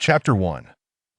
Chapter 1.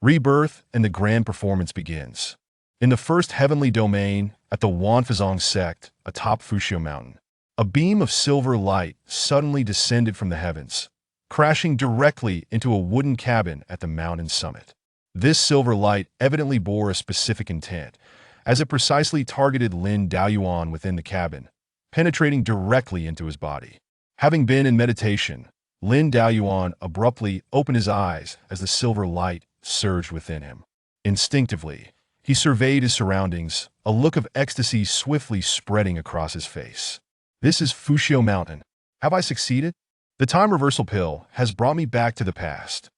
Rebirth and the Grand Performance begins. In the first heavenly domain, at the Wanfazong sect, atop Fushio Mountain, a beam of silver light suddenly descended from the heavens, crashing directly into a wooden cabin at the mountain's summit. This silver light evidently bore a specific intent, as it precisely targeted Lin Daoyuan within the cabin, penetrating directly into his body. Having been in meditation, Lin Daoyuan abruptly opened his eyes as the silver light surged within him. Instinctively, he surveyed his surroundings, a look of ecstasy swiftly spreading across his face. This is Fushio Mountain. Have I succeeded? The time reversal pill has brought me back to the past.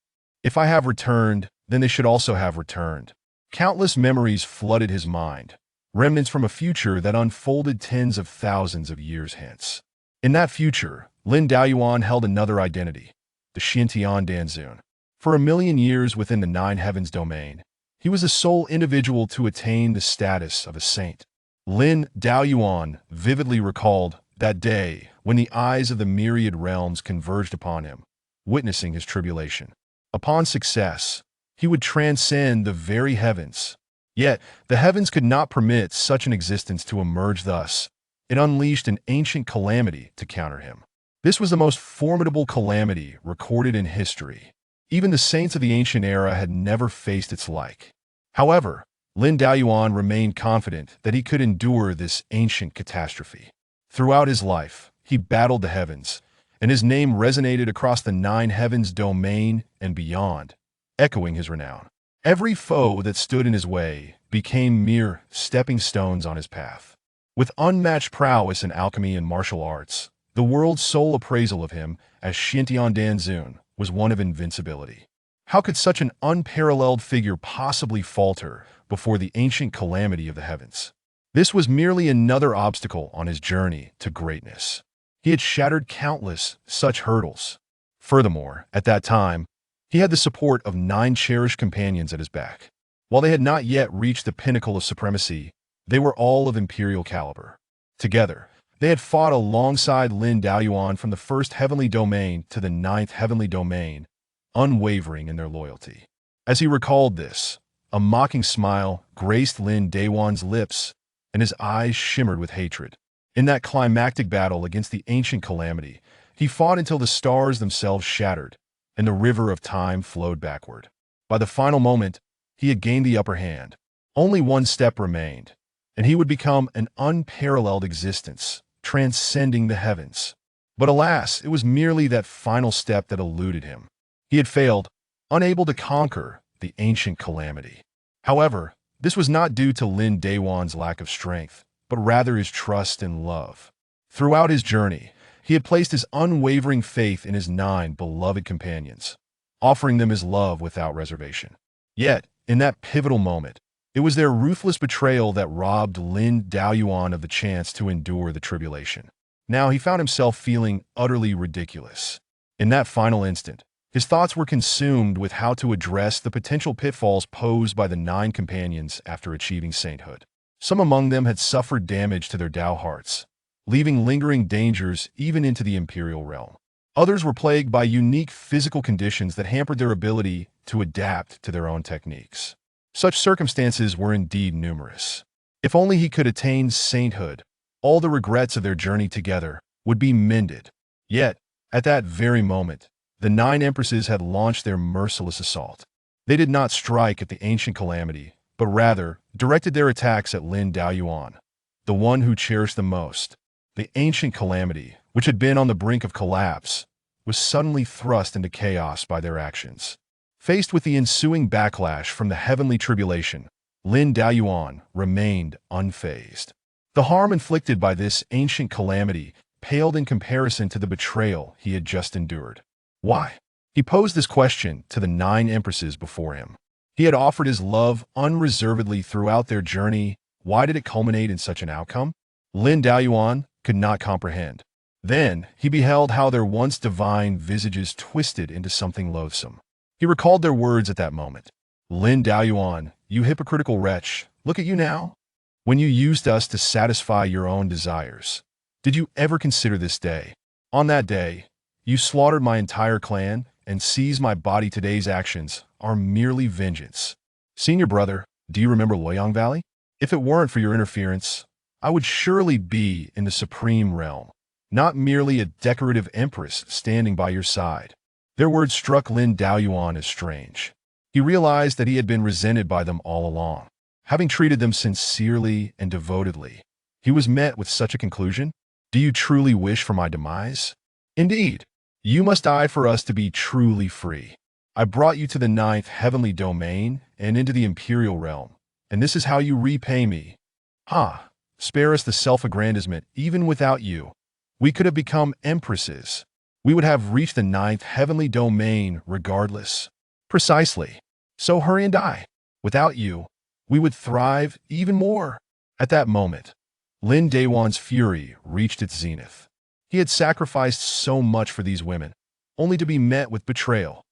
If I have returned, then they should also have returned. Countless memories flooded his mind, remnants from a future that unfolded tens of thousands of years hence. In that future, Lin Daoyuan held another identity, the Xintian Danzun. For 1,000,000 years within the Nine Heavens domain, he was the sole individual to attain the status of a saint. Lin Daoyuan vividly recalled that day when the eyes of the myriad realms converged upon him, witnessing his tribulation. Upon success, he would transcend the very heavens. Yet, the heavens could not permit such an existence to emerge thus. It unleashed an ancient calamity to counter him. This was the most formidable calamity recorded in history. Even the saints of the ancient era had never faced its like. However, Lin Daoyuan remained confident that he could endure this ancient catastrophe. Throughout his life, he battled the heavens, and his name resonated across the Nine Heavens domain and beyond, echoing his renown. Every foe that stood in his way became mere stepping stones on his path. With unmatched prowess in alchemy and martial arts, the world's sole appraisal of him as Xintian Danzun was one of invincibility. How could such an unparalleled figure possibly falter before the ancient calamity of the heavens? This was merely another obstacle on his journey to greatness. He had shattered countless such hurdles. Furthermore, at that time, he had the support of 9 cherished companions at his back. While they had not yet reached the pinnacle of supremacy, they were all of imperial caliber. Together, they had fought alongside Lin Daoyuan from the first heavenly domain to the 9th heavenly domain, unwavering in their loyalty. As he recalled this, a mocking smile graced Lin Daoyuan's lips, and his eyes shimmered with hatred. In that climactic battle against the ancient calamity, he fought until the stars themselves shattered, and the river of time flowed backward. By the final moment, he had gained the upper hand. Only one step remained, and he would become an unparalleled existence, transcending the heavens. But alas, it was merely that final step that eluded him. He had failed, unable to conquer the ancient calamity. However, this was not due to Lin Daoyuan's lack of strength, but rather his trust and love. Throughout his journey, he had placed his unwavering faith in his 9 beloved companions, offering them his love without reservation. Yet, in that pivotal moment, it was their ruthless betrayal that robbed Lin Daoyuan of the chance to endure the tribulation. Now he found himself feeling utterly ridiculous. In that final instant, his thoughts were consumed with how to address the potential pitfalls posed by the 9 companions after achieving sainthood. Some among them had suffered damage to their Dao hearts, leaving lingering dangers even into the imperial realm. Others were plagued by unique physical conditions that hampered their ability to adapt to their own techniques. Such circumstances were indeed numerous. If only he could attain sainthood, all the regrets of their journey together would be mended. Yet, at that very moment, the 9 Empresses had launched their merciless assault. They did not strike at the ancient calamity, but rather directed their attacks at Lin Daoyuan, the one who cherished them most. The ancient calamity, which had been on the brink of collapse, was suddenly thrust into chaos by their actions. Faced with the ensuing backlash from the heavenly tribulation, Lin Daoyuan remained unfazed. The harm inflicted by this ancient calamity paled in comparison to the betrayal he had just endured. Why? He posed this question to the 9 Empresses before him. He had offered his love unreservedly throughout their journey. Why did it culminate in such an outcome? Lin Daoyuan could not comprehend. Then he beheld how their once divine visages twisted into something loathsome. He recalled their words at that moment. Lin Daoyuan, you hypocritical wretch, look at you now. When you used us to satisfy your own desires, did you ever consider this day? On that day, you slaughtered my entire clan and seize my body. Today's actions are merely vengeance. Senior brother, do you remember Loyang Valley? If it weren't for your interference, I would surely be in the supreme realm, not merely a decorative empress standing by your side. Their words struck Lin Daoyuan as strange. He realized that he had been resented by them all along. Having treated them sincerely and devotedly, he was met with such a conclusion. Do you truly wish for my demise? Indeed, you must die for us to be truly free. I brought you to the 9th heavenly domain and into the imperial realm, and this is how you repay me. Spare us the self-aggrandizement. Even without you, we could have become empresses. We would have reached the 9th heavenly domain regardless. Precisely. So hurry and die. Without you, we would thrive even more. At that moment, Lin Daoyuan's fury reached its zenith. He had sacrificed so much for these women, only to be met with betrayal.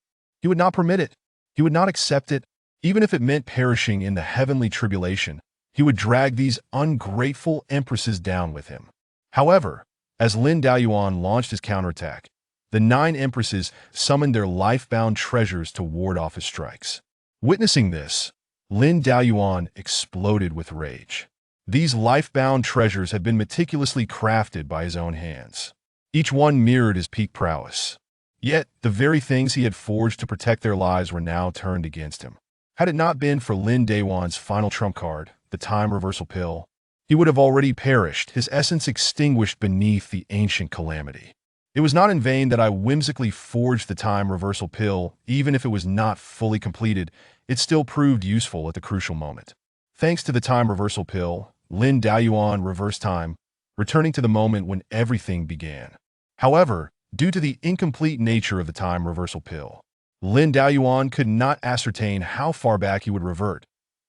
He would not permit it. He would not accept it. Even if it meant perishing in the heavenly tribulation, he would drag these ungrateful empresses down with him. However, as Lin Daoyuan launched his counterattack, the 9 empresses summoned their life-bound treasures to ward off his strikes. Witnessing this, Lin Daoyuan exploded with rage. These life-bound treasures had been meticulously crafted by his own hands. Each one mirrored his peak prowess. Yet, the very things he had forged to protect their lives were now turned against him. Had it not been for Lin Daoyuan's final trump card, the time reversal pill, he would have already perished, his essence extinguished beneath the ancient calamity. It was not in vain that I whimsically forged the time reversal pill. Even if it was not fully completed, it still proved useful at the crucial moment. Thanks to the time reversal pill, Lin Daoyuan reversed time, returning to the moment when everything began. However, due to the incomplete nature of the time reversal pill, Lin Daoyuan could not ascertain how far back he would revert,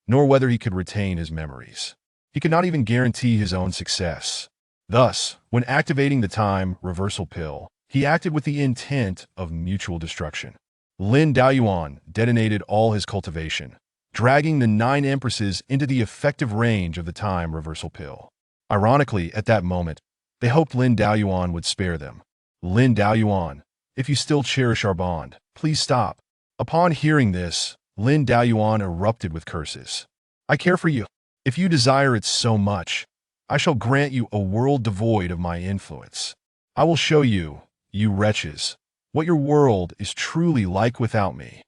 nor whether he could retain his memories. He could not even guarantee his own success. Thus, when activating the time reversal pill, he acted with the intent of mutual destruction. Lin Daoyuan detonated all his cultivation, dragging the 9 empresses into the effective range of the time reversal pill. Ironically, at that moment, they hoped Lin Daoyuan would spare them. Lin Daoyuan, if you still cherish our bond, please stop. Upon hearing this, Lin Daoyuan erupted with curses. I care for you. If you desire it so much, I shall grant you a world devoid of my influence. I will show you, you wretches, what your world is truly like without me.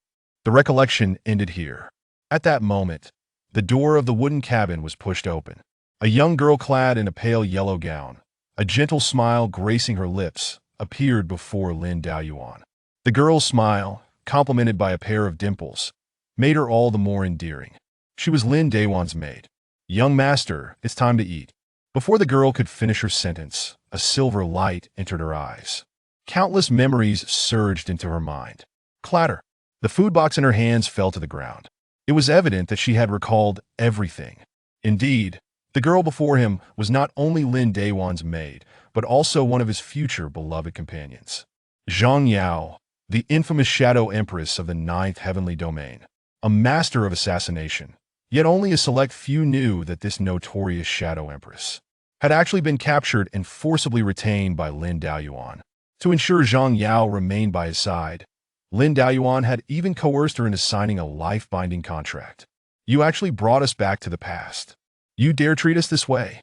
The recollection ended here. At that moment, the door of the wooden cabin was pushed open. A young girl clad in a pale yellow gown, a gentle smile gracing her lips, appeared before Lin Daoyuan. The girl's smile, complemented by a pair of dimples, made her all the more endearing. She was Lin Daoyuan's maid. Young master, it's time to eat. Before the girl could finish her sentence, a silver light entered her eyes. Countless memories surged into her mind. Clatter. The food box in her hands fell to the ground. It was evident that she had recalled everything. Indeed, the girl before him was not only Lin Daoyuan's maid, but also one of his future beloved companions. Zhang Yao, the infamous Shadow Empress of the 9th heavenly domain, a master of assassination. Yet only a select few knew that this notorious Shadow Empress had actually been captured and forcibly retained by Lin Daoyuan. To ensure Zhang Yao remained by his side, Lin Daoyuan had even coerced her into signing a life-binding contract. You actually brought us back to the past. You dare treat us this way?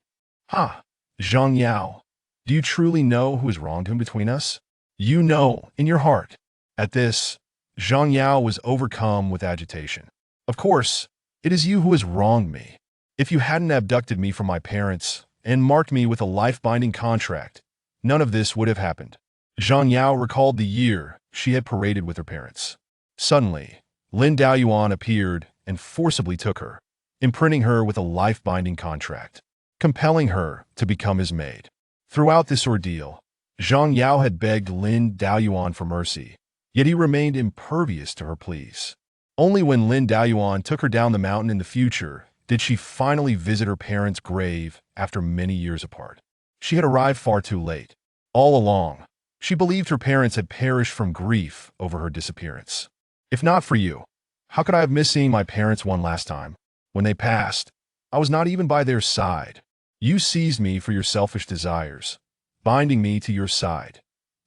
Zhang Yao, do you truly know who has wronged him between us? You know, in your heart. At this, Zhang Yao was overcome with agitation. Of course, it is you who has wronged me. If you hadn't abducted me from my parents and marked me with a life-binding contract, none of this would have happened. Zhang Yao recalled the year she had paraded with her parents. Suddenly, Lin Daoyuan appeared and forcibly took her, imprinting her with a life-binding contract, compelling her to become his maid. Throughout this ordeal, Zhang Yao had begged Lin Daoyuan for mercy, yet he remained impervious to her pleas. Only when Lin Daoyuan took her down the mountain in the future did she finally visit her parents' grave after many years apart. She had arrived far too late. All along, she believed her parents had perished from grief over her disappearance. If not for you, how could I have missed seeing my parents one last time? When they passed, I was not even by their side. You seized me for your selfish desires, binding me to your side.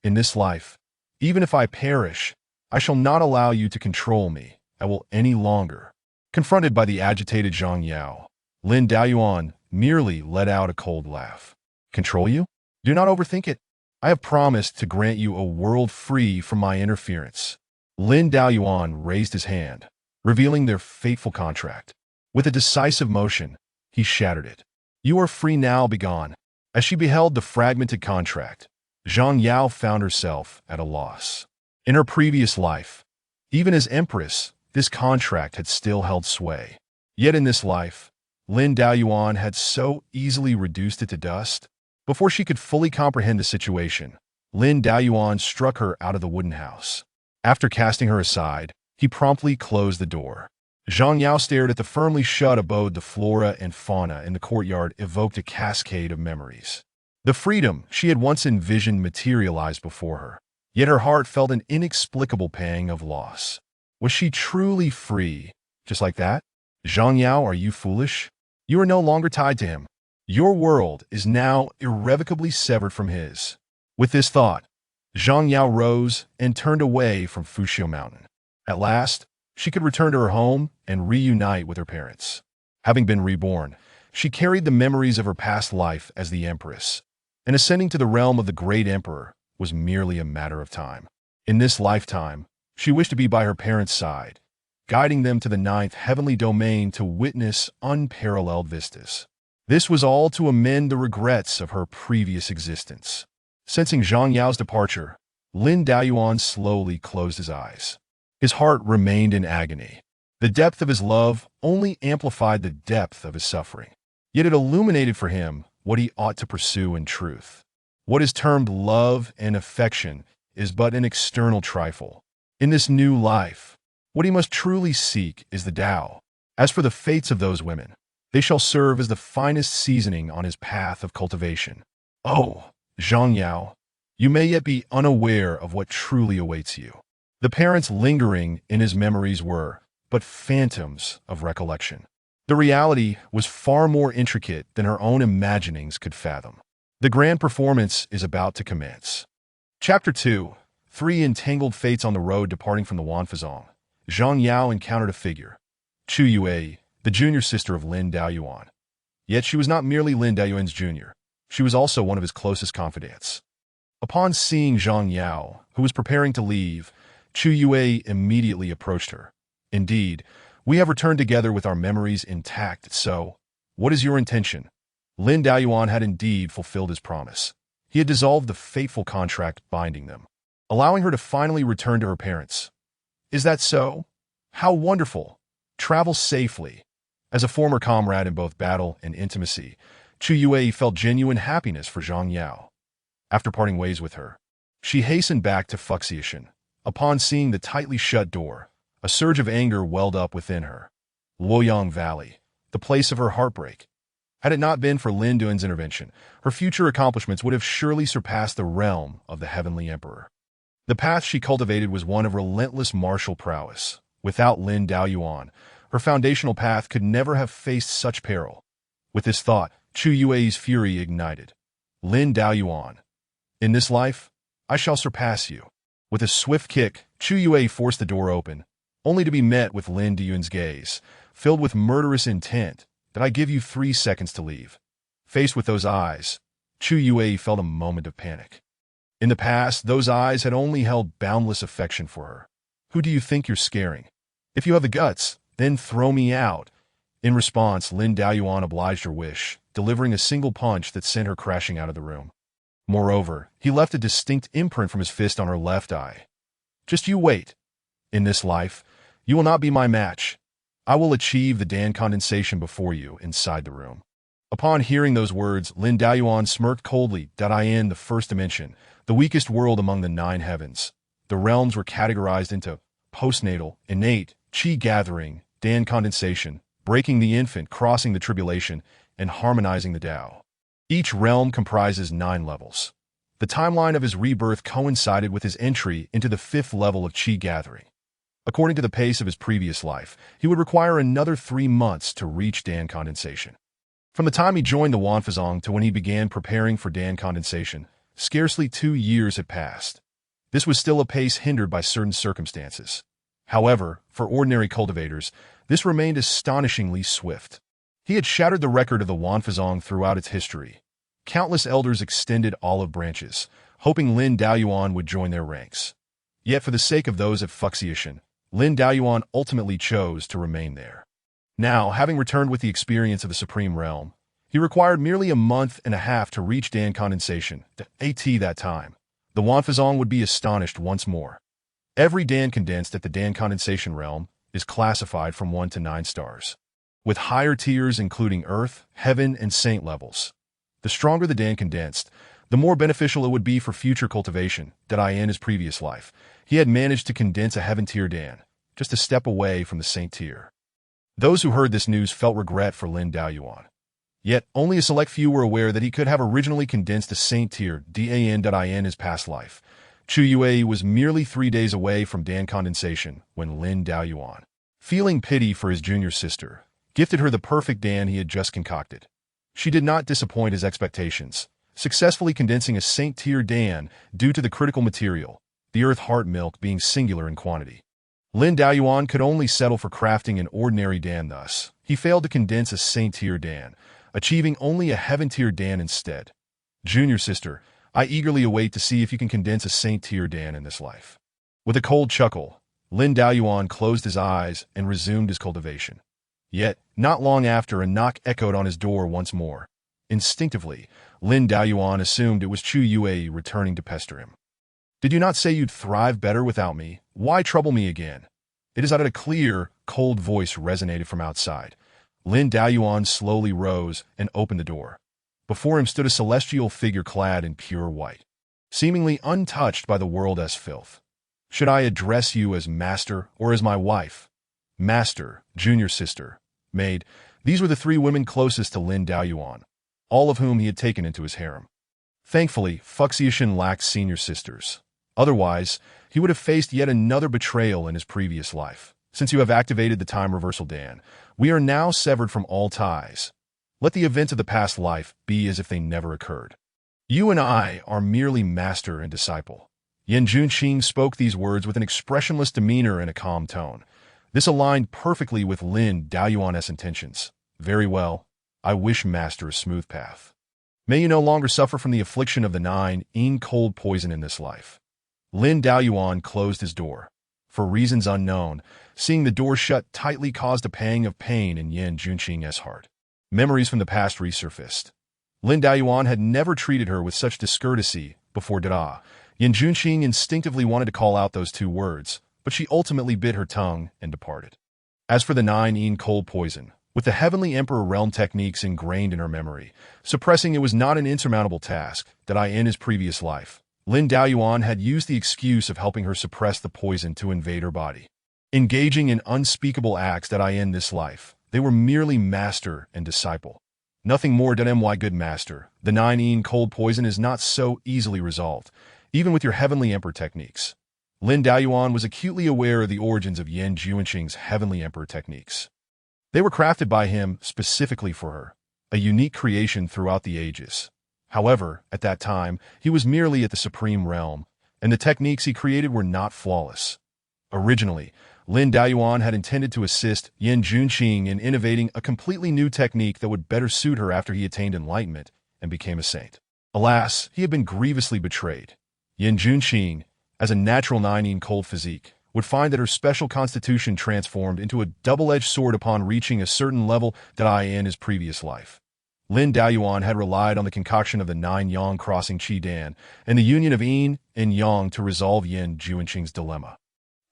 In this life, even if I perish, I shall not allow you to control me. I will any longer. Confronted by the agitated Zhang Yao, Lin Daoyuan merely let out a cold laugh. Control you? Do not overthink it. I have promised to grant you a world free from my interference. Lin Daoyuan raised his hand, revealing their fateful contract. With a decisive motion, he shattered it. You are free now, begone. As she beheld the fragmented contract, Zhang Yao found herself at a loss. In her previous life, even as Empress, this contract had still held sway. Yet in this life, Lin Daoyuan had so easily reduced it to dust. Before she could fully comprehend the situation, Lin Daoyuan struck her out of the wooden house. After casting her aside, he promptly closed the door. Zhang Yao stared at the firmly shut abode. The flora and fauna in the courtyard evoked a cascade of memories. The freedom she had once envisioned materialized before her, yet her heart felt an inexplicable pang of loss. Was she truly free, just like that? Zhang Yao, are you foolish? You are no longer tied to him. Your world is now irrevocably severed from his. With this thought, Zhang Yao rose and turned away from Fushio Mountain. At last, she could return to her home and reunite with her parents. Having been reborn, she carried the memories of her past life as the Empress, and ascending to the realm of the great emperor was merely a matter of time. In this lifetime, she wished to be by her parents' side, guiding them to the ninth heavenly domain to witness unparalleled vistas. This was all to amend the regrets of her previous existence. Sensing Zhang Yao's departure, Lin Daoyuan slowly closed his eyes. His heart remained in agony. The depth of his love only amplified the depth of his suffering. Yet it illuminated for him what he ought to pursue in truth. What is termed love and affection is but an external trifle. In this new life, what he must truly seek is the Tao. As for the fates of those women, they shall serve as the finest seasoning on his path of cultivation. Oh, Zhang Yao, you may yet be unaware of what truly awaits you. The parents lingering in his memories were but phantoms of recollection. The reality was far more intricate than her own imaginings could fathom. The grand performance is about to commence. Chapter 2. 3 Entangled Fates. On the road departing from the Wanfazong, Zhang Yao encountered a figure, Chu Yue, the junior sister of Lin Daoyuan. Yet she was not merely Lin Daoyuan's junior, she was also one of his closest confidants. Upon seeing Zhang Yao, who was preparing to leave, Chu Yue immediately approached her. Indeed, we have returned together with our memories intact, so what is your intention? Lin Daoyuan had indeed fulfilled his promise. He had dissolved the fateful contract binding them, allowing her to finally return to her parents. Is that so? How wonderful! Travel safely. As a former comrade in both battle and intimacy, Chu Yue felt genuine happiness for Zhang Yao. After parting ways with her, she hastened back to Fuxiashan. Upon seeing the tightly shut door, a surge of anger welled up within her. Luoyang Valley, the place of her heartbreak. Had it not been for Lin Duan's intervention, her future accomplishments would have surely surpassed the realm of the Heavenly Emperor. The path she cultivated was one of relentless martial prowess. Without Lin Daoyuan, her foundational path could never have faced such peril. With this thought, Chu Yue's fury ignited. Lin Daoyuan, in this life, I shall surpass you. With a swift kick, Chu Yue forced the door open, only to be met with Lin Duan's gaze, filled with murderous intent, that I give you 3 seconds to leave. Faced with those eyes, Chu Yue felt a moment of panic. In the past, those eyes had only held boundless affection for her. Who do you think you're scaring? If you have the guts, then throw me out. In response, Lin Daoyuan obliged her wish, delivering a single punch that sent her crashing out of the room. Moreover, he left a distinct imprint from his fist on her left eye. Just you wait. In this life, you will not be my match. I will achieve the Dan condensation before you inside the room. Upon hearing those words, Lin Daoyuan smirked coldly. In the first dimension, the weakest world among the 9 heavens, the realms were categorized into postnatal, innate, chi gathering, Dan condensation, breaking the infant, crossing the tribulation, and harmonizing the Tao. Each realm comprises 9 levels. The timeline of his rebirth coincided with his entry into the 5th level of chi gathering. According to the pace of his previous life, he would require another 3 months to reach Dan condensation. From the time he joined the Wanfazong to when he began preparing for Dan condensation, scarcely 2 years had passed. This was still a pace hindered by certain circumstances. However, for ordinary cultivators, this remained astonishingly swift. He had shattered the record of the Wanfazong throughout its history. Countless elders extended olive branches, hoping Lin Daoyuan would join their ranks. Yet for the sake of those at Fuxiashan, Lin Daoyuan ultimately chose to remain there. Now, having returned with the experience of the Supreme Realm, he required merely a month and a half to reach Dan condensation. At that time, the Wanfazong would be astonished once more. Every Dan condensed at the Dan condensation realm is classified from 1 to 9 stars, with higher tiers including Earth, Heaven, and Saint levels. The stronger the Dan condensed, the more beneficial it would be for future cultivation. In his previous life, he had managed to condense a Heaven tier Dan, just a step away from the Saint tier. Those who heard this news felt regret for Lin Daoyuan. Yet, only a select few were aware that he could have originally condensed a Saint tier Dan in his past life. Chu Yue was merely 3 days away from Dan condensation when Lin Daoyuan, feeling pity for his junior sister, gifted her the perfect Dan he had just concocted. She did not disappoint his expectations, successfully condensing a Saint tier Dan due to the critical material, the earth heart milk being singular in quantity. Lin Daoyuan could only settle for crafting an ordinary Dan thus. He failed to condense a Saint tier Dan, achieving only a Heaven tier Dan instead. Junior sister, I eagerly await to see if you can condense a Saint tier Dan in this life. With a cold chuckle, Lin Daoyuan closed his eyes and resumed his cultivation. Yet, not long after, a knock echoed on his door once more. Instinctively, Lin Daoyuan assumed it was Chu Yue returning to pester him. Did you not say you'd thrive better without me? Why trouble me again? It is out of a clear, cold voice resonated from outside. Lin Daoyuan slowly rose and opened the door. Before him stood a celestial figure clad in pure white, seemingly untouched by the world's filth. Should I address you as master or as my wife? Master, junior sister, maid, these were the 3 women closest to Lin Daoyuan, all of whom he had taken into his harem. Thankfully, Fuxiashan lacked senior sisters. Otherwise, he would have faced yet another betrayal in his previous life. Since you have activated the time reversal Dan, we are now severed from all ties. Let the events of the past life be as if they never occurred. You and I are merely master and disciple. Yan Junqing spoke these words with an expressionless demeanor and a calm tone. This aligned perfectly with Lin Daoyuan's intentions. Very well. I wish master a smooth path. May you no longer suffer from the affliction of the 9 cold poison in this life. Lin Daoyuan closed his door. For reasons unknown, seeing the door shut tightly caused a pang of pain in Yan Junqing's heart. Memories from the past resurfaced. Lin Daoyuan had never treated her with such discourtesy before. Yan Junqing instinctively wanted to call out those 2 words, but she ultimately bit her tongue and departed. As for the 9 cold poison, with the Heavenly Emperor realm techniques ingrained in her memory, suppressing it was not an insurmountable task. In his previous life, Lin Daoyuan had used the excuse of helping her suppress the poison to invade her body. Engaging in unspeakable acts in this life, they were merely master and disciple. Nothing more. My good master, the 9 cold poison is not so easily resolved, even with your Heavenly Emperor techniques. Lin Daoyuan was acutely aware of the origins of Yan Junqing's Heavenly Emperor techniques. They were crafted by him specifically for her, a unique creation throughout the ages. However, at that time, he was merely at the Supreme Realm, and the techniques he created were not flawless. Originally, Lin Daoyuan had intended to assist Yan Junqing in innovating a completely new technique that would better suit her after he attained enlightenment and became a saint. Alas, he had been grievously betrayed. Yan Junqing, as a natural 9 cold physique, would find that her special constitution transformed into a double-edged sword upon reaching a certain level in his previous life. Lin Daoyuan had relied on the concoction of the 9 yang crossing Qi Dan and the union of yin and yang to resolve Yan Junqing's dilemma.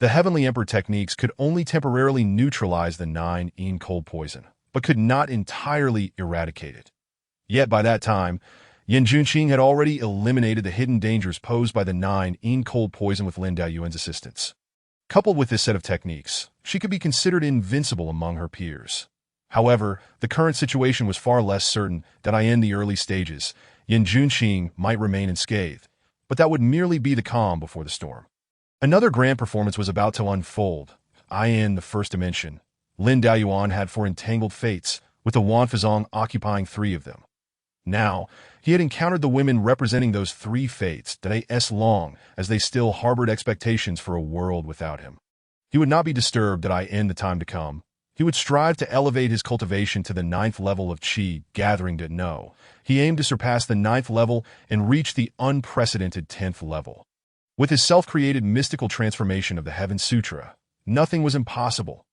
The Heavenly Emperor techniques could only temporarily neutralize the 9 cold poison, but could not entirely eradicate it. Yet by that time, Yan Junqing had already eliminated the hidden dangers posed by the 9 cold poison with Lin Daoyuan's assistance. Coupled with this set of techniques, she could be considered invincible among her peers. However, the current situation was far less certain that in the early stages, Yan Junqing might remain unscathed, but that would merely be the calm before the storm. Another grand performance was about to unfold. In the first dimension, Lin Daoyuan had 4 entangled fates, with the Wanfazong occupying 3 of them. Now, he had encountered the women representing those three fates that as long as they still harbored expectations for a world without him. He would not be disturbed in the time to come. He would strive to elevate his cultivation to the 9th level of Qi gathering to know. He aimed to surpass the 9th level and reach the unprecedented 10th level. With his self-created mystical transformation of the Heaven Sutra, nothing was impossible.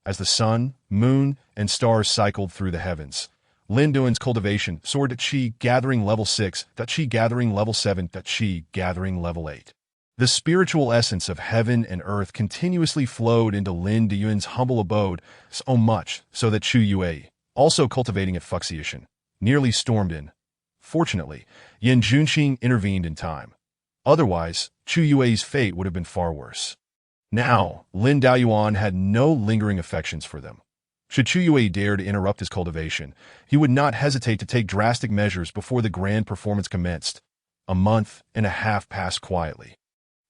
As the sun, moon, and stars cycled through the heavens, Lin Duan's cultivation soared to Qi gathering level 6, Qi gathering level 7, Qi gathering level 8. The spiritual essence of heaven and earth continuously flowed into Lin Duan's humble abode, so much so that Chu Yue, also cultivating at Fuxian, nearly stormed in. Fortunately, Yan Junxing intervened in time. Otherwise, Chu Yue's fate would have been far worse. Now, Lin Daoyuan had no lingering affections for them. Should Chu Yue dare to interrupt his cultivation, he would not hesitate to take drastic measures before the grand performance commenced. A month and a half passed quietly.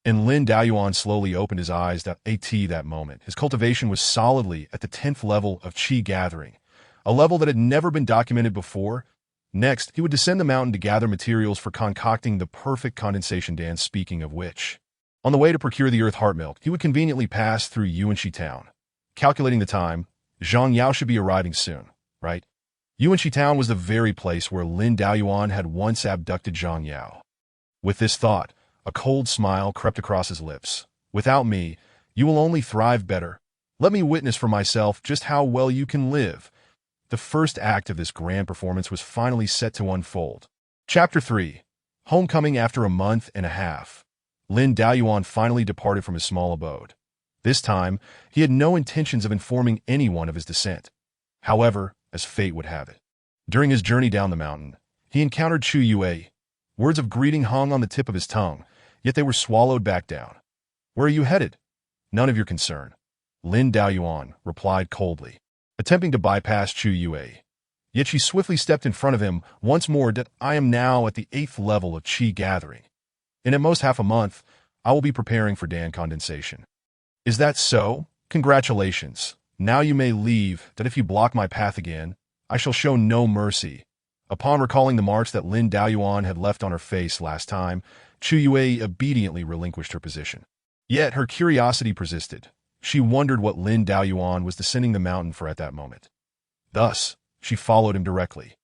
And Lin Daoyuan slowly opened his eyes that moment. His cultivation was solidly at the 10th level of Qi gathering, a level that had never been documented before. Next, he would descend the mountain to gather materials for concocting the perfect condensation dance, speaking of which. On the way to procure the earth heart milk, he would conveniently pass through Yuanxi town. Calculating the time, Zhang Yao should be arriving soon, right? Yuanxi town was the very place where Lin Daoyuan had once abducted Zhang Yao. With this thought, a cold smile crept across his lips. Without me, you will only thrive better. Let me witness for myself just how well you can live. The first act of this grand performance was finally set to unfold. Chapter 3. Homecoming after a month and a half. Lin Daoyuan finally departed from his small abode. This time, he had no intentions of informing anyone of his descent. However, as fate would have it, during his journey down the mountain, he encountered Chu Yue. Words of greeting hung on the tip of his tongue, yet they were swallowed back down. Where are you headed? None of your concern. Lin Daoyuan replied coldly, attempting to bypass Chu Yue. Yet she swiftly stepped in front of him once more. I am now at the 8th level of Qi gathering. In at most half a month, I will be preparing for Dan condensation. Is that so? Congratulations. Now you may leave, that if you block my path again, I shall show no mercy. Upon recalling the marks that Lin Daoyuan had left on her face last time, Chu Yue obediently relinquished her position. Yet her curiosity persisted. She wondered what Lin Daoyuan was descending the mountain for at that moment. Thus, she followed him directly.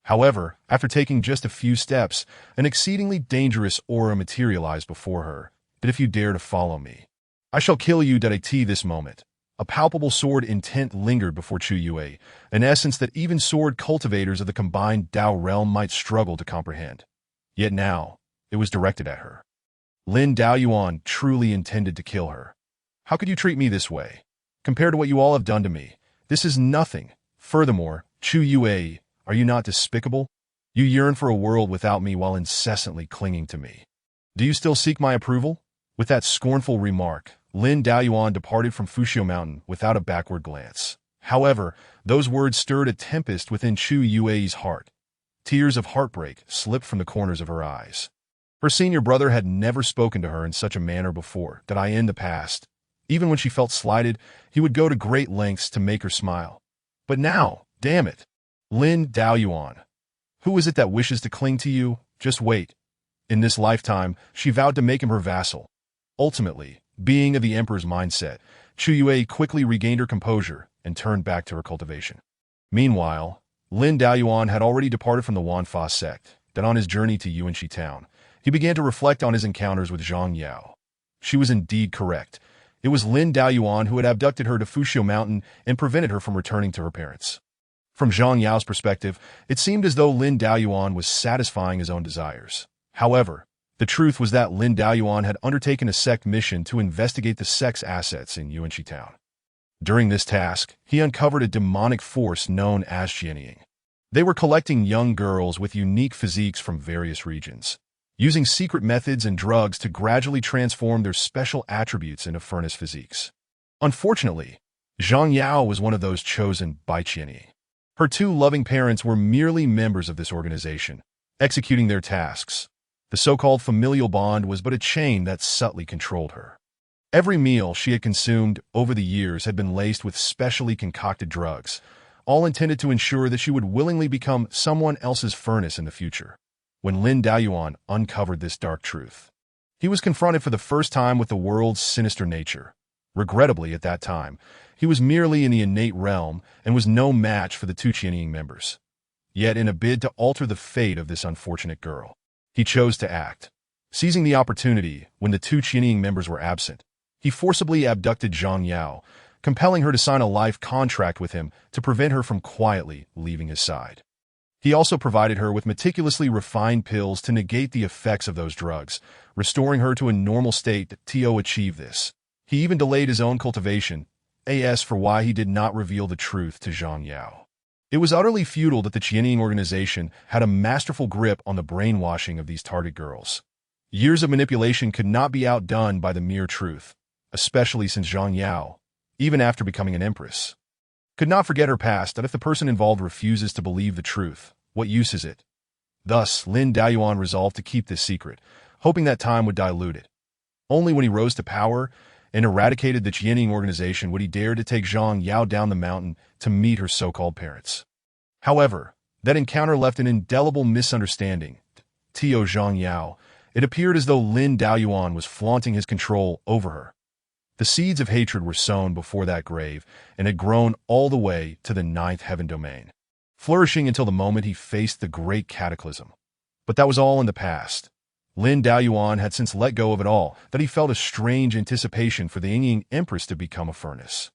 However, after taking just a few steps, an exceedingly dangerous aura materialized before her. But if you dare to follow me, I shall kill you at this moment. A palpable sword intent lingered before Chu Yue, an essence that even sword cultivators of the combined Dao realm might struggle to comprehend. Yet now, it was directed at her. Lin Daoyuan truly intended to kill her. How could you treat me this way? Compared to what you all have done to me, this is nothing. Furthermore, Chu Yue, are you not despicable? You yearn for a world without me while incessantly clinging to me. Do you still seek my approval? With that scornful remark, Lin Daoyuan departed from Fuxian Mountain without a backward glance. However, those words stirred a tempest within Chu Yue's heart. Tears of heartbreak slipped from the corners of her eyes. Her senior brother had never spoken to her in such a manner before. In the past, even when she felt slighted, he would go to great lengths to make her smile. But now, damn it, Lin Daoyuan, who is it that wishes to cling to you? Just wait. In this lifetime, she vowed to make him her vassal. Ultimately, being of the emperor's mindset, Chu Yue quickly regained her composure and turned back to her cultivation. Meanwhile, Lin Daoyuan had already departed from the Wanfa sect. On his journey to Yuanxi town, he began to reflect on his encounters with Zhang Yao. She was indeed correct. It was Lin Daoyuan who had abducted her to Fuxian Mountain and prevented her from returning to her parents. From Zhang Yao's perspective, it seemed as though Lin Daoyuan was satisfying his own desires. However, the truth was that Lin Daoyuan had undertaken a sect mission to investigate the sect's assets in Yuanxi town. During this task, he uncovered a demonic force known as Jianying. They were collecting young girls with unique physiques from various regions, using secret methods and drugs to gradually transform their special attributes into furnace physiques. Unfortunately, Zhang Yao was one of those chosen by Jianying. Her two loving parents were merely members of this organization, executing their tasks. The so-called familial bond was but a chain that subtly controlled her. Every meal she had consumed over the years had been laced with specially concocted drugs, all intended to ensure that she would willingly become someone else's furnace in the future. When Lin Daoyuan uncovered this dark truth, he was confronted for the first time with the world's sinister nature. Regrettably, at that time, he was merely in the innate realm and was no match for the two Qianying members. Yet, in a bid to alter the fate of this unfortunate girl, he chose to act. Seizing the opportunity when the two Qianying members were absent, he forcibly abducted Zhang Yao, compelling her to sign a life contract with him to prevent her from quietly leaving his side. He also provided her with meticulously refined pills to negate the effects of those drugs, restoring her to a normal state. To achieve this, he even delayed his own cultivation, as for why he did not reveal the truth to Zhang Yao. It was utterly futile that the Qianying organization had a masterful grip on the brainwashing of these target girls. Years of manipulation could not be outdone by the mere truth, especially since Zhang Yao, even after becoming an empress, could not forget her past. That if the person involved refuses to believe the truth, what use is it? Thus, Lin Daoyuan resolved to keep this secret, hoping that time would dilute it. Only when he rose to power and eradicated the Qianying organization would he dare to take Zhang Yao down the mountain to meet her so-called parents. However, that encounter left an indelible misunderstanding. To Zhang Yao, it appeared as though Lin Daoyuan was flaunting his control over her. The seeds of hatred were sown before that grave and had grown all the way to the ninth heaven domain, flourishing until the moment he faced the great cataclysm. But that was all in the past. Lin Daoyuan had since let go of it all, that he felt a strange anticipation for the Yingyin Empress to become a furnace.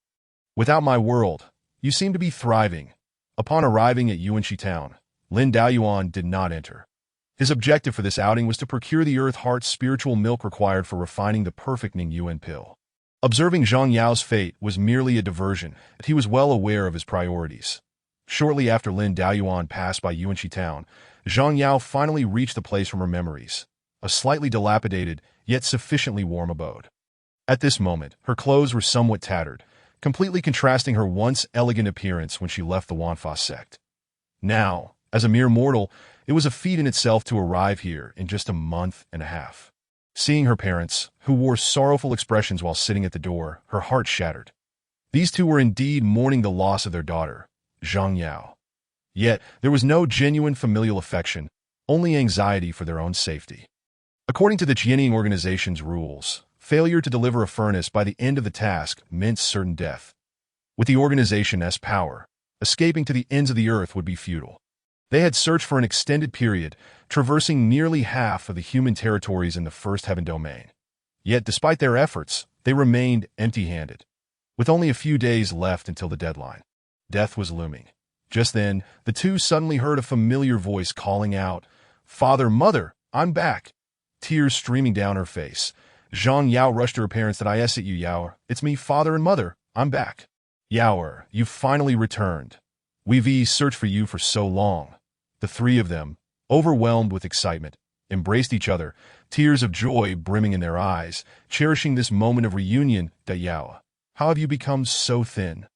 Without my world, you seem to be thriving. Upon arriving at Yuanxi town, Lin Daoyuan did not enter. His objective for this outing was to procure the Earth Heart's spiritual milk required for refining the perfect Ning Yuan pill. Observing Zhang Yao's fate was merely a diversion, but he was well aware of his priorities. Shortly after Lin Daoyuan passed by Yuanxi town, Zhang Yao finally reached the place from her memories, a slightly dilapidated, yet sufficiently warm abode. At this moment, her clothes were somewhat tattered, completely contrasting her once elegant appearance when she left the Wanfa sect. Now, as a mere mortal, it was a feat in itself to arrive here in just a month and a half. Seeing her parents, who wore sorrowful expressions while sitting at the door, her heart shattered. These two were indeed mourning the loss of their daughter, Zhang Yao. Yet, there was no genuine familial affection, only anxiety for their own safety. According to the Qianying organization's rules, failure to deliver a furnace by the end of the task meant certain death. With the organization's power, escaping to the ends of the earth would be futile. They had searched for an extended period, traversing nearly half of the human territories in the first heaven domain. Yet, despite their efforts, they remained empty-handed. With only a few days left until the deadline, death was looming. Just then, the two suddenly heard a familiar voice calling out, "Father, Mother, I'm back!" Tears streaming down her face, Zhang Yao rushed to her parents. "I at you, Yao. It's me, Father and Mother. I'm back. Yao, you've finally returned. We've searched for you for so long." The three of them, overwhelmed with excitement, embraced each other, tears of joy brimming in their eyes, cherishing this moment of reunion. "Yao, how have you become so thin?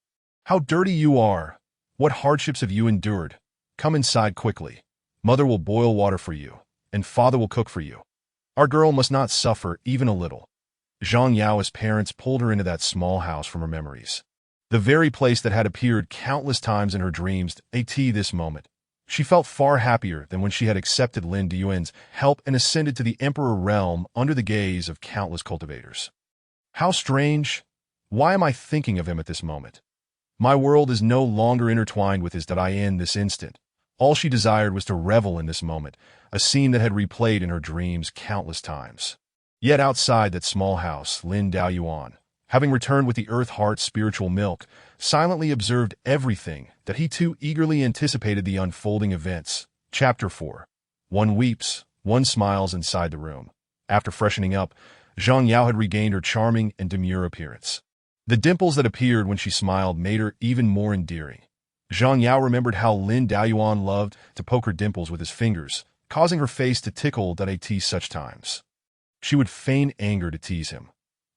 How dirty you are! What hardships have you endured? Come inside quickly. Mother will boil water for you, and Father will cook for you. Our girl must not suffer even a little." Zhang Yao's parents pulled her into that small house from her memories, the very place that had appeared countless times in her dreams. At this moment, she felt far happier than when she had accepted Lin Daoyuan's help and ascended to the Emperor realm under the gaze of countless cultivators. How strange! Why am I thinking of him at this moment? My world is no longer intertwined with his. In this instant, all she desired was to revel in this moment, a scene that had replayed in her dreams countless times. Yet outside that small house, Lin Daoyuan, having returned with the Earth Heart's spiritual milk, silently observed everything that he too eagerly anticipated the unfolding events. Chapter 4. One weeps, one smiles inside the room. After freshening up, Zhang Yao had regained her charming and demure appearance. The dimples that appeared when she smiled made her even more endearing. Zhang Yao remembered how Lin Daoyuan loved to poke her dimples with his fingers, causing her face to tickle at such times. She would feign anger to tease him.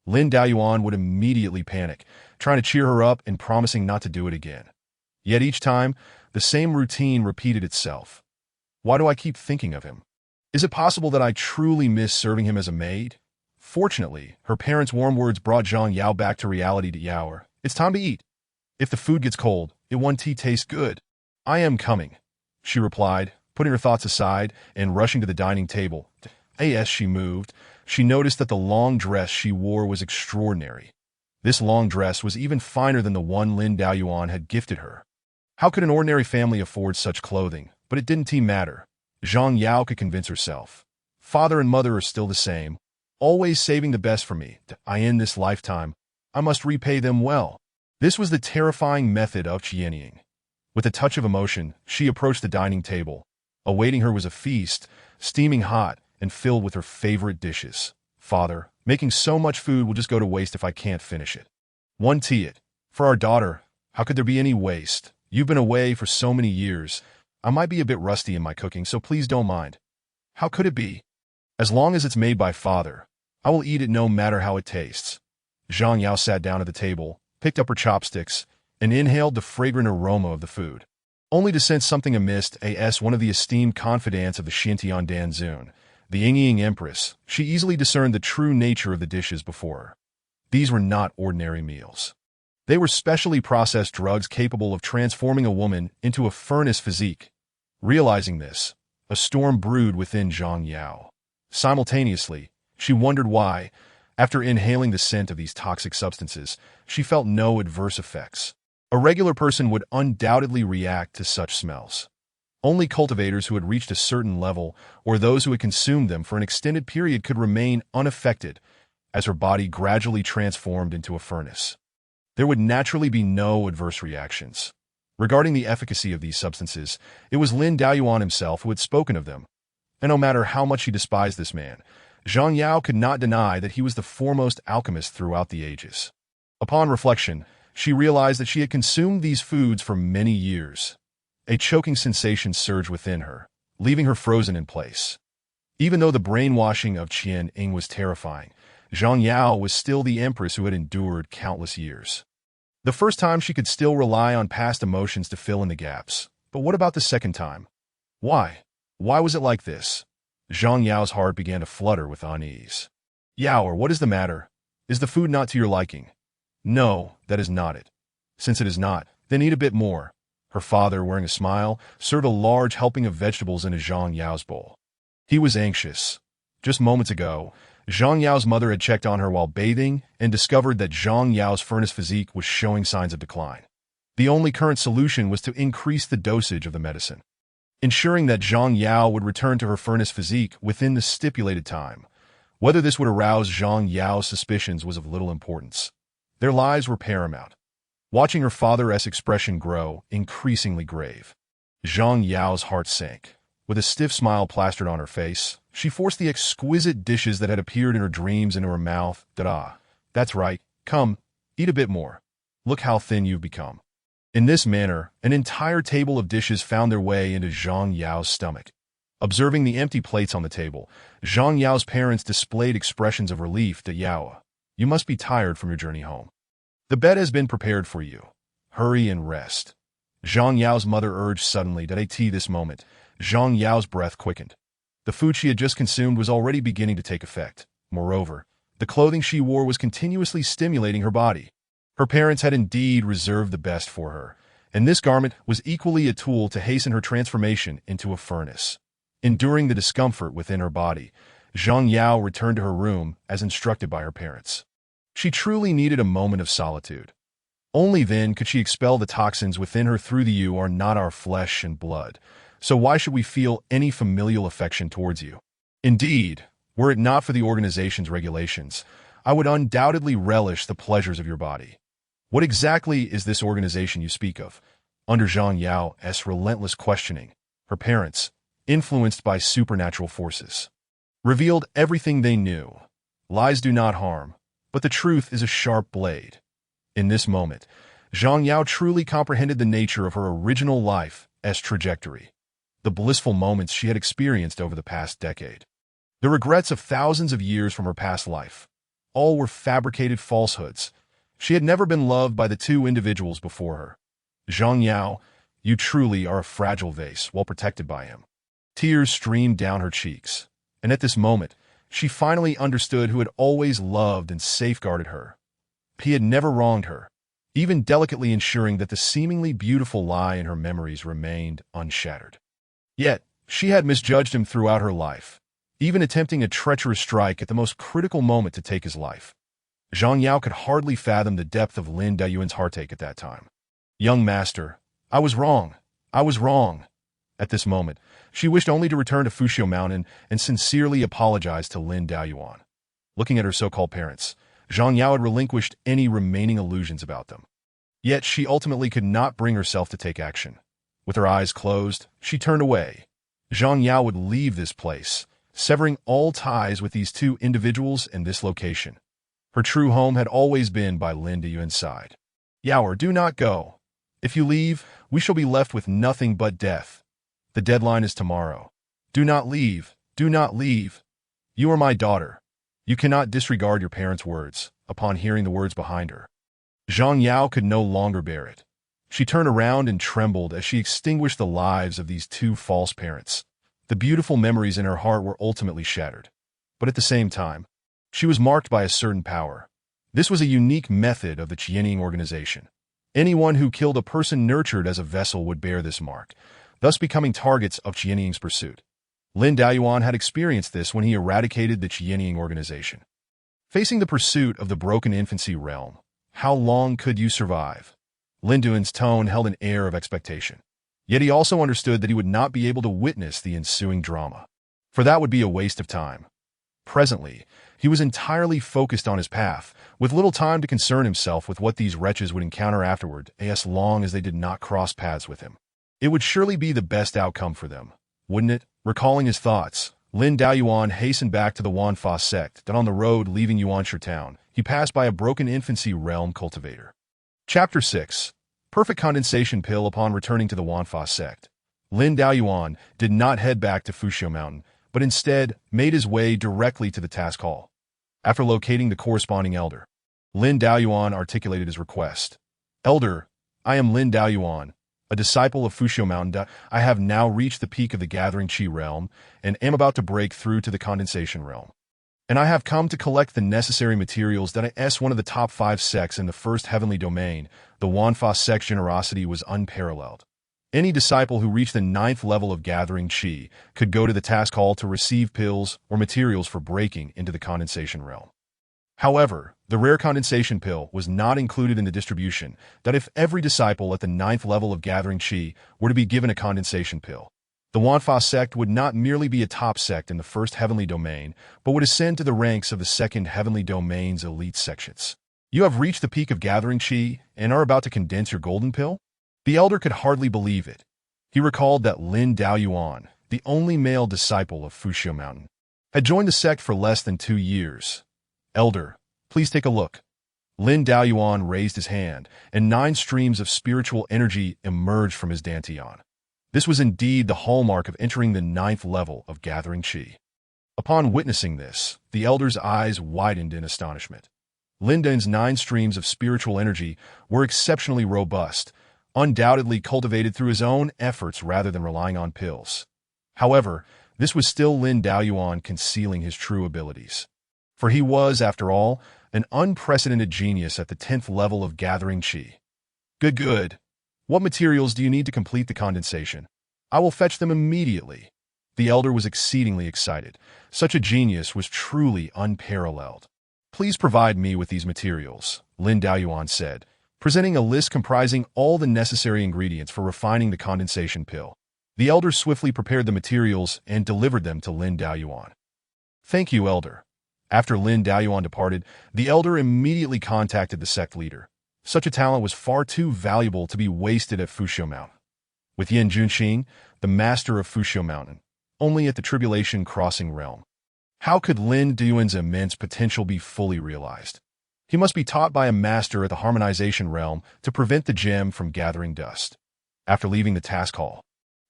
Lin Daoyuan would immediately panic, trying to cheer her up and promising not to do it again. Yet each time, the same routine repeated itself. Why do I keep thinking of him? Is it possible that I truly miss serving him as a maid? Fortunately, her parents' warm words brought Zhang Yao back to reality. "Yao, it's time to eat." If the food gets cold, it won't taste good. I am coming, she replied, putting her thoughts aside and rushing to the dining table. As she moved, she noticed that the long dress she wore was extraordinary. This long dress was even finer than the one Lin Daoyuan had gifted her. How could an ordinary family afford such clothing? But it didn't matter. Zhang Yao could convince herself. Father and mother are still the same, always saving the best for me. In this lifetime, I must repay them well. This was the terrifying method of Qianying. With a touch of emotion, she approached the dining table. Awaiting her was a feast, steaming hot and filled with her favorite dishes. Father, making so much food will just go to waste if I can't finish it. One tea it. For our daughter, how could there be any waste? You've been away for so many years. I might be a bit rusty in my cooking, so please don't mind. How could it be? As long as it's made by father, I will eat it no matter how it tastes. Zhang Yao sat down at the table, picked up her chopsticks, and inhaled the fragrant aroma of the food. Only to sense something amiss as one of the esteemed confidants of the Xintian Danzun, the Yingying Empress, she easily discerned the true nature of the dishes before her. These were not ordinary meals. They were specially processed drugs capable of transforming a woman into a furnace physique. Realizing this, a storm brewed within Zhang Yao. Simultaneously, she wondered why, after inhaling the scent of these toxic substances, she felt no adverse effects. A regular person would undoubtedly react to such smells. Only cultivators who had reached a certain level or those who had consumed them for an extended period could remain unaffected as her body gradually transformed into a furnace. There would naturally be no adverse reactions. Regarding the efficacy of these substances, it was Lin Daoyuan himself who had spoken of them. And no matter how much he despised this man, Zhang Yao could not deny that he was the foremost alchemist throughout the ages. Upon reflection, she realized that she had consumed these foods for many years. A choking sensation surged within her, leaving her frozen in place. Even though the brainwashing of Qianying was terrifying, Zhang Yao was still the empress who had endured countless years. The first time she could still rely on past emotions to fill in the gaps. But what about the second time? Why? Why was it like this? Zhang Yao's heart began to flutter with unease. Yao, what is the matter? Is the food not to your liking? No, that is not it. Since it is not, then eat a bit more. Her father, wearing a smile, served a large helping of vegetables into Zhang Yao's bowl. He was anxious. Just moments ago, Zhang Yao's mother had checked on her while bathing and discovered that Zhang Yao's furnace physique was showing signs of decline. The only current solution was to increase the dosage of the medicine. Ensuring that Zhang Yao would return to her furnace physique within the stipulated time. Whether this would arouse Zhang Yao's suspicions was of little importance. Their lives were paramount. Watching her father's expression grow increasingly grave, Zhang Yao's heart sank. With a stiff smile plastered on her face, she forced the exquisite dishes that had appeared in her dreams into her mouth. That's right. Come, eat a bit more. Look how thin you've become. In this manner, an entire table of dishes found their way into Zhang Yao's stomach. Observing the empty plates on the table, Zhang Yao's parents displayed expressions of relief. Yao, you must be tired from your journey home. The bed has been prepared for you. Hurry and rest. Zhang Yao's mother urged suddenly. This moment, Zhang Yao's breath quickened. The food she had just consumed was already beginning to take effect. Moreover, the clothing she wore was continuously stimulating her body. Her parents had indeed reserved the best for her, and this garment was equally a tool to hasten her transformation into a furnace. Enduring the discomfort within her body, Zhang Yao returned to her room as instructed by her parents. She truly needed a moment of solitude. Only then could she expel the toxins within her through you are not our flesh and blood, so why should we feel any familial affection towards you? Indeed, were it not for the organization's regulations, I would undoubtedly relish the pleasures of your body. What exactly is this organization you speak of? Under Zhang Yao's relentless questioning, her parents, influenced by supernatural forces, revealed everything they knew. Lies do not harm, but the truth is a sharp blade. In this moment, Zhang Yao truly comprehended the nature of her original life's trajectory, the blissful moments she had experienced over the past decade, the regrets of thousands of years from her past life. All were fabricated falsehoods. She had never been loved by the two individuals before her. Zhang Yao, you truly are a fragile vase while protected by him. Tears streamed down her cheeks, and at this moment, she finally understood who had always loved and safeguarded her. He had never wronged her. even delicately ensuring that the seemingly beautiful lie in her memories remained unshattered. Yet, she had misjudged him throughout her life, even attempting a treacherous strike at the most critical moment to take his life. Zhang Yao could hardly fathom the depth of Lin Dayuan's heartache at that time. Young master, I was wrong. I was wrong. At this moment, she wished only to return to Fushio Mountain and sincerely apologize to Lin Dayuan. Looking at her so-called parents, Zhang Yao had relinquished any remaining illusions about them. Yet she ultimately could not bring herself to take action. With her eyes closed, she turned away. Zhang Yao would leave this place, severing all ties with these two individuals and this location. Her true home had always been by Lin Dayuan's side. Yaoer, do not go. If you leave, we shall be left with nothing but death. The deadline is tomorrow. Do not leave. Do not leave. You are my daughter. You cannot disregard your parents' words. Upon hearing the words behind her, Zhang Yao could no longer bear it. She turned around and trembled as she extinguished the lives of these two false parents. The beautiful memories in her heart were ultimately shattered. But at the same time, she was marked by a certain power. This was a unique method of the Qianying organization. Anyone who killed a person nurtured as a vessel would bear this mark, thus becoming targets of Qianying's pursuit. Lin Dayuan had experienced this when he eradicated the Qianying organization. Facing the pursuit of the broken infancy realm, how long could you survive? Lin Dayuan's tone held an air of expectation. Yet he also understood that he would not be able to witness the ensuing drama, for that would be a waste of time. Presently, he was entirely focused on his path, with little time to concern himself with what these wretches would encounter afterward, as long as they did not cross paths with him. It would surely be the best outcome for them, wouldn't it? Recalling his thoughts, Lin Dayuan hastened back to the Wanfa sect, and on the road leaving Yuanshu town, he passed by a broken infancy realm cultivator. Chapter 6. Perfect condensation pill. Upon returning to the Wanfa sect, Lin Dayuan did not head back to Fushio Mountain, but instead made his way directly to the task hall. After locating the corresponding elder, Lin Dayuan articulated his request. Elder, I am Lin Dayuan, a disciple of Fushio Mountain. I have now reached the peak of the Gathering Qi realm and am about to break through to the condensation realm. And I have come to collect the necessary materials that one of the top 5 sects in the first heavenly domain. The Wanfa sect's generosity was unparalleled. Any disciple who reached the 9th level of Gathering Qi could go to the task hall to receive pills or materials for breaking into the condensation realm. However, the rare condensation pill was not included in the distribution. That if every disciple at the 9th level of Gathering Qi were to be given a condensation pill, the Wanfa sect would not merely be a top sect in the first heavenly domain, but would ascend to the ranks of the second heavenly domain's elite sections. You have reached the peak of Gathering Qi and are about to condense your golden pill? The elder could hardly believe it. He recalled that Lin Dayuan, the only male disciple of Fushio Mountain, had joined the sect for less than 2 years. Elder, please take a look. Lin Dayuan raised his hand, and 9 streams of spiritual energy emerged from his dantian. This was indeed the hallmark of entering the 9th level of Gathering Qi. Upon witnessing this, the elder's eyes widened in astonishment. Lin Dayuan's 9 streams of spiritual energy were exceptionally robust, undoubtedly cultivated through his own efforts rather than relying on pills. However, this was still Lin Dayuan concealing his true abilities. For he was, after all, an unprecedented genius at the 10th level of Gathering Qi. Good. What materials do you need to complete the condensation? I will fetch them immediately. The elder was exceedingly excited. Such a genius was truly unparalleled. Please provide me with these materials, Lin Dayuan said, presenting a list comprising all the necessary ingredients for refining the condensation pill. The elder swiftly prepared the materials and delivered them to Lin Dayuan. Thank you, elder. After Lin Dayuan departed, the elder immediately contacted the sect leader. Such a talent was far too valuable to be wasted at Fushio Mountain. With Yin Junxing, the master of Fushio Mountain, only at the Tribulation Crossing realm. How could Lin Dayuan's immense potential be fully realized? He must be taught by a master at the Harmonization realm to prevent the gem from gathering dust. After leaving the task hall,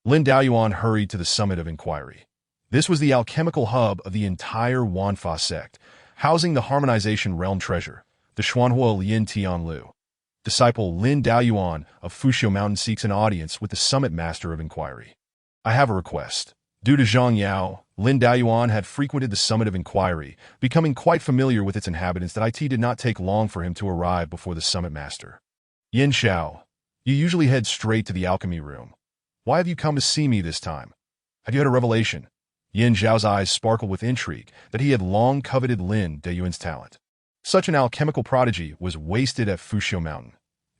Lin Dayuan hurried to the Summit of Inquiry. This was the alchemical hub of the entire Wanfa sect, housing the Harmonization realm treasure, the Xuanhua Lin Tianlu. Disciple Lin Dayuan of Fushio Mountain seeks an audience with the Summit Master of Inquiry. I have a request. Due to Zhang Yao, Lin Dayuan had frequented the Summit of Inquiry, becoming quite familiar with its inhabitants. That it did not take long for him to arrive before the Summit Master. Yin Xiao, you usually head straight to the alchemy room. Why have you come to see me this time? Have you had a revelation? Yin Xiao's eyes sparkled with intrigue that he had long coveted Lin Dayuan's talent. Such an alchemical prodigy was wasted at Fuxiu Mountain.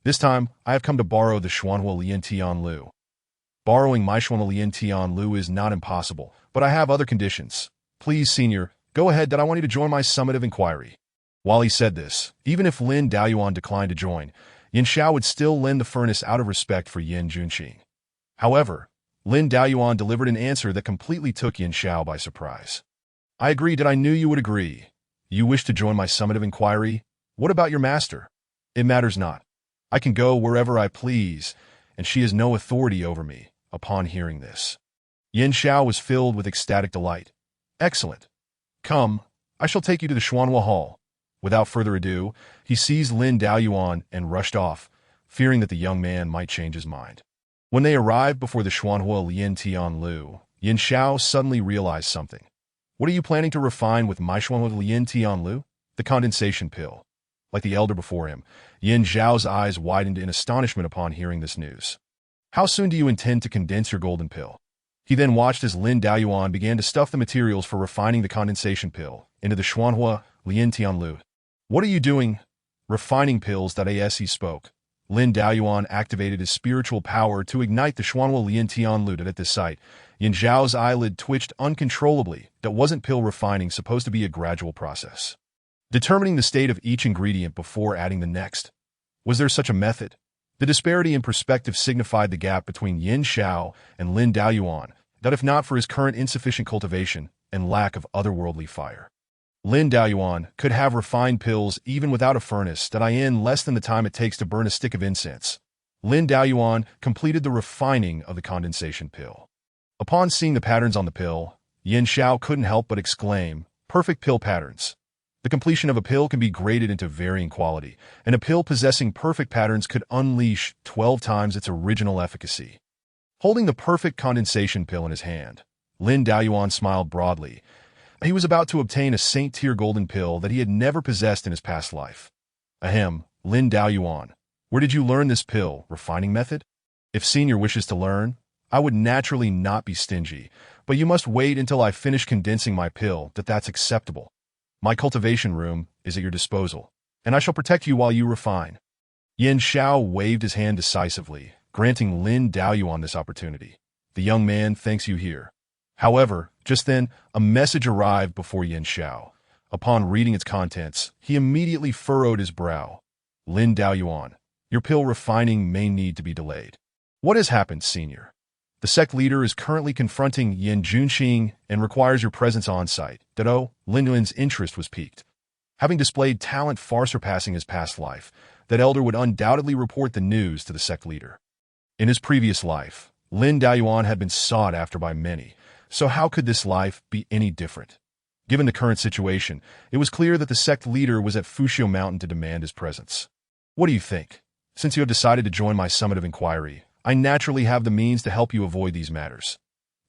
This time, I have come to borrow the Xuanhua Lian Tian Lu. Borrowing my Xuanhua Lian Tian Lu is not impossible, but I have other conditions. Please, senior, go ahead that I want you to join my summit of inquiry. While he said this, even if Lin Daoyuan declined to join, Yin Xiao would still lend the furnace out of respect for Yin Junqing. However, Lin Daoyuan delivered an answer that completely took Yin Xiao by surprise. I agreed that I knew you would agree. You wish to join my summit of inquiry? What about your master? It matters not. I can go wherever I please, and she has no authority over me. Upon hearing this, Yin Xiao was filled with ecstatic delight. Excellent. Come, I shall take you to the Xuanhua Hall. Without further ado, he seized Lin Daoyuan and rushed off, fearing that the young man might change his mind. When they arrived before the Xuanhua Lian Tian Lu, Yin Xiao suddenly realized something. What are you planning to refine with my Xuanhua Lian Tian Lu? The condensation pill. Like the elder before him, Yin Xiao's eyes widened in astonishment upon hearing this news. How soon do you intend to condense your golden pill? He then watched as Lin Daoyuan began to stuff the materials for refining the condensation pill into the Xuanhua Lian Tian Lu. What are you doing? Refining pills.as he spoke. Lin Daoyuan activated his spiritual power to ignite the Xuanhua Lian Tian Lu. At this sight, Yin Xiao's eyelid twitched uncontrollably. That wasn't pill refining supposed to be a gradual process? Determining the state of each ingredient before adding the next. Was there such a method? The disparity in perspective signified the gap between Yin Xiao and Lin Daoyuan, that if not for his current insufficient cultivation and lack of otherworldly fire, Lin Daoyuan could have refined pills even without a furnace that in less than the time it takes to burn a stick of incense. Lin Daoyuan completed the refining of the condensation pill. Upon seeing the patterns on the pill, Yin Xiao couldn't help but exclaim, "Perfect pill patterns." The completion of a pill can be graded into varying quality, and a pill possessing perfect patterns could unleash 12 times its original efficacy. Holding the perfect condensation pill in his hand, Lin Daoyuan smiled broadly. He was about to obtain a saint-tier golden pill that he had never possessed in his past life. Ahem, Lin Daoyuan, where did you learn this pill refining method? If senior wishes to learn, I would naturally not be stingy, but you must wait until I finish condensing my pill. That's acceptable. My cultivation room is at your disposal, and I shall protect you while you refine. Yin Xiao waved his hand decisively, granting Lin Daoyuan this opportunity. The young man thanks you here. However, just then, a message arrived before Yin Xiao. Upon reading its contents, he immediately furrowed his brow. Lin Daoyuan, your pill refining may need to be delayed. What has happened, senior? The sect leader is currently confronting Yin Junqing and requires your presence on site. Lin Yuan's interest was piqued. Having displayed talent far surpassing his past life, that elder would undoubtedly report the news to the sect leader. In his previous life, Lin Daoyuan had been sought after by many, so how could this life be any different? Given the current situation, it was clear that the sect leader was at Fuxiu Mountain to demand his presence. What do you think? Since you have decided to join my summit of inquiry, I naturally have the means to help you avoid these matters.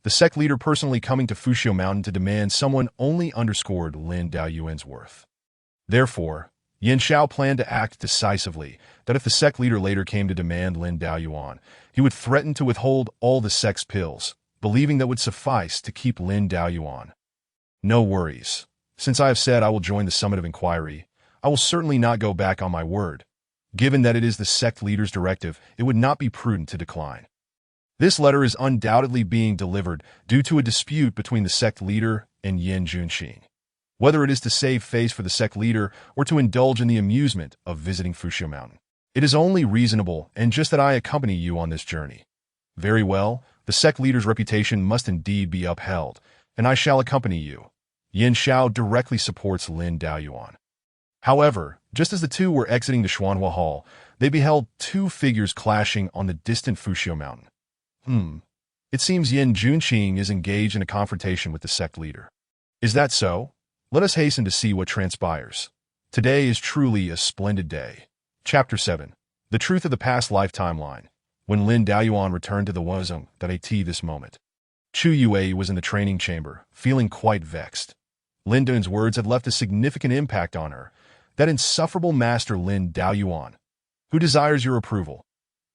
The sect leader personally coming to Fuxiu Mountain to demand someone only underscored Lin Daoyuan's worth. Therefore, Yin Xiao planned to act decisively, that if the sect leader later came to demand Lin Daoyuan, he would threaten to withhold all the sect's pills, believing that would suffice to keep Lin Daoyuan. No worries. Since I have said I will join the summit of inquiry, I will certainly not go back on my word. Given that it is the sect leader's directive, it would not be prudent to decline. This letter is undoubtedly being delivered due to a dispute between the sect leader and Yin Junqing. Whether it is to save face for the sect leader or to indulge in the amusement of visiting Fuxiu Mountain, it is only reasonable and just that I accompany you on this journey. Very well, the sect leader's reputation must indeed be upheld, and I shall accompany you. Yin Xiao directly supports Lin Daoyuan. However, just as the two were exiting the Xuanhua Hall, they beheld two figures clashing on the distant Fuxiu Mountain. It seems Yin Junqing is engaged in a confrontation with the sect leader. Is that so? Let us hasten to see what transpires. Today is truly a splendid day. Chapter 7. The Truth of the Past Life Timeline. When Lin Daoyuan returned to the Wuzhong this moment, Chu Yue was in the training chamber, feeling quite vexed. Lin Dun's words had left a significant impact on her. That insufferable master Lin Daoyuan. Who desires your approval?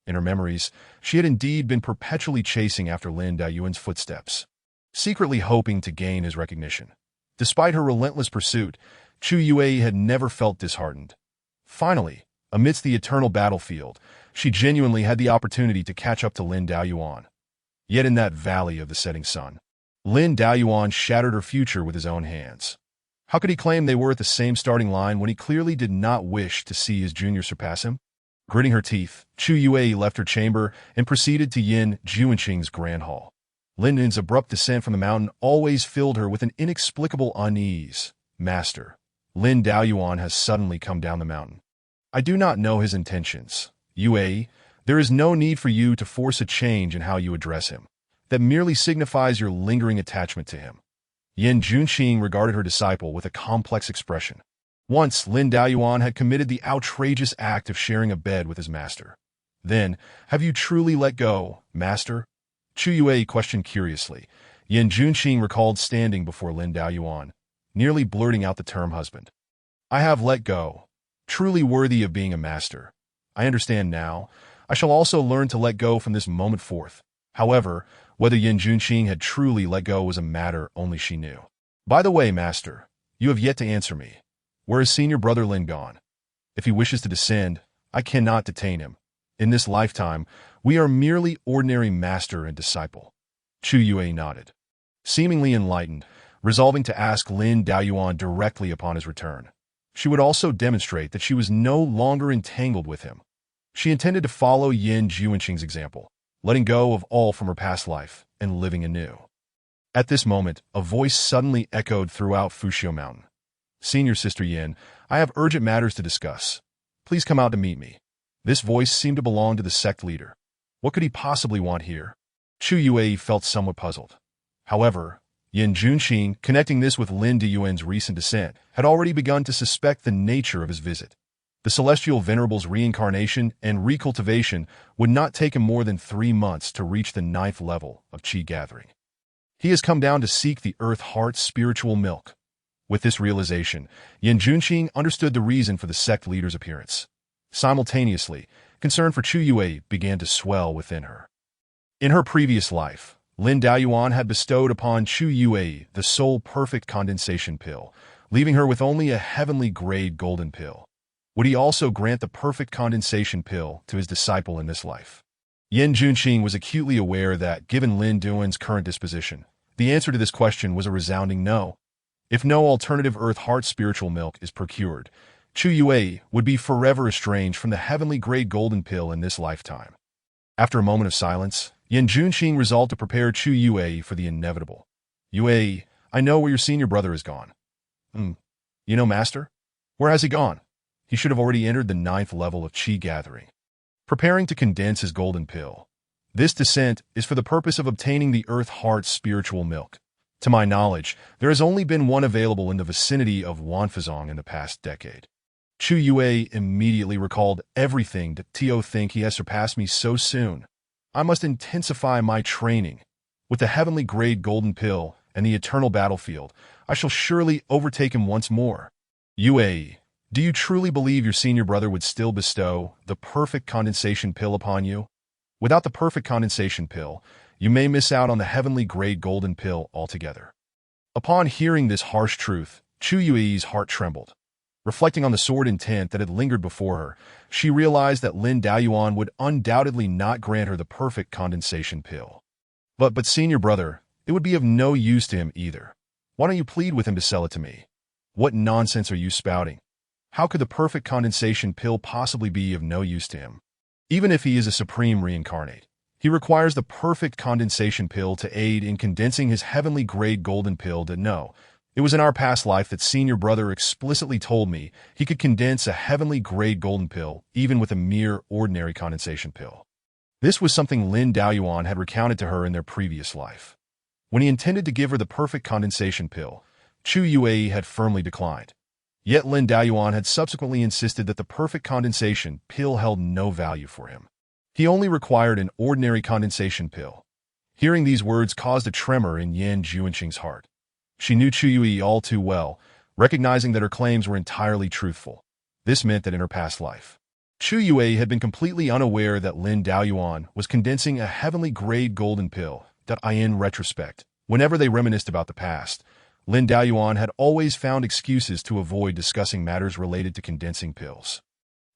In her memories, she had indeed been perpetually chasing after Lin Daoyuan's footsteps, secretly hoping to gain his recognition. Despite her relentless pursuit, Chu Yue had never felt disheartened. Finally, amidst the eternal battlefield, she genuinely had the opportunity to catch up to Lin Daoyuan. Yet in that valley of the setting sun, Lin Daoyuan shattered her future with his own hands. How could he claim they were at the same starting line when he clearly did not wish to see his junior surpass him? Gritting her teeth, Chu Yue left her chamber and proceeded to Yin Juanqing's grand hall. Lin Yun's abrupt descent from the mountain always filled her with an inexplicable unease. Master, Lin Daoyuan has suddenly come down the mountain. I do not know his intentions. Yue, there is no need for you to force a change in how you address him. That merely signifies your lingering attachment to him. Yin Junqing regarded her disciple with a complex expression. Once, Lin Daoyuan had committed the outrageous act of sharing a bed with his master. Then, have you truly let go, master? Chu Yue questioned curiously. Yin Junqing recalled standing before Lin Daoyuan, nearly blurting out the term husband. I have let go. Truly worthy of being a master. I understand now. I shall also learn to let go from this moment forth. However, whether Yin Junqing had truly let go was a matter only she knew. By the way, master, you have yet to answer me. Where is senior brother Lin gone? If he wishes to descend, I cannot detain him. In this lifetime, we are merely ordinary master and disciple. Chu Yue nodded, seemingly enlightened, resolving to ask Lin Daoyuan directly upon his return. She would also demonstrate that she was no longer entangled with him. She intended to follow Yin Juanqing's example, letting go of all from her past life and living anew. At this moment, a voice suddenly echoed throughout Fushio Mountain. Senior Sister Yin, I have urgent matters to discuss. Please come out to meet me. This voice seemed to belong to the sect leader. What could he possibly want here? Chu Yue felt somewhat puzzled. However, Yin Junqing, connecting this with Lin Daoyuan's recent descent, had already begun to suspect the nature of his visit. The celestial venerable's reincarnation and recultivation would not take him more than 3 months to reach the 9th level of Qi gathering. He has come down to seek the Earth Heart's spiritual milk. With this realization, Yin Junqing understood the reason for the sect leader's appearance. Simultaneously, concern for Chu Yue began to swell within her. In her previous life, Lin Daoyuan had bestowed upon Chu Yue the sole perfect condensation pill, leaving her with only a heavenly grade golden pill. Would he also grant the perfect condensation pill to his disciple in this life? Yin Junqing was acutely aware that, given Lin Daoyuan's current disposition, the answer to this question was a resounding no. If no alternative Earth Heart spiritual milk is procured, Chu Yue would be forever estranged from the heavenly grade golden pill in this lifetime. After a moment of silence, Yin Junqing resolved to prepare Chu Yue for the inevitable. Yue, I know where your senior brother has gone. You know, master? Where has he gone? He should have already entered the 9th level of Qi gathering, preparing to condense his golden pill. This descent is for the purpose of obtaining the Earth Heart's spiritual milk. To my knowledge, there has only been one available in the vicinity of Wanfazong in the past decade. Chu Yue immediately recalled everything that Tio think he has surpassed me so soon. I must intensify my training. With the heavenly grade golden pill and the eternal battlefield, I shall surely overtake him once more. Yue, do you truly believe your senior brother would still bestow the perfect condensation pill upon you? Without the perfect condensation pill, you may miss out on the heavenly grade golden pill altogether. Upon hearing this harsh truth, Chu Yue's heart trembled. Reflecting on the sordid intent that had lingered before her, she realized that Lin Daoyuan would undoubtedly not grant her the perfect condensation pill. But senior brother, it would be of no use to him either. Why don't you plead with him to sell it to me? What nonsense are you spouting? How could the perfect condensation pill possibly be of no use to him? Even if he is a supreme reincarnate, he requires the perfect condensation pill to aid in condensing his heavenly grade golden pill to know. It was in our past life that senior brother explicitly told me he could condense a heavenly grade golden pill even with a mere ordinary condensation pill. This was something Lin Daoyuan had recounted to her in their previous life. When he intended to give her the perfect condensation pill, Chu Yue had firmly declined. Yet Lin Daoyuan had subsequently insisted that the perfect condensation pill held no value for him. He only required an ordinary condensation pill. Hearing these words caused a tremor in Yin Juanqing's heart. She knew Chu Yue all too well, recognizing that her claims were entirely truthful. This meant that in her past life, Chu Yue had been completely unaware that Lin Daoyuan was condensing a heavenly-grade golden pill. In retrospect, whenever they reminisced about the past, Lin Daoyuan had always found excuses to avoid discussing matters related to condensing pills.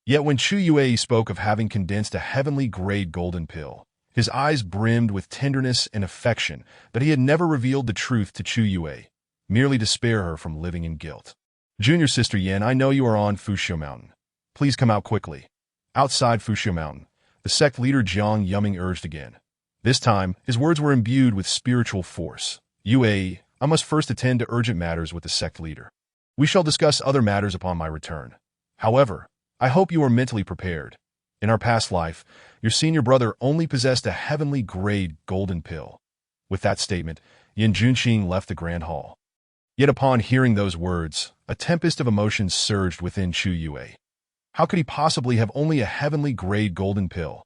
Yet when Chu Yue spoke of having condensed a heavenly-grade golden pill, his eyes brimmed with tenderness and affection that he had never revealed the truth to Chu Yue, merely to spare her from living in guilt. Junior Sister Yin, I know you are on Fushio Mountain. Please come out quickly. Outside Fushio Mountain, the sect leader Jiang Yuming urged again. This time, his words were imbued with spiritual force. Yue, I must first attend to urgent matters with the sect leader. We shall discuss other matters upon my return. However, I hope you are mentally prepared. In our past life, your senior brother only possessed a heavenly-grade golden pill. With that statement, Yin Junqing left the grand hall. Yet upon hearing those words, a tempest of emotions surged within Chu Yue. How could he possibly have only a heavenly-grade golden pill?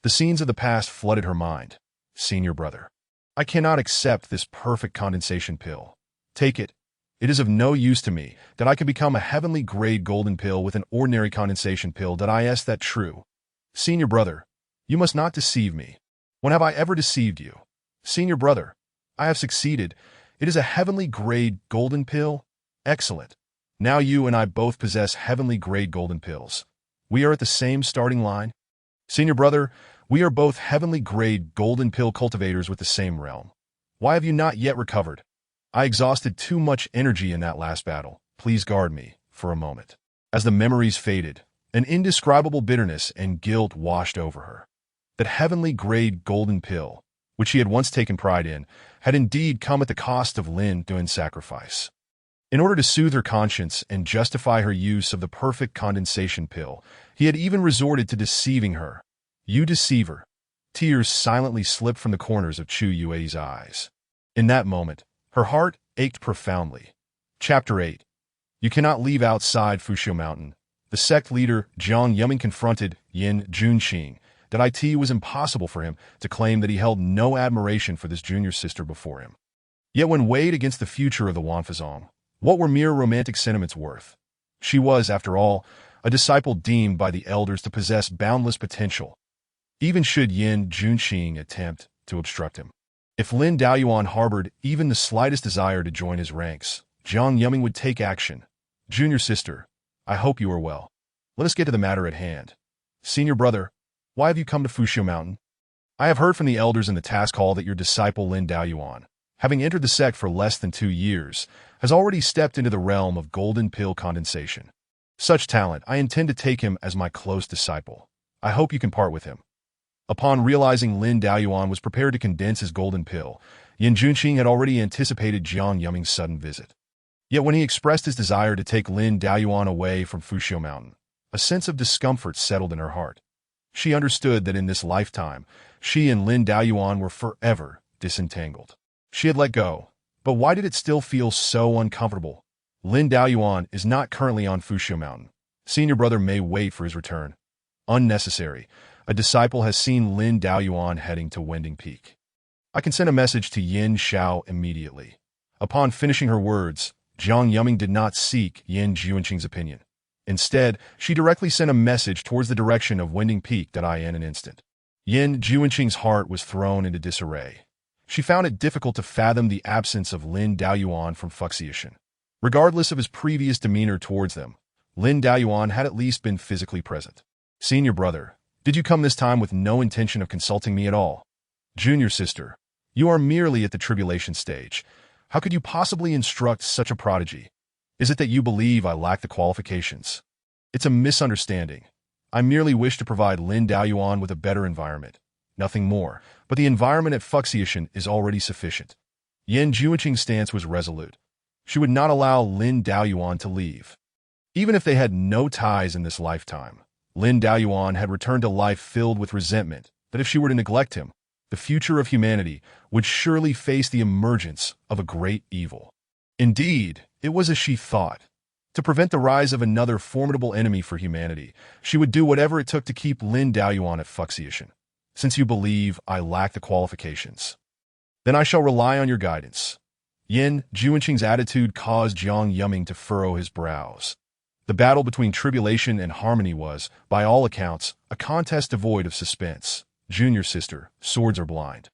The scenes of the past flooded her mind. Senior brother. I cannot accept this perfect condensation pill. Take it. It is of no use to me that I can become a heavenly-grade golden pill with an ordinary condensation pill. Is that true? Senior brother, you must not deceive me. When have I ever deceived you? Senior brother, I have succeeded. It is a heavenly-grade golden pill? Excellent. Now you and I both possess heavenly-grade golden pills. We are at the same starting line. Senior brother, we are both heavenly-grade golden pill cultivators with the same realm. Why have you not yet recovered? I exhausted too much energy in that last battle. Please guard me for a moment. As the memories faded, an indescribable bitterness and guilt washed over her. That heavenly-grade golden pill, which she had once taken pride in, had indeed come at the cost of Lin Duan's sacrifice. In order to soothe her conscience and justify her use of the perfect condensation pill, he had even resorted to deceiving her. You deceiver. Tears silently slipped from the corners of Chu Yue's eyes. In that moment, her heart ached profoundly. Chapter 8. You cannot leave outside Fushio Mountain. The sect leader, Jiang Yuming, confronted Yin Junqing that it was impossible for him to claim that he held no admiration for this junior sister before him. Yet when weighed against the future of the Wanfazong, what were mere romantic sentiments worth? She was, after all, a disciple deemed by the elders to possess boundless potential, even should Yin Junqing attempt to obstruct him. If Lin Daoyuan harbored even the slightest desire to join his ranks, Jiang Yuming would take action. Junior sister, I hope you are well. Let us get to the matter at hand. Senior brother, why have you come to Fushio Mountain? I have heard from the elders in the task hall that your disciple Lin Daoyuan, having entered the sect for less than 2 years, has already stepped into the realm of golden pill condensation. Such talent, I intend to take him as my close disciple. I hope you can part with him. Upon realizing Lin Daoyuan was prepared to condense his golden pill, Yin Junqing had already anticipated Jiang Yuming's sudden visit. Yet when he expressed his desire to take Lin Daoyuan away from Fushio Mountain, a sense of discomfort settled in her heart. She understood that in this lifetime, she and Lin Daoyuan were forever disentangled. She had let go, but why did it still feel so uncomfortable? Lin Daoyuan is not currently on Fushio Mountain. Senior brother may wait for his return. Unnecessary. A disciple has seen Lin Daoyuan heading to Wending Peak. I can send a message to Yin Xiao immediately. Upon finishing her words, Jiang Yuming did not seek Yin Junqing's opinion. Instead, she directly sent a message towards the direction of Wending Peak in an instant. Yin Junqing's heart was thrown into disarray. She found it difficult to fathom the absence of Lin Daoyuan from Fuxian. Regardless of his previous demeanor towards them, Lin Daoyuan had at least been physically present. Senior brother, did you come this time with no intention of consulting me at all? Junior sister, you are merely at the tribulation stage. How could you possibly instruct such a prodigy? Is it that you believe I lack the qualifications? It's a misunderstanding. I merely wish to provide Lin Daoyuan with a better environment. Nothing more, but the environment at Fuxian is already sufficient. Yin Junqing's stance was resolute. She would not allow Lin Daoyuan to leave. Even if they had no ties in this lifetime, Lin Daoyuan had returned to life filled with resentment that if she were to neglect him, the future of humanity would surely face the emergence of a great evil. Indeed, it was as she thought. To prevent the rise of another formidable enemy for humanity, she would do whatever it took to keep Lin Daoyuan at Fuxian. Since you believe I lack the qualifications, then I shall rely on your guidance. Yin Junqing's attitude caused Jiang Yuming to furrow his brows. The battle between tribulation and harmony was, by all accounts, a contest devoid of suspense. Junior sister, swords are blind.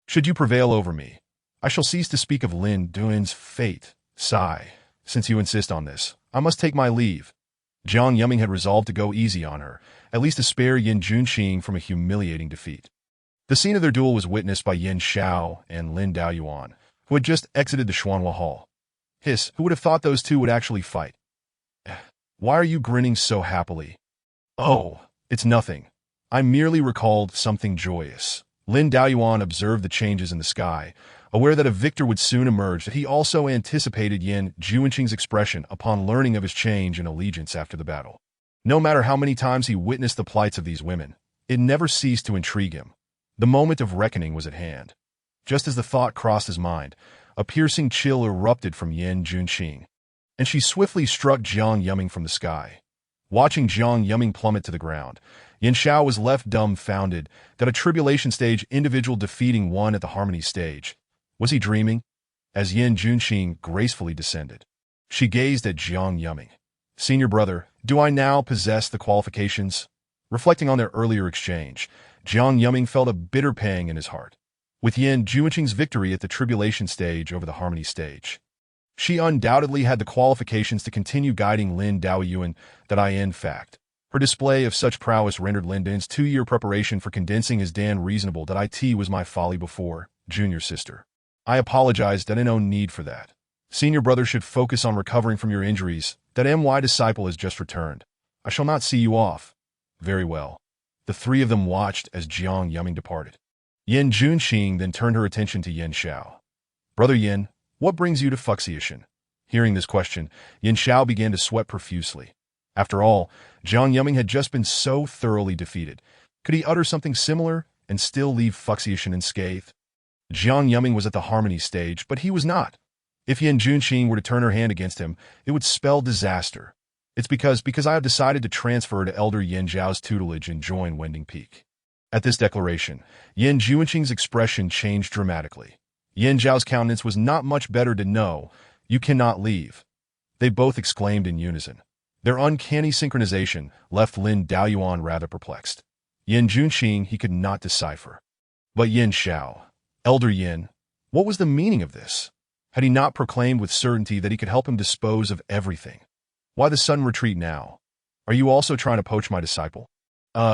Should you prevail over me, I shall cease to speak of Lin Duan's fate. Sigh. Since you insist on this, I must take my leave. Jiang Yuming had resolved to go easy on her, at least to spare Yin Junqing from a humiliating defeat. The scene of their duel was witnessed by Yin Xiao and Lin Daoyuan, who had just exited the Xuanhua Hall. Hiss, who would have thought those two would actually fight? Why are you grinning so happily? Oh, it's nothing. I merely recalled something joyous. Lin Daoyuan observed the changes in the sky, aware that a victor would soon emerge, that he also anticipated Yin Junqing's expression upon learning of his change in allegiance after the battle. No matter how many times he witnessed the plights of these women, it never ceased to intrigue him. The moment of reckoning was at hand. Just as the thought crossed his mind, a piercing chill erupted from Yin Junqing, and she swiftly struck Jiang Yuming from the sky. Watching Jiang Yuming plummet to the ground, Yin Xiao was left dumbfounded that a tribulation stage individual defeating one at the harmony stage. Was he dreaming? As Yin Junqing gracefully descended, she gazed at Jiang Yuming. Senior brother, do I now possess the qualifications? Reflecting on their earlier exchange, Jiang Yuming felt a bitter pang in his heart. With Yin Junqing's victory at the tribulation stage over the harmony stage, she undoubtedly had the qualifications to continue guiding Lin Daoyuan. In fact, her display of such prowess rendered Lin Dan's 2-year preparation for condensing his Dan reasonable. It was my folly before, junior sister. I apologize. No need for that. Senior brother should focus on recovering from your injuries. My disciple has just returned. I shall not see you off. Very well. The three of them watched as Jiang Yuming departed. Yin Junqing then turned her attention to Yin Xiao. Brother Yin, what brings you to Fuxian? Hearing this question, Yin Xiao began to sweat profusely. After all, Jiang Yuming had just been so thoroughly defeated. Could he utter something similar and still leave Fuxian unscathed? Jiang Yuming was at the harmony stage, but he was not. If Yin Junqing were to turn her hand against him, it would spell disaster. It's because I have decided to transfer to Elder Yin Zhao's tutelage and join Wending Peak. At this declaration, Yin Junqing's expression changed dramatically. Yin Zhao's countenance was not much better. No, you cannot leave. They both exclaimed in unison. Their uncanny synchronization left Lin Daoyuan rather perplexed. Yin Junqing he could not decipher. But Yin Xiao, Elder Yin, what was the meaning of this? Had he not proclaimed with certainty that he could help him dispose of everything? Why the sudden retreat now? Are you also trying to poach my disciple?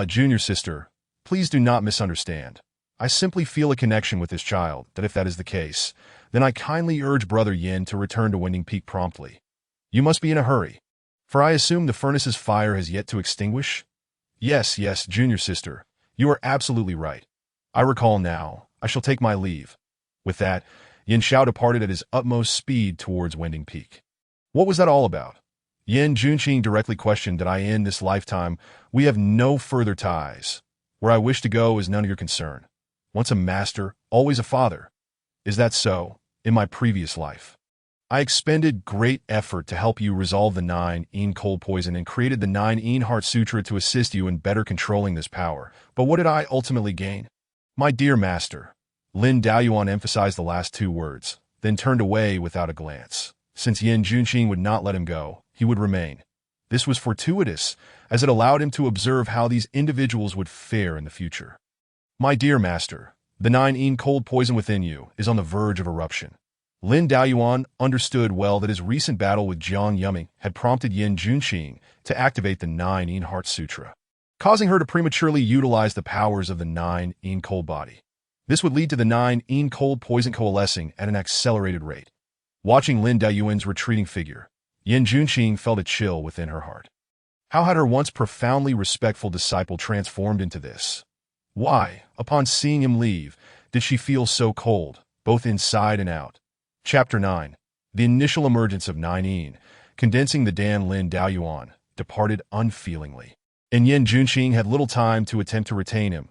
Junior sister, please do not misunderstand. I simply feel a connection with this child, if that is the case, then I kindly urge Brother Yin to return to Wending Peak promptly. You must be in a hurry, for I assume the furnace's fire has yet to extinguish? Yes, junior sister, you are absolutely right. I recall now. I shall take my leave. With that, Yin Xiao departed at his utmost speed towards Wending Peak. What was that all about? Yin Junqing directly questioned. In this lifetime, we have no further ties. Where I wish to go is none of your concern. Once a master, always a father. Is that so? In my previous life, I expended great effort to help you resolve the 9-yin cold poison and created the 9-yin heart sutra to assist you in better controlling this power. But what did I ultimately gain? My dear master. Lin Daoyuan emphasized the last two words, then turned away without a glance. Since Yin Junqing would not let him go, he would remain. This was fortuitous, as it allowed him to observe how these individuals would fare in the future. My dear master, the 9-yin cold poison within you is on the verge of eruption. Lin Daoyuan understood well that his recent battle with Jiang Yuming had prompted Yin Junqing to activate the 9-yin heart sutra, causing her to prematurely utilize the powers of the 9-yin cold body. This would lead to the 9-yin cold poison coalescing at an accelerated rate. Watching Lin Daoyuan's retreating figure, Yin Junqing felt a chill within her heart. How had her once profoundly respectful disciple transformed into this? Why, upon seeing him leave, did she feel so cold, both inside and out? Chapter 9. The initial emergence of 9-yin, condensing the Dan. Lin Daoyuan departed unfeelingly, and Yin Junqing had little time to attempt to retain him.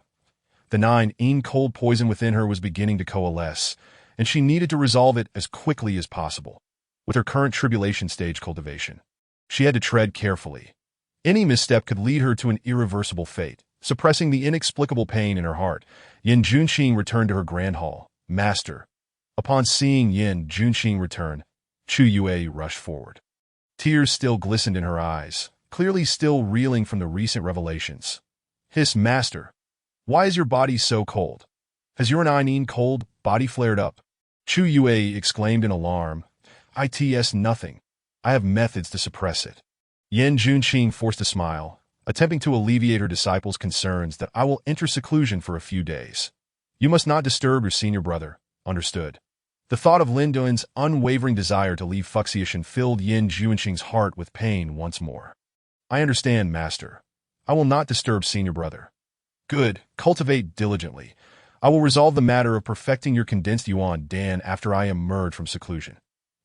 The 9-yin cold poison within her was beginning to coalesce, and she needed to resolve it as quickly as possible. With her current tribulation stage cultivation, she had to tread carefully. Any misstep could lead her to an irreversible fate. Suppressing the inexplicable pain in her heart, Yin Junqing returned to her grand hall. Master. Upon seeing Yin Junqing return, Chu Yue rushed forward. Tears still glistened in her eyes, clearly still reeling from the recent revelations. Hiss, Master. Why is your body so cold? Has your cold body flared up? Chu Yue exclaimed in alarm. It's nothing. I have methods to suppress it. Yan Junqing forced a smile, attempting to alleviate her disciple's concerns that I will enter seclusion for a few days. You must not disturb your senior brother. Understood. The thought of Lin Duan's unwavering desire to leave Fuxian filled Yan Junqing's heart with pain once more. I understand, Master. I will not disturb senior brother. Good. Cultivate diligently. I will resolve the matter of perfecting your condensed yuan Dan after I emerge from seclusion.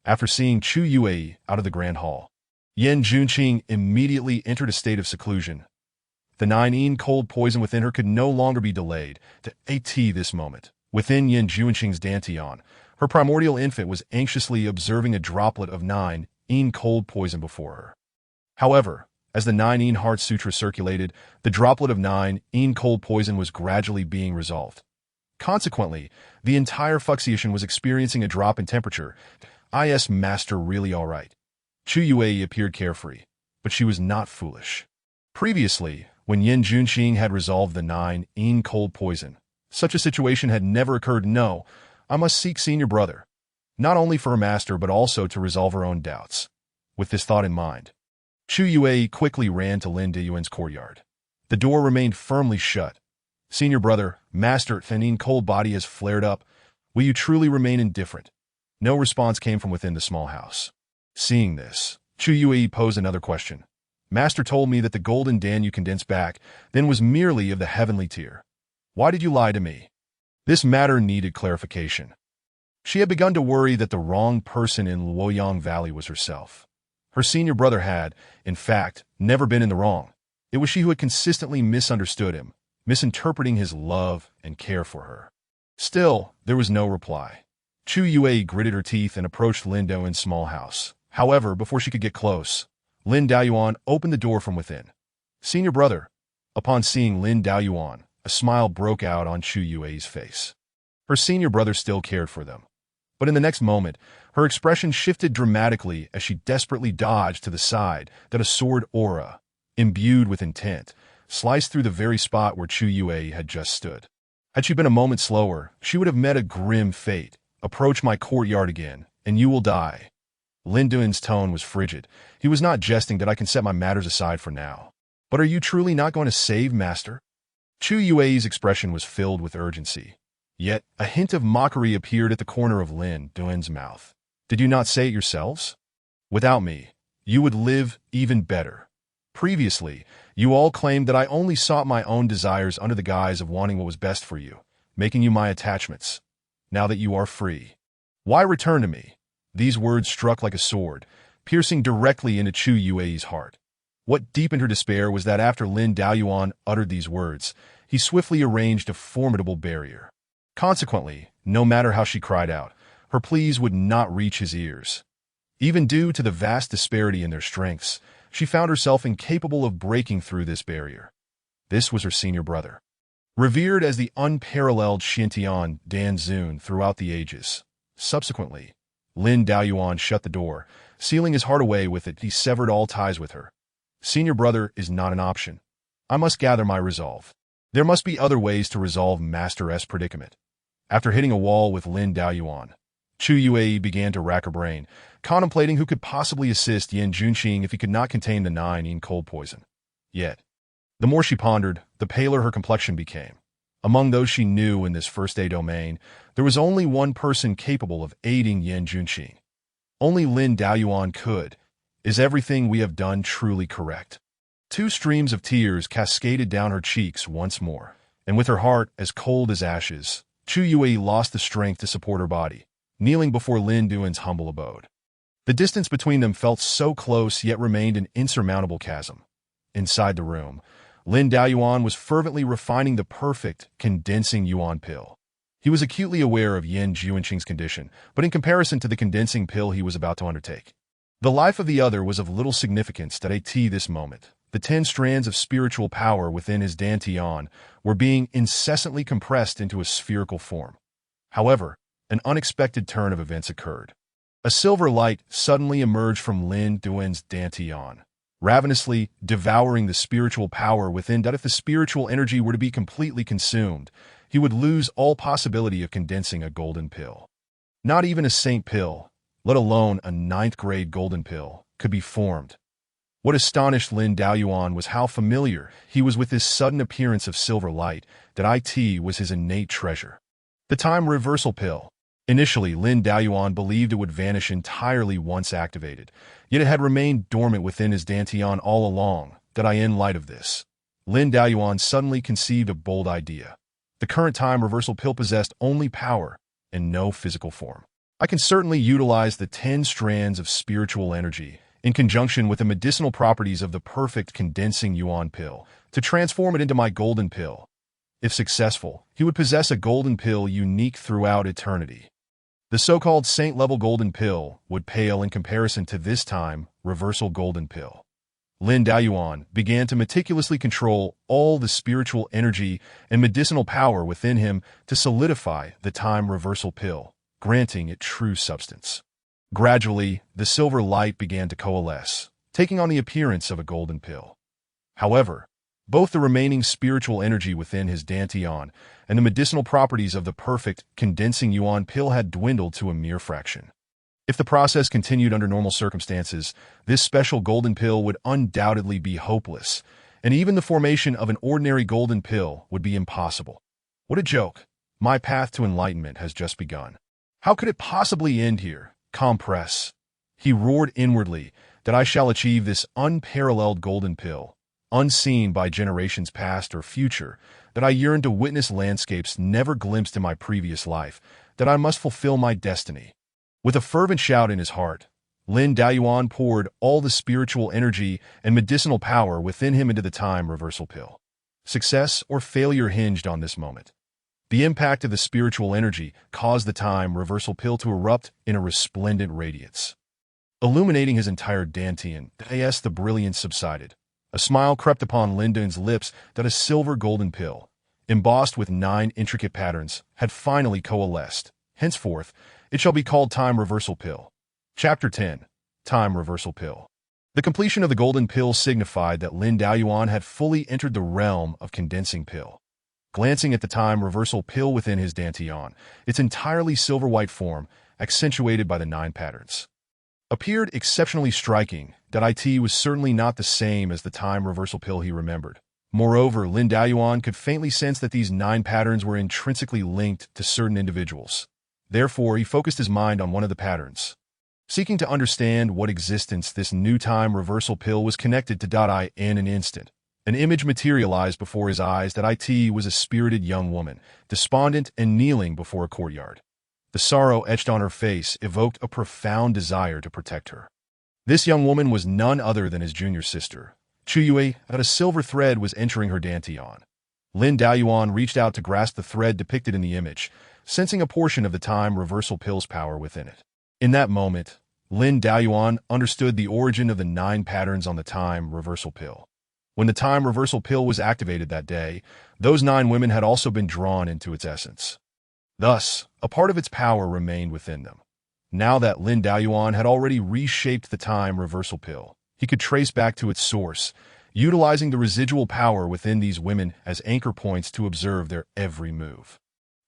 After seeing Chu Yue out of the grand hall, Yan Junqing immediately entered a state of seclusion. The 9 cold poison within her could no longer be delayed. To this moment, within Yan Junqing's dantian, her primordial infant was anxiously observing a droplet of 9 cold poison before her. However, as the 9 heart sutra circulated, the droplet of 9 cold poison was gradually being resolved. Consequently, the entire Fuxian was experiencing a drop in temperature. Master, really all right. Chu Yue appeared carefree, but she was not foolish. Previously, when Yan Junqing had resolved the 9 cold poison, such a situation had never occurred. No, I must seek senior brother, not only for her master but also to resolve her own doubts. With this thought in mind, Chu Yue quickly ran to Lin Diyuan's courtyard. The door remained firmly shut. Senior brother, Master, Thanin cold body has flared up. Will you truly remain indifferent? No response came from within the small house. Seeing this, Chu Yue posed another question. Master told me that the golden Dan you condensed back then was merely of the heavenly tier. Why did you lie to me? This matter needed clarification. She had begun to worry that the wrong person in Luoyang Valley was herself. Her senior brother had, in fact, never been in the wrong. It was she who had consistently misunderstood him, misinterpreting his love and care for her. Still, there was no reply. Chu Yue gritted her teeth and approached Lin Diyuan's small house. However, before she could get close, Lin Diyuan opened the door from within. Senior brother. Upon seeing Lin Diyuan, a smile broke out on Chu Yue's face. Her senior brother still cared for them. But in the next moment, her expression shifted dramatically as she desperately dodged to the side that a sword aura, imbued with intent, sliced through the very spot where Chu Yue had just stood. Had she been a moment slower, she would have met a grim fate. Approach my courtyard again, and you will die. Lin Diyuan's tone was frigid. He was not jesting that I can set my matters aside for now. But are you truly not going to save, Master? Chu Yue's expression was filled with urgency. Yet, a hint of mockery appeared at the corner of Lin Diyuan's mouth. Did you not say it yourselves? Without me, you would live even better. Previously, you all claimed that I only sought my own desires under the guise of wanting what was best for you, making you my attachments. Now that you are free, why return to me? These words struck like a sword, piercing directly into Chu Yue's heart. What deepened her despair was that after Lin Diyuan uttered these words, he swiftly arranged a formidable barrier. Consequently, no matter how she cried out, her pleas would not reach his ears. Even due to the vast disparity in their strengths, she found herself incapable of breaking through this barrier. This was her senior brother. Revered as the unparalleled Xintian Dan Zun throughout the ages. Subsequently, Lin Diyuan shut the door, sealing his heart away with it. He severed all ties with her. Senior brother is not an option. I must gather my resolve. There must be other ways to resolve Master's predicament. After hitting a wall with Lin Diyuan, Chu Yue began to rack her brain, contemplating who could possibly assist Yan Junqing if he could not contain the 9 cold poison. Yet, the more she pondered, the paler her complexion became. Among those she knew in this first-day domain, there was only one person capable of aiding Yan Junqing. Only Lin Diyuan could. Is everything we have done truly correct? 2 streams of tears cascaded down her cheeks once more, and with her heart as cold as ashes, Chu Yue lost the strength to support her body, kneeling before Lin Diyuan's humble abode. The distance between them felt so close yet remained an insurmountable chasm. Inside the room, Lin Diyuan was fervently refining the perfect condensing yuan pill. He was acutely aware of Yan Junqing's condition, but in comparison to the condensing pill he was about to undertake, the life of the other was of little significance. At this moment, the 10 strands of spiritual power within his dantian were being incessantly compressed into a spherical form. However, an unexpected turn of events occurred. A silver light suddenly emerged from Lin Duan's dantian, ravenously devouring the spiritual power within. That if the spiritual energy were to be completely consumed, he would lose all possibility of condensing a golden pill. Not even a saint pill, let alone a ninth-grade golden pill, could be formed. What astonished Lin Daoyuan was how familiar he was with this sudden appearance of silver light, that it was his innate treasure. The time reversal pill. Initially, Lin Daoyuan believed it would vanish entirely once activated, yet it had remained dormant within his dantian all along. In light of this, Lin Daoyuan suddenly conceived a bold idea. The current time reversal pill possessed only power and no physical form. I can certainly utilize the 10 strands of spiritual energy in conjunction with the medicinal properties of the perfect condensing yuan pill to transform it into my golden pill. If successful, he would possess a golden pill unique throughout eternity. The so-called saint-level golden pill would pale in comparison to this time reversal golden pill. Lin Daoyuan began to meticulously control all the spiritual energy and medicinal power within him to solidify the time reversal pill, granting it true substance. Gradually, the silver light began to coalesce, taking on the appearance of a golden pill. However, both the remaining spiritual energy within his dantian and the medicinal properties of the perfect condensing yuan pill had dwindled to a mere fraction. If the process continued under normal circumstances, this special golden pill would undoubtedly be hopeless, and even the formation of an ordinary golden pill would be impossible. What a joke! My path to enlightenment has just begun. How could it possibly end here? Compress. He roared inwardly, that I shall achieve this unparalleled golden pill, unseen by generations past or future, that I yearn to witness landscapes never glimpsed in my previous life, that I must fulfill my destiny. With a fervent shout in his heart, Lin Daoyuan poured all the spiritual energy and medicinal power within him into the time reversal pill. Success or failure hinged on this moment. The impact of the spiritual energy caused the time reversal pill to erupt in a resplendent radiance. Illuminating his entire dantian, the brilliance subsided. A smile crept upon Lin Duan's lips that a silver golden pill, embossed with 9 intricate patterns, had finally coalesced. Henceforth, it shall be called Time Reversal Pill. Chapter 10. Time Reversal Pill. The completion of the golden pill signified that Lin Daoyuan had fully entered the realm of condensing pill. Glancing at the time reversal pill within his dantian, its entirely silver-white form, accentuated by the 9 patterns, appeared exceptionally striking. It was certainly not the same as the time reversal pill he remembered. Moreover, Lin Daoyuan could faintly sense that these 9 patterns were intrinsically linked to certain individuals. Therefore, he focused his mind on one of the patterns, seeking to understand what existence this new time reversal pill was connected to. In an instant, an image materialized before his eyes. It was a spirited young woman, despondent and kneeling before a courtyard. The sorrow etched on her face evoked a profound desire to protect her. This young woman was none other than his junior sister, Chuyue. A silver thread was entering her dantian. Lin Daoyuan reached out to grasp the thread depicted in the image, sensing a portion of the time reversal pill's power within it. In that moment, Lin Daoyuan understood the origin of the 9 patterns on the time reversal pill. When the time reversal pill was activated that day, those 9 women had also been drawn into its essence. Thus, a part of its power remained within them. Now that Lin Daoyuan had already reshaped the time reversal pill, he could trace back to its source, utilizing the residual power within these women as anchor points to observe their every move.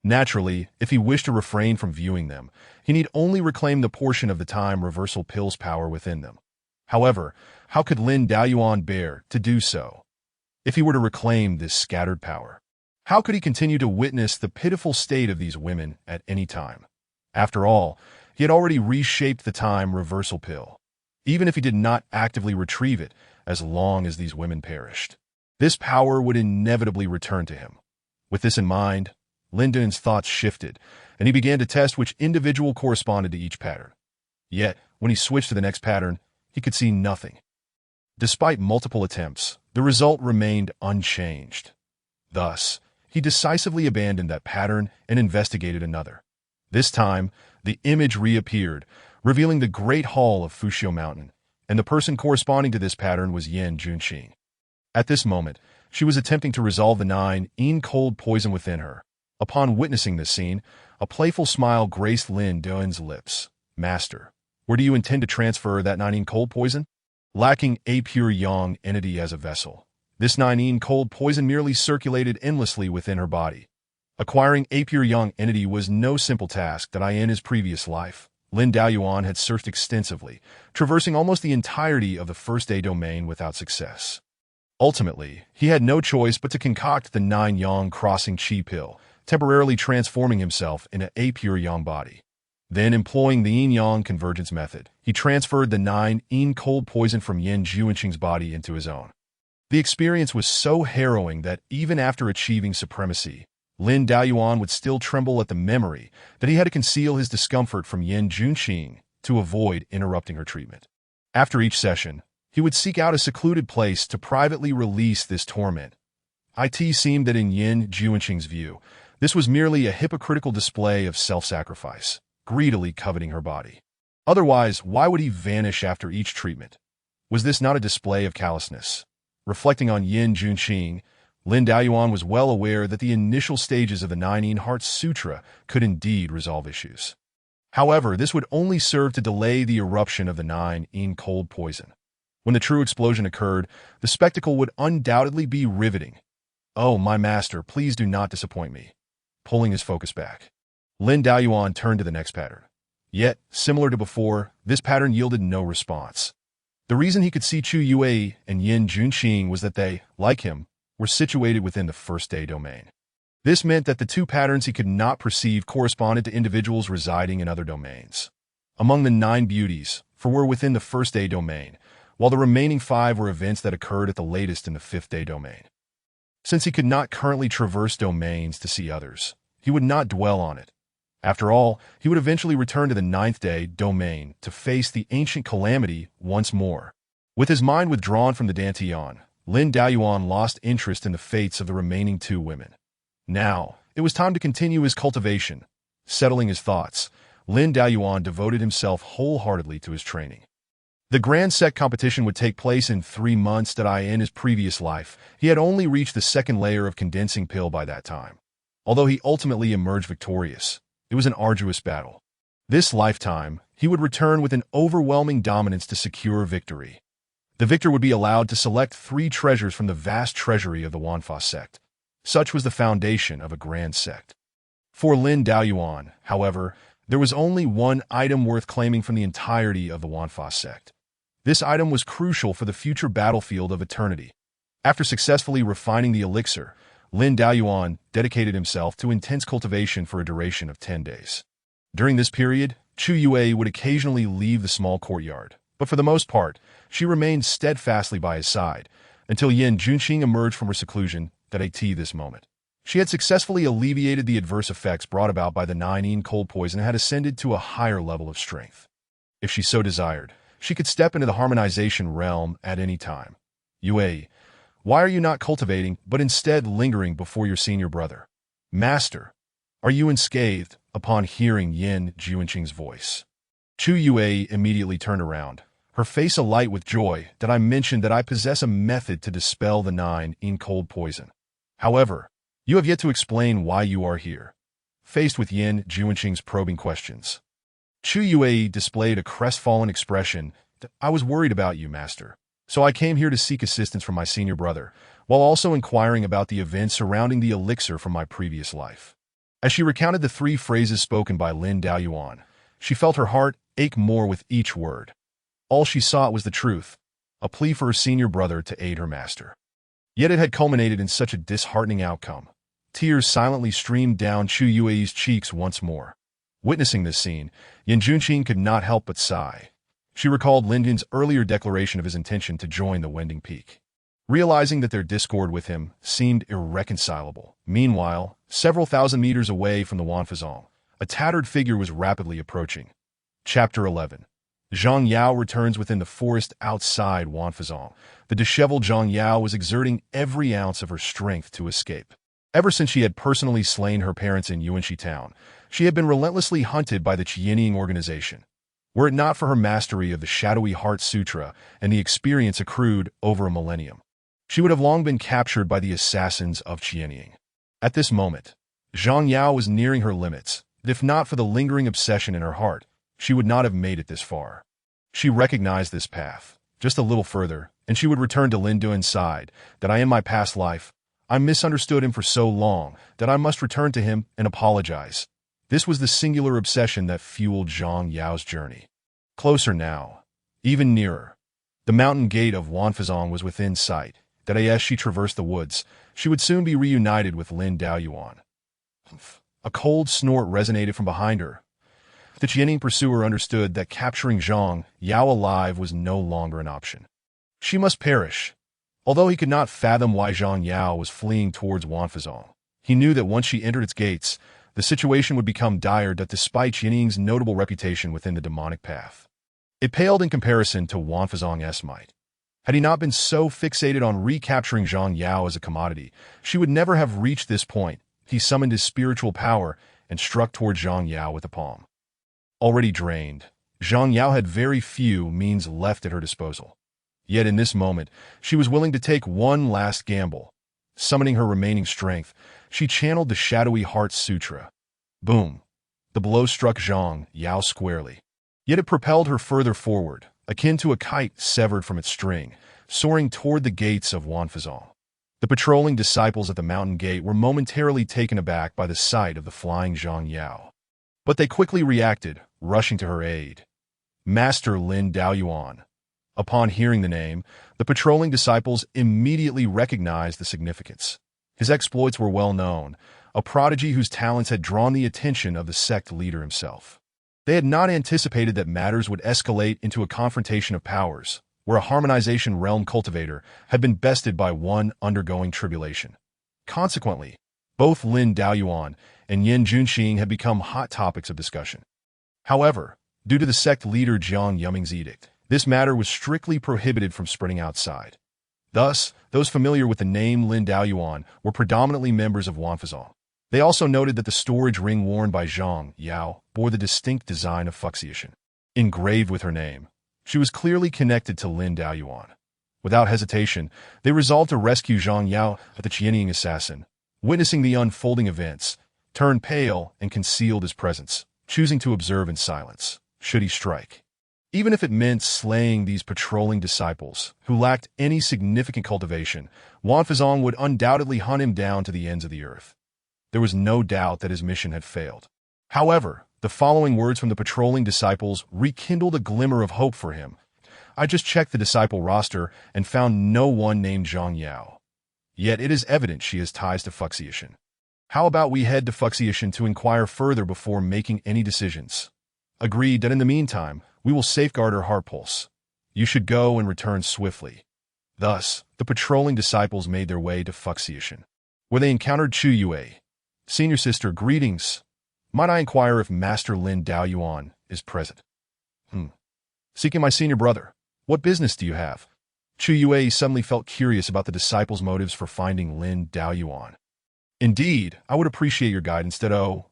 Naturally, if he wished to refrain from viewing them, he need only reclaim the portion of the time reversal pill's power within them. However, how could Lin Daoyuan bear to do so? If he were to reclaim this scattered power, how could he continue to witness the pitiful state of these women at any time? After all, he had already reshaped the time reversal pill, even if he did not actively retrieve it, as long as these women perished. This power would inevitably return to him. With this in mind, Lin Duan's thoughts shifted, and he began to test which individual corresponded to each pattern. Yet, when he switched to the next pattern, he could see nothing. Despite multiple attempts, the result remained unchanged. Thus, he decisively abandoned that pattern and investigated another. This time, the image reappeared, revealing the Great Hall of Fushio Mountain, and the person corresponding to this pattern was Yan Junqing. At this moment, she was attempting to resolve the 9 cold poison within her. Upon witnessing this scene, a playful smile graced Lin Duan's lips. Master, Where do you intend to transfer that 9 cold poison? Lacking a pure yang entity as a vessel, this 9 cold poison merely circulated endlessly within her body. Acquiring a pure yang entity was no simple task that in his previous life, Lin Daoyuan had searched extensively, traversing almost the entirety of the first-day domain without success. Ultimately, he had no choice but to concoct the 9 yang crossing chi pill, temporarily transforming himself into a pure yang body. Then, employing the yin-yang convergence method, he transferred the 9 cold poison from Yin Juanqing's body into his own. The experience was so harrowing that even after achieving supremacy, Lin Daoyuan would still tremble at the memory that he had to conceal his discomfort from Yin Juanqing to avoid interrupting her treatment. After each session, he would seek out a secluded place to privately release this torment. It seemed that in Yin Juanqing's view, this was merely a hypocritical display of self-sacrifice, greedily coveting her body. Otherwise, why would he vanish after each treatment? Was this not a display of callousness? Reflecting on Yin Juanqing, Lin Daoyuan was well aware that the initial stages of the 9 Hearts Sutra could indeed resolve issues. However, this would only serve to delay the eruption of the 9 cold poison. When the true explosion occurred, the spectacle would undoubtedly be riveting. "Oh, my master, please do not disappoint me." Pulling his focus back, Lin Daoyuan turned to the next pattern. Yet, similar to before, this pattern yielded no response. The reason he could see Chu Yue and Yin Juanqing was that they, like him, were situated within the first-day domain. This meant that the two patterns he could not perceive corresponded to individuals residing in other domains. Among the 9 beauties, 4 were within the first-day domain, while the remaining 5 were events that occurred at the latest in the 5th-day domain. Since he could not currently traverse domains to see others, he would not dwell on it. After all, he would eventually return to the 9th-day domain to face the ancient calamity once more. With his mind withdrawn from the Dantian, Lin Daoyuan lost interest in the fates of the remaining 2 women. Now, it was time to continue his cultivation. Settling his thoughts, Lin Daoyuan devoted himself wholeheartedly to his training. The Grand Sect competition would take place in 3 months. In his previous life, he had only reached the 2nd layer of condensing pill by that time. Although he ultimately emerged victorious, it was an arduous battle. This lifetime, he would return with an overwhelming dominance to secure victory. The victor would be allowed to select 3 treasures from the vast treasury of the Wanfa sect. Such was the foundation of a grand sect. For Lin Daoyuan, however, there was only one item worth claiming from the entirety of the Wanfa sect. This item was crucial for the future battlefield of eternity. After successfully refining the elixir, Lin Daoyuan dedicated himself to intense cultivation for a duration of 10 days. During this period, Chu Yue would occasionally leave the small courtyard, but for the most part, she remained steadfastly by his side, until Yin Juanqing emerged from her seclusion at this moment. She had successfully alleviated the adverse effects brought about by the 9 cold poison and had ascended to a higher level of strength. If she so desired, she could step into the harmonization realm at any time. "Yue, why are you not cultivating, but instead lingering before your senior brother? Master, are you unscathed?" Upon hearing Yin Juanqing's voice, Chu Yue immediately turned around, her face alight with joy that I mentioned that I possess a method to dispel the 9 cold poison. However, you have yet to explain why you are here. Faced with Yin Juanqing's probing questions, Chu Yue displayed a crestfallen expression. "I was worried about you, master, so I came here to seek assistance from my senior brother, while also inquiring about the events surrounding the elixir from my previous life." As she recounted the 3 phrases spoken by Lin Daoyuan, she felt her heart ache more with each word. All she sought was the truth, a plea for her senior brother to aid her master. Yet it had culminated in such a disheartening outcome. Tears silently streamed down Chu Yue's cheeks once more. Witnessing this scene, Yin Juanqing could not help but sigh. She recalled Lin Yin's earlier declaration of his intention to join the Wending Peak. Realizing that their discord with him seemed irreconcilable. Meanwhile, several thousand meters away from the Wanfazong, a tattered figure was rapidly approaching. Chapter 11. Zhang Yao returns within the forest outside Wanfazong. The disheveled Zhang Yao was exerting every ounce of her strength to escape. Ever since she had personally slain her parents in Yuanxi town, she had been relentlessly hunted by the Qianying organization. Were it not for her mastery of the Shadowy Heart Sutra and the experience accrued over a millennium, she would have long been captured by the assassins of Qianying. At this moment, Zhang Yao was nearing her limits, if not for the lingering obsession in her heart. she would not have made it this far. She recognized this path. Just a little further, and she would return to Lin Duan's side, that in my past life, I misunderstood him for so long that I must return to him and apologize. This was the singular obsession that fueled Zhang Yao's journey. Closer now, even nearer. The mountain gate of Wanfazong was within sight, that as she traversed the woods, she would soon be reunited with Lin Daoyuan. A cold snort resonated from behind her. The Qianing pursuer understood that capturing Zhang Yao alive was no longer an option. She must perish. Although he could not fathom why Zhang Yao was fleeing towards Wanfazong, he knew that once she entered its gates, the situation would become dire despite Qianing's notable reputation within the demonic path. It paled in comparison to Wanfazong's might. Had he not been so fixated on recapturing Zhang Yao as a commodity, she would never have reached this point. He summoned his spiritual power and struck towards Zhang Yao with the palm. Already drained, Zhang Yao had very few means left at her disposal. Yet in this moment, she was willing to take one last gamble. Summoning her remaining strength, she channeled the shadowy Heart Sutra. Boom! The blow struck Zhang Yao squarely. Yet it propelled her further forward, akin to a kite severed from its string, soaring toward the gates of Wanfazong. The patrolling disciples at the mountain gate were momentarily taken aback by the sight of the flying Zhang Yao. But they quickly reacted, rushing to her aid. Master Lin Daoyuan. Upon hearing the name, the patrolling disciples immediately recognized the significance. His exploits were well known, a prodigy whose talents had drawn the attention of the sect leader himself. They had not anticipated that matters would escalate into a confrontation of powers, where a harmonization realm cultivator had been bested by one undergoing tribulation. Consequently, both Lin Daoyuan and Yin Junxing had become hot topics of discussion. However, due to the sect leader Jiang Yuming's edict, this matter was strictly prohibited from spreading outside. Thus, those familiar with the name Lin Daoyuan were predominantly members of Wanfazong. They also noted that the storage ring worn by Zhang Yao bore the distinct design of Fuxian. Engraved with her name, she was clearly connected to Lin Daoyuan. Without hesitation, they resolved to rescue Zhang Yao, the Qianing assassin. Witnessing the unfolding events, turned pale and concealed his presence, choosing to observe in silence, should he strike. Even if it meant slaying these patrolling disciples, who lacked any significant cultivation, Wanfazong would undoubtedly hunt him down to the ends of the earth. There was no doubt that his mission had failed. However, the following words from the patrolling disciples rekindled a glimmer of hope for him. I just checked the disciple roster and found no one named Zhang Yao. Yet it is evident she has ties to Fuxian. How about we head to Fuxian to inquire further before making any decisions? Agreed that in the meantime, we will safeguard her heart pulse. You should go and return swiftly. Thus, the patrolling disciples made their way to Fuxian, where they encountered Chu Yue. Senior sister, greetings. Might I inquire if Master Lin Daoyuan is present? Seeking my senior brother. What business do you have? Chu Yue suddenly felt curious about the disciples' motives for finding Lin Daoyuan. Indeed, I would appreciate your guidance.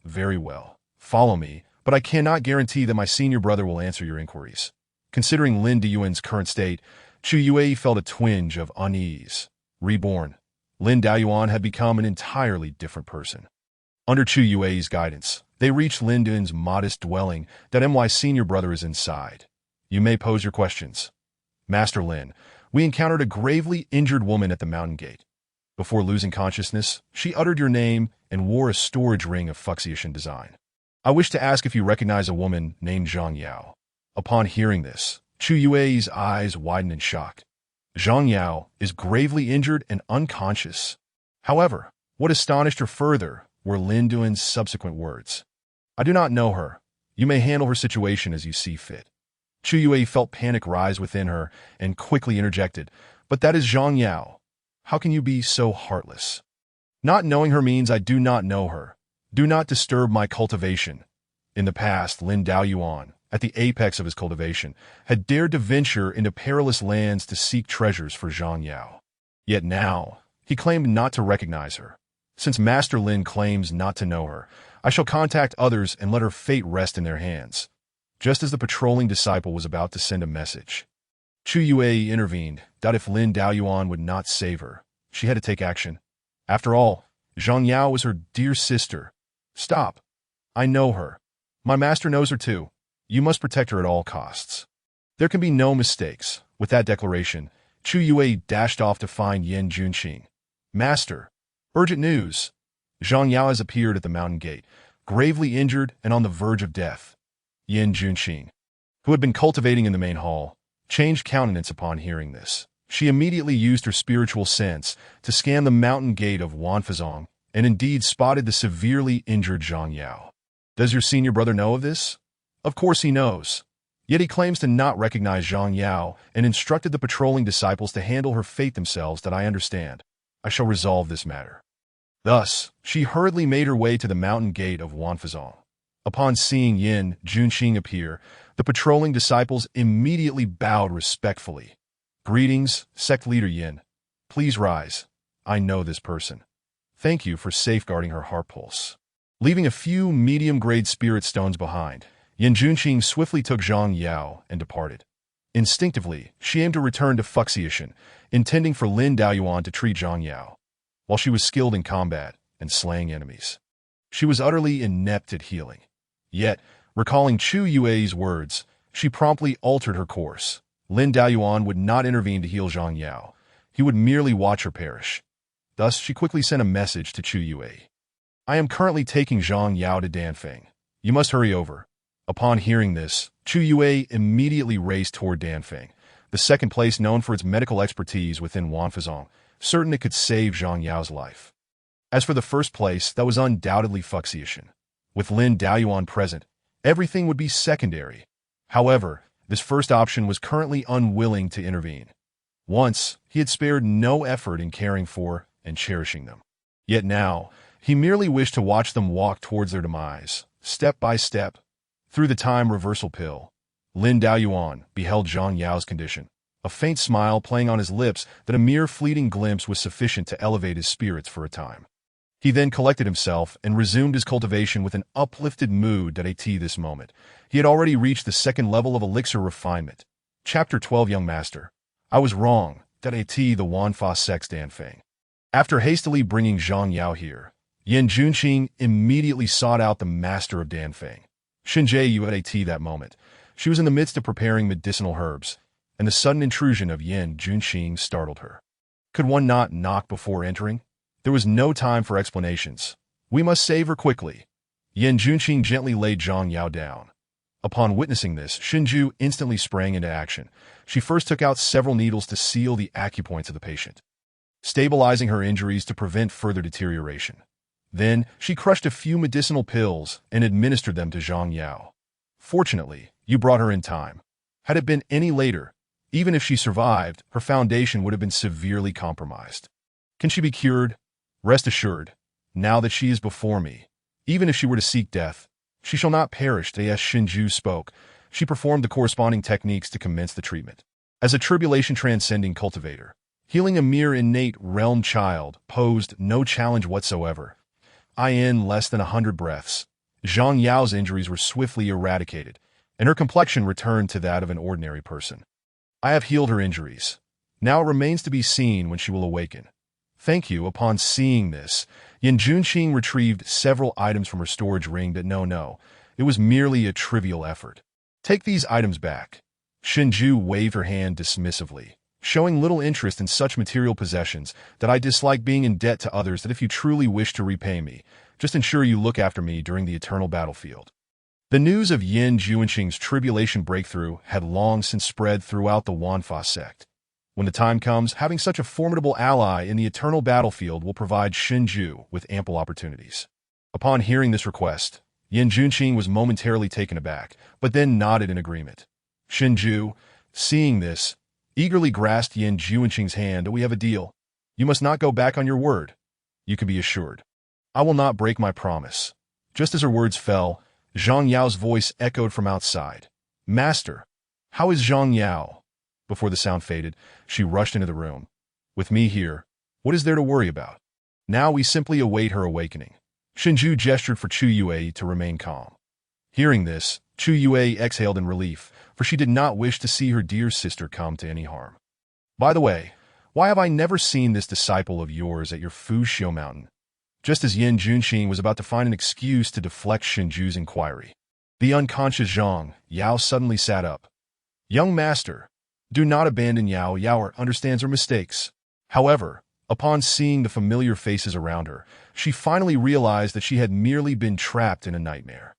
Very well. Follow me, but I cannot guarantee that my senior brother will answer your inquiries. Considering Lin Daoyuan's current state, Chu Yue felt a twinge of unease. Reborn, Lin Daoyuan had become an entirely different person. Under Chu Yue's guidance, they reached Lin Dun's modest dwelling that MY's senior brother is inside. You may pose your questions. Master Lin, we encountered a gravely injured woman at the mountain gate. Before losing consciousness, she uttered your name and wore a storage ring of Fuxian design. I wish to ask if you recognize a woman named Zhang Yao. Upon hearing this, Chu Yue's eyes widened in shock. Zhang Yao is gravely injured and unconscious. However, what astonished her further were Lin Dun's subsequent words. I do not know her. You may handle her situation as you see fit. Chu Yue felt panic rise within her and quickly interjected, but that is Zhang Yao. How can you be so heartless? Not knowing her means I do not know her. Do not disturb my cultivation. In the past, Lin Daoyuan, at the apex of his cultivation, had dared to venture into perilous lands to seek treasures for Zhang Yao. Yet now, he claimed not to recognize her. Since Master Lin claims not to know her, I shall contact others and let her fate rest in their hands. Just as the patrolling disciple was about to send a message, Chu Yue intervened, that if Lin Daoyuan would not save her, she had to take action. After all, Zhang Yao was her dear sister. Stop. I know her. My master knows her too. You must protect her at all costs. There can be no mistakes. With that declaration, Chu Yue dashed off to find Yin Junqing. Master, urgent news. Zhang Yao has appeared at the mountain gate, gravely injured and on the verge of death. Yin Junqing, who had been cultivating in the main hall, changed countenance upon hearing this. She immediately used her spiritual sense to scan the mountain gate of Wanfazong and indeed spotted the severely injured Zhang Yao. Does your senior brother know of this? Of course he knows. Yet he claims to not recognize Zhang Yao and instructed the patrolling disciples to handle her fate themselves. That I understand. I shall resolve this matter. Thus, she hurriedly made her way to the mountain gate of Wanfazong. Upon seeing Yin Junqing appear, the patrolling disciples immediately bowed respectfully. Greetings, sect leader Yin. Please rise. I know this person. Thank you for safeguarding her heart pulse. Leaving a few medium-grade spirit stones behind, Yin Junqing swiftly took Zhang Yao and departed. Instinctively, she aimed to return to Fuxiashan, intending for Lin Daoyuan to treat Zhang Yao, while she was skilled in combat and slaying enemies. She was utterly inept at healing. Yet, recalling Chu Yue's words, she promptly altered her course. Lin Daoyuan would not intervene to heal Zhang Yao. He would merely watch her perish. Thus, she quickly sent a message to Chu Yue. I am currently taking Zhang Yao to Danfeng. You must hurry over. Upon hearing this, Chu Yue immediately raced toward Danfeng, the second place known for its medical expertise within Wanfazong, certain it could save Zhang Yao's life. As for the first place, that was undoubtedly Fuxiashan. With Lin Daoyuan present, everything would be secondary. However, this first option was currently unwilling to intervene. Once, he had spared no effort in caring for and cherishing them. Yet now, he merely wished to watch them walk towards their demise, step by step. Through the time reversal pill, Lin Daoyuan beheld Zhang Yao's condition, a faint smile playing on his lips that a mere fleeting glimpse was sufficient to elevate his spirits for a time. He then collected himself and resumed his cultivation with an uplifted mood. At this moment, he had already reached the second level of elixir refinement. Chapter 12 Young Master. I was wrong. The Wanfa Sex Danfeng. After hastily bringing Zhang Yao here, Yin Junqing immediately sought out the master of Danfeng. Shinjie Yu at that moment. She was in the midst of preparing medicinal herbs, and the sudden intrusion of Yin Junqing startled her. Could one not knock before entering? There was no time for explanations. We must save her quickly. Yin Junqing gently laid Zhang Yao down. Upon witnessing this, Shinju instantly sprang into action. She first took out several needles to seal the acupoints of the patient, stabilizing her injuries to prevent further deterioration. Then, she crushed a few medicinal pills and administered them to Zhang Yao. Fortunately, you brought her in time. Had it been any later, even if she survived, her foundation would have been severely compromised. Can she be cured? Rest assured, now that she is before me, even if she were to seek death, she shall not perish. As Shinju spoke, she performed the corresponding techniques to commence the treatment. As a tribulation-transcending cultivator, healing a mere innate realm child posed no challenge whatsoever. In less than 100 breaths, Zhang Yao's injuries were swiftly eradicated, and her complexion returned to that of an ordinary person. I have healed her injuries. Now it remains to be seen when she will awaken. Thank you. Upon seeing this, Yin Junqing retrieved several items from her storage ring. No, it was merely a trivial effort. Take these items back. Shinju waved her hand dismissively, showing little interest in such material possessions. That I dislike being in debt to others. That if you truly wish to repay me, just ensure you look after me during the eternal battlefield. The news of Yin Junqing's tribulation breakthrough had long since spread throughout the Wanfa sect. When the time comes, having such a formidable ally in the eternal battlefield will provide Shinju with ample opportunities. Upon hearing this request, Yin Junqing was momentarily taken aback, but then nodded in agreement. Shinju, seeing this, eagerly grasped Yin Junqing's hand. We have a deal. You must not go back on your word. You can be assured. I will not break my promise. Just as her words fell, Zhang Yao's voice echoed from outside. Master, how is Zhang Yao? Before the sound faded, she rushed into the room. With me here, what is there to worry about? Now we simply await her awakening. Shinju gestured for Chu Yue to remain calm. Hearing this, Chu Yue exhaled in relief, for she did not wish to see her dear sister come to any harm. By the way, why have I never seen this disciple of yours at your Fuxiu Mountain? Just as Yin Junqing was about to find an excuse to deflect Shinju's inquiry, The unconscious Zhang Yao suddenly sat up. Young master, do not abandon Yao. Yao understands her mistakes. However, upon seeing the familiar faces around her, she finally realized that she had merely been trapped in a nightmare.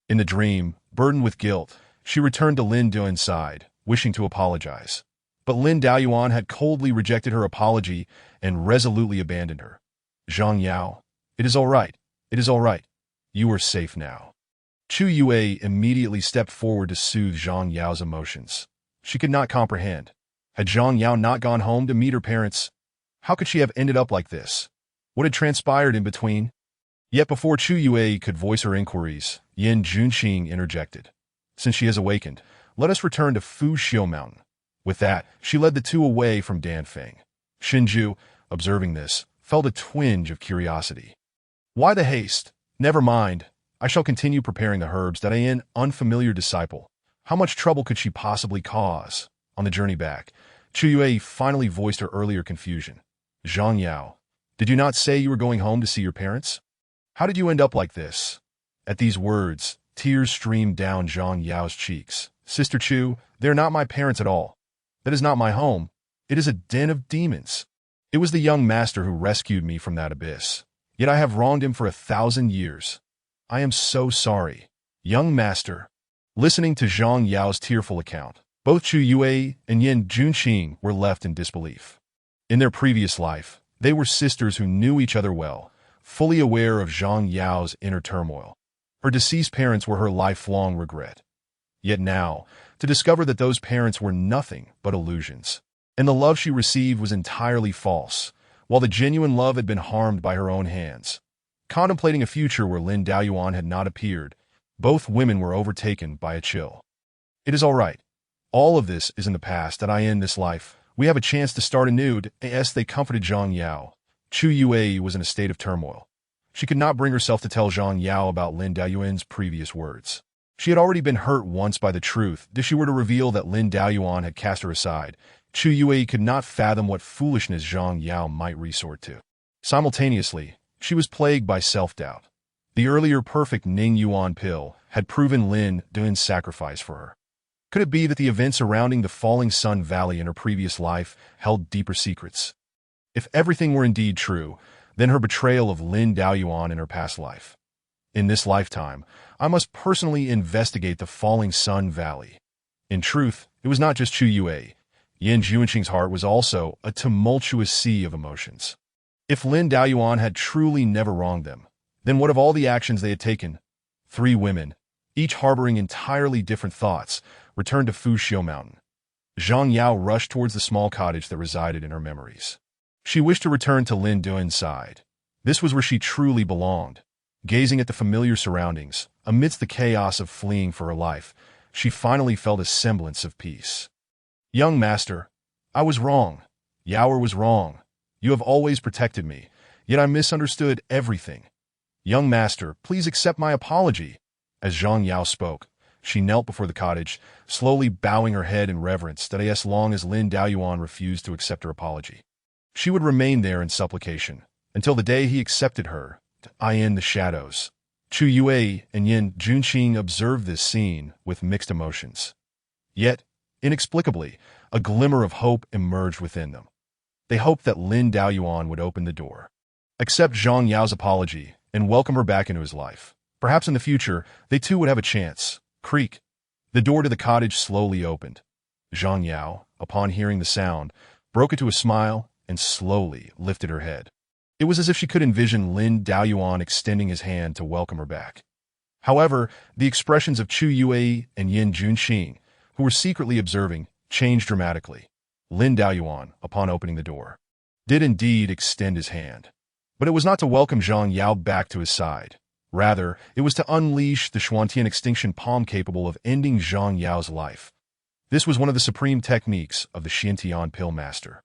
In the dream, burdened with guilt, she returned to Lin Duan's side, wishing to apologize. But Lin Daoyuan had coldly rejected her apology and resolutely abandoned her. Zhang Yao, it is all right. It is all right. You are safe now. Chu Yue immediately stepped forward to soothe Zhang Yao's emotions. She could not comprehend. Had Zhang Yao not gone home to meet her parents? How could she have ended up like this? What had transpired in between? Yet before Chu Yue could voice her inquiries, Yin Junqing interjected. Since she has awakened, let us return to Fu Xiu Mountain. With that, she led the two away from Danfeng. Shinju, observing this, felt a twinge of curiosity. Why the haste? Never mind. I shall continue preparing the herbs that I am unfamiliar disciple. How much trouble could she possibly cause? On the journey back, Chu Yue finally voiced her earlier confusion. Zhang Yao, did you not say you were going home to see your parents? How did you end up like this? At these words, tears streamed down Zhang Yao's cheeks. Sister Chu, they're not my parents at all. That is not my home. It is a den of demons. It was the young master who rescued me from that abyss. Yet I have wronged him for 1,000 years. I am so sorry. Young master. Listening to Zhang Yao's tearful account, both Chu Yue and Yin Junqing were left in disbelief. In their previous life, they were sisters who knew each other well, fully aware of Zhang Yao's inner turmoil. Her deceased parents were her lifelong regret. Yet now, to discover that those parents were nothing but illusions, and the love she received was entirely false, while the genuine love had been harmed by her own hands. Contemplating a future where Lin Daoyuan had not appeared, both women were overtaken by a chill. It is all right. All of this is in the past, and I end this life. We have a chance to start anew. As they comforted Zhang Yao, Chu Yue was in a state of turmoil. She could not bring herself to tell Zhang Yao about Lin Daoyuan's previous words. She had already been hurt once by the truth. If she were to reveal that Lin Daoyuan had cast her aside, Chu Yue could not fathom what foolishness Zhang Yao might resort to. Simultaneously, she was plagued by self-doubt. The earlier perfect Ning Yuan pill had proven Lin Duan's sacrifice for her. Could it be that the events surrounding the Falling Sun Valley in her previous life held deeper secrets? If everything were indeed true, then her betrayal of Lin Daoyuan in her past life. In this lifetime, I must personally investigate the Falling Sun Valley. In truth, it was not just Chu Yue. Yin Junqing's heart was also a tumultuous sea of emotions. If Lin Daoyuan had truly never wronged them, then what of all the actions they had taken? 3 women, each harboring entirely different thoughts, returned to Fu Xiu Mountain. Zhang Yao rushed towards the small cottage that resided in her memories. She wished to return to Lin Duan's side. This was where she truly belonged. Gazing at the familiar surroundings, amidst the chaos of fleeing for her life, she finally felt a semblance of peace. Young master, I was wrong. Yao was wrong. You have always protected me, yet I misunderstood everything. Young master, please accept my apology. As Zhang Yao spoke, she knelt before the cottage, slowly bowing her head in reverence that as long as Lin Daoyuan refused to accept her apology, she would remain there in supplication, until the day he accepted her, in the shadows. Chu Yue and Yin Junqing observed this scene with mixed emotions. Yet, inexplicably, a glimmer of hope emerged within them. They hoped that Lin Daoyuan would open the door, accept Zhang Yao's apology, and welcome her back into his life. Perhaps in the future, they too would have a chance. Creak. The door to the cottage slowly opened. Zhang Yao, upon hearing the sound, broke into a smile and slowly lifted her head. It was as if she could envision Lin Daoyuan extending his hand to welcome her back. However, the expressions of Chu Yue and Yin Junqing, who were secretly observing, changed dramatically. Lin Daoyuan, upon opening the door, did indeed extend his hand. But it was not to welcome Zhang Yao back to his side. Rather, it was to unleash the Xuantian extinction palm capable of ending Zhang Yao's life. This was one of the supreme techniques of the Xintian Pill Master,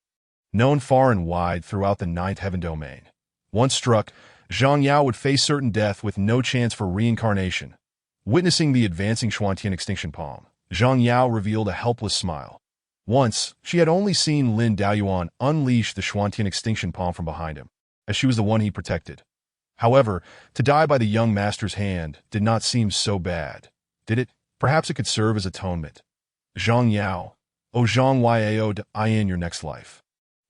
known far and wide throughout the Ninth Heaven Domain. Once struck, Zhang Yao would face certain death with no chance for reincarnation. Witnessing the advancing Xuantian extinction palm, Zhang Yao revealed a helpless smile. Once, she had only seen Lin Daoyuan unleash the Xuantian extinction palm from behind him, as she was the one he protected. However, to die by the young master's hand did not seem so bad. Did it? Perhaps it could serve as atonement. Zhang Yao. O Zhang Yao in your next life.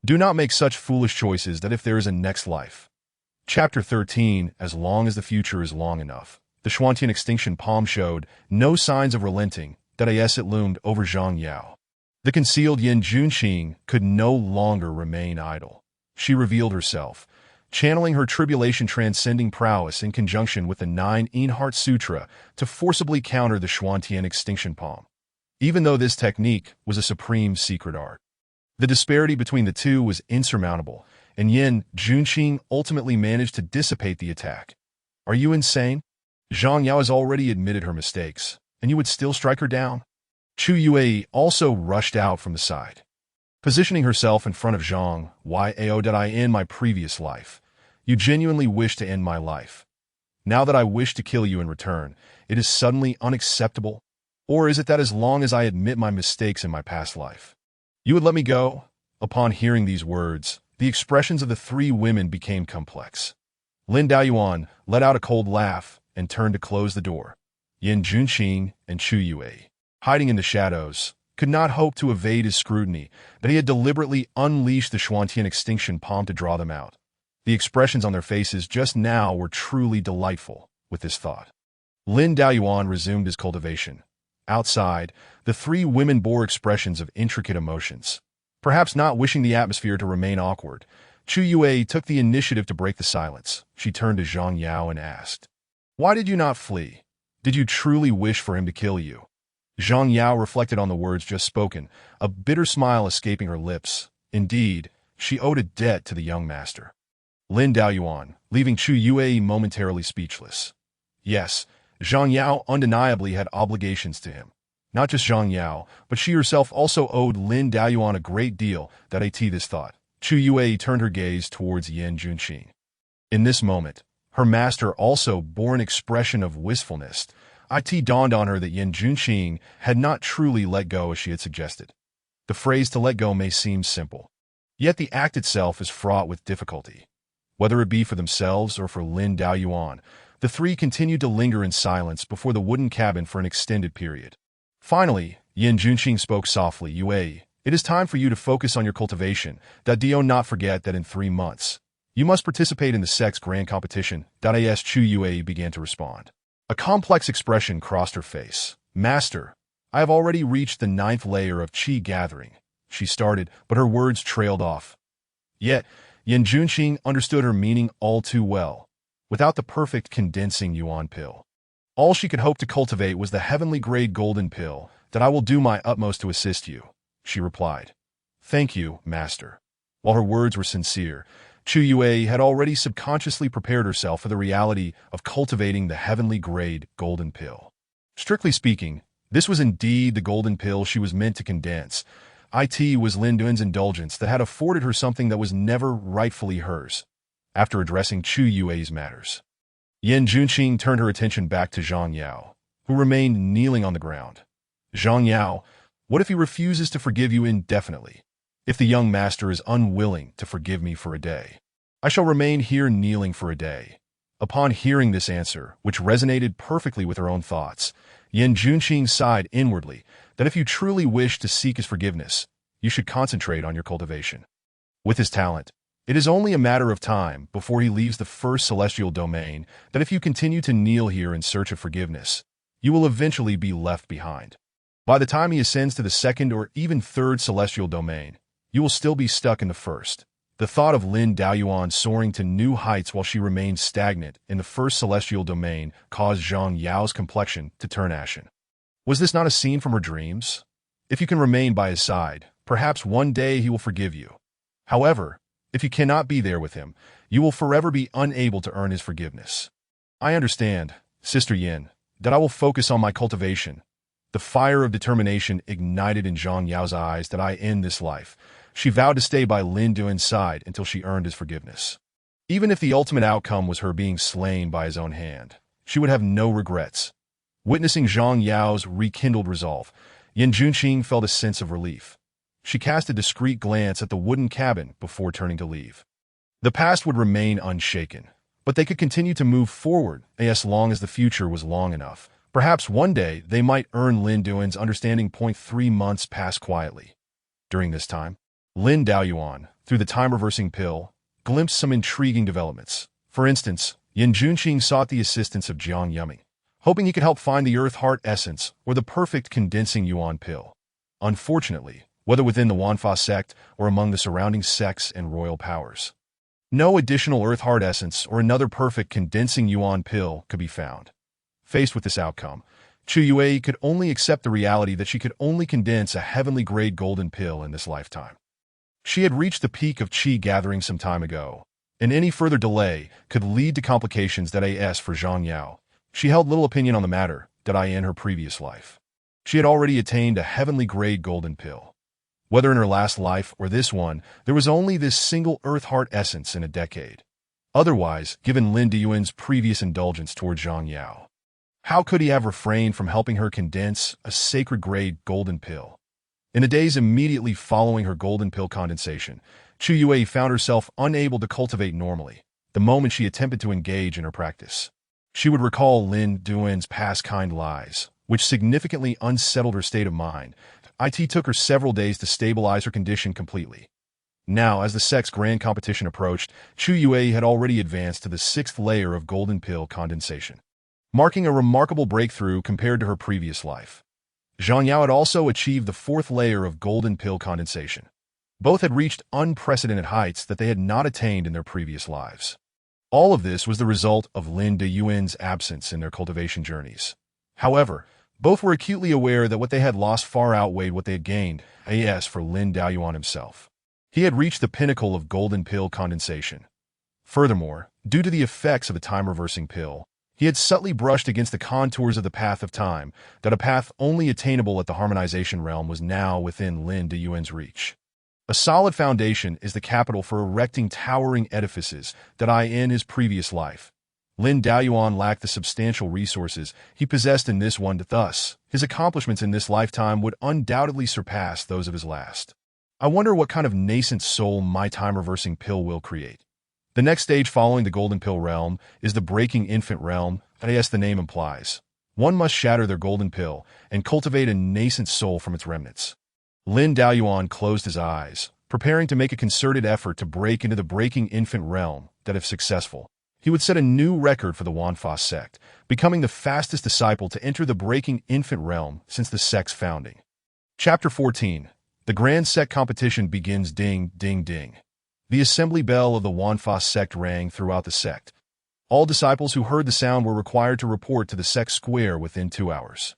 Do not make such foolish choices that if there is a next life. Chapter 13, As long as the future is long enough. The Xuantian extinction palm showed no signs of relenting, that it loomed over Zhang Yao. The concealed Yin Junqing could no longer remain idle. She revealed herself, channeling her tribulation-transcending prowess in conjunction with the 9 Heart Sutra to forcibly counter the Xuantian extinction palm. Even though this technique was a supreme secret art, the disparity between the two was insurmountable, and Yin Junqing ultimately managed to dissipate the attack. Are you insane? Zhang Yao has already admitted her mistakes, and you would still strike her down? Chu Yue also rushed out from the side, positioning herself in front of Zhang Yao. In my previous life, you genuinely wish to end my life. Now that I wish to kill you in return, it is suddenly unacceptable? Or is it that as long as I admit my mistakes in my past life, you would let me go? Upon hearing these words, the expressions of the 3 women became complex. Lin Daoyuan let out a cold laugh and turned to close the door. Yin Junqing and Chu Yue, hiding in the shadows, could not hope to evade his scrutiny, but he had deliberately unleashed the Xuantian extinction palm to draw them out. The expressions on their faces just now were truly delightful with this thought. Lin Daoyuan resumed his cultivation. Outside, the 3 women bore expressions of intricate emotions. Perhaps not wishing the atmosphere to remain awkward, Chu Yue took the initiative to break the silence. She turned to Zhang Yao and asked, "Why did you not flee? Did you truly wish for him to kill you?" Zhang Yao reflected on the words just spoken, a bitter smile escaping her lips. Indeed, she owed a debt to the young master. Lin Daoyuan, leaving Chu Yue momentarily speechless. Yes, Zhang Yao undeniably had obligations to him. Not just Zhang Yao, but she herself also owed Lin Daoyuan a great deal. This thought. Chu Yue turned her gaze towards Yin Junqing. In this moment, her master also bore an expression of wistfulness. It dawned on her that Yin Junqing had not truly let go as she had suggested. The phrase to let go may seem simple, yet the act itself is fraught with difficulty. Whether it be for themselves or for Lin Daoyuan, the 3 continued to linger in silence before the wooden cabin for an extended period. Finally, Yin Junqing spoke softly. Yue, it is time for you to focus on your cultivation. Do not forget that in 3 months, you must participate in the sex grand competition. As Chu Yue began to respond, a complex expression crossed her face. Master, I have already reached the 9th layer of qi gathering. She started, but her words trailed off. Yet, Yin Junqing understood her meaning all too well. Without the perfect condensing yuan pill, all she could hope to cultivate was the heavenly grade golden pill. That I will do my utmost to assist you, she replied. Thank you, master. While her words were sincere, Chu Yue had already subconsciously prepared herself for the reality of cultivating the heavenly grade golden pill. Strictly speaking, this was indeed the golden pill she was meant to condense. It was Lin Duan's indulgence that had afforded her something that was never rightfully hers. After addressing Chu Yue's matters, Yin Junqing turned her attention back to Zhang Yao, who remained kneeling on the ground. Zhang Yao, what if he refuses to forgive you indefinitely? If the young master is unwilling to forgive me for a day, I shall remain here kneeling for a day. Upon hearing this answer, which resonated perfectly with her own thoughts, Yin Junqing sighed inwardly that if you truly wish to seek his forgiveness, you should concentrate on your cultivation. With his talent, it is only a matter of time before he leaves the first celestial domain. That if you continue to kneel here in search of forgiveness, you will eventually be left behind. By the time he ascends to the 2nd or even 3rd celestial domain, you will still be stuck in the 1st. The thought of Lin Daoyuan soaring to new heights while she remained stagnant in the 1st celestial domain caused Zhang Yao's complexion to turn ashen. Was this not a scene from her dreams? If you can remain by his side, perhaps one day he will forgive you. However, if you cannot be there with him, you will forever be unable to earn his forgiveness. I understand, Sister Yin, that I will focus on my cultivation. The fire of determination ignited in Zhang Yao's eyes. That I end this life. She vowed to stay by Lin Duan's side until she earned his forgiveness. Even if the ultimate outcome was her being slain by his own hand, she would have no regrets. Witnessing Zhang Yao's rekindled resolve, Yin Junqing felt a sense of relief. She cast a discreet glance at the wooden cabin before turning to leave. The past would remain unshaken, but they could continue to move forward as long as the future was long enough. Perhaps one day they might earn Lin Duan's understanding. 3 months passed quietly. During this time, Lin Daoyuan, through the time-reversing pill, glimpsed some intriguing developments. For instance, Yin Junqing sought the assistance of Jiang Yuming, hoping he could help find the Earth Heart Essence or the perfect condensing yuan pill. Unfortunately, whether within the Wanfa sect or among the surrounding sects and royal powers, no additional Earth Heart Essence or another perfect condensing yuan pill could be found. Faced with this outcome, Chu Yue could only accept the reality that she could only condense a heavenly-grade golden pill in this lifetime. She had reached the peak of qi gathering some time ago, and any further delay could lead to complications. As for Zhang Yao, she held little opinion on the matter. In her previous life, she had already attained a heavenly-grade golden pill. Whether in her last life or this one, there was only this single Earth Heart Essence in a decade. Otherwise, given Lin Diyuan's previous indulgence toward Zhang Yao, how could he have refrained from helping her condense a sacred-grade golden pill? In the days immediately following her golden pill condensation, Chu Yue found herself unable to cultivate normally the moment she attempted to engage in her practice. She would recall Lin Duan's past kind lies, which significantly unsettled her state of mind. It took her several days to stabilize her condition completely. Now, as the sect's grand competition approached, Chu Yue had already advanced to the 6th layer of golden pill condensation, marking a remarkable breakthrough compared to her previous life. Zhang Yao had also achieved the 4th layer of golden pill condensation. Both had reached unprecedented heights that they had not attained in their previous lives. All of this was the result of Lin Diyuan's absence in their cultivation journeys. However, both were acutely aware that what they had lost far outweighed what they had gained. As for Lin Daoyuan himself, he had reached the pinnacle of golden pill condensation. Furthermore, due to the effects of the time-reversing pill, he had subtly brushed against the contours of the path of time. A path only attainable at the harmonization realm was now within Lin Diyuan's reach. A solid foundation is the capital for erecting towering edifices. In his previous life, Lin Daoyuan lacked the substantial resources he possessed in this one. Thus, his accomplishments in this lifetime would undoubtedly surpass those of his last. I wonder what kind of nascent soul my time-reversing pill will create. The next stage following the golden pill realm is the breaking infant realm. As the name implies, one must shatter their golden pill and cultivate a nascent soul from its remnants. Lin Daoyuan closed his eyes, preparing to make a concerted effort to break into the breaking infant realm. If successful, he would set a new record for the Wanfa sect, becoming the fastest disciple to enter the breaking infant realm since the sect's founding. Chapter 14. The Grand Sect Competition begins. Ding, ding, ding. The assembly bell of the Wanfa sect rang throughout the sect. All disciples who heard the sound were required to report to the sect square within 2 hours.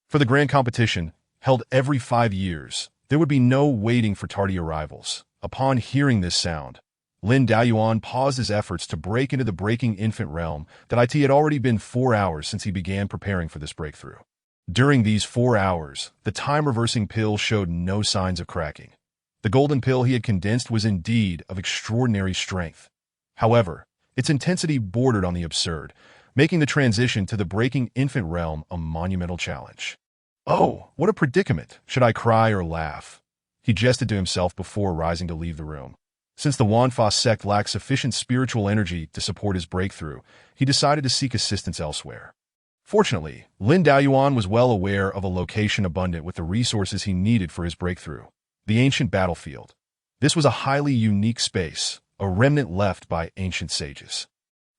For the grand competition, held every 5 years, there would be no waiting for tardy arrivals. Upon hearing this sound, Lin Daoyuan paused his efforts to break into the breaking infant realm. It had already been 4 hours since he began preparing for this breakthrough. During these 4 hours, the time-reversing pill showed no signs of cracking. The golden pill he had condensed was indeed of extraordinary strength. However, its intensity bordered on the absurd, making the transition to the breaking infant realm a monumental challenge. Oh, what a predicament! Should I cry or laugh? He gestured to himself before rising to leave the room. Since the Wanfa sect lacked sufficient spiritual energy to support his breakthrough, he decided to seek assistance elsewhere. Fortunately, Lin Daoyuan was well aware of a location abundant with the resources he needed for his breakthrough: the ancient battlefield. This was a highly unique space, a remnant left by ancient sages.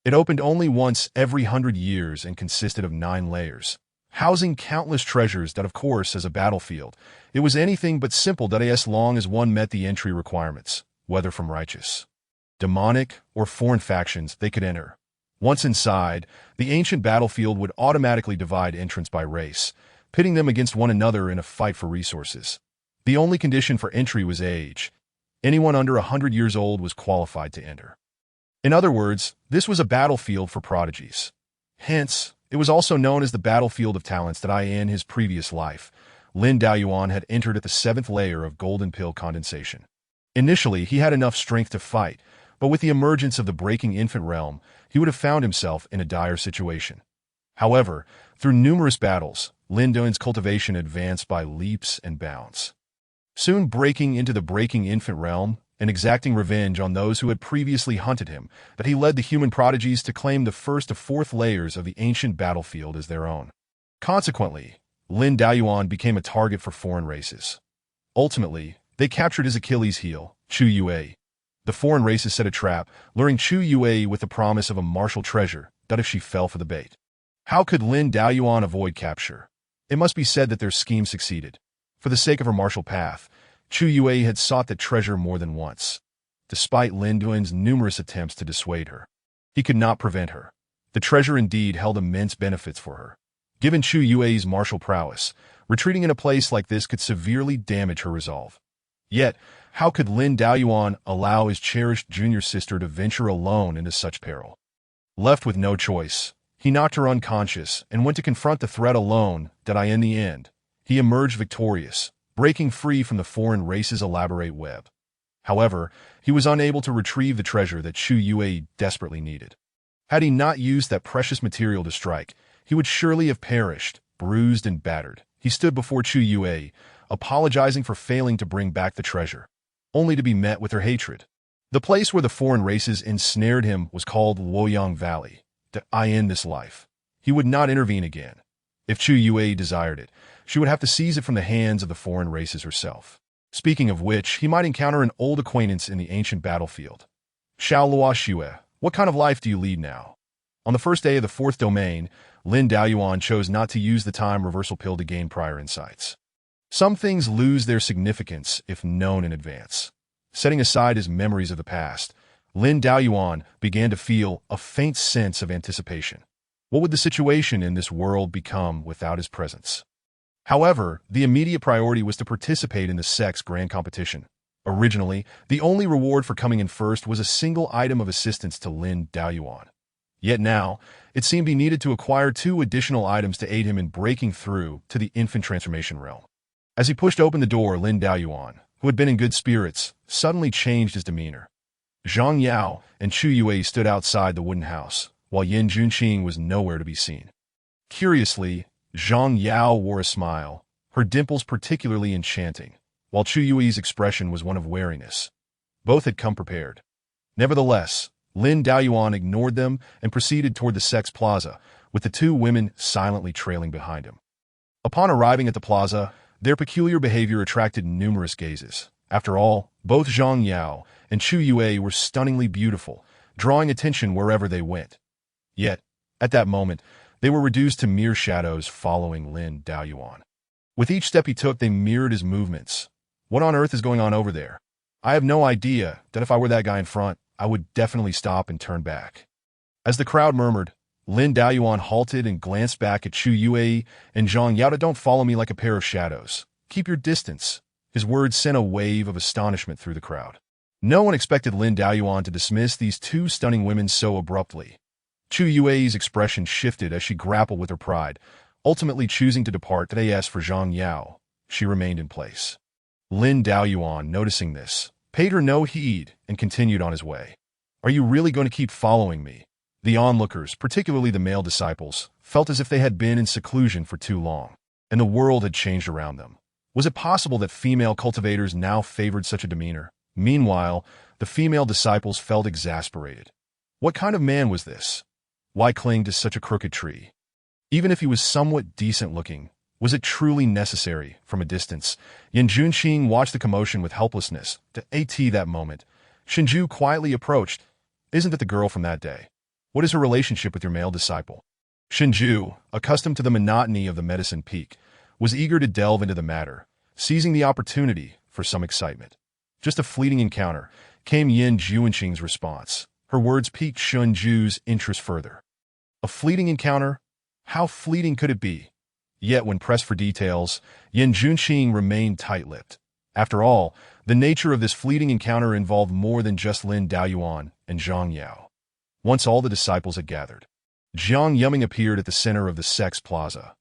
It opened only once every 100 years and consisted of 9 layers, housing countless treasures. Of course, as a battlefield, it was anything but simple. As long as one met the entry requirements, whether from righteous, demonic, or foreign factions, they could enter. Once inside, the ancient battlefield would automatically divide entrants by race, pitting them against one another in a fight for resources. The only condition for entry was age. Anyone under 100 years old was qualified to enter. In other words, this was a battlefield for prodigies. Hence, it was also known as the battlefield of talents. In his previous life, Lin Daoyuan had entered at the 7th layer of golden pill condensation. Initially, he had enough strength to fight, but with the emergence of the breaking infant realm, he would have found himself in a dire situation. However, through numerous battles, Lin Diyuan's cultivation advanced by leaps and bounds, soon breaking into the breaking infant realm and exacting revenge on those who had previously hunted him. He led the human prodigies to claim the 1st to 4th layers of the ancient battlefield as their own. Consequently, Lin Daoyuan became a target for foreign races. Ultimately, they captured his Achilles heel, Chu Yue. The foreign races set a trap, luring Chu Yue with the promise of a martial treasure, that if she fell for the bait. How could Lin Daoyuan avoid capture? It must be said that their scheme succeeded. For the sake of her martial path, Chu Yue had sought that treasure more than once. Despite Lin Duan's numerous attempts to dissuade her, he could not prevent her. The treasure indeed held immense benefits for her. Given Chu Yue's martial prowess, retreating in a place like this could severely damage her resolve. Yet, how could Lin Daoyuan allow his cherished junior sister to venture alone into such peril? Left with no choice, he knocked her unconscious and went to confront the threat alone that in the end, he emerged victorious, breaking free from the foreign race's elaborate web. However, he was unable to retrieve the treasure that Chu Yue desperately needed. Had he not used that precious material to strike, he would surely have perished, bruised and battered. He stood before Chu Yue, apologizing for failing to bring back the treasure, only to be met with her hatred. The place where the foreign races ensnared him was called Luoyang Valley. I end this life. He would not intervene again. If Chu Yue desired it, she would have to seize it from the hands of the foreign races herself. Speaking of which, he might encounter an old acquaintance in the ancient battlefield. Xiao Luo Xue, what kind of life do you lead now? On the first day of the fourth domain, Lin Daoyuan chose not to use the time reversal pill to gain prior insights. Some things lose their significance if known in advance. Setting aside his memories of the past, Lin Daoyuan began to feel a faint sense of anticipation. What would the situation in this world become without his presence? However, the immediate priority was to participate in the sex grand competition. Originally, the only reward for coming in first was a single item of assistance to Lin Daoyuan. Yet now, it seemed he needed to acquire 2 additional items to aid him in breaking through to the infant transformation realm. As he pushed open the door, Lin Daoyuan, who had been in good spirits, suddenly changed his demeanor. Zhang Yao and Chu Yue stood outside the wooden house, while Yin Junqing was nowhere to be seen. Curiously, Zhang Yao wore a smile, her dimples particularly enchanting, while Chu Yue's expression was one of wariness. Both had come prepared. Nevertheless, Lin Daoyuan ignored them and proceeded toward the sex plaza, with the 2 women silently trailing behind him. Upon arriving at the plaza, their peculiar behavior attracted numerous gazes. After all, both Zhang Yao and Chu Yue were stunningly beautiful, drawing attention wherever they went. Yet, at that moment, they were reduced to mere shadows following Lin Daoyuan. With each step he took, they mirrored his movements. What on earth is going on over there? I have no idea that if I were that guy in front, I would definitely stop and turn back. As the crowd murmured, Lin Daoyuan halted and glanced back at Chu Yue and Zhang Yao. Don't follow me like a pair of shadows. Keep your distance. His words sent a wave of astonishment through the crowd. No one expected Lin Daoyuan to dismiss these 2 stunning women so abruptly. Chu Yue's expression shifted as she grappled with her pride, ultimately choosing to depart. As for Zhang Yao, she remained in place. Lin Daoyuan, noticing this, paid her no heed and continued on his way. Are you really going to keep following me? The onlookers, particularly the male disciples, felt as if they had been in seclusion for too long, and the world had changed around them. Was it possible that female cultivators now favored such a demeanor? Meanwhile, the female disciples felt exasperated. What kind of man was this? Why cling to such a crooked tree? Even if he was somewhat decent-looking, was it truly necessary? From a distance, Yin Junqing watched the commotion with helplessness. At that moment, Shinju quietly approached. Isn't that the girl from that day? What is her relationship with your male disciple? Shinju, accustomed to the monotony of the medicine peak, was eager to delve into the matter, seizing the opportunity for some excitement. Just a fleeting encounter, came Yin Junqing's response. Her words piqued Shinju's interest further. A fleeting encounter? How fleeting could it be? Yet when pressed for details, Yin Junqing remained tight-lipped. After all, the nature of this fleeting encounter involved more than just Lin Daoyuan and Zhang Yao. Once all the disciples had gathered, Jiang Yuming appeared at the center of the sex plaza.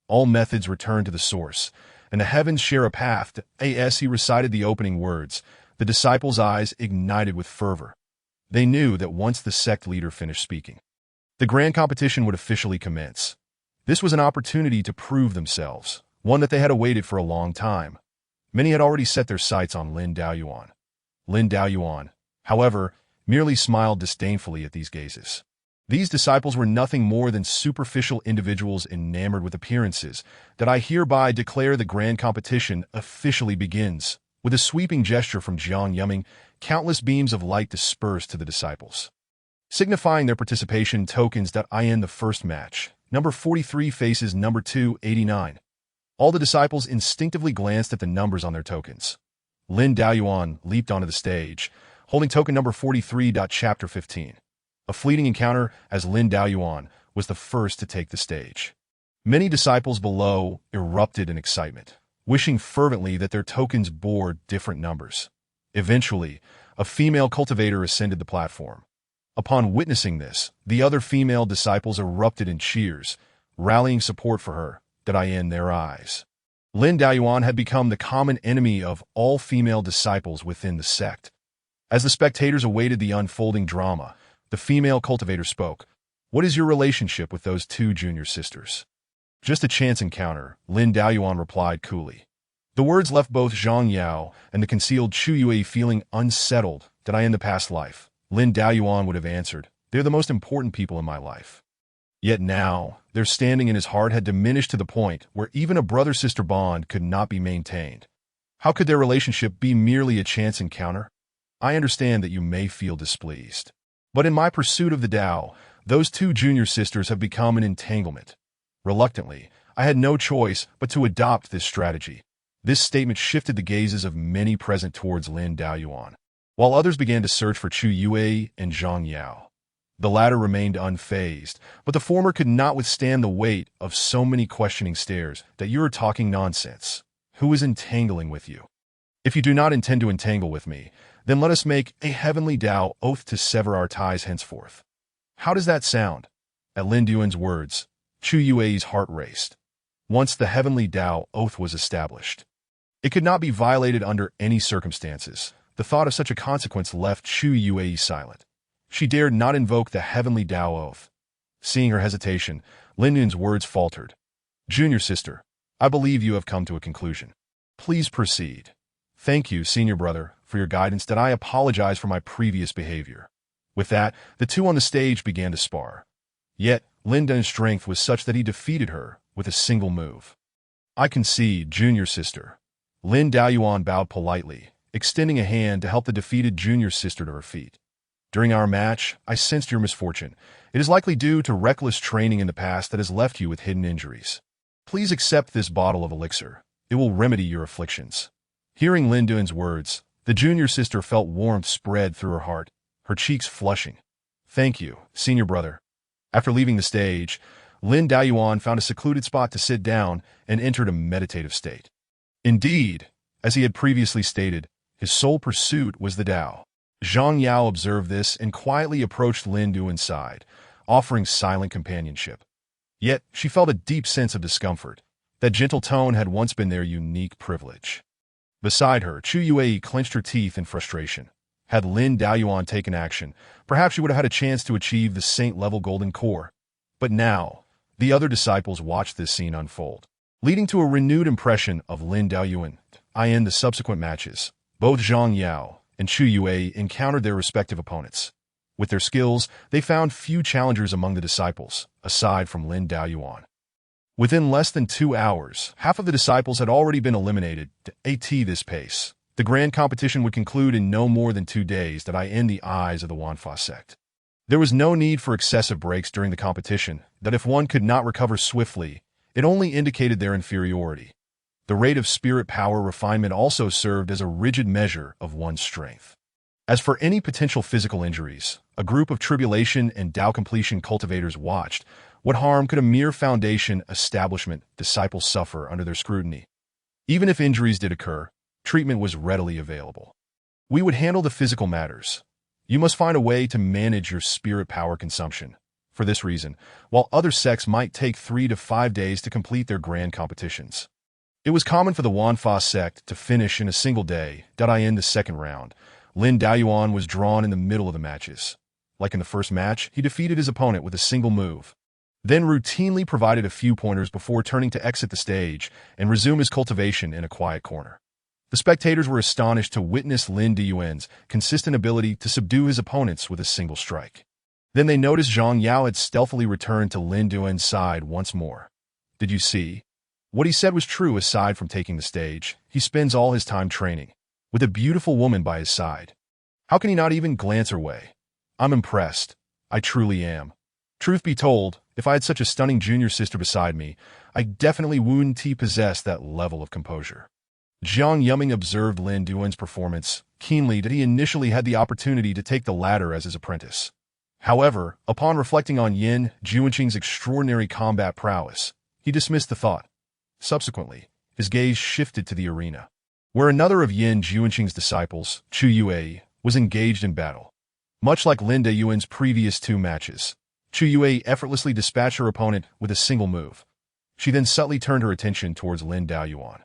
All methods return to the source, and the heavens share a path. As he recited the opening words, the disciples' eyes ignited with fervor. They knew that once the sect leader finished speaking, the grand competition would officially commence. This was an opportunity to prove themselves, one that they had awaited for a long time. Many had already set their sights on Lin Daoyuan. Lin Daoyuan, however, merely smiled disdainfully at these gazes. These disciples were nothing more than superficial individuals enamored with appearances, that I hereby declare the grand competition officially begins. With a sweeping gesture from Jiang Yuming, countless beams of light dispersed to the disciples, signifying their participation tokens that I end the first match. Number 43 faces number 289. All the disciples instinctively glanced at the numbers on their tokens. Lin Daoyuan leaped onto the stage, holding token number 43. Chapter 15. A fleeting encounter, as Lin Daoyuan was the first to take the stage. Many disciples below erupted in excitement, wishing fervently that their tokens bore different numbers. Eventually, a female cultivator ascended the platform. Upon witnessing this, the other female disciples erupted in cheers, rallying support for her, in their eyes. Lin Daoyuan had become the common enemy of all female disciples within the sect. As the spectators awaited the unfolding drama, the female cultivator spoke. "What is your relationship with those two junior sisters?" "Just a chance encounter," Lin Daoyuan replied coolly. The words left both Zhang Yao and the concealed Chu Yue feeling unsettled. In the past life, Lin Daoyuan would have answered, "They're the most important people in my life." Yet now, their standing in his heart had diminished to the point where even a brother-sister bond could not be maintained. How could their relationship be merely a chance encounter? I understand that you may feel displeased, but in my pursuit of the Tao, those two junior sisters have become an entanglement. Reluctantly, I had no choice but to adopt this strategy. This statement shifted the gazes of many present towards Lin Daoyuan, while others began to search for Chu Yue and Zhang Yao. The latter remained unfazed, but the former could not withstand the weight of so many questioning stares. "That you are talking nonsense. Who is entangling with you? If you do not intend to entangle with me, then let us make a heavenly Tao oath to sever our ties henceforth." How does that sound? At Lin Duan's words, Chu Yue's heart raced. Once the heavenly Tao oath was established, it could not be violated under any circumstances. The thought of such a consequence left Chu Yue silent. She dared not invoke the heavenly Tao oath. Seeing her hesitation, Lin Yun's words faltered. "Junior sister, I believe you have come to a conclusion. Please proceed." "Thank you, senior brother, for your guidance. I apologize for my previous behavior." With that, the two on the stage began to spar. Yet, Lin Dun's strength was such that he defeated her with a single move. "I concede, junior sister." Lin Daoyuan bowed politely, extending a hand to help the defeated junior sister to her feet. "During our match, I sensed your misfortune. It is likely due to reckless training in the past that has left you with hidden injuries. Please accept this bottle of elixir. It will remedy your afflictions." Hearing Lin Duan's words, the junior sister felt warmth spread through her heart, her cheeks flushing. "Thank you, senior brother." After leaving the stage, Lin Daoyuan found a secluded spot to sit down and entered a meditative state. Indeed, as he had previously stated, his sole pursuit was the Tao. Zhang Yao observed this and quietly approached Lin Duan's side, offering silent companionship. Yet, she felt a deep sense of discomfort. That gentle tone had once been their unique privilege. Beside her, Chu Yue clenched her teeth in frustration. Had Lin Daoyuan taken action, perhaps she would have had a chance to achieve the saint-level golden core. But now, the other disciples watched this scene unfold, leading to a renewed impression of Lin Daoyuan. In the subsequent matches, both Zhang Yao and Chu Yue encountered their respective opponents. With their skills, they found few challengers among the disciples, aside from Lin Daoyuan. Within less than 2 hours, half of the disciples had already been eliminated. At this pace, the grand competition would conclude in no more than 2 days. In the eyes of the Wanfa sect, there was no need for excessive breaks during the competition. If one could not recover swiftly, it only indicated their inferiority. The rate of spirit power refinement also served as a rigid measure of one's strength. As for any potential physical injuries, a group of tribulation and Tao completion cultivators watched. What harm could a mere foundation establishment disciples suffer under their scrutiny? Even if injuries did occur, treatment was readily available. "We would handle the physical matters. You must find a way to manage your spirit power consumption. For this reason, while other sects might take 3 to 5 days to complete their grand competitions, it was common for the Wanfa sect to finish in a single day. In the second round, Lin Daoyuan was drawn in the middle of the matches. Like in the first match, he defeated his opponent with a single move, then routinely provided a few pointers before turning to exit the stage and resume his cultivation in a quiet corner. The spectators were astonished to witness Lin Daoyuan's consistent ability to subdue his opponents with a single strike. Then they noticed Zhang Yao had stealthily returned to Lin Duan's side once more. Did you see? What he said was true. Aside from taking the stage, he spends all his time training, with a beautiful woman by his side. How can he not even glance her way? I'm impressed. I truly am. Truth be told, if I had such a stunning junior sister beside me, I definitely wouldn't possess that level of composure. Jiang Yuming observed Lin Duan's performance keenly that he initially had the opportunity to take the latter as his apprentice. However, upon reflecting on Yin Juanqing's extraordinary combat prowess, he dismissed the thought. Subsequently, his gaze shifted to the arena, where another of Yin Juanqing's disciples, Chu Yue, was engaged in battle. Much like Lin Yuan's previous two matches, Chu Yue effortlessly dispatched her opponent with a single move. She then subtly turned her attention towards Lin Yuan.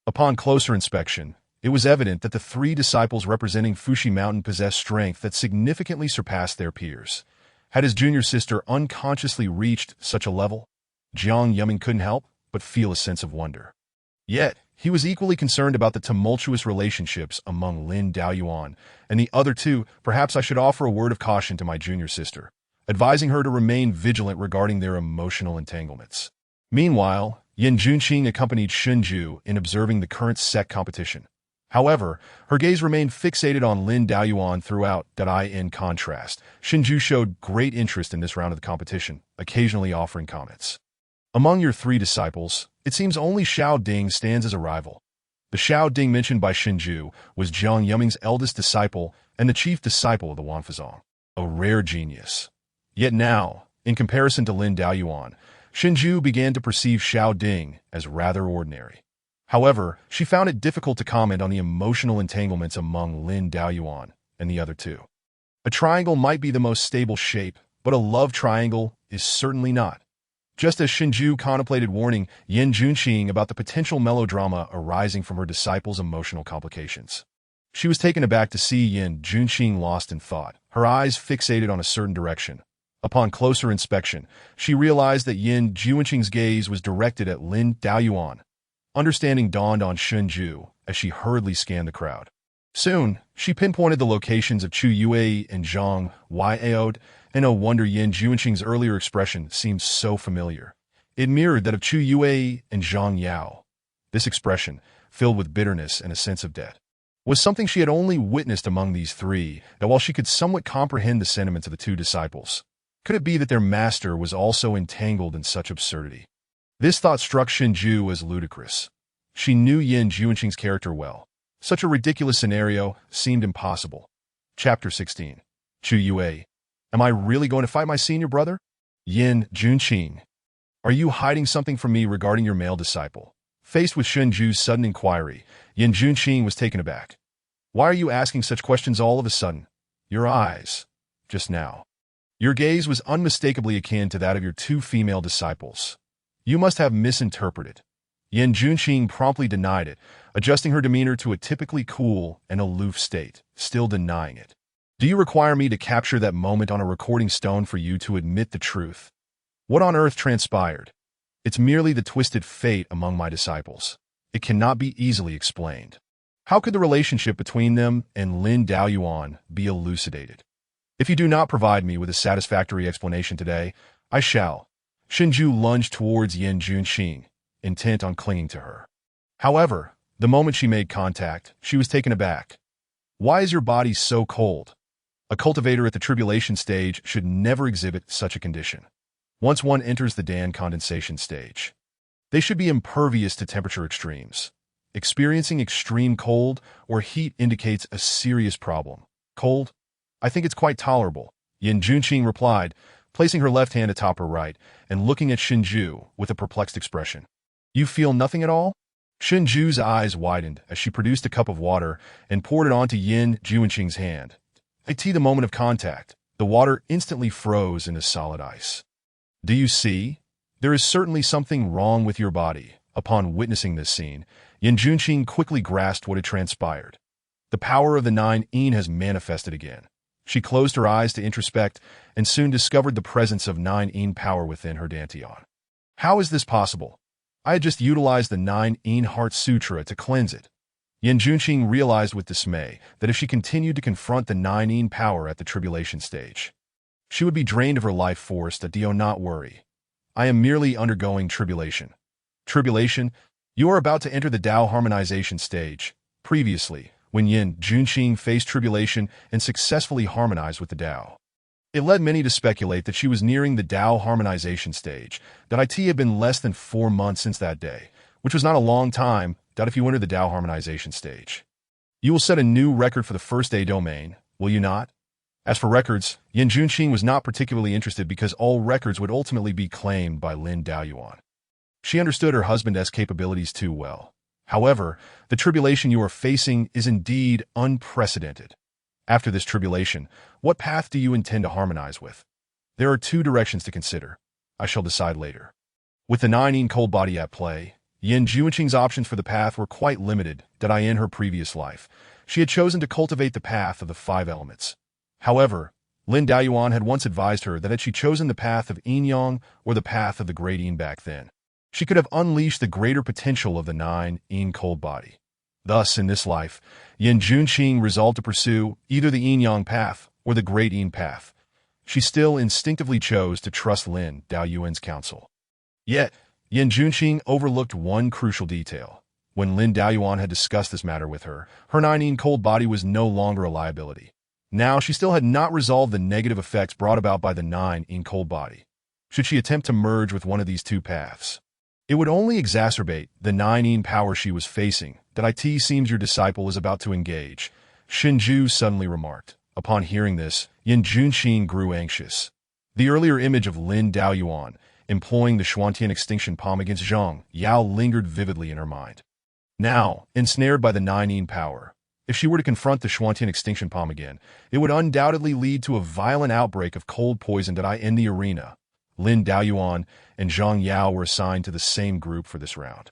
Upon closer inspection, it was evident that the three disciples representing Fuxi Mountain possessed strength that significantly surpassed their peers. Had his junior sister unconsciously reached such a level? Jiang Yuming couldn't help but feel a sense of wonder. Yet, he was equally concerned about the tumultuous relationships among Lin Yuan and the other two. Perhaps I should offer a word of caution to my junior sister, advising her to remain vigilant regarding their emotional entanglements. Meanwhile, Yin Junqing accompanied Shunju in observing the current sect competition. However, her gaze remained fixated on Lin Yuan throughout. In contrast, Shunju showed great interest in this round of the competition, occasionally offering comments. Among your three disciples, it seems only Xiao Ding stands as a rival. The Xiao Ding mentioned by Shunju was Jiang Yuming's eldest disciple and the chief disciple of the Wanfazong, a rare genius. Yet now, in comparison to Lin Yuan, Shunju began to perceive Xiao Ding as rather ordinary. However, she found it difficult to comment on the emotional entanglements among Lin Yuan and the other two. A triangle might be the most stable shape, but a love triangle is certainly not. Just as Shunju contemplated warning Yin Junqing about the potential melodrama arising from her disciple's emotional complications, she was taken aback to see Yin Junqing lost in thought, her eyes fixated on a certain direction. Upon closer inspection, she realized that Yin Junqing's gaze was directed at Lin Yuan. Understanding dawned on Shunju as she hurriedly scanned the crowd. Soon, she pinpointed the locations of Chu Yue and Zhang Yao, and no wonder Yin Junqing's earlier expression seemed so familiar. It mirrored that of Chu Yue and Zhang Yao. This expression, filled with bitterness and a sense of debt, was something she had only witnessed among these three. That while she could somewhat comprehend the sentiments of the two disciples, could it be that their master was also entangled in such absurdity? This thought struck Shunju as ludicrous. She knew Yin Junqing's character well. Such a ridiculous scenario seemed impossible. Chapter 16. Chu Yue. Am I really going to fight my senior brother? Yin Junqing. Are you hiding something from me regarding your male disciple? Faced with Shunju's sudden inquiry, Yin Junqing was taken aback. Why are you asking such questions all of a sudden? Your eyes. Just now. Your gaze was unmistakably akin to that of your two female disciples. You must have misinterpreted. Yin Junqing promptly denied it, adjusting her demeanor to a typically cool and aloof state, still denying it. Do you require me to capture that moment on a recording stone for you to admit the truth? What on earth transpired? It's merely the twisted fate among my disciples. It cannot be easily explained. How could the relationship between them and Lin Yuan be elucidated? If you do not provide me with a satisfactory explanation today, I shall. Shunju lunged towards Yin Junqing, intent on clinging to her. However, the moment she made contact, she was taken aback. Why is your body so cold? A cultivator at the tribulation stage should never exhibit such a condition. Once one enters the Dan condensation stage, they should be impervious to temperature extremes. Experiencing extreme cold or heat indicates a serious problem. Cold? I think it's quite tolerable, Yin Junqing replied, placing her left hand atop her right and looking at Shunju with a perplexed expression. You feel nothing at all? Shunju's eyes widened as she produced a cup of water and poured it onto Yin Junqing's hand. At the moment of contact, the water instantly froze into solid ice. Do you see? There is certainly something wrong with your body. Upon witnessing this scene, Yin Junqing quickly grasped what had transpired. The power of the nine yin has manifested again. She closed her eyes to introspect and soon discovered the presence of nine yin power within her dantian. How is this possible? I had just utilized the nine yin heart sutra to cleanse it. Yin Junqing realized with dismay that if she continued to confront the nine yin power at the tribulation stage, She would be drained of her life force. Do not worry. I am merely undergoing tribulation. Tribulation? You are about to enter the Tao harmonization stage. Previously, when Yin Junqing faced tribulation and successfully harmonized with the Tao, it led many to speculate that she was nearing the Tao harmonization stage, that it had been less than 4 months since that day, which was not a long time, that if you enter the Tao harmonization stage, you will set a new record for the first day domain, will you not? As for records, Yin Junqing was not particularly interested because all records would ultimately be claimed by Lin Daoyuan. She understood her husband's capabilities too well. However, the tribulation you are facing is indeed unprecedented. After this tribulation, what path do you intend to harmonize with? There are 2 directions to consider. I shall decide later. With the 9 cold body at play, Yin Junqing's options for the path were quite limited. In her previous life, she had chosen to cultivate the path of the 5 elements. However, Lin Daoyuan had once advised her that had she chosen the path of Yin Yang or the path of the Great Yin back then, she could have unleashed the greater potential of the 9 cold body. Thus, in this life, Yin Junqing resolved to pursue either the Yin Yang path or the Great Yin path. She still instinctively chose to trust Lin Daoyuan's counsel. Yet, Yin Junqing overlooked one crucial detail. When Lin Daoyuan had discussed this matter with her, her 9 cold body was no longer a liability. Now, she still had not resolved the negative effects brought about by the 9 cold body. Should she attempt to merge with one of these 2 paths, it would only exacerbate the 9 power she was facing. That it seems your disciple is about to engage, Shinju suddenly remarked. Upon hearing this, Yin Junqing grew anxious. The earlier image of Lin Daoyuan employing the Xuantian extinction palm against Zhang Yao lingered vividly in her mind. Now, ensnared by the 9 power, if she were to confront the Xuantian extinction palm again, it would undoubtedly lead to a violent outbreak of cold poison in the arena. Lin Daoyuan and Zhang Yao were assigned to the same group for this round.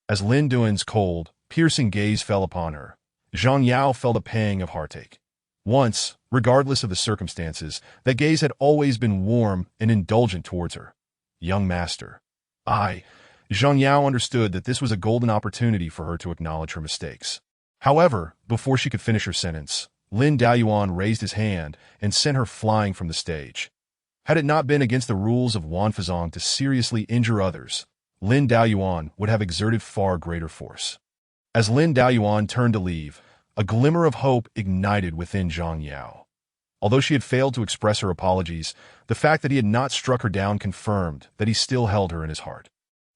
As Lin Duan's cold, piercing gaze fell upon her, Zhang Yao felt a pang of heartache. Once, regardless of the circumstances, that gaze had always been warm and indulgent towards her. Young master. Zhang Yao understood that this was a golden opportunity for her to acknowledge her mistakes. However, before she could finish her sentence, Lin Daoyuan raised his hand and sent her flying from the stage. Had it not been against the rules of Wanfazong to seriously injure others, Lin Daoyuan would have exerted far greater force. As Lin Daoyuan turned to leave, a glimmer of hope ignited within Zhang Yao. Although she had failed to express her apologies, the fact that he had not struck her down confirmed that he still held her in his heart.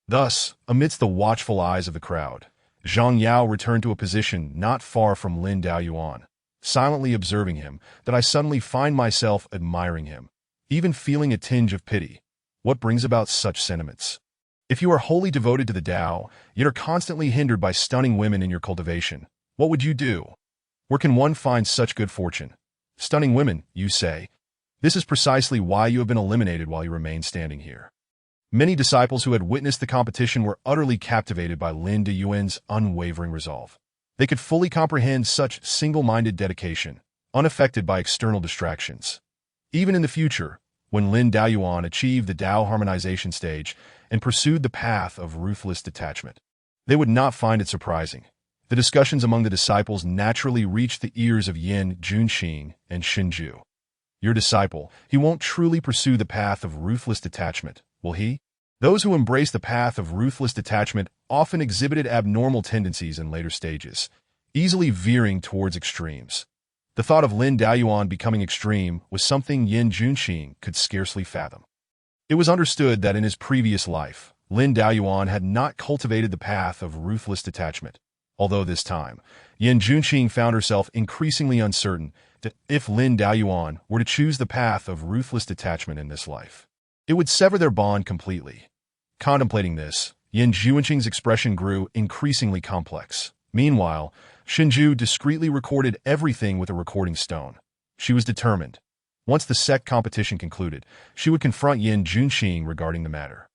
Thus, amidst the watchful eyes of the crowd, Zhang Yao returned to a position not far from Lin Daoyuan, silently observing him. That I suddenly find myself admiring him, even feeling a tinge of pity. What brings about such sentiments? If you are wholly devoted to the Tao, yet are constantly hindered by stunning women in your cultivation, what would you do? Where can one find such good fortune? Stunning women, you say. This is precisely why you have been eliminated while you remain standing here. Many disciples who had witnessed the competition were utterly captivated by Lin Daoyuan's unwavering resolve. They could fully comprehend such single-minded dedication, unaffected by external distractions. Even in the future, when Lin Daoyuan achieved the Tao harmonization stage and pursued the path of ruthless detachment, they would not find it surprising. The discussions among the disciples naturally reached the ears of Yin Junqing and Shinju. Your disciple, he won't truly pursue the path of ruthless detachment, will he? Those who embrace the path of ruthless detachment often exhibited abnormal tendencies in later stages, easily veering towards extremes. The thought of Lin Daoyuan becoming extreme was something Yin Junqing could scarcely fathom. It was understood that in his previous life, Lin Daoyuan had not cultivated the path of ruthless detachment, although this time, Yin Junqing found herself increasingly uncertain that if Lin Daoyuan were to choose the path of ruthless detachment in this life, it would sever their bond completely. Contemplating this, Yin Junqing's expression grew increasingly complex. Meanwhile, Shinju discreetly recorded everything with a recording stone. She was determined. Once the sect competition concluded, she would confront Yin Junqing regarding the matter.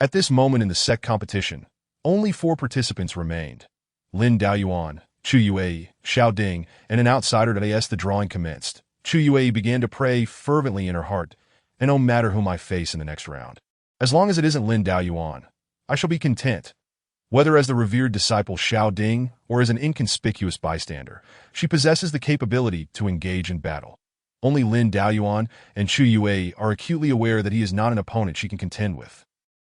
At this moment in the sect competition, only 4 participants remained: Lin Daoyuan, Chu Yue, Xiao Ding, and an outsider. As the drawing commenced, Chu Yue began to pray fervently in her heart, and no matter whom I face in the next round, as long as it isn't Lin Daoyuan, I shall be content. Whether as the revered disciple Xiao Ding or as an inconspicuous bystander, she possesses the capability to engage in battle. Only Lin Daoyuan and Chu Yue are acutely aware that he is not an opponent she can contend with.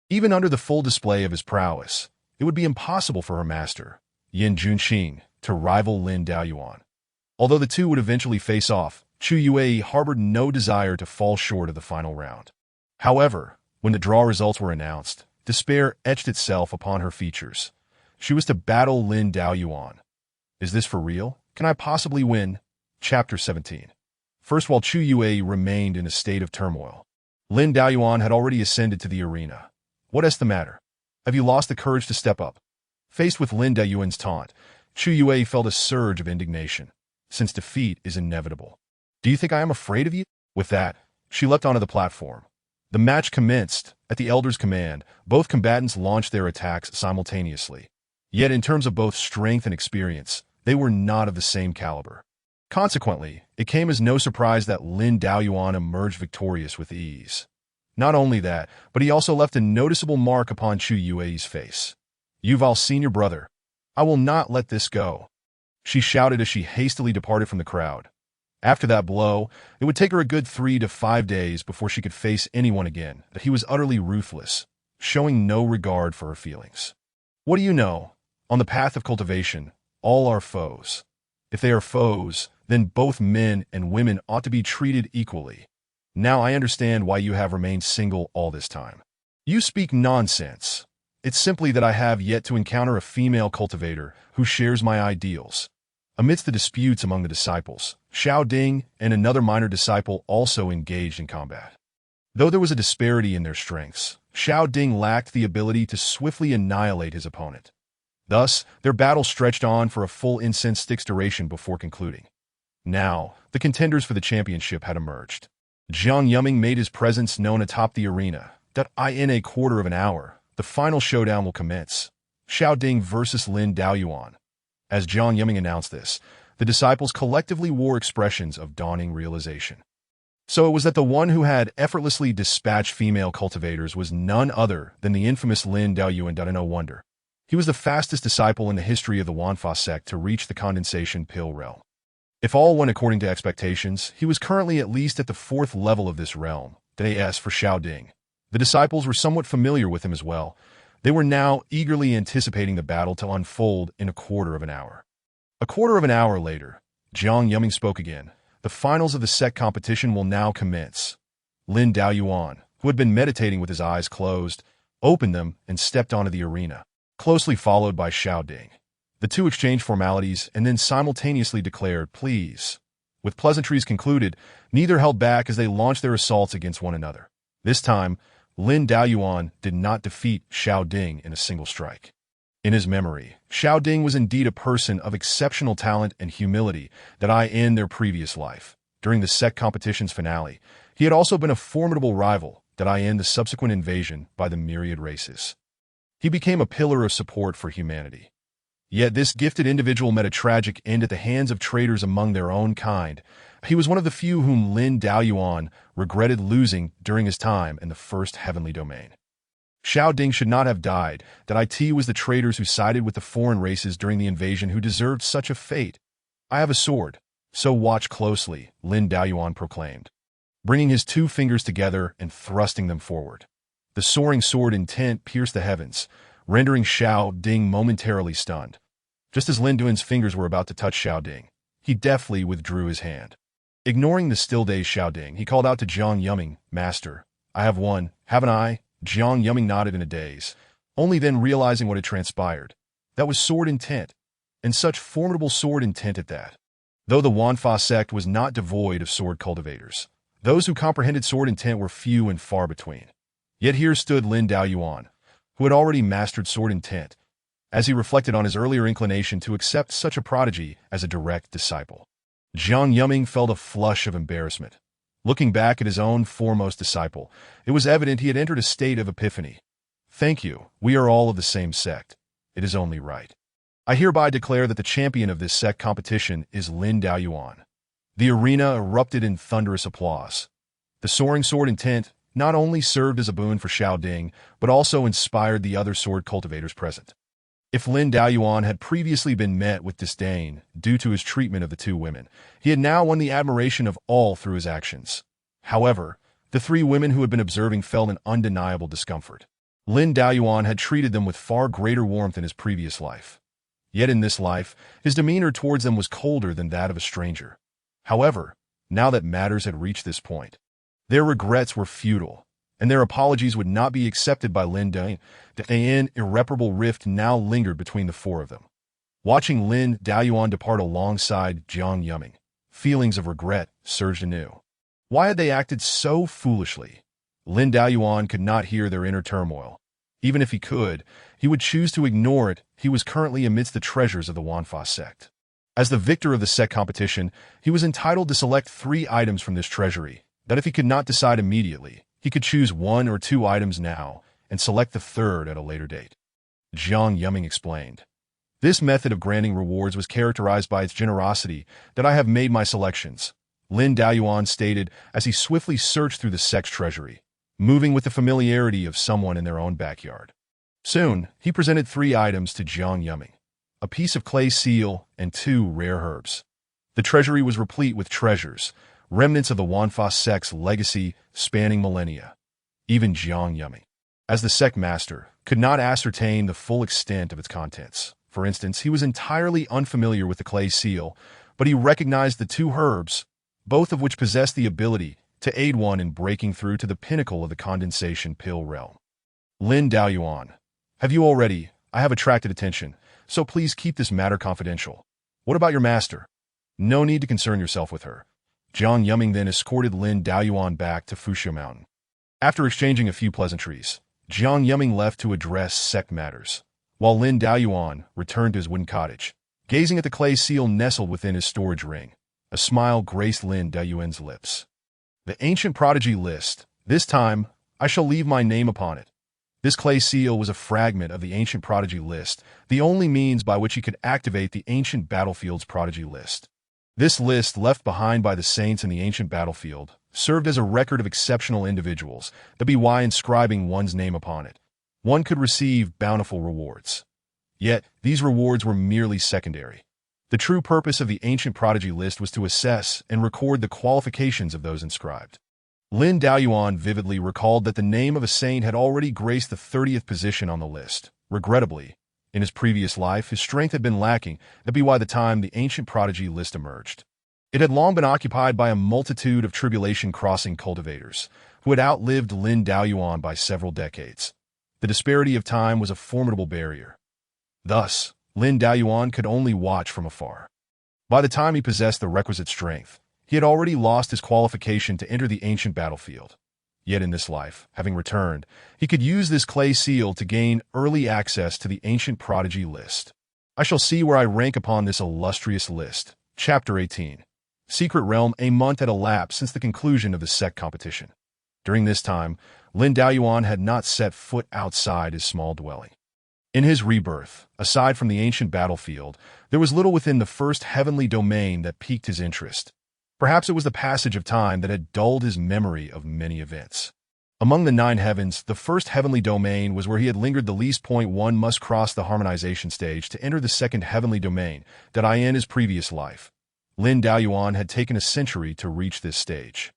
Even under the full display of his prowess, it would be impossible for her master, Yin Junqing, to rival Lin Daoyuan. Although the two would eventually face off, Chu Yue harbored no desire to fall short of the final round. However, when the draw results were announced, despair etched itself upon her features. She was to battle Lin Daoyuan. Is this for real? Can I possibly win? Chapter 17. First, while Chu Yue remained in a state of turmoil, Lin Daoyuan had already ascended to the arena. What is the matter? Have you lost the courage to step up? Faced with Lin Daoyuan's taunt, Chu Yue felt a surge of indignation, since defeat is inevitable. Do you think I am afraid of you? With that, she leapt onto the platform. The match commenced. At the Elder's command, both combatants launched their attacks simultaneously. Yet in terms of both strength and experience, they were not of the same caliber. Consequently, it came as no surprise that Lin Daoyuan emerged victorious with ease. Not only that, but he also left a noticeable mark upon Chu Yue's face. You've all seen your brother. I will not let this go, she shouted as she hastily departed from the crowd. After that blow, it would take her a good 3 to 5 days before she could face anyone again, that he was utterly ruthless, showing no regard for her feelings. What do you know? On the path of cultivation, all are foes. If they are foes, then both men and women ought to be treated equally. Now I understand why you have remained single all this time. You speak nonsense. It's simply that I have yet to encounter a female cultivator who shares my ideals. Amidst the disputes among the disciples, Xiao Ding and another minor disciple also engaged in combat. Though there was a disparity in their strengths, Xiao Ding lacked the ability to swiftly annihilate his opponent. Thus, their battle stretched on for a full incense stick's duration before concluding. Now, the contenders for the championship had emerged. Jiang Yuming made his presence known atop the arena. In a quarter of an hour, the final showdown will commence. Xiao Ding versus Lin Daoyuan. As Jiang Yuming announced this, the disciples collectively wore expressions of dawning realization. So it was that the one who had effortlessly dispatched female cultivators was none other than the infamous Lin Daoyuan. No wonder. He was the fastest disciple in the history of the Wanfa sect to reach the condensation pill realm. If all went according to expectations, he was currently at least at the 4th level of this realm, as for Xiao Ding. The disciples were somewhat familiar with him as well. They were now eagerly anticipating the battle to unfold in a quarter of an hour. A quarter of an hour later, Jiang Yuming spoke again. The finals of the sect competition will now commence. Lin Daoyuan, who had been meditating with his eyes closed, opened them and stepped onto the arena, closely followed by Xiao Ding. The two exchanged formalities and then simultaneously declared, "Please." With pleasantries concluded, neither held back as they launched their assaults against one another. This time, Lin Daoyuan did not defeat Xiao Ding in a single strike. In his memory, Xiao Ding was indeed a person of exceptional talent and humility in their previous life. During the sect competition's finale, he had also been a formidable rival in the subsequent invasion by the myriad races. He became a pillar of support for humanity. Yet this gifted individual met a tragic end at the hands of traitors among their own kind. He was one of the few whom Lin Daoyuan regretted losing during his time in the first heavenly domain. Xiao Ding should not have died. It was the traitors who sided with the foreign races during the invasion who deserved such a fate. I have a sword, so watch closely, Lin Daoyuan proclaimed, bringing his 2 fingers together and thrusting them forward. The soaring sword intent pierced the heavens, rendering Xiao Ding momentarily stunned. Just as Lin Daoyuan's fingers were about to touch Xiao Ding, he deftly withdrew his hand. Ignoring the still-dazed Xiao Ding, he called out to Jiang Yuming, "Master, I have won, haven't I?" Jiang Yuming nodded in a daze, only then realizing what had transpired. That was sword intent, and such formidable sword intent at that. Though the Wanfa sect was not devoid of sword cultivators, those who comprehended sword intent were few and far between. Yet here stood Lin Daoyuan, who had already mastered sword intent, as he reflected on his earlier inclination to accept such a prodigy as a direct disciple. Jiang Yuming felt a flush of embarrassment. Looking back at his own foremost disciple, it was evident he had entered a state of epiphany. "Thank you, we are all of the same sect. It is only right. I hereby declare that the champion of this sect competition is Lin Daoyuan." The arena erupted in thunderous applause. The soaring sword intent not only served as a boon for Xiao Ding, but also inspired the other sword cultivators present. If Lin Daoyuan had previously been met with disdain due to his treatment of the two women, he had now won the admiration of all through his actions. However, the three women who had been observing felt an undeniable discomfort. Lin Daoyuan had treated them with far greater warmth in his previous life. Yet in this life, his demeanor towards them was colder than that of a stranger. However, now that matters had reached this point, their regrets were futile, and their apologies would not be accepted by Lin Daoyuan. An irreparable rift now lingered between the four of them. Watching Lin Daoyuan depart alongside Jiang Yuming, feelings of regret surged anew. Why had they acted so foolishly? Lin Daoyuan could not hear their inner turmoil. Even if he could, he would choose to ignore it. He was currently amidst the treasures of the Wanfa sect. As the victor of the sect competition, he was entitled to select 3 items from this treasury, that if he could not decide immediately, he could choose 1 or 2 items now and select the third at a later date. Jiang Yuming explained. This method of granting rewards was characterized by its generosity. That I have made my selections, Lin Daoyuan stated as he swiftly searched through the sect's treasury, moving with the familiarity of someone in their own backyard. Soon, he presented 3 items to Jiang Yuming, a piece of clay seal and 2 rare herbs. The treasury was replete with treasures, remnants of the Wanfa sect's legacy spanning millennia. Even Jiang Yuming, as the sect master, could not ascertain the full extent of its contents. For instance, he was entirely unfamiliar with the clay seal, but he recognized the 2 herbs, both of which possessed the ability to aid one in breaking through to the pinnacle of the condensation pill realm. Lin Daoyuan, have you already? I have attracted attention, so please keep this matter confidential. What about your master? No need to concern yourself with her. Jiang Yuming then escorted Lin Daoyuan back to Fushio Mountain. After exchanging a few pleasantries, Jiang Yuming left to address sect matters, while Lin Daoyuan returned to his wooden cottage. Gazing at the clay seal nestled within his storage ring, a smile graced Lin Daoyuan's lips. The ancient prodigy list. This time, I shall leave my name upon it. This clay seal was a fragment of the ancient prodigy list, the only means by which he could activate the ancient battlefield's prodigy list. This list, left behind by the saints in the ancient battlefield, served as a record of exceptional individuals, by inscribing one's name upon it, one could receive bountiful rewards. Yet, these rewards were merely secondary. The true purpose of the ancient prodigy list was to assess and record the qualifications of those inscribed. Lin Daoyuan vividly recalled that the name of a saint had already graced the 30th position on the list. Regrettably, in his previous life, his strength had been lacking, by the time the ancient prodigy list emerged. It had long been occupied by a multitude of tribulation-crossing cultivators, who had outlived Lin Daoyuan by several decades. The disparity of time was a formidable barrier. Thus, Lin Daoyuan could only watch from afar. By the time he possessed the requisite strength, he had already lost his qualification to enter the ancient battlefield. Yet in this life, having returned, he could use this clay seal to gain early access to the ancient prodigy list. I shall see where I rank upon this illustrious list. Chapter 18. Secret Realm. A month had elapsed since the conclusion of the sect competition. During this time, Lin Daoyuan had not set foot outside his small dwelling. In his rebirth, aside from the ancient battlefield, there was little within the first heavenly domain that piqued his interest. Perhaps it was the passage of time that had dulled his memory of many events. Among the 9 heavens, the first heavenly domain was where he had lingered the least. One must cross the harmonization stage to enter the second heavenly domain, in his previous life. Lin Daoyuan had taken a century to reach this stage.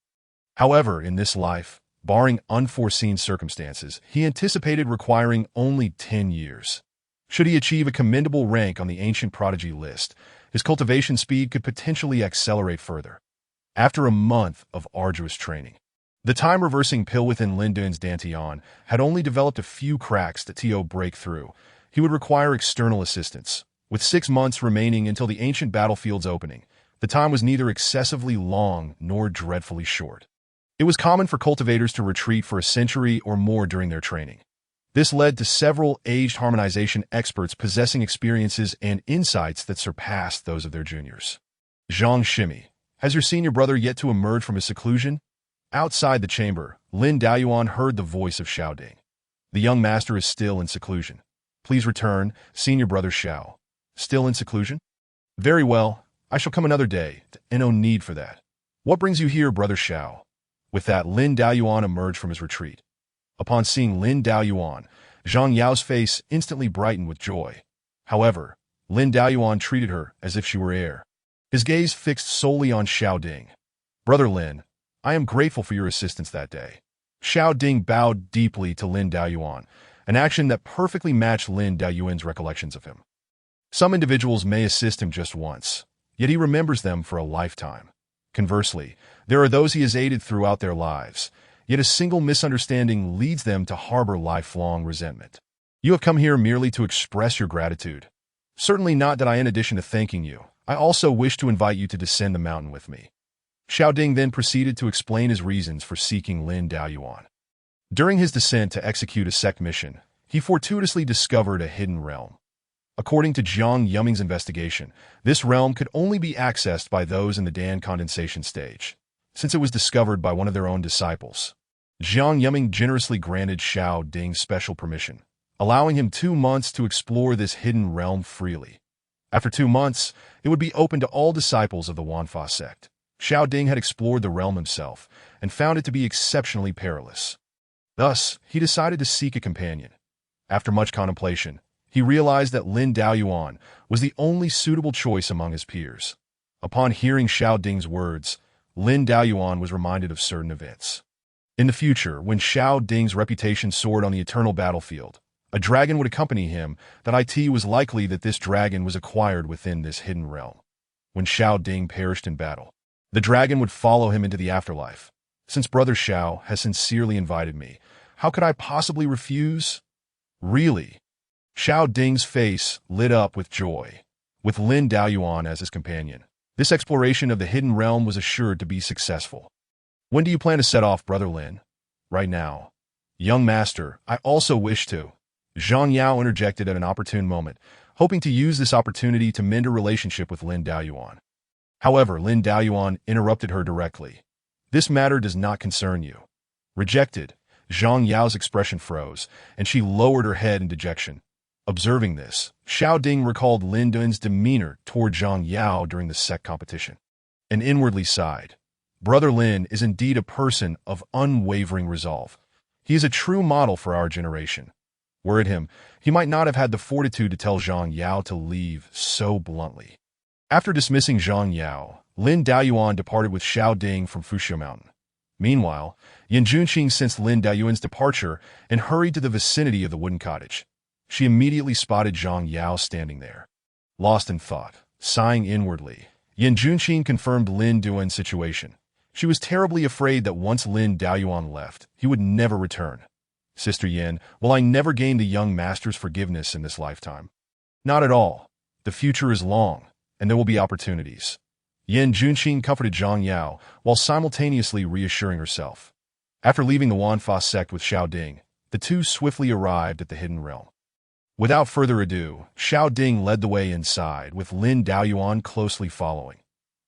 However, in this life, barring unforeseen circumstances, he anticipated requiring only 10 years. Should he achieve a commendable rank on the ancient prodigy list, his cultivation speed could potentially accelerate further. After a month of arduous training, the time-reversing pill within Lin Daoyuan's dantian had only developed a few cracks to break through. He would require external assistance. With 6 months remaining until the ancient battlefield's opening, the time was neither excessively long nor dreadfully short. It was common for cultivators to retreat for a century or more during their training. This led to several aged harmonization experts possessing experiences and insights that surpassed those of their juniors. Zhang Shimi, has your senior brother yet to emerge from his seclusion? Outside the chamber, Lin Daoyuan heard the voice of Xiao Ding. The young master is still in seclusion. Please return, senior brother Xiao. Still in seclusion? Very well, I shall come another day, and no need for that. What brings you here, brother Xiao? With that, Lin Daoyuan emerged from his retreat. Upon seeing Lin Daoyuan, Zhang Yao's face instantly brightened with joy. However, Lin Daoyuan treated her as if she were air. His gaze fixed solely on Xiao Ding. "Brother Lin, I am grateful for your assistance that day." Xiao Ding bowed deeply to Lin Daoyuan, an action that perfectly matched Lin Daoyuan's recollections of him. Some individuals may assist him just once, yet he remembers them for a lifetime. Conversely, there are those he has aided throughout their lives, yet a single misunderstanding leads them to harbor lifelong resentment. "You have come here merely to express your gratitude." "Certainly not that in addition to thanking you, I also wish to invite you to descend the mountain with me." Xiao Ding then proceeded to explain his reasons for seeking Lin Daoyuan. During his descent to execute a sect mission, he fortuitously discovered a hidden realm. According to Jiang Yuming's investigation, this realm could only be accessed by those in the Dan condensation stage, since it was discovered by one of their own disciples. Jiang Yuming generously granted Xiao Ding special permission, allowing him 2 months to explore this hidden realm freely. After 2 months, it would be open to all disciples of the Wanfa sect. Xiao Ding had explored the realm himself and found it to be exceptionally perilous. Thus, he decided to seek a companion. After much contemplation, he realized that Lin Daoyuan was the only suitable choice among his peers. Upon hearing Xiao Ding's words, Lin Daoyuan was reminded of certain events. In the future, when Xiao Ding's reputation soared on the eternal battlefield, a dragon would accompany him. That it was likely that this dragon was acquired within this hidden realm. When Xiao Ding perished in battle, the dragon would follow him into the afterlife. Since Brother Xiao has sincerely invited me, how could I possibly refuse? Really? Xiao Ding's face lit up with joy. With Lin Daoyuan as his companion, this exploration of the hidden realm was assured to be successful. "When do you plan to set off, Brother Lin?" "Right now." "Young master, I also wish to." Zhang Yao interjected at an opportune moment, hoping to use this opportunity to mend a relationship with Lin Daoyuan. However, Lin Daoyuan interrupted her directly. "This matter does not concern you." Rejected, Zhang Yao's expression froze, and she lowered her head in dejection. Observing this, Xiao Ding recalled Lin Duan's demeanor toward Zhang Yao during the sect competition, and inwardly sighed. Brother Lin is indeed a person of unwavering resolve. He is a true model for our generation. Were it him, he might not have had the fortitude to tell Zhang Yao to leave so bluntly. After dismissing Zhang Yao, Lin Daoyuan departed with Xiao Ding from Fushou Mountain. Meanwhile, Yan Junqing sensed Lin Daoyuan's departure and hurried to the vicinity of the wooden cottage. She immediately spotted Zhang Yao standing there. Lost in thought, sighing inwardly, Yan Junqing confirmed Lin Duan's situation. She was terribly afraid that once Lin Daoyuan left, he would never return. "Sister Yan, will I never gain the young master's forgiveness in this lifetime?" "Not at all. The future is long, and there will be opportunities." Yan Junqing comforted Zhang Yao while simultaneously reassuring herself. After leaving the Wanfa sect with Xiao Ding, the two swiftly arrived at the hidden realm. Without further ado, Xiao Ding led the way inside, with Lin Daoyuan closely following.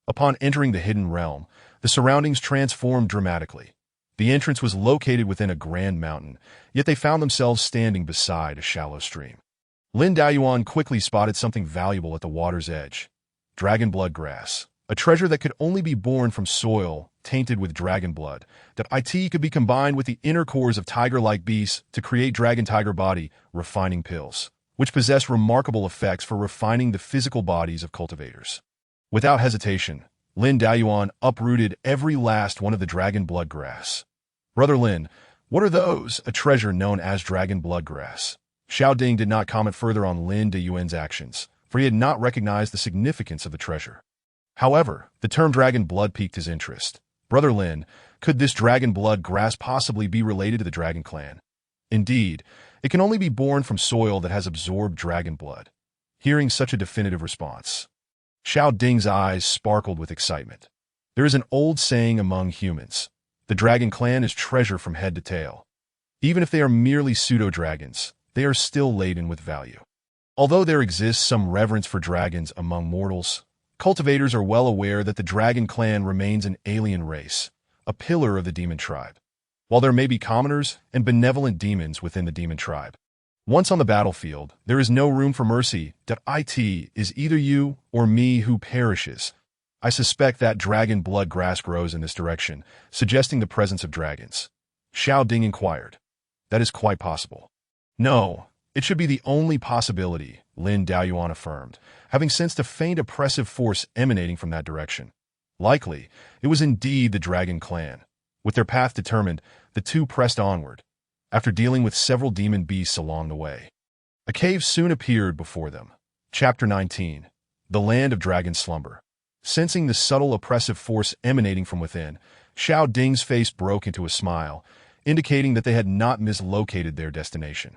Upon entering the hidden realm, the surroundings transformed dramatically. The entrance was located within a grand mountain, yet they found themselves standing beside a shallow stream. Lin Daoyuan quickly spotted something valuable at the water's edge. Dragon blood grass, a treasure that could only be born from soil tainted with dragon blood, that it could be combined with the inner cores of tiger-like beasts to create dragon-tiger body refining pills, which possess remarkable effects for refining the physical bodies of cultivators. Without hesitation, Lin Daoyuan uprooted every last one of the dragon blood grass. "Brother Lin, what are those?" "A treasure known as dragon blood grass." Xiao Ding did not comment further on Lin Daoyuan's actions, for he had not recognized the significance of the treasure. However, the term dragon blood piqued his interest. "Brother Lin, could this dragon blood grass possibly be related to the dragon clan?" "Indeed, it can only be born from soil that has absorbed dragon blood." Hearing such a definitive response, Xiao Ding's eyes sparkled with excitement. There is an old saying among humans: the dragon clan is treasure from head to tail. Even if they are merely pseudo-dragons, they are still laden with value. Although there exists some reverence for dragons among mortals, cultivators are well aware that the dragon clan remains an alien race, a pillar of the demon tribe. While there may be commoners and benevolent demons within the demon tribe, once on the battlefield, there is no room for mercy. It is either you or me who perishes. I suspect that dragon blood grass grows in this direction, suggesting the presence of dragons. Xiao Ding inquired. "That is quite possible." "No, it should be the only possibility," Lin Daoyuan affirmed, having sensed a faint oppressive force emanating from that direction. Likely, it was indeed the Dragon Clan. With their path determined, the two pressed onward, after dealing with several demon beasts along the way. A cave soon appeared before them. Chapter 19. The Land of Dragon Slumber. Sensing the subtle oppressive force emanating from within, Xiao Ding's face broke into a smile, indicating that they had not mislocated their destination.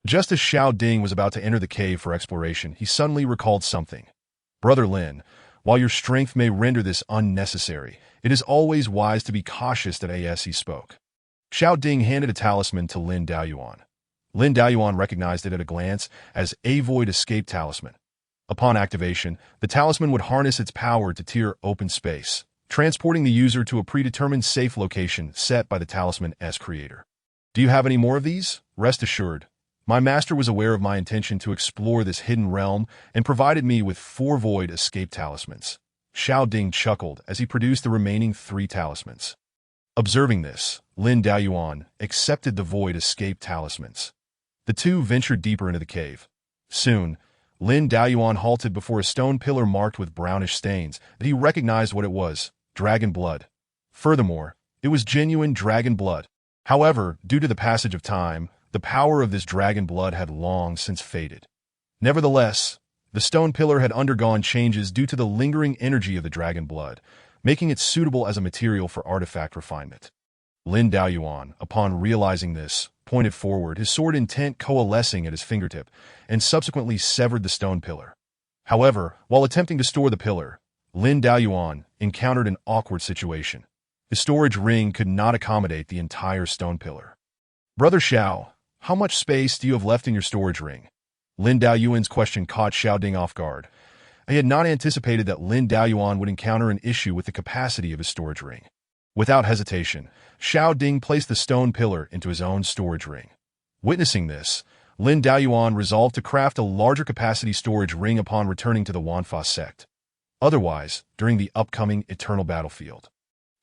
Just as Xiao Ding was about to enter the cave for exploration, he suddenly recalled something. Brother Lin, while your strength may render this unnecessary, it is always wise to be cautious as he spoke. Xiao Ding handed a talisman to Lin Daoyuan. Lin Daoyuan recognized it at a glance as a Void Escape Talisman. Upon activation, the talisman would harness its power to tear open space, transporting the user to a predetermined safe location set by the talisman's creator. Do you have any more of these? Rest assured, my master was aware of my intention to explore this hidden realm and provided me with 4 Void Escape Talismans. Xiao Ding chuckled as he produced the remaining 3 talismans. Observing this, Lin Daoyuan accepted the Void Escape Talismans. The two ventured deeper into the cave. Soon, Lin Daoyuan halted before a stone pillar marked with brownish stains that he recognized what it was: dragon blood. Furthermore, it was genuine dragon blood. However, due to the passage of time, the power of this dragon blood had long since faded. Nevertheless, the stone pillar had undergone changes due to the lingering energy of the dragon blood, making it suitable as a material for artifact refinement. Lin Daoyuan, upon realizing this, pointed forward, his sword intent coalescing at his fingertip, and subsequently severed the stone pillar. However, while attempting to store the pillar, Lin Daoyuan encountered an awkward situation. His storage ring could not accommodate the entire stone pillar. Brother Xiao, how much space do you have left in your storage ring? Lin Daoyuan's question caught Xiao Ding off guard. He had not anticipated that Lin Daoyuan would encounter an issue with the capacity of his storage ring. Without hesitation, Xiao Ding placed the stone pillar into his own storage ring. Witnessing this, Lin Daoyuan resolved to craft a larger capacity storage ring upon returning to the Wanfa sect. Otherwise, during the upcoming eternal battlefield,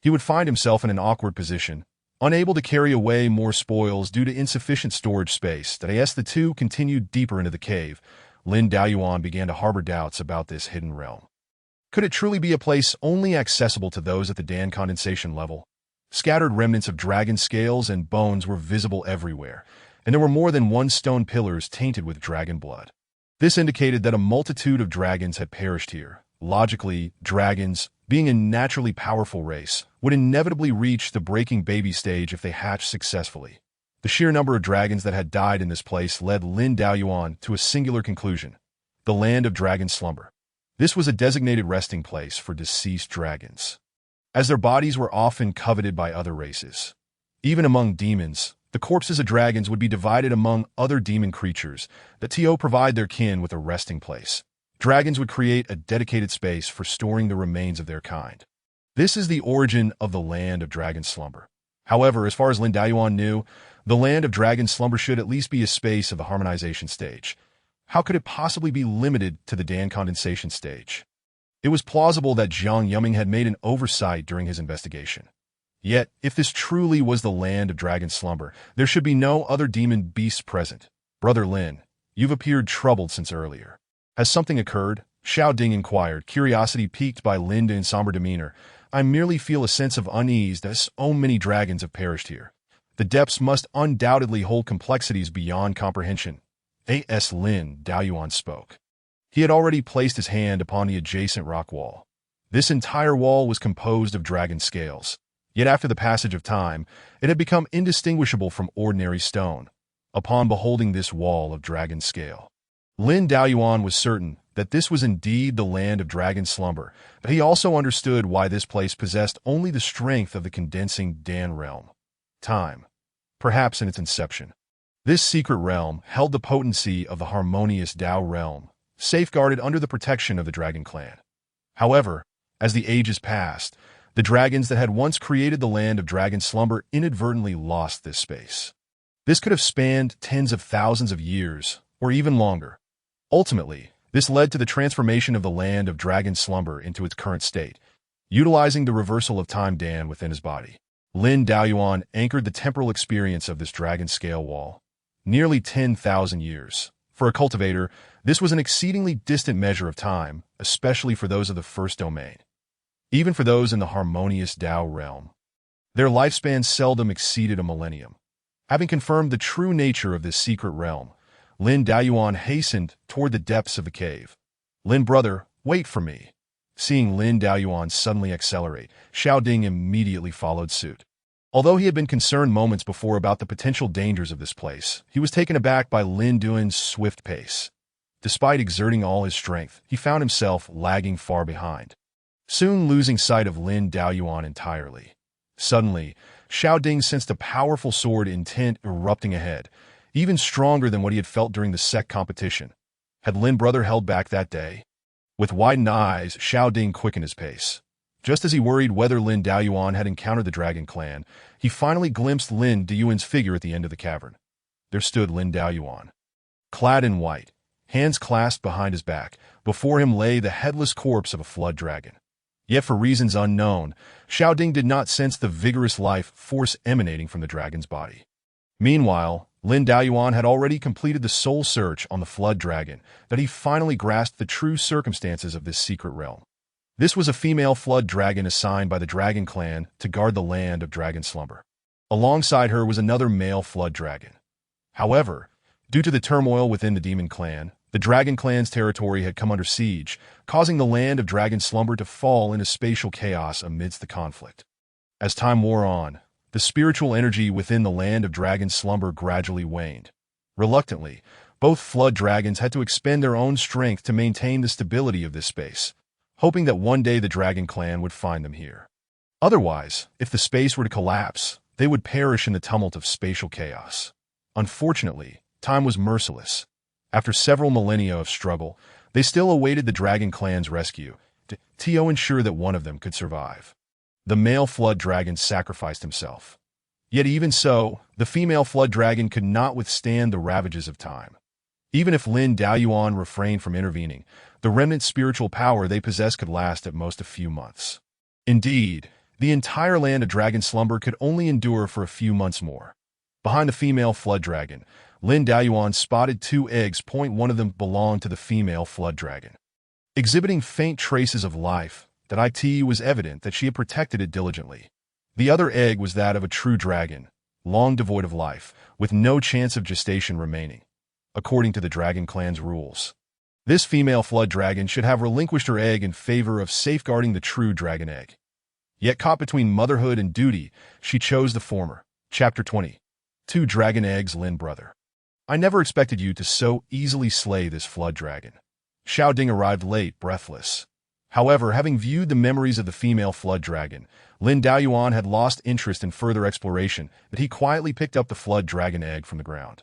he would find himself in an awkward position, unable to carry away more spoils due to insufficient storage space. As the two continued deeper into the cave, Lin Daoyuan began to harbor doubts about this hidden realm. Could it truly be a place only accessible to those at the Dan condensation level? Scattered remnants of dragon scales and bones were visible everywhere, and there were more than 1 stone pillars tainted with dragon blood. This indicated that a multitude of dragons had perished here. Logically, dragons, being a naturally powerful race, would inevitably reach the breaking baby stage if they hatched successfully. The sheer number of dragons that had died in this place led Lin Daoyuan to a singular conclusion: the Land of Dragon Slumber. This was a designated resting place for deceased dragons, as their bodies were often coveted by other races. Even among demons, the corpses of dragons would be divided among other demon creatures that provide their kin with a resting place. Dragons would create a dedicated space for storing the remains of their kind. This is the origin of the Land of Dragon Slumber. However, as far as Lin Daoyuan knew, the Land of Dragon Slumber should at least be a space of the harmonization stage. How could it possibly be limited to the Dan condensation stage? It was plausible that Jiang Yuming had made an oversight during his investigation. Yet, if this truly was the Land of Dragon Slumber, there should be no other demon beasts present. Brother Lin, you've appeared troubled since earlier. Has something occurred? Xiao Ding inquired, curiosity piqued by Lin Daoyuan's somber demeanor. I merely feel a sense of unease that so many dragons have perished here. The depths must undoubtedly hold complexities beyond comprehension. A.S. Lin Daoyuan spoke. He had already placed his hand upon the adjacent rock wall. This entire wall was composed of dragon scales. Yet after the passage of time, it had become indistinguishable from ordinary stone. Upon beholding this wall of dragon scale, Lin Daoyuan was certain that this was indeed the Land of Dragon Slumber, but he also understood why this place possessed only the strength of the condensing Dan realm. Time, perhaps in its inception. This secret realm held the potency of the harmonious Dao realm, safeguarded under the protection of the Dragon Clan. However, as the ages passed, the dragons that had once created the Land of Dragon Slumber inadvertently lost this space. This could have spanned tens of thousands of years, or even longer. Ultimately, this led to the transformation of the Land of Dragon Slumber into its current state, utilizing the reversal of time Dan within his body. Lin Daoyuan anchored the temporal experience of this dragon scale wall. Nearly 10,000 years. For a cultivator, This was an exceedingly distant measure of time, especially for those of the first domain. Even for those in the harmonious Tao realm, their lifespan seldom exceeded a millennium. Having confirmed the true nature of this secret realm, Lin Daoyuan hastened toward the depths of the cave. "Lin brother, wait for me." Seeing Lin Daoyuan suddenly accelerate, Xiao Ding immediately followed suit. Although he had been concerned moments before about the potential dangers of this place, he was taken aback by Lin Duan's swift pace. Despite exerting all his strength, he found himself lagging far behind, soon losing sight of Lin Daoyuan entirely. Suddenly, Xiao Ding sensed a powerful sword intent erupting ahead, even stronger than what he had felt during the sect competition. Had Lin brother held back that day? With widened eyes, Xiao Ding quickened his pace. Just as he worried whether Lin Daoyuan had encountered the Dragon Clan, he finally glimpsed Lin Daoyuan's figure at the end of the cavern. There stood Lin Daoyuan, clad in white, hands clasped behind his back. Before him lay the headless corpse of a flood dragon. Yet for reasons unknown, Xiao Ding did not sense the vigorous life force emanating from the dragon's body. Meanwhile, Lin Daoyuan had already completed the soul search on the flood dragon, that he finally grasped the true circumstances of this secret realm. This was a female flood dragon assigned by the Dragon Clan to guard the land of dragon slumber. Alongside her was another male flood dragon. However, due to the turmoil within the demon clan, the Dragon Clan's territory had come under siege, causing the land of dragon slumber to fall into spatial chaos amidst the conflict. As time wore on, the spiritual energy within the land of dragon slumber gradually waned. Reluctantly, both flood dragons had to expend their own strength to maintain the stability of this space, hoping that one day the Dragon Clan would find them here. Otherwise, if the space were to collapse, they would perish in the tumult of spatial chaos. Unfortunately, time was merciless. After several millennia of struggle, they still awaited the Dragon Clan's rescue to ensure that one of them could survive. The male flood dragon sacrificed himself. Yet even so, the female flood dragon could not withstand the ravages of time. Even if Lin Daoyuan refrained from intervening, the remnant spiritual power they possessed could last at most a few months. Indeed, the entire land of dragon slumber could only endure for a few months more. Behind the female flood dragon, Lin Daoyuan spotted 2 eggs. One of them belonged to the female flood dragon. Exhibiting faint traces of life, it was evident that she had protected it diligently. The other egg was that of a true dragon, long devoid of life, with no chance of gestation remaining, according to the Dragon Clan's rules. This female flood dragon should have relinquished her egg in favor of safeguarding the true dragon egg. Yet caught between motherhood and duty, she chose the former. Chapter 20. 2 Dragon Eggs. Lin brother, I never expected you to so easily slay this flood dragon. Xiao Ding arrived late, breathless. However, having viewed the memories of the female flood dragon, Lin Daoyuan had lost interest in further exploration, but he quietly picked up the flood dragon egg from the ground.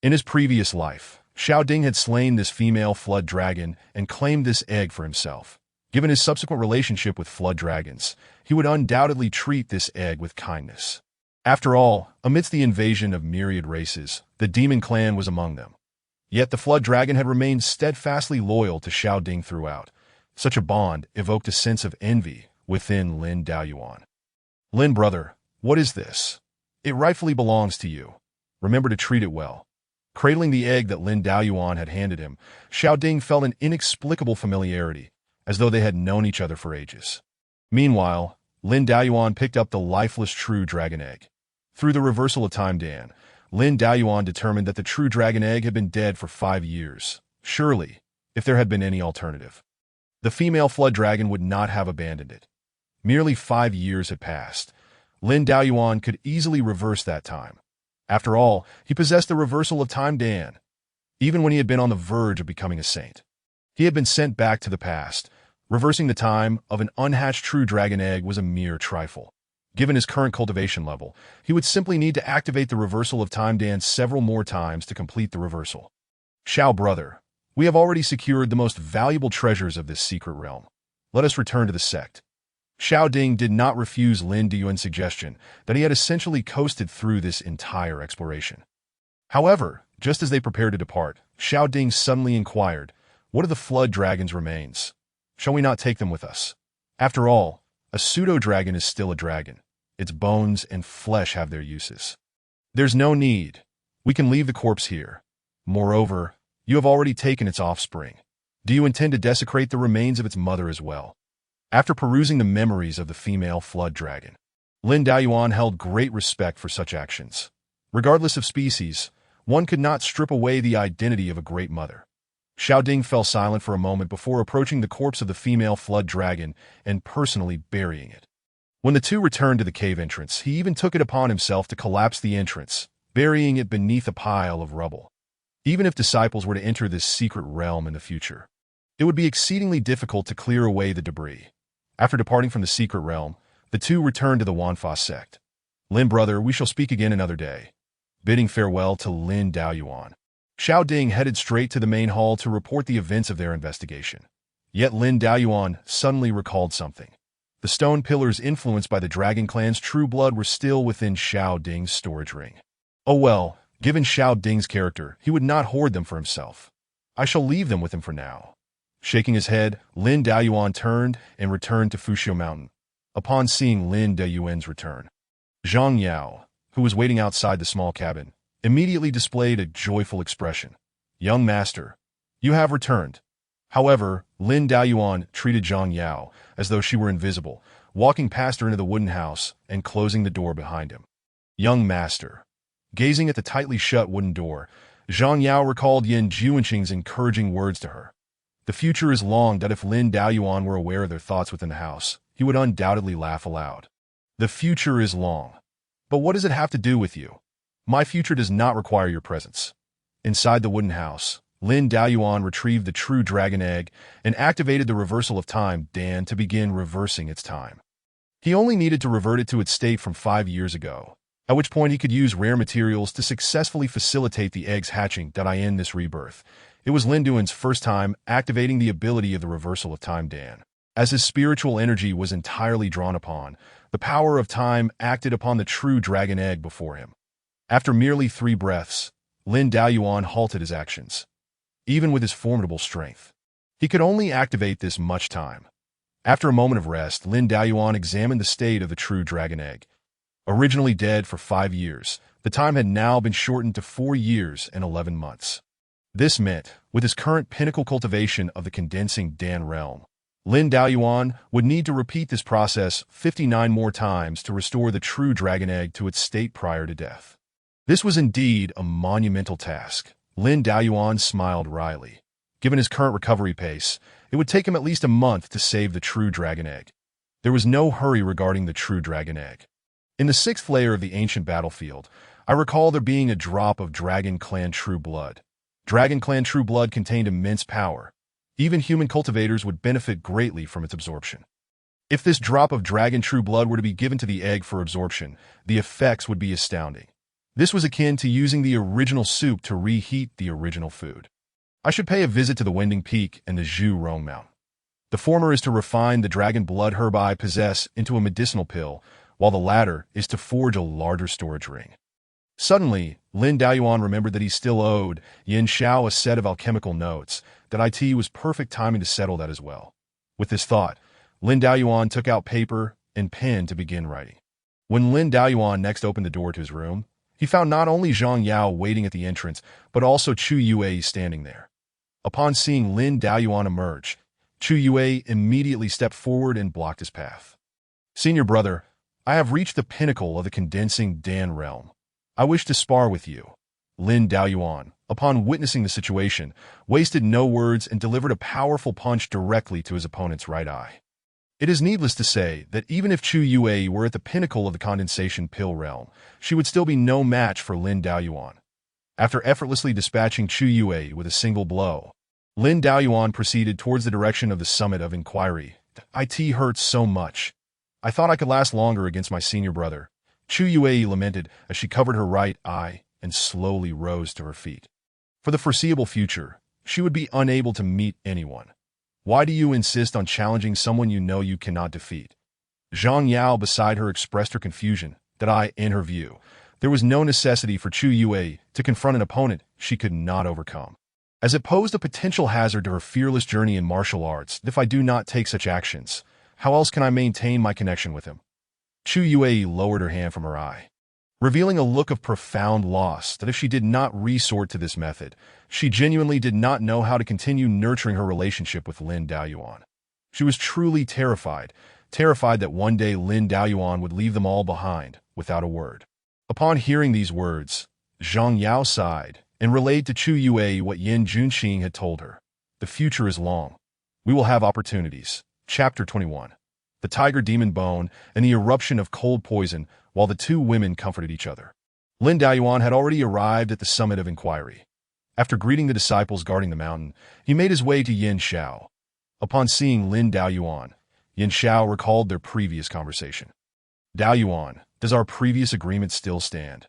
In his previous life, Xiao Ding had slain this female flood dragon and claimed this egg for himself. Given his subsequent relationship with flood dragons, he would undoubtedly treat this egg with kindness. After all, amidst the invasion of myriad races, the demon clan was among them. Yet the flood dragon had remained steadfastly loyal to Xiao Ding throughout. Such a bond evoked a sense of envy within Lin Daoyuan. Lin brother, what is this? It rightfully belongs to you. Remember to treat it well. Cradling the egg that Lin Daoyuan had handed him, Xiao Ding felt an inexplicable familiarity, as though they had known each other for ages. Meanwhile, Lin Daoyuan picked up the lifeless true dragon egg. Through the reversal of time Dan, Lin Daoyuan determined that the true dragon egg had been dead for 5 years. Surely, if there had been any alternative, the female flood dragon would not have abandoned it. Merely 5 years had passed. Lin Daoyuan could easily reverse that time. After all, he possessed the reversal of time Dan. Even when he had been on the verge of becoming a saint, he had been sent back to the past. Reversing the time of an unhatched true dragon egg was a mere trifle. Given his current cultivation level, he would simply need to activate the reversal of time Dan several more times to complete the reversal. Xiao brother, we have already secured the most valuable treasures of this secret realm. Let us return to the sect. Xiao Ding did not refuse Lin Daoyuan's suggestion that he had essentially coasted through this entire exploration. However, just as they prepared to depart, Xiao Ding suddenly inquired, "What of the flood dragon's remains? Shall we not take them with us? After all, a pseudo-dragon is still a dragon. Its bones and flesh have their uses. There's no need. We can leave the corpse here. Moreover, You have already taken its offspring. Do you intend to desecrate the remains of its mother as well? After perusing the memories of the female flood dragon, Lin Daoyuan held great respect for such actions. Regardless of species, one could not strip away the identity of a great mother. Xiao Ding fell silent for a moment before approaching the corpse of the female flood dragon and personally burying it. When the two returned to the cave entrance, he even took it upon himself to collapse the entrance, burying it beneath a pile of rubble. Even if disciples were to enter this secret realm in the future, it would be exceedingly difficult to clear away the debris. After departing from the secret realm, the two returned to the Wanfa sect. Lin brother, we shall speak again another day. Bidding farewell to Lin Daoyuan, Xiao Ding headed straight to the main hall to report the events of their investigation. Yet Lin Daoyuan suddenly recalled something. The stone pillars influenced by the Dragon Clan's true blood were still within Xiao Ding's storage ring. Oh well, given Xiao Ding's character, he would not hoard them for himself. I shall leave them with him for now. Shaking his head, Lin Daoyuan turned and returned to Fushio Mountain. Upon seeing Lin Daoyuan's return, Zhang Yao, who was waiting outside the small cabin, immediately displayed a joyful expression. Young master, you have returned. However, Lin Daoyuan treated Zhang Yao as though she were invisible, walking past her into the wooden house and closing the door behind him. Young master. Gazing at the tightly shut wooden door, Zhang Yao recalled Yin Juanqing's encouraging words to her. The future is long that if Lin Daoyuan were aware of their thoughts within the house, he would undoubtedly laugh aloud. The future is long. But what does it have to do with you? My future does not require your presence. Inside the wooden house, Lin Daoyuan retrieved the true dragon egg and activated the reversal of time Dan to begin reversing its time. He only needed to revert it to its state from 5 years ago, at which point he could use rare materials to successfully facilitate the egg's hatching. In this rebirth, it was Lin Duan's first time activating the ability of the reversal of time Dan. As his spiritual energy was entirely drawn upon, the power of time acted upon the true dragon egg before him. After merely 3 breaths, Lin Daoyuan halted his actions. Even with his formidable strength, he could only activate this much time. After a moment of rest, Lin Daoyuan examined the state of the true dragon egg. Originally dead for 5 years, the time had now been shortened to 4 years and 11 months. This meant, with his current pinnacle cultivation of the condensing Dan realm, Lin Daoyuan would need to repeat this process 59 more times to restore the true dragon egg to its state prior to death. This was indeed a monumental task. Lin Daoyuan smiled wryly. Given his current recovery pace, it would take him at least a month to save the true dragon egg. There was no hurry regarding the true dragon egg. In the 6th layer of the ancient battlefield, I recall there being a drop of Dragon Clan true blood. Dragon Clan true blood contained immense power. Even human cultivators would benefit greatly from its absorption. If this drop of dragon true blood were to be given to the egg for absorption, the effects would be astounding. This was akin to using the original soup to reheat the original food. I should pay a visit to the Wending Peak and the Zhu Rong Mountain. The former is to refine the dragon blood herb I possess into a medicinal pill, while the latter is to forge a larger storage ring. Suddenly, Lin Daoyuan remembered that he still owed Yin Xiao a set of alchemical notes, that it was perfect timing to settle that as well. With this thought, Lin Daoyuan took out paper and pen to begin writing. When Lin Daoyuan next opened the door to his room, he found not only Zhang Yao waiting at the entrance, but also Chu Yue standing there. Upon seeing Lin Daoyuan emerge, Chu Yue immediately stepped forward and blocked his path. Senior brother, I have reached the pinnacle of the condensing Dan realm. I wish to spar with you. Lin Daoyuan, upon witnessing the situation, wasted no words and delivered a powerful punch directly to his opponent's right eye. It is needless to say that even if Chu Yue were at the pinnacle of the condensation pill realm, she would still be no match for Lin Daoyuan. After effortlessly dispatching Chu Yue with a single blow, Lin Daoyuan proceeded towards the direction of the summit of inquiry. It hurts so much. I thought I could last longer against my senior brother. Chu Yue lamented as she covered her right eye and slowly rose to her feet. For the foreseeable future, she would be unable to meet anyone. Why do you insist on challenging someone you know you cannot defeat? Zhang Yao beside her expressed her confusion that in her view, there was no necessity for Chu Yue to confront an opponent she could not overcome, as it posed a potential hazard to her fearless journey in martial arts. If I do not take such actions, how else can I maintain my connection with him? Chu Yue lowered her hand from her eye. revealing a look of profound loss that if she did not resort to this method, she genuinely did not know how to continue nurturing her relationship with Lin Daoyuan. She was truly terrified that one day Lin Daoyuan would leave them all behind, without a word. Upon hearing these words, Zhang Yao sighed and relayed to Chu Yue what Yin Junqing had told her. The future is long. We will have opportunities. Chapter 21. The tiger demon bone and the eruption of cold poison while the two women comforted each other. Lin Daoyuan had already arrived at the summit of inquiry. After greeting the disciples guarding the mountain, he made his way to Yin Xiao. Upon seeing Lin Daoyuan, Yin Xiao recalled their previous conversation. Daoyuan, does our previous agreement still stand?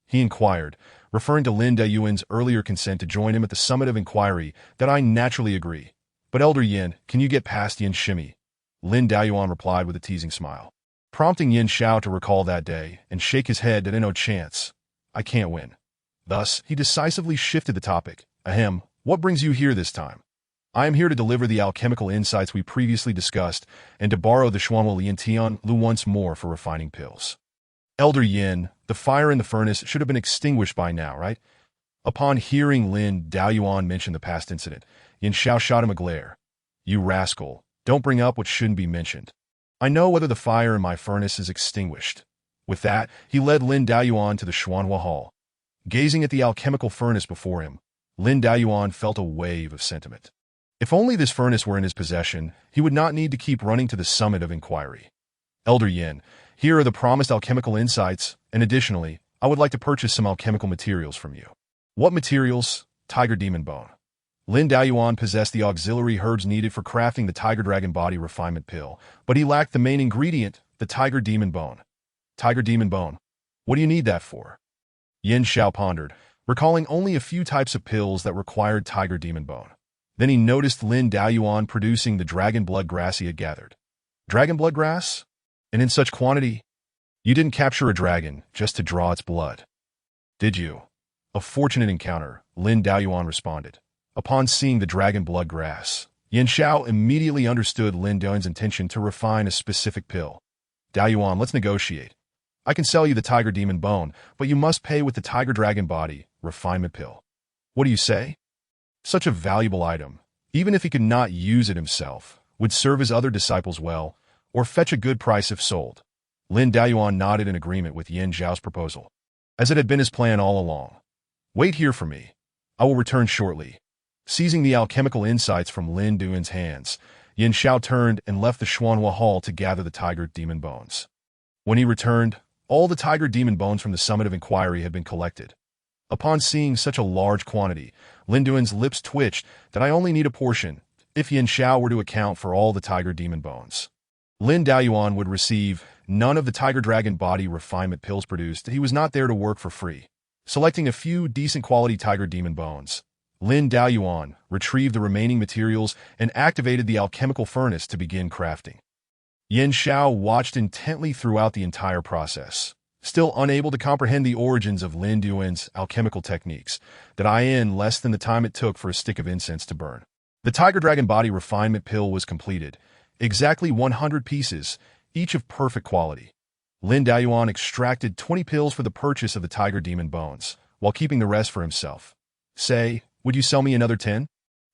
He inquired, referring to Lin Daoyuan's earlier consent to join him at the summit of inquiry. That I naturally agree. But Elder Yin, can you get past Yin Shimi? Lin Daoyuan replied with a teasing smile, prompting Yin Xiao to recall that day and shake his head that no chance. I can't win. Thus, he decisively shifted the topic. Ahem, what brings you here this time? I am here to deliver the alchemical insights we previously discussed and to borrow the Xuanhua Lian Tian Lu once more for refining pills. Elder Yin, the fire in the furnace should have been extinguished by now, right? Upon hearing Lin Daoyuan mention the past incident, Yin Xiao shot him a glare. You rascal, don't bring up what shouldn't be mentioned. I know whether the fire in my furnace is extinguished. With that, he led Lin Daoyuan to the Xuanhua Hall. Gazing at the alchemical furnace before him, Lin Daoyuan felt a wave of sentiment. If only this furnace were in his possession, he would not need to keep running to the summit of inquiry. Elder Yin, here are the promised alchemical insights, and additionally, I would like to purchase some alchemical materials from you. What materials? Tiger demon bone. Lin Daoyuan possessed the auxiliary herbs needed for crafting the tiger dragon body refinement pill, but he lacked the main ingredient, the tiger demon bone. Tiger demon bone. What do you need that for? Yin Xiao pondered, recalling only a few types of pills that required tiger demon bone. Then he noticed Lin Daoyuan producing the dragon blood grass he had gathered. Dragon blood grass? And in such quantity? You didn't capture a dragon just to draw its blood, did you? A fortunate encounter, Lin Daoyuan responded. Upon seeing the dragon blood grass, Yin Xiao immediately understood Lin Daoyuan's intention to refine a specific pill. Daoyuan, let's negotiate. I can sell you the tiger demon bone, but you must pay with the tiger dragon body refinement pill. What do you say? Such a valuable item, even if he could not use it himself, would serve his other disciples well, or fetch a good price if sold. Lin Daoyuan nodded in agreement with Yin Xiao's proposal, as it had been his plan all along. Wait here for me. I will return shortly. Seizing the alchemical insights from Lin Daoyuan's hands, Yin Xiao turned and left the Xuanhua Hall to gather the tiger demon bones. When he returned, all the tiger demon bones from the summit of inquiry had been collected. Upon seeing such a large quantity, Lin Daoyuan's lips twitched that I only need a portion, if Yin Xiao were to account for all the tiger demon bones. Lin Daoyuan would receive none of the tiger dragon body refinement pills produced. He was not there to work for free. Selecting a few decent quality tiger demon bones, Lin Daoyuan retrieved the remaining materials and activated the alchemical furnace to begin crafting. Yin Xiao watched intently throughout the entire process, still unable to comprehend the origins of Lin Daoyuan's alchemical techniques, that in less than the time it took for a stick of incense to burn. The tiger dragon body refinement pill was completed, exactly 100 pieces, each of perfect quality. Lin Daoyuan extracted 20 pills for the purchase of the tiger demon bones, while keeping the rest for himself. Say, would you sell me another 10?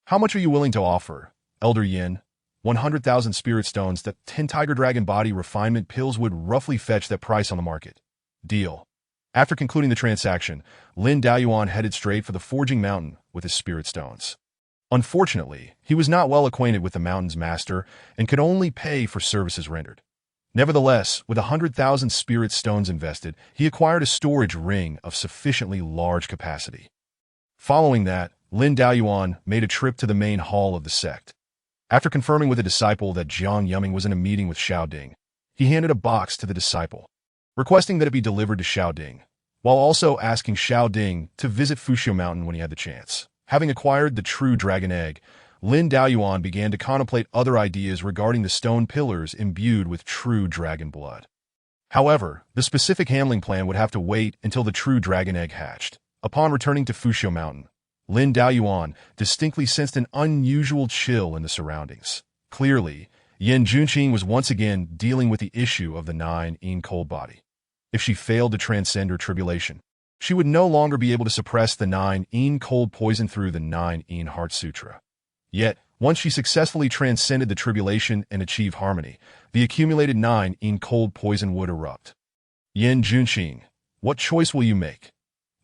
How much are you willing to offer, Elder Yin? 100,000 spirit stones. That 10 tiger dragon body refinement pills would roughly fetch that price on the market. Deal. After concluding the transaction, Lin Daoyuan headed straight for the forging mountain with his spirit stones. Unfortunately, he was not well acquainted with the mountain's master and could only pay for services rendered. Nevertheless, with 100,000 spirit stones invested, he acquired a storage ring of sufficiently large capacity. Following that, Lin Daoyuan made a trip to the main hall of the sect. After confirming with a disciple that Jiang Yuming was in a meeting with Xiao Ding, he handed a box to the disciple, requesting that it be delivered to Xiao Ding, while also asking Xiao Ding to visit Fushio Mountain when he had the chance. Having acquired the true dragon egg, Lin Daoyuan began to contemplate other ideas regarding the stone pillars imbued with true dragon blood. However, the specific handling plan would have to wait until the true dragon egg hatched. Upon returning to Fushio Mountain, Lin Daoyuan distinctly sensed an unusual chill in the surroundings. Clearly, Yin Junqing was once again dealing with the issue of the 9 cold body. if she failed to transcend her tribulation. She would no longer be able to suppress the 9 cold poison through the 9 Heart Sutra. Yet, once she successfully transcended the tribulation and achieved harmony, the accumulated 9 cold poison would erupt. Yin Junqing, what choice will you make?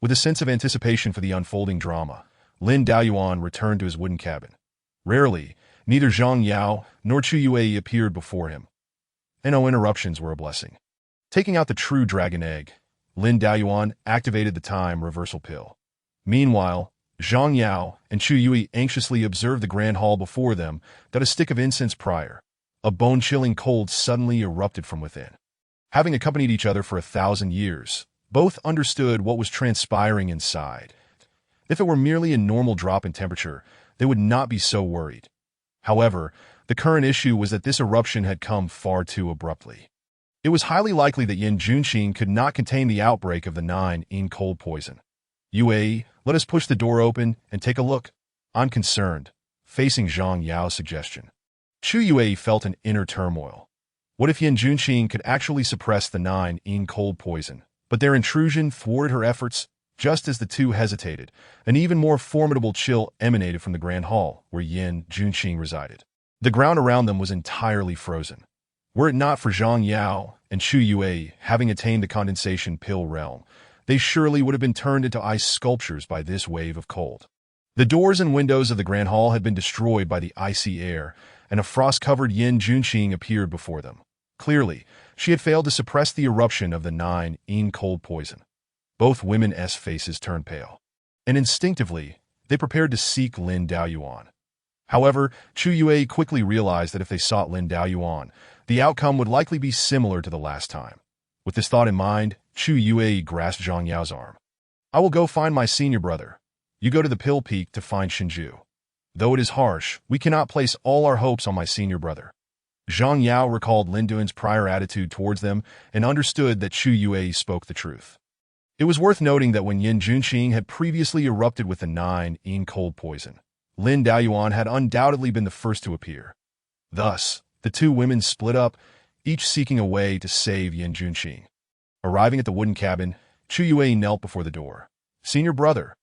With a sense of anticipation for the unfolding drama, Lin Daoyuan returned to his wooden cabin. Rarely, neither Zhang Yao nor Chu Yue appeared before him, and no interruptions were a blessing. Taking out the true dragon egg, Lin Daoyuan activated the time reversal pill. Meanwhile, Zhang Yao and Chu Yue anxiously observed the grand hall before them that a stick of incense prior. A bone-chilling cold suddenly erupted from within. Having accompanied each other for 1,000 years, both understood what was transpiring inside. If it were merely a normal drop in temperature, they would not be so worried. However, the current issue was that this eruption had come far too abruptly. It was highly likely that Yin Junqing could not contain the outbreak of the 9 cold poison. Yue, let us push the door open and take a look. I'm concerned, facing Zhang Yao's suggestion. Chu Yue felt an inner turmoil. What if Yin Junqing could actually suppress the 9 cold poison? But their intrusion thwarted her efforts. Just as the two hesitated, an even more formidable chill emanated from the grand hall where Yin Junqing resided. The ground around them was entirely frozen. Were it not for Zhang Yao and Chu Yue having attained the condensation pill realm, they surely would have been turned into ice sculptures by this wave of cold. The doors and windows of the grand hall had been destroyed by the icy air, and a frost-covered Yin Junqing appeared before them. Clearly, she had failed to suppress the eruption of the 9 cold poison. Both women's faces turned pale, and instinctively, they prepared to seek Lin Daoyuan. However, Chu Yue quickly realized that if they sought Lin Daoyuan, the outcome would likely be similar to the last time. With this thought in mind, Chu Yue grasped Zhang Yao's arm. I will go find my senior brother. You go to the Pill Peak to find Shinju. Though it is harsh, we cannot place all our hopes on my senior brother. Zhang Yao recalled Lin Duan's prior attitude towards them and understood that Chu Yue spoke the truth. It was worth noting that when Yin Junqing had previously erupted with the 9 cold poison, Lin Daoyuan had undoubtedly been the first to appear. Thus, the two women split up, each seeking a way to save Yin Junqing. Arriving at the wooden cabin, Chu Yue knelt before the door. Senior brother,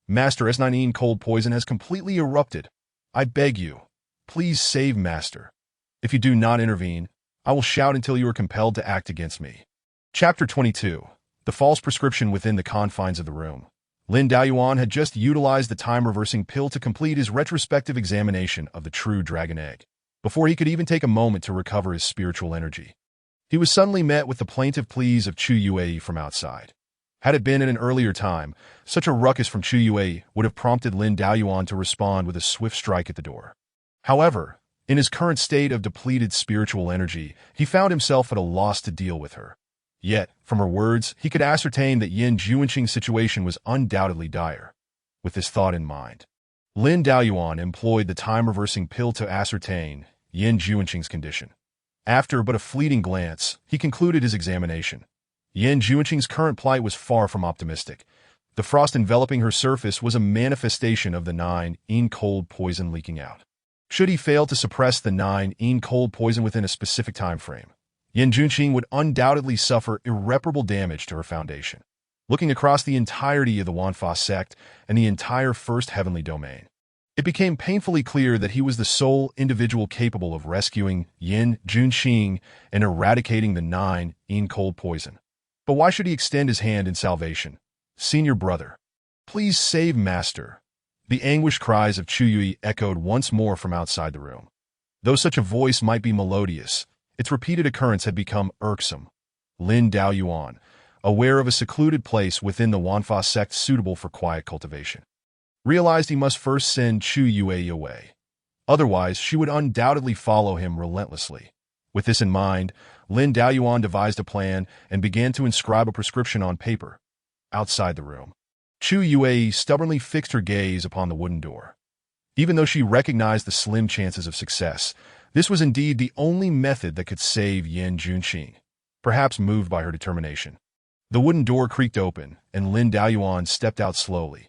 Master S9 cold poison has completely erupted. I beg you, please save Master. If you do not intervene, I will shout until you are compelled to act against me. Chapter 22. The false prescription within the confines of the room. Lin Daoyuan had just utilized the time-reversing pill to complete his retrospective examination of the true dragon egg, before he could even take a moment to recover his spiritual energy. He was suddenly met with the plaintive pleas of Chu Yue from outside. Had it been at an earlier time, such a ruckus from Chu Yue would have prompted Lin Daoyuan to respond with a swift strike at the door. However, in his current state of depleted spiritual energy, he found himself at a loss to deal with her. Yet, from her words, he could ascertain that Yin Junqing's situation was undoubtedly dire. With this thought in mind, Lin Daoyuan employed the time-reversing pill to ascertain Yin Junqing's condition. After but a fleeting glance, he concluded his examination. Yin Junqing's current plight was far from optimistic. The frost enveloping her surface was a manifestation of the 9 cold poison leaking out. Should he fail to suppress the 9 cold poison within a specific time frame, Yin Junqing would undoubtedly suffer irreparable damage to her foundation. Looking across the entirety of the Wanfa sect and the entire First Heavenly Domain, it became painfully clear that he was the sole individual capable of rescuing Yin Junqing and eradicating the 9 cold poison. But why should he extend his hand in salvation? Senior brother, please save Master. The anguished cries of Chu Yue echoed once more from outside the room. Though such a voice might be melodious, its repeated occurrence had become irksome. Lin Daoyuan, aware of a secluded place within the Wanfa sect suitable for quiet cultivation, realized he must first send Chu Yue away. Otherwise, she would undoubtedly follow him relentlessly. With this in mind, Lin Daoyuan devised a plan and began to inscribe a prescription on paper. Outside the room, Chu Yue stubbornly fixed her gaze upon the wooden door. Even though she recognized the slim chances of success, this was indeed the only method that could save Yin Junqing. Perhaps moved by her determination, the wooden door creaked open, and Lin Daoyuan stepped out slowly.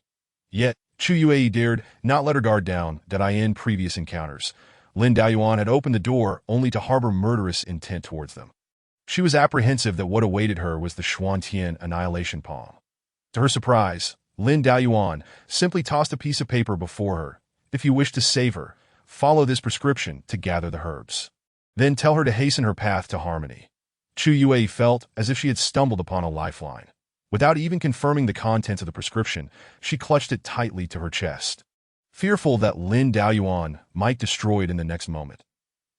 Yet, Chu Yue dared not let her guard down that in previous encounters, Lin Daoyuan had opened the door only to harbor murderous intent towards them. She was apprehensive that what awaited her was the Xuantian annihilation palm. To her surprise, Lin Daoyuan simply tossed a piece of paper before her. If you wish to save her, follow this prescription to gather the herbs. Then tell her to hasten her path to harmony. Chu Yue felt as if she had stumbled upon a lifeline. Without even confirming the contents of the prescription, she clutched it tightly to her chest, fearful that Lin Daoyuan might destroy it in the next moment.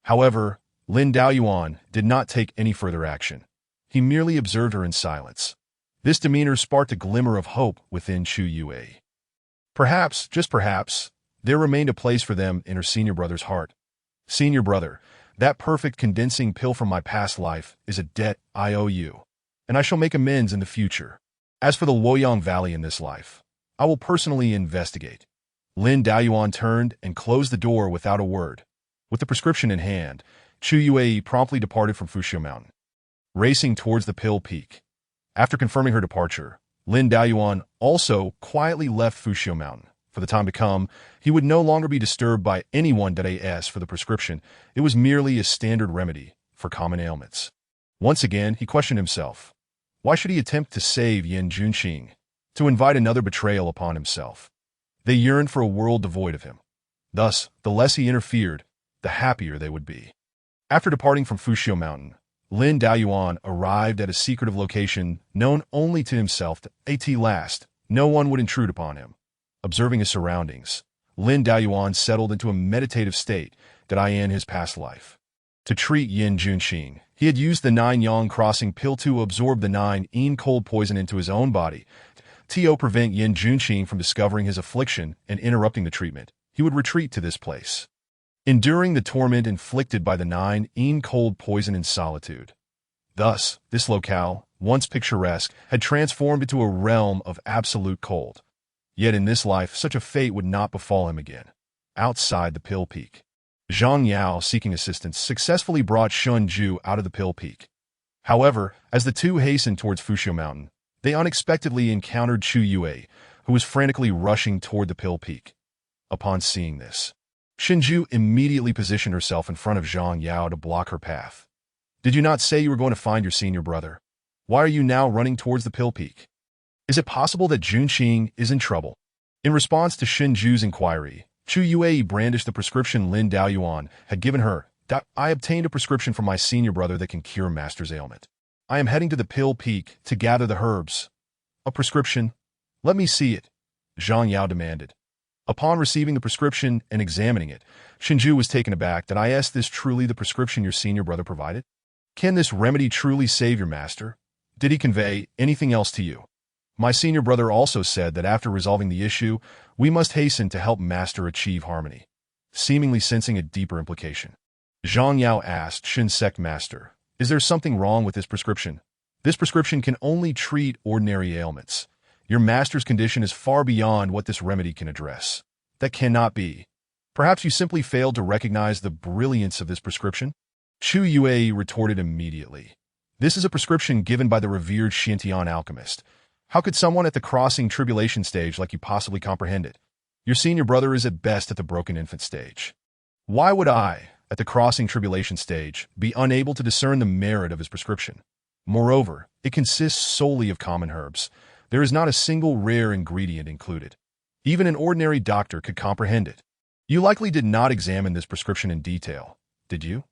However, Lin Daoyuan did not take any further action. He merely observed her in silence. This demeanor sparked a glimmer of hope within Chu Yue. Perhaps, just perhaps, there remained a place for them in her senior brother's heart. Senior brother, that perfect condensing pill from my past life is a debt I owe you, and I shall make amends in the future. As for the Luoyang Valley in this life, I will personally investigate. Lin Daoyuan turned and closed the door without a word. With the prescription in hand, Chu Yue promptly departed from Fushio Mountain, racing towards the Pill Peak. After confirming her departure, Lin Daoyuan also quietly left Fushio Mountain. For the time to come, he would no longer be disturbed by anyone that asked for the prescription. It was merely a standard remedy for common ailments. Once again, he questioned himself. Why should he attempt to save Yin Junqing? To invite another betrayal upon himself. They yearned for a world devoid of him. Thus, the less he interfered, the happier they would be. After departing from Fushio Mountain, Lin Daoyuan arrived at a secretive location known only to himself. At last, no one would intrude upon him. Observing his surroundings, Lin Daoyuan settled into a meditative state that in his past life. To treat Yin Junqing, he had used the 9-yang crossing pill to absorb the 9-yin cold poison into his own body. To prevent Yin Junqing from discovering his affliction and interrupting the treatment, he would retreat to this place, enduring the torment inflicted by the 9-yin cold poison in solitude. Thus, this locale, once picturesque, had transformed into a realm of absolute cold. Yet in this life, such a fate would not befall him again. Outside the Pill Peak, Zhang Yao, seeking assistance, successfully brought Shun Ju out of the Pill Peak. However, as the two hastened towards Fushio Mountain, they unexpectedly encountered Chu Yue, who was frantically rushing toward the Pill Peak. Upon seeing this, Shinju immediately positioned herself in front of Zhang Yao to block her path. Did you not say you were going to find your senior brother? Why are you now running towards the Pill Peak? Is it possible that Junqing is in trouble? In response to Shinju's inquiry, Chu Yue brandished the prescription Lin Daoyuan had given her. I obtained a prescription from my senior brother that can cure Master's ailment. I am heading to the Pill Peak to gather the herbs. A prescription? Let me see it, Zhang Yao demanded. Upon receiving the prescription and examining it, Shinju was taken aback. Is this truly the prescription your senior brother provided? Can this remedy truly save your master? Did he convey anything else to you? My senior brother also said that after resolving the issue, we must hasten to help Master achieve harmony. Seemingly sensing a deeper implication, Zhang Yao asked Shinsect Master, is there something wrong with this prescription? This prescription can only treat ordinary ailments. Your master's condition is far beyond what this remedy can address. That cannot be. Perhaps you simply failed to recognize the brilliance of this prescription? Chu Yue retorted immediately. This is a prescription given by the revered Xiantian alchemist. How could someone at the crossing tribulation stage like you possibly comprehend it? Your senior brother is at best at the broken infant stage. Why would I, at the crossing tribulation stage, be unable to discern the merit of his prescription? Moreover, it consists solely of common herbs. There is not a single rare ingredient included. Even an ordinary doctor could comprehend it. You likely did not examine this prescription in detail, did you?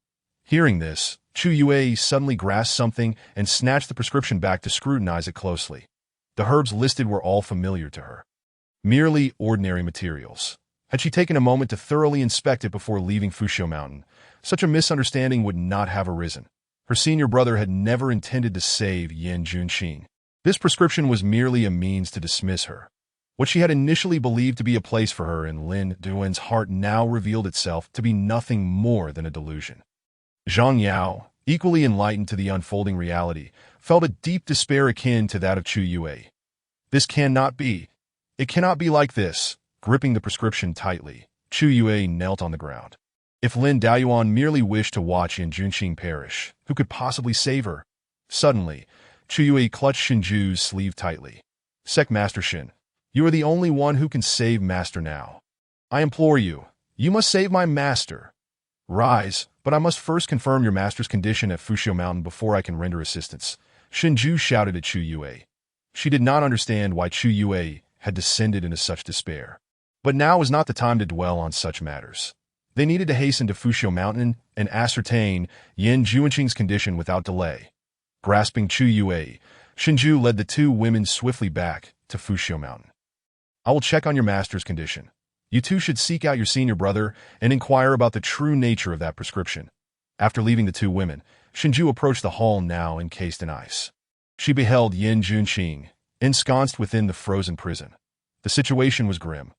Hearing this, Chu Yue suddenly grasped something and snatched the prescription back to scrutinize it closely. The herbs listed were all familiar to her. Merely ordinary materials. Had she taken a moment to thoroughly inspect it before leaving Fushio Mountain, such a misunderstanding would not have arisen. Her senior brother had never intended to save Yin Junqing. This prescription was merely a means to dismiss her. What she had initially believed to be a place for her in Lin Duan's heart now revealed itself to be nothing more than a delusion. Zhang Yao, equally enlightened to the unfolding reality, felt a deep despair akin to that of Chu Yue. This cannot be. It cannot be like this. Gripping the prescription tightly, Chu Yue knelt on the ground. If Lin Daoyuan merely wished to watch Yin Junqing perish, who could possibly save her? Suddenly, Chu Yue clutched Shinju's sleeve tightly. Sect Master Shin, you are the only one who can save Master now. I implore you, you must save my master. Rise, but I must first confirm your master's condition at Fushio Mountain before I can render assistance, Shinju shouted at Chu Yue. She did not understand why Chu Yue had descended into such despair. But now was not the time to dwell on such matters. They needed to hasten to Fushio Mountain and ascertain Yin Juanqing's condition without delay. Grasping Chu Yue, Shinju led the two women swiftly back to Fushio Mountain. I will check on your master's condition. You two should seek out your senior brother and inquire about the true nature of that prescription. After leaving the two women, Shinju approached the hall now encased in ice. She beheld Yin Juanqing, ensconced within the frozen prison. The situation was grim.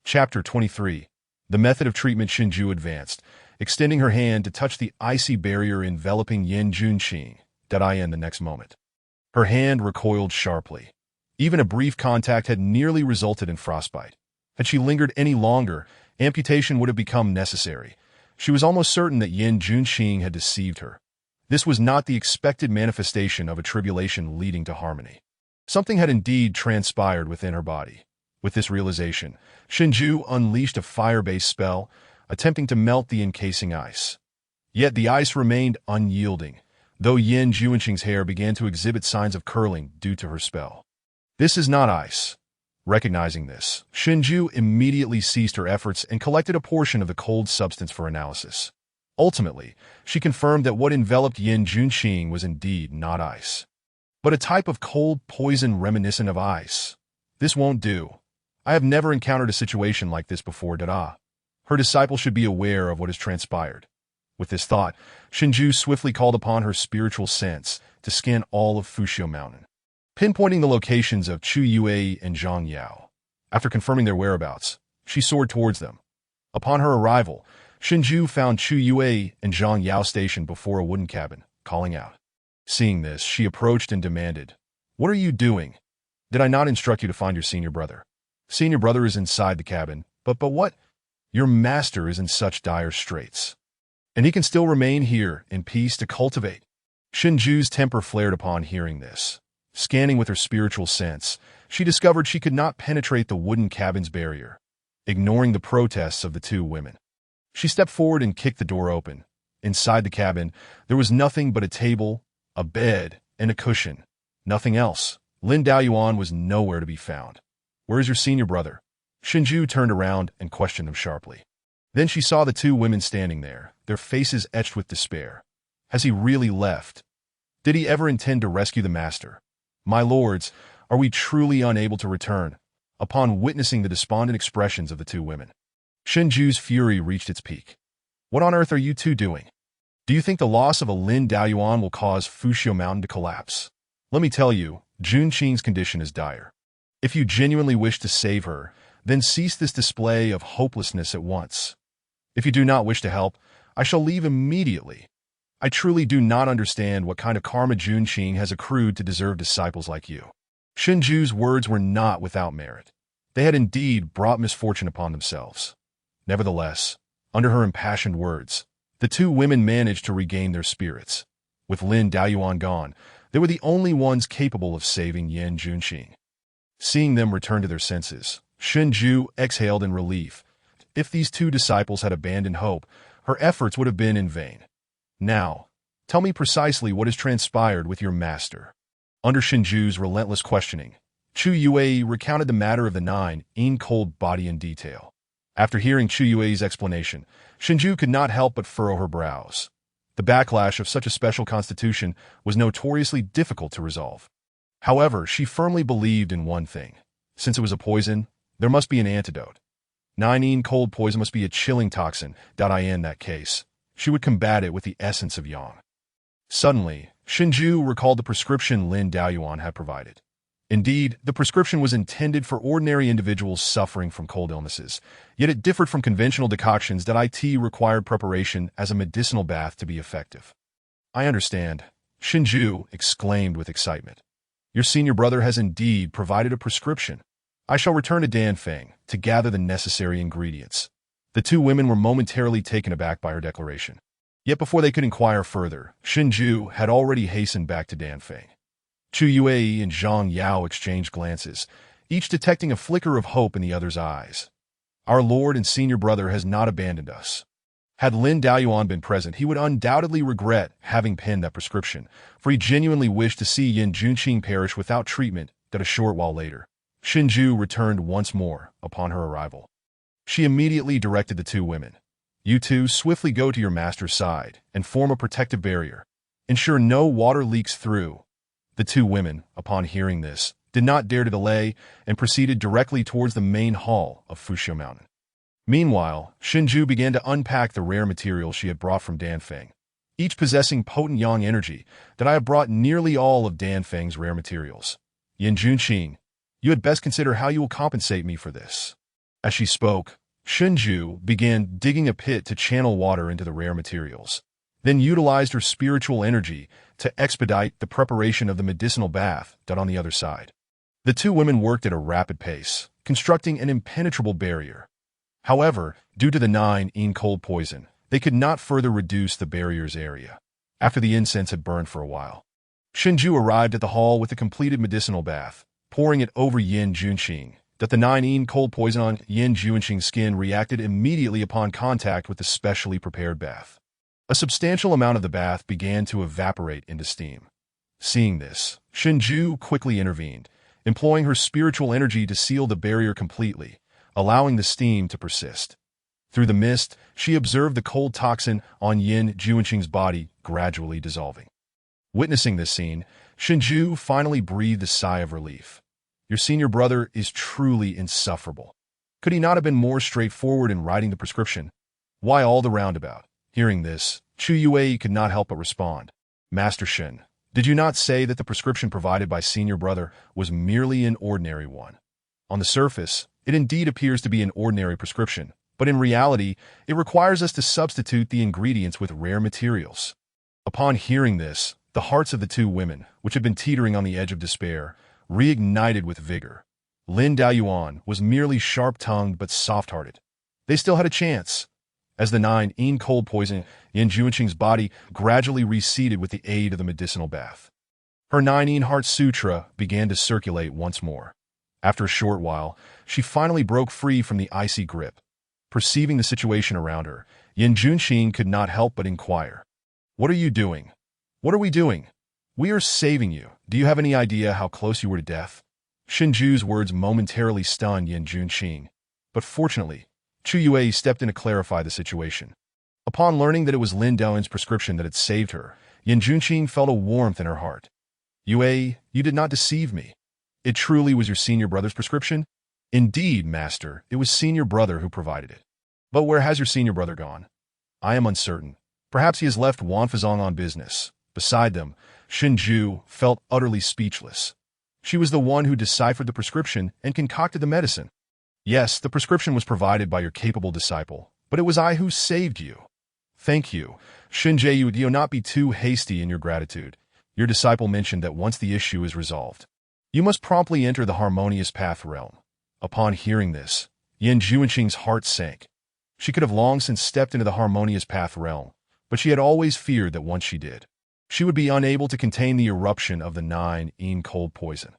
Chapter 23. The method of treatment. Shinju advanced, extending her hand to touch the icy barrier enveloping Yin Juanqing. In the next moment, her hand recoiled sharply. Even a brief contact had nearly resulted in frostbite. Had she lingered any longer, amputation would have become necessary. She was almost certain that Yin Juanqing had deceived her. This was not the expected manifestation of a tribulation leading to harmony. Something had indeed transpired within her body. With this realization, Shinju unleashed a fire-based spell, attempting to melt the encasing ice. Yet the ice remained unyielding, though Yin Juanqing's hair began to exhibit signs of curling due to her spell. This is not ice. Recognizing this, Shinju immediately ceased her efforts and collected a portion of the cold substance for analysis. Ultimately, she confirmed that what enveloped Yin Juanqing was indeed not ice, but a type of cold poison reminiscent of ice. This won't do. I have never encountered a situation like this before. Her disciple should be aware of what has transpired. With this thought, Shinju swiftly called upon her spiritual sense to scan all of Fushio Mountain, pinpointing the locations of Chu Yue and Zhang Yao. After confirming their whereabouts, she soared towards them. Upon her arrival, Shinju found Chu Yue and Zhang Yao stationed before a wooden cabin, calling out. Seeing this, she approached and demanded, "What are you doing? Did I not instruct you to find your senior brother? Senior brother is inside the cabin, but what? Your master is in such dire straits, and he can still remain here in peace to cultivate." Shinju's temper flared upon hearing this. Scanning with her spiritual sense, she discovered she could not penetrate the wooden cabin's barrier. Ignoring the protests of the two women, she stepped forward and kicked the door open. Inside the cabin, there was nothing but a table, a bed, and a cushion. Nothing else. Lin Daoyuan was nowhere to be found. "Where is your senior brother?" Shinju turned around and questioned him sharply. Then she saw the two women standing there, their faces etched with despair. Has he really left? Did he ever intend to rescue the master? My lords, are we truly unable to return? Upon witnessing the despondent expressions of the two women, Shinju's fury reached its peak. What on earth are you two doing? Do you think the loss of a Lin Daoyuan will cause Fushio Mountain to collapse? Let me tell you, Juanqing's condition is dire. If you genuinely wish to save her, then cease this display of hopelessness at once. If you do not wish to help, I shall leave immediately. I truly do not understand what kind of karma Juanqing has accrued to deserve disciples like you. Shinju's words were not without merit. They had indeed brought misfortune upon themselves. Nevertheless, under her impassioned words, the two women managed to regain their spirits. With Lin Daoyuan gone, they were the only ones capable of saving Yin Juanqing. Seeing them return to their senses, Shinju exhaled in relief. If these two disciples had abandoned hope, her efforts would have been in vain. Now, tell me precisely what has transpired with your master. Under Shinju's relentless questioning, Chu Yue recounted the matter of the nine in cold body in detail. After hearing Chu Yue's explanation, Shinju could not help but furrow her brows. The backlash of such a special constitution was notoriously difficult to resolve. However, she firmly believed in one thing. Since it was a poison, there must be an antidote. 9 cold poison must be a chilling toxin. In that case, she would combat it with the essence of yang. Suddenly, Shinju recalled the prescription Lin Daoyuan had provided. Indeed, the prescription was intended for ordinary individuals suffering from cold illnesses, yet it differed from conventional decoctions that required preparation as a medicinal bath to be effective. I understand, Shinju exclaimed with excitement. Your senior brother has indeed provided a prescription. I shall return to Danfeng to gather the necessary ingredients. The two women were momentarily taken aback by her declaration. Yet before they could inquire further, Shinju had already hastened back to Danfeng. Chu Yue and Zhang Yao exchanged glances, each detecting a flicker of hope in the other's eyes. Our lord and senior brother has not abandoned us. Had Lin Daoyuan been present, he would undoubtedly regret having penned that prescription, for he genuinely wished to see Yin Junqing perish without treatment. That a short while later, Shinju returned once more upon her arrival. She immediately directed the two women. You two swiftly go to your master's side and form a protective barrier. Ensure no water leaks through. The two women, upon hearing this, did not dare to delay and proceeded directly towards the main hall of Fushio Mountain. Meanwhile, Shinju began to unpack the rare materials she had brought from Danfeng, each possessing potent yang energy. That I have brought nearly all of Danfeng's rare materials. Yin Junqing, you had best consider how you will compensate me for this. As she spoke, Shinju began digging a pit to channel water into the rare materials, then utilized her spiritual energy to expedite the preparation of the medicinal bath. On the other side, the two women worked at a rapid pace, constructing an impenetrable barrier. However, due to the 9-yin cold poison, they could not further reduce the barrier's area. After the incense had burned for a while, Shinju arrived at the hall with a completed medicinal bath, pouring it over Yin Junqing. That the 9-yin cold poison on Yin Junqing's skin reacted immediately upon contact with the specially prepared bath. A substantial amount of the bath began to evaporate into steam. Seeing this, Shinju quickly intervened, employing her spiritual energy to seal the barrier completely, allowing the steam to persist. Through the mist, she observed the cold toxin on Yin Junqing's body gradually dissolving. Witnessing this scene, Shinju finally breathed a sigh of relief. Your senior brother is truly insufferable. Could he not have been more straightforward in writing the prescription? Why all the roundabout? Hearing this, Chu Yue could not help but respond. Master Shin, did you not say that the prescription provided by senior brother was merely an ordinary one? On the surface, it indeed appears to be an ordinary prescription, but in reality, it requires us to substitute the ingredients with rare materials. Upon hearing this, the hearts of the two women, which had been teetering on the edge of despair, reignited with vigor. Lin Daoyuan was merely sharp-tongued but soft-hearted. They still had a chance. As the 9-yin cold poison in Junqing's body gradually receded with the aid of the medicinal bath, her 9-yin heart sutra began to circulate once more. After a short while, she finally broke free from the icy grip. Perceiving the situation around her, Yin Junqing could not help but inquire. What are you doing? What are we doing? We are saving you. Do you have any idea how close you were to death? Shinju's words momentarily stunned Yin Junqing, but fortunately, Chu Yue stepped in to clarify the situation. Upon learning that it was Lin Daoyuan's prescription that had saved her, Yin Junqing felt a warmth in her heart. Yue, you did not deceive me. It truly was your senior brother's prescription? Indeed, master, it was senior brother who provided it. But where has your senior brother gone? I am uncertain. Perhaps he has left Wanfazong on business. Beside them, Shinju felt utterly speechless. She was the one who deciphered the prescription and concocted the medicine. Yes, the prescription was provided by your capable disciple, but it was I who saved you. Thank you. Shinju, do not be too hasty in your gratitude. Your disciple mentioned that once the issue is resolved, you must promptly enter the harmonious path realm. Upon hearing this, Yin Junqing's heart sank. She could have long since stepped into the harmonious path realm, but she had always feared that once she did, she would be unable to contain the eruption of the 9-yin cold poison.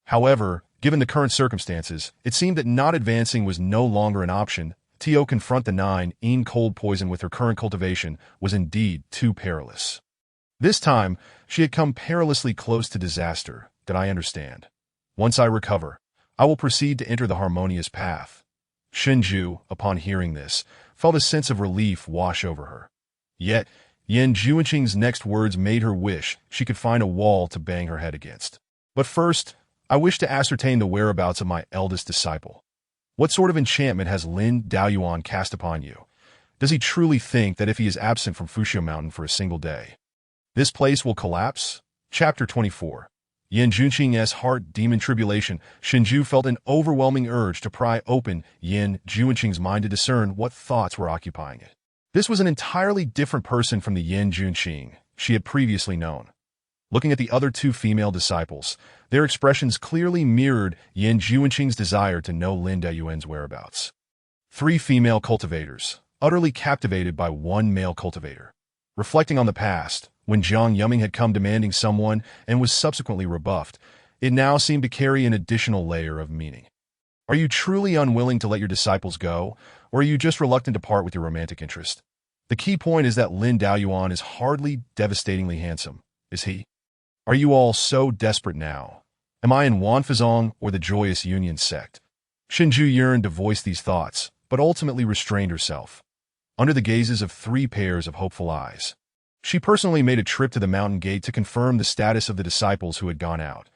However, given the current circumstances, it seemed that not advancing was no longer an option. To confront the 9-yin cold poison with her current cultivation was indeed too perilous. This time, she had come perilously close to disaster. That I understand. Once I recover, I will proceed to enter the harmonious path. Shinju, upon hearing this, felt a sense of relief wash over her. Yet, Yin Junqing's next words made her wish she could find a wall to bang her head against. But first, I wish to ascertain the whereabouts of my eldest disciple. What sort of enchantment has Lin Daoyuan cast upon you? Does he truly think that if he is absent from Fushio Mountain for a single day, this place will collapse? Chapter 24. Yin Junqing's heart demon tribulation. Shinju felt an overwhelming urge to pry open Yin Junqing's mind to discern what thoughts were occupying it. This was an entirely different person from the Yin Junqing she had previously known. Looking at the other two female disciples, their expressions clearly mirrored Yin Junqing's desire to know Lin Daoyuan's whereabouts. 3 female cultivators, utterly captivated by one male cultivator. Reflecting on the past, when Jiang Yuming had come demanding someone and was subsequently rebuffed, it now seemed to carry an additional layer of meaning. Are you truly unwilling to let your disciples go, or are you just reluctant to part with your romantic interest? The key point is that Lin Daoyuan is hardly devastatingly handsome, is he? Are you all so desperate now? Am I in Wanfazong or the Joyous Union sect? Shinju yearned to voice these thoughts, but ultimately restrained herself. Under the gazes of 3 pairs of hopeful eyes, she personally made a trip to the mountain gate to confirm the status of the disciples who had gone out.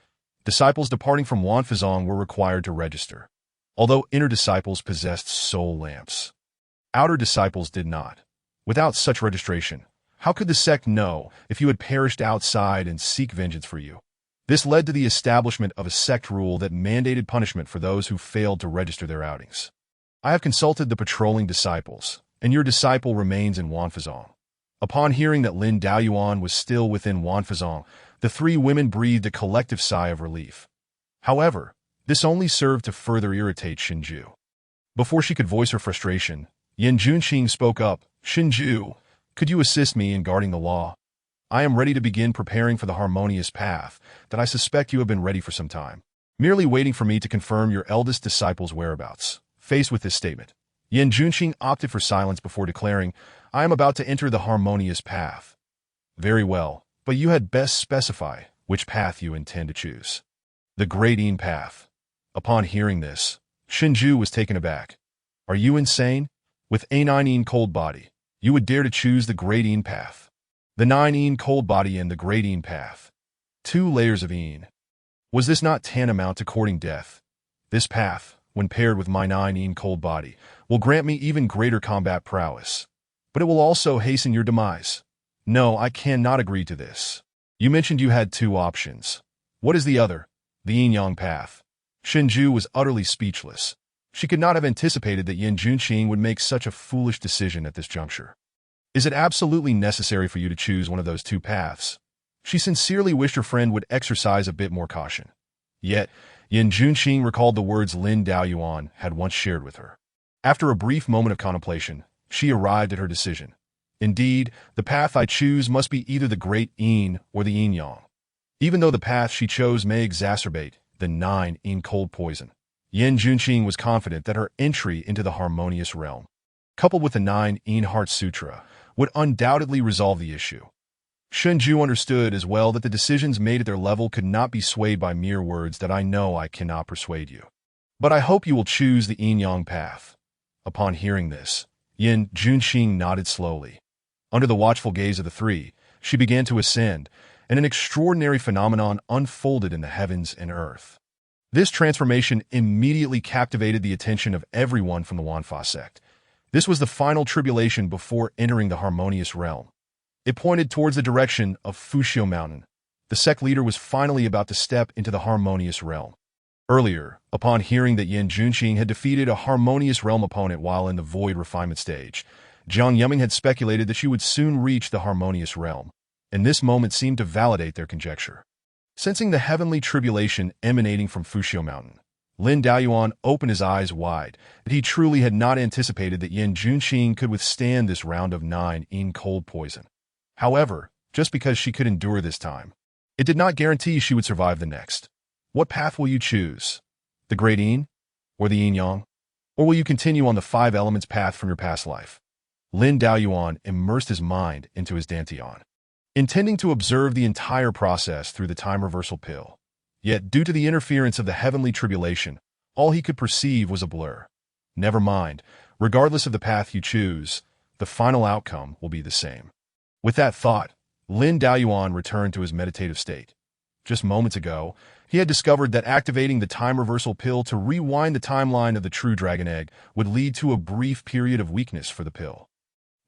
Disciples departing from Wanfazong were required to register, although inner disciples possessed soul lamps. Outer disciples did not. Without such registration, how could the sect know if you had perished outside and seek vengeance for you? This led to the establishment of a sect rule that mandated punishment for those who failed to register their outings. I have consulted the patrolling disciples, and your disciple remains in Wanfazong. Upon hearing that Lin Daoyuan was still within Wanfazong, the 3 women breathed a collective sigh of relief. However, this only served to further irritate Shinju. Before she could voice her frustration, Yin Junqing spoke up. Shinju, could you assist me in guarding the law? I am ready to begin preparing for the harmonious path that I suspect you have been ready for some time, merely waiting for me to confirm your eldest disciple's whereabouts. Faced with this statement, Yin Junqing opted for silence before declaring, I am about to enter the harmonious path. Very well, but you had best specify which path you intend to choose. The Great Yin Path. Upon hearing this, Shinju was taken aback. Are you insane? With a 9 Yin cold body, you would dare to choose the Great Yin Path. The 9 Yin cold body and the Great Yin Path. 2 layers of Yin. Was this not tantamount to courting death? This path, when paired with my 9 Yin cold body, will grant me even greater combat prowess. But it will also hasten your demise. No, I cannot agree to this. You mentioned you had 2 options. What is the other? The Yin-Yang Path. Shinju was utterly speechless. She could not have anticipated that Yin Junqing would make such a foolish decision at this juncture. Is it absolutely necessary for you to choose one of those 2 paths? She sincerely wished her friend would exercise a bit more caution. Yet, Yin Junqing recalled the words Lin Daoyuan had once shared with her. After a brief moment of contemplation, she arrived at her decision. Indeed, the path I choose must be either the Great Yin or the Yin-Yang. Even though the path she chose may exacerbate the 9 Yin cold poison, Yin Junqing was confident that her entry into the harmonious realm, coupled with the 9 Yin Heart Sutra, would undoubtedly resolve the issue. Shinju understood as well that the decisions made at their level could not be swayed by mere words that I know I cannot persuade you. But I hope you will choose the Yin-Yang path. Upon hearing this, Yin Junqing nodded slowly. Under the watchful gaze of the 3, she began to ascend, and an extraordinary phenomenon unfolded in the heavens and earth. This transformation immediately captivated the attention of everyone from the Wanfa sect. This was the final tribulation before entering the harmonious realm. It pointed towards the direction of Fushio Mountain. The sect leader was finally about to step into the harmonious realm. Earlier, upon hearing that Yin Junqing had defeated a harmonious realm opponent while in the void refinement stage, Jiang Yiming had speculated that she would soon reach the harmonious realm, and this moment seemed to validate their conjecture. Sensing the heavenly tribulation emanating from Fushio Mountain, Lin Daoyuan opened his eyes wide, but he truly had not anticipated that Yin Junqing could withstand this round of 9 Yin cold poison. However, just because she could endure this time, it did not guarantee she would survive the next. What path will you choose? The Great Yin? Or the Yin-Yang? Or will you continue on the 5 elements path from your past life? Lin Daoyuan immersed his mind into his dantian, intending to observe the entire process through the time reversal pill. Yet, due to the interference of the heavenly tribulation, all he could perceive was a blur. Never mind, regardless of the path you choose, the final outcome will be the same. With that thought, Lin Daoyuan returned to his meditative state. Just moments ago, he had discovered that activating the time reversal pill to rewind the timeline of the true dragon egg would lead to a brief period of weakness for the pill.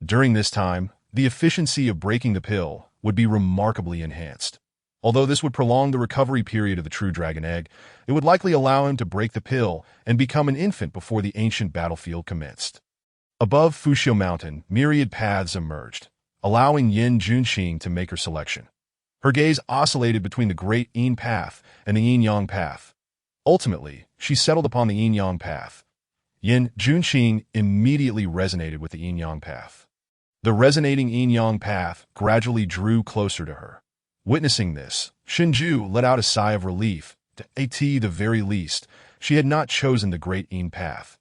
During this time, the efficiency of breaking the pill would be remarkably enhanced. Although this would prolong the recovery period of the true dragon egg, it would likely allow him to break the pill and become an infant before the ancient battlefield commenced. Above Fushio Mountain, myriad paths emerged, allowing Yin Junqing to make her selection. Her gaze oscillated between the Great Yin Path and the Yin-Yang Path. Ultimately, she settled upon the Yin-Yang Path. Yin Junqing immediately resonated with the Yin-Yang Path. The resonating Yin-Yang Path gradually drew closer to her. Witnessing this, Shinju let out a sigh of relief. At the very least, she had not chosen the Great Yin Path.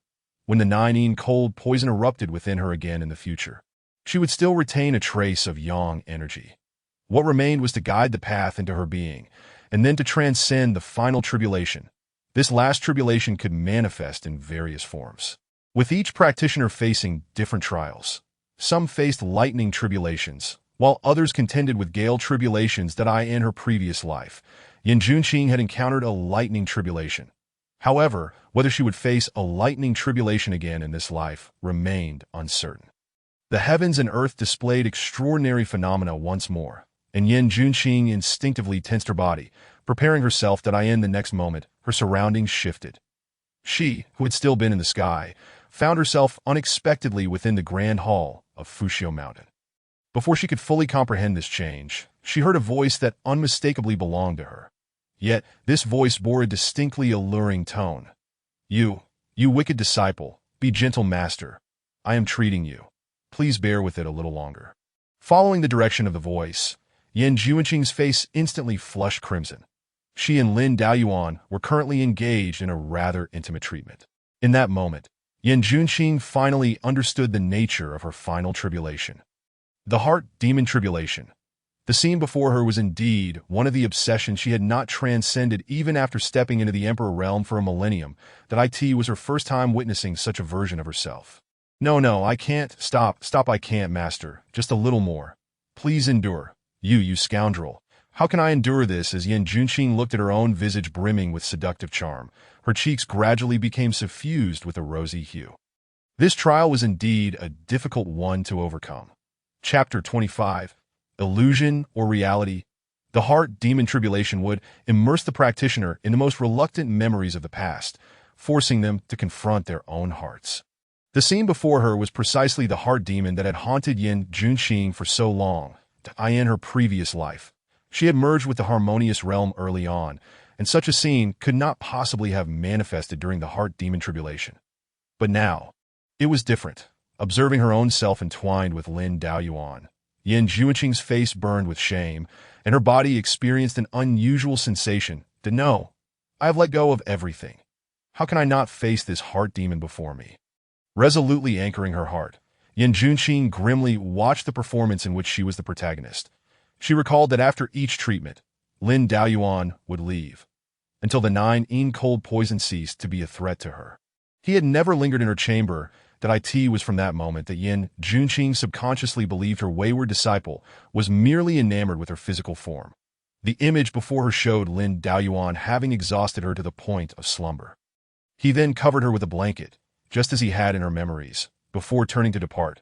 When the 9 Yin cold poison erupted within her again in the future, she would still retain a trace of yang energy. What remained was to guide the path into her being, and then to transcend the final tribulation. This last tribulation could manifest in various forms, with each practitioner facing different trials. Some faced lightning tribulations, while others contended with gale tribulations that in her previous life. Yin Junqing had encountered a lightning tribulation. However, whether she would face a lightning tribulation again in this life remained uncertain. The heavens and earth displayed extraordinary phenomena once more, and Yin Junqing instinctively tensed her body, preparing herself that in the next moment her surroundings shifted. She, who had still been in the sky, found herself unexpectedly within the grand hall of Fushio Mountain. Before she could fully comprehend this change, she heard a voice that unmistakably belonged to her. Yet, this voice bore a distinctly alluring tone. You wicked disciple, be gentle, master. I am treating you. Please bear with it a little longer. Following the direction of the voice, Yin Junqing's face instantly flushed crimson. She and Lin Daoyuan were currently engaged in a rather intimate treatment. In that moment, Yin Junqing finally understood the nature of her final tribulation. The heart demon tribulation. The scene before her was indeed one of the obsessions she had not transcended even after stepping into the Emperor realm for a millennium. That was her first time witnessing such a version of herself. No, I can't. Stop, I can't, master. Just a little more. Please endure. You scoundrel. How can I endure this? As Yin Junqing looked at her own visage brimming with seductive charm, her cheeks gradually became suffused with a rosy hue. This trial was indeed a difficult one to overcome. Chapter 25. Illusion or Reality. The heart demon tribulation would immerse the practitioner in the most reluctant memories of the past, forcing them to confront their own hearts. The scene before her was precisely the heart demon that had haunted Yin Junqing for so long, in her previous life. She had merged with the harmonious realm early on, and such a scene could not possibly have manifested during the heart demon tribulation. But now, it was different. Observing her own self entwined with Lin Daoyuan, Yin Junqing's face burned with shame, and her body experienced an unusual sensation to know, I have let go of everything. How can I not face this heart demon before me? Resolutely anchoring her heart, Yin Junqing grimly watched the performance in which she was the protagonist. She recalled that after each treatment, Lin Daoyuan would leave, until the 9 cold poison ceased to be a threat to her. He had never lingered in her chamber. That was from that moment that Yin Junqing subconsciously believed her wayward disciple was merely enamored with her physical form. The image before her showed Lin Daoyuan having exhausted her to the point of slumber. He then covered her with a blanket, just as he had in her memories, before turning to depart.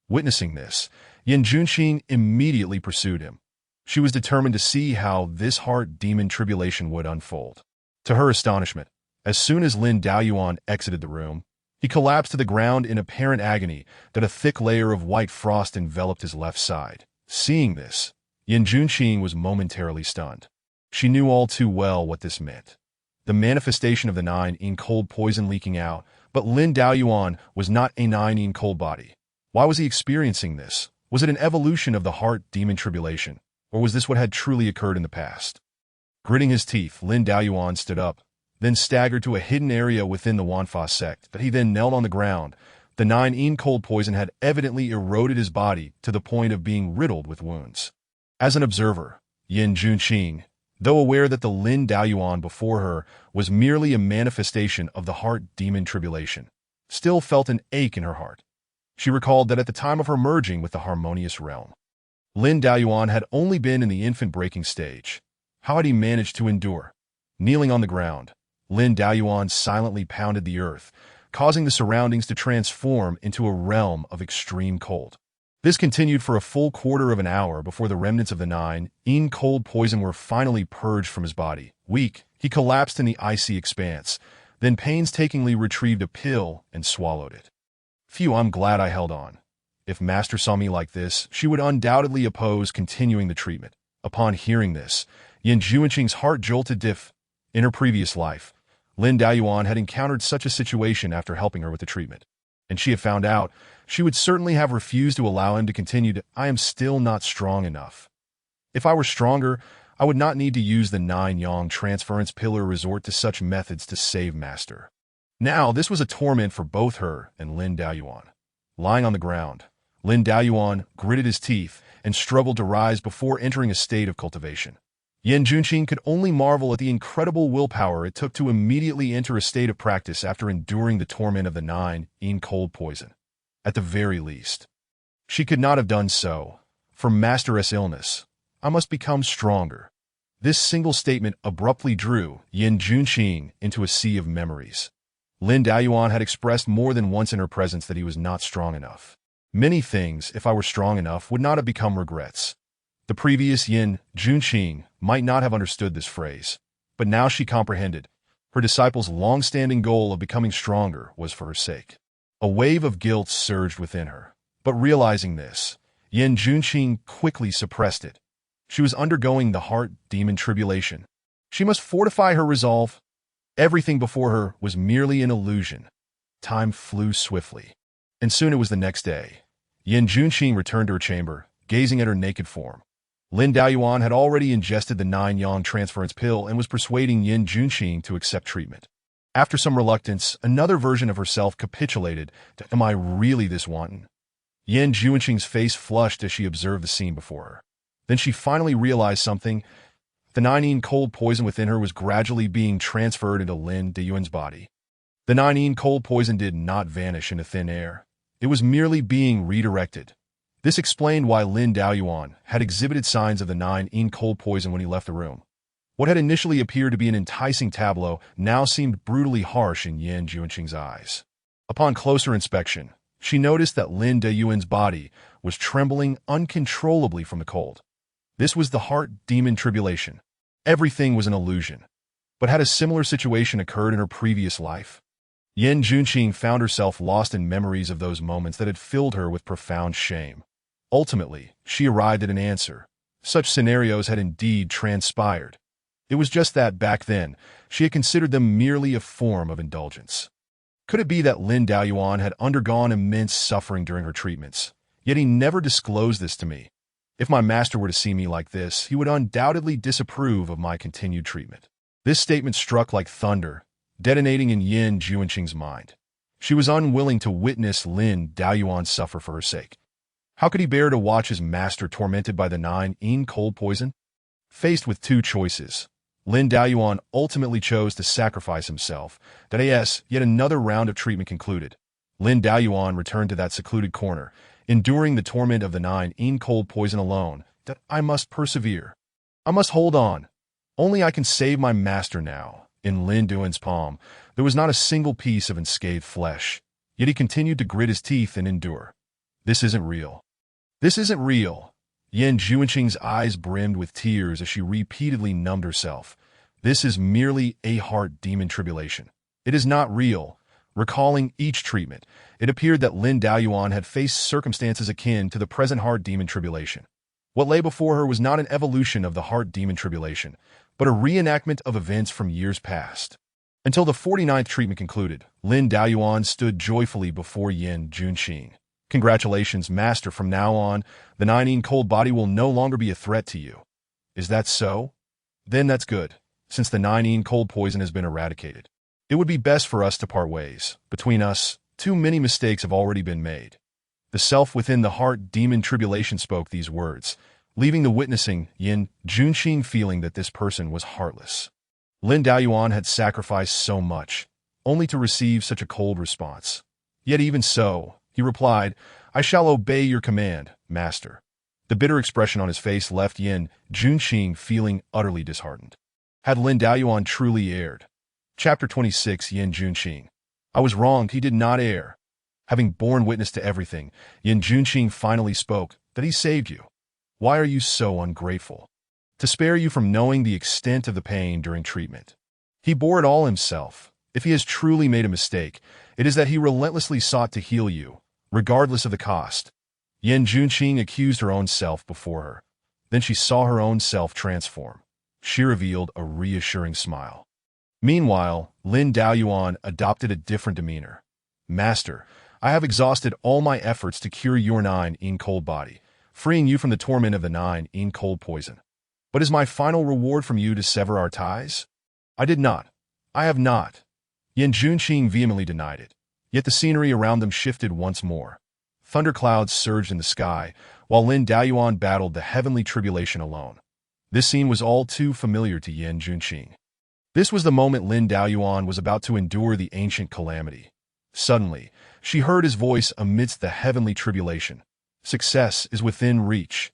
Witnessing this, Yin Junqing immediately pursued him. She was determined to see how this heart demon tribulation would unfold. To her astonishment, as soon as Lin Daoyuan exited the room, he collapsed to the ground in apparent agony. That a thick layer of white frost enveloped his left side. Seeing this, Yin Junqing was momentarily stunned. She knew all too well what this meant. The manifestation of the 9 cold poison leaking out, but Lin Daoyuan was not a 9 cold body. Why was he experiencing this? Was it an evolution of the heart demon tribulation, or was this what had truly occurred in the past? Gritting his teeth, Lin Daoyuan stood up, then staggered to a hidden area within the Wanfa sect. That he then knelt on the ground. The 9 cold poison had evidently eroded his body to the point of being riddled with wounds. As an observer, Yin Junqing, though aware that the Lin Daoyuan before her was merely a manifestation of the heart demon tribulation, still felt an ache in her heart. She recalled that at the time of her merging with the harmonious realm, Lin Daoyuan had only been in the infant breaking stage. How had he managed to endure? Kneeling on the ground, Lin Daoyuan silently pounded the earth, causing the surroundings to transform into a realm of extreme cold. This continued for a full quarter of an hour before the remnants of the 9 cold poison were finally purged from his body. Weak, he collapsed in the icy expanse, then painstakingly retrieved a pill and swallowed it. Phew, I'm glad I held on. If Master saw me like this, she would undoubtedly oppose continuing the treatment. Upon hearing this, Yin Junqing's heart jolted. In her previous life, Lin Daoyuan had encountered such a situation after helping her with the treatment, and she had found out she would certainly have refused to allow him to continue to. I am still not strong enough. If I were stronger, I would not need to use the 9 yang transference pill or resort to such methods to save Master. Now, this was a torment for both her and Lin Daoyuan. Lying on the ground, Lin Daoyuan gritted his teeth and struggled to rise before entering a state of cultivation. Yan Junqing could only marvel at the incredible willpower it took to immediately enter a state of practice after enduring the torment of the 9 cold poison. At the very least, she could not have done so. For Master's illness, I must become stronger. This single statement abruptly drew Yan Junqing into a sea of memories. Lin Daoyuan had expressed more than once in her presence that he was not strong enough. Many things, if I were strong enough, would not have become regrets. The previous Yan Junqing might not have understood this phrase, but now she comprehended. Her disciple's long-standing goal of becoming stronger was for her sake. A wave of guilt surged within her, but realizing this, Yan Junqing quickly suppressed it. She was undergoing the heart demon tribulation. She must fortify her resolve. Everything before her was merely an illusion. Time flew swiftly, and soon it was the next day. Yan Junqing returned to her chamber, gazing at her naked form. Lin Daoyuan had already ingested the 9-yang transference pill and was persuading Yan Junqing to accept treatment. After some reluctance, another version of herself capitulated to, "Am I really this wanton?" Yan Junqing's face flushed as she observed the scene before her. Then she finally realized something. The 9 cold poison within her was gradually being transferred into Lin Daoyuan's body. The 9 cold poison did not vanish into thin air. It was merely being redirected. This explained why Lin Daoyuan had exhibited signs of the 9 cold poison when he left the room. What had initially appeared to be an enticing tableau now seemed brutally harsh in Yan Junqing's eyes. Upon closer inspection, she noticed that Lin Daoyuan's body was trembling uncontrollably from the cold. This was the heart demon tribulation. Everything was an illusion. But had a similar situation occurred in her previous life? Yan Junqing found herself lost in memories of those moments that had filled her with profound shame. Ultimately, she arrived at an answer. Such scenarios had indeed transpired. It was just that back then, she had considered them merely a form of indulgence. Could it be that Lin Daoyuan had undergone immense suffering during her treatments? Yet he never disclosed this to me. If my master were to see me like this, he would undoubtedly disapprove of my continued treatment. This statement struck like thunder, detonating in Yan Junqing's mind. She was unwilling to witness Lin Daoyuan suffer for her sake. How could he bear to watch his master tormented by the 9 cold poison? Faced with two choices, Lin Daoyuan ultimately chose to sacrifice himself. As yet another round of treatment concluded, Lin Daoyuan returned to that secluded corner, enduring the torment of the 9 cold poison alone. That I must persevere. I must hold on. Only I can save my master now. In Lin Daoyuan's palm, there was not a single piece of unscathed flesh, yet he continued to grit his teeth and endure. This isn't real. This isn't real. Yan Junqing's eyes brimmed with tears as she repeatedly numbed herself. This is merely a heart demon tribulation. It is not real. Recalling each treatment, it appeared that Lin Daoyuan had faced circumstances akin to the present heart demon tribulation. What lay before her was not an evolution of the heart demon tribulation, but a reenactment of events from years past. Until the 49th treatment concluded, Lin Daoyuan stood joyfully before Yan Junqing. Congratulations, master. From now on, the 9 cold body will no longer be a threat to you. Is that so? Then that's good, since the 9 cold poison has been eradicated. It would be best for us to part ways. Between us, too many mistakes have already been made. The self within the heart demon tribulation spoke these words, leaving the witnessing Yan Junqing feeling that this person was heartless. Lin Daoyuan had sacrificed so much, only to receive such a cold response. Yet even so, he replied, "I shall obey your command, master." The bitter expression on his face left Yan Junqing feeling utterly disheartened. Had Lin Daoyuan truly erred? Chapter 26. Yan Junqing. I was wronged. He did not err. Having borne witness to everything, Yan Junqing finally spoke, "That he saved you. Why are you so ungrateful? To spare you from knowing the extent of the pain during treatment. He bore it all himself. If he has truly made a mistake, it is that he relentlessly sought to heal you, regardless of the cost." Yan Junqing accused her own self before her. Then she saw her own self transform. She revealed a reassuring smile. Meanwhile, Lin Daoyuan adopted a different demeanor. "Master, I have exhausted all my efforts to cure your 9 cold body, freeing you from the torment of the 9 cold poison. But is my final reward from you to sever our ties?" "I did not. I have not." Yan Junqing vehemently denied it. Yet the scenery around them shifted once more. thunderclouds surged in the sky, while Lin Daoyuan battled the heavenly tribulation alone. This scene was all too familiar to Yin Junqing. This was the moment Lin Daoyuan was about to endure the ancient calamity. Suddenly, she heard his voice amidst the heavenly tribulation. Success is within reach.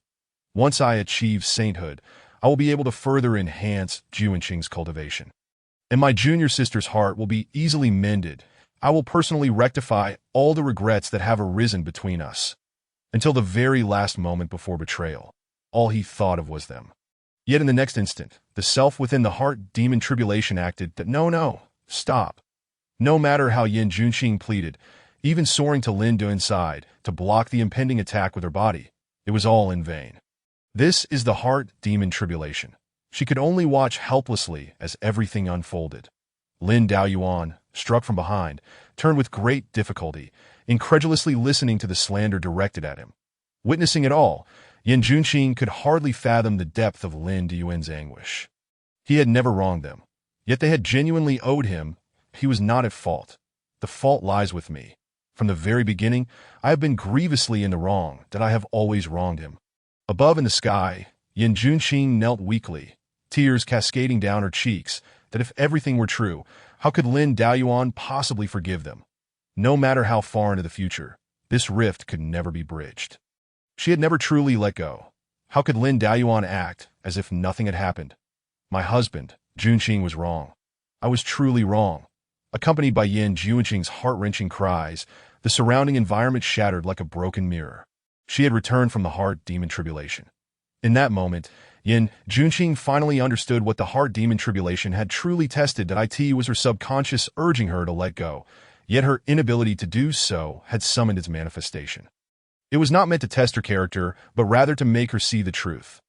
Once I achieve sainthood, I will be able to further enhance Junqing's cultivation. And my junior sister's heart will be easily mended. I will personally rectify all the regrets that have arisen between us. Until the very last moment before betrayal, all he thought of was them. Yet in the next instant, the self within the heart demon tribulation acted that no, stop. No matter how Yin Junqing pleaded, even soaring to Lin Duan's side to block the impending attack with her body, it was all in vain. This is the heart demon tribulation. She could only watch helplessly as everything unfolded. Lin Daoyuan, struck from behind, turned with great difficulty, incredulously listening to the slander directed at him. Witnessing it all, Yin Junqing could hardly fathom the depth of Lin Duan's anguish. He had never wronged them, yet they had genuinely owed him. He was not at fault. The fault lies with me. From the very beginning, I have been grievously in the wrong, that I have always wronged him. Above in the sky, Yin Junqing knelt weakly, tears cascading down her cheeks, that if everything were true, how could Lin Daoyuan possibly forgive them? No matter how far into the future, this rift could never be bridged. She had never truly let go. How could Lin Daoyuan act as if nothing had happened? My husband, Junqing, was wrong. I was truly wrong. Accompanied by Yin Junqing's heart-wrenching cries, the surrounding environment shattered like a broken mirror. She had returned from the heart demon tribulation. In that moment, Yin Junqing finally understood what the heart demon tribulation had truly tested, that it was her subconscious urging her to let go, yet her inability to do so had summoned its manifestation. It was not meant to test her character, but rather to make her see the truth.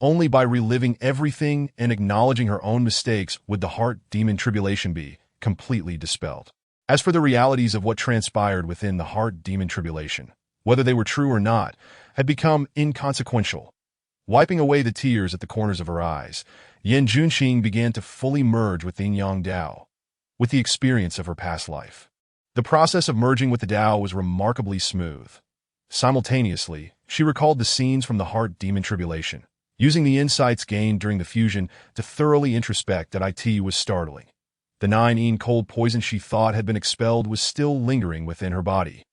Only by reliving everything and acknowledging her own mistakes would the heart demon tribulation be completely dispelled. As for the realities of what transpired within the heart demon tribulation, whether they were true or not, had become inconsequential. Wiping away the tears at the corners of her eyes, Yin Junqing began to fully merge with the Yang Dao, with the experience of her past life. The process of merging with the Dao was remarkably smooth. Simultaneously, she recalled the scenes from the heart demon tribulation, using the insights gained during the fusion to thoroughly introspect that it was startling. The 9 cold poison she thought had been expelled was still lingering within her body.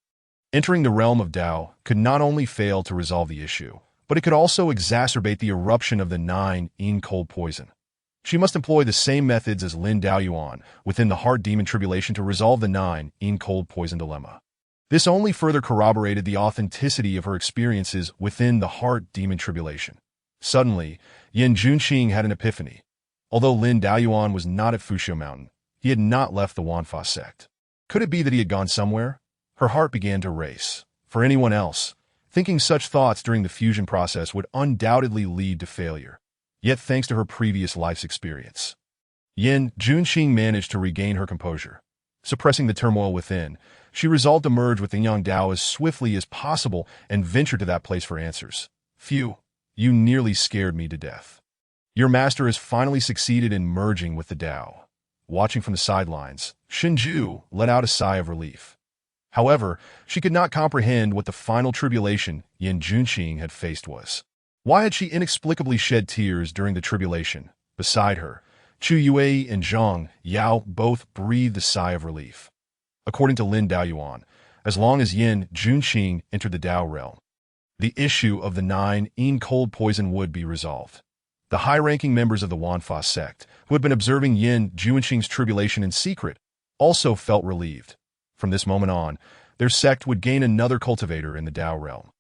Entering the realm of Dao could not only fail to resolve the issue, but it could also exacerbate the eruption of the 9 cold poison. She must employ the same methods as Lin Daoyuan within the heart demon tribulation to resolve the 9 cold poison dilemma. This only further corroborated the authenticity of her experiences within the heart demon tribulation. Suddenly, Yin Junqing had an epiphany. Although Lin Daoyuan was not at Fushio Mountain, he had not left the Wanfa sect. Could it be that he had gone somewhere? Her heart began to race. For anyone else, thinking such thoughts during the fusion process would undoubtedly lead to failure. Yet thanks to her previous life's experience, Yin Junqing managed to regain her composure. Suppressing the turmoil within, she resolved to merge with the Yang Dao as swiftly as possible and venture to that place for answers. Phew, you nearly scared me to death. Your master has finally succeeded in merging with the Dao. Watching from the sidelines, Shinju let out a sigh of relief. However, she could not comprehend what the final tribulation Yin Junqing had faced was. Why had she inexplicably shed tears during the tribulation? Beside her, Chu Yue and Zhang Yao both breathed a sigh of relief. According to Lin Daoyuan, as long as Yin Junqing entered the Dao realm, the issue of the 9 cold poison would be resolved. The high-ranking members of the Wanfa sect, who had been observing Yin Junqing's tribulation in secret, also felt relieved. From this moment on, their sect would gain another cultivator in the Dao realm.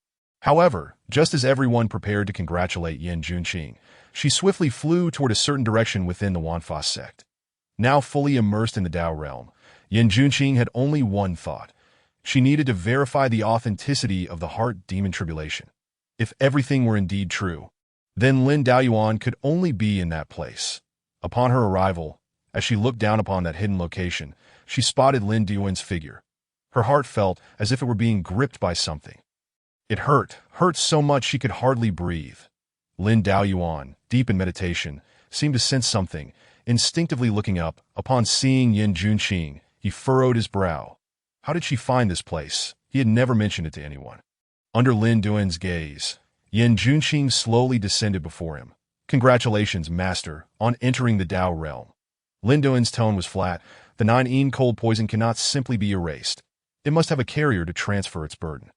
However, just as everyone prepared to congratulate Yin Junqing, she swiftly flew toward a certain direction within the Wanfa sect. Now fully immersed in the Dao realm, Yin Junqing had only one thought. She needed to verify the authenticity of the heart demon tribulation. If everything were indeed true, then Lin Daoyuan could only be in that place. Upon her arrival, as she looked down upon that hidden location, she spotted Lin Daoyuan's figure. Her heart felt as if it were being gripped by something. It hurt so much she could hardly breathe. Lin Daoyuan, deep in meditation, seemed to sense something. Instinctively looking up, upon seeing Yin Junqing, he furrowed his brow. How did she find this place? He had never mentioned it to anyone. Under Lin Duan's gaze, Yin Junqing slowly descended before him. "Congratulations, master, on entering the Dao realm." Lin Duan's tone was flat. "The 9 cold poison cannot simply be erased. It must have a carrier to transfer its burden.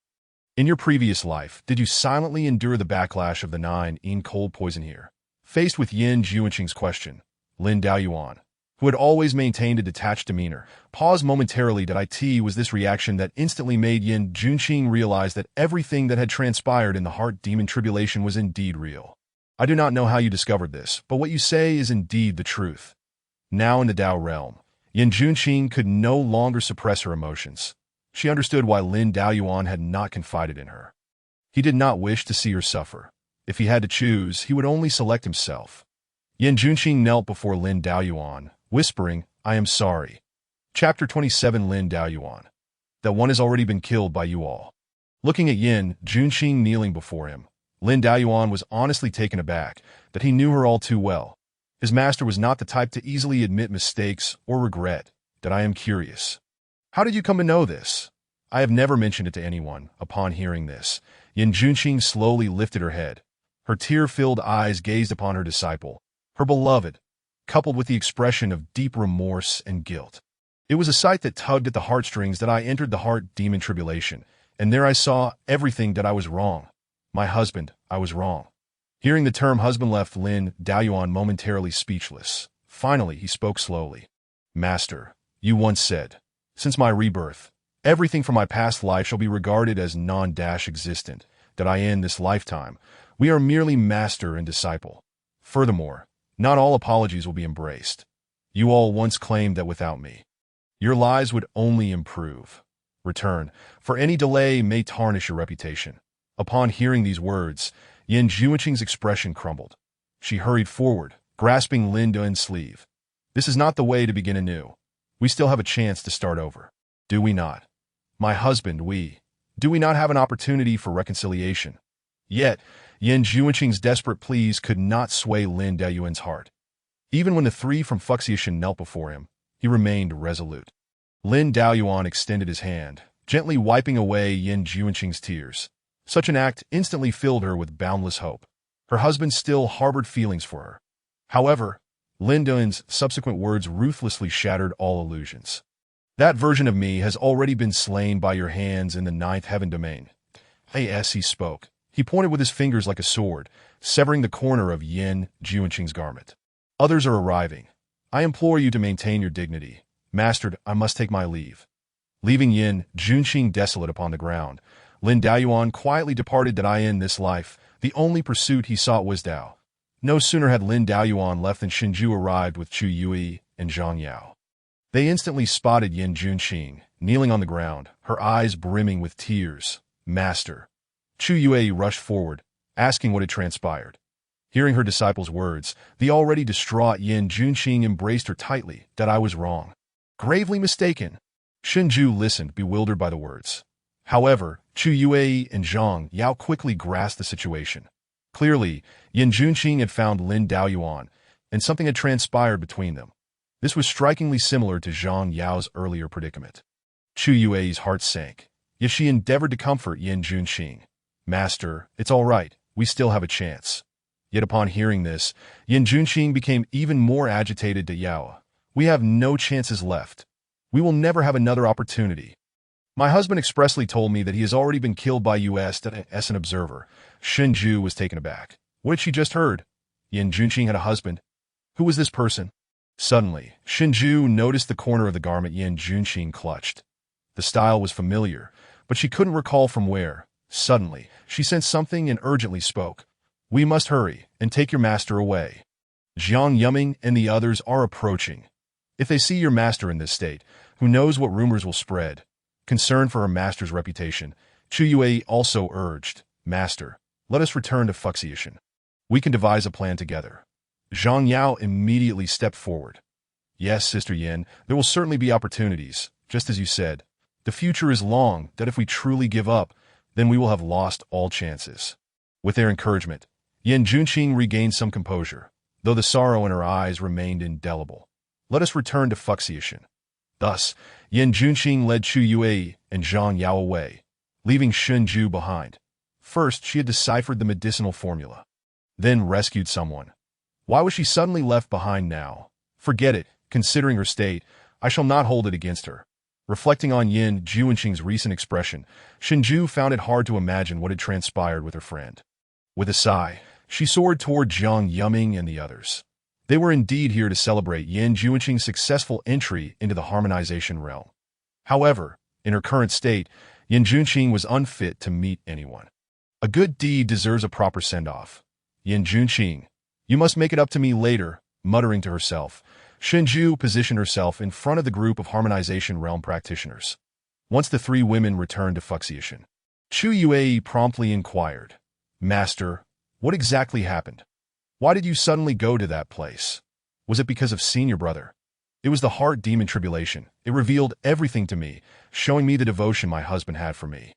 In your previous life, did you silently endure the backlash of the 9 cold poison here?" Faced with Yin Junqing's question, Lin Daoyuan, who had always maintained a detached demeanor, paused momentarily. It was this reaction that instantly made Yin Junqing realize that everything that had transpired in the heart demon tribulation was indeed real. "I do not know how you discovered this, but what you say is indeed the truth." Now in the Dao realm, Yin Junqing could no longer suppress her emotions. She understood why Lin Daoyuan had not confided in her. He did not wish to see her suffer. If he had to choose, he would only select himself. Yin Junqing knelt before Lin Daoyuan, whispering, "I am sorry." Chapter 27. Lin Daoyuan. "That one has already been killed by you all." Looking at Yin Junqing kneeling before him, Lin Daoyuan was honestly taken aback that he knew her all too well. His master was not the type to easily admit mistakes or regret. "That I am curious. How did you come to know this?" "I have never mentioned it to anyone." Upon hearing this, Yin Junqing slowly lifted her head. Her tear-filled eyes gazed upon her disciple, her beloved, coupled with the expression of deep remorse and guilt. "It was a sight that tugged at the heartstrings that I entered the heart demon tribulation, and there I saw everything that I was wrong. My husband, I was wrong." Hearing the term husband left Lin Daoyuan momentarily speechless. Finally, he spoke slowly. "Master, you once said, since my rebirth, everything from my past life shall be regarded as non-existent, that I in this lifetime, we are merely master and disciple. Furthermore, not all apologies will be embraced. You all once claimed that without me, your lives would only improve. Return, for any delay may tarnish your reputation." Upon hearing these words, Yin Junqing's expression crumbled. She hurried forward, grasping Lin Duan's sleeve. "This is not the way to begin anew. We still have a chance to start over. Do we not? My husband, do we not have an opportunity for reconciliation?" Yet, Yin Junqing's desperate pleas could not sway Lin Daoyuan's heart. Even when the 3 from Fuxian knelt before him, he remained resolute. Lin Daoyuan extended his hand, gently wiping away Yin Junqing's tears. Such an act instantly filled her with boundless hope. Her husband still harbored feelings for her. However, Lin Duan's subsequent words ruthlessly shattered all illusions. "That version of me has already been slain by your hands in the 9th heaven domain." As he spoke, he pointed with his fingers like a sword, severing the corner of Yin Junqing's garment. "Others are arriving. I implore you to maintain your dignity. Master, I must take my leave." Leaving Yin Junqing desolate upon the ground, Lin Daoyuan quietly departed. That I in this life, the only pursuit he sought was Dao. No sooner had Lin Daoyuan left than Shinju arrived with Chu Yui and Zhang Yao. They instantly spotted Yin Junqing, kneeling on the ground, her eyes brimming with tears. "Master." Chu Yui rushed forward, asking what had transpired. Hearing her disciple's words, the already distraught Yin Junqing embraced her tightly. "That I was wrong. Gravely mistaken." Shinju listened, bewildered by the words. However, Chu Yui and Zhang Yao quickly grasped the situation. Clearly, Yin Junqing had found Lin Daoyuan, and something had transpired between them. This was strikingly similar to Zhang Yao's earlier predicament. Chu Yui's heart sank, yet she endeavored to comfort Yin Junqing. "Master, it's all right. We still have a chance." Yet upon hearing this, Yin Junqing became even more agitated. "To Yao, we have no chances left. We will never have another opportunity. My husband expressly told me that he has already been killed by us as an observer." Shinju was taken aback. What had she just heard? Yin Junqing had a husband? Who was this person? Suddenly, Shinju noticed the corner of the garment Yin Junqing clutched. The style was familiar, but she couldn't recall from where. Suddenly, she sensed something and urgently spoke. "We must hurry and take your master away. Jiang Yuming and the others are approaching. If they see your master in this state, who knows what rumors will spread?" Concerned for her master's reputation, Chu Yui also urged, "Master, let us return to Fuxian. We can devise a plan together." Zhang Yao immediately stepped forward. "Yes, Sister Yin, there will certainly be opportunities, just as you said. The future is long, that if we truly give up, then we will have lost all chances." With their encouragement, Yin Junqing regained some composure, though the sorrow in her eyes remained indelible. "Let us return to Fuxian. Thus, Yan Junqing led Chu Yue and Zhang Yao away, leaving Shun Ju behind. First, she had deciphered the medicinal formula, then rescued someone. Why was she suddenly left behind now? Forget it. Considering her state, I shall not hold it against her. Reflecting on Yan Junqing's recent expression, Shinju found it hard to imagine what had transpired with her friend. With a sigh, she soared toward Jiang Yuming and the others. They were indeed here to celebrate Yan Junqing's successful entry into the harmonization realm. However, in her current state, Yan Junqing was unfit to meet anyone. A good deed deserves a proper send-off. Yan Junqing, you must make it up to me later, muttering to herself. Shinju positioned herself in front of the group of harmonization realm practitioners. Once the three women returned to Fuxiashan, Chu Yue promptly inquired, Master, what exactly happened? Why did you suddenly go to that place? Was it because of Senior Brother? It was the heart demon tribulation. It revealed everything to me, showing me the devotion my husband had for me.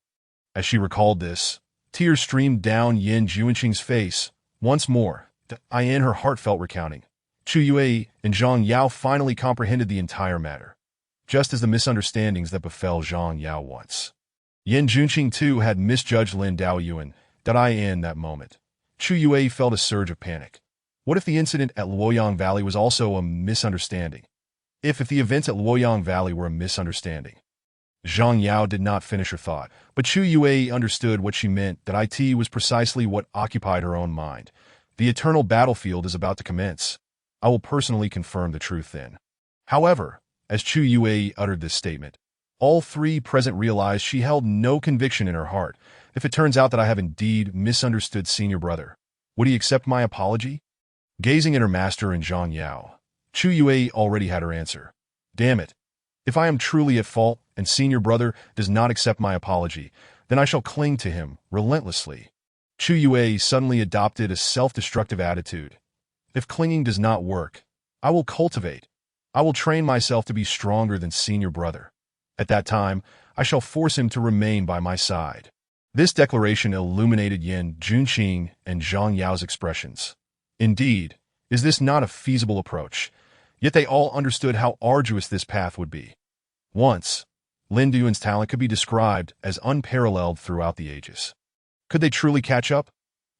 As she recalled this, tears streamed down Yan Junqing's face. Once more, her heartfelt recounting. Chu Yue and Zhang Yao finally comprehended the entire matter, just as the misunderstandings that befell Zhang Yao once. Yan Junqing too had misjudged Lin Daoyuan. In that moment, Chu Yue felt a surge of panic. What if the incident at Luoyang Valley was also a misunderstanding? If the events at Luoyang Valley were a misunderstanding? Zhang Yao did not finish her thought, but Chu Yue understood what she meant. It was precisely what occupied her own mind. The eternal battlefield is about to commence. I will personally confirm the truth then. However, as Chu Yue uttered this statement, all three present realized she held no conviction in her heart. If it turns out that I have indeed misunderstood Senior Brother, would he accept my apology? Gazing at her master and Zhang Yao, Chu Yue already had her answer. Damn it. If I am truly at fault and Senior Brother does not accept my apology, then I shall cling to him relentlessly. Chu Yue suddenly adopted a self-destructive attitude. If clinging does not work, I will cultivate. I will train myself to be stronger than Senior Brother. At that time, I shall force him to remain by my side. This declaration illuminated Yan Junqing and Zhang Yao's expressions. Indeed, is this not a feasible approach? Yet they all understood how arduous this path would be. Once, Lin Duan's talent could be described as unparalleled throughout the ages. Could they truly catch up?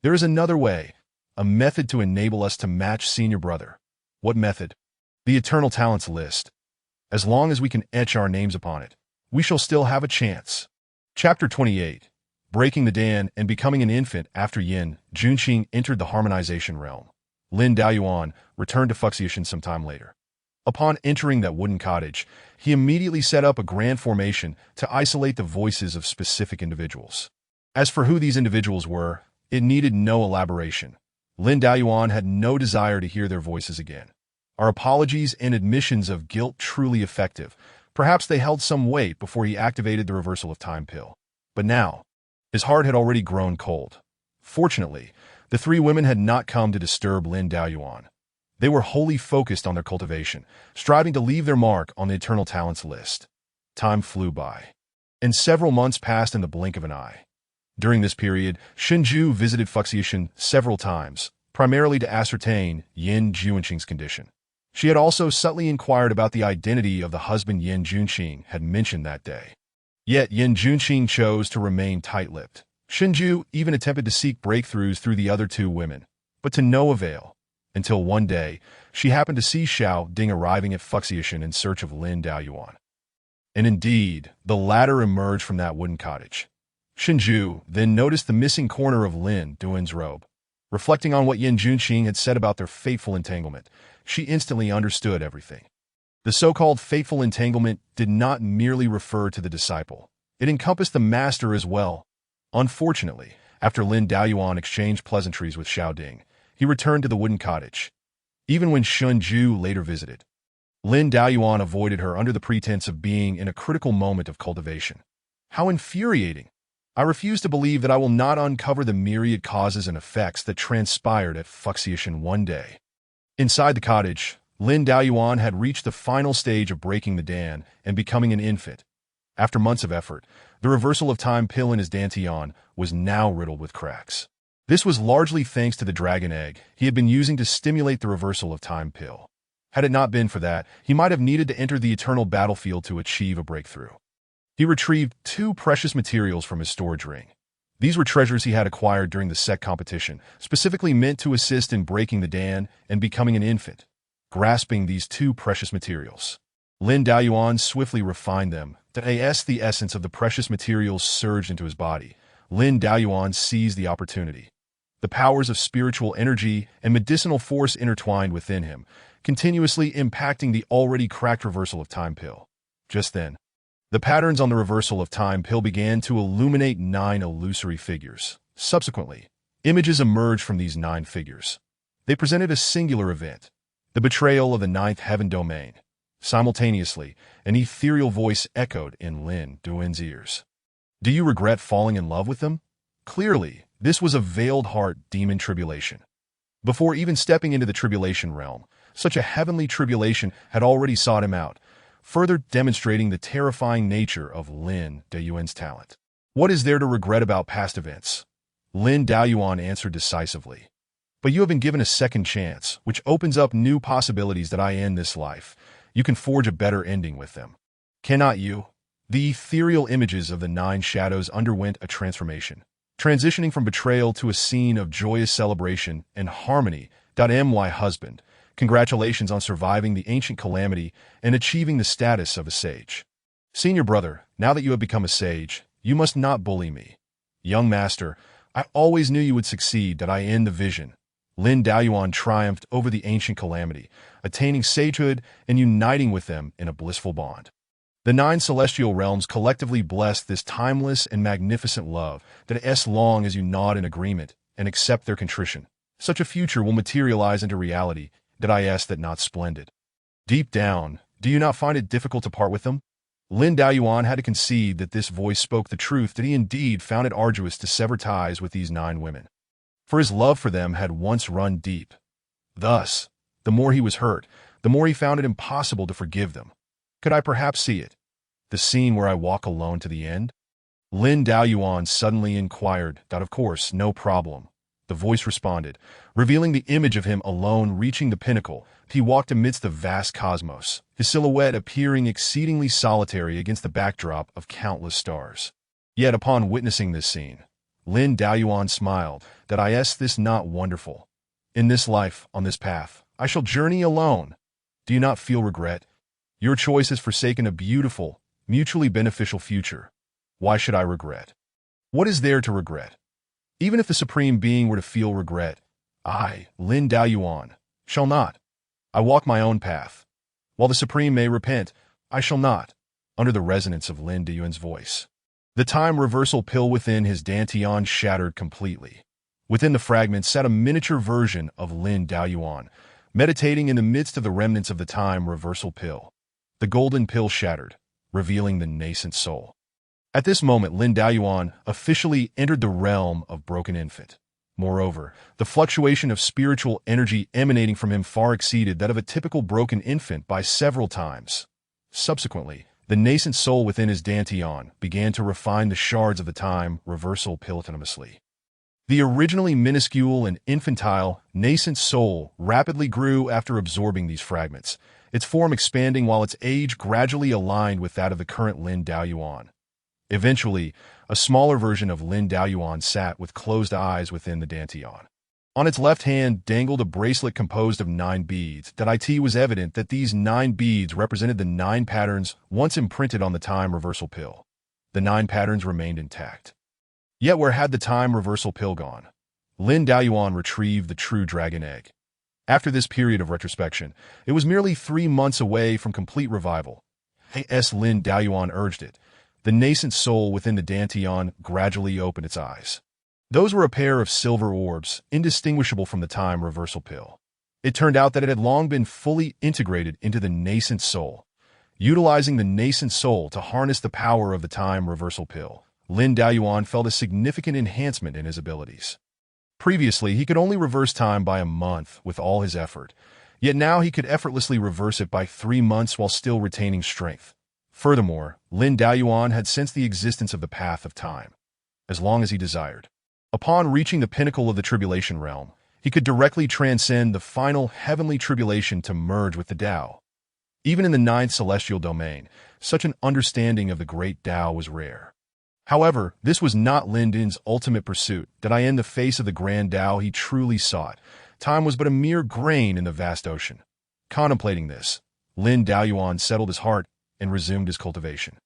There is another way, a method to enable us to match Senior Brother. What method? The Eternal Talents list. As long as we can etch our names upon it, we shall still have a chance. Chapter 28. Breaking the Dan and becoming an infant after Yan Junqing entered the harmonization realm. Lin Daoyuan returned to Fuxiashan some time later. Upon entering that wooden cottage, he immediately set up a grand formation to isolate the voices of specific individuals. As for who these individuals were, it needed no elaboration. Lin Daoyuan had no desire to hear their voices again. Are apologies and admissions of guilt truly effective? Perhaps they held some weight before he activated the reversal of time pill. But now, his heart had already grown cold. Fortunately, the three women had not come to disturb Lin Daoyuan. They were wholly focused on their cultivation, striving to leave their mark on the Eternal Talents list. Time flew by, and several months passed in the blink of an eye. During this period, Shinju visited Fuxiashan several times, primarily to ascertain Yan Junqing's condition. She had also subtly inquired about the identity of the husband Yan Junqing had mentioned that day. Yet Yan Junqing chose to remain tight-lipped. Shinju even attempted to seek breakthroughs through the other two women, but to no avail, until one day she happened to see Xiao Ding arriving at Fuxiashan in search of Lin Daoyuan. And indeed, the latter emerged from that wooden cottage. Shinju then noticed the missing corner of Lin Duan's robe. Reflecting on what Yan Junqing had said about their fateful entanglement, she instantly understood everything. The so-called fateful entanglement did not merely refer to the disciple. It encompassed the master as well. Unfortunately, after Lin Daoyuan exchanged pleasantries with Xiao Ding, he returned to the wooden cottage. Even when Shunju later visited, Lin Daoyuan avoided her under the pretense of being in a critical moment of cultivation. How infuriating! I refuse to believe that I will not uncover the myriad causes and effects that transpired at Fuxiashan one day. Inside the cottage, Lin Daoyuan had reached the final stage of breaking the Dan and becoming an infant. After months of effort, the reversal of time pill in his dantian was now riddled with cracks. This was largely thanks to the dragon egg he had been using to stimulate the reversal of time pill. Had it not been for that, he might have needed to enter the eternal battlefield to achieve a breakthrough. He retrieved 2 precious materials from his storage ring. These were treasures he had acquired during the sect competition, specifically meant to assist in breaking the Dan and becoming an infant. Grasping these 2 precious materials, Lin Daoyuan swiftly refined them. As the essence of the precious materials surged into his body, Lin Daoyuan seized the opportunity. The powers of spiritual energy and medicinal force intertwined within him, continuously impacting the already cracked reversal of time pill. Just then, the patterns on the reversal of time pill began to illuminate 9 illusory figures. Subsequently, images emerged from these 9 figures. They presented a singular event, the betrayal of the 9th heaven domain. Simultaneously, an ethereal voice echoed in Lin Daoyuan's ears. Do you regret falling in love with them? Clearly, this was a veiled heart demon tribulation. Before even stepping into the tribulation realm, such a heavenly tribulation had already sought him out, further demonstrating the terrifying nature of Lin Daoyuan's talent. What is there to regret about past events? Lin Daoyuan answered decisively. But you have been given a second chance, which opens up new possibilities that I end this life. You can forge a better ending with them. Cannot you? The ethereal images of the 9 shadows underwent a transformation, transitioning from betrayal to a scene of joyous celebration and harmony. My husband, congratulations on surviving the ancient calamity and achieving the status of a sage. Senior brother, now that you have become a sage, you must not bully me. Young master, I always knew you would succeed. I end the vision. Lin Daoyuan triumphed over the ancient calamity, attaining sagehood and uniting with them in a blissful bond. The 9 celestial realms collectively blessed this timeless and magnificent love as long as you nod in agreement and accept their contrition. Such a future will materialize into reality. That not splendid? Deep down, do you not find it difficult to part with them? Lin Daoyuan had to concede that this voice spoke the truth, that he indeed found it arduous to sever ties with these 9 women. For his love for them had once run deep. Thus, the more he was hurt, the more he found it impossible to forgive them. Could I perhaps see it? The scene where I walk alone to the end? Lin Daoyuan suddenly inquired. Of course, no problem. The voice responded, revealing the image of him alone reaching the pinnacle. He walked amidst the vast cosmos, his silhouette appearing exceedingly solitary against the backdrop of countless stars. Yet upon witnessing this scene, Lin Daoyuan smiled. Is this not wonderful? In this life, on this path, I shall journey alone. Do you not feel regret? Your choice has forsaken a beautiful, mutually beneficial future. Why should I regret? What is there to regret? Even if the Supreme Being were to feel regret, I, Lin Daoyuan, shall not. I walk my own path. While the Supreme may repent, I shall not. Under the resonance of Lin Daoyuan's voice, the time reversal pill within his dantian shattered completely. Within the fragment sat a miniature version of Lin Daoyuan, meditating in the midst of the remnants of the time reversal pill. The golden pill shattered, revealing the nascent soul. At this moment, Lin Daoyuan officially entered the realm of broken infant. Moreover, the fluctuation of spiritual energy emanating from him far exceeded that of a typical broken infant by several times. Subsequently, the nascent soul within his dantian began to refine the shards of the time reversal pill autonomously. The originally minuscule and infantile, nascent soul rapidly grew after absorbing these fragments, its form expanding while its age gradually aligned with that of the current Lin Daoyuan. Eventually, a smaller version of Lin Daoyuan sat with closed eyes within the dantian. On its left hand dangled a bracelet composed of 9 beads. It was evident that these 9 beads represented the 9 patterns once imprinted on the time reversal pill. The 9 patterns remained intact. Yet where had the time reversal pill gone? Lin Daoyuan retrieved the true dragon egg. After this period of retrospection, it was merely 3 months away from complete revival. As Lin Daoyuan urged it, the nascent soul within the dantian gradually opened its eyes. Those were a pair of silver orbs, indistinguishable from the time reversal pill. It turned out that it had long been fully integrated into the nascent soul. Utilizing the nascent soul to harness the power of the time reversal pill, Lin Daoyuan felt a significant enhancement in his abilities. Previously, he could only reverse time by a month with all his effort, yet now he could effortlessly reverse it by 3 months while still retaining strength. Furthermore, Lin Daoyuan had sensed the existence of the path of time, as long as he desired. Upon reaching the pinnacle of the tribulation realm, He could directly transcend the final heavenly tribulation to merge with the Tao. Even in the ninth celestial domain, such an understanding of the great Tao was rare. However, this was not Lin Dun's ultimate pursuit, that in the face of the grand Tao he truly sought. Time was but a mere grain in the vast ocean. Contemplating this, Lin Daoyuan settled his heart and resumed his cultivation.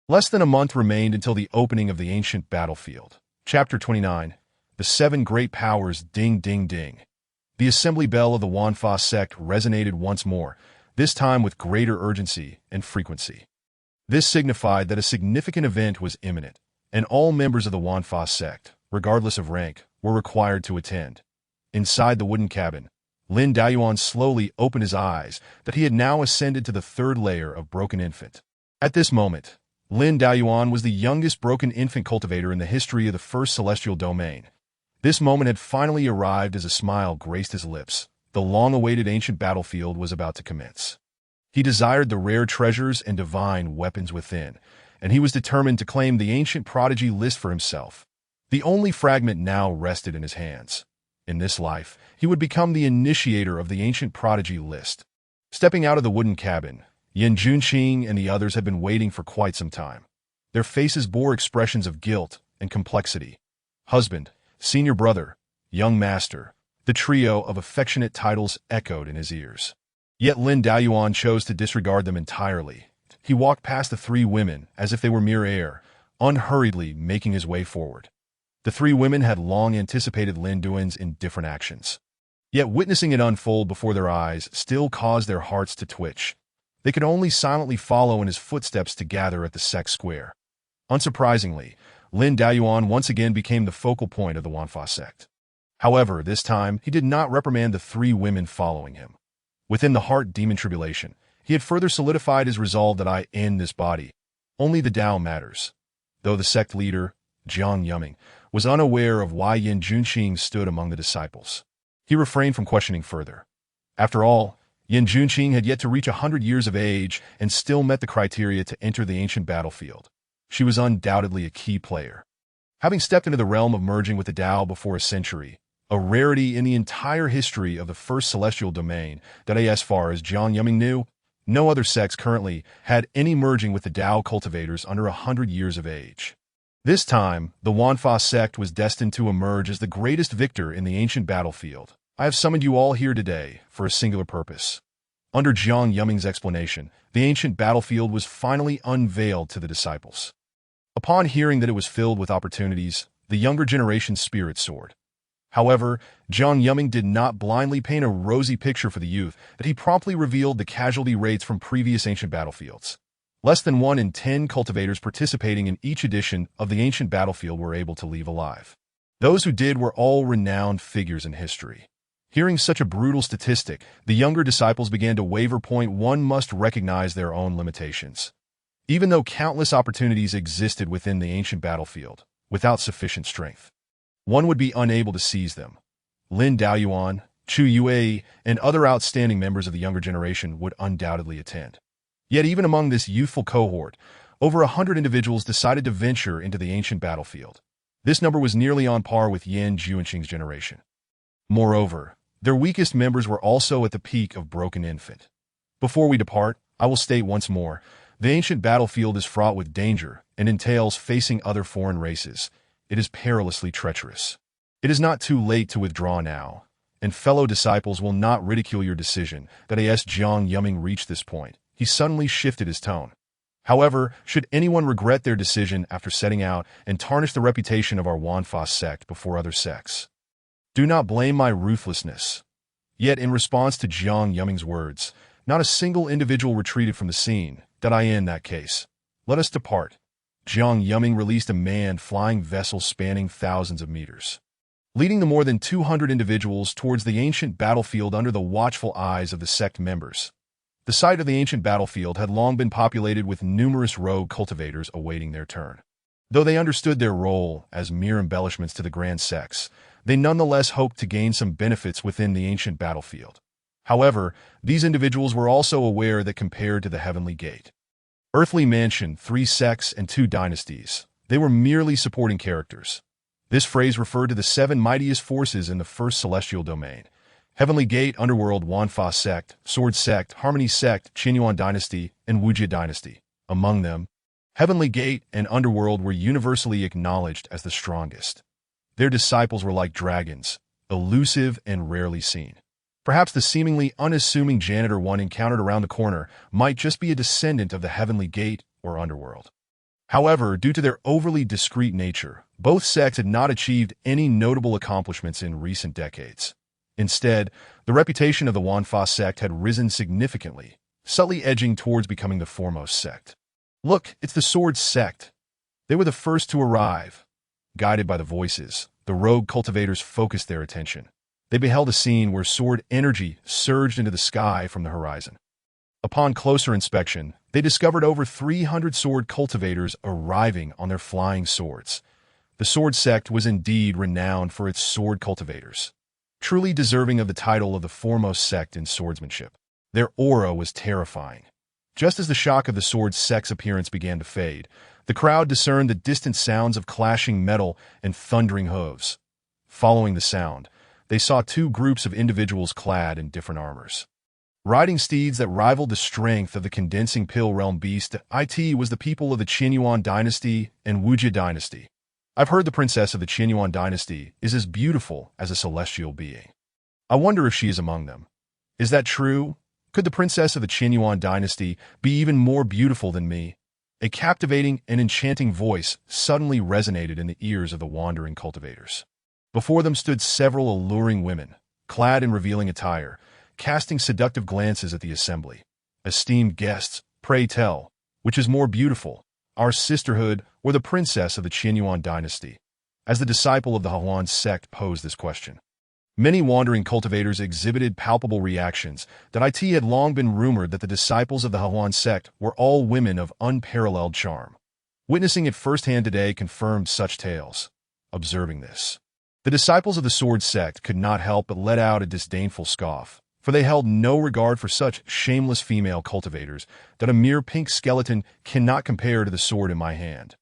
Less than a month remained until the opening of the ancient battlefield. Chapter 29. The Seven Great Powers. Ding ding ding. The assembly bell of the Wanfa sect resonated once more, this time with greater urgency and frequency. This signified that a significant event was imminent, and all members of the Wanfa sect, regardless of rank, were required to attend. Inside the wooden cabin, Lin Daoyuan slowly opened his eyes that he had now ascended to the third layer of broken infant. At this moment, Lin Daoyuan was the youngest broken infant cultivator in the history of the first celestial domain. This moment had finally arrived as a smile graced his lips. The long-awaited ancient battlefield was about to commence. He desired the rare treasures and divine weapons within, and he was determined to claim the ancient prodigy list for himself. The only fragment now rested in his hands. In this life, he would become the initiator of the ancient prodigy list. Stepping out of the wooden cabin, Yin Junqing and the others had been waiting for quite some time. Their faces bore expressions of guilt and complexity. Husband, senior brother, young master, the trio of affectionate titles echoed in his ears. Yet Lin Daoyuan chose to disregard them entirely. He walked past the three women as if they were mere air, unhurriedly making his way forward. The three women had long anticipated Lin Dun's indifferent actions. Yet witnessing it unfold before their eyes still caused their hearts to twitch. They could only silently follow in his footsteps to gather at the sect square. Unsurprisingly, Lin Daoyuan once again became the focal point of the Wanfa sect. However, this time, he did not reprimand the three women following him. Within the heart demon tribulation, he had further solidified his resolve that I end this body. Only the Tao matters. Though the sect leader, Jiang Yuming, was unaware of why Yin Junqing stood among the disciples, he refrained from questioning further. After all, Yin Junqing had yet to reach 100 years of age and still met the criteria to enter the ancient battlefield. She was undoubtedly a key player. Having stepped into the realm of merging with the Tao before a century, a rarity in the entire history of the first celestial domain that as far as Jiang Yuming knew, no other sects currently had any merging with the Tao cultivators under 100 years of age. This time, the Wanfa sect was destined to emerge as the greatest victor in the ancient battlefield. I have summoned you all here today for a singular purpose. Under Jiang Yuming's explanation, the ancient battlefield was finally unveiled to the disciples. Upon hearing that it was filled with opportunities, the younger generation's spirit soared. However, Jiang Yuming did not blindly paint a rosy picture for the youth, that he promptly revealed the casualty rates from previous ancient battlefields. Less than 1 in 10 cultivators participating in each edition of the ancient battlefield were able to leave alive. Those who did were all renowned figures in history. Hearing such a brutal statistic, the younger disciples began to waver. One must recognize their own limitations. Even though countless opportunities existed within the ancient battlefield, without sufficient strength, one would be unable to seize them. Lin Daoyuan, Chu Yue, and other outstanding members of the younger generation would undoubtedly attend. Yet even among this youthful cohort, over 100 individuals decided to venture into the ancient battlefield. This number was nearly on par with Yin Junqing's generation. Moreover, their weakest members were also at the peak of broken infant. Before we depart, I will state once more, the ancient battlefield is fraught with danger and entails facing other foreign races. It is perilously treacherous. It is not too late to withdraw now, and fellow disciples will not ridicule your decision that as Jiang Yuming reached this point, he suddenly shifted his tone. However, should anyone regret their decision after setting out and tarnish the reputation of our Wanfa sect before other sects, do not blame my ruthlessness. Yet in response to Jiang Yuming's words, not a single individual retreated from the scene. That in that case, let us depart. Jiang Yuming released a manned flying vessel spanning thousands of meters, leading the more than 200 individuals towards the ancient battlefield under the watchful eyes of the sect members. The site of the ancient battlefield had long been populated with numerous rogue cultivators awaiting their turn. Though they understood their role as mere embellishments to the grand sects, they nonetheless hoped to gain some benefits within the ancient battlefield. However, these individuals were also aware that compared to the Heavenly Gate, Earthly Mansion, 3 sects and 2 dynasties, they were merely supporting characters. This phrase referred to the seven mightiest forces in the first celestial domain: Heavenly Gate, Underworld, Wanfa Sect, Sword Sect, Harmony Sect, Qinyuan Dynasty, and Wujia Dynasty. Among them, Heavenly Gate and Underworld were universally acknowledged as the strongest. Their disciples were like dragons, elusive and rarely seen. Perhaps the seemingly unassuming janitor one encountered around the corner might just be a descendant of the Heavenly Gate or Underworld. However, due to their overly discreet nature, both sects had not achieved any notable accomplishments in recent decades. Instead, the reputation of the Wanfa sect had risen significantly, subtly edging towards becoming the foremost sect. Look, it's the Sword Sect. They were the first to arrive. Guided by the voices, the rogue cultivators focused their attention. They beheld a scene where sword energy surged into the sky from the horizon. Upon closer inspection, they discovered over 300 sword cultivators arriving on their flying swords. The Sword Sect was indeed renowned for its sword cultivators, truly deserving of the title of the foremost sect in swordsmanship. Their aura was terrifying. Just as the shock of the Sword Sect's appearance began to fade, the crowd discerned the distant sounds of clashing metal and thundering hooves. Following the sound, they saw two groups of individuals clad in different armors. Riding steeds that rivaled the strength of the condensing pill realm beast, it was the people of the Qinyuan Dynasty and Wujia Dynasty. I've heard the princess of the Qinyuan Dynasty is as beautiful as a celestial being. I wonder if she is among them. Is that true? Could the princess of the Qinyuan Dynasty be even more beautiful than me? A captivating and enchanting voice suddenly resonated in the ears of the wandering cultivators. Before them stood several alluring women, clad in revealing attire, casting seductive glances at the assembly. Esteemed guests, pray tell, which is more beautiful, our sisterhood or the princess of the Qinyuan Dynasty? As the disciple of the Huan sect posed this question, many wandering cultivators exhibited palpable reactions. That it had long been rumored that the disciples of the Huan sect were all women of unparalleled charm. Witnessing it firsthand today confirmed such tales. Observing this, the disciples of the Sword Sect could not help but let out a disdainful scoff, for they held no regard for such shameless female cultivators that a mere pink skeleton cannot compare to the sword in my hand.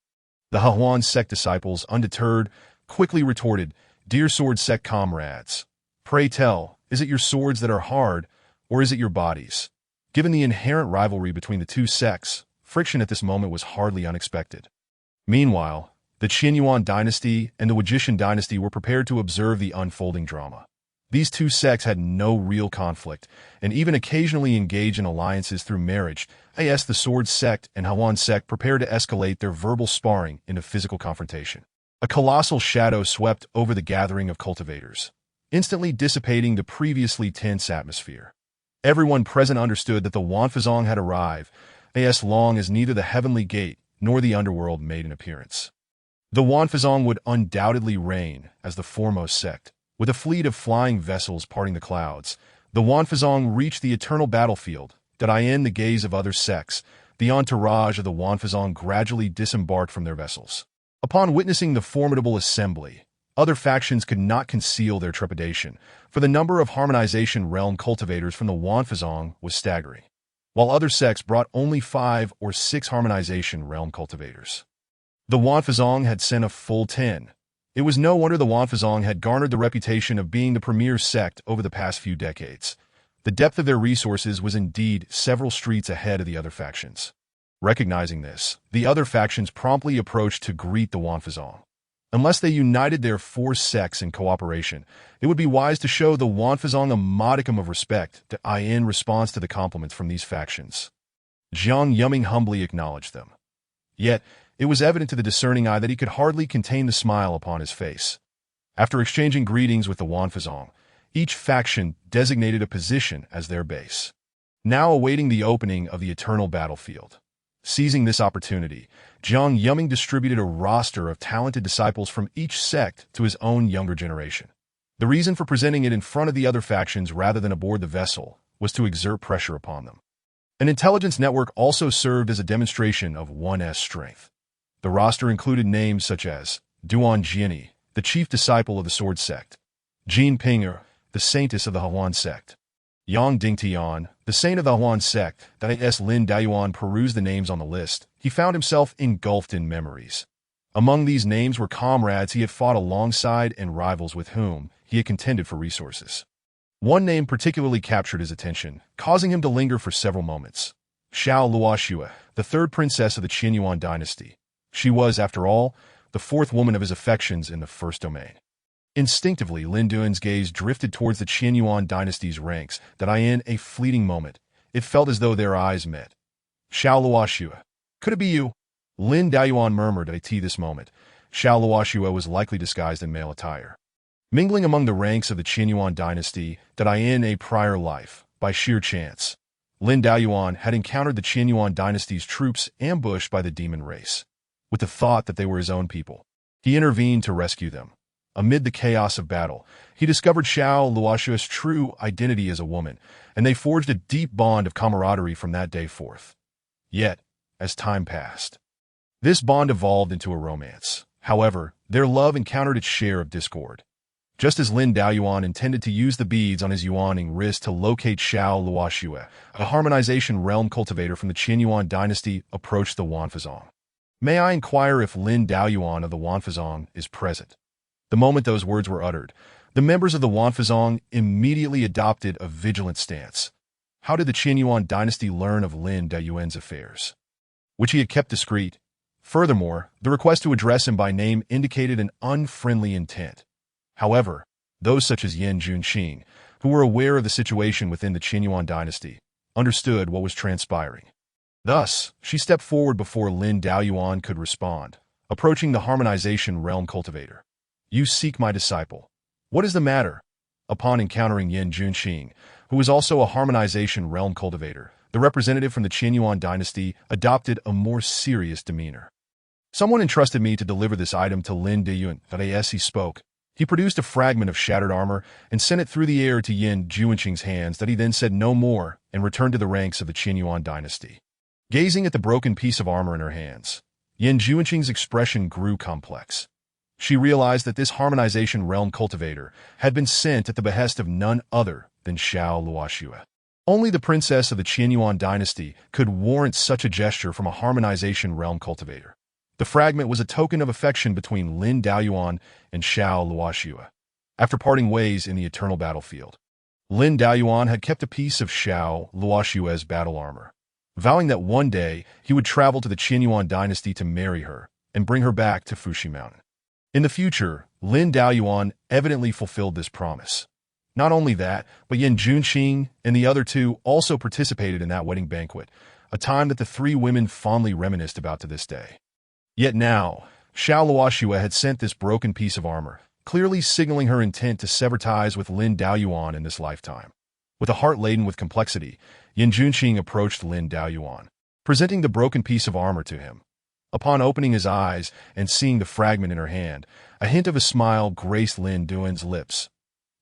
The Huan sect disciples, undeterred, quickly retorted, "Dear Sword Sect comrades, pray tell, is it your swords that are hard, or is it your bodies?" Given the inherent rivalry between the two sects, friction at this moment was hardly unexpected. Meanwhile, the Qinyuan Dynasty and the Wujia Dynasty were prepared to observe the unfolding drama. These two sects had no real conflict, and even occasionally engage in alliances through marriage. As the Sword Sect and Huan sect prepared to escalate their verbal sparring into physical confrontation. A colossal shadow swept over the gathering of cultivators, instantly dissipating the previously tense atmosphere. Everyone present understood that the Wanfazong had arrived, as long as neither the Heavenly Gate nor the Underworld made an appearance. The Wanfazong would undoubtedly reign as the foremost sect. With a fleet of flying vessels parting the clouds, the Wanfazong reached the eternal battlefield. In the gaze of other sects, the entourage of the Wanfazong gradually disembarked from their vessels. Upon witnessing the formidable assembly, other factions could not conceal their trepidation, for the number of harmonization realm cultivators from the Wanfazong was staggering, while other sects brought only 5 or 6 harmonization realm cultivators. The Wanfazong had sent a full 10. It was no wonder the Wanfazong had garnered the reputation of being the premier sect over the past few decades. The depth of their resources was indeed several streets ahead of the other factions. Recognizing this, the other factions promptly approached to greet the Wanfazong. Unless they united their 4 sects in cooperation, it would be wise to show the Wanfazong a modicum of respect in response to the compliments from these factions. Jiang Yuming humbly acknowledged them. Yet, it was evident to the discerning eye that he could hardly contain the smile upon his face. After exchanging greetings with the Wanfazong, each faction designated a position as their base, now awaiting the opening of the eternal battlefield. Seizing this opportunity, Jiang Yuming distributed a roster of talented disciples from each sect to his own younger generation. The reason for presenting it in front of the other factions rather than aboard the vessel was to exert pressure upon them. An intelligence network also served as a demonstration of 1's strength. The roster included names such as Duan Jiani, the chief disciple of the Sword Sect; Jin Pinger, the saintess of the Huan sect; Yang Dingtian, the saint of the Huan sect. Lin Daoyuan perused the names on the list. He found himself engulfed in memories. Among these names were comrades he had fought alongside and rivals with whom he had contended for resources. One name particularly captured his attention, causing him to linger for several moments. Xiao Luoxue, the third princess of the Qianyuan dynasty. She was, after all, the fourth woman of his affections in the first domain. Instinctively, Lin Duan's gaze drifted towards the Qianyuan dynasty's ranks, that in a fleeting moment, it felt as though their eyes met. Xiao Luoxue. Could it be you? Lin Daoyuan murmured at this moment. Xiao Luoxue was likely disguised in male attire. Mingling among the ranks of the Qianyuan dynasty, that in a prior life, by sheer chance, Lin Daoyuan had encountered the Qianyuan dynasty's troops ambushed by the demon race. With the thought that they were his own people, he intervened to rescue them. Amid the chaos of battle, he discovered Xiao Luoxue's true identity as a woman, and they forged a deep bond of camaraderie from that day forth. Yet, as time passed, this bond evolved into a romance. However, their love encountered its share of discord. Just as Lin Daoyuan intended to use the beads on his yuaning wrist to locate Xiao Luoxue, a harmonization realm cultivator from the Qianyuan dynasty approached the Wanfazong. May I inquire if Lin Daoyuan of the Wanfazong is present? The moment those words were uttered, the members of the Wanfazong immediately adopted a vigilant stance. How did the Qianyuan dynasty learn of Lin Daoyuan's affairs, which he had kept discreet? Furthermore, the request to address him by name indicated an unfriendly intent. However, those such as Yan Junqing, who were aware of the situation within the Qianyuan dynasty, understood what was transpiring. Thus, she stepped forward before Lin Daoyuan could respond, approaching the harmonization realm cultivator. You seek my disciple. What is the matter? Upon encountering Yan Junqing, who was also a harmonization realm cultivator, the representative from the Qianyuan dynasty adopted a more serious demeanor. Someone entrusted me to deliver this item to Lin Daoyuan. As he spoke, he produced a fragment of shattered armor and sent it through the air to Yan Junqing's hands. That he then said no more and returned to the ranks of the Qianyuan dynasty. Gazing at the broken piece of armor in her hands, Yan Junqing's expression grew complex. She realized that this harmonization realm cultivator had been sent at the behest of none other than Xiao Luoxue. Only the princess of the Qianyuan dynasty could warrant such a gesture from a harmonization realm cultivator. The fragment was a token of affection between Lin Daoyuan and Xiao Luoxue. After parting ways in the eternal battlefield, Lin Daoyuan had kept a piece of Xiao Luoxue's battle armor, vowing that one day he would travel to the Qianyuan dynasty to marry her and bring her back to Fuxi Mountain. In the future, Lin Daoyuan evidently fulfilled this promise. Not only that, but Yan Junqing and the other two also participated in that wedding banquet, a time that the three women fondly reminisced about to this day. Yet now, Xiao Luoxue had sent this broken piece of armor, clearly signaling her intent to sever ties with Lin Daoyuan in this lifetime. With a heart laden with complexity, Yan Junqing approached Lin Daoyuan, presenting the broken piece of armor to him. Upon opening his eyes and seeing the fragment in her hand, a hint of a smile graced Lin Duan's lips.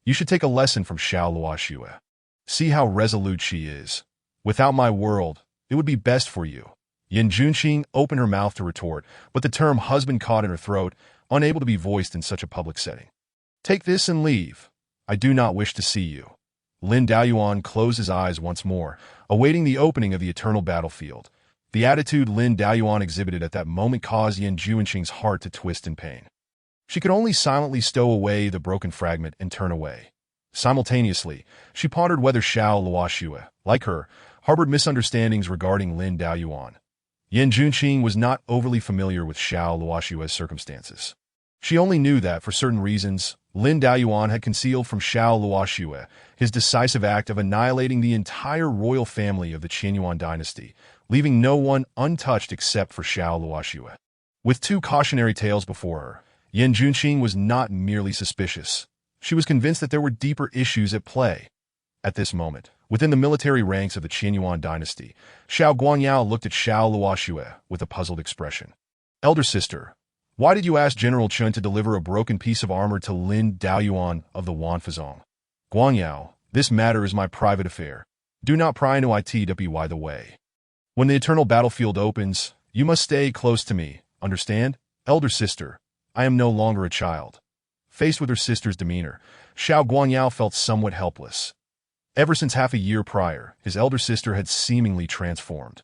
You should take a lesson from Xiao Luoxue. See how resolute she is. Without my world, it would be best for you. Yan Junqing opened her mouth to retort, but the term husband caught in her throat, unable to be voiced in such a public setting. Take this and leave. I do not wish to see you. Lin Daoyuan closed his eyes once more, awaiting the opening of the eternal battlefield. The attitude Lin Daoyuan exhibited at that moment caused Yan Junqing's heart to twist in pain. She could only silently stow away the broken fragment and turn away. Simultaneously, she pondered whether Xiao Luoxue, like her, harbored misunderstandings regarding Lin Daoyuan. Yan Junqing was not overly familiar with Xiao Luoxue's circumstances. She only knew that, for certain reasons, Lin Daoyuan had concealed from Xiao Luoxue his decisive act of annihilating the entire royal family of the Qianyuan dynasty, leaving no one untouched except for Xiao Luoxue. With two cautionary tales before her, Yan Junqing was not merely suspicious. She was convinced that there were deeper issues at play. At this moment, within the military ranks of the Qianyuan dynasty, Xiao Guangyao looked at Xiao Luoxue with a puzzled expression. Elder sister, why did you ask General Chun to deliver a broken piece of armor to Lin Daoyuan of the Wanfazong? Guangyao, this matter is my private affair. Do not pry into it by the way. When the eternal battlefield opens, you must stay close to me, understand? Elder sister, I am no longer a child. Faced with her sister's demeanor, Xiao Guangyao felt somewhat helpless. Ever since half a year prior, his elder sister had seemingly transformed,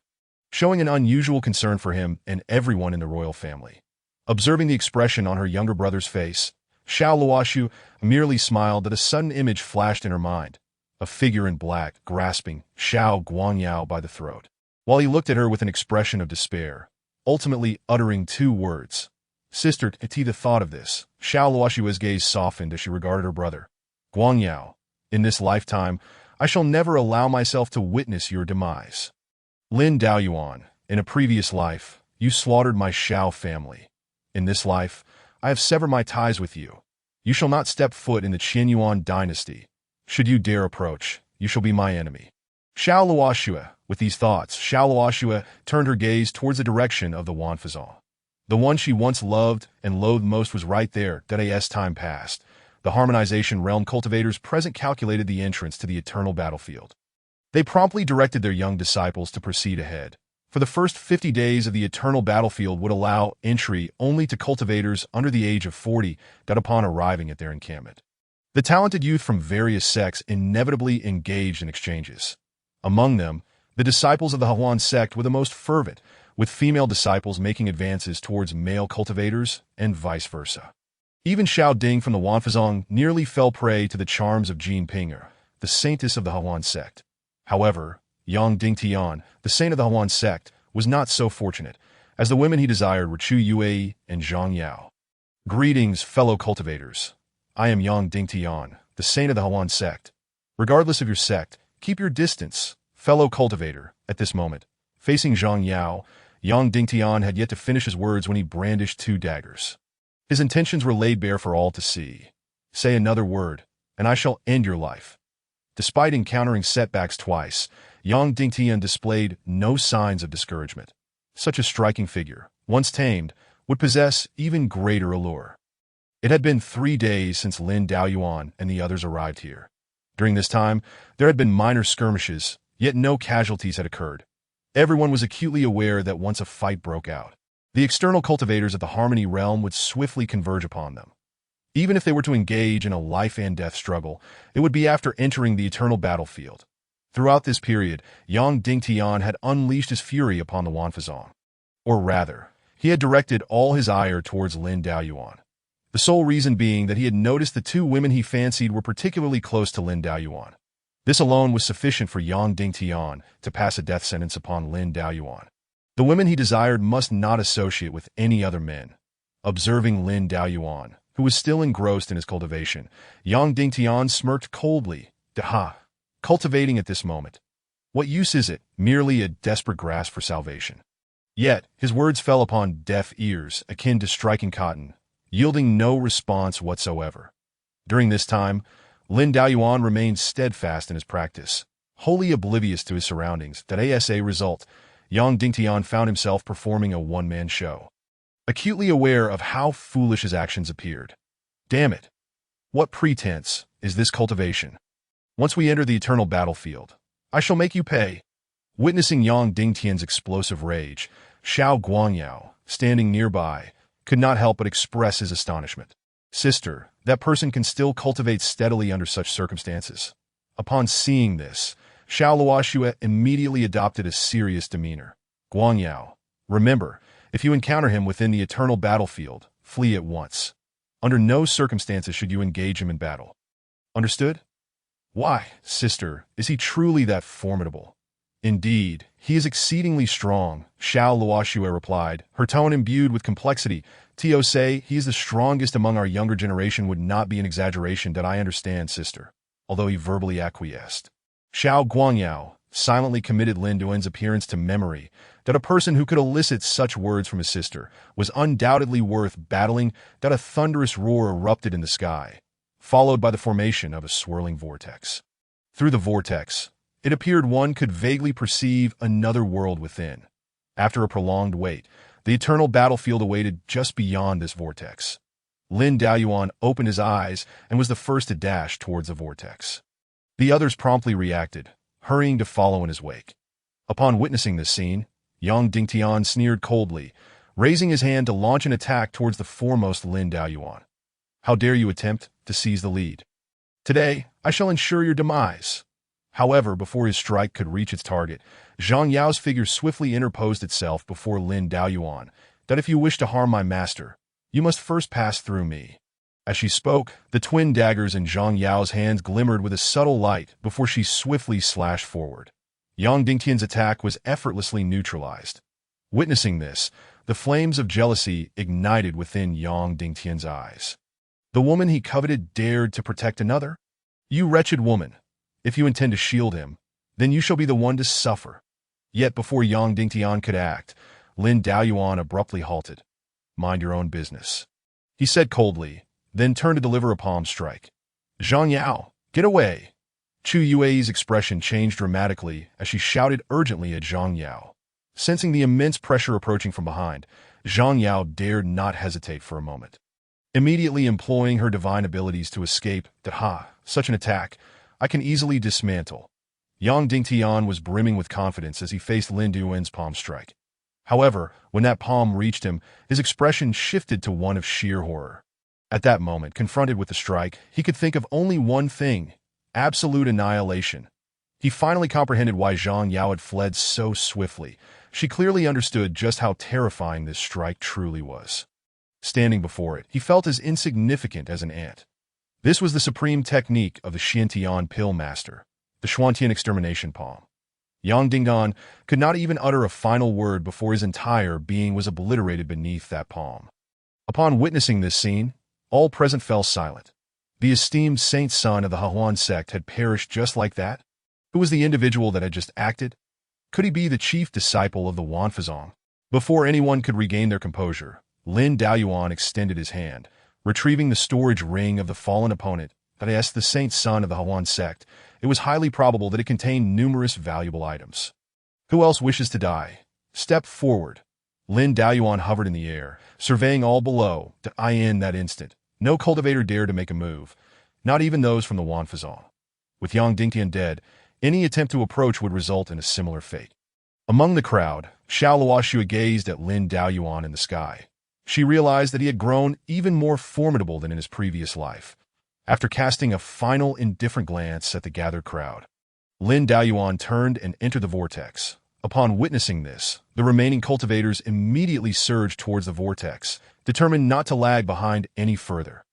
showing an unusual concern for him and everyone in the royal family. Observing the expression on her younger brother's face, Xiao Luoshu merely smiled that a sudden image flashed in her mind. A figure in black grasping Xiao Guangyao by the throat, while he looked at her with an expression of despair, ultimately uttering two words. Sister, to the thought of this, Xiao Luoshua's gaze softened as she regarded her brother. Guangyao, in this lifetime, I shall never allow myself to witness your demise. Lin Daoyuan, in a previous life, you slaughtered my Xiao family. In this life, I have severed my ties with you. You shall not step foot in the Qianyuan dynasty. Should you dare approach, you shall be my enemy. Xiao Luoshua, with these thoughts, Xiao Luoshua turned her gaze towards the direction of the Wanfazon. The one she once loved and loathed most was right there, that as time passed. The Harmonization Realm cultivators present calculated the entrance to the eternal battlefield. They promptly directed their young disciples to proceed ahead. For the first 50 days of the eternal battlefield would allow entry only to cultivators under the age of 40 that upon arriving at their encampment. The talented youth from various sects inevitably engaged in exchanges. Among them, the disciples of the Hawan sect were the most fervent, with female disciples making advances towards male cultivators and vice versa. Even Xiao Ding from the Wanfazong nearly fell prey to the charms of Jean Pinger, the saintess of the Hawan sect. However, Yang Dingtian, the saint of the Hawan sect, was not so fortunate, as the women he desired were Chu Yue and Zhang Yao. Greetings, fellow cultivators. I am Yang Dingtian, the saint of the Hawan sect. Regardless of your sect, keep your distance, fellow cultivator. At this moment, facing Zhang Yao, Yang Dingtian had yet to finish his words when he brandished two daggers. His intentions were laid bare for all to see. Say another word, and I shall end your life. Despite encountering setbacks twice, Yang Dingtian displayed no signs of discouragement. Such a striking figure, once tamed, would possess even greater allure. It had been 3 days since Lin Daoyuan and the others arrived here. During this time, there had been minor skirmishes, yet no casualties had occurred. Everyone was acutely aware that once a fight broke out, the external cultivators of the Harmony Realm would swiftly converge upon them. Even if they were to engage in a life-and-death struggle, it would be after entering the eternal battlefield. Throughout this period, Yang Dingtian had unleashed his fury upon the Wanfazong. Or rather, he had directed all his ire towards Lin Daoyuan. The sole reason being that he had noticed the two women he fancied were particularly close to Lin Daoyuan. This alone was sufficient for Yang Dingtian to pass a death sentence upon Lin Daoyuan. The women he desired must not associate with any other men. Observing Lin Daoyuan, who was still engrossed in his cultivation, Yang Dingtian smirked coldly. Daha! Cultivating at this moment. What use is it? Merely a desperate grasp for salvation. Yet, his words fell upon deaf ears, akin to striking cotton, yielding no response whatsoever. During this time, Lin Daoyuan remained steadfast in his practice, wholly oblivious to his surroundings. That as a result, Yang Dingtian found himself performing a one-man show. Acutely aware of how foolish his actions appeared. Damn it! What pretense is this cultivation? Once we enter the eternal battlefield, I shall make you pay. Witnessing Yang Dingtian's explosive rage, Xiao Guangyao, standing nearby, could not help but express his astonishment. Sister, that person can still cultivate steadily under such circumstances. Upon seeing this, Xiao Luoshua immediately adopted a serious demeanor. Guangyao, remember, if you encounter him within the eternal battlefield, flee at once. Under no circumstances should you engage him in battle. Understood? Why, sister, is he truly that formidable? Indeed, he is exceedingly strong, Xiao Luoshua replied, her tone imbued with complexity. To say he is the strongest among our younger generation would not be an exaggeration. That I understand, sister, although he verbally acquiesced. Xiao Guangyao silently committed Lin Duan's appearance to memory, that a person who could elicit such words from his sister was undoubtedly worth battling. That a thunderous roar erupted in the sky, followed by the formation of a swirling vortex. Through the vortex, it appeared one could vaguely perceive another world within. After a prolonged wait, the eternal battlefield awaited just beyond this vortex. Lin Daoyuan opened his eyes and was the first to dash towards the vortex. The others promptly reacted, hurrying to follow in his wake. Upon witnessing this scene, Yang Dingtian sneered coldly, raising his hand to launch an attack towards the foremost Lin Daoyuan. How dare you attempt to seize the lead? Today, I shall ensure your demise. However, before his strike could reach its target, Zhang Yao's figure swiftly interposed itself before Lin Daoyuan, that if you wish to harm my master, you must first pass through me." As she spoke, the twin daggers in Zhang Yao's hands glimmered with a subtle light before she swiftly slashed forward. Yang Dingtian's attack was effortlessly neutralized. Witnessing this, the flames of jealousy ignited within Yang Dingtian's eyes. The woman he coveted dared to protect another? "You wretched woman! If you intend to shield him, then you shall be the one to suffer." Yet before Yang Dingtian could act, Lin Daoyuan abruptly halted. "Mind your own business," he said coldly, then turned to deliver a palm strike. "Zhang Yao, get away!" Chu Yue's expression changed dramatically as she shouted urgently at Zhang Yao. Sensing the immense pressure approaching from behind, Zhang Yao dared not hesitate for a moment. Immediately employing her divine abilities to escape, such an attack, I can easily dismantle. Yang Dingtian was brimming with confidence as he faced Lin Duan's palm strike. However, when that palm reached him, his expression shifted to one of sheer horror. At that moment, confronted with the strike, he could think of only one thing: absolute annihilation. He finally comprehended why Zhang Yao had fled so swiftly. She clearly understood just how terrifying this strike truly was. Standing before it, he felt as insignificant as an ant. This was the supreme technique of the Xiantian Pill Master, the Xuantian Extermination Palm. Yang Dingdan could not even utter a final word before his entire being was obliterated beneath that palm. Upon witnessing this scene, all present fell silent. The esteemed saint son of the Hahuan sect had perished just like that? Who was the individual that had just acted? Could he be the chief disciple of the Wanfazong? Before anyone could regain their composure, Lin Daoyuan extended his hand, retrieving the storage ring of the fallen opponent that asked the saint son of the Hahuan sect. It was highly probable that it contained numerous valuable items. "Who else wishes to die? Step forward." Lin Daoyuan hovered in the air, surveying all below. In that instant, no cultivator dared to make a move, not even those from the Wanfazong. With Yang Dingtian dead, any attempt to approach would result in a similar fate. Among the crowd, Xiao Luoxue gazed at Lin Daoyuan in the sky. She realized that he had grown even more formidable than in his previous life. After casting a final indifferent glance at the gathered crowd, Lin Daoyuan turned and entered the vortex. Upon witnessing this, the remaining cultivators immediately surged towards the vortex, determined not to lag behind any further.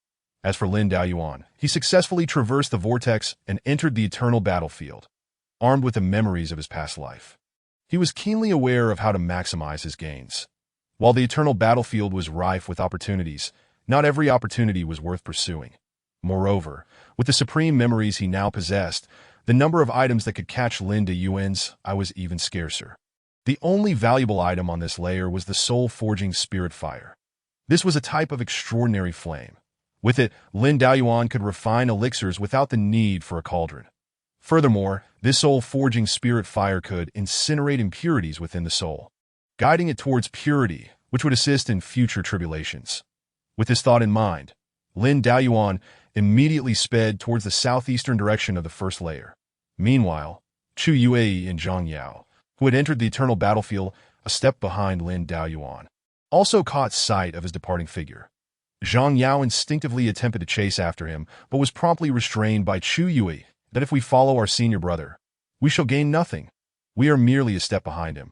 As for Lin Daoyuan, he successfully traversed the vortex and entered the eternal battlefield, armed with the memories of his past life. He was keenly aware of how to maximize his gains. While the eternal battlefield was rife with opportunities, not every opportunity was worth pursuing. Moreover, with the supreme memories he now possessed, the number of items that could catch Lin Daoyuan's eye was even scarcer. The only valuable item on this layer was the soul-forging spirit fire. This was a type of extraordinary flame. With it, Lin Daoyuan could refine elixirs without the need for a cauldron. Furthermore, this soul-forging spirit fire could incinerate impurities within the soul, guiding it towards purity, which would assist in future tribulations. With this thought in mind, Lin Daoyuan immediately sped towards the southeastern direction of the first layer. Meanwhile, Chu Yue and Zhang Yao, who had entered the eternal battlefield a step behind Lin Daoyuan, also caught sight of his departing figure. Zhang Yao instinctively attempted to chase after him, but was promptly restrained by Chu Yue that if we follow our senior brother, we shall gain nothing. We are merely a step behind him,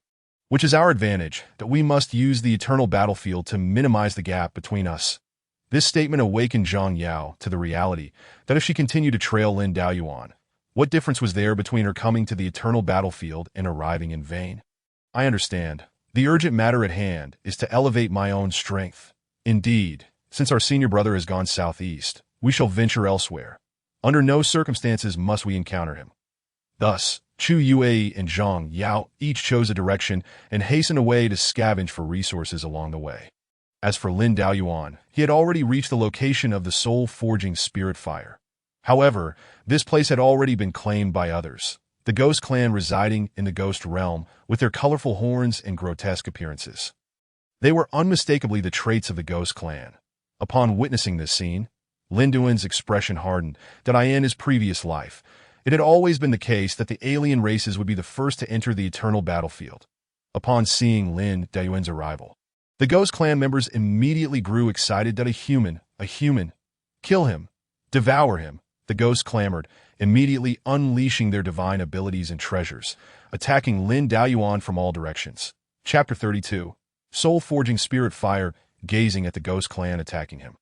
which is our advantage, that we must use the eternal battlefield to minimize the gap between us. This statement awakened Zhang Yao to the reality that if she continued to trail Lin Daoyuan, what difference was there between her coming to the eternal battlefield and arriving in vain? I understand. The urgent matter at hand is to elevate my own strength. Indeed, since our senior brother has gone southeast, we shall venture elsewhere. Under no circumstances must we encounter him. Thus, Chu Yue and Zhang Yao each chose a direction and hastened away to scavenge for resources along the way. As for Lin Daoyuan, he had already reached the location of the soul-forging spirit fire. However, this place had already been claimed by others, the ghost clan residing in the ghost realm with their colorful horns and grotesque appearances. They were unmistakably the traits of the ghost clan. Upon witnessing this scene, Lin Duan's expression hardened that in his previous life, it had always been the case that the alien races would be the first to enter the eternal battlefield. Upon seeing Lin Daoyuan's arrival, the Ghost Clan members immediately grew excited that a human, kill him, devour him, the ghosts clamored, immediately unleashing their divine abilities and treasures, attacking Lin Daoyuan from all directions. Chapter 32. soul-forging spirit fire, gazing at the ghost clan attacking him.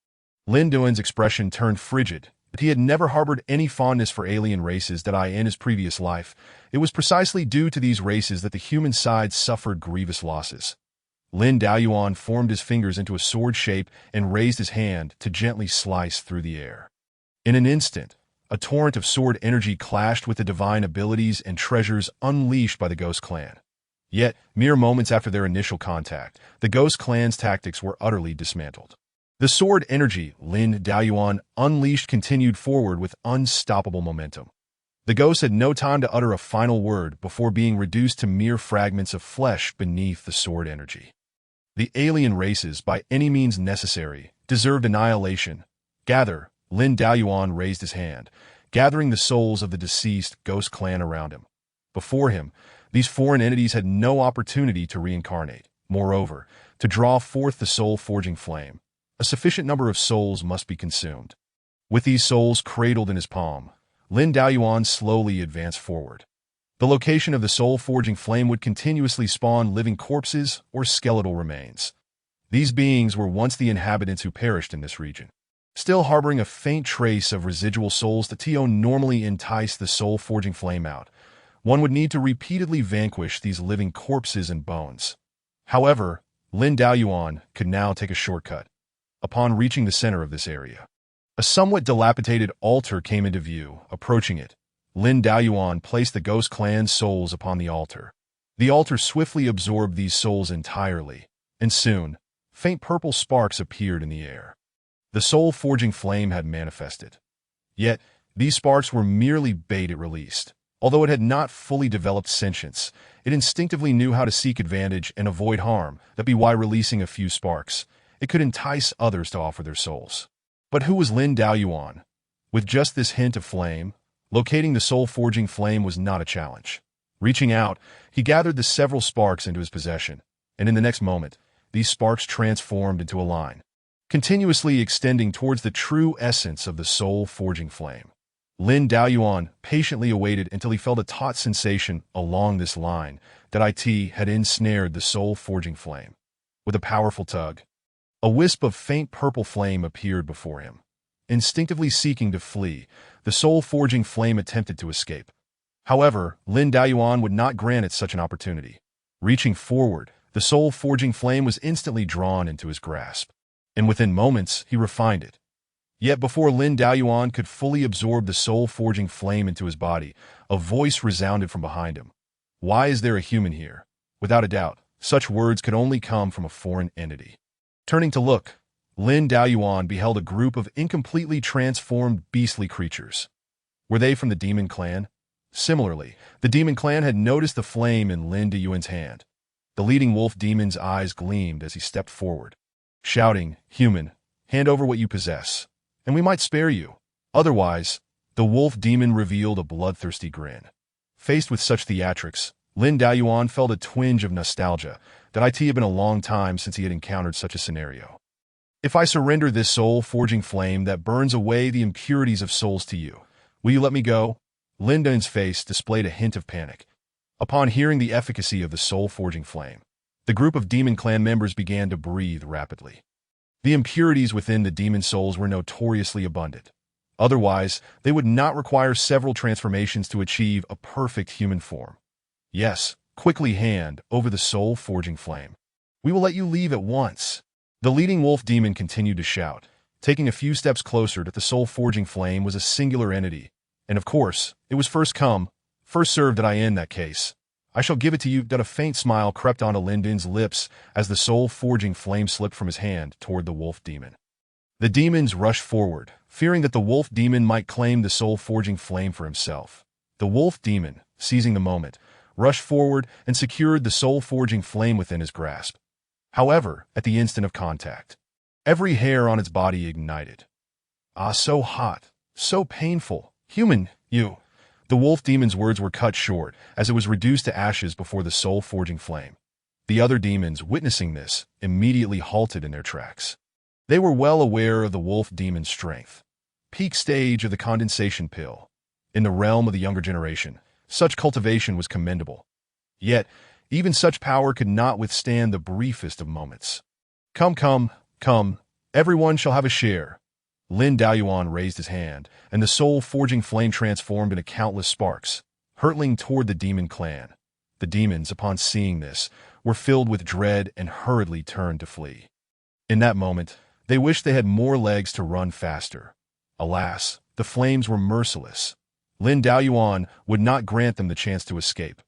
Lin Duan's expression turned frigid. If he had never harbored any fondness for alien races in his previous life, it was precisely due to these races that the human side suffered grievous losses. Lin Daoyuan formed his fingers into a sword shape and raised his hand to gently slice through the air. In an instant, a torrent of sword energy clashed with the divine abilities and treasures unleashed by the Ghost Clan. Yet, mere moments after their initial contact, the Ghost Clan's tactics were utterly dismantled. The sword energy Lin Daoyuan unleashed continued forward with unstoppable momentum. The ghost had no time to utter a final word before being reduced to mere fragments of flesh beneath the sword energy. The alien races, by any means necessary, deserved annihilation. Gather, Lin Daoyuan raised his hand, gathering the souls of the deceased Ghost Clan around him. Before him, these foreign entities had no opportunity to reincarnate. Moreover, to draw forth the soul-forging flame, a sufficient number of souls must be consumed. With these souls cradled in his palm, Lin Daoyuan slowly advanced forward. The location of the soul-forging flame would continuously spawn living corpses or skeletal remains. These beings were once the inhabitants who perished in this region. Still harboring a faint trace of residual souls that normally entice the soul-forging flame out, one would need to repeatedly vanquish these living corpses and bones. However, Lin Daoyuan could now take a shortcut. Upon reaching the center of this area, a somewhat dilapidated altar came into view. Approaching it, Lin Daoyuan placed the Ghost Clan's souls upon the altar. The altar swiftly absorbed these souls entirely, and soon, faint purple sparks appeared in the air. The soul-forging flame had manifested. Yet, these sparks were merely bait it released. Although it had not fully developed sentience, it instinctively knew how to seek advantage and avoid harm. That be why releasing a few sparks, it could entice others to offer their souls. But who was Lin Daoyuan? With just this hint of flame, locating the soul-forging flame was not a challenge. Reaching out, he gathered the several sparks into his possession, and in the next moment, these sparks transformed into a line, continuously extending towards the true essence of the soul-forging flame. Lin Daoyuan patiently awaited until he felt a taut sensation along this line that had ensnared the soul-forging flame. With a powerful tug, a wisp of faint purple flame appeared before him. Instinctively seeking to flee, the soul-forging flame attempted to escape. However, Lin Daoyuan would not grant it such an opportunity. Reaching forward, the soul-forging flame was instantly drawn into his grasp, and within moments he refined it. Yet before Lin Daoyuan could fully absorb the soul-forging flame into his body, a voice resounded from behind him. "Why is there a human here?" Without a doubt, such words could only come from a foreign entity. Turning to look, Lin Daoyuan beheld a group of incompletely transformed beastly creatures. Were they from the Demon Clan? Similarly, the Demon Clan had noticed the flame in Lin Daoyuan's hand. The leading wolf demon's eyes gleamed as he stepped forward, shouting, "Human, hand over what you possess, and we might spare you. Otherwise," the wolf demon revealed a bloodthirsty grin. Faced with such theatrics, Lin Daoyuan felt a twinge of nostalgia that had been a long time since he had encountered such a scenario. "If I surrender this soul-forging flame that burns away the impurities of souls to you, will you let me go?" Lin Daoyuan's face displayed a hint of panic. Upon hearing the efficacy of the soul-forging flame, the group of Demon Clan members began to breathe rapidly. The impurities within the demon souls were notoriously abundant. Otherwise, they would not require several transformations to achieve a perfect human form. "Yes, quickly hand over the soul-forging flame. We will let you leave at once." The leading wolf demon continued to shout, taking a few steps closer. That the soul-forging flame was a singular entity, and of course, it was first come, first served. In that case, I shall give it to you. A faint smile crept onto Lin Daoyuan's lips as the soul-forging flame slipped from his hand toward the wolf demon. The demons rushed forward, fearing that the wolf demon might claim the soul-forging flame for himself. The wolf demon, seizing the moment, rushed forward and secured the soul-forging flame within his grasp. However, at the instant of contact, every hair on its body ignited. "Ah, so hot, so painful. Human, you." The wolf demon's words were cut short as it was reduced to ashes before the soul-forging flame. The other demons, witnessing this, immediately halted in their tracks. They were well aware of the wolf demon's strength. Peak stage of the condensation pill. In the realm of the younger generation, such cultivation was commendable. Yet, Even such power could not withstand the briefest of moments. Come, come, come, everyone shall have a share. Lin Daoyuan raised his hand, and the soul-forging flame transformed into countless sparks, hurtling toward the demon clan. The demons, upon seeing this, were filled with dread and hurriedly turned to flee. In that moment, they wished they had more legs to run faster. Alas, the flames were merciless. Lin Daoyuan would not grant them the chance to escape.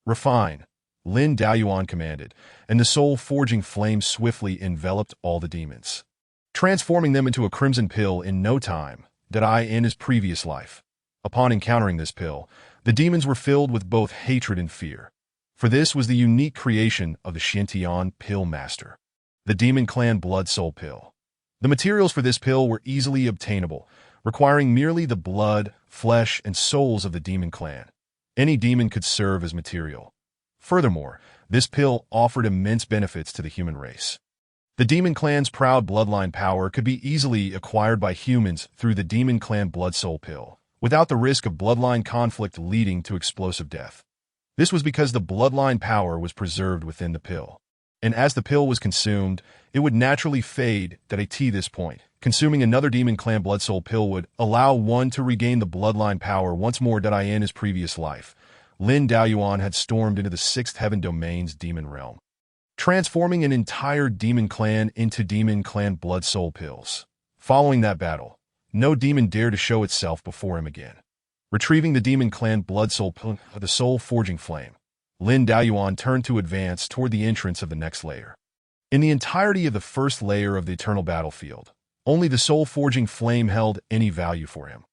Refine, Lin Daoyuan commanded, and the soul-forging flame swiftly enveloped all the demons, transforming them into a crimson pill in no time, that in his previous life. Upon encountering this pill, the demons were filled with both hatred and fear. For this was the unique creation of the Xintian Pill Master, the Demon Clan Blood Soul Pill. The materials for this pill were easily obtainable, requiring merely the blood, flesh, and souls of the demon clan. Any demon could serve as material. Furthermore, this pill offered immense benefits to the human race. The demon clan's proud bloodline power could be easily acquired by humans through the Demon Clan Blood Soul Pill, without the risk of bloodline conflict leading to explosive death. This was because the bloodline power was preserved within the pill. And as the pill was consumed, it would naturally fade at this point. Consuming another Demon Clan Blood Soul Pill would allow one to regain the bloodline power once more in his previous life. Lin Daoyuan had stormed into the Sixth Heaven Domain's demon realm, transforming an entire demon clan into Demon Clan Blood Soul Pills. Following that battle, no demon dared to show itself before him again. Retrieving the Demon Clan Blood Soul Pill of the soul-forging flame, Lin Daoyuan turned to advance toward the entrance of the next layer. In the entirety of the first layer of the eternal battlefield, only the soul-forging flame held any value for him.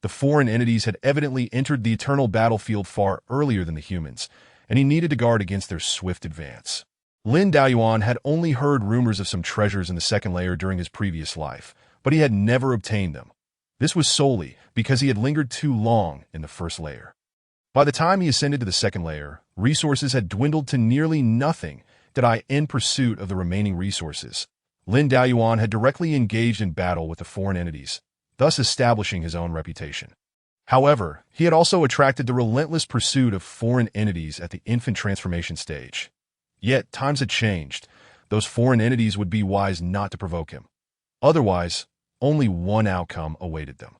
The foreign entities had evidently entered the eternal battlefield far earlier than the humans, and he needed to guard against their swift advance. Lin Daoyuan had only heard rumors of some treasures in the second layer during his previous life, but he had never obtained them. This was solely because he had lingered too long in the first layer. By the time he ascended to the second layer, resources had dwindled to nearly nothing. In pursuit of the remaining resources, Lin Daoyuan had directly engaged in battle with the foreign entities, thus establishing his own reputation. However, he had also attracted the relentless pursuit of foreign entities at the infant transformation stage. Yet, times had changed. Those foreign entities would be wise not to provoke him. Otherwise, only one outcome awaited them.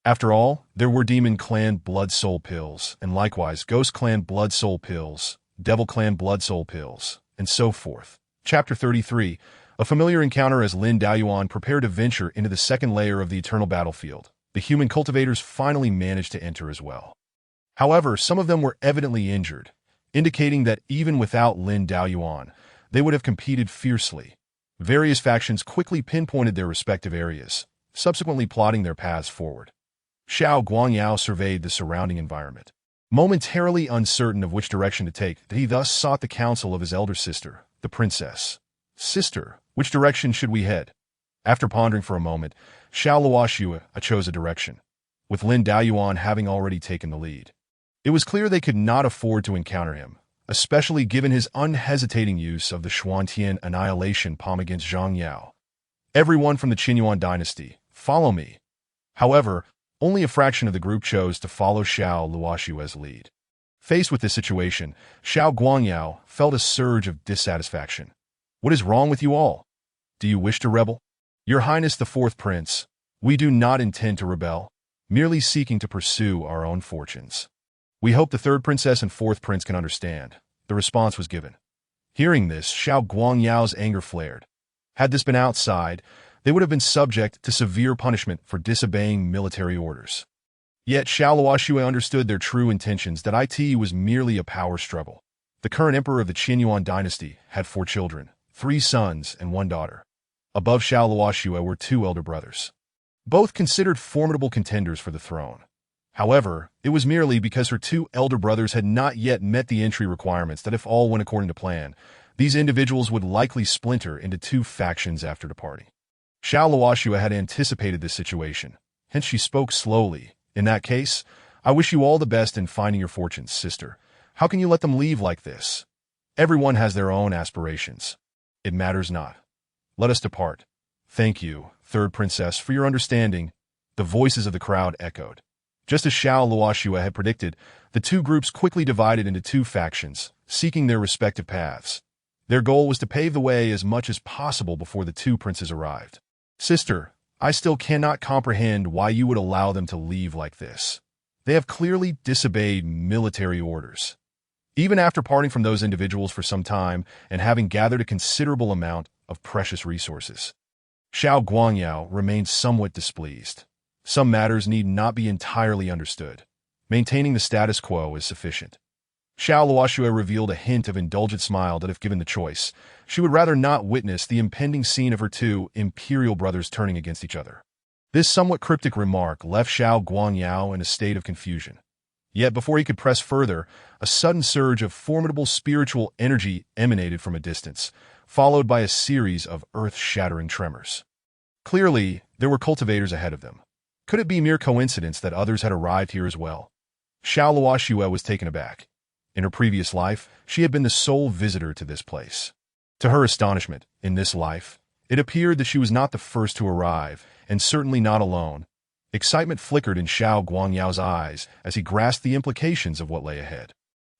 After all, there were Demon Clan Blood Soul Pills, and likewise Ghost Clan Blood Soul Pills, Devil Clan Blood Soul Pills, and so forth. Chapter 33, a familiar encounter as Lin Daoyuan prepared to venture into the second layer of the eternal battlefield. The human cultivators finally managed to enter as well. However, some of them were evidently injured, indicating that even without Lin Daoyuan, they would have competed fiercely. Various factions quickly pinpointed their respective areas, subsequently plotting their paths forward. Xiao Guangyao surveyed the surrounding environment. Momentarily uncertain of which direction to take, he thus sought the counsel of his elder sister, the princess. Sister, which direction should we head? After pondering for a moment, Xiao Luoxue chose a direction, with Lin Daoyuan having already taken the lead. It was clear they could not afford to encounter him, especially given his unhesitating use of the Xuantian annihilation palm against Zhang Yao. Everyone from the Qinyuan dynasty, follow me. However, only a fraction of the group chose to follow Xiao Luoxue's lead. Faced with this situation, Xiao Guangyao felt a surge of dissatisfaction. What is wrong with you all? Do you wish to rebel? Your Highness the Fourth Prince, we do not intend to rebel, merely seeking to pursue our own fortunes. We hope the Third Princess and Fourth Prince can understand. The response was given. Hearing this, Xiao Guangyao's anger flared. Had this been outside, they would have been subject to severe punishment for disobeying military orders. Yet Xiao Luoxue understood their true intentions, that it was merely a power struggle. The current emperor of the Qinyuan dynasty had 4 children, 3 sons and 1 daughter. Above Xiao Luoxue were 2 elder brothers, both considered formidable contenders for the throne. However, it was merely because her 2 elder brothers had not yet met the entry requirements that if all went according to plan, these individuals would likely splinter into 2 factions after departing. Xiao Luoxue had anticipated this situation, hence she spoke slowly. In that case, I wish you all the best in finding your fortunes, sister. How can you let them leave like this? Everyone has their own aspirations. It matters not. Let us depart. Thank you, Third Princess, for your understanding. The voices of the crowd echoed. Just as Xiao Luoxue had predicted, the 2 groups quickly divided into 2 factions, seeking their respective paths. Their goal was to pave the way as much as possible before the two princes arrived. Sister, I still cannot comprehend why you would allow them to leave like this. They have clearly disobeyed military orders. Even after parting from those individuals for some time and having gathered a considerable amount of precious resources, Xiao Guangyao remained somewhat displeased. Some matters need not be entirely understood. Maintaining the status quo is sufficient. Xiao Luoxue revealed a hint of indulgent smile that if given the choice, she would rather not witness the impending scene of her two imperial brothers turning against each other. This somewhat cryptic remark left Xiao Guangyao in a state of confusion. Yet before he could press further, a sudden surge of formidable spiritual energy emanated from a distance, followed by a series of earth-shattering tremors. Clearly, there were cultivators ahead of them. Could it be mere coincidence that others had arrived here as well? Xiao Luoxue was taken aback. In her previous life, she had been the sole visitor to this place. To her astonishment, in this life, it appeared that she was not the first to arrive, and certainly not alone. Excitement flickered in Xiao Guangyao's eyes as he grasped the implications of what lay ahead.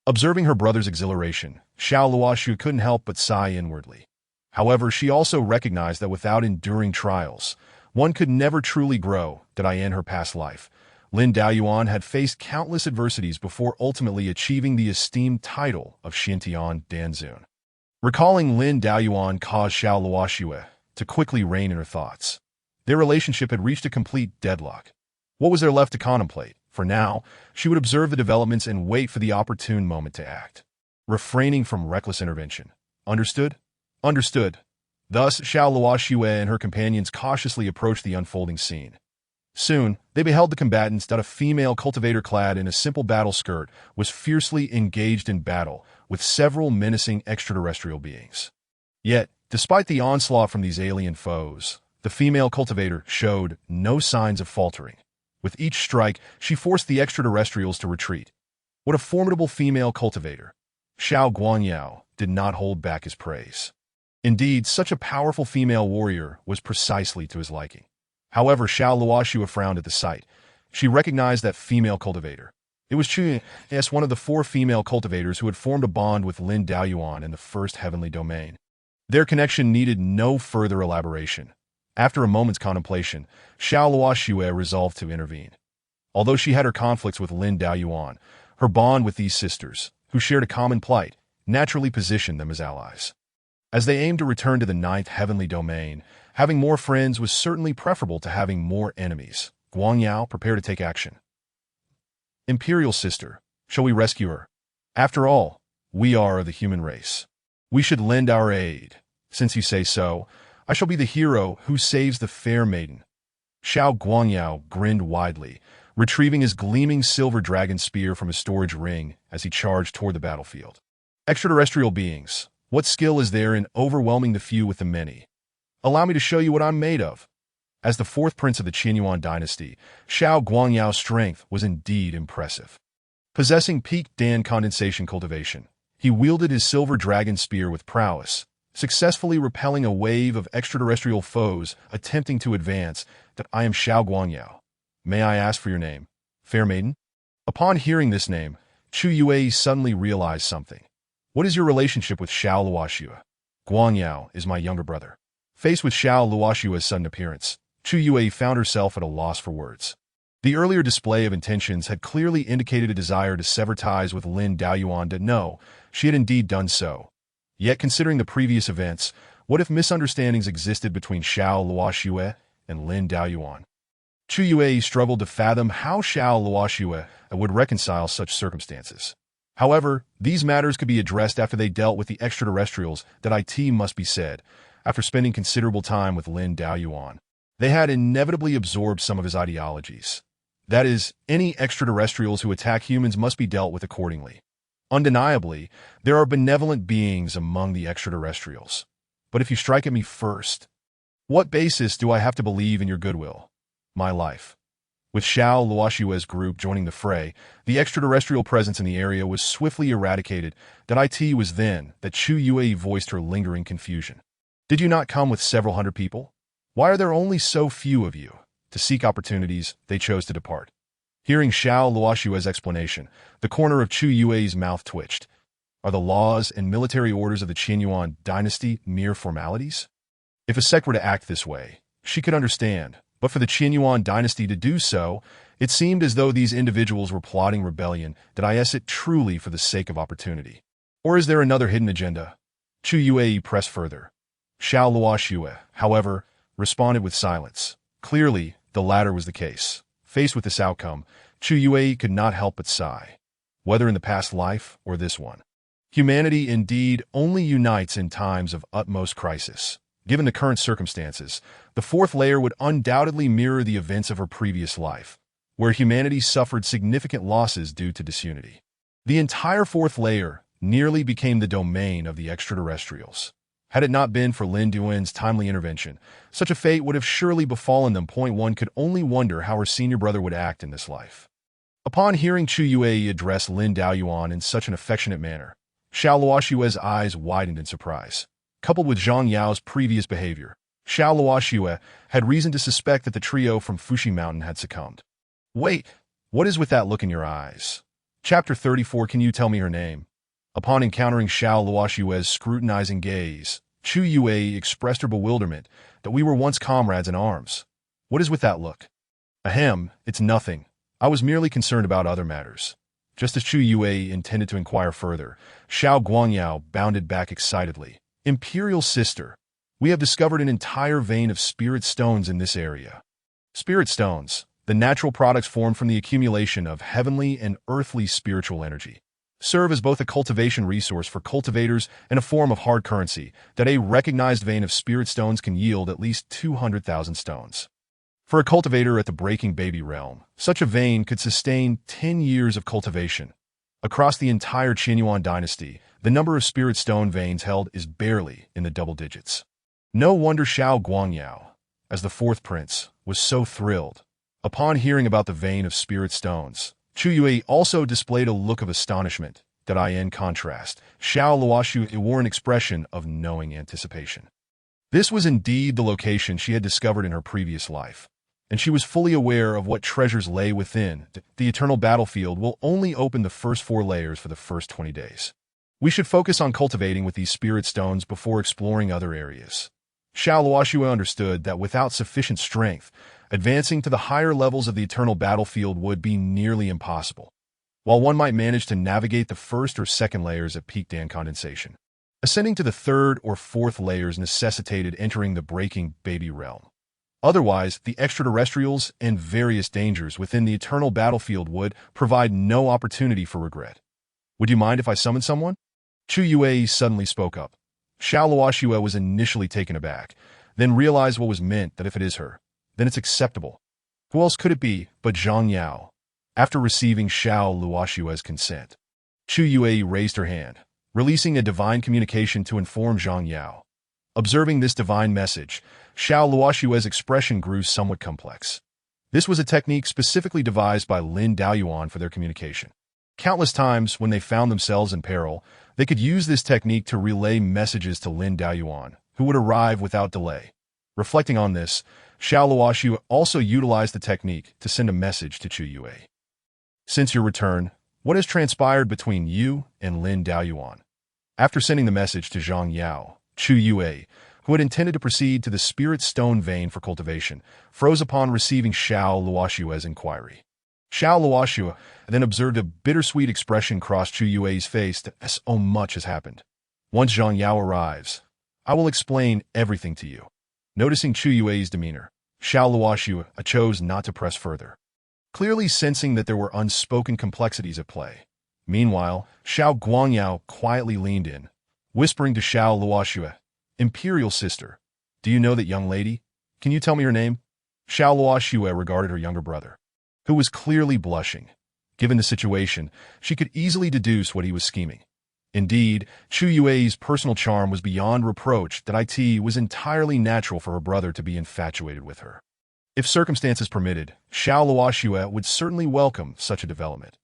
Observing her brother's exhilaration, Xiao Luoxue couldn't help but sigh inwardly. However, she also recognized that without enduring trials, one could never truly grow. In her past life, Lin Daoyuan had faced countless adversities before ultimately achieving the esteemed title of Xintian Danzun. Recalling Lin Daoyuan caused Xiao Luoxue to quickly rein in her thoughts. Their relationship had reached a complete deadlock. What was there left to contemplate? For now, she would observe the developments and wait for the opportune moment to act, refraining from reckless intervention. Understood? Understood. Thus, Xiao Luoxue and her companions cautiously approached the unfolding scene. Soon, they beheld the combatants that a female cultivator clad in a simple battle skirt was fiercely engaged in battle with several menacing extraterrestrial beings. Yet, despite the onslaught from these alien foes, the female cultivator showed no signs of faltering. With each strike, she forced the extraterrestrials to retreat. What a formidable female cultivator! Xiao Guangyao did not hold back his praise. Indeed, such a powerful female warrior was precisely to his liking. However, Xiao Luoxue frowned at the sight. She recognized that female cultivator. It was Chu Yes, one of the 4 female cultivators who had formed a bond with Lin Daoyuan in the first heavenly domain. Their connection needed no further elaboration. After a moment's contemplation, Xiao Luoxue resolved to intervene. Although she had her conflicts with Lin Daoyuan, her bond with these sisters, who shared a common plight, naturally positioned them as allies. As they aimed to return to the 9th heavenly domain, having more friends was certainly preferable to having more enemies. Guangyao, prepare to take action. Imperial sister, shall we rescue her? After all, we are of the human race. We should lend our aid. Since you say so, I shall be the hero who saves the fair maiden. Xiao Guangyao grinned widely, retrieving his gleaming silver dragon spear from his storage ring as he charged toward the battlefield. Extraterrestrial beings, what skill is there in overwhelming the few with the many? Allow me to show you what I'm made of. As the 4th prince of the Qinyuan dynasty, Xiao Guangyao's strength was indeed impressive. Possessing peak Dan condensation cultivation, he wielded his silver dragon spear with prowess, successfully repelling a wave of extraterrestrial foes attempting to advance. I am Xiao Guangyao. May I ask for your name, fair maiden? Upon hearing this name, Chu Yue suddenly realized something. What is your relationship with Xiao Luoxue? Guangyao is my younger brother. Faced with Xiao Luoxue's sudden appearance, Chu Yue found herself at a loss for words. The earlier display of intentions had clearly indicated a desire to sever ties with Lin Daoyuan. No, she had indeed done so. Yet considering the previous events, what if misunderstandings existed between Xiao Luoxue and Lin Daoyuan? Chu Yue struggled to fathom how Xiao Luoxue would reconcile such circumstances. However, these matters could be addressed after they dealt with the extraterrestrials. It must be said, after spending considerable time with Lin Daoyuan, they had inevitably absorbed some of his ideologies. That is, any extraterrestrials who attack humans must be dealt with accordingly. Undeniably, there are benevolent beings among the extraterrestrials. But if you strike at me first, what basis do I have to believe in your goodwill? My life. With Xiao Luoxue's group joining the fray, the extraterrestrial presence in the area was swiftly eradicated. It was then that Chu Yue voiced her lingering confusion. Did you not come with several hundred people? Why are there only so few of you? To seek opportunities, they chose to depart. Hearing Xiao Luoxue's explanation, the corner of Chu Yue's mouth twitched. Are the laws and military orders of the Qianyuan dynasty mere formalities? If a sect were to act this way, she could understand, but for the Qianyuan dynasty to do so, it seemed as though these individuals were plotting rebellion. Did I it truly for the sake of opportunity? Or is there another hidden agenda? Chu Yue pressed further. Xiao Luoxue, however, responded with silence. Clearly, the latter was the case. Faced with this outcome, Chu Yue could not help but sigh. Whether in the past life or this one, humanity indeed only unites in times of utmost crisis. Given the current circumstances, the fourth layer would undoubtedly mirror the events of her previous life, where humanity suffered significant losses due to disunity. The entire fourth layer nearly became the domain of the extraterrestrials. Had it not been for Lin Duan's timely intervention, such a fate would have surely befallen them. One could only wonder how her senior brother would act in this life. Upon hearing Chu Yue address Lin Daoyuan in such an affectionate manner, Xiao Luoxue's eyes widened in surprise. Coupled with Zhang Yao's previous behavior, Xiao Luoxue had reason to suspect that the trio from Fuxi Mountain had succumbed. Wait, what is with that look in your eyes? Chapter 34. Can you tell me her name? Upon encountering Xiao Luoxue's scrutinizing gaze, Chu Yue expressed her bewilderment that we were once comrades in arms. What is with that look? Ahem, it's nothing. I was merely concerned about other matters. Just as Chu Yue intended to inquire further, Xiao Guangyao bounded back excitedly. Imperial sister, we have discovered an entire vein of spirit stones in this area. Spirit stones, the natural products formed from the accumulation of heavenly and earthly spiritual energy, serve as both a cultivation resource for cultivators and a form of hard currency. That a recognized vein of spirit stones can yield at least 200,000 stones. For a cultivator at the breaking baby realm, such a vein could sustain 10 years of cultivation. Across the entire Qianyuan dynasty, the number of spirit stone veins held is barely in the double digits. No wonder Xiao Guangyao, as the fourth prince, was so thrilled. Upon hearing about the vein of spirit stones, Chu Yue also displayed a look of astonishment. That in contrast, Xiao Luoxue wore an expression of knowing anticipation. This was indeed the location she had discovered in her previous life, and she was fully aware of what treasures lay within. The eternal battlefield will only open the first 4 layers for the first 20 days. We should focus on cultivating with these spirit stones before exploring other areas. Xiao Luoxue understood that without sufficient strength, advancing to the higher levels of the eternal battlefield would be nearly impossible. While one might manage to navigate the first or second layers at peak Dan condensation, ascending to the third or fourth layers necessitated entering the breaking baby realm. Otherwise, the extraterrestrials and various dangers within the eternal battlefield would provide no opportunity for regret. Would you mind if I summon someone? Chu Yue suddenly spoke up. Xiao Luoxue was initially taken aback, then realized what was meant. That if it is her, then it's acceptable. Who else could it be but Zhang Yao? After receiving Xiao Luoxue's consent, Chu Yue raised her hand, releasing a divine communication to inform Zhang Yao. Observing this divine message, Xiao Luoxue's expression grew somewhat complex. This was a technique specifically devised by Lin Daoyuan for their communication. Countless times when they found themselves in peril, they could use this technique to relay messages to Lin Daoyuan, who would arrive without delay. Reflecting on this, Xiao Luoxue also utilized the technique to send a message to Chu Yue. Since your return, what has transpired between you and Lin Daoyuan? After sending the message to Zhang Yao, Chu Yue, who had intended to proceed to the spirit stone vein for cultivation, froze upon receiving Xiao Luoxue's inquiry. Xiao Luoxue then observed a bittersweet expression cross Chu Yue's face. So much has happened. Once Zhang Yao arrives, I will explain everything to you. Noticing Chu Yue's demeanor, Xiao Luoxue chose not to press further, clearly sensing that there were unspoken complexities at play. Meanwhile, Xiao Guangyao quietly leaned in, whispering to Xiao Luoxue, Imperial sister, do you know that young lady? Can you tell me her name? Xiao Luoxue regarded her younger brother, who was clearly blushing. Given the situation, she could easily deduce what he was scheming. Indeed, Chu Yue's personal charm was beyond reproach. That it was entirely natural for her brother to be infatuated with her. If circumstances permitted, Xiao Luoxue would certainly welcome such a development.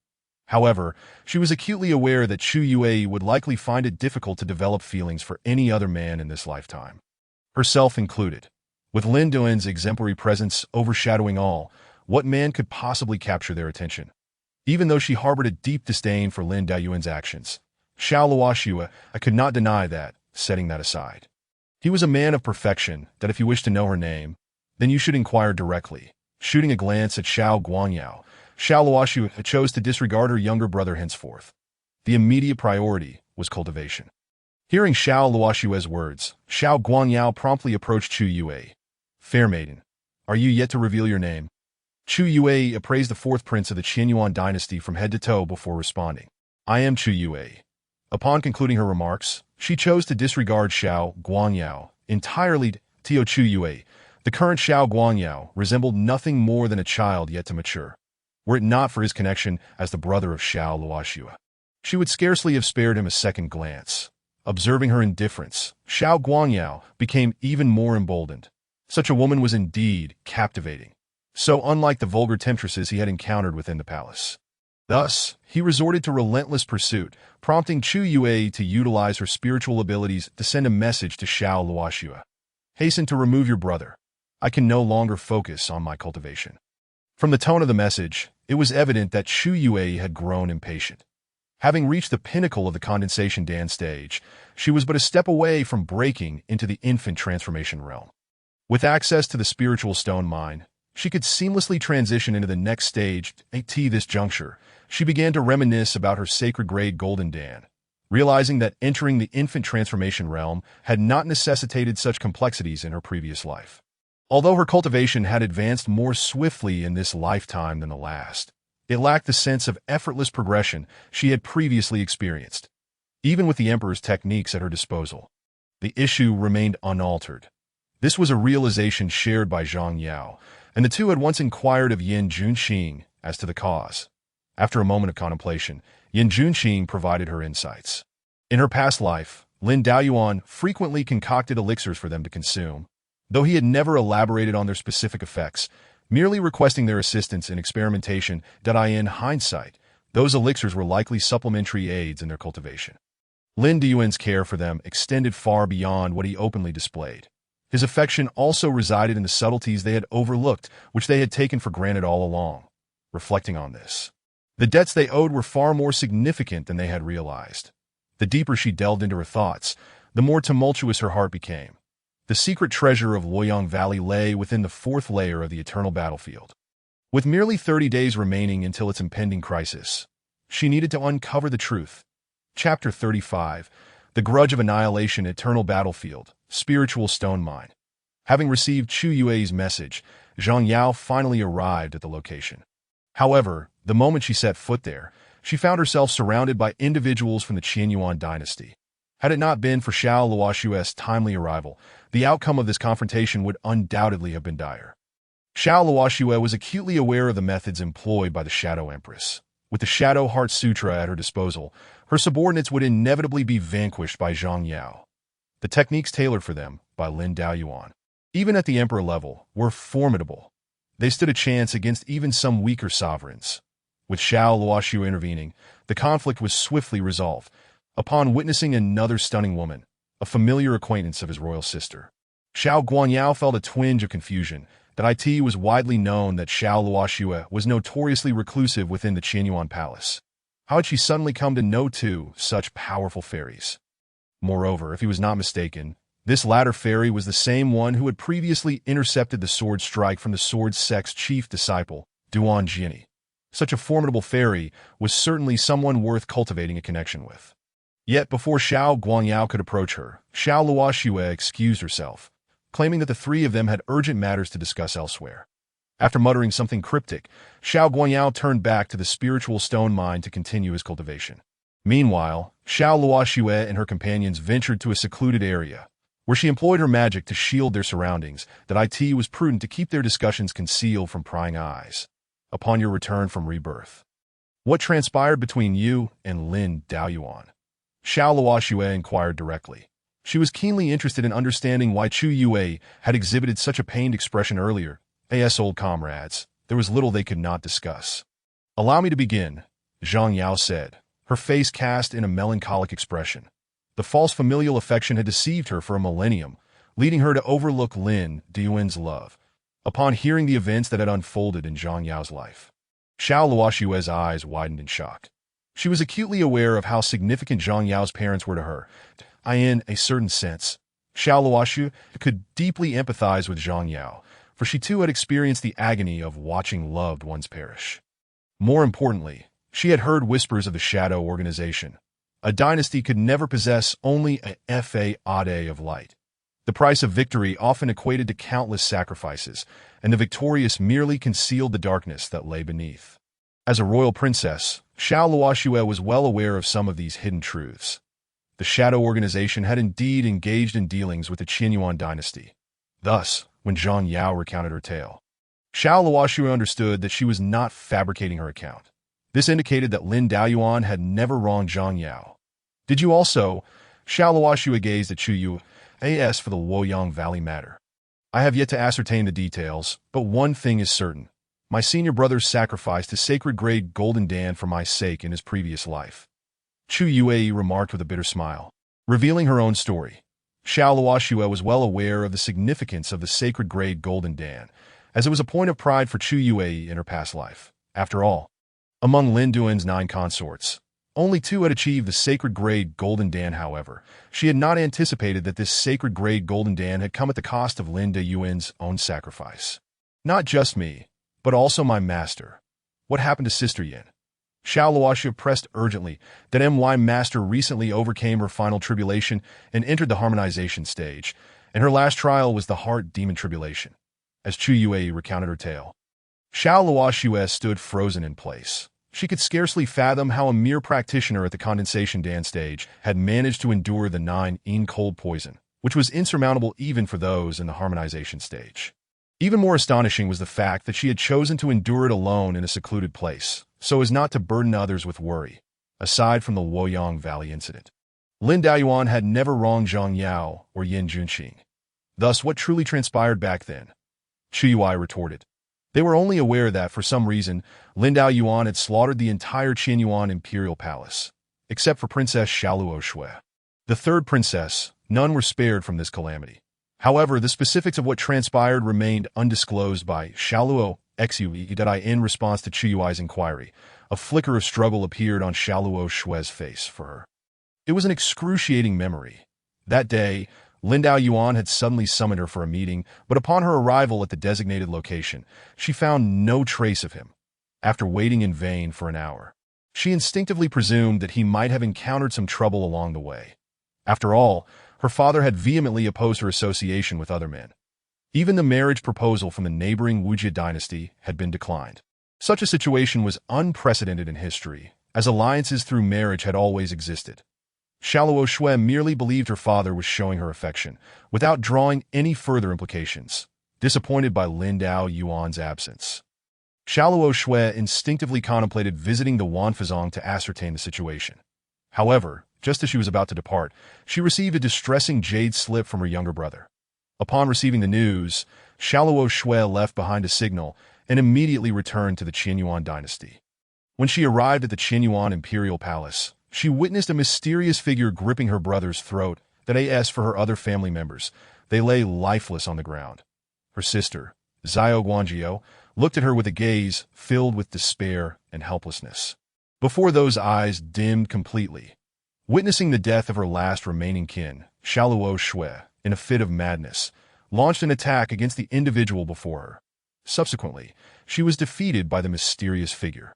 However, she was acutely aware that Chu Yue would likely find it difficult to develop feelings for any other man in this lifetime, herself included. With Lin Duan's exemplary presence overshadowing all, what man could possibly capture their attention? Even though she harbored a deep disdain for Lin Daoyuan's actions, Xiao Luoxue, I could not deny that, setting that aside. He was a man of perfection, that if you wish to know her name, then you should inquire directly. Shooting a glance at Xiao Guangyao, Xiao Luoxue chose to disregard her younger brother henceforth. The immediate priority was cultivation. Hearing Xiao Luoxue's words, Xiao Guangyao promptly approached Chu Yue. Fair maiden, are you yet to reveal your name? Chu Yue appraised the fourth prince of the Qianyuan dynasty from head to toe before responding. I am Chu Yue. Upon concluding her remarks, she chose to disregard Xiao Guangyao entirely. Tio Chu Yue, the current Xiao Guangyao, resembled nothing more than a child yet to mature. Were it not for his connection as the brother of Xiao Luoxue, she would scarcely have spared him a second glance. Observing her indifference, Xiao Guangyao became even more emboldened. Such a woman was indeed captivating, so unlike the vulgar temptresses he had encountered within the palace. Thus, he resorted to relentless pursuit, prompting Chu Yue to utilize her spiritual abilities to send a message to Xiao Luoxue. Hasten to remove your brother. I can no longer focus on my cultivation. From the tone of the message, it was evident that Chu Yue had grown impatient. Having reached the pinnacle of the condensation dance stage, she was but a step away from breaking into the infant transformation realm. With access to the spiritual stone mine, she could seamlessly transition into the next stage. At this juncture, she began to reminisce about her sacred-grade golden Dan, realizing that entering the infant transformation realm had not necessitated such complexities in her previous life. Although her cultivation had advanced more swiftly in this lifetime than the last, it lacked the sense of effortless progression she had previously experienced. Even with the Emperor's techniques at her disposal, the issue remained unaltered. This was a realization shared by Zhang Yao, and the two had once inquired of Yin Junqing as to the cause. After a moment of contemplation, Yin Junqing provided her insights. In her past life, Lin Daoyuan frequently concocted elixirs for them to consume, though he had never elaborated on their specific effects, merely requesting their assistance in experimentation. In hindsight, those elixirs were likely supplementary aids in their cultivation. Lin Daoyuan's care for them extended far beyond what he openly displayed. His affection also resided in the subtleties they had overlooked, which they had taken for granted all along. Reflecting on this, the debts they owed were far more significant than they had realized. The deeper she delved into her thoughts, the more tumultuous her heart became. The secret treasure of Luoyang Valley lay within the fourth layer of the eternal battlefield. With merely 30 days remaining until its impending crisis, she needed to uncover the truth. Chapter 35, The Grudge of Annihilation. Eternal Battlefield, Spiritual Stone Mine. Having received Chu Yue's message, Zhang Yao finally arrived at the location. However, the moment she set foot there, she found herself surrounded by individuals from the Qianyuan dynasty. Had it not been for Xiao Luoxue's timely arrival, the outcome of this confrontation would undoubtedly have been dire. Xiao Luoxue was acutely aware of the methods employed by the Shadow Empress. With the Shadow Heart Sutra at her disposal, her subordinates would inevitably be vanquished by Zhang Yao. The techniques tailored for them by Lin Daoyuan, even at the emperor level, were formidable. They stood a chance against even some weaker sovereigns. With Xiao Luoxue intervening, the conflict was swiftly resolved. Upon witnessing another stunning woman, a familiar acquaintance of his royal sister, Xiao Guangyao felt a twinge of confusion. That it was widely known that Xiao Luoxue was notoriously reclusive within the Qianyuan palace. How had she suddenly come to know two such powerful fairies? Moreover, if he was not mistaken, this latter fairy was the same one who had previously intercepted the sword strike from the sword sect's chief disciple, Duan Jiani. Such a formidable fairy was certainly someone worth cultivating a connection with. Yet before Xiao Guangyao could approach her, Xiao Luoxue excused herself, claiming that the three of them had urgent matters to discuss elsewhere. After muttering something cryptic, Xiao Guangyao turned back to the spiritual stone mine to continue his cultivation. Meanwhile, Xiao Luoxue and her companions ventured to a secluded area, where she employed her magic to shield their surroundings. That it was prudent to keep their discussions concealed from prying eyes. Upon your return from rebirth, what transpired between you and Lin Daoyuan? Xiao Luoxue inquired directly. She was keenly interested in understanding why Chu Yue had exhibited such a pained expression earlier. As old comrades, there was little they could not discuss. Allow me to begin, Zhang Yao said, her face cast in a melancholic expression. The false familial affection had deceived her for a millennium, leading her to overlook Lin Daoyuan's love. Upon hearing the events that had unfolded in Zhang Yao's life, Xiao Luoxue's eyes widened in shock. She was acutely aware of how significant Zhang Yao's parents were to her. In a certain sense, Xiao Luoxu could deeply empathize with Zhang Yao, for she too had experienced the agony of watching loved ones perish. More importantly, she had heard whispers of the Shadow Organization. A dynasty could never possess only a fade of light. The price of victory often equated to countless sacrifices, and the victorious merely concealed the darkness that lay beneath. As a royal princess, Xiao Luoxue was well aware of some of these hidden truths. The Shadow Organization had indeed engaged in dealings with the Qianyuan dynasty. Thus, when Zhang Yao recounted her tale, Xiao Luoxue understood that she was not fabricating her account. This indicated that Lin Daoyuan had never wronged Zhang Yao. Did you also? Xiao Luoxue gazed at Chu Yu, as for the Luoyang Valley matter. I have yet to ascertain the details, but one thing is certain. My senior brother sacrificed a sacred-grade golden dan for my sake in his previous life. Chu Yue remarked with a bitter smile. Revealing her own story, Xiao Luoxue was well aware of the significance of the sacred-grade golden dan, as it was a point of pride for Chu Yue in her past life. After all, among Lin Duan's 9 consorts, only 2 had achieved the sacred-grade golden dan. However, she had not anticipated that this sacred-grade golden dan had come at the cost of Lin Duan's own sacrifice. Not just me, but also my master. What happened to Sister Yin? Xiao Luoxue pressed urgently that my master recently overcame her final tribulation and entered the harmonization stage, and her last trial was the heart demon tribulation. As Chu Yue recounted her tale, Xiao Luoxue stood frozen in place. She could scarcely fathom how a mere practitioner at the condensation dan stage had managed to endure the 9 yin cold poison, which was insurmountable even for those in the harmonization stage. Even more astonishing was the fact that she had chosen to endure it alone in a secluded place, so as not to burden others with worry, aside from the Luoyang Valley incident. Lin Daoyuan had never wronged Zhang Yao or Yin Junqing. Thus, what truly transpired back then? Chu Yui retorted. They were only aware that, for some reason, Lin Daoyuan had slaughtered the entire Qianyuan imperial palace, except for Princess Xiaoluo Shui. The third princess, none were spared from this calamity. However, the specifics of what transpired remained undisclosed by Xiaoluo Xue. In response to Chu Yui's inquiry, a flicker of struggle appeared on Xiaoluo Shui's face for her. It was an excruciating memory. That day, Lin Daoyuan had suddenly summoned her for a meeting, but upon her arrival at the designated location, she found no trace of him. After waiting in vain for an hour, she instinctively presumed that he might have encountered some trouble along the way. After all, her father had vehemently opposed her association with other men. Even the marriage proposal from the neighboring Wujie dynasty had been declined. Such a situation was unprecedented in history, as alliances through marriage had always existed. Xiaoluo Shui merely believed her father was showing her affection, without drawing any further implications, disappointed by Lin Daoyuan's absence. Xiaoluo Shui instinctively contemplated visiting the Wanfazong to ascertain the situation. However, just as she was about to depart, she received a distressing jade slip from her younger brother. Upon receiving the news, Xiaoluo Shui left behind a signal and immediately returned to the Qianyuan dynasty. When she arrived at the Qianyuan imperial palace, she witnessed a mysterious figure gripping her brother's throat. As for her other family members, they lay lifeless on the ground. Her sister, Zhao Guanjiao, looked at her with a gaze filled with despair and helplessness. Before those eyes dimmed completely, witnessing the death of her last remaining kin, Xiaoluo Shui, in a fit of madness, launched an attack against the individual before her. Subsequently, she was defeated by the mysterious figure.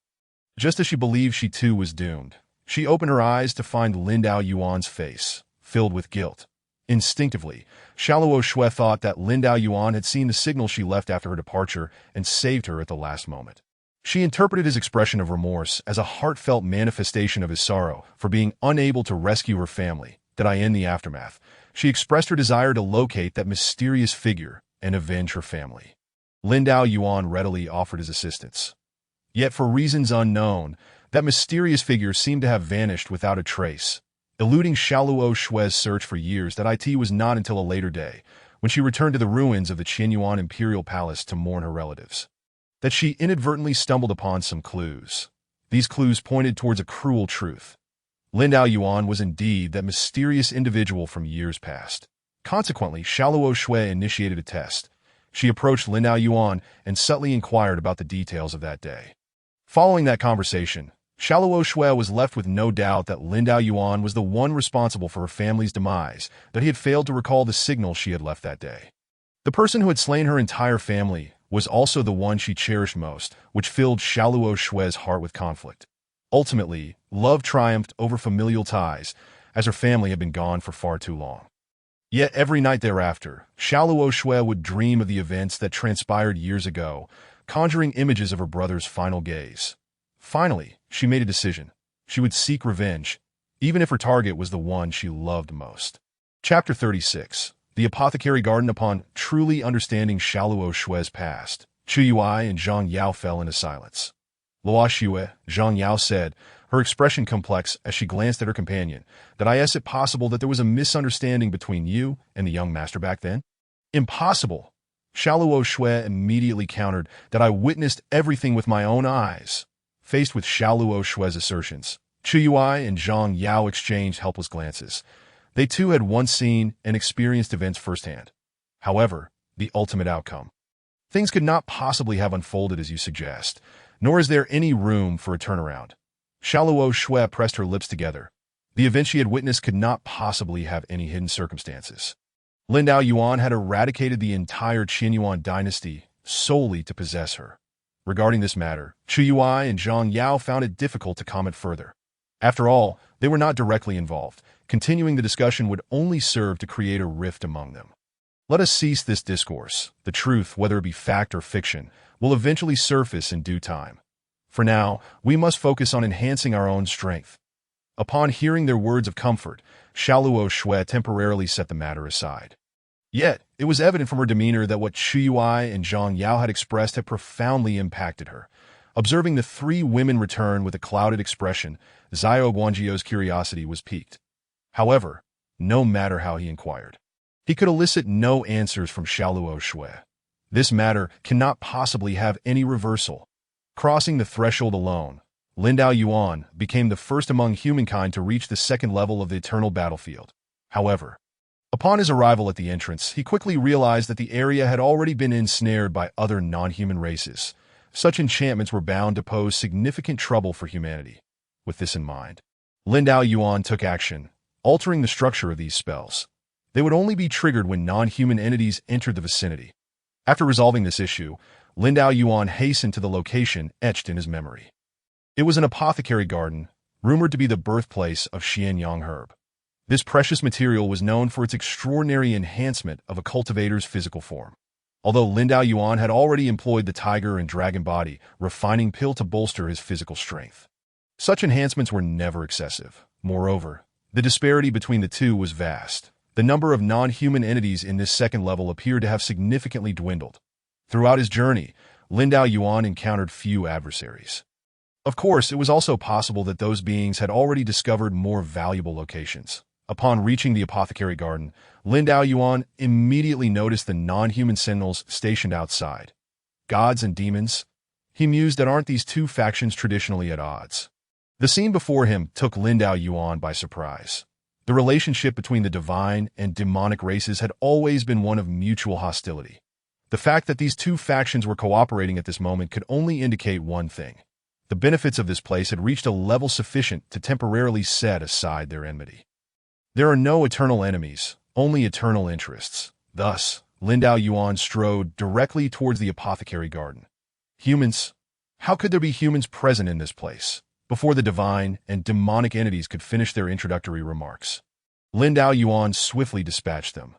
Just as she believed she too was doomed, she opened her eyes to find Lin Daoyuan's face, filled with guilt. Instinctively, Xiaoluo Shui thought that Lin Daoyuan had seen the signal she left after her departure and saved her at the last moment. She interpreted his expression of remorse as a heartfelt manifestation of his sorrow for being unable to rescue her family. In the aftermath, she expressed her desire to locate that mysterious figure and avenge her family. Lin Daoyuan readily offered his assistance. Yet for reasons unknown, that mysterious figure seemed to have vanished without a trace, eluding Xiaoluo Shui's search for years. It was not until a later day, when she returned to the ruins of the Qianyuan imperial palace to mourn her relatives, that she inadvertently stumbled upon some clues. These clues pointed towards a cruel truth. Lin Daoyuan was indeed that mysterious individual from years past. Consequently, Xiaoluo Shui initiated a test. She approached Lin Daoyuan and subtly inquired about the details of that day. Following that conversation, Xiaoluo Shui was left with no doubt that Lin Dao Yuan was the one responsible for her family's demise, that he had failed to recall the signal she had left that day. The person who had slain her entire family was also the one she cherished most, which filled Xiaoluo Shui's heart with conflict. Ultimately, love triumphed over familial ties, as her family had been gone for far too long. Yet every night thereafter, Xiaoluo Shui would dream of the events that transpired years ago, conjuring images of her brother's final gaze. Finally, she made a decision. She would seek revenge, even if her target was the one she loved most. Chapter 36. The Apothecary Garden. Upon truly understanding Xiaoluo Shui's past, Chu Yui and Zhang Yao fell into silence. Luo Xue, Zhang Yao said, her expression complex as she glanced at her companion, that is it possible that there was a misunderstanding between you and the young master back then? Impossible. Xiaoluo Shui immediately countered that I witnessed everything with my own eyes. Faced with Xiaoluo Shui's assertions, Chu Yui and Zhang Yao exchanged helpless glances. They too had once seen and experienced events firsthand. However, the ultimate outcome. Things could not possibly have unfolded as you suggest, nor is there any room for a turnaround. Xiaoluo Shui pressed her lips together. The event she had witnessed could not possibly have any hidden circumstances. Lin Dao Yuan had eradicated the entire Qianyuan dynasty solely to possess her. Regarding this matter, Chu Yui and Zhang Yao found it difficult to comment further. After all, they were not directly involved. Continuing the discussion would only serve to create a rift among them. Let us cease this discourse. The truth, whether it be fact or fiction, will eventually surface in due time. For now, we must focus on enhancing our own strength. Upon hearing their words of comfort, Xiaoluo Shui temporarily set the matter aside. Yet, it was evident from her demeanor that what Chu Yui and Zhang Yao had expressed had profoundly impacted her. Observing the three women return with a clouded expression, Xiao Guangjio's curiosity was piqued. However, no matter how he inquired, he could elicit no answers from Xiaoluo Shui. This matter cannot possibly have any reversal. Crossing the threshold alone, Lin Dao Yuan became the first among humankind to reach the second level of the eternal battlefield. However, upon his arrival at the entrance, he quickly realized that the area had already been ensnared by other non-human races. Such enchantments were bound to pose significant trouble for humanity. With this in mind, Lin Dao Yuan took action, altering the structure of these spells. They would only be triggered when non-human entities entered the vicinity. After resolving this issue, Lin Dao Yuan hastened to the location etched in his memory. It was an apothecary garden, rumored to be the birthplace of Xianyang herb. This precious material was known for its extraordinary enhancement of a cultivator's physical form. Although Lin Dao Yuan had already employed the tiger and dragon body refining pill to bolster his physical strength. Such enhancements were never excessive. Moreover, the disparity between the two was vast. The number of non-human entities in this second level appeared to have significantly dwindled. Throughout his journey, Lin Dao Yuan encountered few adversaries. Of course, it was also possible that those beings had already discovered more valuable locations. Upon reaching the apothecary garden, Lin Dao Yuan immediately noticed the non-human sentinels stationed outside. Gods and demons? He mused that aren't these two factions traditionally at odds? The scene before him took Lin Dao Yuan by surprise. The relationship between the divine and demonic races had always been one of mutual hostility. The fact that these two factions were cooperating at this moment could only indicate one thing. The benefits of this place had reached a level sufficient to temporarily set aside their enmity. There are no eternal enemies, only eternal interests. Thus, Lin Dao Yuan strode directly towards the apothecary garden. Humans? How could there be humans present in this place? Before the divine and demonic entities could finish their introductory remarks, Lin Dao Yuan swiftly dispatched them.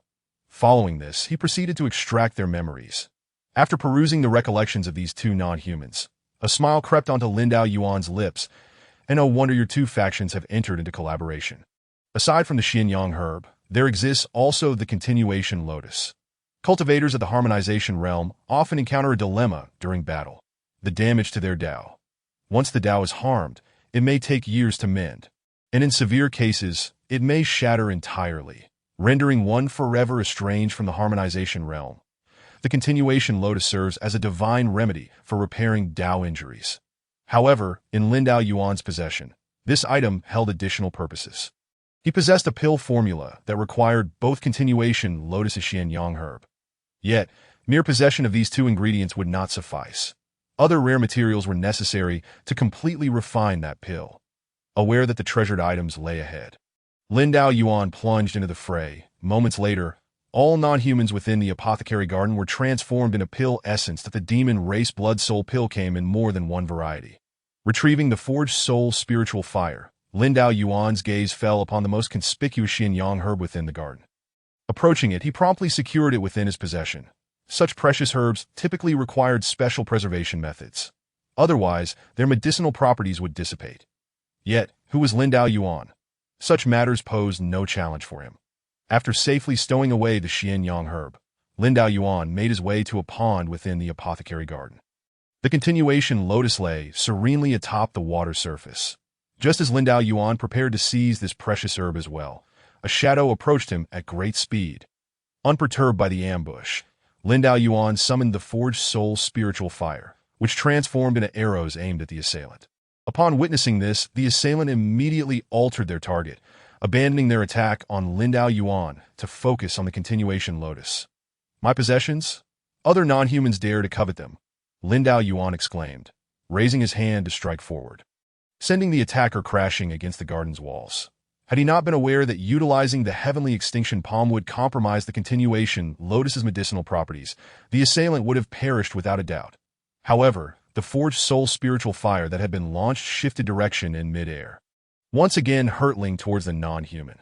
Following this, he proceeded to extract their memories. After perusing the recollections of these two non-humans, a smile crept onto Lin Dao Yuan's lips, and no wonder your two factions have entered into collaboration. Aside from the Xianyang herb, there exists also the continuation lotus. Cultivators of the harmonization realm often encounter a dilemma during battle: the damage to their Dao. Once the Dao is harmed, it may take years to mend, and in severe cases, it may shatter entirely, rendering one forever estranged from the harmonization realm. The continuation lotus serves as a divine remedy for repairing Dao injuries. However, in Lin Dao Yuan's possession, this item held additional purposes. He possessed a pill formula that required both continuation lotus and Xianyang herb. Yet, mere possession of these two ingredients would not suffice. Other rare materials were necessary to completely refine that pill. Aware that the treasured items lay ahead, Lin Dao Yuan plunged into the fray. Moments later, all non-humans within the apothecary garden were transformed in a pill essence that the demon race blood soul pill came in more than one variety. Retrieving the forged soul spiritual fire, Lin Dao Yuan's gaze fell upon the most conspicuous Xianyang herb within the garden. Approaching it, he promptly secured it within his possession. Such precious herbs typically required special preservation methods. Otherwise, their medicinal properties would dissipate. Yet, who was Lin Dao Yuan? Such matters posed no challenge for him. After safely stowing away the Xianyang herb, Lin Dao Yuan made his way to a pond within the apothecary garden. The continuation lotus lay serenely atop the water surface. Just as Lin Dao Yuan prepared to seize this precious herb as well, a shadow approached him at great speed. Unperturbed by the ambush, Lin Dao Yuan summoned the forged soul spiritual fire, which transformed into arrows aimed at the assailant. Upon witnessing this, the assailant immediately altered their target, abandoning their attack on Lin Dao Yuan to focus on the continuation lotus. My possessions? Other non-humans dare to covet them, Lin Dao Yuan exclaimed, raising his hand to strike forward, sending the attacker crashing against the garden's walls. Had he not been aware that utilizing the heavenly extinction palm would compromise the continuation lotus's medicinal properties, the assailant would have perished without a doubt. However, the forged soul spiritual fire that had been launched shifted direction in midair, once again hurtling towards the non-human.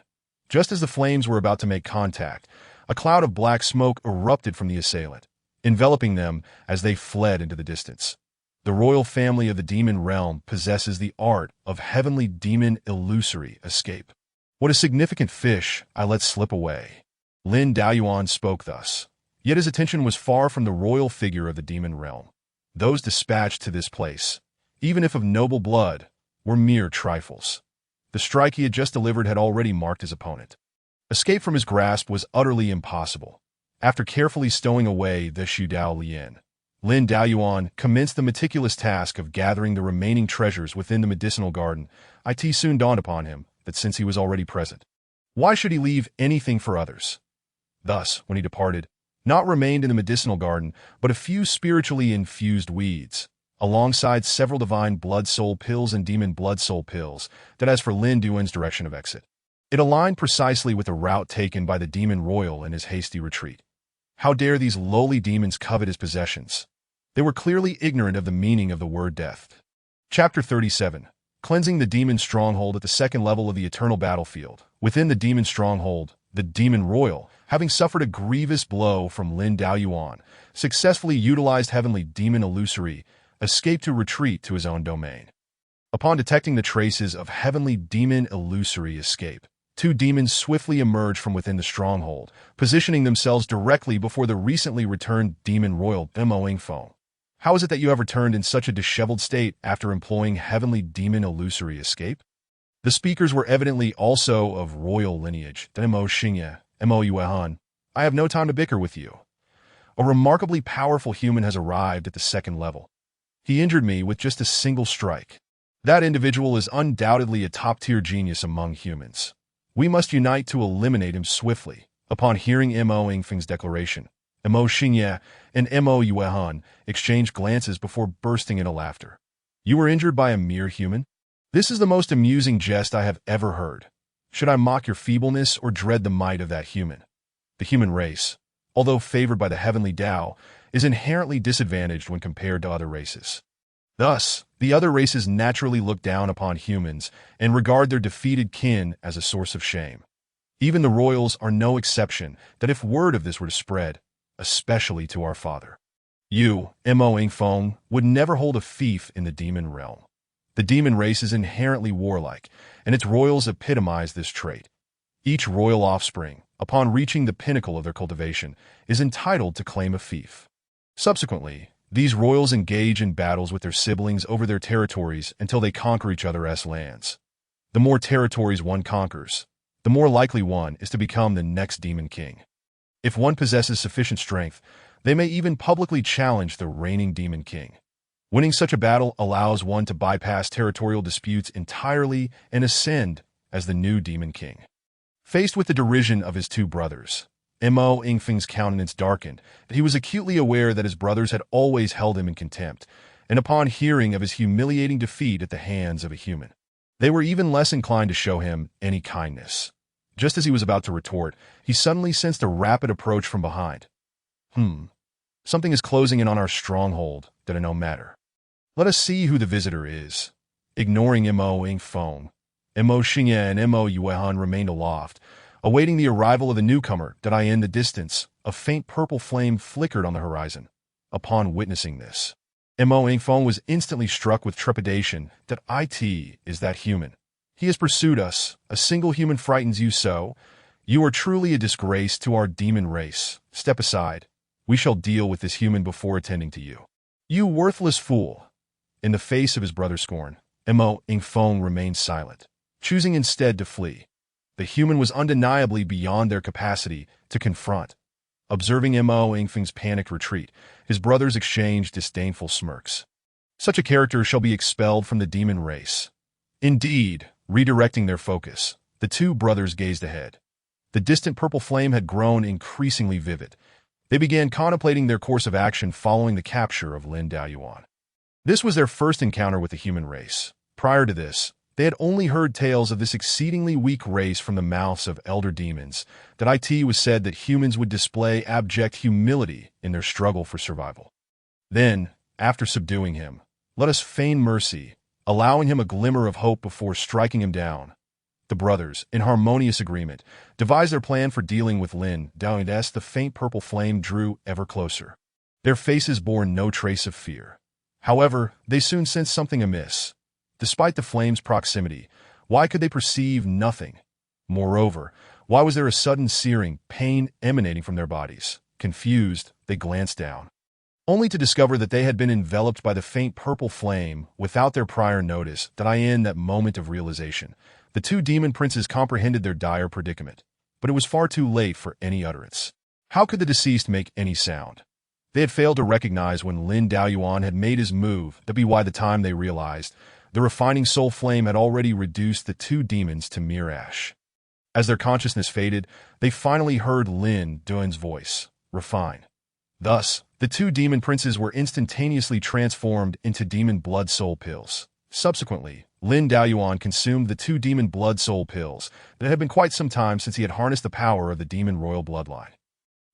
Just as the flames were about to make contact, a cloud of black smoke erupted from the assailant, enveloping them as they fled into the distance. The royal family of the demon realm possesses the art of heavenly demon illusory escape. What a significant fish I let slip away. Lin Daoyuan spoke thus. Yet his attention was far from the royal figure of the demon realm. Those dispatched to this place, even if of noble blood, were mere trifles. The strike he had just delivered had already marked his opponent. Escape from his grasp was utterly impossible. After carefully stowing away the Shu Dao Lian, Lin Daoyuan commenced the meticulous task of gathering the remaining treasures within the medicinal garden. It soon dawned upon him that since he was already present, why should he leave anything for others? Thus, when he departed, naught remained in the medicinal garden but a few spiritually infused weeds, alongside several divine blood soul pills and demon blood soul pills, that as for Lin Duan's direction of exit, it aligned precisely with the route taken by the demon royal in his hasty retreat. How dare these lowly demons covet his possessions? They were clearly ignorant of the meaning of the word death. Chapter 37. Cleansing the demon stronghold at the second level of the eternal battlefield. Within the demon stronghold, the demon royal, having suffered a grievous blow from Lin Daoyuan, successfully utilized heavenly demon illusory, escaped to retreat to his own domain. Upon detecting the traces of heavenly demon illusory escape, two demons swiftly emerged from within the stronghold, positioning themselves directly before the recently returned demon royal Mo Ingfeng. How is it that you have returned in such a disheveled state after employing heavenly demon illusory escape? The speakers were evidently also of royal lineage. Mo Xingye, Mo Yuehan, I have no time to bicker with you. A remarkably powerful human has arrived at the second level. He injured me with just a single strike. That individual is undoubtedly a top-tier genius among humans. We must unite to eliminate him swiftly. Upon hearing Mo Ingfeng's declaration, Mo Xingye and Mo Yuehan exchanged glances before bursting into laughter. You were injured by a mere human? This is the most amusing jest I have ever heard. Should I mock your feebleness or dread the might of that human? The human race, although favored by the heavenly Tao, is inherently disadvantaged when compared to other races. Thus, the other races naturally look down upon humans and regard their defeated kin as a source of shame. Even the royals are no exception, that if word of this were to spread, especially to our father, you, Mo Ingfeng, would never hold a fief in the demon realm. The demon race is inherently warlike, and its royals epitomize this trait. Each royal offspring, upon reaching the pinnacle of their cultivation, is entitled to claim a fief. Subsequently, these royals engage in battles with their siblings over their territories until they conquer each other's lands. The more territories one conquers, the more likely one is to become the next demon king. If one possesses sufficient strength, they may even publicly challenge the reigning demon king. Winning such a battle allows one to bypass territorial disputes entirely and ascend as the new demon king. Faced with the derision of his two brothers, Mo Ingfeng's countenance darkened. He was acutely aware that his brothers had always held him in contempt, and upon hearing of his humiliating defeat at the hands of a human, they were even less inclined to show him any kindness. Just as he was about to retort, he suddenly sensed a rapid approach from behind. Something is closing in on our stronghold, did it no matter. Let us see who the visitor is. Ignoring Mo Ing Fong, Mo Xingye and Mo Yuehan remained aloft, awaiting the arrival of the newcomer. That in the distance, a faint purple flame flickered on the horizon. Upon witnessing this, Mo Ing Fong was instantly struck with trepidation. That it is that human. He has pursued us. A single human frightens you so. You are truly a disgrace to our demon race. Step aside. We shall deal with this human before attending to you. You worthless fool. In the face of his brother's scorn, Mo Ing Fong remained silent, choosing instead to flee. The human was undeniably beyond their capacity to confront. Observing Mo Ing Feng's panicked retreat, his brothers exchanged disdainful smirks. Such a character shall be expelled from the demon race. Indeed, redirecting their focus, the two brothers gazed ahead. The distant purple flame had grown increasingly vivid. They began contemplating their course of action following the capture of Lin Daoyuan. This was their first encounter with the human race. Prior to this, they had only heard tales of this exceedingly weak race from the mouths of elder demons. That it was said that humans would display abject humility in their struggle for survival. Then, after subduing him, let us feign mercy, allowing him a glimmer of hope before striking him down. The brothers, in harmonious agreement, devised their plan for dealing with Lin Daoyuan. As the faint purple flame drew ever closer, their faces bore no trace of fear. However, they soon sensed something amiss. Despite the flame's proximity, why could they perceive nothing? Moreover, why was there a sudden searing pain emanating from their bodies? Confused, they glanced down, only to discover that they had been enveloped by the faint purple flame without their prior notice. In that moment of realization, the two demon princes comprehended their dire predicament, but it was far too late for any utterance. How could the deceased make any sound? They had failed to recognize when Lin Daoyuan had made his move. By the time they realized, the refining soul flame had already reduced the two demons to mere ash. As their consciousness faded, they finally heard Lin Daoyuan's voice, refine. Thus, the two demon princes were instantaneously transformed into demon blood soul pills. Subsequently, Lin Daoyuan consumed the two demon blood soul pills. It had been quite some time since he had harnessed the power of the demon royal bloodline,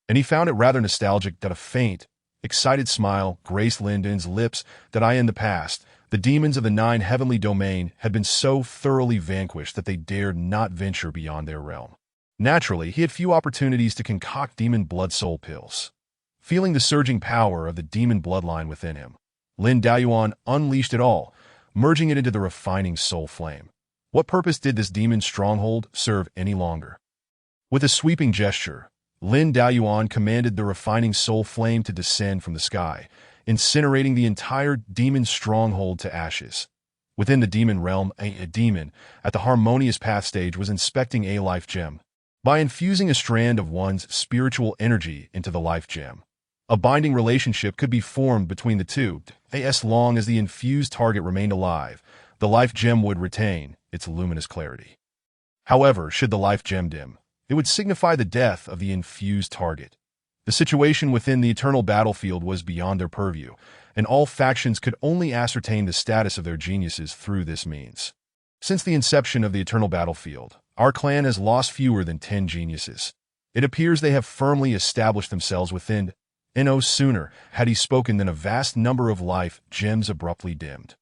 and he found it rather nostalgic that a faint, excited smile graced Lin Daoyuan's lips. In the past, the demons of the 9 heavenly domain had been so thoroughly vanquished that they dared not venture beyond their realm. Naturally, he had few opportunities to concoct demon blood soul pills. Feeling the surging power of the demon bloodline within him, Lin Daoyuan unleashed it all, merging it into the refining soul flame. What purpose did this demon stronghold serve any longer? With a sweeping gesture, Lin Daoyuan commanded the refining soul flame to descend from the sky, incinerating the entire demon stronghold to ashes. Within the demon realm, a demon, at the harmonious path stage, was inspecting a life gem. By infusing a strand of one's spiritual energy into the life gem, a binding relationship could be formed between the two. As long as the infused target remained alive, the life gem would retain its luminous clarity. However, should the life gem dim, it would signify the death of the infused target. The situation within the eternal battlefield was beyond their purview, and all factions could only ascertain the status of their geniuses through this means. Since the inception of the eternal battlefield, our clan has lost fewer than 10 geniuses. It appears they have firmly established themselves within. No sooner had he spoken than a vast number of life gems abruptly dimmed.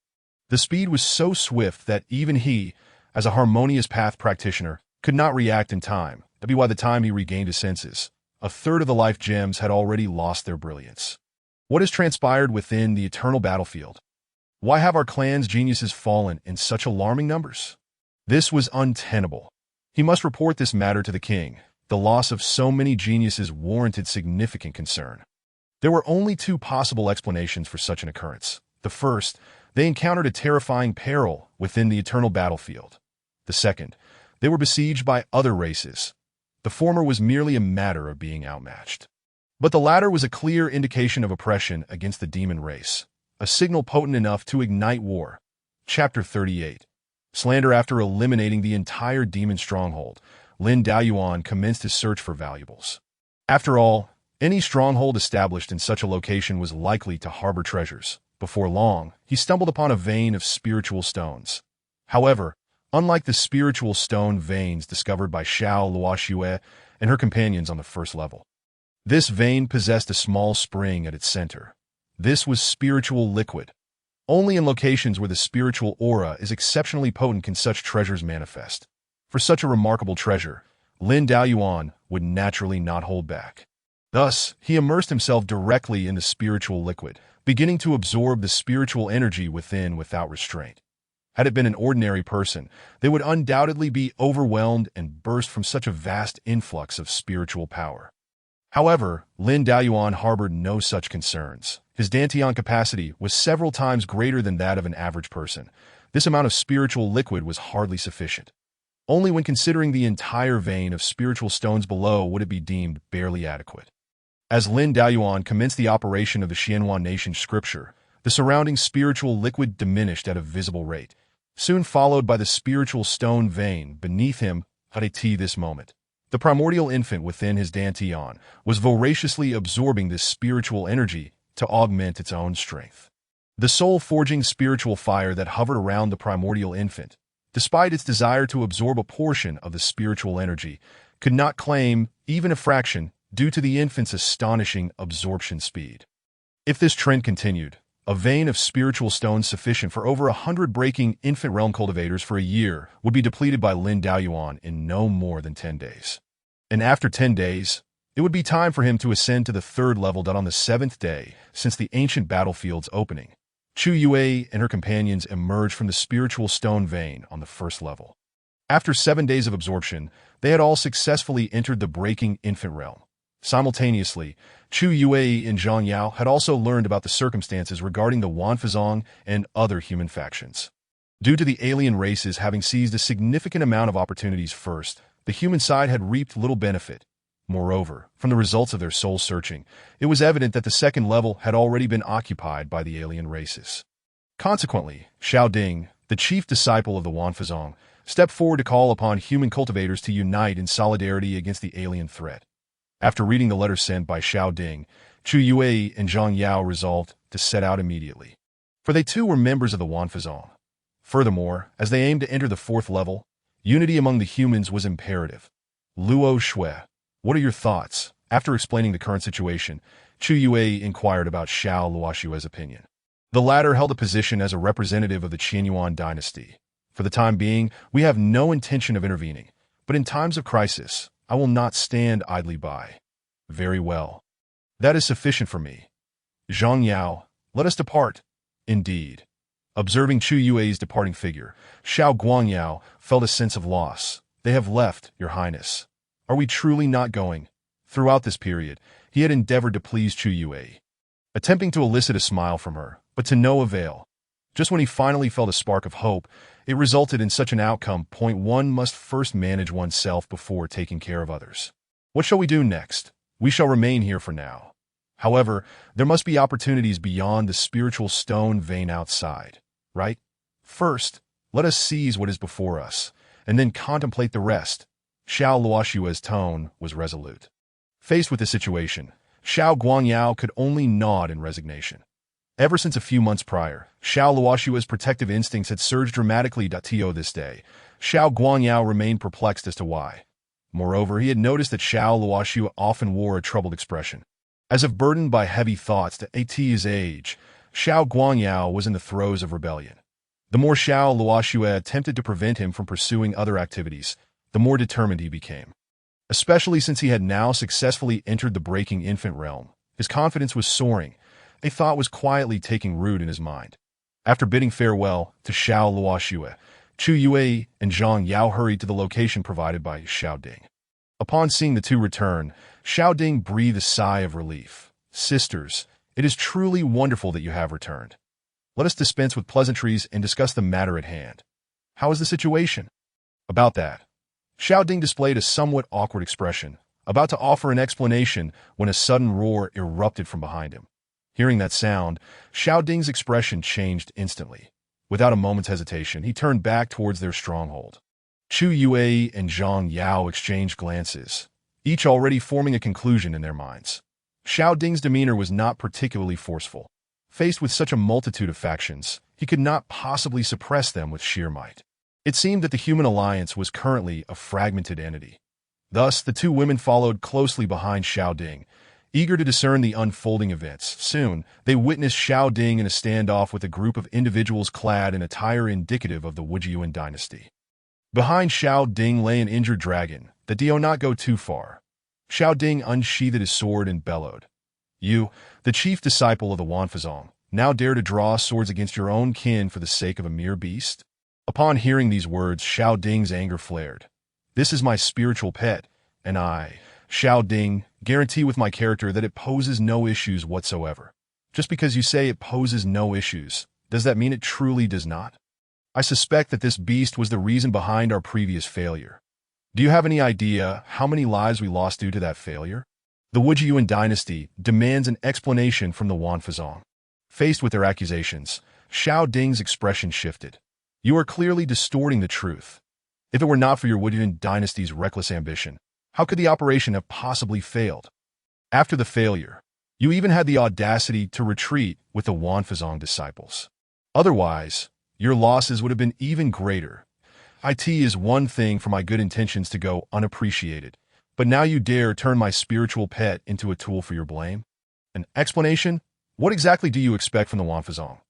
The speed was so swift that even he, as a harmonious path practitioner, could not react in time. By the time he regained his senses, a third of the life gems had already lost their brilliance. What has transpired within the eternal battlefield? Why have our clan's geniuses fallen in such alarming numbers? This was untenable. He must report this matter to the king. The loss of so many geniuses warranted significant concern. There were only 2 possible explanations for such an occurrence. The first, they encountered a terrifying peril within the eternal battlefield. The second, they were besieged by other races. The former was merely a matter of being outmatched. But the latter was a clear indication of oppression against the demon race, a signal potent enough to ignite war. Chapter 38. Slander. After eliminating the entire demon stronghold, Lin Daoyuan commenced his search for valuables. After all, any stronghold established in such a location was likely to harbor treasures. Before long, he stumbled upon a vein of spiritual stones. However, unlike the spiritual stone veins discovered by Xiao Luoxue and her companions on the first level, this vein possessed a small spring at its center. This was spiritual liquid. Only in locations where the spiritual aura is exceptionally potent can such treasures manifest. For such a remarkable treasure, Lin Daoyuan would naturally not hold back. Thus, he immersed himself directly in the spiritual liquid, beginning to absorb the spiritual energy within without restraint. Had it been an ordinary person, they would undoubtedly be overwhelmed and burst from such a vast influx of spiritual power. However, Lin Daoyuan harbored no such concerns. His dantian capacity was several times greater than that of an average person. This amount of spiritual liquid was hardly sufficient. Only when considering the entire vein of spiritual stones below would it be deemed barely adequate. As Lin Daoyuan commenced the operation of the Xianhuan nation scripture, the surrounding spiritual liquid diminished at a visible rate, soon followed by the spiritual stone vein beneath him. At this moment, the primordial infant within his dantian was voraciously absorbing this spiritual energy to augment its own strength. The soul-forging spiritual fire that hovered around the primordial infant, despite its desire to absorb a portion of the spiritual energy, could not claim even a fraction due to the infant's astonishing absorption speed. If this trend continued, a vein of spiritual stones sufficient for over 100 breaking infant realm cultivators for a year would be depleted by Lin Daoyuan in no more than 10 days. And after 10 days, it would be time for him to ascend to the third level on the 7th day since the ancient battlefield's opening. Chu Yue and her companions emerged from the spiritual stone vein on the first level. After 7 days of absorption, they had all successfully entered the breaking infant realm. Simultaneously, Chu Yue and Zhang Yao had also learned about the circumstances regarding the Wanfazong and other human factions. Due to the alien races having seized a significant amount of opportunities first, the human side had reaped little benefit. Moreover, from the results of their soul-searching, it was evident that the second level had already been occupied by the alien races. Consequently, Xiao Ding, the chief disciple of the Wanfazong, stepped forward to call upon human cultivators to unite in solidarity against the alien threat. After reading the letter sent by Xiao Ding, Chu Yue and Zhang Yao resolved to set out immediately, for they too were members of the Wanfazong. Furthermore, as they aimed to enter the fourth level, unity among the humans was imperative. Luo Shui, what are your thoughts? After explaining the current situation, Chu Yue inquired about Xiao Luoxue's opinion. The latter held a position as a representative of the Qianyuan dynasty. For the time being, we have no intention of intervening, but in times of crisis, I will not stand idly by. Very well. That is sufficient for me. Zhang Yao, let us depart. Indeed. Observing Chu Yue's departing figure, Xiao Guangyao felt a sense of loss. They have left, Your Highness. Are we truly not going? Throughout this period, he had endeavored to please Chu Yue, attempting to elicit a smile from her, but to no avail. Just when he finally felt a spark of hope, it resulted in such an outcome. One must first manage oneself before taking care of others. What shall we do next? We shall remain here for now. However, there must be opportunities beyond the spiritual stone vein outside, right? First, let us seize what is before us, and then contemplate the rest. Xiao Luoxue's tone was resolute. Faced with the situation, Xiao Guangyao could only nod in resignation. Ever since a few months prior, Xiao Luoxue's protective instincts had surged dramatically. This day, Xiao Guangyao remained perplexed as to why. Moreover, he had noticed that Xiao Luoxue often wore a troubled expression. As if burdened by heavy thoughts at his age, Xiao Guangyao was in the throes of rebellion. The more Xiao Luoxue attempted to prevent him from pursuing other activities, the more determined he became. Especially since he had now successfully entered the breaking infant realm, his confidence was soaring. A thought was quietly taking root in his mind. After bidding farewell to Xiao Luoxue, Chu Yue and Zhang Yao hurried to the location provided by Xiao Ding. Upon seeing the two return, Xiao Ding breathed a sigh of relief. Sisters, it is truly wonderful that you have returned. Let us dispense with pleasantries and discuss the matter at hand. How is the situation? About that. Xiao Ding displayed a somewhat awkward expression, about to offer an explanation when a sudden roar erupted from behind him. Hearing that sound, Xiao Ding's expression changed instantly. Without a moment's hesitation, he turned back towards their stronghold. Chu Yue and Zhang Yao exchanged glances, each already forming a conclusion in their minds. Xiao Ding's demeanor was not particularly forceful. Faced with such a multitude of factions, he could not possibly suppress them with sheer might. It seemed that the human alliance was currently a fragmented entity. Thus, the two women followed closely behind Xiao Ding, eager to discern the unfolding events. Soon, they witnessed Xiao Ding in a standoff with a group of individuals clad in attire indicative of the Wujian dynasty. Behind Xiao Ding lay an injured dragon that did not go too far. Xiao Ding unsheathed his sword and bellowed, "You, the chief disciple of the Wanfazong, now dare to draw swords against your own kin for the sake of a mere beast?" Upon hearing these words, Xiao Ding's anger flared. "This is my spiritual pet, and I, Xiao Ding, guarantee with my character that it poses no issues whatsoever. Just because you say it poses no issues, does that mean it truly does not? I suspect that this beast was the reason behind our previous failure. Do you have any idea how many lives we lost due to that failure? The Wujian dynasty demands an explanation from the Wanfazong." Faced with their accusations, Xiao Ding's expression shifted. "You are clearly distorting the truth. If it were not for your Wujian dynasty's reckless ambition, how could the operation have possibly failed? After the failure, you even had the audacity to retreat with the Wanfazong disciples. Otherwise, your losses would have been even greater. It is one thing for my good intentions to go unappreciated, but now you dare turn my spiritual pet into a tool for your blame? An explanation? What exactly do you expect from the Wanfazong?"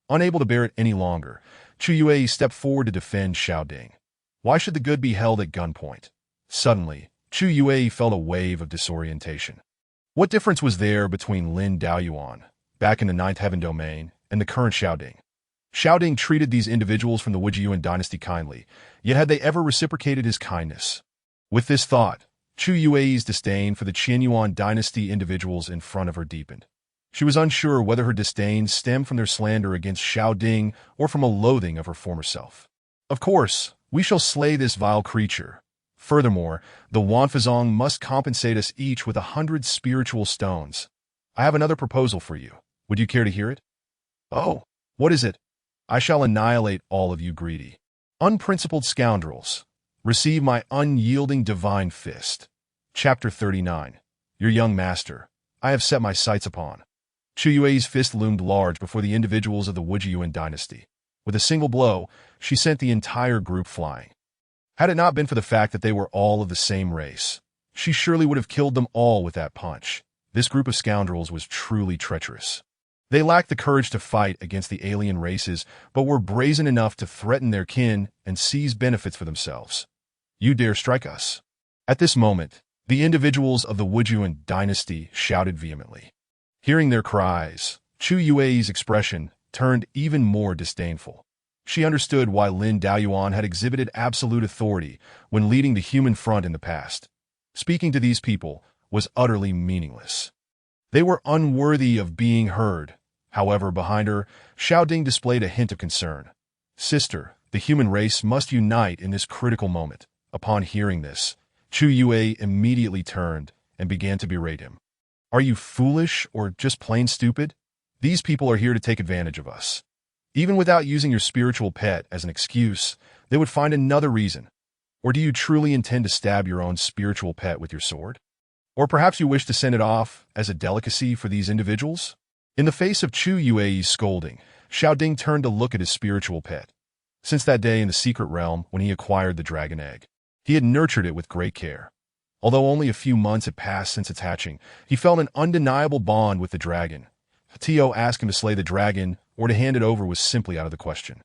Unable to bear it any longer, Chu Yue stepped forward to defend Xiao Ding. Why should the good be held at gunpoint? Suddenly, Chu Yue felt a wave of disorientation. What difference was there between Lin Daoyuan, back in the Ninth Heaven domain, and the current Xiao Ding? Xiao Ding treated these individuals from the Wujian dynasty kindly, yet had they ever reciprocated his kindness? With this thought, Chu Yue's disdain for the Qianyuan dynasty individuals in front of her deepened. She was unsure whether her disdain stemmed from their slander against Xiao Ding or from a loathing of her former self. "Of course, we shall slay this vile creature. Furthermore, the Wanfazong must compensate us each with 100 spiritual stones. I have another proposal for you. Would you care to hear it?" "Oh, what is it?" "I shall annihilate all of you greedy, unprincipled scoundrels. Receive my unyielding divine fist." Chapter 39. Your young master, I have set my sights upon. Chu Yue's fist loomed large before the individuals of the Wujian dynasty. With a single blow, she sent the entire group flying. Had it not been for the fact that they were all of the same race, she surely would have killed them all with that punch. This group of scoundrels was truly treacherous. They lacked the courage to fight against the alien races, but were brazen enough to threaten their kin and seize benefits for themselves. "You dare strike us?" At this moment, the individuals of the Wujian dynasty shouted vehemently. Hearing their cries, Chu Yue's expression turned even more disdainful. She understood why Lin Daoyuan had exhibited absolute authority when leading the human front in the past. Speaking to these people was utterly meaningless. They were unworthy of being heard. However, behind her, Xiao Ding displayed a hint of concern. "Sister, the human race must unite in this critical moment." Upon hearing this, Chu Yue immediately turned and began to berate him. "Are you foolish or just plain stupid? These people are here to take advantage of us. Even without using your spiritual pet as an excuse, they would find another reason. Or do you truly intend to stab your own spiritual pet with your sword? Or perhaps you wish to send it off as a delicacy for these individuals?" In the face of Chu Yue's scolding, Xiao Ding turned to look at his spiritual pet. Since that day in the secret realm when he acquired the dragon egg, he had nurtured it with great care. Although only a few months had passed since its hatching, he felt an undeniable bond with the dragon. Tio asked him to slay the dragon or to hand it over was simply out of the question.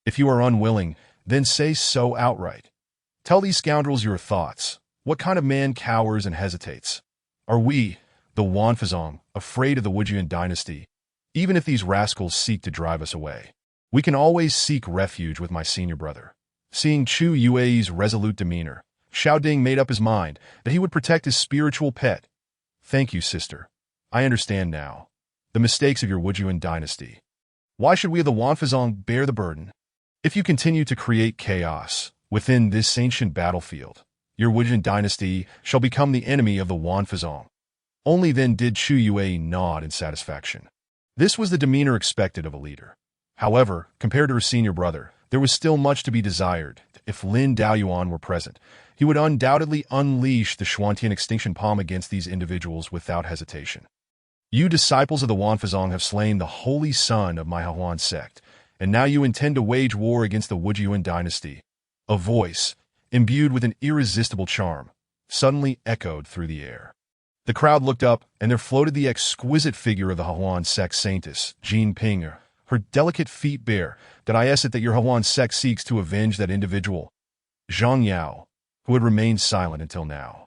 If you are unwilling, then say so outright. Tell these scoundrels your thoughts. What kind of man cowers and hesitates? Are we, the Wanfazong, afraid of the Wujian dynasty? Even if these rascals seek to drive us away, we can always seek refuge with my senior brother. Seeing Chu Yue's resolute demeanor, Xiao Ding made up his mind that he would protect his spiritual pet. "Thank you, sister. I understand now. The mistakes of your Wujian dynasty. Why should we of the Wanfazong bear the burden? If you continue to create chaos within this ancient battlefield, your Wujian dynasty shall become the enemy of the Wanfazong." Only then did Chu Yue nod in satisfaction. This was the demeanor expected of a leader. However, compared to her senior brother, there was still much to be desired. If Lin Daoyuan were present, he would undoubtedly unleash the Xuantian extinction palm against these individuals without hesitation. You disciples of the Wanfazong have slain the holy son of my Hahuan sect, and now you intend to wage war against the Wujiyuan dynasty. A voice, imbued with an irresistible charm, suddenly echoed through the air. The crowd looked up, and there floated the exquisite figure of the Hahuan sect saintess, Jean Pinger, her delicate feet bare. Did I guess it that your Hahuan sect seeks to avenge that individual? Zhang Yao, who had remained silent until now,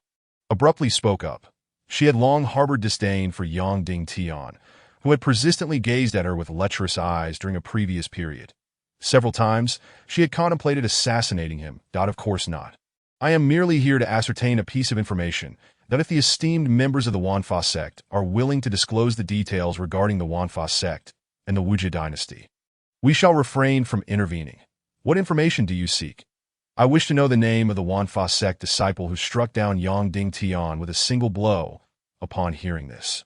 abruptly spoke up. She had long harbored disdain for Yang Ding Tian, who had persistently gazed at her with lecherous eyes during a previous period. Several times, she had contemplated assassinating him. Of course not. I am merely here to ascertain a piece of information, that if the esteemed members of the Wanfa sect are willing to disclose the details regarding the Wanfa sect and the Wuji dynasty, we shall refrain from intervening. What information do you seek? I wish to know the name of the Wanfa sect disciple who struck down Yang Ding Tian with a single blow. Upon hearing this,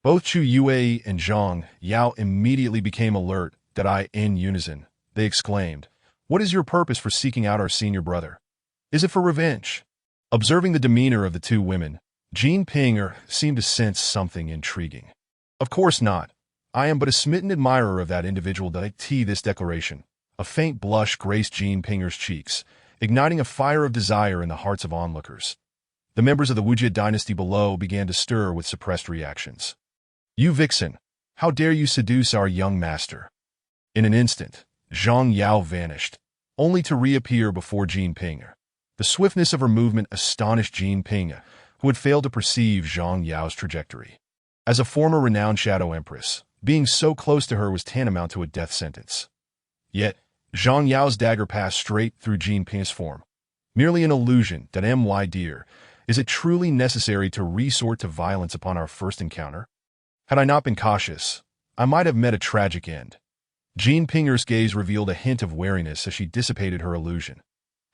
both Chu Yue and Zhang Yao immediately became alert. In unison, they exclaimed, "What is your purpose for seeking out our senior brother? Is it for revenge?" Observing the demeanor of the two women, Jean Pinger seemed to sense something intriguing. "Of course not. I am but a smitten admirer of that individual." This declaration, a faint blush graced Jean Pinger's cheeks, igniting a fire of desire in the hearts of onlookers. The members of the Wujia dynasty below began to stir with suppressed reactions. "You vixen! How dare you seduce our young master?" In an instant, Zhang Yao vanished, only to reappear before Jean Pinger. The swiftness of her movement astonished Jean Pinger, who had failed to perceive Zhang Yao's trajectory. As a former renowned shadow empress, being so close to her was tantamount to a death sentence. Yet, Zhang Yao's dagger passed straight through Jean Pinger's form. Merely an illusion. My dear, is it truly necessary to resort to violence upon our first encounter? Had I not been cautious, I might have met a tragic end. Jean Pinger's gaze revealed a hint of wariness as she dissipated her illusion.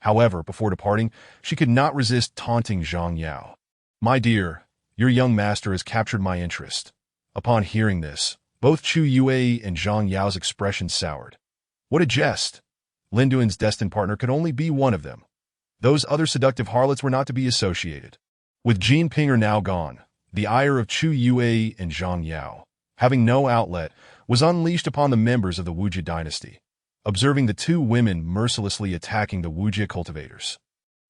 However, before departing, she could not resist taunting Zhang Yao. "My dear, your young master has captured my interest." Upon hearing this, both Chu Yue and Zhang Yao's expressions soured. What a jest! Lin Duan's destined partner could only be one of them. Those other seductive harlots were not to be associated. With Jean Pinger now gone, the ire of Chu Yue and Zhang Yao, having no outlet, was unleashed upon the members of the Wujia dynasty, observing the two women mercilessly attacking the Wujia cultivators.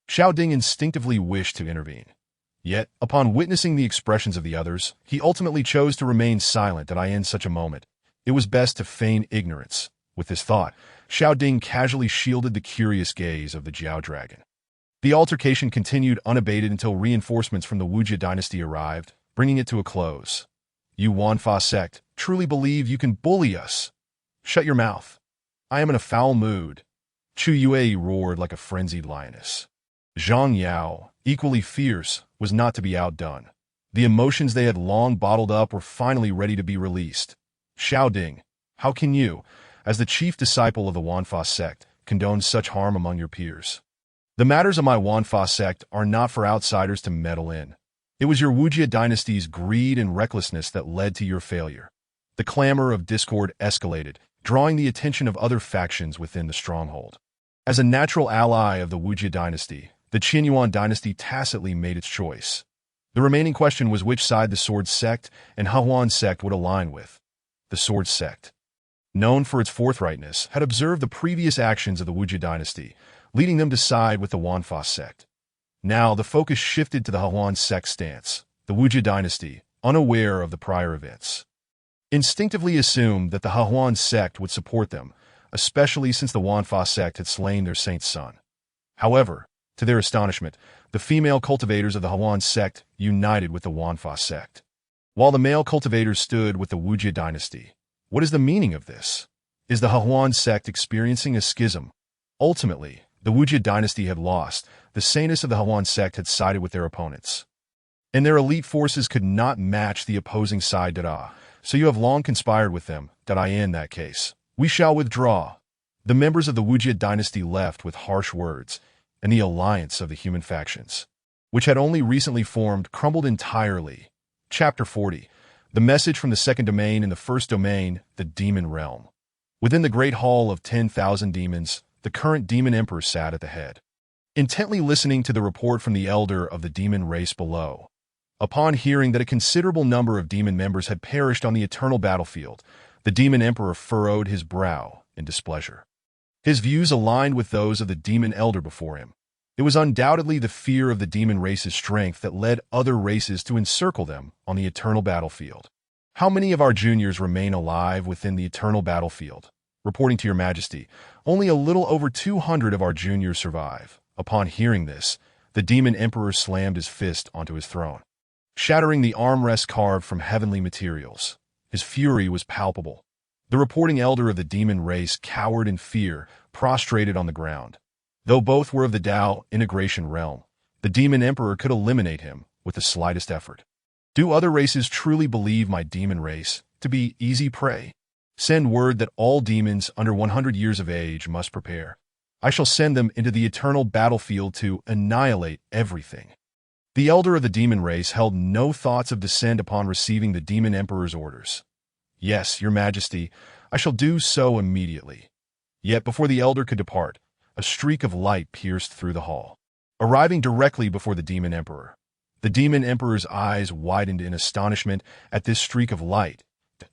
Xiao Ding instinctively wished to intervene. Yet, upon witnessing the expressions of the others, he ultimately chose to remain silent. In such a moment, it was best to feign ignorance. With this thought, Xiao Ding casually shielded the curious gaze of the Jiao dragon. The altercation continued unabated until reinforcements from the Wujia dynasty arrived, bringing it to a close. "You Wanfa sect truly believe you can bully us? Shut your mouth. I am in a foul mood." Chu Yue roared like a frenzied lioness. Zhang Yao, equally fierce, was not to be outdone. The emotions they had long bottled up were finally ready to be released. "Xiao Ding, how can you, as the chief disciple of the Wanfa sect, condone such harm among your peers? The matters of my Wanfa sect are not for outsiders to meddle in. It was your Wujia dynasty's greed and recklessness that led to your failure." The clamor of discord escalated, drawing the attention of other factions within the stronghold. As a natural ally of the Wujia dynasty, the Qinyuan dynasty tacitly made its choice. The remaining question was which side the Sword sect and Hahuan sect would align with. The Sword sect, known for its forthrightness, had observed the previous actions of the Wujia dynasty, leading them to side with the Wanfa sect. Now the focus shifted to the Hahuan sect stance. The Wujia dynasty, unaware of the prior events, instinctively assumed that the Hahuan sect would support them, especially since the Wanfa sect had slain their saint's son. However, to their astonishment, the female cultivators of the Hahuan sect united with the Wanfa sect, while the male cultivators stood with the Wujia dynasty. What is the meaning of this? Is the Hahuan sect experiencing a schism? Ultimately, the Wujia dynasty had lost. The saintess of the Hahuan sect had sided with their opponents, and their elite forces could not match the opposing side. So you have long conspired with them. In that case, we shall withdraw. The members of the Wujia dynasty left with harsh words, and the alliance of the human factions, which had only recently formed, crumbled entirely. Chapter 40. The message from the second domain in the first domain, the demon realm. Within the great hall of 10,000 demons, the current demon emperor sat at the head, intently listening to the report from the elder of the demon race below. Upon hearing that a considerable number of demon members had perished on the eternal battlefield, the demon emperor furrowed his brow in displeasure. His views aligned with those of the demon elder before him. It was undoubtedly the fear of the demon race's strength that led other races to encircle them on the eternal battlefield. How many of our juniors remain alive within the eternal battlefield? Reporting to your majesty, only a little over 200 of our juniors survive. Upon hearing this, the demon emperor slammed his fist onto his throne, shattering the armrest carved from heavenly materials. His fury was palpable. The reporting elder of the demon race cowered in fear, prostrated on the ground. Though both were of the Tao integration realm, the demon emperor could eliminate him with the slightest effort. Do other races truly believe my demon race to be easy prey? Send word that all demons under 100 years of age must prepare. I shall send them into the eternal battlefield to annihilate everything. The elder of the demon race held no thoughts of dissent upon receiving the demon emperor's orders. Yes, your majesty, I shall do so immediately. Yet before the elder could depart, a streak of light pierced through the hall, arriving directly before the demon emperor. The demon emperor's eyes widened in astonishment at this streak of light.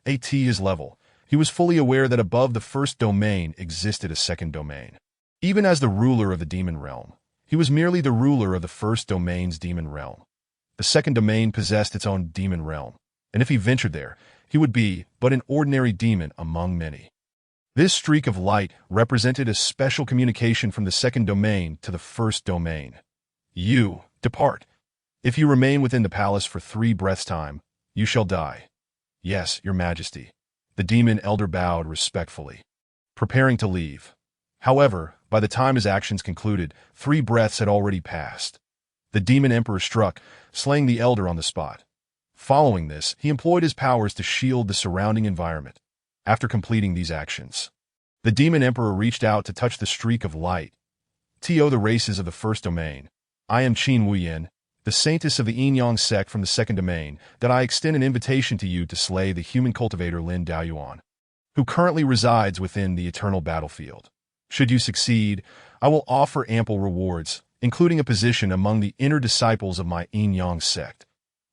At his level, he was fully aware that above the first domain existed a second domain. Even as the ruler of the demon realm, he was merely the ruler of the first domain's demon realm. The second domain possessed its own demon realm, and if he ventured there, he would be but an ordinary demon among many. This streak of light represented a special communication from the second domain to the first domain. You, depart. If you remain within the palace for 3 breaths' time, you shall die. Yes, your majesty. The demon elder bowed respectfully, preparing to leave. However, by the time his actions concluded, 3 breaths had already passed. The demon emperor struck, slaying the elder on the spot. Following this, he employed his powers to shield the surrounding environment. After completing these actions, the demon emperor reached out to touch the streak of light. To the races of the first domain, I am Qin Wuyan, the saintess of the Yin-Yang sect from the second domain, that I extend an invitation to you to slay the human cultivator Lin Daoyuan, who currently resides within the eternal battlefield. Should you succeed, I will offer ample rewards, including a position among the inner disciples of my Yin-Yang sect.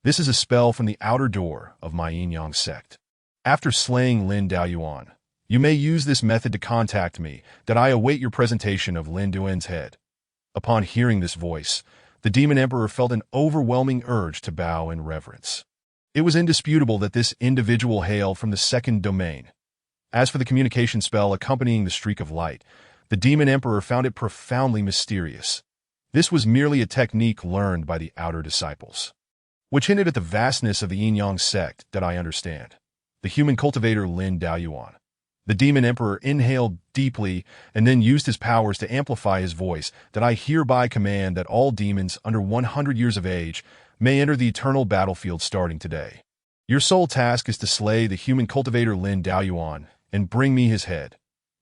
This is a spell from the outer door of my Yin-Yang sect. After slaying Lin Daoyuan, you may use this method to contact me, that I await your presentation of Lin Duan's head. Upon hearing this voice, the demon emperor felt an overwhelming urge to bow in reverence. It was indisputable that this individual hailed from the second domain. As for the communication spell accompanying the streak of light, the demon emperor found it profoundly mysterious. This was merely a technique learned by the outer disciples, which hinted at the vastness of the Yin-Yang sect that I understand. The human cultivator Lin Daoyuan. The demon emperor inhaled deeply and then used his powers to amplify his voice, that I hereby command that all demons under 100 years of age may enter the eternal battlefield starting today. Your sole task is to slay the human cultivator Lin Daoyuan and bring me his head.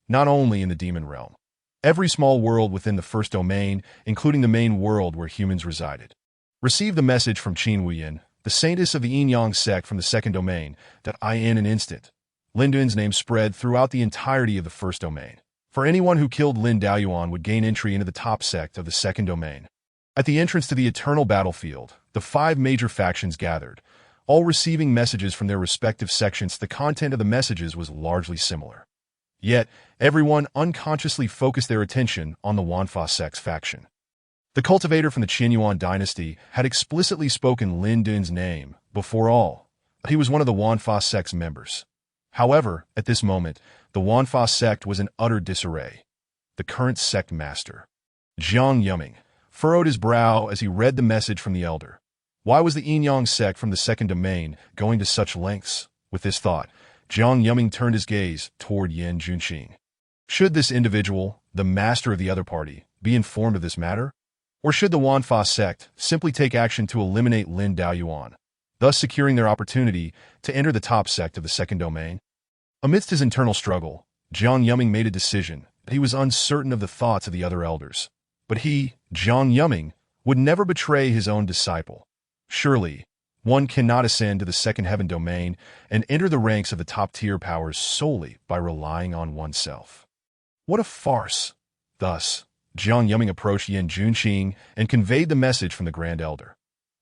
Not only in the demon realm, every small world within the first domain, including the main world where humans resided. Receive the message from Qin Wuyan, the saintess of the Yin-Yang sect from the second domain, that I in an instant. Lin Duan's name spread throughout the entirety of the first domain. For anyone who killed Lin Daoyuan would gain entry into the top sect of the second domain. At the entrance to the eternal battlefield, the 5 major factions gathered, all receiving messages from their respective sections. The content of the messages was largely similar. Yet, everyone unconsciously focused their attention on the Wanfa sect's faction. The cultivator from the Qinyuan dynasty had explicitly spoken Lin Dun's name before all. He was one of the Wanfa sect's members. However, at this moment, the Wanfa sect was in utter disarray. The current sect master, Jiang Yuming, furrowed his brow as he read the message from the elder. Why was the Yin-Yang sect from the second domain going to such lengths? With this thought, Jiang Yuming turned his gaze toward Yan Junqing. Should this individual, the master of the other party, be informed of this matter? Or should the Wanfa sect simply take action to eliminate Lin Daoyuan, thus securing their opportunity to enter the top sect of the second domain? Amidst his internal struggle, Jiang Yuming made a decision. He was uncertain of the thoughts of the other elders. But he, Jiang Yuming, would never betray his own disciple. Surely, one cannot ascend to the second heaven domain and enter the ranks of the top-tier powers solely by relying on oneself. What a farce! Thus, Jiang Yuming approached Yan Junqing and conveyed the message from the Grand Elder.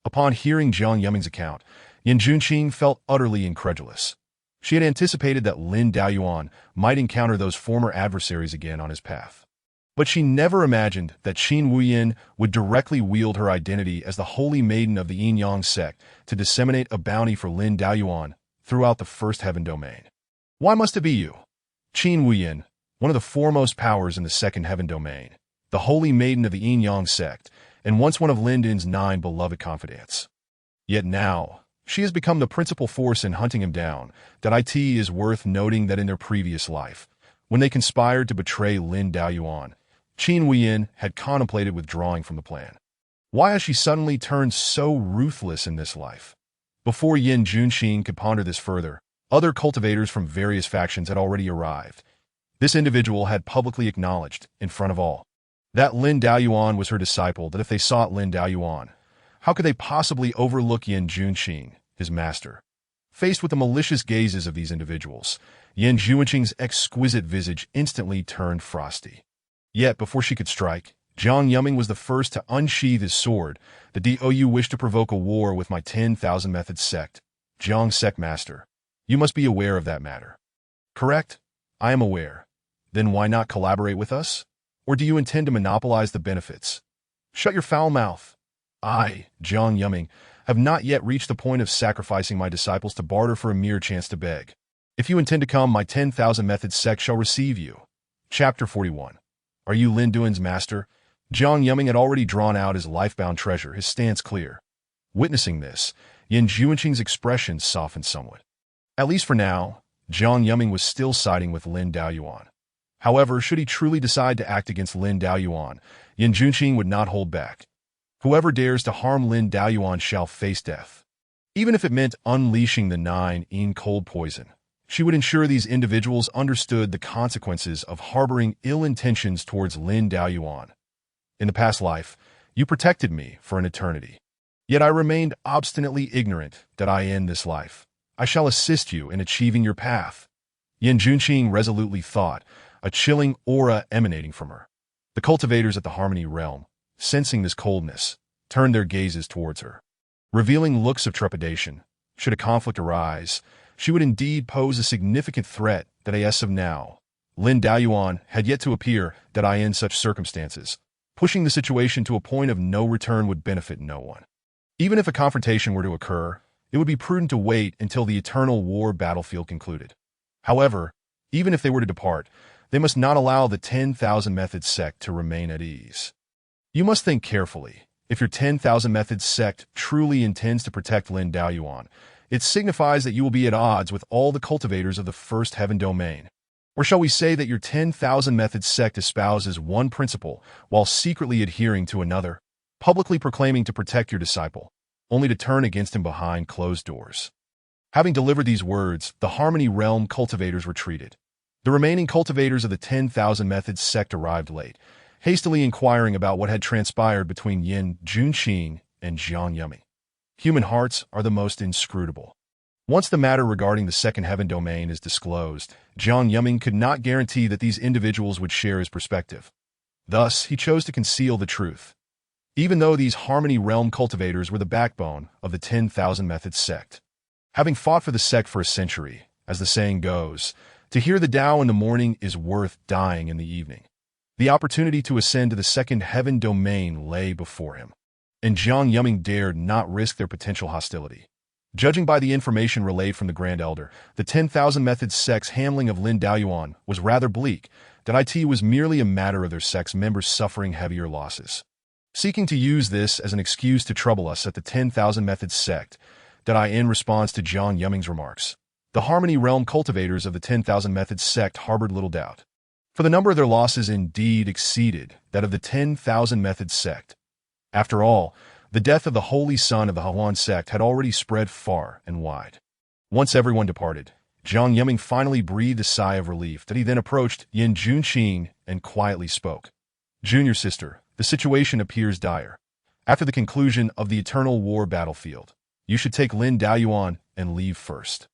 Upon hearing Jiang Yuming's account, Yan Junqing felt utterly incredulous. She had anticipated that Lin Daoyuan might encounter those former adversaries again on his path. But she never imagined that Qin Wuyin would directly wield her identity as the holy maiden of the Yin-Yang sect to disseminate a bounty for Lin Daoyuan throughout the First Heaven Domain. Why must it be you? Qin Wuyin, one of the foremost powers in the Second Heaven Domain, the holy maiden of the Yin-Yang sect, and once one of Lin Din's 9 beloved confidants. Yet now, she has become the principal force in hunting him down. That it is worth noting that in their previous life, when they conspired to betray Lin Daoyuan, Qin Wuyin had contemplated withdrawing from the plan. Why has she suddenly turned so ruthless in this life? Before Yan Junqing could ponder this further, other cultivators from various factions had already arrived. This individual had publicly acknowledged, in front of all, that Lin Daoyuan was her disciple, that if they sought Lin Daoyuan, how could they possibly overlook Yan Junqing, his master? Faced with the malicious gazes of these individuals, Yan Junqing's exquisite visage instantly turned frosty. Yet, before she could strike, Jiang Yuming was the first to unsheath his sword. The DOU wished to provoke a war with my 10,000 Methods sect. Jiang Sect Master, you must be aware of that matter. Correct? I am aware. Then why not collaborate with us? Or do you intend to monopolize the benefits? Shut your foul mouth. I, Jiang Yuming, have not yet reached the point of sacrificing my disciples to barter for a mere chance to beg. If you intend to come, my 10,000 Methods sect shall receive you. Chapter 41. Are you Lin Duan's master? Jiang Yuming had already drawn out his life-bound treasure, his stance clear. Witnessing this, Yan Junqing's expression softened somewhat. At least for now, Jiang Yuming was still siding with Lin Daoyuan. However, should he truly decide to act against Lin Daoyuan, Yan Junqing would not hold back. Whoever dares to harm Lin Daoyuan shall face death. Even if it meant unleashing the 9 in cold poison, she would ensure these individuals understood the consequences of harboring ill intentions towards Lin Daoyuan. In the past life, you protected me for an eternity. Yet I remained obstinately ignorant that I end this life. I shall assist you in achieving your path. Yan Junqing resolutely thought, a chilling aura emanating from her. The cultivators at the Harmony Realm, sensing this coldness, turned their gazes towards her. Revealing looks of trepidation, should a conflict arise, she would indeed pose a significant threat that as of now, Lin Daoyuan had yet to appear that in such circumstances. Pushing the situation to a point of no return would benefit no one. Even if a confrontation were to occur, it would be prudent to wait until the eternal war battlefield concluded. However, even if they were to depart, they must not allow the 10,000 Methods sect to remain at ease. You must think carefully. If your 10,000 Methods sect truly intends to protect Lin Daoyuan, it signifies that you will be at odds with all the cultivators of the First Heaven Domain. Or shall we say that your 10,000 Methods sect espouses one principle while secretly adhering to another, publicly proclaiming to protect your disciple, only to turn against him behind closed doors. Having delivered these words, the Harmony Realm cultivators retreated. The remaining cultivators of the 10,000 Methods sect arrived late, hastily inquiring about what had transpired between Yan Junqing and Jiang Yuming. Human hearts are the most inscrutable. Once the matter regarding the Second Heaven Domain is disclosed, Jiang Yuming could not guarantee that these individuals would share his perspective. Thus, he chose to conceal the truth. Even though these Harmony Realm cultivators were the backbone of the 10,000 Methods sect. Having fought for the sect for a century, as the saying goes, to hear the Tao in the morning is worth dying in the evening. The opportunity to ascend to the Second Heaven Domain lay before him, and Jiang Yuming dared not risk their potential hostility. Judging by the information relayed from the Grand Elder, the 10,000 Methods sect's handling of Lin Daoyuan was rather bleak, that it was merely a matter of their sect's members suffering heavier losses. Seeking to use this as an excuse to trouble us at the 10,000 Methods sect, in response to Jiang Yuming's remarks, the Harmony Realm cultivators of the 10,000 Methods sect harbored little doubt. For the number of their losses indeed exceeded that of the 10,000 Methods sect. After all, the death of the holy son of the Huan sect had already spread far and wide. Once everyone departed, Jiang Yuming finally breathed a sigh of relief that he then approached Yan Junqing and quietly spoke. Junior sister, the situation appears dire. After the conclusion of the eternal war battlefield, you should take Lin Daoyuan and leave first.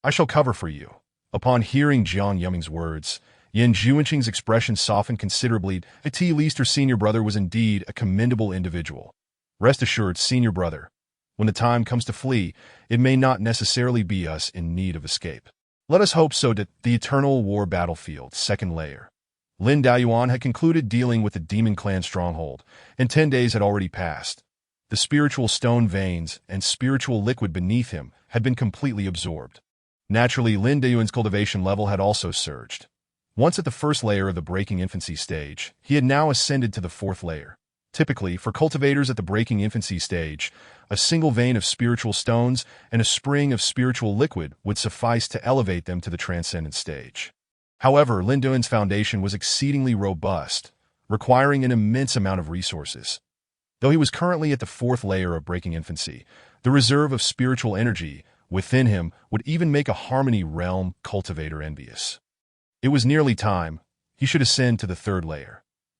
I shall cover for you. Upon hearing Jiang Yuming's words, Yan Junqing's expression softened considerably. At least her senior brother was indeed a commendable individual. Rest assured, senior brother, When the time comes to flee, it may not necessarily be us in need of escape. Let us hope so. That the Eternal War Battlefield, second layer. Lin Daoyuan had concluded dealing with the Demon Clan stronghold, and 10 days had already passed. The spiritual stone veins and spiritual liquid beneath him had been completely absorbed. Naturally, Lin Daoyuan's cultivation level had also surged. Once at the first layer of the breaking infancy stage, he had now ascended to the fourth layer. Typically, for cultivators at the breaking infancy stage, a single vein of spiritual stones and a spring of spiritual liquid would suffice to elevate them to the transcendent stage. However, Lin Daoyuan's foundation was exceedingly robust, requiring an immense amount of resources. Though he was currently at the fourth layer of breaking infancy, the reserve of spiritual energy within him would even make a harmony realm cultivator envious. It was nearly time. He should ascend to the third layer.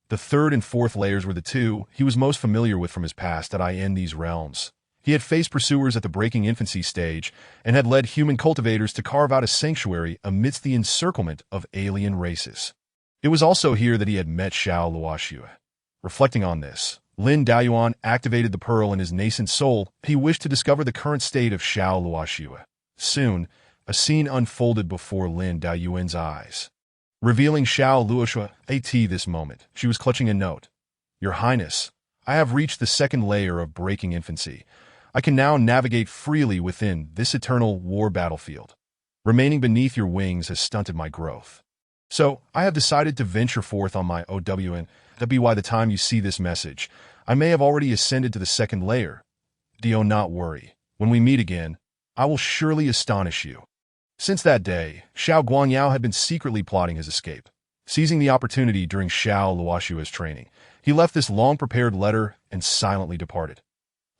The third and fourth layers were the two he was most familiar with from his past in these realms. He had faced pursuers at the breaking infancy stage and had led human cultivators to carve out a sanctuary amidst the encirclement of alien races. It was also here that he had met Xiao Luoxue. Reflecting on this, Lin Daoyuan activated the pearl in his nascent soul. He wished to discover the current state of Xiao Luoxue. Soon, a scene unfolded before Lin Daoyuan's eyes. Revealing Xiao Luoxue at this moment, she was clutching a note. "Your Highness, I have reached the second layer of breaking infancy. I can now navigate freely within this eternal war battlefield. Remaining beneath your wings has stunted my growth. So, I have decided to venture forth on my OWN. By the time you see this message, I may have already ascended to the second layer. Do not worry. When we meet again, I will surely astonish you." Since that day, Xiao Guangyao had been secretly plotting his escape. Seizing the opportunity during Xiao Luoxue's training, he left this long-prepared letter and silently departed.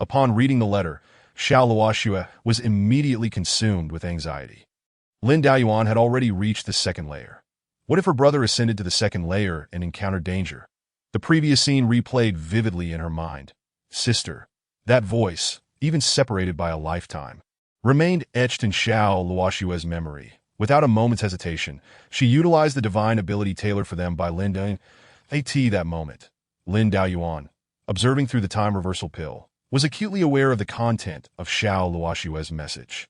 Upon reading the letter, Xiao Luoxue was immediately consumed with anxiety. Lin Daoyuan had already reached the second layer. What if her brother ascended to the second layer and encountered danger? The previous scene replayed vividly in her mind. Sister, that voice, even separated by a lifetime, remained etched in Xiao Luoxue's memory. Without a moment's hesitation, she utilized the divine ability tailored for them by Lin Daoyuan. That moment, Lin Daoyuan, observing through the time reversal pill, was acutely aware of the content of Xiao Luoxue's message.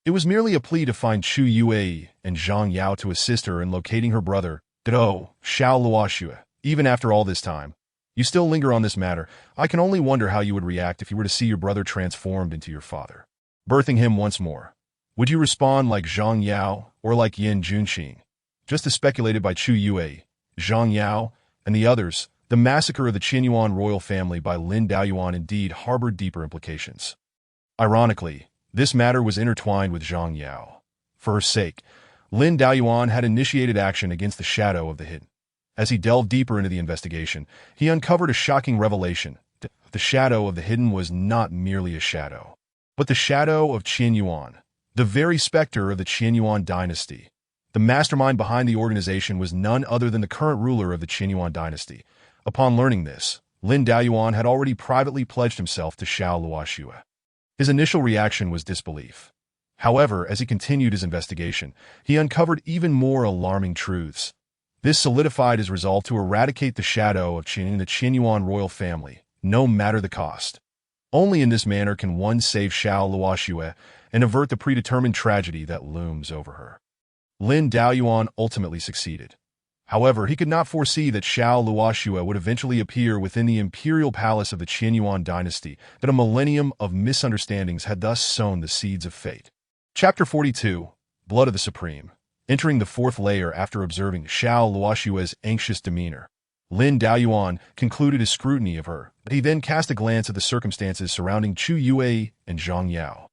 It was merely a plea to find Chu Yue and Zhang Yao to assist her in locating her brother. Xiao Luoxue, even after all this time, you still linger on this matter. I can only wonder how you would react if you were to see your brother transformed into your father, birthing him once more. Would you respond like Zhang Yao or like Yin Junxing? Just as speculated by Chu Yue, Zhang Yao, and the others, the massacre of the Qinyuan royal family by Lin Daoyuan indeed harbored deeper implications. Ironically, this matter was intertwined with Zhang Yao. For her sake, Lin Daoyuan had initiated action against the Shadow of the Hidden. As he delved deeper into the investigation, he uncovered a shocking revelation. The Shadow of the Hidden was not merely a shadow, but the shadow of Qinyuan, the very specter of the Qinyuan dynasty. The mastermind behind the organization was none other than the current ruler of the Qinyuan dynasty. Upon learning this, Lin Daoyuan had already privately pledged himself to Xiao Luoxue. His initial reaction was disbelief. However, as he continued his investigation, he uncovered even more alarming truths. This solidified his resolve to eradicate the shadow of Qin, the Qinyuan royal family, no matter the cost. Only in this manner can one save Xiao Luoxue and avert the predetermined tragedy that looms over her. Lin Daoyuan ultimately succeeded. However, he could not foresee that Xiao Luoxue would eventually appear within the imperial palace of the Qinyuan dynasty, that a millennium of misunderstandings had thus sown the seeds of fate. Chapter 42, Blood of the Supreme. Entering the fourth layer after observing Xiao Luoxue's anxious demeanor, Lin Daoyuan concluded his scrutiny of her, but he then cast a glance at the circumstances surrounding Chu Yue and Zhang Yao.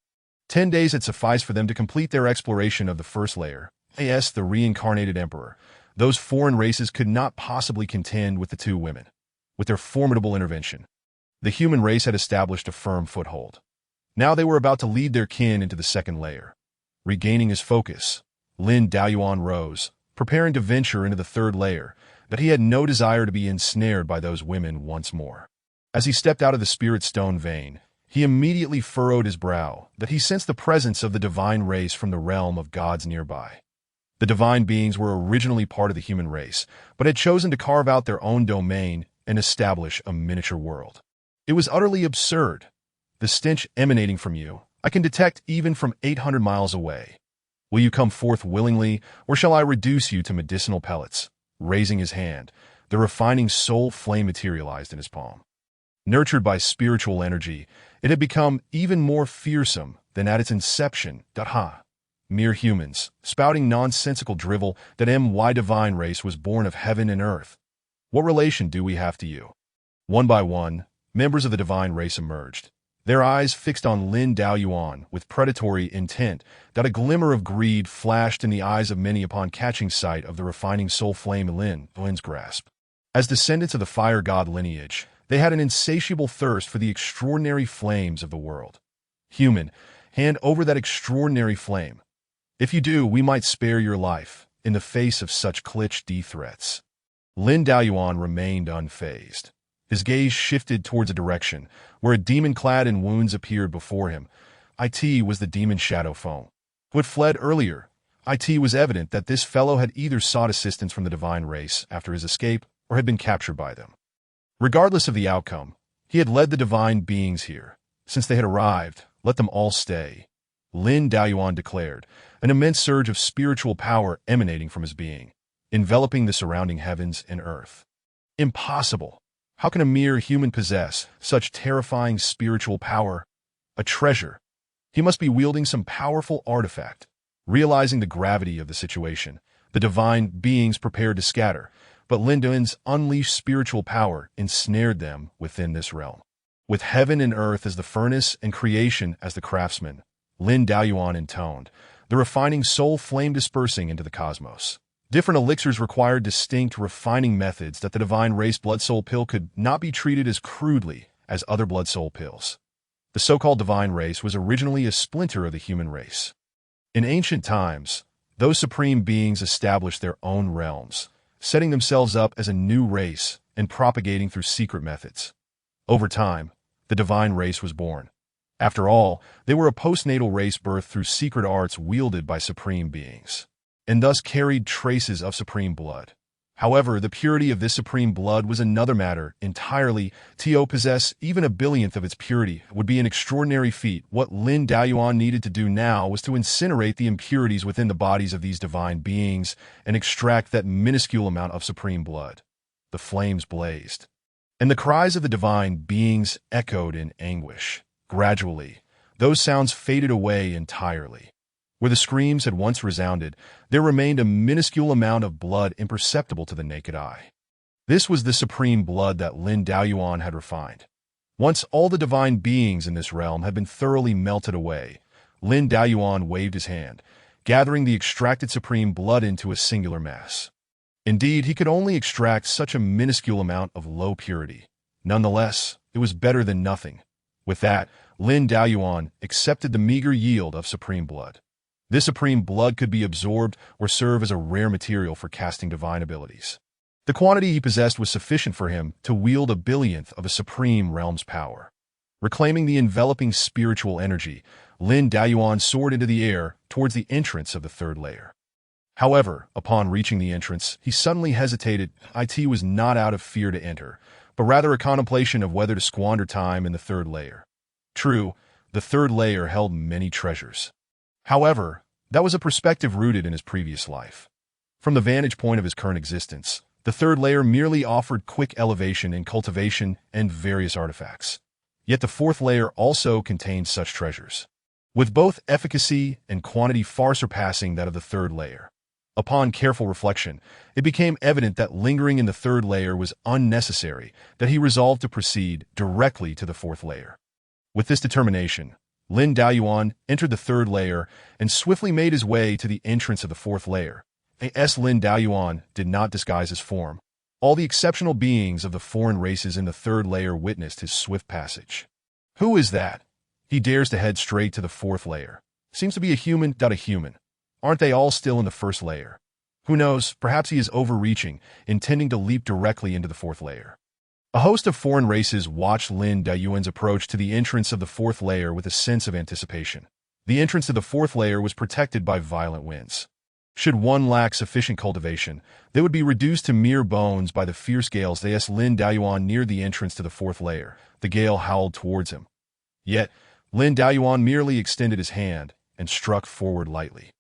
10 days had sufficed for them to complete their exploration of the first layer, the reincarnated emperor. Those foreign races could not possibly contend with the two women. With their formidable intervention, the human race had established a firm foothold. Now they were about to lead their kin into the second layer. Regaining his focus, Lin Daoyuan rose, preparing to venture into the third layer, but he had no desire to be ensnared by those women once more. As he stepped out of the spirit stone vein, he immediately furrowed his brow, that he sensed the presence of the divine race from the realm of gods nearby. The divine beings were originally part of the human race, but had chosen to carve out their own domain and establish a miniature world. It was utterly absurd. the stench emanating from you I can detect even from 800 miles away. Will you come forth willingly, or shall I reduce you to medicinal pellets?" Raising his hand, the refining soul flame materialized in his palm. Nurtured by spiritual energy, it had become even more fearsome than at its inception. Mere humans, spouting nonsensical drivel that my divine race was born of heaven and earth. What relation do we have to you? One by one, members of the divine race emerged, their eyes fixed on Lin Daoyuan with predatory intent. That a glimmer of greed flashed in the eyes of many upon catching sight of the refining soul flame in Lin's grasp. As descendants of the fire god lineage, they had an insatiable thirst for the extraordinary flames of the world. Human, hand over that extraordinary flame. If you do, we might spare your life in the face of such cliché threats. Lin Daoyuan remained unfazed. His gaze shifted towards a direction where a demon clad in wounds appeared before him. It was the demon Shadow Foam, who had fled earlier. It was evident that this fellow had either sought assistance from the divine race after his escape or had been captured by them. Regardless of the outcome, he had led the divine beings here. Since they had arrived, let them all stay, Lin Daoyuan declared, an immense surge of spiritual power emanating from his being, enveloping the surrounding heavens and earth. Impossible! How can a mere human possess such terrifying spiritual power? A treasure. He must be wielding some powerful artifact. Realizing the gravity of the situation, the divine beings prepared to scatter, but Lin Daoyuan's unleashed spiritual power ensnared them within this realm. With heaven and earth as the furnace and creation as the craftsman, Lin Daoyuan intoned, the refining soul flame dispersing into the cosmos. Different elixirs required distinct refining methods that the divine race blood soul pill could not be treated as crudely as other blood soul pills. The so-called divine race was originally a splinter of the human race. In ancient times, those supreme beings established their own realms, setting themselves up as a new race and propagating through secret methods. Over time, the divine race was born. After all, they were a postnatal race birthed through secret arts wielded by supreme beings, and thus carried traces of supreme blood. However, the purity of this supreme blood was another matter entirely. To possess even a billionth of its purity would be an extraordinary feat. What Lin Daoyuan needed to do now was to incinerate the impurities within the bodies of these divine beings and extract that minuscule amount of supreme blood. The flames blazed, and the cries of the divine beings echoed in anguish. Gradually, those sounds faded away entirely. Where the screams had once resounded, there remained a minuscule amount of blood imperceptible to the naked eye. This was the supreme blood that Lin Daoyuan had refined. Once all the divine beings in this realm had been thoroughly melted away, Lin Daoyuan waved his hand, gathering the extracted supreme blood into a singular mass. Indeed, he could only extract such a minuscule amount of low purity. Nonetheless, it was better than nothing. With that, Lin Daoyuan accepted the meager yield of supreme blood. This supreme blood could be absorbed or serve as a rare material for casting divine abilities. The quantity he possessed was sufficient for him to wield a billionth of a supreme realm's power. Reclaiming the enveloping spiritual energy, Lin Daoyuan soared into the air towards the entrance of the third layer. However, upon reaching the entrance, he suddenly hesitated. It was not out of fear to enter, but rather a contemplation of whether to squander time in the third layer. True, the third layer held many treasures. However, that was a perspective rooted in his previous life. From the vantage point of his current existence, the third layer merely offered quick elevation in cultivation and various artifacts. Yet the fourth layer also contained such treasures, with both efficacy and quantity far surpassing that of the third layer. Upon careful reflection, it became evident that lingering in the third layer was unnecessary, that he resolved to proceed directly to the fourth layer. With this determination, Lin Daoyuan entered the third layer and swiftly made his way to the entrance of the fourth layer. Lin Daoyuan did not disguise his form. All the exceptional beings of the foreign races in the third layer witnessed his swift passage. Who is that? He dares to head straight to the fourth layer. Seems to be a human. Aren't they all still in the first layer? Who knows, perhaps he is overreaching, intending to leap directly into the fourth layer. A host of foreign races watched Lin Daoyuan's approach to the entrance of the fourth layer with a sense of anticipation. The entrance to the fourth layer was protected by violent winds. Should one lack sufficient cultivation, they would be reduced to mere bones by the fierce gales. Lin Daoyuan neared the entrance to the fourth layer. The gale howled towards him. Yet, Lin Daoyuan merely extended his hand and struck forward lightly.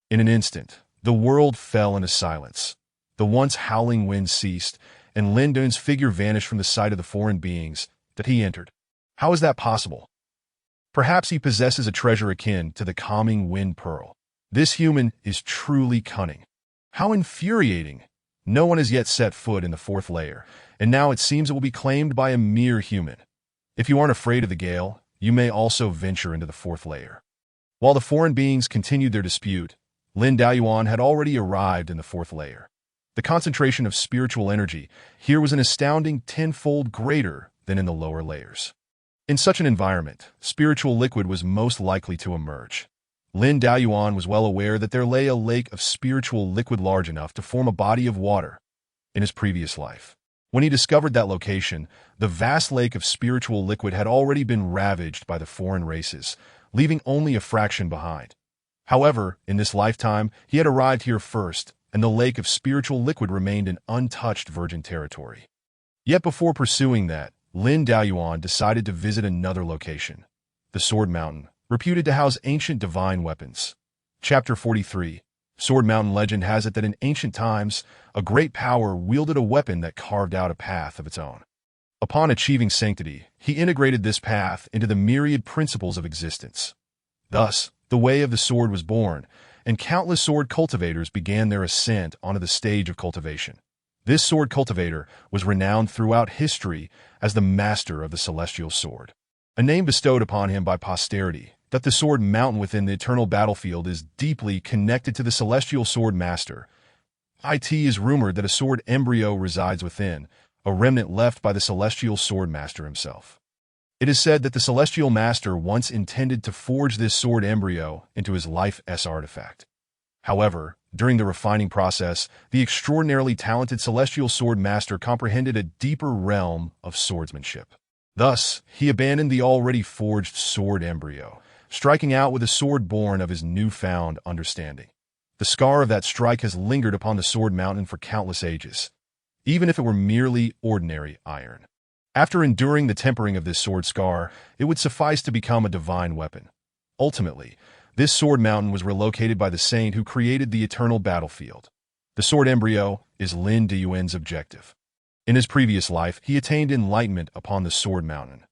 In an instant, the world fell into silence. The once howling wind ceased, and Lin Dun's figure vanished from the sight of the foreign beings that he entered. How is that possible? Perhaps he possesses a treasure akin to the calming wind pearl. This human is truly cunning. How infuriating! No one has yet set foot in the fourth layer, and now it seems it will be claimed by a mere human. If you aren't afraid of the gale, you may also venture into the fourth layer. While the foreign beings continued their dispute, Lin Daoyuan had already arrived in the fourth layer. The concentration of spiritual energy here was an astounding tenfold greater than in the lower layers. In such an environment, spiritual liquid was most likely to emerge. Lin Daoyuan was well aware that there lay a lake of spiritual liquid large enough to form a body of water in his previous life. When he discovered that location, the vast lake of spiritual liquid had already been ravaged by the foreign races, leaving only a fraction behind. However, in this lifetime, he had arrived here first, and the lake of spiritual liquid remained an untouched virgin territory. Yet before pursuing that, Lin Daoyuan decided to visit another location, the Sword Mountain, reputed to house ancient divine weapons. Chapter 43. Sword Mountain legend has it that in ancient times, a great power wielded a weapon that carved out a path of its own. Upon achieving sanctity, he integrated this path into the myriad principles of existence. Thus, the way of the sword was born, and countless sword cultivators began their ascent onto the stage of cultivation. This sword cultivator was renowned throughout history as the master of the celestial sword, a name bestowed upon him by posterity. That the sword mountain within the eternal battlefield is deeply connected to the celestial sword master. It is rumored that a sword embryo resides within, a remnant left by the celestial sword master himself. It is said that the celestial master once intended to forge this sword embryo into his life-s artifact. However, during the refining process, the extraordinarily talented celestial sword master comprehended a deeper realm of swordsmanship. Thus, he abandoned the already forged sword embryo, striking out with a sword born of his newfound understanding. The scar of that strike has lingered upon the Sword Mountain for countless ages, even if it were merely ordinary iron. After enduring the tempering of this sword scar, it would suffice to become a divine weapon. Ultimately, this Sword Mountain was relocated by the saint who created the eternal battlefield. The sword embryo is Lin Daoyuan's objective. In his previous life, he attained enlightenment upon the Sword Mountain.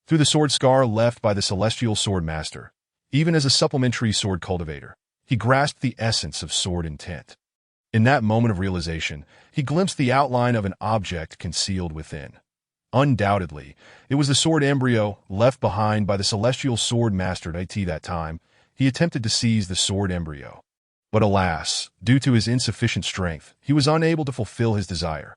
Through the sword scar left by the celestial sword master, even as a supplementary sword cultivator, he grasped the essence of sword intent. In that moment of realization, he glimpsed the outline of an object concealed within. Undoubtedly, it was the sword embryo left behind by the celestial sword master. At that time, he attempted to seize the sword embryo. But alas, due to his insufficient strength, he was unable to fulfill his desire.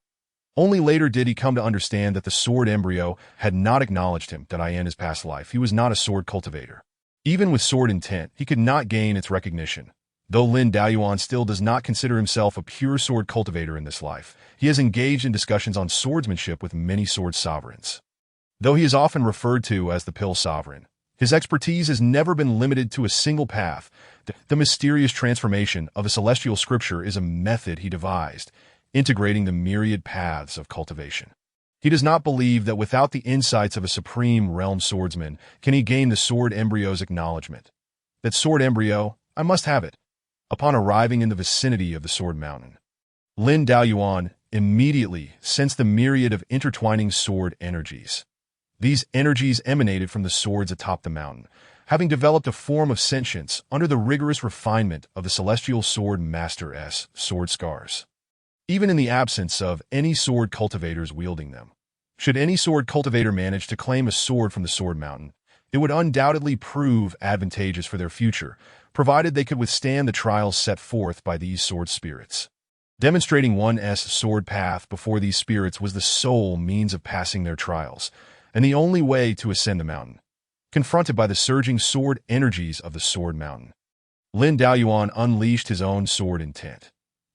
Only later did he come to understand that the sword embryo had not acknowledged him, that in his past life he was not a sword cultivator. Even with sword intent, he could not gain its recognition. Though Lin Daoyuan still does not consider himself a pure sword cultivator in this life, he has engaged in discussions on swordsmanship with many sword sovereigns. Though he is often referred to as the Pill Sovereign, his expertise has never been limited to a single path. The mysterious transformation of a celestial scripture is a method he devised, integrating the myriad paths of cultivation. He does not believe that without the insights of a supreme realm swordsman can he gain the sword embryo's acknowledgement. That sword embryo, I must have it. Upon arriving in the vicinity of the Sword Mountain, Lin Daoyuan immediately sensed the myriad of intertwining sword energies. These energies emanated from the swords atop the mountain, having developed a form of sentience under the rigorous refinement of the celestial sword master's sword scars. Even in the absence of any sword cultivators wielding them, should any sword cultivator manage to claim a sword from the Sword Mountain, it would undoubtedly prove advantageous for their future, provided they could withstand the trials set forth by these sword spirits. Demonstrating one's sword path before these spirits was the sole means of passing their trials, and the only way to ascend the mountain. Confronted by the surging sword energies of the Sword Mountain, Lin Daoyuan unleashed his own sword intent.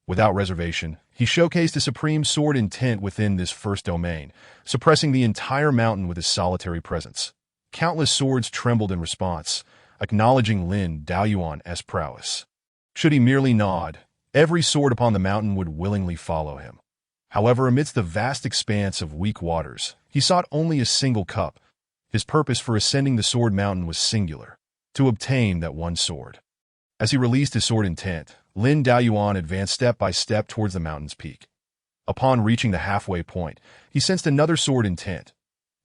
Without reservation, he showcased a supreme sword intent within this first domain, suppressing the entire mountain with his solitary presence. Countless swords trembled in response, acknowledging Lin Daoyuan's prowess. Should he merely nod, every sword upon the mountain would willingly follow him. However, amidst the vast expanse of weak waters, he sought only a single cup, His purpose for ascending the Sword Mountain was singular: to obtain that one sword. As he released his sword intent, Lin Daoyuan advanced step by step towards the mountain's peak. Upon reaching the halfway point, he sensed another sword intent,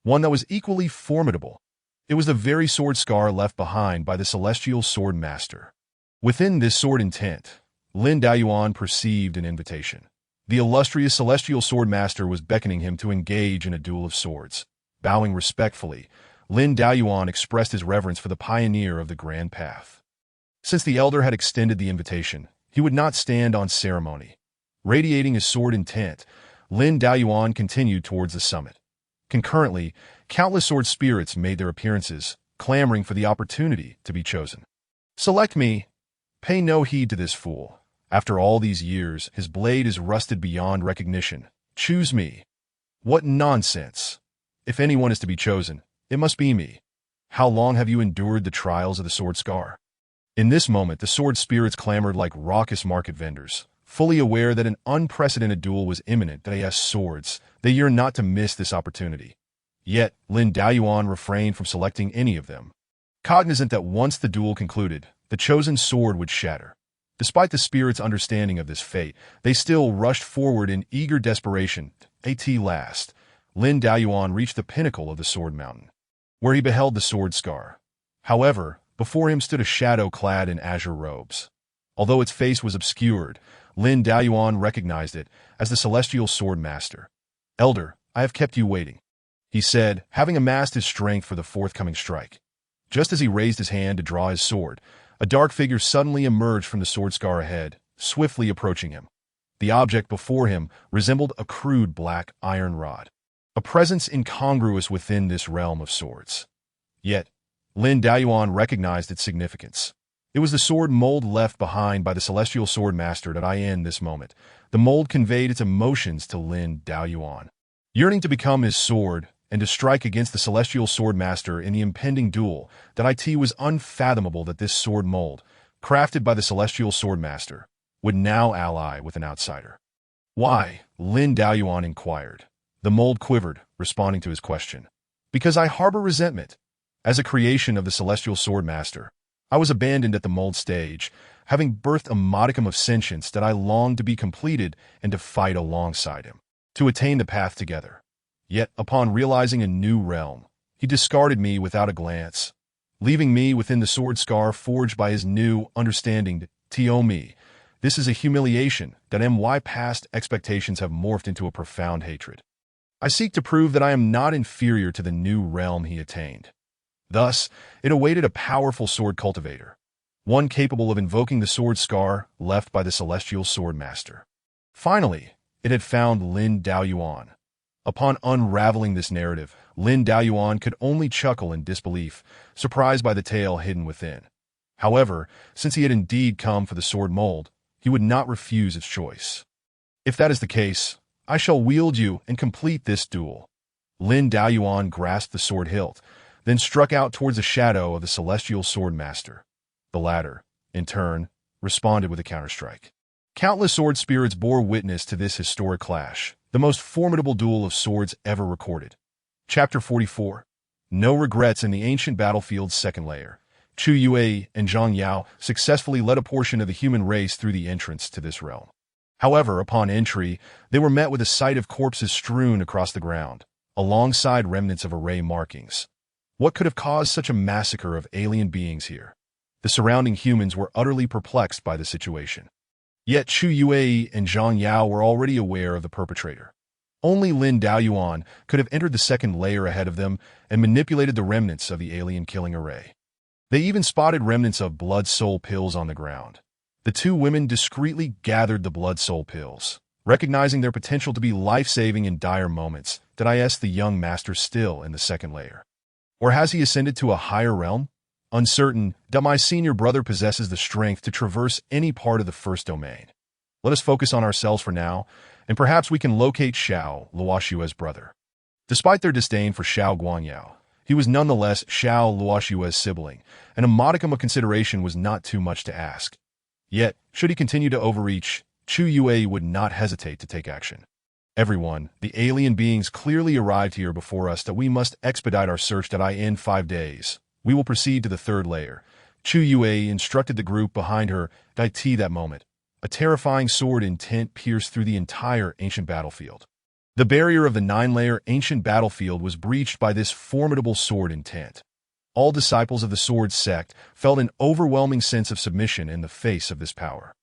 one that was equally formidable. It was the very sword scar left behind by the celestial sword master. Within this sword intent, Lin Daoyuan perceived an invitation. The illustrious celestial sword master was beckoning him to engage in a duel of swords. Bowing respectfully, Lin Daoyuan expressed his reverence for the pioneer of the Grand Path. Since the elder had extended the invitation, he would not stand on ceremony. Radiating his sword intent, Lin Daoyuan continued towards the summit. Concurrently, countless sword spirits made their appearances, clamoring for the opportunity to be chosen. "Select me. Pay no heed to this fool. After all these years, his blade is rusted beyond recognition. Choose me." What nonsense! If anyone is to be chosen, it must be me. How long have you endured the trials of the sword scar? In this moment, the sword spirits clamored like raucous market vendors. Fully aware that an unprecedented duel was imminent, swords, they yearned not to miss this opportunity. Yet, Lin Daoyuan refrained from selecting any of them, cognizant that once the duel concluded, the chosen sword would shatter. Despite the spirits' understanding of this fate, they still rushed forward in eager desperation. At last, Lin Daoyuan reached the pinnacle of the Sword Mountain, where he beheld the sword scar. However, before him stood a shadow clad in azure robes. Although its face was obscured, Lin Daoyuan recognized it as the celestial sword master. "Elder, I have kept you waiting," he said, having amassed his strength for the forthcoming strike. Just as he raised his hand to draw his sword, a dark figure suddenly emerged from the sword scar ahead, swiftly approaching him. The object before him resembled a crude black iron rod, a presence incongruous within this realm of swords. Yet, Lin Daoyuan recognized its significance. It was the sword mold left behind by the celestial sword master. In this moment, the mold conveyed its emotions to Lin Daoyuan. Yearning to become his sword and to strike against the celestial sword master in the impending duel, it was unfathomable that this sword mold, crafted by the celestial sword master, would now ally with an outsider. "Why?" Lin Daoyuan inquired. The mold quivered, responding to his question. "Because I harbor resentment. As a creation of the celestial sword master, I was abandoned at the mold stage, having birthed a modicum of sentience that I longed to be completed and to fight alongside him, to attain the path together. Yet, upon realizing a new realm, he discarded me without a glance, leaving me within the sword scar forged by his new understanding. Me, this is a humiliation that my past expectations have morphed into a profound hatred. I seek to prove that I am not inferior to the new realm he attained." Thus, it awaited a powerful sword cultivator, one capable of invoking the sword scar left by the celestial sword master. Finally, it had found Lin Daoyuan. Upon unraveling this narrative, Lin Daoyuan could only chuckle in disbelief, surprised by the tale hidden within. However, since he had indeed come for the sword mold, he would not refuse its choice. "If that is the case, I shall wield you and complete this duel." Lin Daoyuan grasped the sword hilt, then struck out towards the shadow of the celestial sword master. The latter, in turn, responded with a counterstrike. Countless sword spirits bore witness to this historic clash, the most formidable duel of swords ever recorded. Chapter 44. No regrets in the ancient battlefield's second layer. Chu Yue and Zhang Yao successfully led a portion of the human race through the entrance to this realm. However, upon entry, they were met with a sight of corpses strewn across the ground, alongside remnants of array markings. What could have caused such a massacre of alien beings here? The surrounding humans were utterly perplexed by the situation. Yet Chu Yue and Zhang Yao were already aware of the perpetrator. Only Lin Daoyuan could have entered the second layer ahead of them and manipulated the remnants of the alien-killing array. They even spotted remnants of blood soul pills on the ground. The two women discreetly gathered the blood soul pills, recognizing their potential to be life-saving in dire moments. The young master still in the second layer? Or has he ascended to a higher realm? Uncertain, my senior brother possesses the strength to traverse any part of the first domain. Let us focus on ourselves for now, and perhaps we can locate Xiao Luoxue's brother. Despite their disdain for Xiao Guangyao, he was nonetheless Xiao Luoxue's sibling, and a modicum of consideration was not too much to ask. Yet, should he continue to overreach, Chu Yue would not hesitate to take action. Everyone, the alien beings clearly arrived here before us that we must expedite our search that in 5 days. We will proceed to the third layer. Chu Yue instructed the group behind her. That moment, a terrifying sword intent pierced through the entire ancient battlefield. The barrier of the 9-layer ancient battlefield was breached by this formidable sword intent. All disciples of the sword sect felt an overwhelming sense of submission in the face of this power.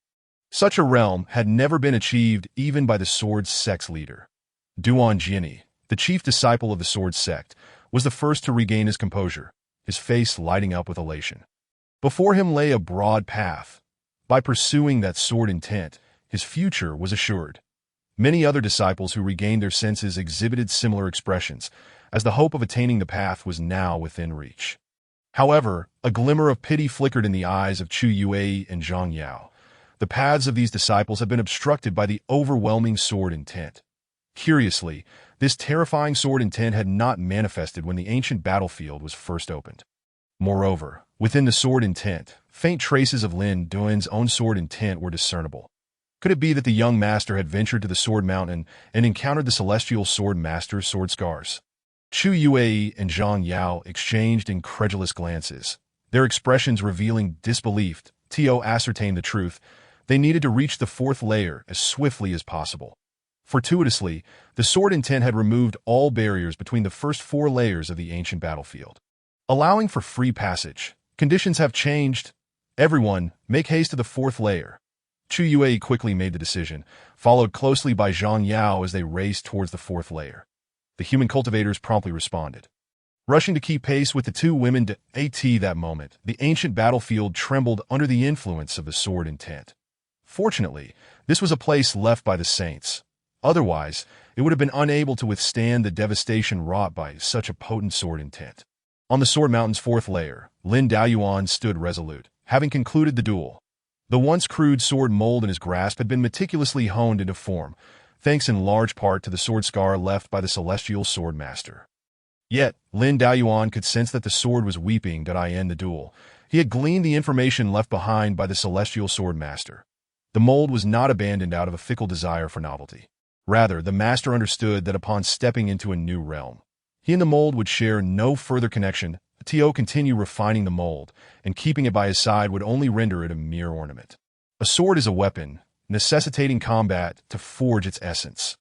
Such a realm had never been achieved even by the sword sect's leader. Duan Jinni, the chief disciple of the sword sect, was the first to regain his composure, his face lighting up with elation. Before him lay a broad path. By pursuing that sword intent, his future was assured. Many other disciples who regained their senses exhibited similar expressions, as the hope of attaining the path was now within reach. However, a glimmer of pity flickered in the eyes of Chu Yue and Zhang Yao. The paths of these disciples had been obstructed by the overwhelming sword intent. Curiously, this terrifying sword intent had not manifested when the ancient battlefield was first opened. Moreover, within the sword intent, faint traces of Lin Duan's own sword intent were discernible. Could it be that the young master had ventured to the Sword Mountain and encountered the celestial sword master's sword scars? Chu Yue and Zhang Yao exchanged incredulous glances, their expressions revealing disbelief. To ascertain the truth, they needed to reach the 4th layer as swiftly as possible. Fortuitously, the sword intent had removed all barriers between the first 4 layers of the ancient battlefield, allowing for free passage. Conditions have changed. Everyone, make haste to the 4th layer. Chu Yue quickly made the decision, followed closely by Zhang Yao as they raced towards the 4th layer. The human cultivators promptly responded, rushing to keep pace with the 2 women. That moment, the ancient battlefield trembled under the influence of the sword intent. Fortunately, this was a place left by the saints. Otherwise, it would have been unable to withstand the devastation wrought by such a potent sword intent. On the Sword Mountain's 4th layer, Lin Daoyuan stood resolute, having concluded the duel. The once crude sword mold in his grasp had been meticulously honed into form, thanks in large part to the sword scar left by the celestial sword master. Yet, Lin Daoyuan could sense that the sword was weeping in the duel. He had gleaned the information left behind by the celestial sword master. The mold was not abandoned out of a fickle desire for novelty. Rather, the master understood that upon stepping into a new realm, he and the mold would share no further connection. To continue refining the mold, and keeping it by his side would only render it a mere ornament. A sword is a weapon, necessitating combat to forge its essence.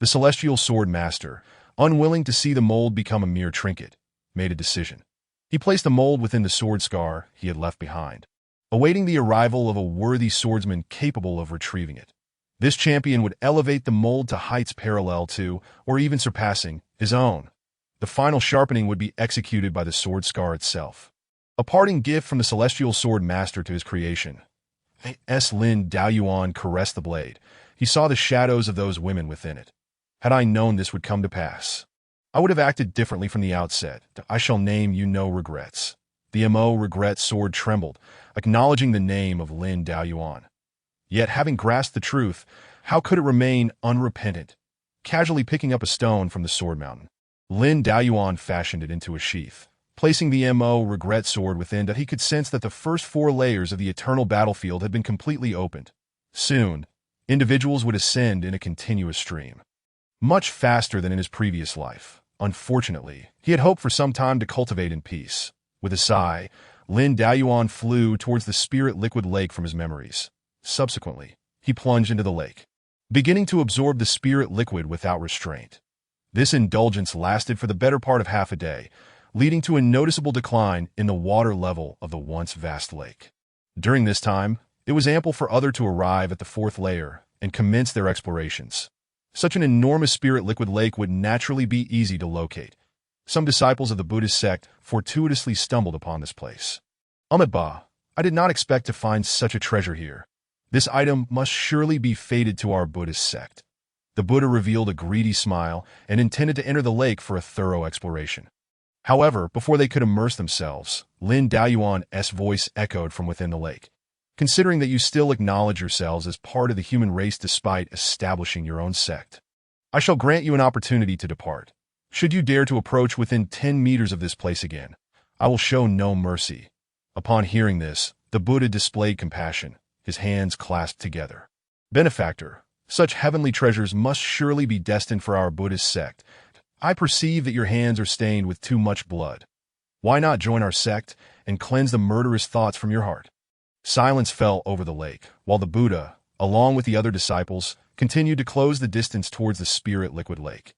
The celestial sword master, unwilling to see the mold become a mere trinket, made a decision. He placed the mold within the sword scar he had left behind, awaiting the arrival of a worthy swordsman capable of retrieving it. This champion would elevate the mold to heights parallel to, or even surpassing, his own. The final sharpening would be executed by the sword scar itself. A parting gift from the celestial sword master to his creation. Lin Daoyuan caressed the blade. He saw the shadows of those women within it. Had I known this would come to pass, I would have acted differently from the outset. I shall name you no regrets. The regret sword trembled, acknowledging the name of Lin Daoyuan. Yet, having grasped the truth, how could it remain unrepentant? Casually picking up a stone from the Sword Mountain, Lin Daoyuan fashioned it into a sheath, placing the regret sword within he could sense that the first 4 layers of the eternal battlefield had been completely opened. Soon, individuals would ascend in a continuous stream, much faster than in his previous life. Unfortunately, he had hoped for some time to cultivate in peace. With a sigh, Lin Daoyuan flew towards the spirit liquid lake from his memories. Subsequently, he plunged into the lake, beginning to absorb the spirit liquid without restraint. This indulgence lasted for the better part of half a day, leading to a noticeable decline in the water level of the once vast lake. During this time, it was ample for others to arrive at the 4th layer and commence their explorations. Such an enormous spirit liquid lake would naturally be easy to locate. Some disciples of the Buddhist sect fortuitously stumbled upon this place. Ba, I did not expect to find such a treasure here. This item must surely be fated to our Buddhist sect. The Buddha revealed a greedy smile and intended to enter the lake for a thorough exploration. However, before they could immerse themselves, Lin Daoyuan's voice echoed from within the lake. Considering that you still acknowledge yourselves as part of the human race despite establishing your own sect, I shall grant you an opportunity to depart. Should you dare to approach within 10 meters of this place again, I will show no mercy. Upon hearing this, the Buddha displayed compassion, his hands clasped together. Benefactor, Such heavenly treasures must surely be destined for our Buddhist sect. I perceive that your hands are stained with too much blood. Why not join our sect and cleanse the murderous thoughts from your heart? Silence fell over the lake, while the Buddha, along with the other disciples, continued to close the distance towards the spirit liquid lake.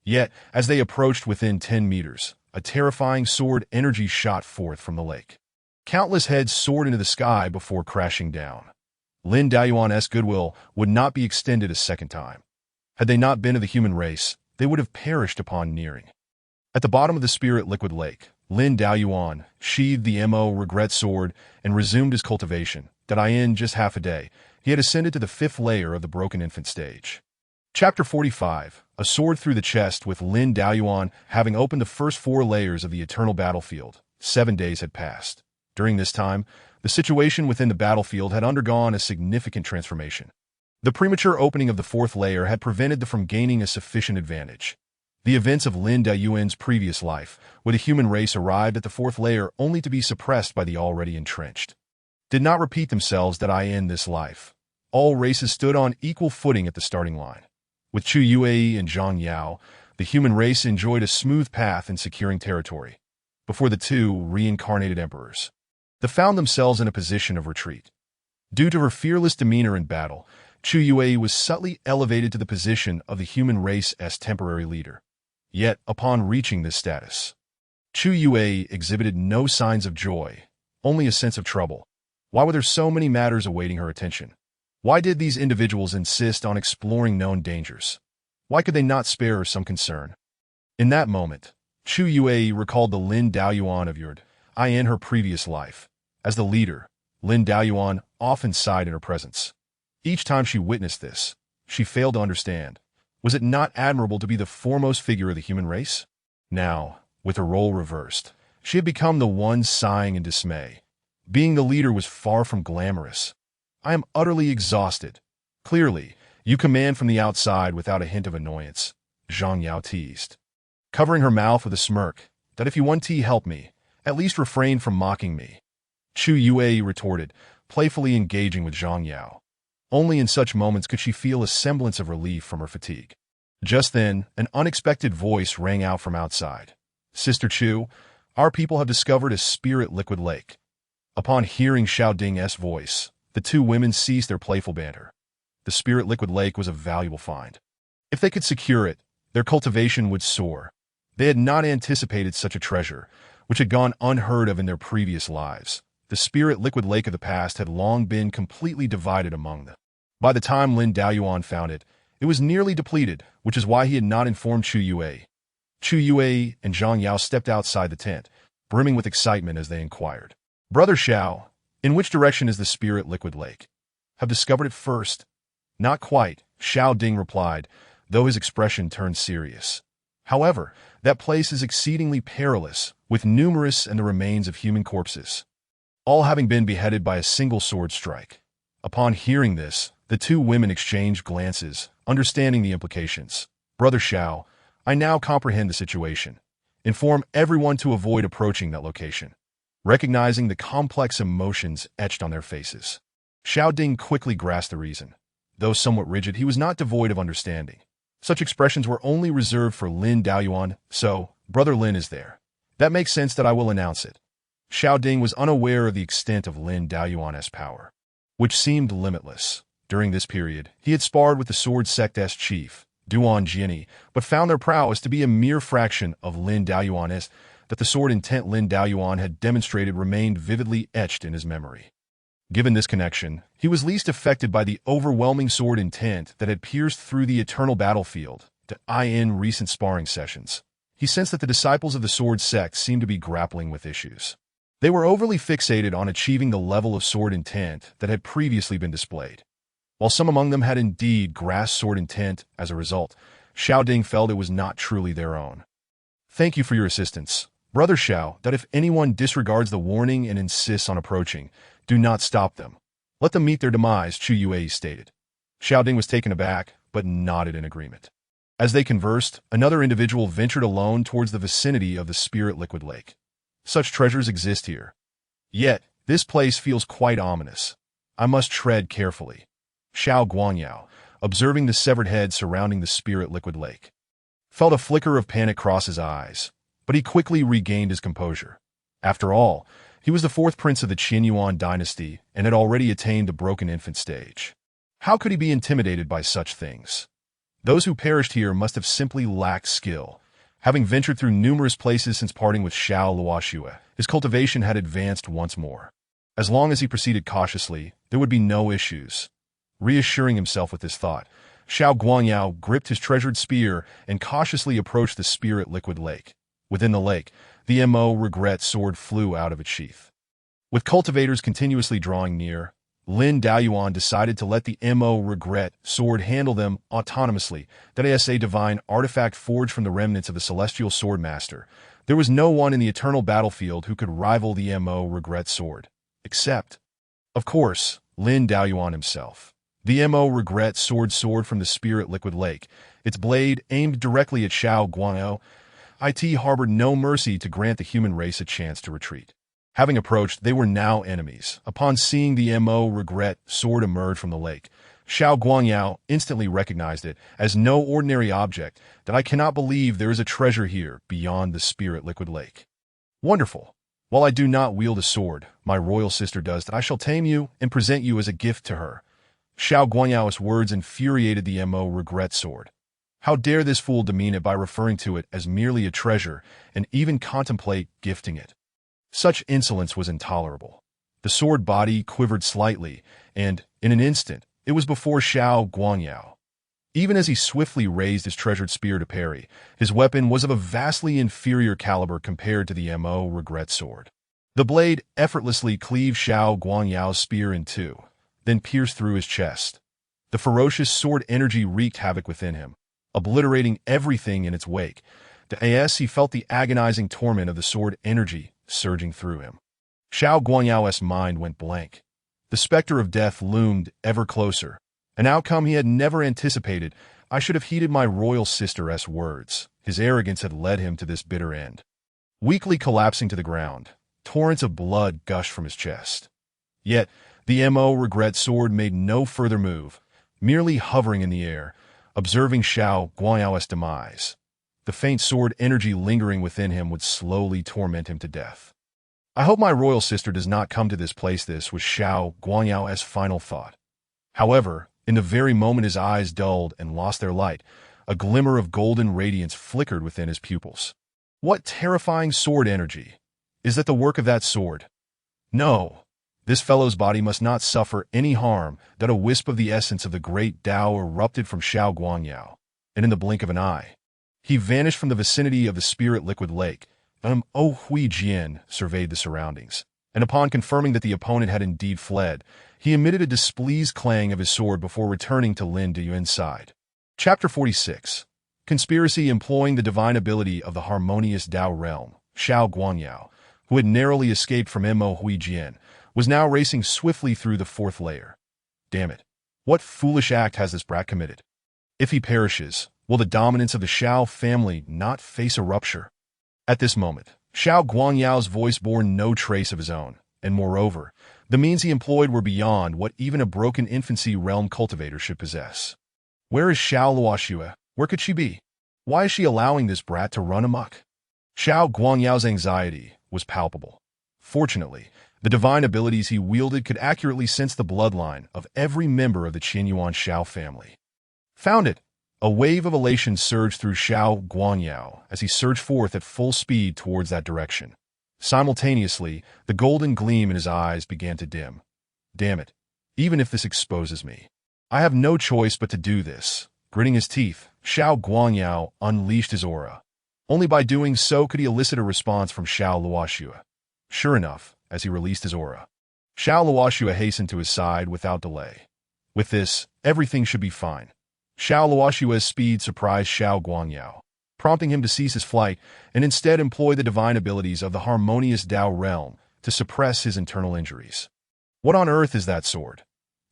Yet, as they approached within 10 meters, a terrifying sword energy shot forth from the lake. Countless heads soared into the sky before crashing down. Lin Daoyuan's goodwill would not be extended a second time. Had they not been of the human race, they would have perished upon nearing. At the bottom of the spirit liquid lake, Lin Daoyuan sheathed the Mo regret sword and resumed his cultivation, that in just half a day, he had ascended to the 5th layer of the broken infant stage. Chapter 45, A Sword Through the Chest. With Lin Daoyuan having opened the first 4 layers of the eternal battlefield, 7 days had passed. During this time, the situation within the battlefield had undergone a significant transformation. The premature opening of the 4th layer had prevented them from gaining a sufficient advantage. The events of Lin Daoyuan's previous life, where the human race arrived at the 4th layer only to be suppressed by the already entrenched, did not repeat themselves in this life. All races stood on equal footing at the starting line. With Chu Yue and Zhang Yao, the human race enjoyed a smooth path in securing territory. Before the 2 reincarnated emperors, they found themselves in a position of retreat. Due to her fearless demeanor in battle, Chu Yue was subtly elevated to the position of the human race's temporary leader. Yet, upon reaching this status, Chu Yue exhibited no signs of joy, only a sense of trouble. Why were there so many matters awaiting her attention? Why did these individuals insist on exploring known dangers? Why could they not spare her some concern? In that moment, Chu Yue recalled the Lin Daoyuan of Yurd, in her previous life. As the leader, Lin Daoyuan often sighed in her presence. Each time she witnessed this, she failed to understand. Was it not admirable to be the foremost figure of the human race? Now, with her role reversed, she had become the one sighing in dismay. Being the leader was far from glamorous. I am utterly exhausted. Clearly, you command from the outside without a hint of annoyance, Zhang Yao teased, covering her mouth with a smirk, that if you want to help me, at least refrain from mocking me. Chu Yue retorted, playfully engaging with Zhang Yao. Only in such moments could she feel a semblance of relief from her fatigue. Just then, an unexpected voice rang out from outside. Sister Chu, our people have discovered a spirit liquid lake. Upon hearing Xiao Ding's voice, the 2 women ceased their playful banter. The spirit liquid lake was a valuable find. If they could secure it, their cultivation would soar. They had not anticipated such a treasure, which had gone unheard of in their previous lives. The spirit liquid lake of the past had long been completely divided among them. By the time Lin Daoyuan found it, it was nearly depleted, which is why he had not informed Chu Yue. Chu Yue and Zhang Yao stepped outside the tent, brimming with excitement as they inquired. Brother Xiao, in which direction is the spirit liquid lake? Have discovered it first? Not quite, Xiao Ding replied, though his expression turned serious. However, that place is exceedingly perilous, with numerous and the remains of human corpses, all having been beheaded by a single sword strike. Upon hearing this, the 2 women exchanged glances, understanding the implications. Brother Xiao, I now comprehend the situation. Inform everyone to avoid approaching that location. Recognizing the complex emotions etched on their faces, Xiao Ding quickly grasped the reason. Though somewhat rigid, he was not devoid of understanding. Such expressions were only reserved for Lin Daoyuan, so, Brother Lin is there. That makes sense that I will announce it. Xiao Ding was unaware of the extent of Lin Daoyuan's power, which seemed limitless. During this period, he had sparred with the Sword Sect's chief, Duan Jiani, but found their prowess to be a mere fraction of Lin Daoyuan's. That the sword intent Lin Daoyuan had demonstrated remained vividly etched in his memory. Given this connection, he was least affected by the overwhelming sword intent that had pierced through the eternal battlefield. In recent sparring sessions, he sensed that the disciples of the Sword Sect seemed to be grappling with issues. They were overly fixated on achieving the level of sword intent that had previously been displayed. While some among them had indeed grasped sword intent as a result, Xiao Ding felt it was not truly their own. Thank you for your assistance, Brother Xiao, that if anyone disregards the warning and insists on approaching, do not stop them. Let them meet their demise, Chu Yue stated. Xiao Ding was taken aback, but nodded in agreement. As they conversed, another individual ventured alone towards the vicinity of the spirit liquid lake. Such treasures exist here. Yet, this place feels quite ominous. I must tread carefully. Xiao Guanyao, observing the severed head surrounding the spirit liquid lake. Felt a flicker of panic cross his eyes, but he quickly regained his composure. After all, he was the fourth prince of the Qianyuan dynasty and had already attained the broken infant stage. How could he be intimidated by such things? Those who perished here must have simply lacked skill. Having ventured through numerous places since parting with Xiao Luoxue, his cultivation had advanced once more. As long as he proceeded cautiously, there would be no issues. Reassuring himself with this thought, Xiao Guangyao gripped his treasured spear and cautiously approached the spirit liquid lake. Within the lake, the Mo Regret sword flew out of its sheath. With cultivators continuously drawing near, Lin Daoyuan decided to let the Mo Regret sword handle them autonomously. That is a divine artifact forged from the remnants of the celestial sword master. There was no one in the eternal battlefield who could rival the Mo Regret sword. Except, of course, Lin Daoyuan himself. The Mo Regret sword from the spirit liquid lake, its blade aimed directly at Xiao Guangyao. It harbored no mercy to grant the human race a chance to retreat. Having approached, they were now enemies. Upon seeing the Mo Regret sword emerge from the lake, Xiao Guangyao instantly recognized it as no ordinary object. That I cannot believe there is a treasure here beyond the spirit liquid lake. Wonderful. While I do not wield a sword, my royal sister does that. I shall tame you and present you as a gift to her. Xiao Guangyao's words infuriated the Mo Regret sword. How dare this fool demean it by referring to it as merely a treasure and even contemplate gifting it? Such insolence was intolerable. The sword body quivered slightly, and, in an instant, it was before Xiao Guangyao. Even as he swiftly raised his treasured spear to parry, his weapon was of a vastly inferior caliber compared to the Mo Regret sword. The blade effortlessly cleaved Xiao Guangyao's spear in two, then pierced through his chest. The ferocious sword energy wreaked havoc within him, obliterating everything in its wake. As he felt the agonizing torment of the sword energy surging through him. Xiao Guangyao's mind went blank. The specter of death loomed ever closer, an outcome he had never anticipated. I should have heeded my royal sister's words. His arrogance had led him to this bitter end. Weakly collapsing to the ground, torrents of blood gushed from his chest. Yet, the Mo Regret sword made no further move, merely hovering in the air, observing Xiao Guangyao's demise. The faint sword energy lingering within him would slowly torment him to death. I hope my royal sister does not come to this place. This was Xiao Guangyao's final thought. However, in the very moment his eyes dulled and lost their light, a glimmer of golden radiance flickered within his pupils. What terrifying sword energy! Is that the work of that sword? No! This fellow's body must not suffer any harm. That a wisp of the essence of the great Tao erupted from Xiao Guangyao, and in the blink of an eye, he vanished from the vicinity of the spirit liquid lake. Hui Jian surveyed the surroundings, and upon confirming that the opponent had indeed fled, he emitted a displeased clang of his sword before returning to Lin Dayuan's side. Chapter 46. Conspiracy. Employing the divine ability of the harmonious Tao realm, Xiao Guangyao, who had narrowly escaped from Hui Jian, was now racing swiftly through the fourth layer. Damn it. What foolish act has this brat committed? If he perishes, will the dominance of the Xiao family not face a rupture? At this moment, Xiao Guangyao's voice bore no trace of his own, and moreover, the means he employed were beyond what even a broken infancy realm cultivator should possess. Where is Xiao Luoxue? Where could she be? Why is she allowing this brat to run amok? Xiao Guangyao's anxiety was palpable. Fortunately, the divine abilities he wielded could accurately sense the bloodline of every member of the Qianyuan Xiao family. Found it! A wave of elation surged through Xiao Guangyao as he surged forth at full speed towards that direction. Simultaneously, the golden gleam in his eyes began to dim. Damn it! Even if this exposes me, I have no choice but to do this. Gritting his teeth, Xiao Guangyao unleashed his aura. Only by doing so could he elicit a response from Xiao Luoxue. Sure enough, as he released his aura, Xiao Luoxue hastened to his side without delay. With this, everything should be fine. Xiao Luoxue's speed surprised Xiao Guangyao, prompting him to cease his flight and instead employ the divine abilities of the harmonious Tao realm to suppress his internal injuries. What on earth is that sword?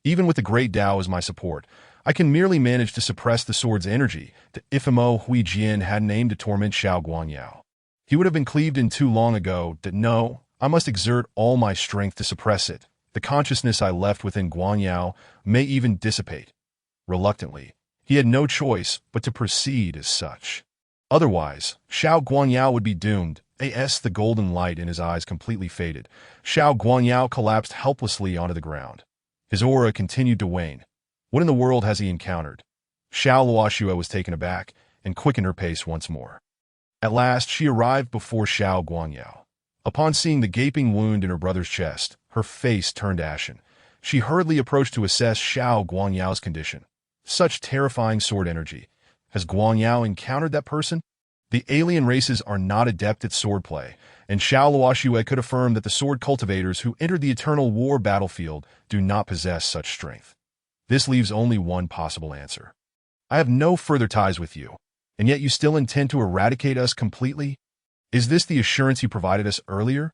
Even with the great Tao as my support, I can merely manage to suppress the sword's energy. If Hui Jian hadn't aimed to torment Xiao Guangyao, he would have been cleaved in too long ago. No, I must exert all my strength to suppress it. The consciousness I left within Guangyao may even dissipate. Reluctantly, he had no choice but to proceed as such. Otherwise, Xiao Guangyao would be doomed. The golden light in his eyes completely faded. Xiao Guangyao collapsed helplessly onto the ground. His aura continued to wane. What in the world has he encountered? Xiao Luoxue was taken aback and quickened her pace once more. At last, she arrived before Xiao Guangyao. Upon seeing the gaping wound in her brother's chest, her face turned ashen. She hurriedly approached to assess Xiao Guangyao's condition. Such terrifying sword energy. Has Guangyao encountered that person? The alien races are not adept at swordplay, and Xiao Luoxue could affirm that the sword cultivators who entered the eternal war battlefield do not possess such strength. This leaves only one possible answer. I have no further ties with you, and yet you still intend to eradicate us completely? Is this the assurance you provided us earlier?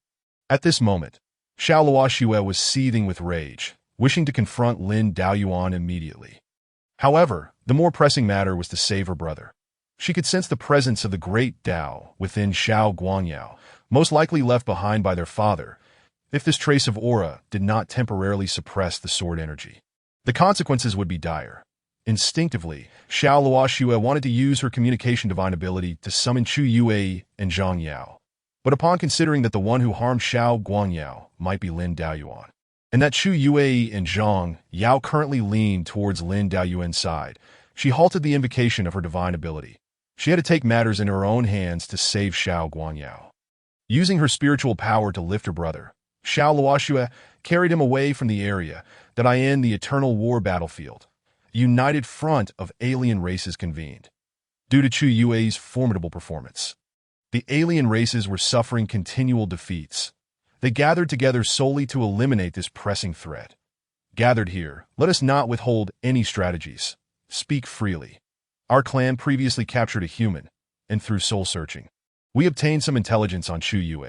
At this moment, Xiao Luoxue was seething with rage, wishing to confront Lin Daoyuan immediately. However, the more pressing matter was to save her brother. She could sense the presence of the great Dao within Xiao Guangyao, most likely left behind by their father, if this trace of aura did not temporarily suppress the sword energy. The consequences would be dire. Instinctively, Xiao Luoxue wanted to use her communication divine ability to summon Chu Yue and Zhang Yao. But upon considering that the one who harmed Xiao Guangyao might be Lin Daoyuan, and that Chu Yue and Zhang Yao currently leaned towards Lin Daoyuan's side, she halted the invocation of her divine ability. She had to take matters in her own hands to save Xiao Guangyao. Using her spiritual power to lift her brother, Xiao Luoxue carried him away from the area that the eternal war battlefield. A united front of alien races convened. Due to Chu Yue's formidable performance, the alien races were suffering continual defeats. They gathered together solely to eliminate this pressing threat. Gathered here, let us not withhold any strategies. Speak freely. Our clan previously captured a human, and through soul-searching, we obtained some intelligence on Chu Yue.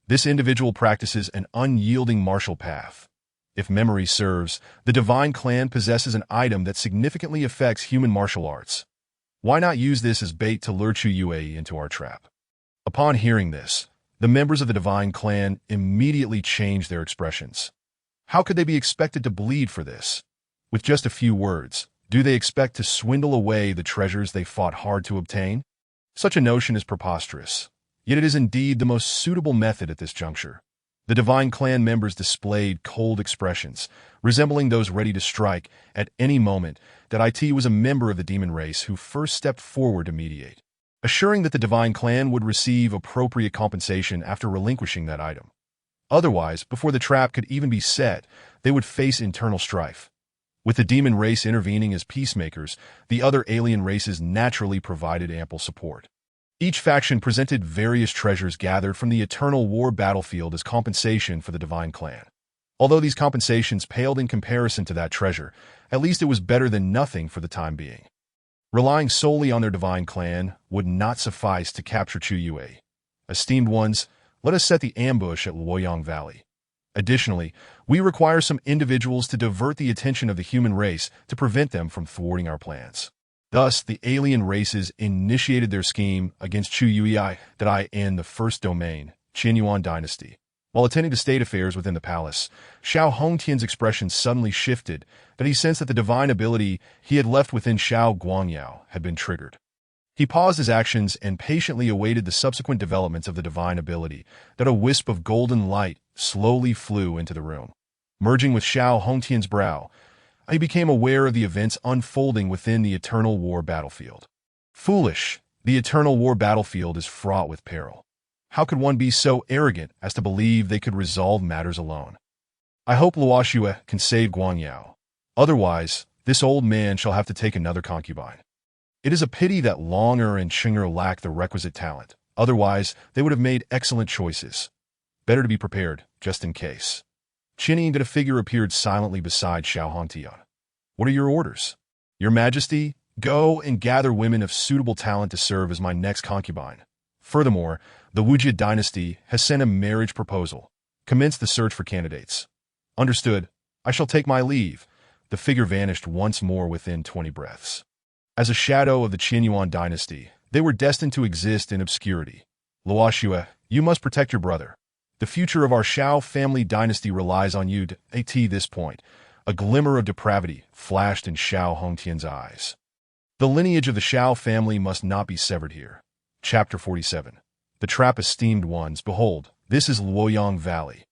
This individual practices an unyielding martial path. If memory serves, the Divine Clan possesses an item that significantly affects human martial arts. Why not use this as bait to lure Chu Yue into our trap? Upon hearing this, the members of the Divine Clan immediately changed their expressions. How could they be expected to bleed for this? With just a few words, do they expect to swindle away the treasures they fought hard to obtain? Such a notion is preposterous, yet it is indeed the most suitable method at this juncture. The Divine Clan members displayed cold expressions, resembling those ready to strike at any moment. That it was a member of the demon race who first stepped forward to mediate, assuring that the Divine Clan would receive appropriate compensation after relinquishing that item. Otherwise, before the trap could even be set, they would face internal strife. With the demon race intervening as peacemakers, the other alien races naturally provided ample support. Each faction presented various treasures gathered from the eternal war battlefield as compensation for the Divine Clan. Although these compensations paled in comparison to that treasure, at least it was better than nothing for the time being. Relying solely on their Divine Clan would not suffice to capture Chu Yue. Esteemed ones, let us set the ambush at Luoyang Valley. Additionally, we require some individuals to divert the attention of the human race to prevent them from thwarting our plans. Thus, the alien races initiated their scheme against Chu Yui in the first domain, Qianyuan dynasty. While attending to state affairs within the palace, Xiao Hongtian's expression suddenly shifted, that he sensed that the divine ability he had left within Xiao Guangyao had been triggered. He paused his actions and patiently awaited the subsequent developments of the divine ability. That a wisp of golden light slowly flew into the room. Merging with Xiao Hongtian's brow, he became aware of the events unfolding within the eternal war battlefield. Foolish, the eternal war battlefield is fraught with peril. How could one be so arrogant as to believe they could resolve matters alone? I hope Luoxue can save Guangyao. Otherwise, this old man shall have to take another concubine. It is a pity that Longer and Chinger lack the requisite talent. Otherwise, they would have made excellent choices. Better to be prepared, just in case. Qinning a figure appeared silently beside Xiao Hongtian. What are your orders? Your Majesty, go and gather women of suitable talent to serve as my next concubine. Furthermore, the Wujia dynasty has sent a marriage proposal. Commence the search for candidates. Understood. I shall take my leave. The figure vanished once more within 20 breaths. As a shadow of the Qianyuan dynasty, they were destined to exist in obscurity. Luoxue, you must protect your brother. The future of our Xiao family dynasty relies on you to this point. A glimmer of depravity flashed in Xiao Hongtian's eyes. The lineage of the Xiao family must not be severed here. Chapter 47. The Trap. Esteemed ones, behold, this is Luoyang Valley.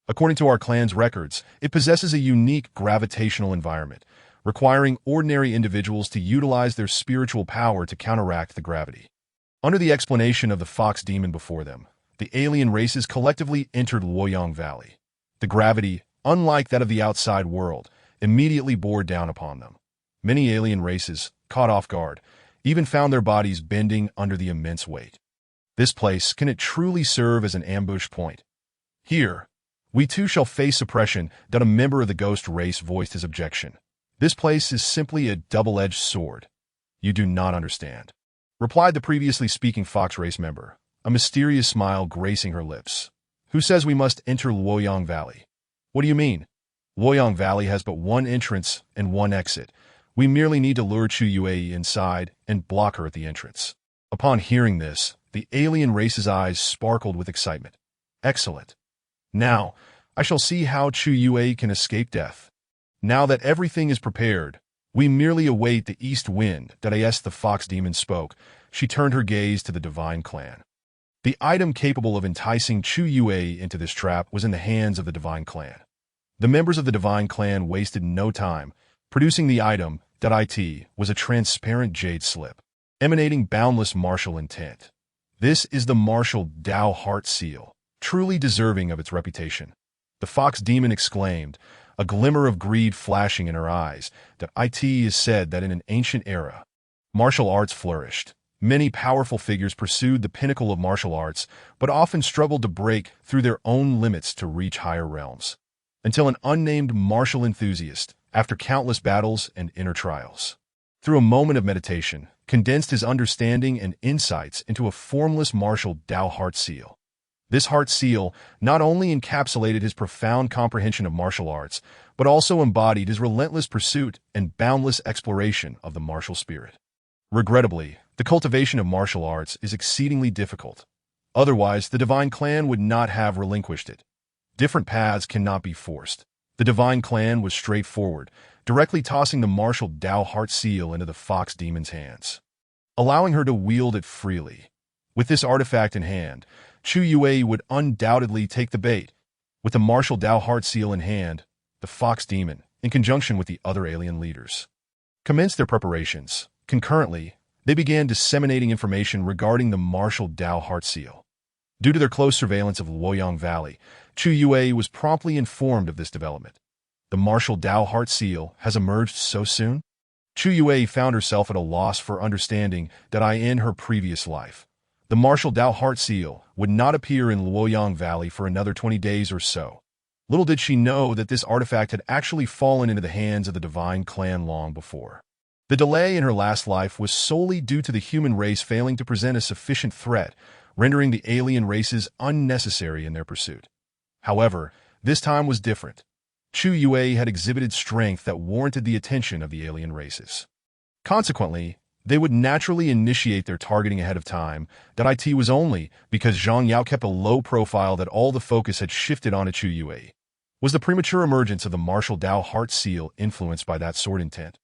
According to our clan's records, it possesses a unique gravitational environment, requiring ordinary individuals to utilize their spiritual power to counteract the gravity. Under the explanation of the fox demon before them, the alien races collectively entered Luoyang Valley. The gravity, unlike that of the outside world, immediately bore down upon them. Many alien races, caught off guard, even found their bodies bending under the immense weight. This place, can it truly serve as an ambush point? Here, we too shall face suppression, that a member of the ghost race voiced his objection. This place is simply a double-edged sword. You do not understand, replied the previously speaking fox race member, a mysterious smile gracing her lips. Who says we must enter Luoyang Valley? What do you mean? Luoyang Valley has but one entrance and one exit. We merely need to lure Chu Yue inside and block her at the entrance. Upon hearing this, the alien race's eyes sparkled with excitement. Excellent. Now, I shall see how Chu Yue can escape death. Now that everything is prepared, we merely await the east wind. As the fox demon spoke, she turned her gaze to the divine clan. The item capable of enticing Chu Yue into this trap was in the hands of the divine clan. The members of the divine clan wasted no time, producing the item. It was a transparent jade slip, emanating boundless martial intent. This is the martial Dao heart seal, truly deserving of its reputation. The fox demon exclaimed, a glimmer of greed flashing in her eyes. It is said that in an ancient era, martial arts flourished. Many powerful figures pursued the pinnacle of martial arts, but often struggled to break through their own limits to reach higher realms. Until an unnamed martial enthusiast, after countless battles and inner trials, through a moment of meditation, condensed his understanding and insights into a formless martial Dao heart seal. This heart seal not only encapsulated his profound comprehension of martial arts, but also embodied his relentless pursuit and boundless exploration of the martial spirit. Regrettably, the cultivation of martial arts is exceedingly difficult. Otherwise, the divine clan would not have relinquished it. Different paths cannot be forced. The divine clan was straightforward, directly tossing the martial Dao heart seal into the fox demon's hands, allowing her to wield it freely. With this artifact in hand, Chu Yue would undoubtedly take the bait. With the martial Dao heart seal in hand, the fox demon, in conjunction with the other alien leaders, commenced their preparations. Concurrently, they began disseminating information regarding the martial Dao heart seal. Due to their close surveillance of Luoyang Valley, Chu Yue was promptly informed of this development. The martial Dao heart seal has emerged so soon? Chu Yue found herself at a loss for understanding that in her previous life, the martial Dao heart seal would not appear in Luoyang Valley for another 20 days or so. Little did she know that this artifact had actually fallen into the hands of the divine clan long before. The delay in her last life was solely due to the human race failing to present a sufficient threat, rendering the alien races unnecessary in their pursuit. However, this time was different. Chu Yue had exhibited strength that warranted the attention of the alien races. Consequently, they would naturally initiate their targeting ahead of time. It was only because Zhang Yao kept a low profile that all the focus had shifted onto Chu Yue. Was the premature emergence of the martial Dao heart seal influenced by that sort intent?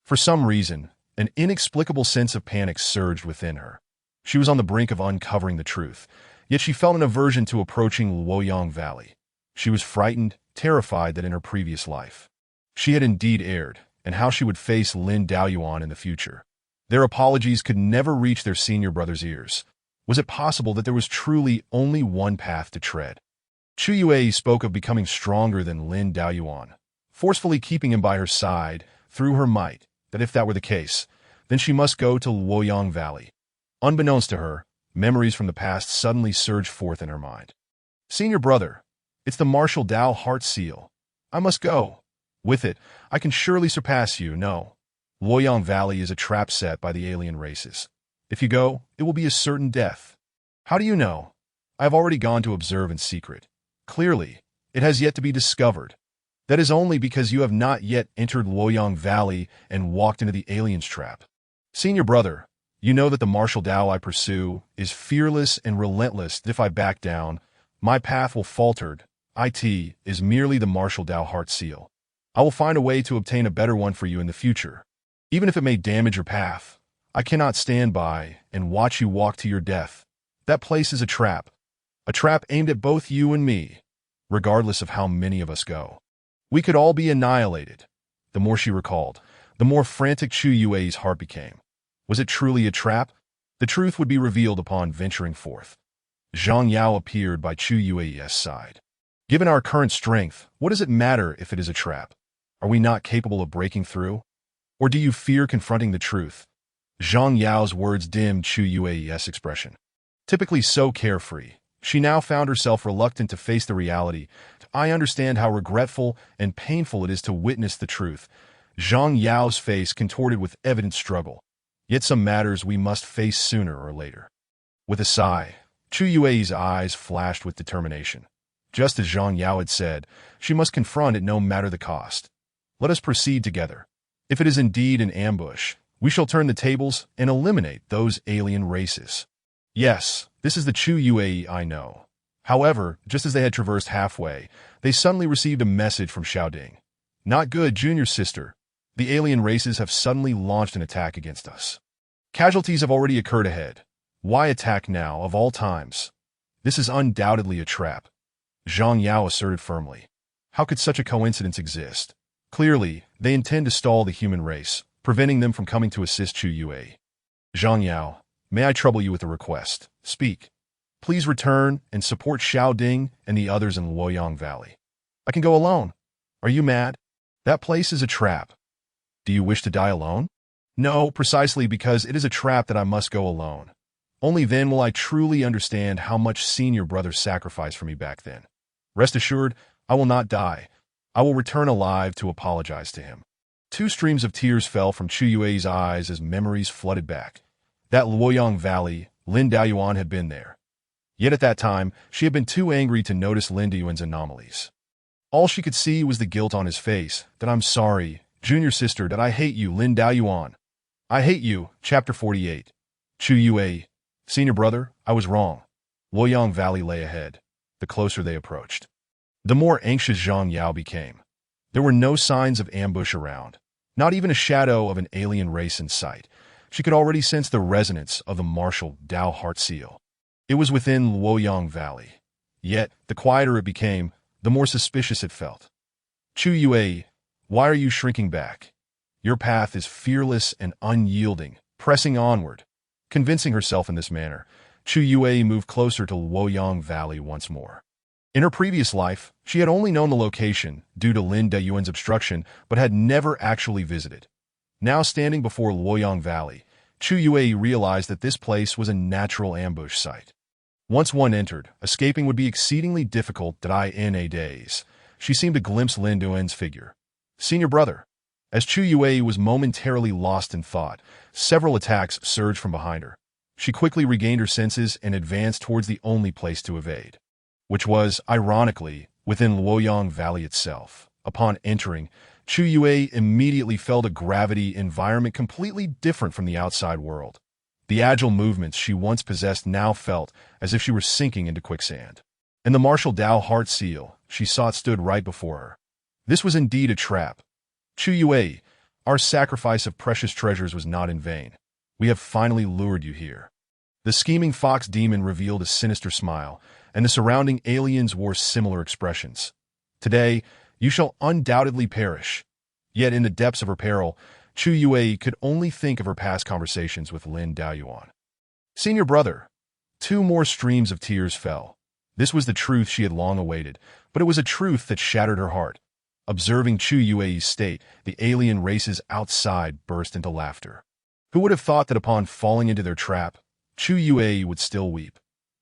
For some reason, an inexplicable sense of panic surged within her. She was on the brink of uncovering the truth, yet she felt an aversion to approaching Luoyang Valley. She was frightened, terrified that in her previous life, she had indeed erred, and how she would face Lin Daoyuan in the future. Their apologies could never reach their senior brother's ears. Was it possible that there was truly only one path to tread? Chu Yue spoke of becoming stronger than Lin Daoyuan, forcefully keeping him by her side through her might, that if that were the case, then she must go to Luoyang Valley. Unbeknownst to her, memories from the past suddenly surged forth in her mind. Senior brother, it's the martial Dao heart seal. I must go. With it, I can surely surpass you. No. Luoyang Valley is a trap set by the alien races. If you go, it will be a certain death. How do you know? I have already gone to observe in secret. Clearly, it has yet to be discovered. That is only because you have not yet entered Luoyang Valley and walked into the alien's trap. Senior brother, you know that the martial Dao I pursue is fearless and relentless. If I back down, my path will falter. It is merely the martial Dao heart seal. I will find a way to obtain a better one for you in the future. Even if it may damage your path, I cannot stand by and watch you walk to your death. That place is a trap aimed at both you and me, regardless of how many of us go. We could all be annihilated. The more she recalled, the more frantic Chu Yue's heart became. Was it truly a trap? The truth would be revealed upon venturing forth. Zhang Yao appeared by Chu Yue's side. Given our current strength, what does it matter if it is a trap? Are we not capable of breaking through? Or do you fear confronting the truth? Zhang Yao's words dimmed Chu Yue's expression. Typically so carefree, she now found herself reluctant to face the reality. I understand how regretful and painful it is to witness the truth. Zhang Yao's face contorted with evident struggle. Yet some matters we must face sooner or later. With a sigh, Chu Yue's eyes flashed with determination. Just as Zhang Yao had said, she must confront it no matter the cost. Let us proceed together. If it is indeed an ambush, we shall turn the tables and eliminate those alien races. Yes, this is the Chu Yue I know. However, just as they had traversed halfway, they suddenly received a message from Xiaoding. Not good, junior sister. The alien races have suddenly launched an attack against us. Casualties have already occurred ahead. Why attack now, of all times? This is undoubtedly a trap. Zhang Yao asserted firmly. How could such a coincidence exist? Clearly, they intend to stall the human race, preventing them from coming to assist Chu Yue. Zhang Yao, may I trouble you with a request? Speak. Please return and support Xiaoding and the others in Luoyang Valley. I can go alone. Are you mad? That place is a trap. Do you wish to die alone? No, precisely because it is a trap that I must go alone. Only then will I truly understand how much senior brother sacrificed for me back then. Rest assured, I will not die. I will return alive to apologize to him. Two streams of tears fell from Chu Yue's eyes as memories flooded back. That Luoyang Valley, Lin Daoyuan had been there. Yet at that time, she had been too angry to notice Lin Daoyuan's anomalies. All she could see was the guilt on his face, that I'm sorry, junior sister, that I hate you, Lin Daoyuan. I hate you, Chapter 48. Chu Yue, senior brother, I was wrong. Luoyang Valley lay ahead, the closer they approached. The more anxious Zhang Yao became. There were no signs of ambush around, not even a shadow of an alien race in sight. She could already sense the resonance of the martial Dao heart seal. It was within Luoyang Valley. Yet, the quieter it became, the more suspicious it felt. Chu Yue, why are you shrinking back? Your path is fearless and unyielding, pressing onward. Convincing herself in this manner, Chu Yue moved closer to Luoyang Valley once more. In her previous life, she had only known the location due to Lin Daoyuan's obstruction, but had never actually visited. Now standing before Luoyang Valley, Chu Yue realized that this place was a natural ambush site. Once one entered, escaping would be exceedingly difficult in a days. She seemed to glimpse Lin Daoyuan's figure. Senior brother. As Chu Yue was momentarily lost in thought, several attacks surged from behind her. She quickly regained her senses and advanced towards the only place to evade, which was, ironically, within Luoyang Valley itself. Upon entering, Chu Yue immediately felt a gravity environment completely different from the outside world. The agile movements she once possessed now felt as if she were sinking into quicksand. And the martial Dao heart seal she sought stood right before her. This was indeed a trap. Chu Yue, our sacrifice of precious treasures was not in vain. We have finally lured you here. The scheming fox demon revealed a sinister smile, and the surrounding aliens wore similar expressions. Today, you shall undoubtedly perish. Yet in the depths of her peril, Chu Yue could only think of her past conversations with Lin Daoyuan. Senior brother. Two more streams of tears fell. This was the truth she had long awaited, but it was a truth that shattered her heart. Observing Chu Yue's state, the alien races outside burst into laughter. Who would have thought that upon falling into their trap, Chu Yue would still weep?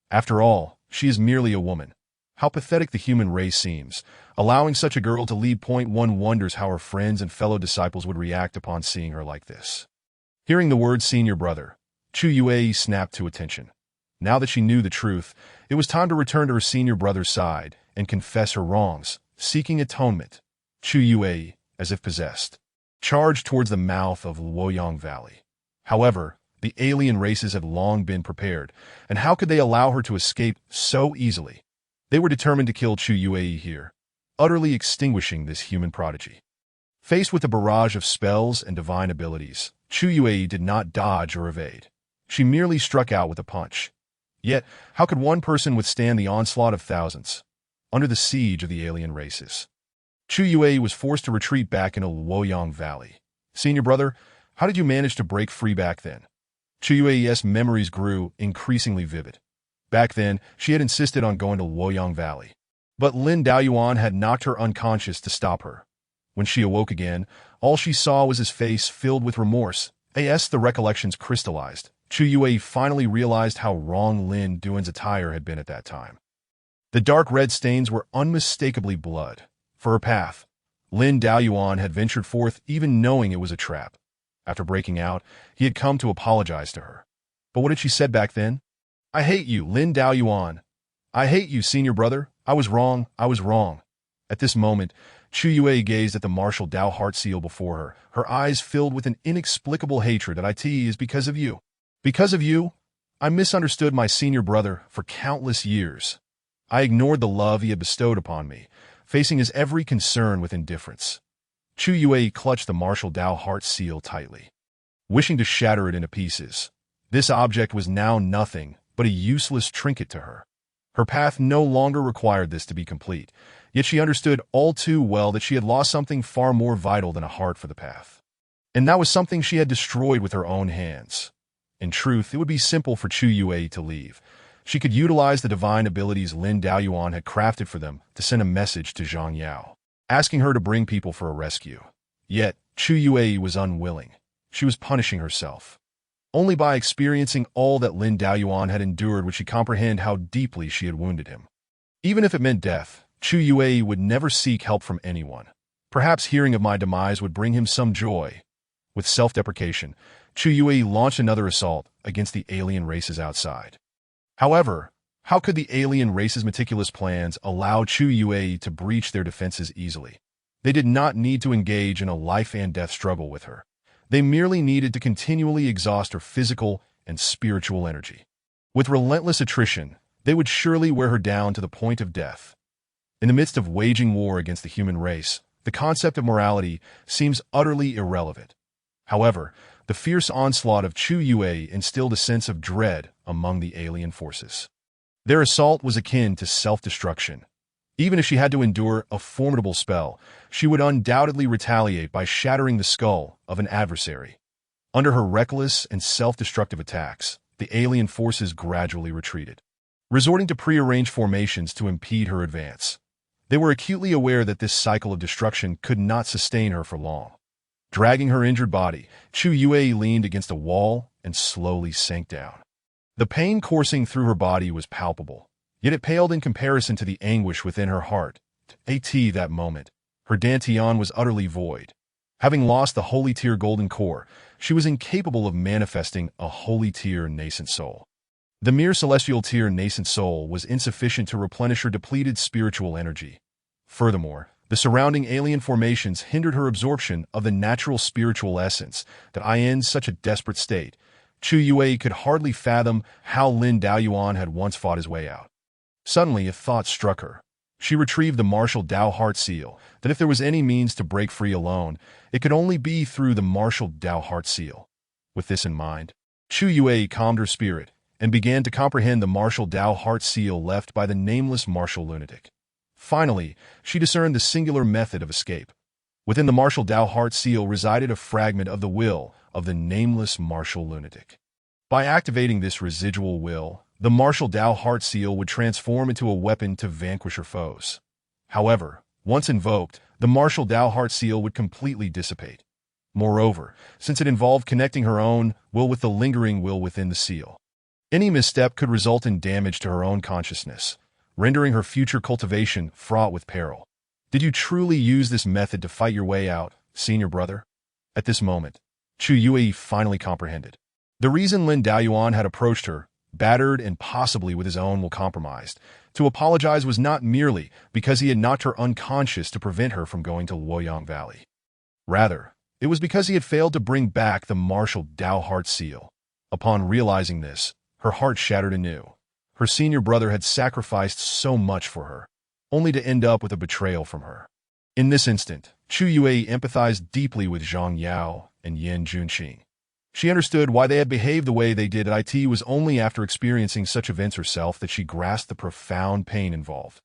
After all, she is merely a woman. How pathetic the human race seems, allowing such a girl to lead. One wonders how her friends and fellow disciples would react upon seeing her like this. Hearing the word senior brother, Chu Yue snapped to attention. Now that she knew the truth, it was time to return to her senior brother's side and confess her wrongs, seeking atonement. Chu Yue, as if possessed, charged towards the mouth of Luoyang Valley. However, the alien races had long been prepared, and how could they allow her to escape so easily? They were determined to kill Chu Yue here, utterly extinguishing this human prodigy. Faced with a barrage of spells and divine abilities, Chu Yue did not dodge or evade. She merely struck out with a punch. Yet, how could one person withstand the onslaught of thousands? Under the siege of the alien races, Chu Yue was forced to retreat back into Luoyang Valley. Senior brother, how did you manage to break free back then? Chu Yue's memories grew increasingly vivid. Back then, she had insisted on going to Luoyang Valley. But Lin Daoyuan had knocked her unconscious to stop her. When she awoke again, all she saw was his face filled with remorse. As the recollections crystallized, Chu Yue finally realized how wrong Lin Duan's attire had been at that time. The dark red stains were unmistakably blood. For her path, Lin Daoyuan had ventured forth even knowing it was a trap. After breaking out, he had come to apologize to her. But what had she said back then? I hate you, Lin Daoyuan. I hate you, senior brother. I was wrong. I was wrong. At this moment, Chu Yue gazed at the martial Dao heart seal before her, her eyes filled with an inexplicable hatred. It is because of you. Because of you, I misunderstood my senior brother for countless years. I ignored the love he had bestowed upon me, facing his every concern with indifference. Chu Yue clutched the martial Dao heart seal tightly, wishing to shatter it into pieces. This object was now nothing but a useless trinket to her. Her path no longer required this to be complete, yet she understood all too well that she had lost something far more vital than a heart for the path. And that was something she had destroyed with her own hands. In truth, it would be simple for Chu Yue to leave. She could utilize the divine abilities Lin Daoyuan had crafted for them to send a message to Zhang Yao, asking her to bring people for a rescue. Yet, Chu Yue was unwilling. She was punishing herself. Only by experiencing all that Lin Daoyuan had endured would she comprehend how deeply she had wounded him. Even if it meant death, Chu Yue would never seek help from anyone. Perhaps hearing of my demise would bring him some joy. With self-deprecation, Chu Yue launched another assault against the alien races outside. However, how could the alien race's meticulous plans allow Chu Yue to breach their defenses easily? They did not need to engage in a life-and-death struggle with her. They merely needed to continually exhaust her physical and spiritual energy. With relentless attrition, they would surely wear her down to the point of death. In the midst of waging war against the human race, the concept of morality seems utterly irrelevant. However, the fierce onslaught of Chu Yue instilled a sense of dread among the alien forces. Their assault was akin to self-destruction. Even if she had to endure a formidable spell, she would undoubtedly retaliate by shattering the skull of an adversary. Under her reckless and self-destructive attacks, the alien forces gradually retreated, resorting to prearranged formations to impede her advance. They were acutely aware that this cycle of destruction could not sustain her for long. Dragging her injured body, Chu Yue leaned against a wall and slowly sank down. The pain coursing through her body was palpable, yet it paled in comparison to the anguish within her heart. That moment, her dantian was utterly void. Having lost the holy tier golden core, she was incapable of manifesting a holy tier nascent soul. The mere celestial tier nascent soul was insufficient to replenish her depleted spiritual energy. Furthermore, the surrounding alien formations hindered her absorption of the natural spiritual essence that in such a desperate state, Chu Yue could hardly fathom how Lin Daoyuan had once fought his way out. Suddenly, a thought struck her. She retrieved the martial Dao heart seal, that if there was any means to break free alone, it could only be through the martial Dao heart seal. With this in mind, Chu Yue calmed her spirit and began to comprehend the martial Dao heart seal left by the nameless martial lunatic. Finally, she discerned the singular method of escape. Within the martial Dao heart seal resided a fragment of the will of the nameless martial lunatic. By activating this residual will, the martial Dao heart seal would transform into a weapon to vanquish her foes. However, once invoked, the martial Dao heart seal would completely dissipate. Moreover, since it involved connecting her own will with the lingering will within the seal, any misstep could result in damage to her own consciousness, rendering her future cultivation fraught with peril. Did you truly use this method to fight your way out, senior brother? At this moment, Chu Yue finally comprehended. The reason Lin Daoyuan had approached her, battered and possibly with his own will compromised, to apologize was not merely because he had knocked her unconscious to prevent her from going to Luoyang Valley. Rather, it was because he had failed to bring back the martial Dao heart seal. Upon realizing this, her heart shattered anew. Her senior brother had sacrificed so much for her, only to end up with a betrayal from her. In this instant, Chu Yue empathized deeply with Zhang Yao and Yin Junqing. She understood why they had behaved the way they did. It was only after experiencing such events herself that she grasped the profound pain involved.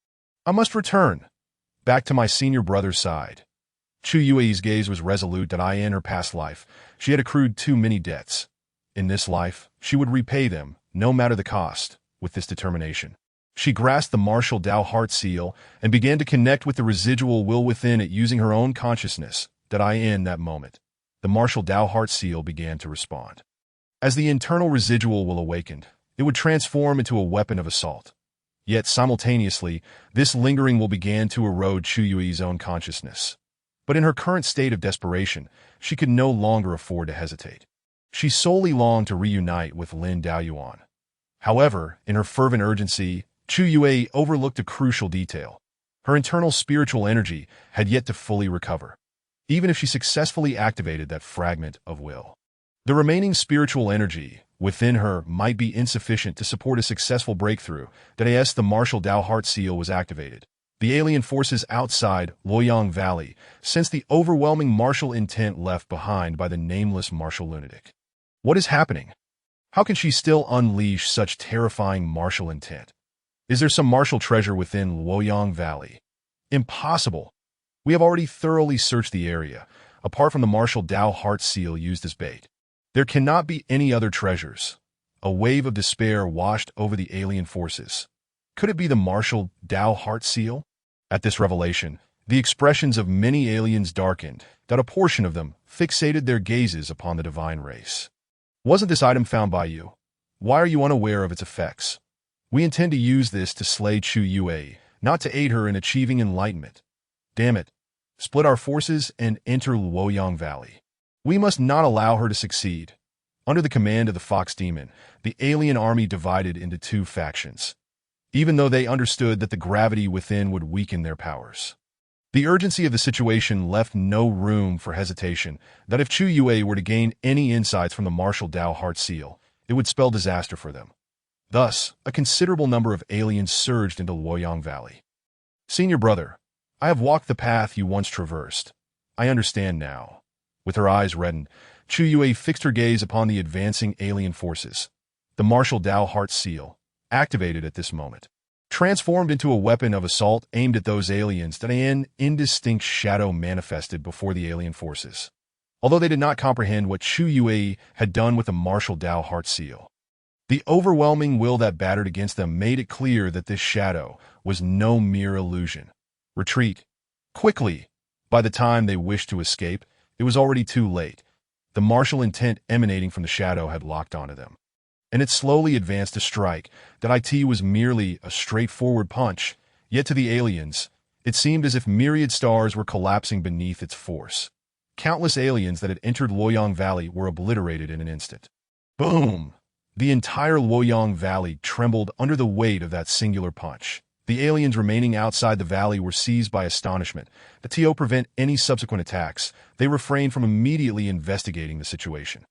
I must return back to my senior brother's side. Chu Yue's gaze was resolute that in her past life, she had accrued too many debts. In this life, she would repay them, no matter the cost, with this determination. She grasped the martial Dao heart seal and began to connect with the residual will within it using her own consciousness, in that moment. The martial Dao heart seal began to respond. As the internal residual will awakened, it would transform into a weapon of assault. Yet simultaneously, this lingering will began to erode Chu Yue's own consciousness. But in her current state of desperation, she could no longer afford to hesitate. She solely longed to reunite with Lin Daoyuan. However, in her fervent urgency, Chu Yue overlooked a crucial detail. Her internal spiritual energy had yet to fully recover, even if she successfully activated that fragment of will. The remaining spiritual energy within her might be insufficient to support a successful breakthrough. The martial Dao heart seal was activated. The alien forces outside Luoyang Valley sensed the overwhelming martial intent left behind by the nameless martial lunatic. What is happening? How can she still unleash such terrifying martial intent? Is there some martial treasure within Luoyang Valley? Impossible. We have already thoroughly searched the area, apart from the martial Dao heart seal used as bait. There cannot be any other treasures. A wave of despair washed over the alien forces. Could it be the martial Dao heart seal? At this revelation, the expressions of many aliens darkened, that a portion of them fixated their gazes upon the divine race. Wasn't this item found by you? Why are you unaware of its effects? We intend to use this to slay Chu Yue, not to aid her in achieving enlightenment. Damn it. Split our forces and enter Luoyang Valley. We must not allow her to succeed. Under the command of the Fox Demon, the alien army divided into two factions, even though they understood that the gravity within would weaken their powers. The urgency of the situation left no room for hesitation that if Chu Yue were to gain any insights from the martial Dao heart seal, it would spell disaster for them. Thus, a considerable number of aliens surged into Luoyang Valley. Senior brother, I have walked the path you once traversed. I understand now. With her eyes reddened, Chu Yue fixed her gaze upon the advancing alien forces. The martial Dao heart seal, activated at this moment, transformed into a weapon of assault aimed at those aliens that an indistinct shadow manifested before the alien forces. Although they did not comprehend what Chu Yue had done with the martial Dao heart seal, the overwhelming will that battered against them made it clear that this shadow was no mere illusion. Retreat. Quickly. By the time they wished to escape, it was already too late. The martial intent emanating from the shadow had locked onto them, and it slowly advanced to strike. That was merely a straightforward punch, yet to the aliens, it seemed as if myriad stars were collapsing beneath its force. Countless aliens that had entered Luoyang Valley were obliterated in an instant. Boom! The entire Luoyang Valley trembled under the weight of that singular punch. The aliens remaining outside the valley were seized by astonishment. To prevent any subsequent attacks, they refrained from immediately investigating the situation.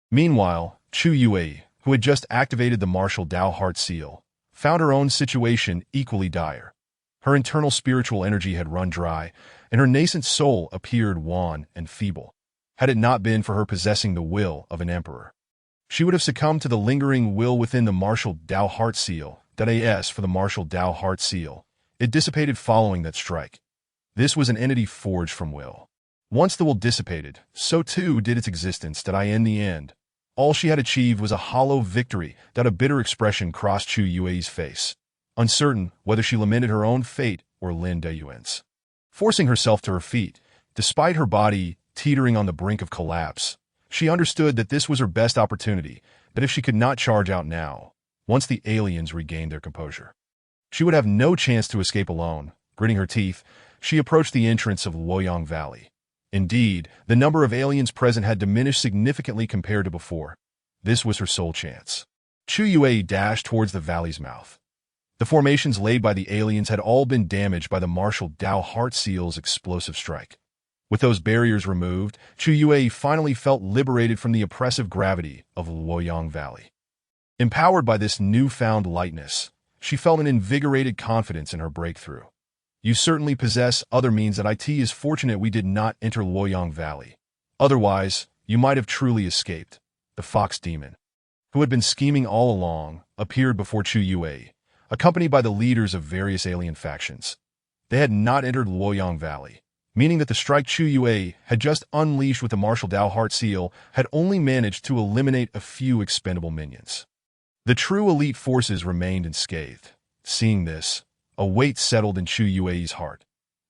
Meanwhile, Chu Yue, who had just activated the martial Dao heart seal, found her own situation equally dire. Her internal spiritual energy had run dry, and her nascent soul appeared wan and feeble. Had it not been for her possessing the will of an emperor, she would have succumbed to the lingering will within the martial Dao heart seal. For the martial Dao heart seal, it dissipated following that strike. This was an entity forged from will. Once the will dissipated, so too did its existence. In the end, all she had achieved was a hollow victory. A bitter expression crossed Chu Yue's face, uncertain whether she lamented her own fate or Lin Daoyuan's. Forcing herself to her feet, despite her body teetering on the brink of collapse, she understood that this was her best opportunity, that if she could not charge out now, once the aliens regained their composure, she would have no chance to escape alone. Gritting her teeth, she approached the entrance of Luoyang Valley. Indeed, the number of aliens present had diminished significantly compared to before. This was her sole chance. Chu Yue dashed towards the valley's mouth. The formations laid by the aliens had all been damaged by the martial Dao heart seal's explosive strike. With those barriers removed, Chu Yue finally felt liberated from the oppressive gravity of Luoyang Valley. Empowered by this newfound lightness, she felt an invigorated confidence in her breakthrough. You certainly possess other means that it is fortunate we did not enter Luoyang Valley. Otherwise, you might have truly escaped. The fox demon, who had been scheming all along, appeared before Chu Yue, accompanied by the leaders of various alien factions. They had not entered Luoyang Valley, meaning that the strike Chu Yue had just unleashed with the martial Dao Heart Seal had only managed to eliminate a few expendable minions. The true elite forces remained unscathed. Seeing this, a weight settled in Chu Yue's heart.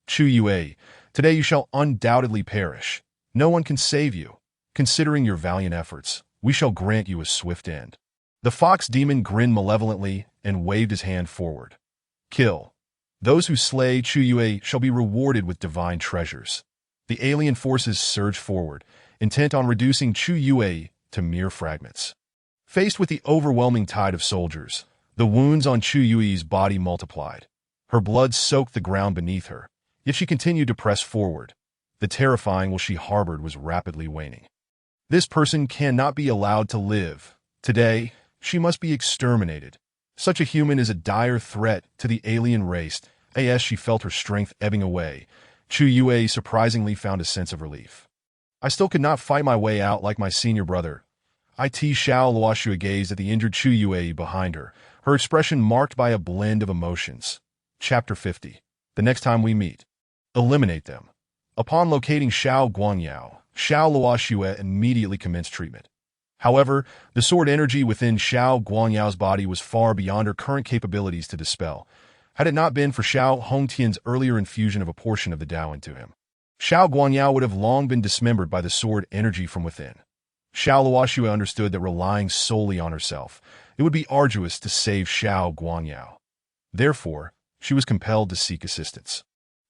Chu Yue, today you shall undoubtedly perish. No one can save you. Considering your valiant efforts, we shall grant you a swift end. The fox demon grinned malevolently and waved his hand forward. Kill. Those who slay Chu Yue shall be rewarded with divine treasures. The alien forces surged forward, intent on reducing Chu Yue to mere fragments. Faced with the overwhelming tide of soldiers, the wounds on Chu Yue's body multiplied. Her blood soaked the ground beneath her, yet she continued to press forward. The terrifying will she harbored was rapidly waning. This person cannot be allowed to live. Today, she must be exterminated. Such a human is a dire threat to the alien race. As she felt her strength ebbing away, Chu Yue surprisingly found a sense of relief. I still could not fight my way out like my senior brother. Xiao Luoxue gazed at the injured Chu Yue behind her, her expression marked by a blend of emotions. Chapter 50. The next time we meet. Eliminate them. Upon locating Xiao Guangyao, Xiao Luoxue immediately commenced treatment. However, the sword energy within Xiao Guangyao's body was far beyond her current capabilities to dispel, had it not been for Xiao Hongtian's earlier infusion of a portion of the Tao into him. Xiao Guangyao would have long been dismembered by the sword energy from within. Xiao Luoxue understood that relying solely on herself, it would be arduous to save Xiao Guangyao. Therefore, she was compelled to seek assistance.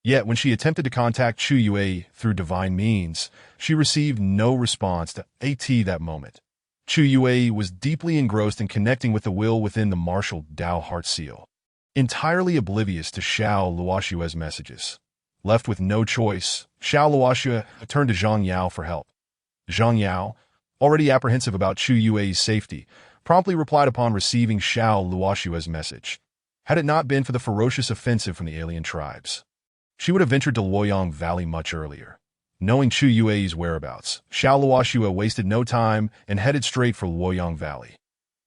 Yet, when she attempted to contact Chu Yue through divine means, she received no response to that moment. Chu Yue was deeply engrossed in connecting with the will within the martial Dao Heart Seal, entirely oblivious to Xiao Luoxue's messages. Left with no choice, Xiao Luoxue turned to Zhang Yao for help. Zhang Yao, already apprehensive about Chu Yue's safety, promptly replied upon receiving Xiao Luoxue's message. Had it not been for the ferocious offensive from the alien tribes, she would have ventured to Luoyang Valley much earlier. Knowing Chu Yue's whereabouts, Xiao Luoxue wasted no time and headed straight for Luoyang Valley.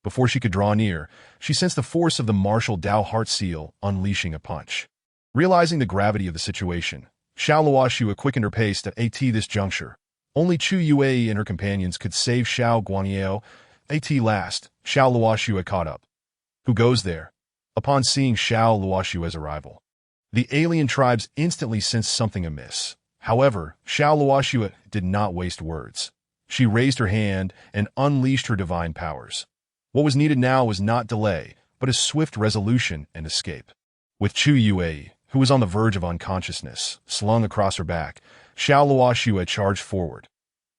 Before she could draw near, she sensed the force of the martial Dao Heart Seal unleashing a punch. Realizing the gravity of the situation, Xiao Luoxue quickened her pace at this juncture. Only Chu Yue and her companions could save Xiao Guangyao. Last, Xiao Luoxue caught up. Who goes there? Upon seeing Xiao Luoxue's arrival, the alien tribes instantly sensed something amiss. However, Xiao Luoxue did not waste words. She raised her hand and unleashed her divine powers. What was needed now was not delay, but a swift resolution and escape. With Chu Yue, who was on the verge of unconsciousness, slung across her back, Xiao Luoxue charged forward.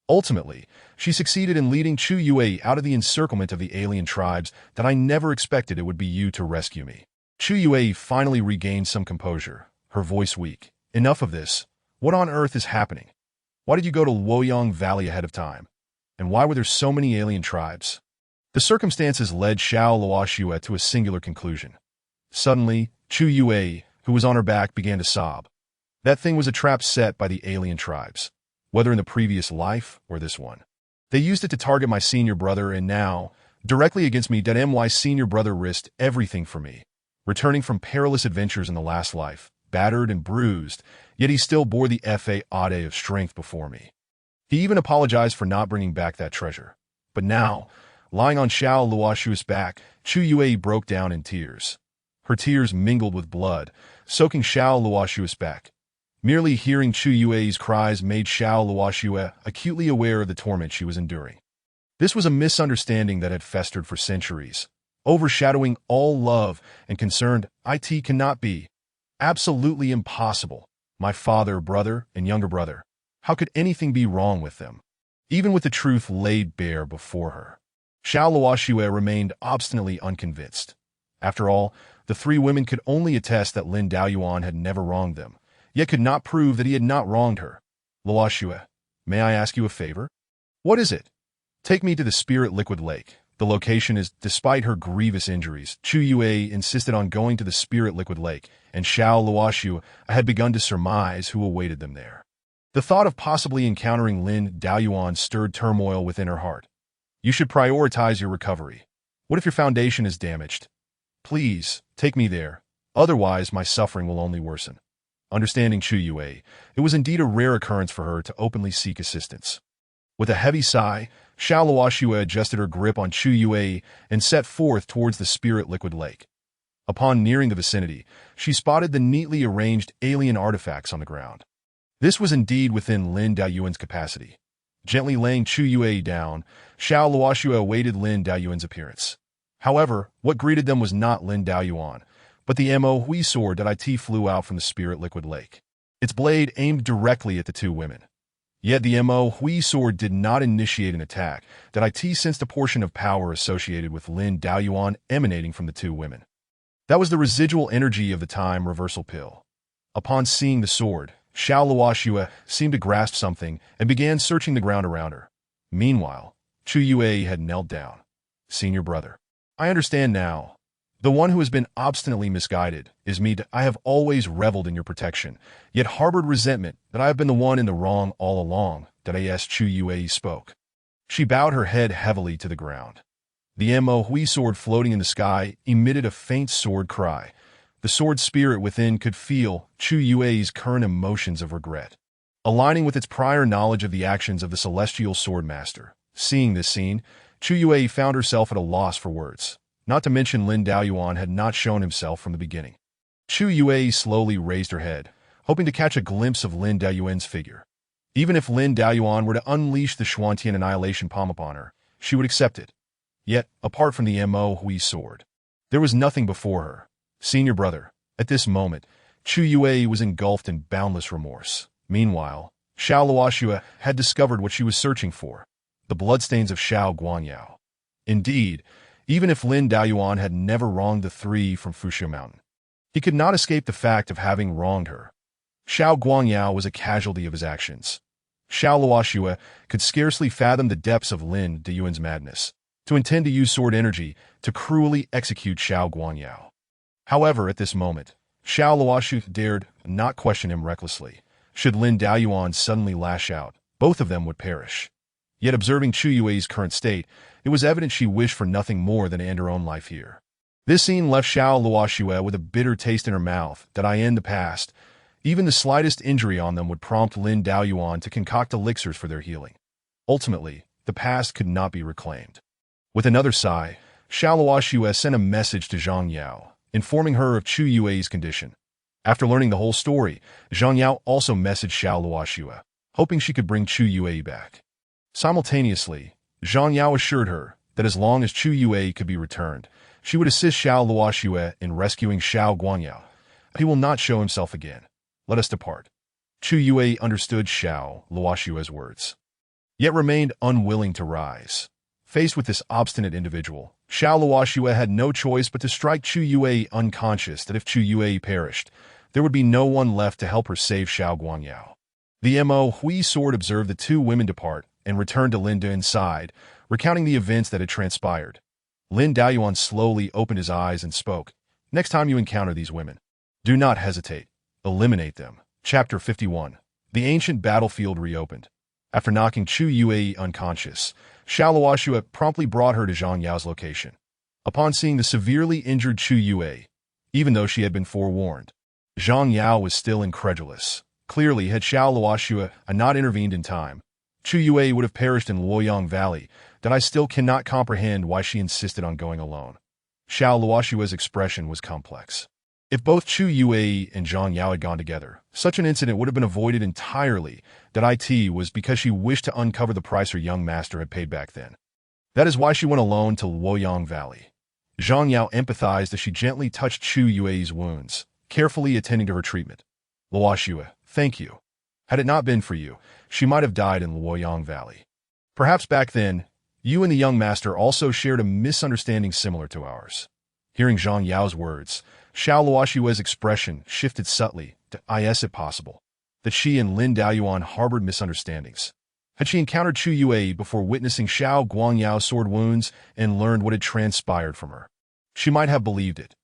Ultimately, she succeeded in leading Chu Yue out of the encirclement of the alien tribes that I never expected it would be you to rescue me. Chu Yue finally regained some composure, her voice weak. Enough of this. What on earth is happening? Why did you go to Luoyang Valley ahead of time? And why were there so many alien tribes? The circumstances led Xiao Luoxue to a singular conclusion. Suddenly, Chu Yue, who was on her back, began to sob. That thing was a trap set by the alien tribes, whether in the previous life or this one. They used it to target my senior brother, and now, directly against me, my senior brother risked everything for me. Returning from perilous adventures in the last life, battered and bruised, yet he still bore the fa of strength before me. He even apologized for not bringing back that treasure. But now, lying on Xiao Luoxue's back, Chu Yue broke down in tears. Her tears mingled with blood, soaking Xiao Luoxue's back. Merely hearing Chu Yue's cries made Xiao Luoxue acutely aware of the torment she was enduring. This was a misunderstanding that had festered for centuries, overshadowing all love and concern. It cannot be. Absolutely impossible. My father, brother, and younger brother. How could anything be wrong with them? Even with the truth laid bare before her, Xiao Luoxue remained obstinately unconvinced. After all, the three women could only attest that Lin Daoyuan had never wronged them, yet could not prove that he had not wronged her. Luoxue, may I ask you a favor? What is it? Take me to the Spirit Liquid Lake. The location is, despite her grievous injuries, Chu Yue insisted on going to the spirit liquid lake, and Xiao Luoxu had begun to surmise who awaited them there. The thought of possibly encountering Lin Daoyuan stirred turmoil within her heart. You should prioritize your recovery. What if your foundation is damaged? Please, take me there. Otherwise, my suffering will only worsen. Understanding Chu Yue, it was indeed a rare occurrence for her to openly seek assistance. With a heavy sigh, Xiao Luoxu adjusted her grip on Chu Yue and set forth towards the spirit liquid lake. Upon nearing the vicinity, she spotted the neatly arranged alien artifacts on the ground. This was indeed within Lin Daoyuan's capacity. Gently laying Chu Yue down, Xiao Luoxu awaited Lin Daoyuan's appearance. However, what greeted them was not Lin Daoyuan, but the Mo Hui sword that it flew out from the spirit liquid lake. Its blade aimed directly at the two women. Yet the Mo Hui sword did not initiate an attack, that it sensed a portion of power associated with Lin Daoyuan emanating from the two women. That was the residual energy of the time reversal pill. Upon seeing the sword, Xiao Luoxu seemed to grasp something and began searching the ground around her. Meanwhile, Chu Yue had knelt down. Senior brother. I understand now. The one who has been obstinately misguided is me. I have always reveled in your protection, yet harbored resentment that I have been the one in the wrong all along, as Chu Yue spoke. She bowed her head heavily to the ground. The Mo Hui sword floating in the sky emitted a faint sword cry. The sword spirit within could feel Chu Yue's current emotions of regret, aligning with its prior knowledge of the actions of the celestial sword master. Seeing this scene, Chu Yue found herself at a loss for words. Not to mention Lin Daoyuan had not shown himself from the beginning. Chu Yue slowly raised her head, hoping to catch a glimpse of Lin Daoyuan's figure. Even if Lin Daoyuan were to unleash the Xuantian annihilation palm upon her, she would accept it. Yet, apart from the Mo Hui sword, there was nothing before her. Senior brother, at this moment, Chu Yue was engulfed in boundless remorse. Meanwhile, Xiao Luoxu had discovered what she was searching for, the bloodstains of Xiao Guanyao. Indeed, even if Lin Daoyuan had never wronged the three from Fuxia Mountain, he could not escape the fact of having wronged her. Xiao Guanyao was a casualty of his actions. Xiao Luoxu could scarcely fathom the depths of Lin Daoyuan's madness, to intend to use sword energy to cruelly execute Xiao Guanyao. However, at this moment, Xiao Luoxu dared not question him recklessly. Should Lin Daoyuan suddenly lash out, both of them would perish. Yet observing Chu Yue's current state, it was evident she wished for nothing more than to end her own life here. This scene left Xiao Luoxu with a bitter taste in her mouth that in the past, even the slightest injury on them would prompt Lin Daoyuan to concoct elixirs for their healing. Ultimately, the past could not be reclaimed. With another sigh, Xiao Luoxu sent a message to Zhang Yao, informing her of Chu Yue's condition. After learning the whole story, Zhang Yao also messaged Xiao Luoxu, hoping she could bring Chu Yue back. Simultaneously, Zhang Yao assured her that as long as Chu Yue could be returned, she would assist Xiao Luoxu in rescuing Xiao Guanyao. He will not show himself again. Let us depart. Chu Yue understood Xiao Luoxu's words, yet remained unwilling to rise. Faced with this obstinate individual, Xiao Luoxu had no choice but to strike Chu Yue unconscious that if Chu Yue perished, there would be no one left to help her save Xiao Guanyao. The Mo Hui sword observed the two women depart and returned to Lin Daoyuan's side, recounting the events that had transpired. Lin Daoyuan slowly opened his eyes and spoke. Next time you encounter these women, do not hesitate. Eliminate them. Chapter 51. The ancient battlefield reopened. After knocking Chu Yue unconscious, Xiao Luoxu promptly brought her to Zhang Yao's location. Upon seeing the severely injured Chu Yue, even though she had been forewarned, Zhang Yao was still incredulous. Clearly, had Xiao Luoxu not intervened in time, Chu Yue would have perished in Luoyang Valley. That I still cannot comprehend why she insisted on going alone. Xiao Luoxu's expression was complex. If both Chu Yue and Zhang Yao had gone together, such an incident would have been avoided entirely. That it was because she wished to uncover the price her young master had paid back then. That is why she went alone to Luoyang Valley. Zhang Yao empathized as she gently touched Chu Yue's wounds, carefully attending to her treatment. Luoxu, thank you. Had it not been for you, she might have died in Luoyang Valley. Perhaps back then, you and the young master also shared a misunderstanding similar to ours. Hearing Zhang Yao's words, Xiao Luoxu's expression shifted subtly to, is it possible that she and Lin Daoyuan harbored misunderstandings? Had she encountered Chu Yue before witnessing Xiao Guangyao's sword wounds and learned what had transpired from her, she might have believed it.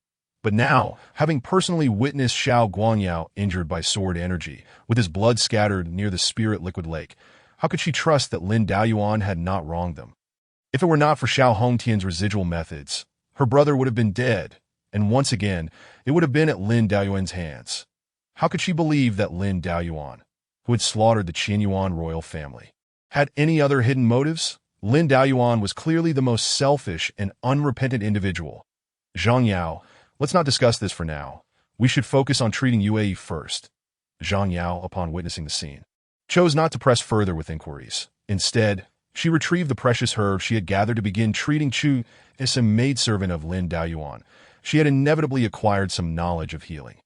But now, having personally witnessed Xiao Guangyao injured by sword energy, with his blood scattered near the spirit liquid lake, how could she trust that Lin Daoyuan had not wronged them? If it were not for Xiao Hongtian's residual methods, her brother would have been dead, and once again, it would have been at Lin Daoyuan's hands. How could she believe that Lin Daoyuan, who had slaughtered the Qianyuan royal family, had any other hidden motives? Lin Daoyuan was clearly the most selfish and unrepentant individual. Zhang Yao, let's not discuss this for now. We should focus on treating Yue first. Zhang Yao, upon witnessing the scene, chose not to press further with inquiries. Instead, she retrieved the precious herb she had gathered to begin treating Chu as a maidservant of Lin Daoyuan. She had inevitably acquired some knowledge of healing.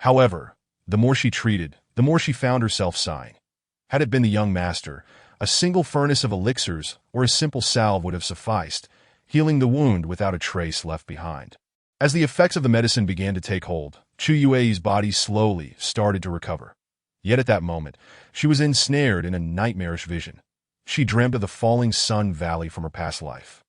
However, the more she treated, the more she found herself sighing. Had it been the young master, a single furnace of elixirs or a simple salve would have sufficed, healing the wound without a trace left behind. As the effects of the medicine began to take hold, Chu Yue's body slowly started to recover. Yet at that moment, she was ensnared in a nightmarish vision. She dreamt of the falling Sun Valley from her past life.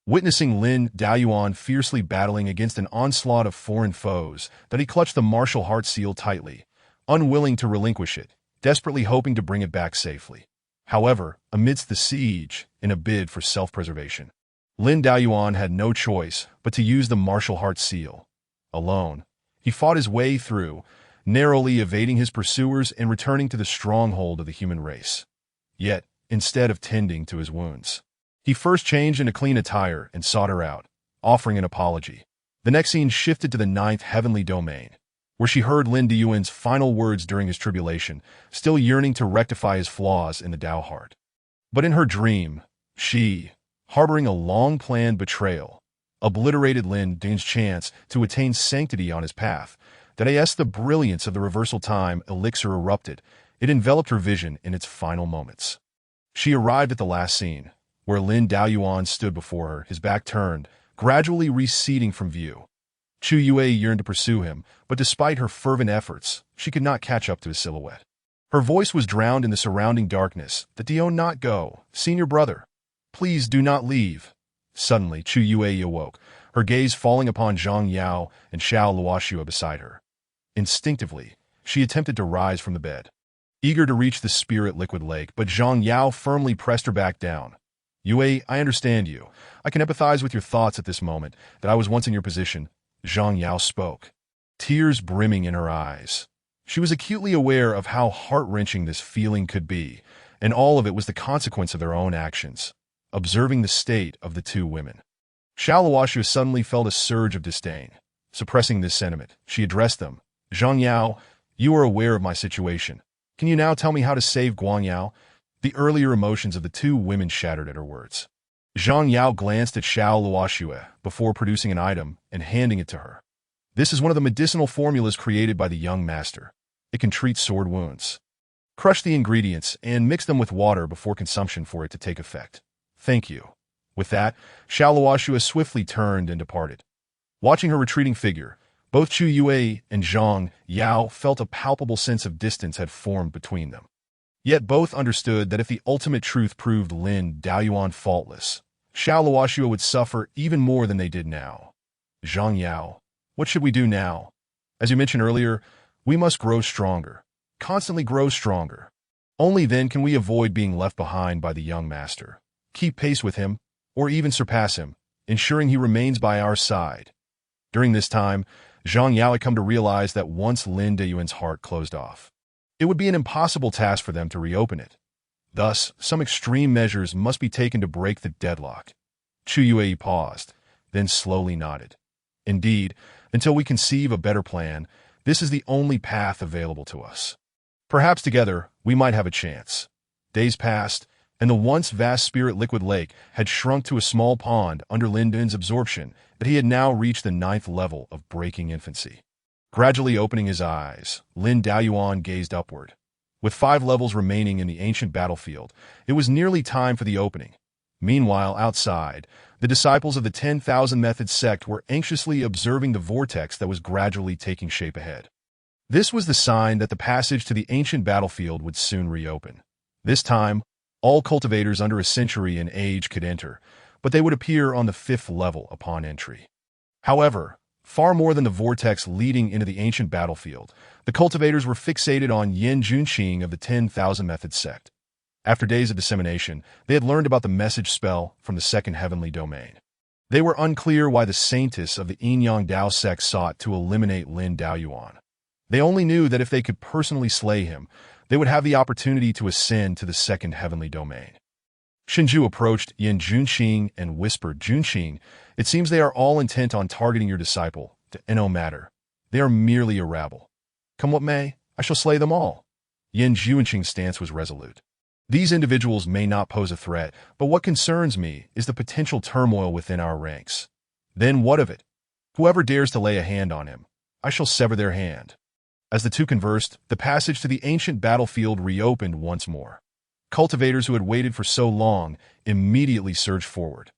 Witnessing Lin Daoyuan fiercely battling against an onslaught of foreign foes, that he clutched the martial heart seal tightly, unwilling to relinquish it, desperately hoping to bring it back safely. However, amidst the siege, in a bid for self-preservation, Lin Daoyuan had no choice but to use the martial heart seal. Alone, he fought his way through, narrowly evading his pursuers and returning to the stronghold of the human race. Yet, instead of tending to his wounds, he first changed into clean attire and sought her out, offering an apology. The next scene shifted to the 9th heavenly domain, where she heard Lin Daoyuan's final words during his tribulation, still yearning to rectify his flaws in the Dao heart. But in her dream, she, harboring a long-planned betrayal, obliterated Lin Daoyuan's chance to attain sanctity on his path. That as the brilliance of the reversal time elixir erupted, it enveloped her vision in its final moments. She arrived at the last scene, where Lin Daoyuan stood before her, his back turned, gradually receding from view. Chu Yue yearned to pursue him, but despite her fervent efforts, she could not catch up to his silhouette. Her voice was drowned in the surrounding darkness. "Do not go, senior brother. Please do not leave." Suddenly, Chu Yue awoke, her gaze falling upon Zhang Yao and Xiao Luoxue beside her. Instinctively, she attempted to rise from the bed, eager to reach the spirit liquid lake, but Zhang Yao firmly pressed her back down. "Yue, I understand you. I can empathize with your thoughts at this moment, that I was once in your position." Zhang Yao spoke, tears brimming in her eyes. She was acutely aware of how heart-wrenching this feeling could be, and all of it was the consequence of their own actions. Observing the state of the two women, Xiao Luoxue suddenly felt a surge of disdain. Suppressing this sentiment, she addressed them. "Zhang Yao, you are aware of my situation. Can you now tell me how to save Guangyao?" The earlier emotions of the two women shattered at her words. Zhang Yao glanced at Xiao Luoxue before producing an item and handing it to her. "This is one of the medicinal formulas created by the young master. It can treat sword wounds. Crush the ingredients and mix them with water before consumption for it to take effect." "Thank you." With that, Xiao Luoxue swiftly turned and departed. Watching her retreating figure, both Chu Yue and Zhang Yao felt a palpable sense of distance had formed between them. Yet both understood that if the ultimate truth proved Lin Daoyuan faultless, Xiao Luoxue would suffer even more than they did now. "Zhang Yao, what should we do now? As you mentioned earlier, we must grow stronger, constantly grow stronger. Only then can we avoid being left behind by the young master. Keep pace with him, or even surpass him, ensuring he remains by our side." During this time, Zhang Yao had come to realize that once Lin Daoyuan's heart closed off, it would be an impossible task for them to reopen it. Thus, some extreme measures must be taken to break the deadlock. Chu Yue paused, then slowly nodded. "Indeed, until we conceive a better plan, this is the only path available to us. Perhaps together, we might have a chance." Days passed, and the once vast spirit liquid lake had shrunk to a small pond under Lin Dun's absorption, that he had now reached the 9th level of breaking infancy. Gradually opening his eyes, Lin Daoyuan gazed upward. With 5 levels remaining in the ancient battlefield, it was nearly time for the opening. Meanwhile, outside, the disciples of the 10,000 Methods sect were anxiously observing the vortex that was gradually taking shape ahead. This was the sign that the passage to the ancient battlefield would soon reopen. This time, All cultivators under a century in age could enter, but they would appear on the 5th level upon entry. However, far more than the vortex leading into the ancient battlefield, the cultivators were fixated on Yin Junqing of the 10,000 Method sect. After days of dissemination, they had learned about the message spell from the second heavenly domain. They were unclear why the saintess of the Yin-Yang Dao sect sought to eliminate Lin Daoyuan. They only knew that if they could personally slay him, they would have the opportunity to ascend to the second heavenly domain. Shinju approached Yin Junqing and whispered, Junqing, it seems they are all intent on targeting your disciple. No matter. They are merely a rabble. Come what may, I shall slay them all. Yin Junqing's stance was resolute. These individuals may not pose a threat, but what concerns me is the potential turmoil within our ranks. Then what of it? Whoever dares to lay a hand on him, I shall sever their hand. As the two conversed, the passage to the ancient battlefield reopened once more. Cultivators who had waited for so long immediately surged forward.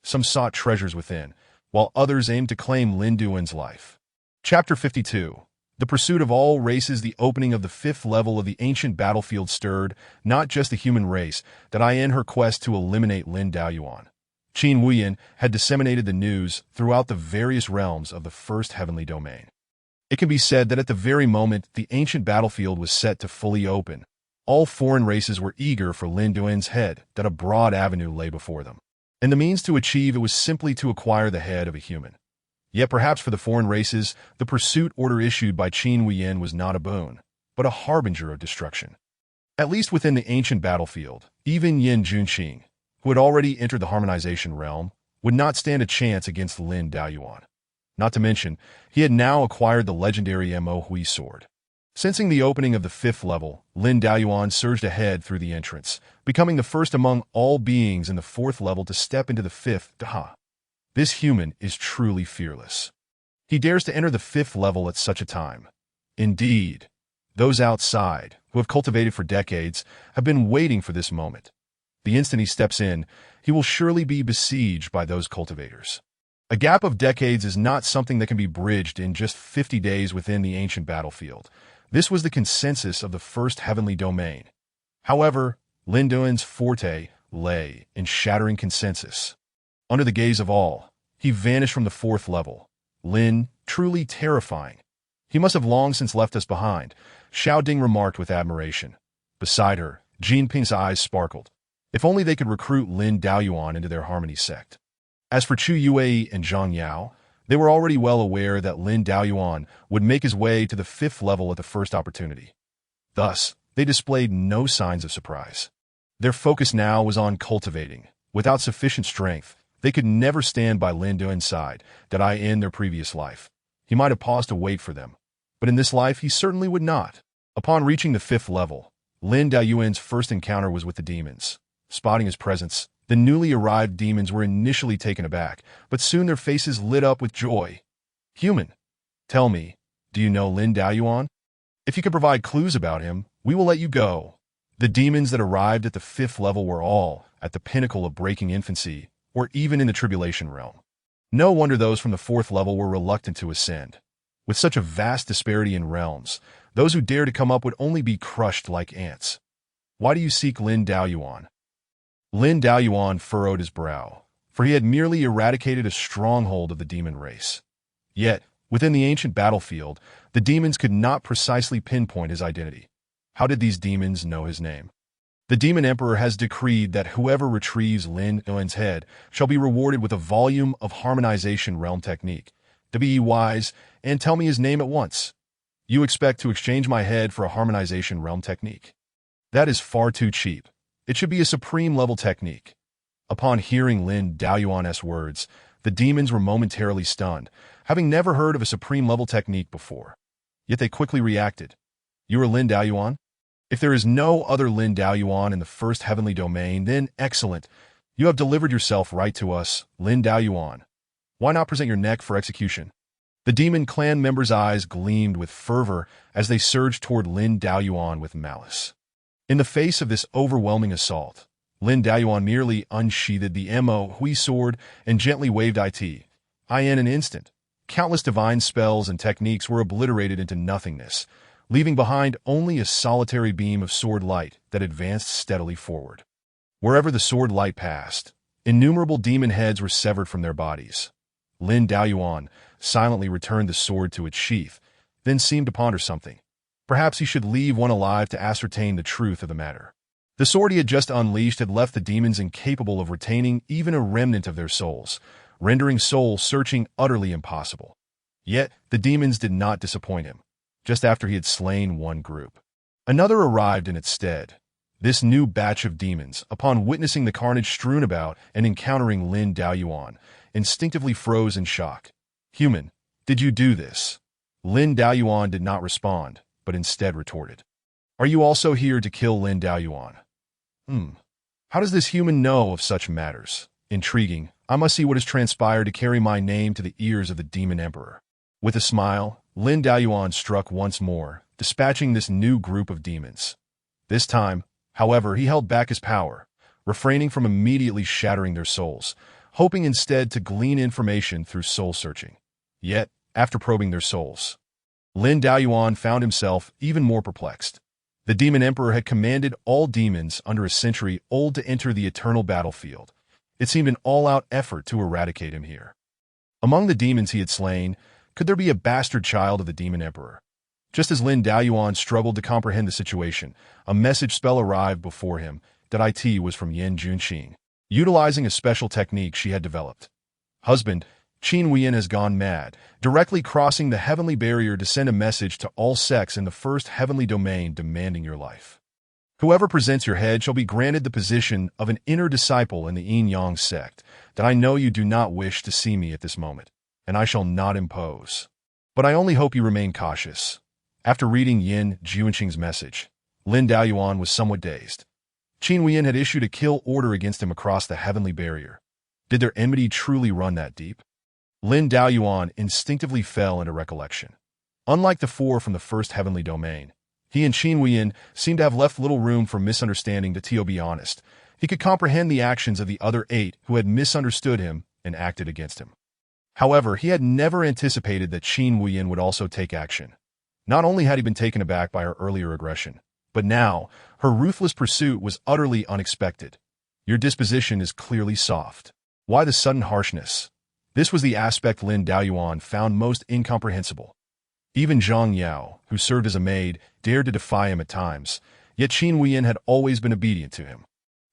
Some sought treasures within, while others aimed to claim Lin Duan's life. Chapter 52. The pursuit of all races. The opening of the 5th level of the ancient battlefield stirred not just the human race, that in her quest to eliminate Lin Daoyuan. Qin Wuyan had disseminated the news throughout the various realms of the first heavenly domain. It can be said that at the very moment the ancient battlefield was set to fully open, all foreign races were eager for Lin Duan's head, that a broad avenue lay before them. And the means to achieve it was simply to acquire the head of a human. Yet perhaps for the foreign races, the pursuit order issued by Qin Wuyan was not a boon, but a harbinger of destruction. At least within the ancient battlefield, even Yin Junqing, who had already entered the harmonization realm, would not stand a chance against Lin Daoyuan. Not to mention, he had now acquired the legendary Mo Hui sword. Sensing the opening of the 5th level, Lin Daoyuan surged ahead through the entrance, becoming the first among all beings in the 4th level to step into the 5th Daha. This human is truly fearless. He dares to enter the 5th level at such a time. Indeed, those outside, who have cultivated for decades, have been waiting for this moment. The instant he steps in, he will surely be besieged by those cultivators. A gap of decades is not something that can be bridged in just 50 days within the ancient battlefield. This was the consensus of the first heavenly domain. However, Lin Duan's forte lay in shattering consensus. Under the gaze of all, he vanished from the 4th level. Lin, truly terrifying. He must have long since left us behind, Xiao Ding remarked with admiration. Beside her, Jean Ping's eyes sparkled. If only they could recruit Lin Daoyuan into their harmony sect. As for Chu Yue and Zhang Yao, they were already well aware that Lin Daoyuan would make his way to the 5th level at the first opportunity. Thus, they displayed no signs of surprise. Their focus now was on cultivating. Without sufficient strength, they could never stand by Lin Duan's side, in their previous life. He might have paused to wait for them, but in this life he certainly would not. Upon reaching the 5th level, Lin Daoyuan's first encounter was with the demons. Spotting his presence, the newly arrived demons were initially taken aback, but soon their faces lit up with joy. Human, tell me, do you know Lin Daoyuan? If you can provide clues about him, we will let you go. The demons that arrived at the 5th level were all at the pinnacle of breaking infancy, or even in the tribulation realm. No wonder those from the 4th level were reluctant to ascend. With such a vast disparity in realms, those who dare to come up would only be crushed like ants. Why do you seek Lin Daoyuan? Lin Daoyuan furrowed his brow, for he had merely eradicated a stronghold of the demon race. Yet, within the ancient battlefield, the demons could not precisely pinpoint his identity. How did these demons know his name? The Demon Emperor has decreed that whoever retrieves Lin Duan's head shall be rewarded with a volume of harmonization realm technique. To be wise, and tell me his name at once. You expect to exchange my head for a harmonization realm technique? That is far too cheap. It should be a supreme level technique. Upon hearing Lin Daoyuan's words, the demons were momentarily stunned, having never heard of a supreme level technique before. Yet they quickly reacted. You are Lin Daoyuan? If there is no other Lin Daoyuan in the first heavenly domain, then excellent. You have delivered yourself right to us, Lin Daoyuan. Why not present your neck for execution? The demon clan members' eyes gleamed with fervor as they surged toward Lin Daoyuan with malice. In the face of this overwhelming assault, Lin Daoyuan merely unsheathed the Mo Hui sword and gently waved it. In an instant, countless divine spells and techniques were obliterated into nothingness, leaving behind only a solitary beam of sword light that advanced steadily forward. Wherever the sword light passed, innumerable demon heads were severed from their bodies. Lin Daoyuan silently returned the sword to its sheath, then seemed to ponder something. Perhaps he should leave one alive to ascertain the truth of the matter. The sword he had just unleashed had left the demons incapable of retaining even a remnant of their souls, rendering soul searching utterly impossible. Yet, the demons did not disappoint him. Just after he had slain one group, another arrived in its stead. This new batch of demons, upon witnessing the carnage strewn about and encountering Lin Daoyuan, instinctively froze in shock. "Human, did you do this?" Lin Daoyuan did not respond, but instead retorted. "Are you also here to kill Lin Daoyuan?" How does this human know of such matters? Intriguing. I must see what has transpired to carry my name to the ears of the Demon Emperor. With a smile, Lin Daoyuan struck once more, dispatching this new group of demons. This time, however, he held back his power, refraining from immediately shattering their souls, hoping instead to glean information through soul-searching. Yet, after probing their souls, Lin Daoyuan found himself even more perplexed. The Demon Emperor had commanded all demons under a century old to enter the eternal battlefield. It seemed an all-out effort to eradicate him here. Among the demons he had slain, could there be a bastard child of the Demon Emperor? Just as Lin Daoyuan struggled to comprehend the situation, a message spell arrived before him that it was from Yan Junqing, utilizing a special technique she had developed. "Husband, Qin Huiyan has gone mad," directly crossing the heavenly barrier to send a message to all sects in the first heavenly domain demanding your life. "Whoever presents your head shall be granted the position of an inner disciple in the Yin Yang sect, that I know you do not wish to see me at this moment, and I shall not impose. But I only hope you remain cautious." After reading Yan Junqing's message, Lin Daoyuan was somewhat dazed. Qin Huiyan had issued a kill order against him across the heavenly barrier. Did their enmity truly run that deep? Lin Daoyuan instinctively fell into recollection. Unlike the four from the first heavenly domain, he and Qin Huiyan seemed to have left little room for misunderstanding. To be honest, he could comprehend the actions of the other 8 who had misunderstood him and acted against him. However, he had never anticipated that Qin Huiyan would also take action. Not only had he been taken aback by her earlier aggression, but now her ruthless pursuit was utterly unexpected. "Your disposition is clearly soft. Why the sudden harshness?" This was the aspect Lin Daoyuan found most incomprehensible. Even Zhang Yao, who served as a maid, dared to defy him at times, yet Qin Huiyan had always been obedient to him.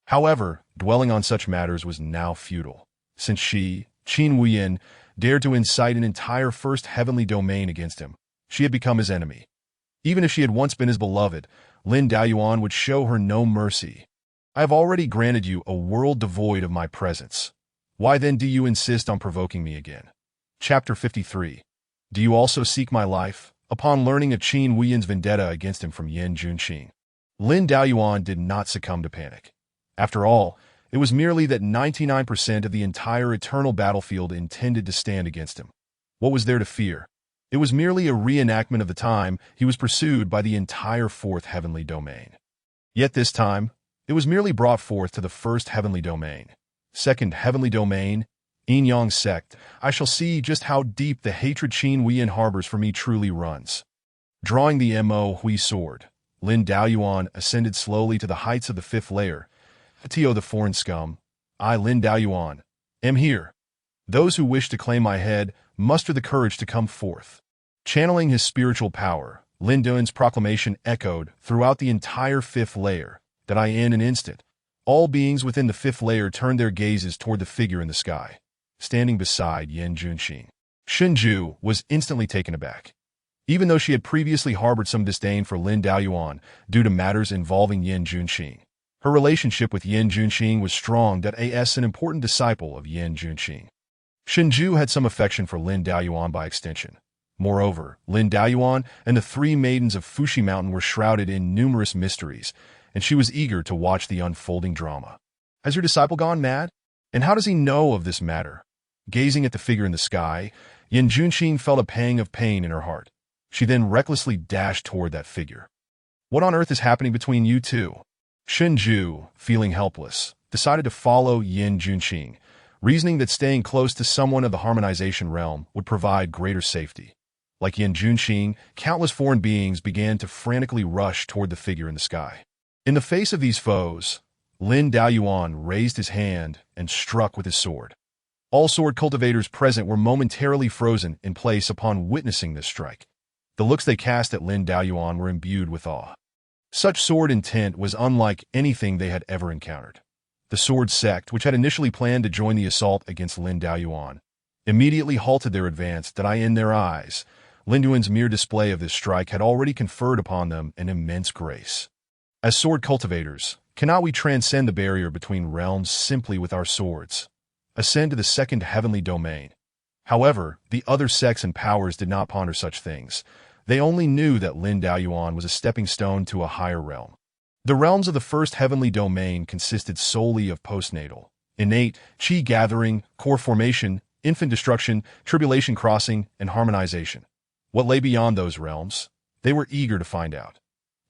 However, dwelling on such matters was now futile, since she, Qin Huiyan, dared to incite an entire first heavenly domain against him. She had become his enemy. Even if she had once been his beloved, Lin Daoyuan would show her no mercy. "I have already granted you a world devoid of my presence. Why then do you insist on provoking me again?" Chapter 53. Do you also seek my life? Upon learning of Qin Huiyan's vendetta against him from Yan Junqing, Lin Daoyuan did not succumb to panic. After all, it was merely that 99% of the entire eternal battlefield intended to stand against him. What was there to fear? It was merely a reenactment of the time he was pursued by the entire fourth heavenly domain. Yet this time, it was merely brought forth to the first heavenly domain. Second heavenly domain, Yin Yang sect, I shall see just how deep the hatred Qin Huiyan harbors for me truly runs. Drawing the Mo Hui sword, Lin Daoyuan ascended slowly to the heights of the 5th layer. "Tio the foreign scum, I, Lin Daoyuan, am here. Those who wish to claim my head muster the courage to come forth." Channeling his spiritual power, Lin Daoyuan's proclamation echoed throughout the entire 5th layer, that in an instant, all beings within the 5th layer turned their gazes toward the figure in the sky, standing beside Yan Junqing. Shenju was instantly taken aback. Even though she had previously harbored some disdain for Lin Daoyuan due to matters involving Yan Junqing, her relationship with Yan Junqing was strong. As an important disciple of Yan Junqing, Shenju had some affection for Lin Daoyuan by extension. Moreover, Lin Daoyuan and the 3 maidens of Fuxi Mountain were shrouded in numerous mysteries, and she was eager to watch the unfolding drama. Has your disciple gone mad? And how does he know of this matter? Gazing at the figure in the sky, Yan Junqing felt a pang of pain in her heart. She then recklessly dashed toward that figure. "What on earth is happening between you two?" Shenju, feeling helpless, decided to follow Yan Junqing, reasoning that staying close to someone of the harmonization realm would provide greater safety. Like Yan Junqing, countless foreign beings began to frantically rush toward the figure in the sky. In the face of these foes, Lin Daoyuan raised his hand and struck with his sword. All sword cultivators present were momentarily frozen in place upon witnessing this strike. The looks they cast at Lin Daoyuan were imbued with awe. Such sword intent was unlike anything they had ever encountered. The sword sect, which had initially planned to join the assault against Lin Daoyuan, immediately halted their advance, that in their eyes, Lin Duan's mere display of this strike had already conferred upon them an immense grace. As sword cultivators, cannot we transcend the barrier between realms simply with our swords? Ascend to the second heavenly domain. However, the other sects and powers did not ponder such things. They only knew that Lin Daoyuan was a stepping stone to a higher realm. The realms of the first heavenly domain consisted solely of postnatal, innate, chi gathering, core formation, infant destruction, tribulation crossing, and harmonization. What lay beyond those realms? They were eager to find out.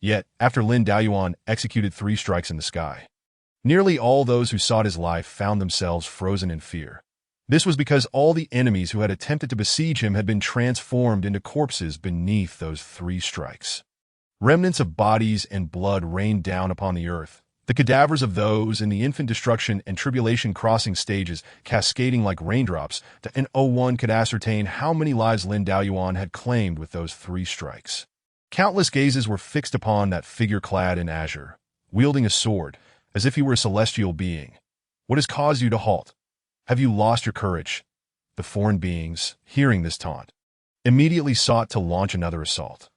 Yet, after Lin Daoyuan executed 3 strikes in the sky, nearly all those who sought his life found themselves frozen in fear. This was because all the enemies who had attempted to besiege him had been transformed into corpses beneath those 3 strikes. Remnants of bodies and blood rained down upon the earth, the cadavers of those in the infant destruction and tribulation crossing stages cascading like raindrops, and no one could ascertain how many lives Lin Daoyuan had claimed with those 3 strikes. Countless gazes were fixed upon that figure clad in azure, wielding a sword, as if he were a celestial being. What has caused you to halt? Have you lost your courage? The foreign beings, hearing this taunt, immediately sought to launch another assault.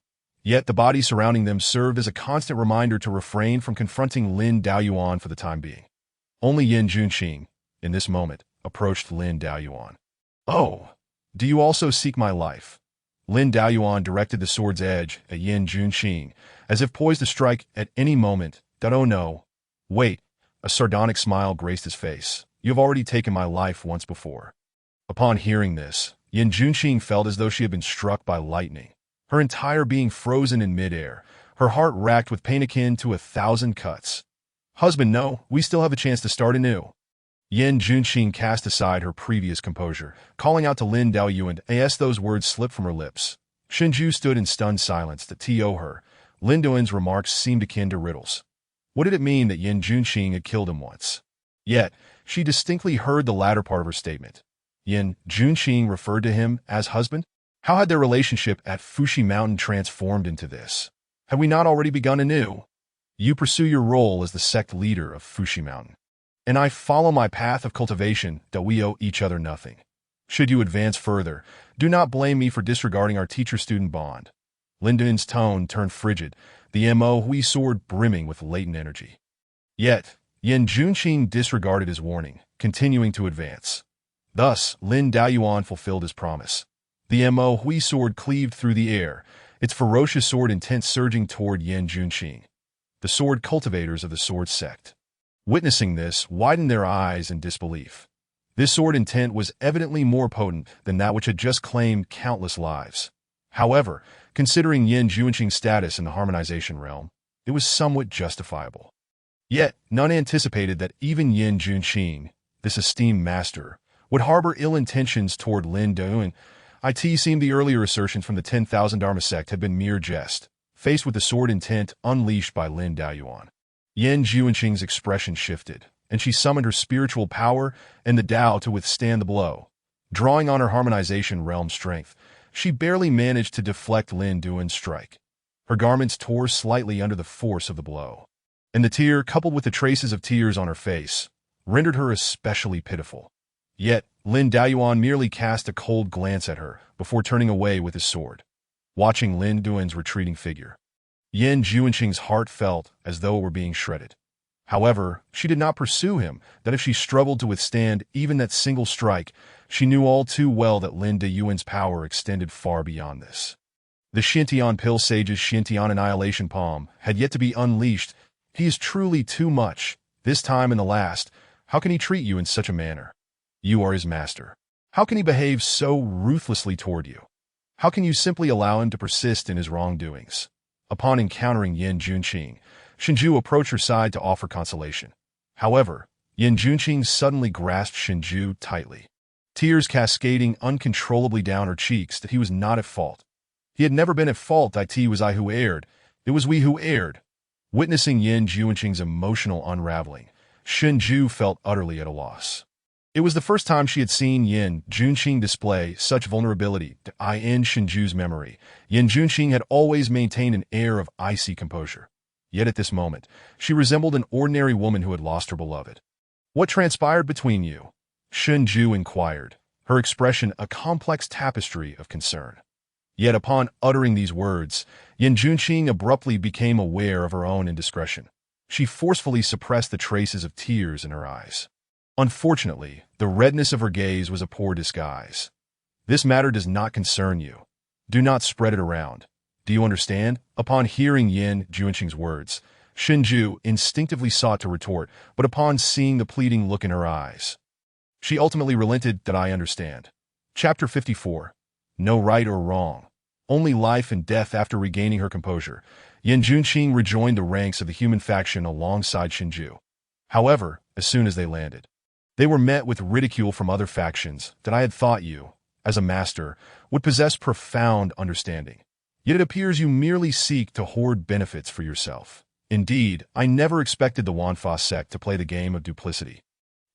Yet the bodies surrounding them served as a constant reminder to refrain from confronting Lin Daoyuan for the time being. Only Yin Junqing, in this moment, approached Lin Daoyuan. "Oh, do you also seek my life?" Lin Daoyuan directed the sword's edge at Yin Junqing, as if poised to strike at any moment. "Oh no. Wait." A sardonic smile graced his face. "You have already taken my life once before." Upon hearing this, Yin Junqing felt as though she had been struck by lightning, her entire being frozen in midair, her heart racked with pain akin to 1,000 cuts. "Husband, no, we still have a chance to start anew." Yin Junqing cast aside her previous composure, calling out to Lin Daoyuan as those words slipped from her lips. Shinju stood in stunned silence. To her, Lin Duan's remarks seemed akin to riddles. What did it mean that Yin Junqing had killed him once? Yet, she distinctly heard the latter part of her statement. Yin Junqing referred to him as husband? How had their relationship at Fuxi Mountain transformed into this? Had we not already begun anew? You pursue your role as the sect leader of Fuxi Mountain, and I follow my path of cultivation, that we owe each other nothing. Should you advance further, do not blame me for disregarding our teacher-student bond. Lin Duan's tone turned frigid, the Hui sword brimming with latent energy. Yet, Yin Junqing disregarded his warning, continuing to advance. Thus, Lin Daoyuan fulfilled his promise. The Hui sword cleaved through the air, its ferocious sword intent surging toward Yin Junqing. The sword cultivators of the sword sect, witnessing this, widened their eyes in disbelief. This sword intent was evidently more potent than that which had just claimed countless lives. However, considering Yin Junqing's status in the harmonization realm, it was somewhat justifiable. Yet, none anticipated that even Yin Junqing, this esteemed master, would harbor ill intentions toward Lin Daoyuan. It seemed the earlier assertions from the 10,000 Dharma sect had been mere jest, faced with the sword intent unleashed by Lin Daoyuan. Yin Junqing's expression shifted, and she summoned her spiritual power and the Tao to withstand the blow. Drawing on her harmonization realm strength, she barely managed to deflect Lin Duan's strike. Her garments tore slightly under the force of the blow, and the tear, coupled with the traces of tears on her face, rendered her especially pitiful. Yet, Lin Daoyuan merely cast a cold glance at her before turning away with his sword. Watching Lin Duan's retreating figure, Yin Junqing's heart felt as though it were being shredded. However, she did not pursue him, that if she struggled to withstand even that single strike, she knew all too well that Lin Daoyuan's power extended far beyond this. The Shintian Pill Sage's Shintian Annihilation Palm had yet to be unleashed. He is truly too much, this time and the last. How can he treat you in such a manner? You are his master. How can he behave so ruthlessly toward you? How can you simply allow him to persist in his wrongdoings? Upon encountering Yin Junqing, Shinju approached her side to offer consolation. However, Yin Junqing suddenly grasped Shinju tightly, tears cascading uncontrollably down her cheeks. That he was not at fault. He had never been at fault. It was I who erred. It was we who erred. Witnessing Yin Junqing's emotional unraveling, Shinju felt utterly at a loss. It was the first time she had seen Yin Junqing display such vulnerability to Shinju's memory. Yin Junqing had always maintained an air of icy composure. Yet at this moment, she resembled an ordinary woman who had lost her beloved. "What transpired between you?" Shinju inquired, her expression a complex tapestry of concern. Yet upon uttering these words, Yin Junqing abruptly became aware of her own indiscretion. She forcefully suppressed the traces of tears in her eyes. Unfortunately, the redness of her gaze was a poor disguise. "This matter does not concern you. Do not spread it around. Do you understand?" Upon hearing Yin Junqing's words, Shinju instinctively sought to retort, but upon seeing the pleading look in her eyes, she ultimately relented. "That I understand." Chapter 54. No right or wrong. Only life and death. After regaining her composure, Yin Junqing rejoined the ranks of the human faction alongside Shinju. However, as soon as they landed, they were met with ridicule from other factions. "That I had thought you, as a master, would possess profound understanding. Yet it appears you merely seek to hoard benefits for yourself. Indeed, I never expected the Wanfa sect to play the game of duplicity,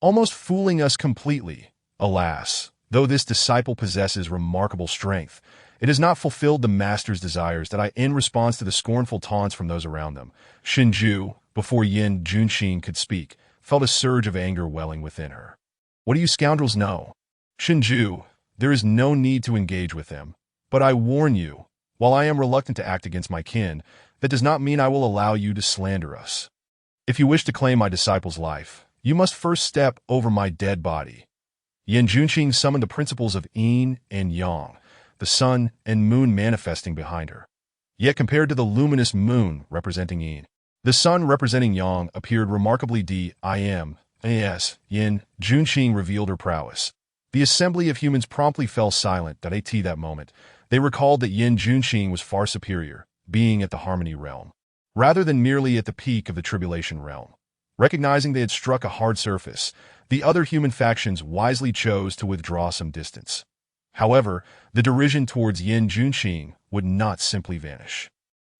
almost fooling us completely. Alas, though this disciple possesses remarkable strength, it has not fulfilled the master's desires." That I, in response to the scornful taunts from those around them, Shinju, before Yin Junqing could speak, felt a surge of anger welling within her. "What do you scoundrels know?" "Shinju, there is no need to engage with them. But I warn you, while I am reluctant to act against my kin, that does not mean I will allow you to slander us. If you wish to claim my disciple's life, you must first step over my dead body." Yin Junqing summoned the principles of yin and yang, the sun and moon manifesting behind her. Yet compared to the luminous moon representing yin, the sun representing yang appeared remarkably dim. Yin Junqing revealed her prowess. The assembly of humans promptly fell silent. At that moment, they recalled that Yin Junqing was far superior, being at the harmony realm, rather than merely at the peak of the tribulation realm. Recognizing they had struck a hard surface, the other human factions wisely chose to withdraw some distance. However, the derision towards Yin Junqing would not simply vanish.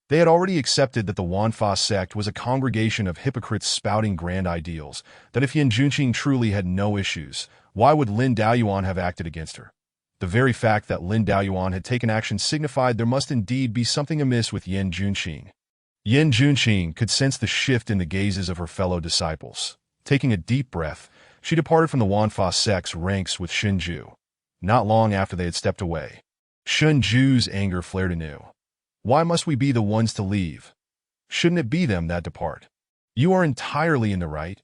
They had already accepted that the Wanfa sect was a congregation of hypocrites spouting grand ideals. That if Yin Junqing truly had no issues, why would Lin Daoyuan have acted against her? The very fact that Lin Daoyuan had taken action signified there must indeed be something amiss with Yin Junqing. Yin Junqing could sense the shift in the gazes of her fellow disciples. Taking a deep breath, she departed from the Wanfa sect's ranks with Shinju. Not long after they had stepped away, Shinju's anger flared anew. "Why must we be the ones to leave? Shouldn't it be them that depart? You are entirely in the right.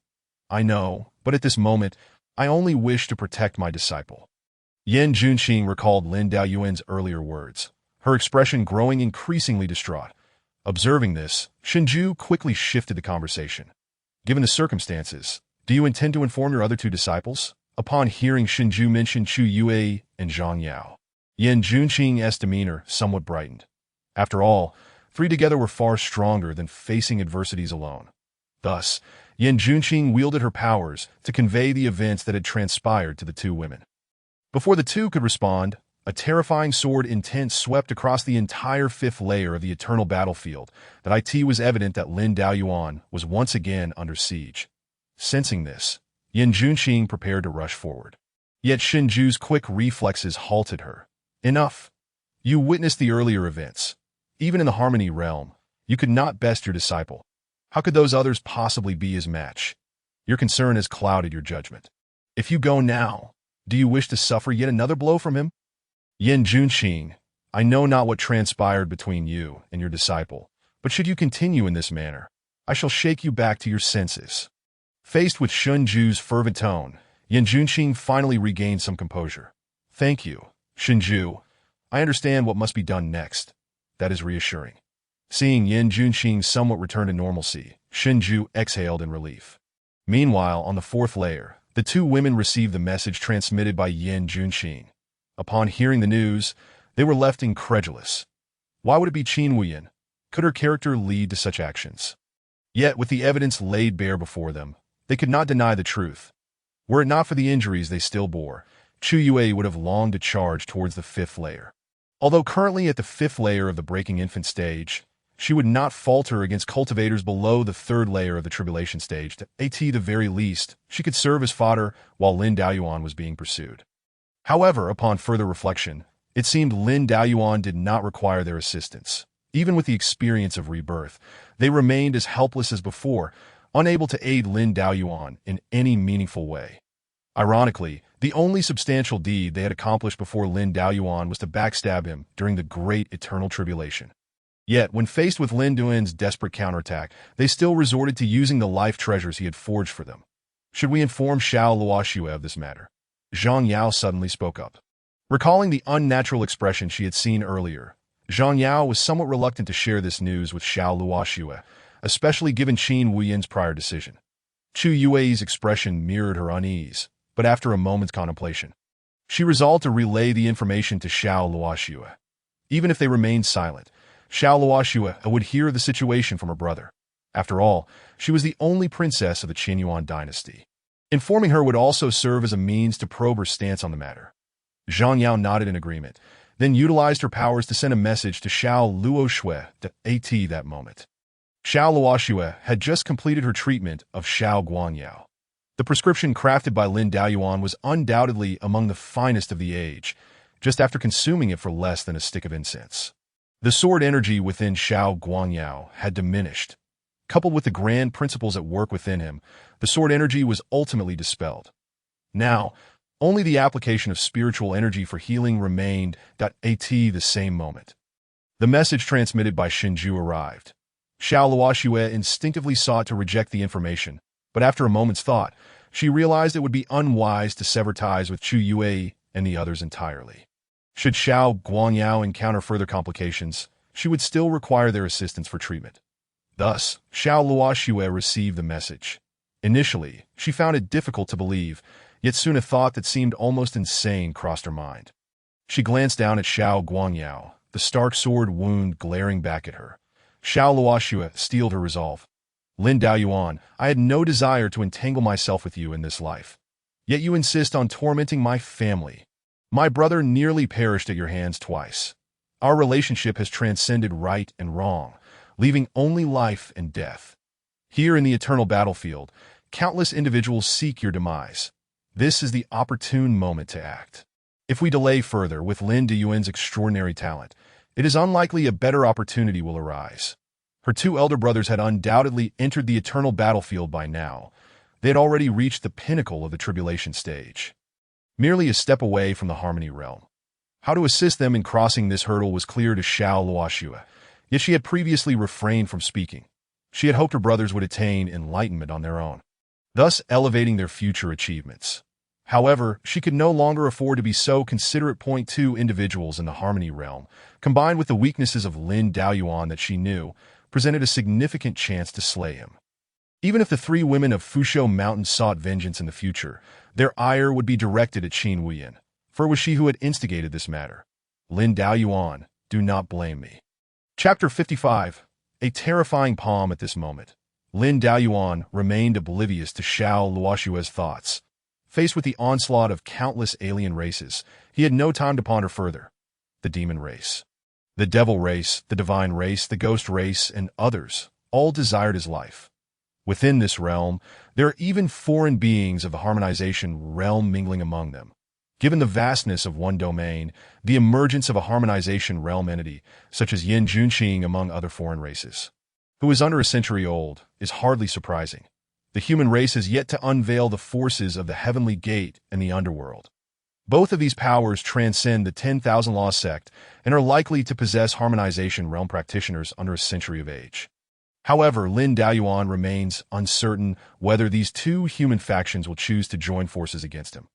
I know, but at this moment, I only wish to protect my disciple." Yin Junqing recalled Lin Daoyuan's earlier words, her expression growing increasingly distraught. Observing this, Shinju quickly shifted the conversation. "Given the circumstances, do you intend to inform your other two disciples?" Upon hearing Shinju mention Chu Yue and Zhang Yao, Yin Junqing's demeanor somewhat brightened. After all, three together were far stronger than facing adversities alone. Thus, Yin Junqing wielded her powers to convey the events that had transpired to the two women. Before the two could respond, a terrifying sword intent swept across the entire fifth layer of the eternal battlefield. That it was evident that Lin Daoyuan was once again under siege. Sensing this, Yin Junqing prepared to rush forward. Yet Shinju's quick reflexes halted her. "Enough. You witnessed the earlier events. Even in the harmony realm, you could not best your disciple. How could those others possibly be his match? Your concern has clouded your judgment. If you go now, do you wish to suffer yet another blow from him?" "Yin Junqing, I know not what transpired between you and your disciple, but should you continue in this manner, I shall shake you back to your senses." Faced with Shinju's fervent tone, Yin Junqing finally regained some composure. "Thank you, Shinju. I understand what must be done next." That is reassuring. Seeing Yin Junqing somewhat return to normalcy, Shinju exhaled in relief. Meanwhile, on the fourth layer, the two women received the message transmitted by Yin Junqing. Upon hearing the news, they were left incredulous. Why would it be Qin Wuyan? Could her character lead to such actions? Yet, with the evidence laid bare before them, they could not deny the truth. Were it not for the injuries they still bore, Chu Yue would have longed to charge towards the fifth layer. Although currently at the fifth layer of the breaking infant stage, She would not falter against cultivators below the third layer of the tribulation stage. At the very least, she could serve as fodder while Lin Daoyuan was being pursued. However, upon further reflection, it seemed Lin Daoyuan did not require their assistance. Even with the experience of rebirth, they remained as helpless as before, unable to aid Lin Daoyuan in any meaningful way. Ironically, the only substantial deed they had accomplished before Lin Daoyuan was to backstab him during the Great Eternal Tribulation. Yet, when faced with Lin Duan's desperate counterattack, they still resorted to using the life treasures he had forged for them. Should we inform Xiao Luoxue of this matter? Zhang Yao suddenly spoke up. Recalling the unnatural expression she had seen earlier, Zhang Yao was somewhat reluctant to share this news with Xiao Luoxue, especially given Qin Wuyan's prior decision. Chu Yue's expression mirrored her unease, but after a moment's contemplation, she resolved to relay the information to Xiao Luoxue. Even if they remained silent, Xiao Luoxue would hear the situation from her brother. After all, she was the only princess of the Qinyuan dynasty. Informing her would also serve as a means to probe her stance on the matter. Zhang Yao nodded in agreement, then utilized her powers to send a message to Xiao Luoxue at that moment. Xiao Luoxue had just completed her treatment of Xiao Guangyao. The prescription crafted by Lin Daoyuan was undoubtedly among the finest of the age, just after consuming it for less than a stick of incense. The sword energy within Xiao Guangyao had diminished. Coupled with the grand principles at work within him, the sword energy was ultimately dispelled. Now, only the application of spiritual energy for healing remained at the same moment. The message transmitted by Shinju arrived. Xiao Luoxue instinctively sought to reject the information, but after a moment's thought, she realized it would be unwise to sever ties with Chu Yue and the others entirely. Should Xiao Guangyao encounter further complications, she would still require their assistance for treatment. Thus, Xiao Luoxue received the message. Initially, she found it difficult to believe, yet soon a thought that seemed almost insane crossed her mind. She glanced down at Xiao Guangyao, the stark sword wound glaring back at her. Xiao Luoxue steeled her resolve. Lin Daoyuan, I had no desire to entangle myself with you in this life. Yet you insist on tormenting my family. My brother nearly perished at your hands twice. Our relationship has transcended right and wrong, leaving only life and death. Here in the eternal battlefield, countless individuals seek your demise. This is the opportune moment to act. If we delay further with Lin Dayuan's extraordinary talent, it is unlikely a better opportunity will arise. Her two elder brothers had undoubtedly entered the eternal battlefield by now. They had already reached the pinnacle of the tribulation stage, merely a step away from the harmony realm. How to assist them in crossing this hurdle was clear to Xiao Luoxue, yet she had previously refrained from speaking. She had hoped her brothers would attain enlightenment on their own, thus elevating their future achievements. However, she could no longer afford to be so considerate. Two individuals in the harmony realm, combined with the weaknesses of Lin Daoyuan that she knew, presented a significant chance to slay him. Even if the three women of Fusho Mountain sought vengeance in the future, their ire would be directed at Qin Wuyan, for it was she who had instigated this matter. Lin Daoyuan, do not blame me. Chapter 55. A terrifying palm at this moment. Lin Daoyuan remained oblivious to Xiao Luoxue's thoughts. Faced with the onslaught of countless alien races, he had no time to ponder further. The demon race, the devil race, the divine race, the ghost race, and others, all desired his life. Within this realm, there are even foreign beings of the harmonization realm mingling among them. Given the vastness of one domain, the emergence of a harmonization realm entity, such as Yin Junqing among other foreign races, who is under a century old, is hardly surprising. The human race has yet to unveil the forces of the Heavenly Gate and the Underworld. Both of these powers transcend the 10,000 Law sect and are likely to possess harmonization realm practitioners under a century of age. However, Lin Daoyuan remains uncertain whether these two human factions will choose to join forces against him.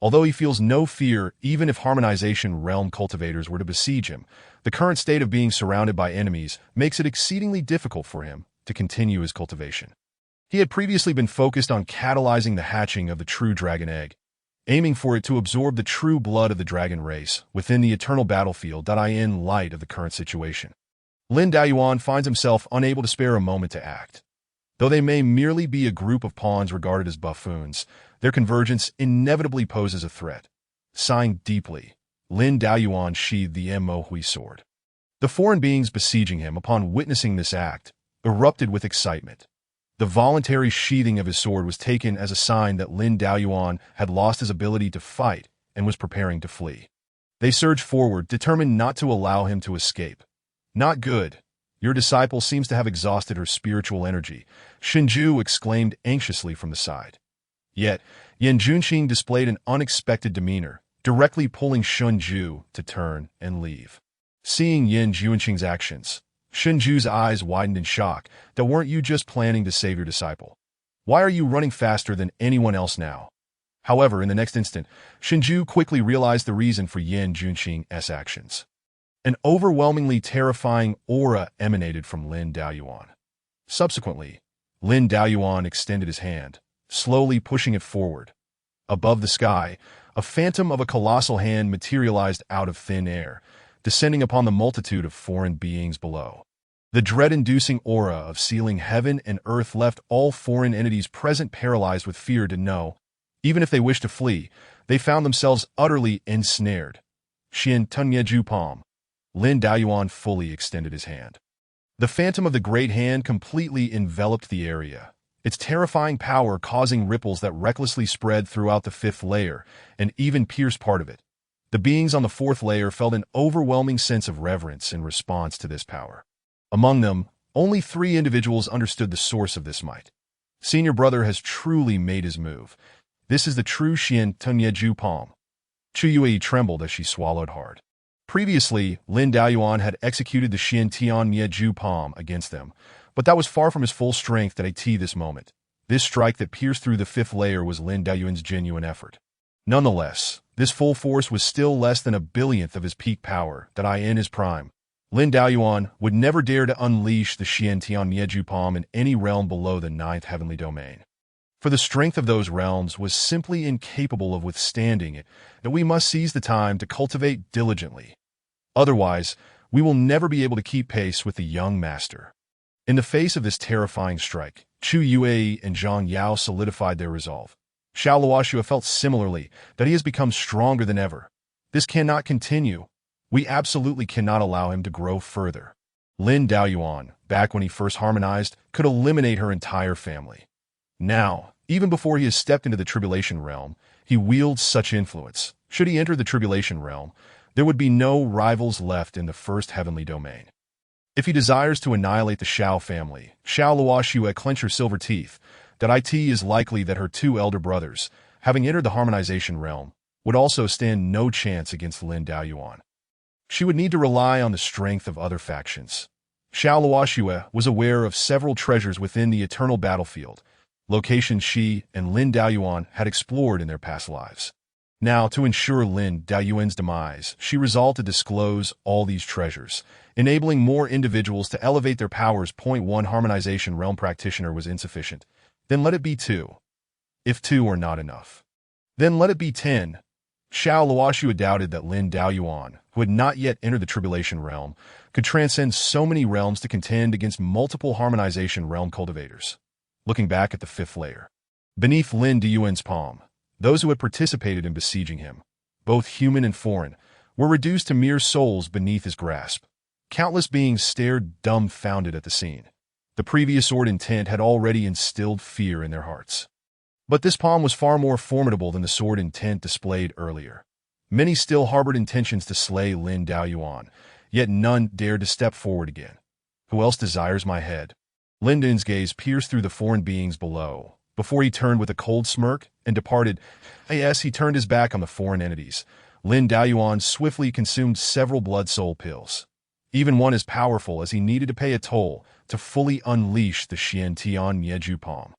Although he feels no fear even if harmonization realm cultivators were to besiege him, the current state of being surrounded by enemies makes it exceedingly difficult for him to continue his cultivation. He had previously been focused on catalyzing the hatching of the true dragon egg, aiming for it to absorb the true blood of the dragon race within the eternal battlefield. In light of the current situation, Lin Daoyuan finds himself unable to spare a moment to act. Though they may merely be a group of pawns regarded as buffoons, their convergence inevitably poses a threat. Sighing deeply, Lin Daoyuan sheathed the Mo Hui sword. The foreign beings besieging him upon witnessing this act erupted with excitement. The voluntary sheathing of his sword was taken as a sign that Lin Daoyuan had lost his ability to fight and was preparing to flee. They surged forward, determined not to allow him to escape. "Not good. Your disciple seems to have exhausted her spiritual energy," Shinju exclaimed anxiously from the side. Yet, Yan Junqing displayed an unexpected demeanor, directly pulling Shinju to turn and leave. Seeing Yan Junqing's actions, Shinju's eyes widened in shock. "That weren't you just planning to save your disciple? Why are you running faster than anyone else now?" However, in the next instant, Shinju quickly realized the reason for Yan Junqing's actions. An overwhelmingly terrifying aura emanated from Lin Daoyuan. Subsequently, Lin Daoyuan extended his hand, slowly pushing it forward. Above the sky, a phantom of a colossal hand materialized out of thin air, descending upon the multitude of foreign beings below. The dread-inducing aura of sealing heaven and earth left all foreign entities present paralyzed with fear to know, even if they wished to flee, they found themselves utterly ensnared. "Xian Tunyeju Palm." Lin Daoyuan fully extended his hand. The phantom of the great hand completely enveloped the area, its terrifying power causing ripples that recklessly spread throughout the fifth layer and even pierced part of it. The beings on the fourth layer felt an overwhelming sense of reverence in response to this power. Among them, only 3 individuals understood the source of this might. Senior brother has truly made his move. This is the true Xian Tunyeju Palm. Chu Yue trembled as she swallowed hard. Previously, Lin Daoyuan had executed the Xian Tunyeju Palm against them, but that was far from his full strength at this moment. This strike that pierced through the fifth layer was Lin Daoyuan's genuine effort. Nonetheless, this full force was still less than a billionth of his peak power in his prime. Lin Daoyuan would never dare to unleash the Xian Tunyeju Palm in any realm below the 9th heavenly domain. For the strength of those realms was simply incapable of withstanding it, that we must seize the time to cultivate diligently. Otherwise, we will never be able to keep pace with the young master. In the face of this terrifying strike, Chu Yue and Zhang Yao solidified their resolve. Xiao Luoxue felt similarly that he has become stronger than ever. This cannot continue. We absolutely cannot allow him to grow further. Lin Daoyuan, back when he first harmonized, could eliminate her entire family. Now, even before he has stepped into the Tribulation Realm, he wields such influence. Should he enter the Tribulation Realm, there would be no rivals left in the first heavenly domain. If he desires to annihilate the Xiao family, Xiao Luoxue clench her silver teeth, that it is likely that her 2 elder brothers, having entered the harmonization realm, would also stand no chance against Lin Daoyuan. She would need to rely on the strength of other factions. Xiao Luoxue was aware of several treasures within the eternal battlefield, locations she and Lin Daoyuan had explored in their past lives. Now, to ensure Lin Daoyuan's demise, she resolved to disclose all these treasures, enabling more individuals to elevate their powers. 1 Harmonization Realm Practitioner was insufficient. Then let it be 2. If 2 are not enough, then let it be 10. Xiao Luoxue doubted that Lin Daoyuan, who had not yet entered the Tribulation Realm, could transcend so many realms to contend against multiple Harmonization Realm cultivators. Looking back at the 5th layer, beneath Lin Daoyuan's palm, those who had participated in besieging him, both human and foreign, were reduced to mere souls beneath his grasp. Countless beings stared dumbfounded at the scene. The previous sword intent had already instilled fear in their hearts. But this palm was far more formidable than the sword intent displayed earlier. Many still harbored intentions to slay Lin Daoyuan, yet none dared to step forward again. "Who else desires my head?" Lin Daoyuan's gaze pierced through the foreign beings below, before he turned with a cold smirk and departed. As he turned his back on the foreign entities, Lin Daoyuan swiftly consumed several blood soul pills, even one as powerful as he needed to pay a toll to fully unleash the Xian Tunyeju Palm.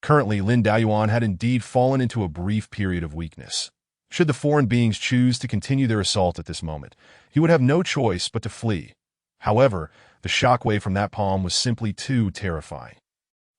Currently, Lin Daoyuan had indeed fallen into a brief period of weakness. Should the foreign beings choose to continue their assault at this moment, he would have no choice but to flee. However, the shockwave from that palm was simply too terrifying.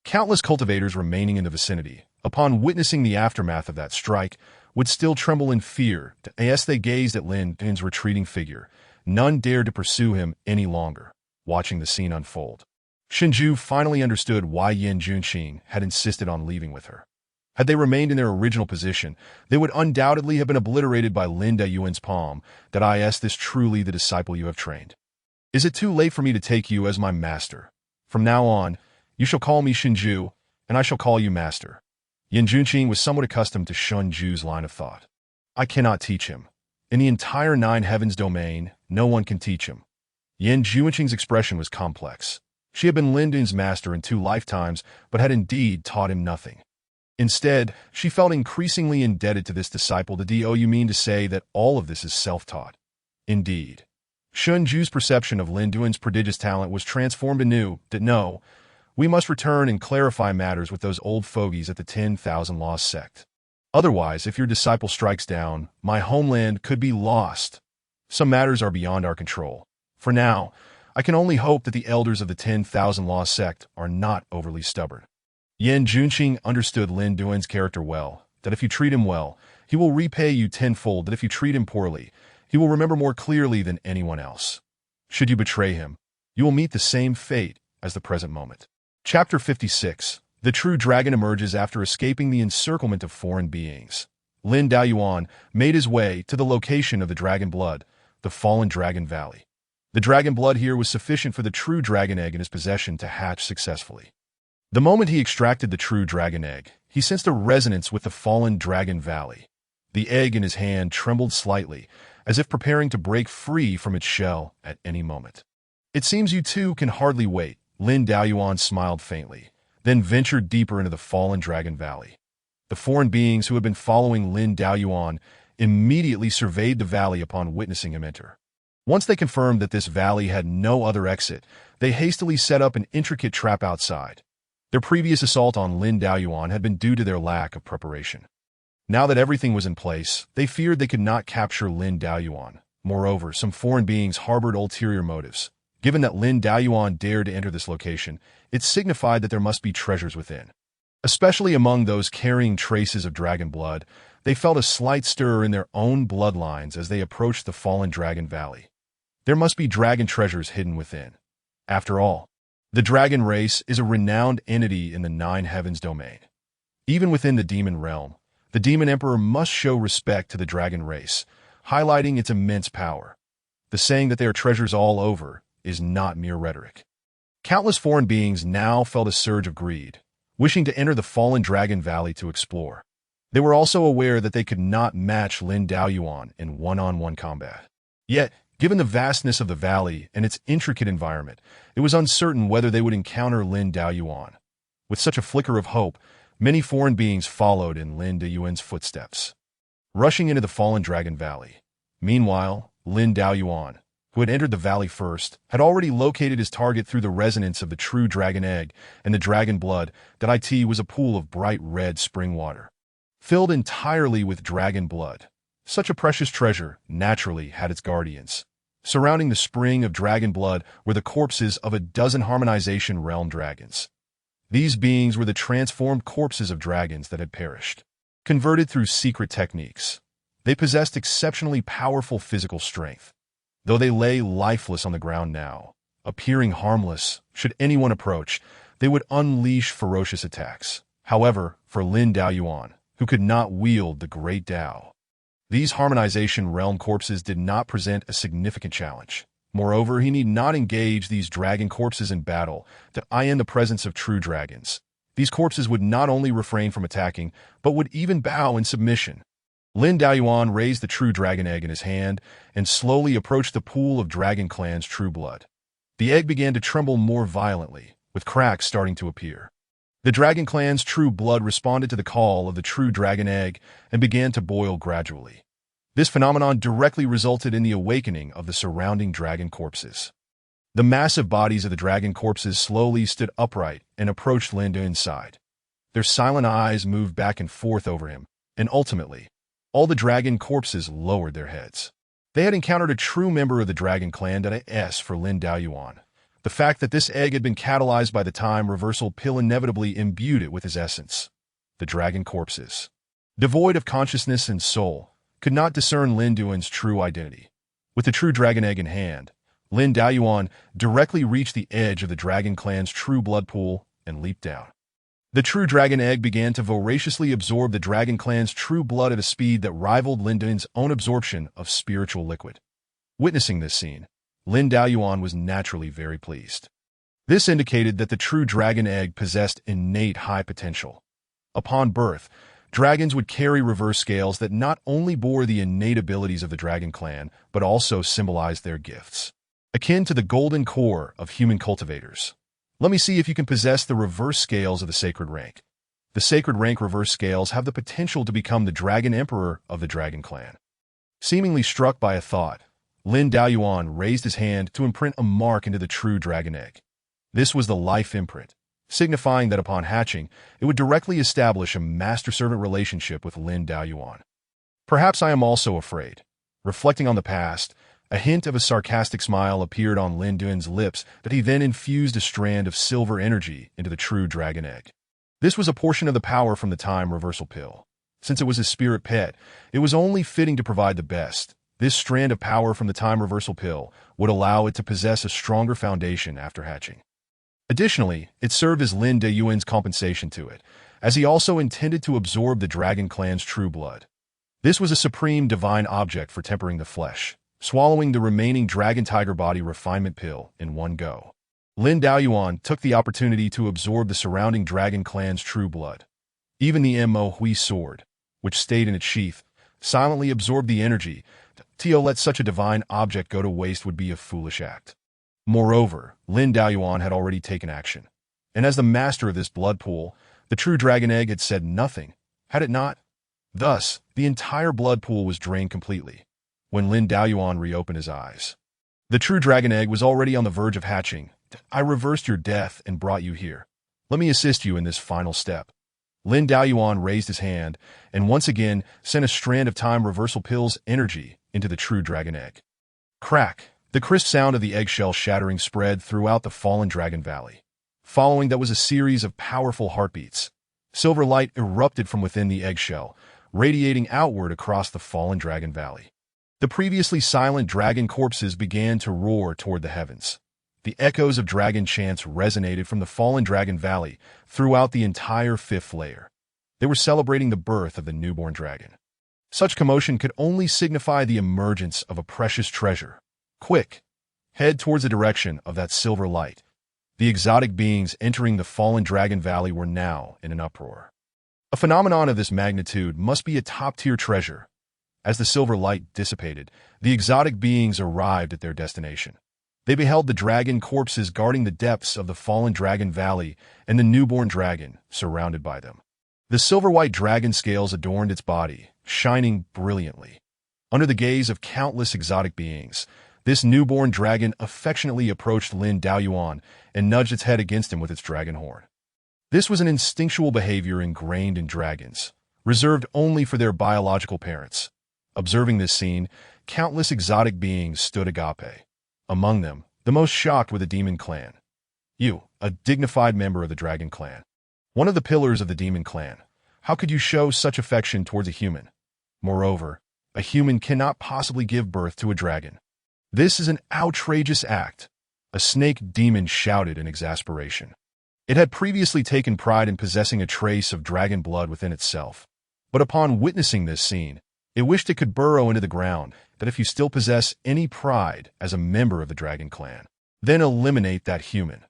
Countless cultivators remaining in the vicinity, upon witnessing the aftermath of that strike, would still tremble in fear as they gazed at Lin Daoyuan's retreating figure. None dared to pursue him any longer, watching the scene unfold. Shinju finally understood why Yan Junqing had insisted on leaving with her. Had they remained in their original position, they would undoubtedly have been obliterated by Lin Daoyuan's palm. Is this truly the disciple you have trained? Is it too late for me to take you as my master? From now on, you shall call me Shinju, and I shall call you master. Yan Junqing was somewhat accustomed to Shun Ju's line of thought. I cannot teach him. In the entire Nine Heavens domain, no one can teach him. Yan Junqing's expression was complex. She had been Lin Dun's master in 2 lifetimes, but had indeed taught him nothing. Instead, she felt increasingly indebted to this disciple. Do you mean to say that all of this is self-taught? Indeed. Shun Ju's perception of Lin Dun's prodigious talent was transformed anew. That no, we must return and clarify matters with those old fogies at the 10,000 Laws sect. Otherwise, if your disciple strikes down, my homeland could be lost. Some matters are beyond our control. For now, I can only hope that the elders of the 10,000 Laws sect are not overly stubborn. Yan Junqing understood Lin Dun's character well, that if you treat him well, he will repay you tenfold, that if you treat him poorly, he will remember more clearly than anyone else. Should you betray him, you will meet the same fate as the present moment. Chapter 56. The true dragon emerges after escaping the encirclement of foreign beings. Lin Daoyuan made his way to the location of the dragon blood, the fallen dragon valley. The dragon blood here was sufficient for the true dragon egg in his possession to hatch successfully. The moment he extracted the true dragon egg, he sensed a resonance with the fallen dragon valley. The egg in his hand trembled slightly, as if preparing to break free from its shell at any moment. It seems you two can hardly wait. Lin Daoyuan smiled faintly, then ventured deeper into the fallen dragon valley. The foreign beings who had been following Lin Daoyuan immediately surveyed the valley upon witnessing him enter. Once they confirmed that this valley had no other exit, they hastily set up an intricate trap outside. Their previous assault on Lin Daoyuan had been due to their lack of preparation. Now that everything was in place, they feared they could not capture Lin Daoyuan. Moreover, some foreign beings harbored ulterior motives. Given that Lin Daoyuan dared to enter this location, it signified that there must be treasures within. Especially among those carrying traces of dragon blood, they felt a slight stir in their own bloodlines as they approached the fallen dragon valley. There must be dragon treasures hidden within. After all, the dragon race is a renowned entity in the Nine Heavens domain. Even within the demon realm, the demon emperor must show respect to the dragon race, highlighting its immense power. The saying that there are treasures all over is not mere rhetoric. Countless foreign beings now felt a surge of greed, wishing to enter the fallen dragon valley to explore. They were also aware that they could not match Lin Daoyuan in one-on-one combat. Yet, given the vastness of the valley and its intricate environment, it was uncertain whether they would encounter Lin Daoyuan. With such a flicker of hope, many foreign beings followed in Lin Daoyuan's footsteps, rushing into the fallen dragon valley. Meanwhile, Lin Daoyuan, who had entered the valley first, had already located his target through the resonance of the true dragon egg and the dragon blood. That it was a pool of bright red spring water, filled entirely with dragon blood. Such a precious treasure naturally had its guardians. Surrounding the spring of dragon blood were the corpses of a dozen harmonization realm dragons. These beings were the transformed corpses of dragons that had perished. Converted through secret techniques, they possessed exceptionally powerful physical strength. Though they lay lifeless on the ground now, appearing harmless, should anyone approach, they would unleash ferocious attacks. However, for Lin Daoyuan, who could not wield the great Dao, these harmonization realm corpses did not present a significant challenge. Moreover, he need not engage these dragon corpses in battle in the presence of true dragons. These corpses would not only refrain from attacking, but would even bow in submission. Lin Daoyuan raised the true dragon egg in his hand and slowly approached the pool of Dragon Clan's true blood. The egg began to tremble more violently, with cracks starting to appear. The Dragon Clan's true blood responded to the call of the true dragon egg and began to boil gradually. This phenomenon directly resulted in the awakening of the surrounding dragon corpses. The massive bodies of the dragon corpses slowly stood upright and approached Lin Dun's side. Their silent eyes moved back and forth over him, and ultimately, all the dragon corpses lowered their heads. They had encountered a true member of the Dragon Clan. For Lin Daoyuan, the fact that this egg had been catalyzed by the time reversal pill inevitably imbued it with his essence. The dragon corpses, devoid of consciousness and soul, could not discern Lin Dun's true identity. With the true dragon egg in hand, Lin Daoyuan directly reached the edge of the Dragon Clan's true blood pool and leaped down. The true dragon egg began to voraciously absorb the Dragon Clan's true blood at a speed that rivaled Lin Dun's own absorption of spiritual liquid. Witnessing this scene, Lin Daoyuan was naturally very pleased. This indicated that the true dragon egg possessed innate high potential. Upon birth, dragons would carry reverse scales that not only bore the innate abilities of the dragon clan, but also symbolized their gifts. Akin to the golden core of human cultivators. Let me see if you can possess the reverse scales of the sacred rank. The sacred rank reverse scales have the potential to become the dragon emperor of the dragon clan. Seemingly struck by a thought, Lin Daoyuan raised his hand to imprint a mark into the true dragon egg. This was the life imprint, signifying that upon hatching, it would directly establish a master-servant relationship with Lin Daoyuan. Perhaps I am also afraid. Reflecting on the past, a hint of a sarcastic smile appeared on Lin Duan's lips that he then infused a strand of silver energy into the true dragon egg. This was a portion of the power from the time reversal pill. Since it was his spirit pet, it was only fitting to provide the best. This strand of power from the time reversal pill would allow it to possess a stronger foundation after hatching. Additionally, it served as Lin Daoyuan's compensation to it, as he also intended to absorb the dragon clan's true blood. This was a supreme divine object for tempering the flesh, swallowing the remaining dragon tiger body refinement pill in one go. Lin Daoyuan took the opportunity to absorb the surrounding dragon clan's true blood. Even the Mo Hui sword, which stayed in its sheath, silently absorbed the energy. To let such a divine object go to waste would be a foolish act. Moreover, Lin Daoyuan had already taken action. And as the master of this blood pool, the true dragon egg had said nothing, had it not? Thus, the entire blood pool was drained completely. When Lin Daoyuan reopened his eyes, the true dragon egg was already on the verge of hatching. I reversed your death and brought you here. Let me assist you in this final step. Lin Daoyuan raised his hand and once again sent a strand of time reversal pill's energy into the true dragon egg. Crack! The crisp sound of the eggshell shattering spread throughout the fallen dragon valley. Following that was a series of powerful heartbeats. Silver light erupted from within the eggshell, radiating outward across the fallen dragon valley. The previously silent dragon corpses began to roar toward the heavens. The echoes of dragon chants resonated from the fallen dragon valley throughout the entire fifth layer. They were celebrating the birth of the newborn dragon. Such commotion could only signify the emergence of a precious treasure. Quick! Head towards the direction of that silver light. The exotic beings entering the fallen dragon valley were now in an uproar. A phenomenon of this magnitude must be a top-tier treasure. As the silver light dissipated, the exotic beings arrived at their destination. They beheld the dragon corpses guarding the depths of the fallen dragon valley and the newborn dragon surrounded by them. The silver-white dragon scales adorned its body, shining brilliantly. Under the gaze of countless exotic beings, this newborn dragon affectionately approached Lin Daoyuan and nudged its head against him with its dragon horn. This was an instinctual behavior ingrained in dragons, reserved only for their biological parents. Observing this scene, countless exotic beings stood agape. Among them, the most shocked were the demon clan. You, a dignified member of the dragon clan. One of the pillars of the demon clan. How could you show such affection towards a human? Moreover, a human cannot possibly give birth to a dragon. This is an outrageous act, a snake demon shouted in exasperation. It had previously taken pride in possessing a trace of dragon blood within itself. But upon witnessing this scene, it wished it could burrow into the ground, that if you still possess any pride as a member of the dragon clan, then eliminate that human.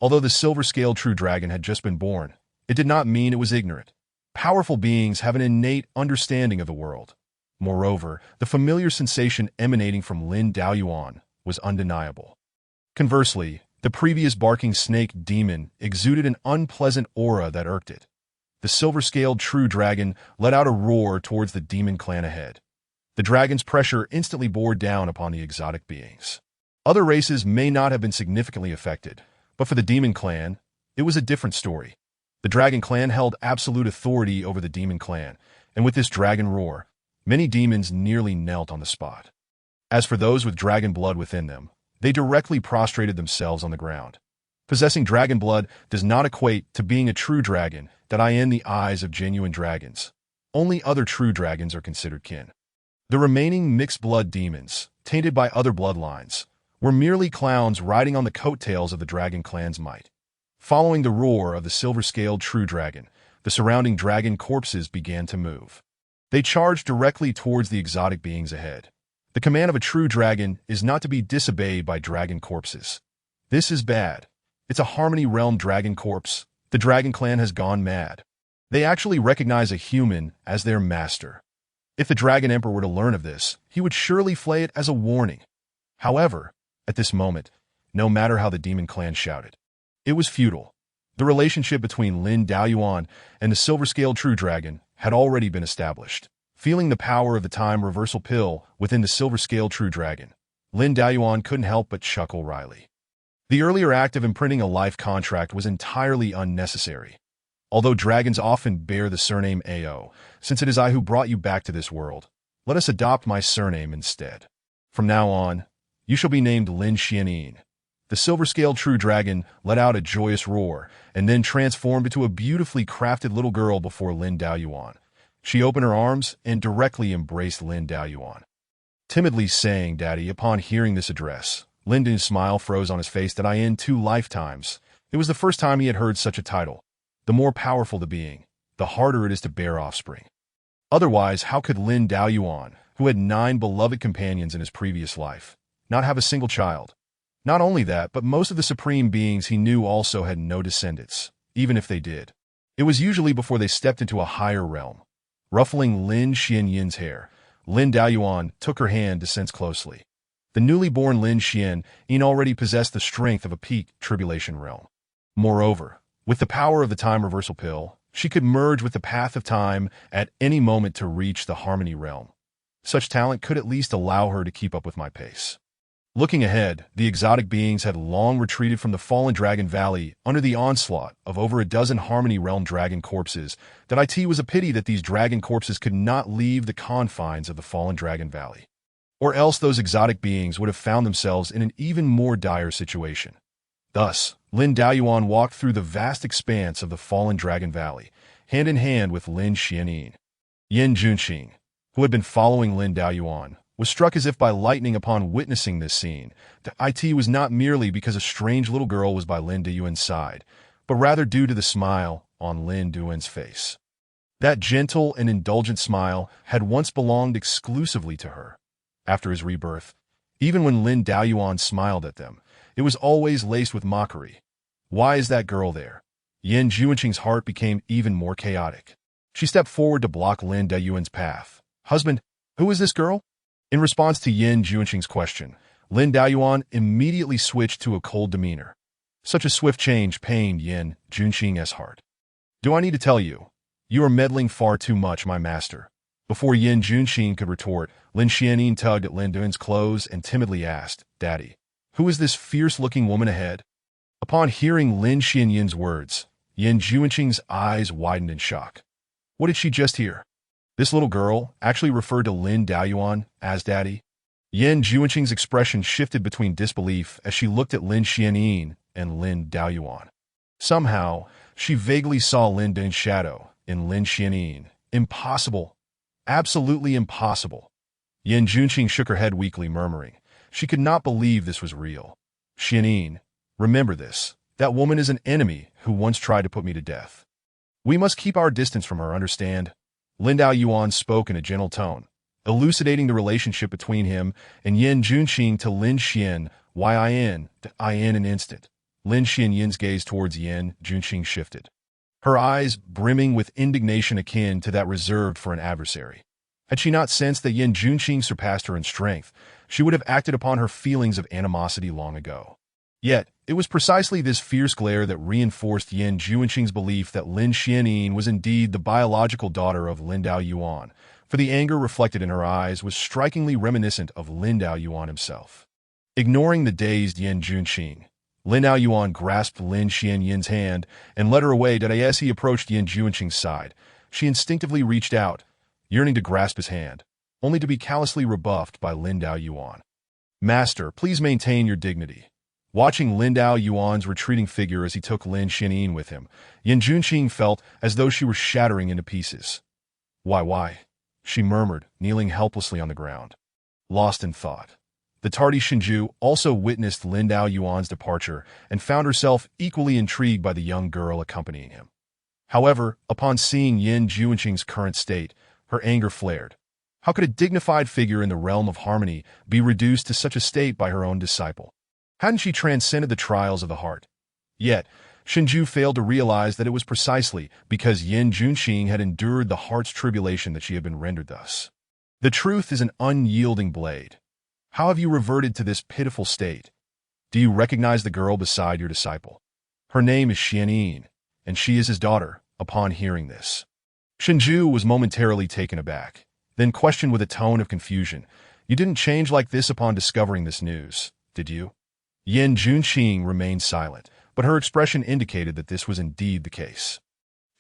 Although the silver-scaled true dragon had just been born, it did not mean it was ignorant. Powerful beings have an innate understanding of the world. Moreover, the familiar sensation emanating from Lin Daoyuan was undeniable. Conversely, the previous barking snake demon exuded an unpleasant aura that irked it. The silver-scaled true dragon let out a roar towards the demon clan ahead. The dragon's pressure instantly bore down upon the exotic beings. Other races may not have been significantly affected, but for the demon clan, it was a different story. The dragon clan held absolute authority over the demon clan, and with this dragon roar, many demons nearly knelt on the spot. As for those with dragon blood within them, they directly prostrated themselves on the ground. Possessing dragon blood does not equate to being a true dragon that I in the eyes of genuine dragons. Only other true dragons are considered kin. The remaining mixed-blood demons, tainted by other bloodlines, were merely clowns riding on the coattails of the dragon clan's might. Following the roar of the silver-scaled true dragon, the surrounding dragon corpses began to move. They charged directly towards the exotic beings ahead. The command of a true dragon is not to be disobeyed by dragon corpses. This is bad. It's a Harmony Realm dragon corpse. The dragon clan has gone mad. They actually recognize a human as their master. If the Dragon Emperor were to learn of this, he would surely flay it as a warning. However, at this moment, no matter how the demon clan shouted, it was futile. The relationship between Lin Daoyuan and the silver-scaled true dragon had already been established. Feeling the power of the time reversal pill within the silver-scaled true dragon, Lin Daoyuan couldn't help but chuckle wryly. The earlier act of imprinting a life contract was entirely unnecessary. Although dragons often bear the surname Ao, since it is I who brought you back to this world, let us adopt my surname instead. From now on, you shall be named Lin Xianin. The silver-scaled true dragon let out a joyous roar and then transformed into a beautifully crafted little girl before Lin Daoyuan. She opened her arms and directly embraced Lin Daoyuan. Timidly saying, "Daddy," upon hearing this address, Lin Daoyuan's smile froze on his face. That in 2 lifetimes. It was the first time he had heard such a title. The more powerful the being, the harder it is to bear offspring. Otherwise, how could Lin Daoyuan, who had 9 beloved companions in his previous life, not have a single child? Not only that, but most of the supreme beings he knew also had no descendants, even if they did. It was usually before they stepped into a higher realm. Ruffling Lin Xianyin's hair, Lin Daoyuan took her hand to sense closely. The newly born Lin Xian already possessed the strength of a peak tribulation realm. Moreover, with the power of the time reversal pill, she could merge with the path of time at any moment to reach the Harmony Realm. Such talent could at least allow her to keep up with my pace. Looking ahead, the exotic beings had long retreated from the fallen Dragon Valley under the onslaught of over a dozen Harmony Realm dragon corpses. That it was a pity that these dragon corpses could not leave the confines of the fallen Dragon Valley. Or else those exotic beings would have found themselves in an even more dire situation. Thus, Lin Daoyuan walked through the vast expanse of the fallen Dragon Valley, hand in hand with Lin Xianin. Yin Junqing, who had been following Lin Daoyuan, was struck as if by lightning upon witnessing this scene. It was not merely because a strange little girl was by Lin Daoyuan's side, but rather due to the smile on Lin Daoyuan's face. That gentle and indulgent smile had once belonged exclusively to her. After his rebirth, even when Lin Daoyuan smiled at them, it was always laced with mockery. Why is that girl there? Yin Junqing's heart became even more chaotic. She stepped forward to block Lin Daoyuan's path. "Husband, who is this girl?" In response to Yin Junqing's question, Lin Daoyuan immediately switched to a cold demeanor. Such a swift change pained Yin Junqing's heart. "Do I need to tell you? You are meddling far too much, my master." Before Yin Junqing could retort, Lin Xianin tugged at Lin Daoyuan's clothes and timidly asked, "Daddy, who is this fierce-looking woman ahead?" Upon hearing Lin Xianyin's words, Yin Junqing's eyes widened in shock. What did she just hear? This little girl actually referred to Lin Daoyuan as Daddy? Yin Junqing's expression shifted between disbelief as she looked at Lin Xianin and Lin Daoyuan. Somehow, she vaguely saw Lin Daoyuan's shadow in Lin Xianin. Impossible. Absolutely impossible. Yin Junqing shook her head weakly, murmuring. She could not believe this was real. "Xianin, remember this. That woman is an enemy who once tried to put me to death. We must keep our distance from her, understand?" Lin Daoyuan spoke in a gentle tone, elucidating the relationship between him and Yin Junqing to Lin Xian. In an instant, Lin Xianyin's gaze towards Yin Junqing shifted, her eyes brimming with indignation akin to that reserved for an adversary. Had she not sensed that Yin Junqing surpassed her in strength, she would have acted upon her feelings of animosity long ago. Yet, it was precisely this fierce glare that reinforced Yin Junqing's belief that Lin Xianin was indeed the biological daughter of Lin Daoyuan, for the anger reflected in her eyes was strikingly reminiscent of Lin Daoyuan himself. Ignoring the dazed Yin Junqing, Lin Daoyuan grasped Lin Xianyin's hand and led her away. As he approached Yin Junqing's side, she instinctively reached out, yearning to grasp his hand, only to be callously rebuffed by Lin Daoyuan. "Master, please maintain your dignity." Watching Lin Daoyuan's retreating figure as he took Lin Xianin with him, Yin Junqing felt as though she were shattering into pieces. Why? She murmured, kneeling helplessly on the ground. Lost in thought. The tardy Shinju also witnessed Lin Daoyuan's departure and found herself equally intrigued by the young girl accompanying him. However, upon seeing Yin Junqing's current state, her anger flared. How could a dignified figure in the realm of harmony be reduced to such a state by her own disciple? Hadn't she transcended the trials of the heart? Yet, Shinju failed to realize that it was precisely because Yin Junqing had endured the heart's tribulation that she had been rendered thus. The truth is an unyielding blade. How have you reverted to this pitiful state? Do you recognize the girl beside your disciple? Her name is Xianyin, and she is his daughter. Upon hearing this, Shinju was momentarily taken aback, then questioned with a tone of confusion. You didn't change like this upon discovering this news, did you? Yin Junqing remained silent, but her expression indicated that this was indeed the case.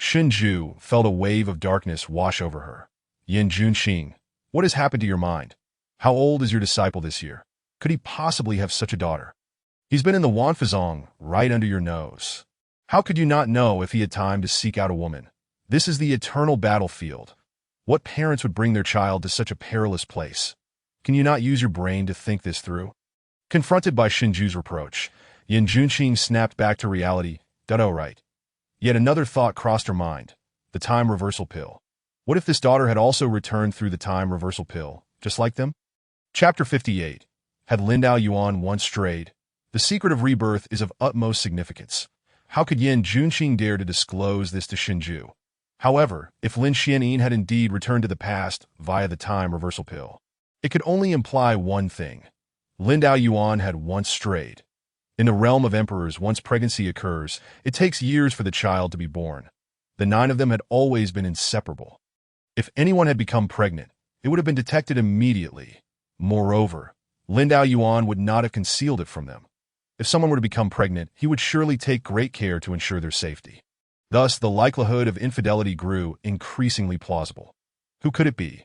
Shinju felt a wave of darkness wash over her. Yin Junqing, what has happened to your mind? How old is your disciple this year? Could he possibly have such a daughter? He's been in the Wanfazong, right under your nose. How could you not know if he had time to seek out a woman? This is the eternal battlefield. What parents would bring their child to such a perilous place? Can you not use your brain to think this through? Confronted by Shinju's reproach, Yin Junqing snapped back to reality. Oh, right. Yet another thought crossed her mind. The time reversal pill. What if this daughter had also returned through the time reversal pill, just like them? Chapter 58. Had Lindao Yuan once strayed? The secret of rebirth is of utmost significance. How could Yin Junqing dare to disclose this to Shinju? However, if Lin Xianyin had indeed returned to the past via the time reversal pill, it could only imply one thing. Lindao Yuan had once strayed. In the realm of emperors, once pregnancy occurs, it takes years for the child to be born. The 9 of them had always been inseparable. If anyone had become pregnant, it would have been detected immediately. Moreover, Lindao Yuan would not have concealed it from them. If someone were to become pregnant, he would surely take great care to ensure their safety. Thus, the likelihood of infidelity grew increasingly plausible. Who could it be?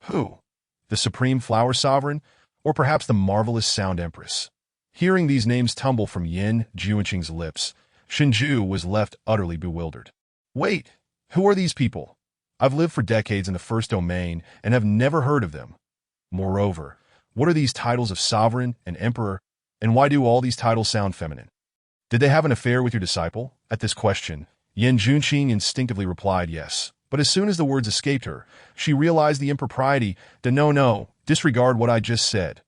Who? The Supreme Flower Sovereign? Or perhaps the marvelous Sound Empress? Hearing these names tumble from Yin Junqing's lips, Shinju was left utterly bewildered. Wait, who are these people? I've lived for decades in the first domain and have never heard of them. Moreover, what are these titles of sovereign and emperor? And why do all these titles sound feminine? Did they have an affair with your disciple? At this question, Yin Junqing instinctively replied yes, but as soon as the words escaped her, she realized the impropriety. No, disregard what I just said.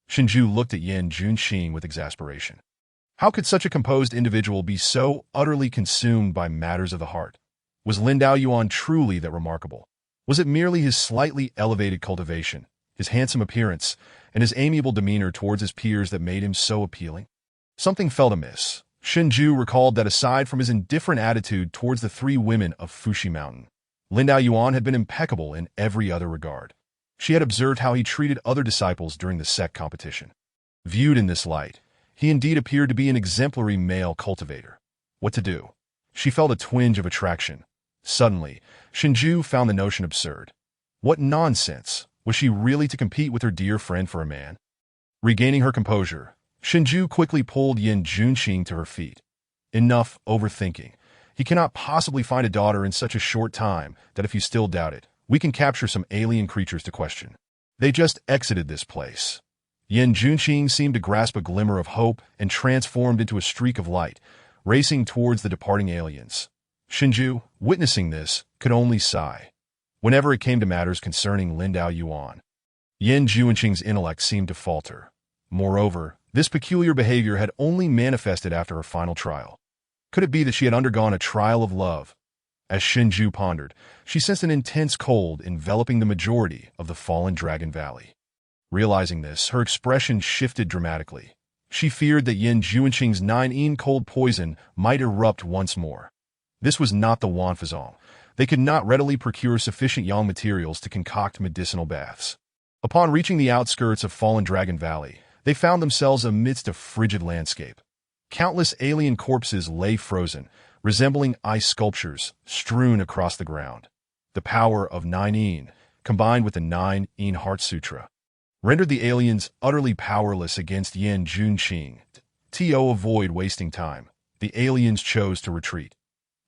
Shinju looked at Yin Junqing with exasperation. How could such a composed individual be so utterly consumed by matters of the heart? Was Lindao Yuan truly that remarkable? Was it merely his slightly elevated cultivation, his handsome appearance, and his amiable demeanor towards his peers that made him so appealing? Something felt amiss. Shinju recalled that aside from his indifferent attitude towards the 3 women of Fuxi Mountain, Lindao Yuan had been impeccable in every other regard. She had observed how he treated other disciples during the sect competition. Viewed in this light, he indeed appeared to be an exemplary male cultivator. What to do? She felt a twinge of attraction. Suddenly, Shinju found the notion absurd. What nonsense! Was she really to compete with her dear friend for a man? Regaining her composure, Shinju quickly pulled Yin Junqing to her feet. Enough overthinking. He cannot possibly find a daughter in such a short time that if you still doubt it, we can capture some alien creatures to question. They just exited this place. Yin Junqing seemed to grasp a glimmer of hope and transformed into a streak of light, racing towards the departing aliens. Shinju, witnessing this, could only sigh. Whenever it came to matters concerning Lindao Yuan, Yin Junqing's intellect seemed to falter. Moreover, this peculiar behavior had only manifested after her final trial. Could it be that she had undergone a trial of love? As Shinju pondered, she sensed an intense cold enveloping the majority of the fallen Dragon Valley. Realizing this, her expression shifted dramatically. She feared that Yin Junqing's 9-yin cold poison might erupt once more. This was not the Wanfazong. They could not readily procure sufficient yang materials to concoct medicinal baths. Upon reaching the outskirts of fallen Dragon Valley, they found themselves amidst a frigid landscape. Countless alien corpses lay frozen, resembling ice sculptures strewn across the ground. The power of 9-yin, combined with the 9-yin Heart Sutra, rendered the aliens utterly powerless against Yin Junqing. To avoid wasting time, the aliens chose to retreat.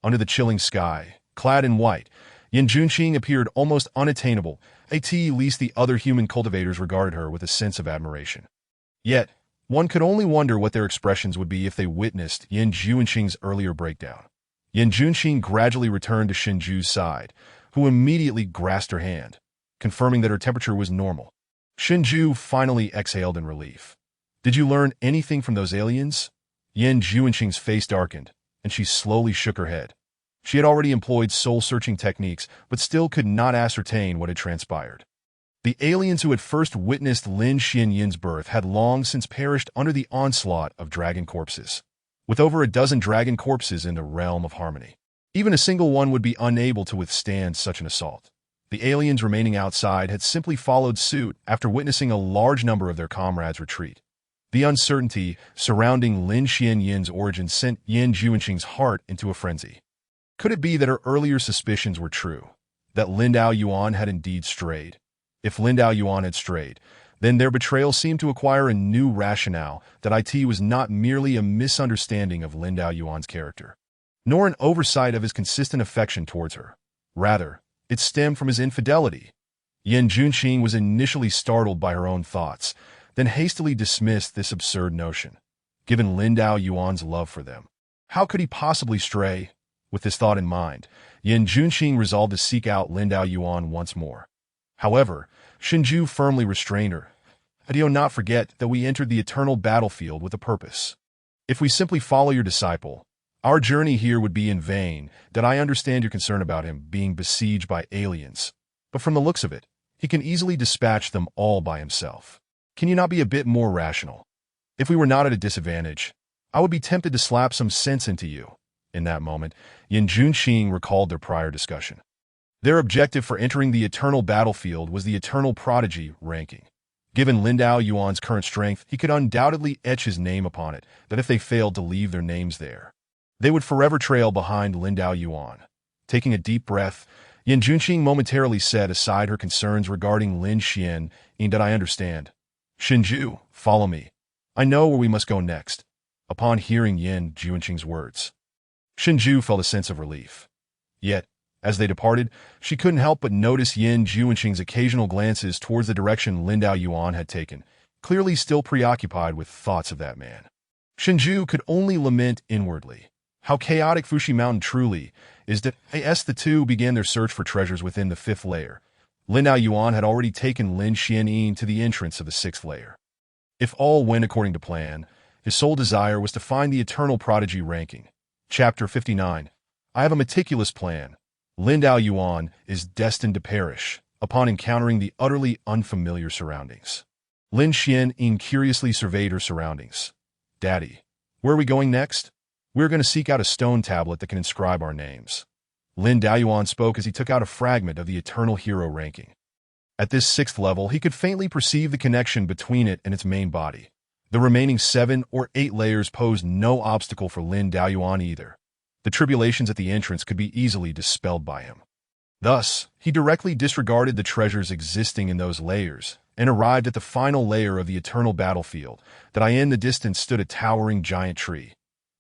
Under the chilling sky, clad in white, Yin Junqing appeared almost unattainable, at least the other human cultivators regarded her with a sense of admiration. Yet, one could only wonder what their expressions would be if they witnessed Yin Junqing's earlier breakdown. Yin Junqing gradually returned to Shinju's side, who immediately grasped her hand. confirming that her temperature was normal. Shinju finally exhaled in relief. Did you learn anything from those aliens? Yin Juanqing's face darkened, and she slowly shook her head. She had already employed soul-searching techniques, but still could not ascertain what had transpired. The aliens who had first witnessed Lin Xianyin's birth had long since perished under the onslaught of dragon corpses. With over a dozen dragon corpses in the realm of harmony, even a single one would be unable to withstand such an assault. The aliens remaining outside had simply followed suit after witnessing a large number of their comrades retreat. The uncertainty surrounding Lin Xianyin's origin sent Yin Juanqing's heart into a frenzy. Could it be that her earlier suspicions were true, that Lin Daoyuan had indeed strayed? If Lin Daoyuan had strayed, then their betrayal seemed to acquire a new rationale that it was not merely a misunderstanding of Lin Daoyuan's character, nor an oversight of his consistent affection towards her. Rather, it stemmed from his infidelity. Yin Juanqing was initially startled by her own thoughts, then hastily dismissed this absurd notion. Given Lin Daoyuan's love for them, how could he possibly stray? With this thought in mind, Yin Juanqing resolved to seek out Lin Daoyuan once more. However, Shinju firmly restrained her. Do not forget that we entered the eternal battlefield with a purpose. If we simply follow your disciple, our journey here would be in vain. That I understand your concern about him being besieged by aliens, but from the looks of it, he can easily dispatch them all by himself. Can you not be a bit more rational? If we were not at a disadvantage, I would be tempted to slap some sense into you. In that moment, Yin Juanqing recalled their prior discussion. Their objective for entering the eternal battlefield was the eternal prodigy ranking. Given Lin Daoyuan's current strength, he could undoubtedly etch his name upon it, that if they failed to leave their names there, they would forever trail behind Lin Daoyuan. Taking a deep breath, Yin Juanqing momentarily set aside her concerns regarding Lin Xian, in that I understand. Shinju, follow me. I know where we must go next. Upon hearing Yin Juanqing's words, Shinju felt a sense of relief. Yet, as they departed, she couldn't help but notice Yin Juanqing's occasional glances towards the direction Lin Daoyuan had taken, clearly still preoccupied with thoughts of that man. Shinju could only lament inwardly. How chaotic Fuxi Mountain truly is that as the two began their search for treasures within the 5th layer, Lin Daoyuan had already taken Lin Xianyin to the entrance of the 6th layer. If all went according to plan, his sole desire was to find the eternal prodigy ranking. Chapter 59. I have a meticulous plan. Lin Daoyuan is destined to perish upon encountering the utterly unfamiliar surroundings. Lin Xianyin curiously surveyed her surroundings. Daddy, where are we going next? We're going to seek out a stone tablet that can inscribe our names. Lin Daoyuan spoke as he took out a fragment of the eternal hero ranking. At this 6th level, he could faintly perceive the connection between it and its main body. The remaining 7 or 8 layers posed no obstacle for Lin Daoyuan either. The tribulations at the entrance could be easily dispelled by him. Thus, he directly disregarded the treasures existing in those layers and arrived at the final layer of the eternal battlefield. That in the distance stood a towering giant tree,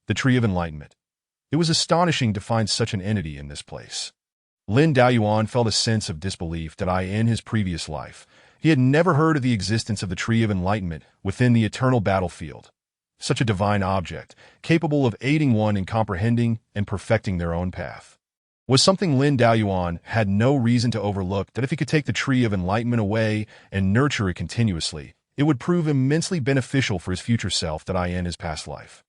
the Tree of Enlightenment. It was astonishing to find such an entity in this place. Lin Daoyuan felt a sense of disbelief that in his previous life, he had never heard of the existence of the Tree of Enlightenment within the eternal battlefield. Such a divine object, capable of aiding one in comprehending and perfecting their own path, was something Lin Daoyuan had no reason to overlook. That if he could take the Tree of Enlightenment away and nurture it continuously, it would prove immensely beneficial for his future self. That in his past life,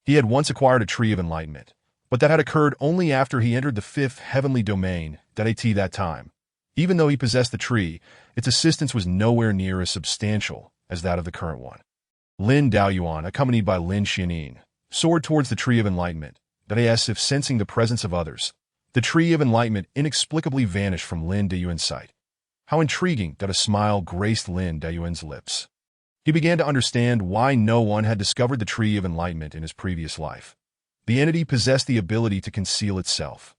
he had once acquired a Tree of Enlightenment, but that had occurred only after he entered the 5th heavenly domain. That time, even though he possessed the tree, its assistance was nowhere near as substantial as that of the current one. Lin Daoyuan, accompanied by Lin Xianyin, soared towards the Tree of Enlightenment. As if sensing the presence of others, the Tree of Enlightenment inexplicably vanished from Lin Daoyuan's sight. How intriguing that a smile graced Lin Daoyuan's lips. He began to understand why no one had discovered the Tree of Enlightenment in his previous life. The entity possessed the ability to conceal itself.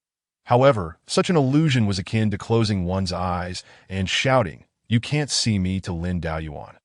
However, such an illusion was akin to closing one's eyes and shouting, "You can't see me," to Lin Daoyuan.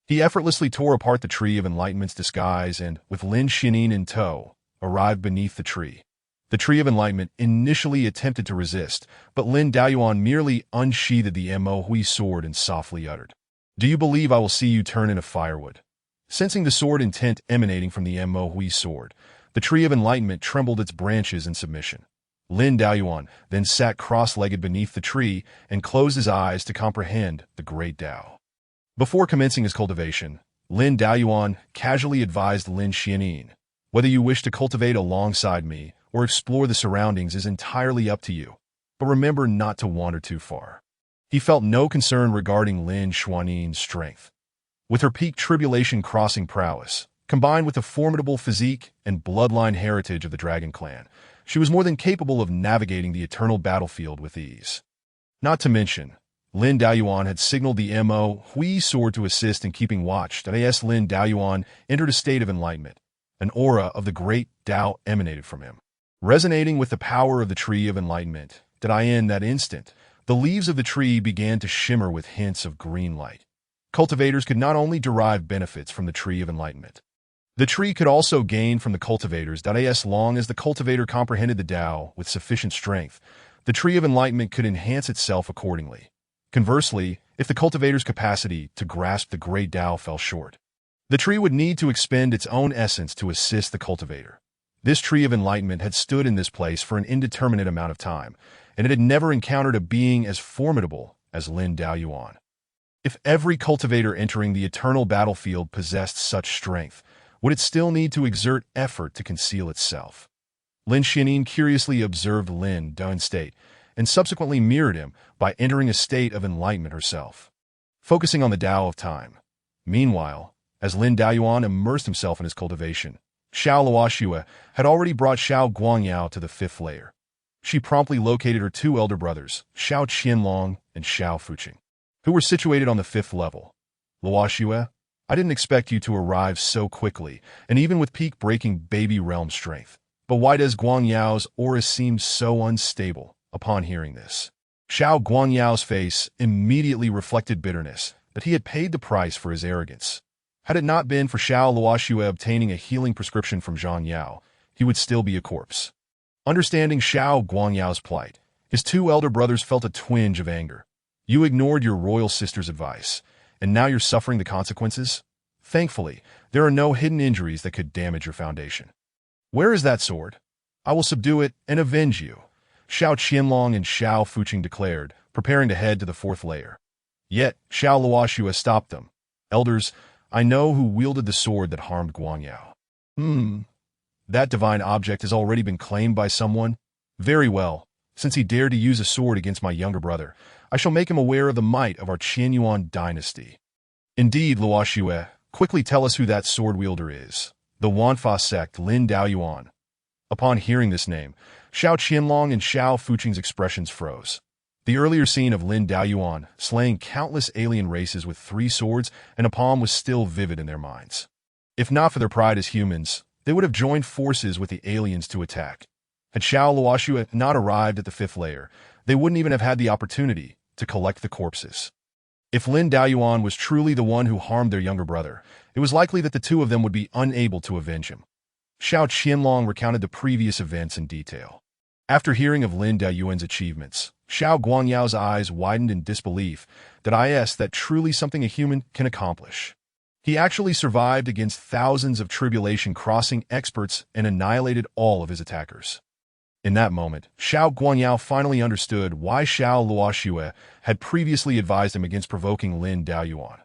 He effortlessly tore apart the Tree of Enlightenment's disguise and, with Lin Xianyin in tow, arrived beneath the tree. The Tree of Enlightenment initially attempted to resist, but Lin Daoyuan merely unsheathed the Mohui sword and softly uttered, "Do you believe I will see you turn into firewood?" Sensing the sword intent emanating from the Mohui sword, the Tree of Enlightenment trembled its branches in submission. Lin Daoyuan then sat cross-legged beneath the tree and closed his eyes to comprehend the great Tao. Before commencing his cultivation, Lin Daoyuan casually advised Lin Xianin, "Whether you wish to cultivate alongside me or explore the surroundings is entirely up to you, but remember not to wander too far." He felt no concern regarding Lin Xianin's strength. With her peak tribulation crossing prowess, combined with the formidable physique and bloodline heritage of the Dragon Clan, she was more than capable of navigating the eternal battlefield with ease. Not to mention, Lin Daoyuan had signaled the Mo Hui sword to assist in keeping watch. As Lin Daoyuan entered a state of enlightenment, an aura of the great Tao emanated from him. Resonating with the power of the Tree of Enlightenment, in that instant, the leaves of the tree began to shimmer with hints of green light. Cultivators could not only derive benefits from the Tree of Enlightenment, the tree could also gain from the cultivators. As long as the cultivator comprehended the Tao with sufficient strength, the Tree of Enlightenment could enhance itself accordingly. Conversely, if the cultivator's capacity to grasp the great Tao fell short, the tree would need to expend its own essence to assist the cultivator. This Tree of Enlightenment had stood in this place for an indeterminate amount of time, and it had never encountered a being as formidable as Lin Daoyuan. If every cultivator entering the eternal battlefield possessed such strength, would it still need to exert effort to conceal itself? Lin Xianin curiously observed Lin Daoyuan's state, and subsequently mirrored him by entering a state of enlightenment herself, focusing on the Tao of time. Meanwhile, as Lin Daoyuan immersed himself in his cultivation, Xiao Luoxue had already brought Xiao Guangyao to the 5th layer. She promptly located her 2 elder brothers, Xiao Qianlong and Xiao Fuqing, who were situated on the 5th level. "Luoxue, I didn't expect you to arrive so quickly, and even with peak-breaking baby realm strength. But why does Guangyao's aura seem so unstable?" Upon hearing this, Xiao Guangyao's face immediately reflected bitterness that he had paid the price for his arrogance. Had it not been for Xiao Luoxue obtaining a healing prescription from Zhang Yao, he would still be a corpse. Understanding Xiao Guangyao's plight, his 2 elder brothers felt a twinge of anger. "You ignored your royal sister's advice, and now you're suffering the consequences? Thankfully, there are no hidden injuries that could damage your foundation. Where is that sword? I will subdue it and avenge you," Xiao Qianlong and Xiao Fuqing declared, preparing to head to the 4th layer. Yet, Xiao Luoxue stopped them. "Elders, I know who wielded the sword that harmed Guangyao." That divine object has already been claimed by someone? Very well. Since he dared to use a sword against my younger brother, I shall make him aware of the might of our Qianyuan dynasty. Indeed, Luoxue, quickly tell us who that sword wielder is. The Wanfa sect, Lin Daoyuan. Upon hearing this name, Xiao Qianlong and Xiao Fuqing's expressions froze. The earlier scene of Lin Daoyuan slaying countless alien races with 3 swords and a palm was still vivid in their minds. If not for their pride as humans, they would have joined forces with the aliens to attack. Had Xiao Luoxue not arrived at the 5th layer, they wouldn't even have had the opportunity to collect the corpses. If Lin Daoyuan was truly the one who harmed their younger brother, it was likely that the 2 of them would be unable to avenge him. Xiao Qianlong recounted the previous events in detail. After hearing of Lin Daoyuan's achievements, Xiao Guangyao's eyes widened in disbelief that truly something a human can accomplish. He actually survived against thousands of tribulation crossing experts and annihilated all of his attackers. In that moment, Xiao Guangyao finally understood why Xiao Luoxue had previously advised him against provoking Lin Daoyuan.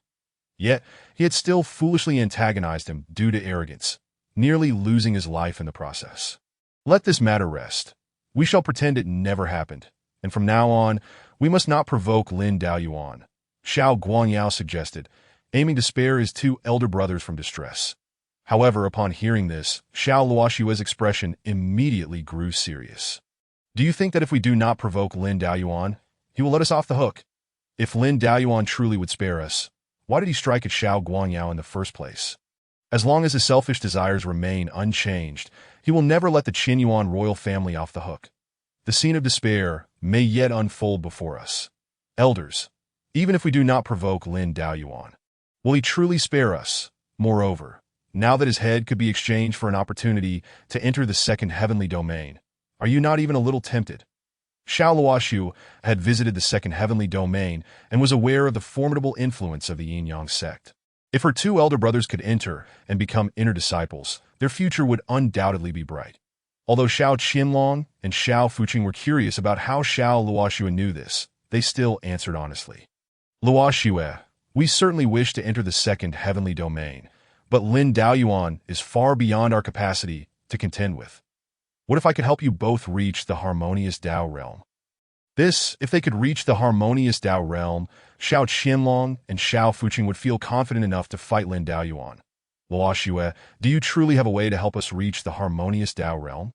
Yet, he had still foolishly antagonized him due to arrogance, nearly losing his life in the process. Let this matter rest. We shall pretend it never happened, and from now on, we must not provoke Lin Daoyuan, Xiao Guangyao suggested, aiming to spare his 2 elder brothers from distress. However, upon hearing this, Xiao Luoxue's expression immediately grew serious. "Do you think that if we do not provoke Lin Daoyuan, he will let us off the hook? If Lin Daoyuan truly would spare us, why did he strike at Xiao Guangyao in the first place? As long as his selfish desires remain unchanged, he will never let the Qianyuan royal family off the hook. The scene of despair may yet unfold before us. Elders, even if we do not provoke Lin Daoyuan, will he truly spare us? Moreover, now that his head could be exchanged for an opportunity to enter the 2nd heavenly domain, are you not even a little tempted?" Xiao Luoxue had visited the 2nd heavenly domain and was aware of the formidable influence of the Yin-Yang sect. If her 2 elder brothers could enter and become inner disciples, their future would undoubtedly be bright. Although Xiao Qianlong and Xiao Fuqing were curious about how Xiao Luoxue knew this, they still answered honestly. Luoxue, we certainly wish to enter the second heavenly domain, but Lin Daoyuan is far beyond our capacity to contend with. What if I could help you both reach the harmonious Dao realm? If they could reach the harmonious Dao realm, Xiao Qianlong and Xiao Fuqing would feel confident enough to fight Lin Daoyuan. Luoxue, do you truly have a way to help us reach the harmonious Dao realm?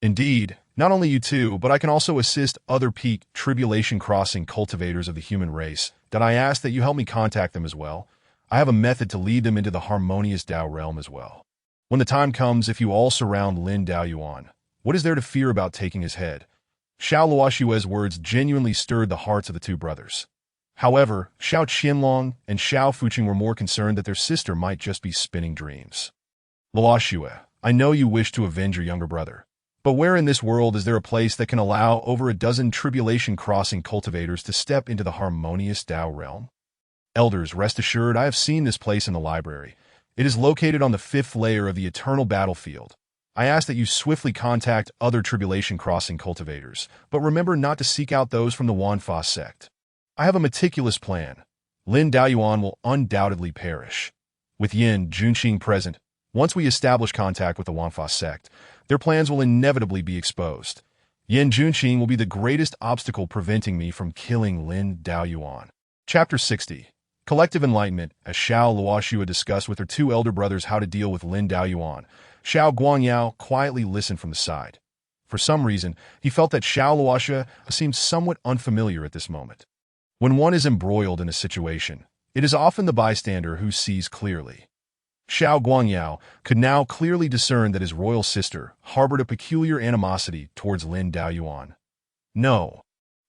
Indeed, not only you two, but I can also assist other peak tribulation crossing cultivators of the human race. Did I ask that you help me contact them as well? I have a method to lead them into the harmonious Dao realm as well. When the time comes, if you all surround Lin Daoyuan, what is there to fear about taking his head? Xiao Luoxue's words genuinely stirred the hearts of the two brothers. However, Xiao Qianlong and Xiao Fuqing were more concerned that their sister might just be spinning dreams. Luoxue, I know you wish to avenge your younger brother. But where in this world is there a place that can allow over a dozen tribulation-crossing cultivators to step into the harmonious Dao realm? Elders, rest assured, I have seen this place in the library. It is located on the 5th layer of the eternal battlefield. I ask that you swiftly contact other tribulation-crossing cultivators, but remember not to seek out those from the Wanfa sect. I have a meticulous plan. Lin Daoyuan will undoubtedly perish. With Yin Junqing present, once we establish contact with the Wanfa sect, their plans will inevitably be exposed. Yin Junqing will be the greatest obstacle preventing me from killing Lin Daoyuan. Chapter 60. Collective Enlightenment. As Xiao Luoxue discussed with her two elder brothers how to deal with Lin Daoyuan, Xiao Guangyao quietly listened from the side. For some reason, he felt that Xiao Luoxue seemed somewhat unfamiliar at this moment. When one is embroiled in a situation, it is often the bystander who sees clearly. Xiao Guangyao could now clearly discern that his royal sister harbored a peculiar animosity towards Lin Daoyuan. No.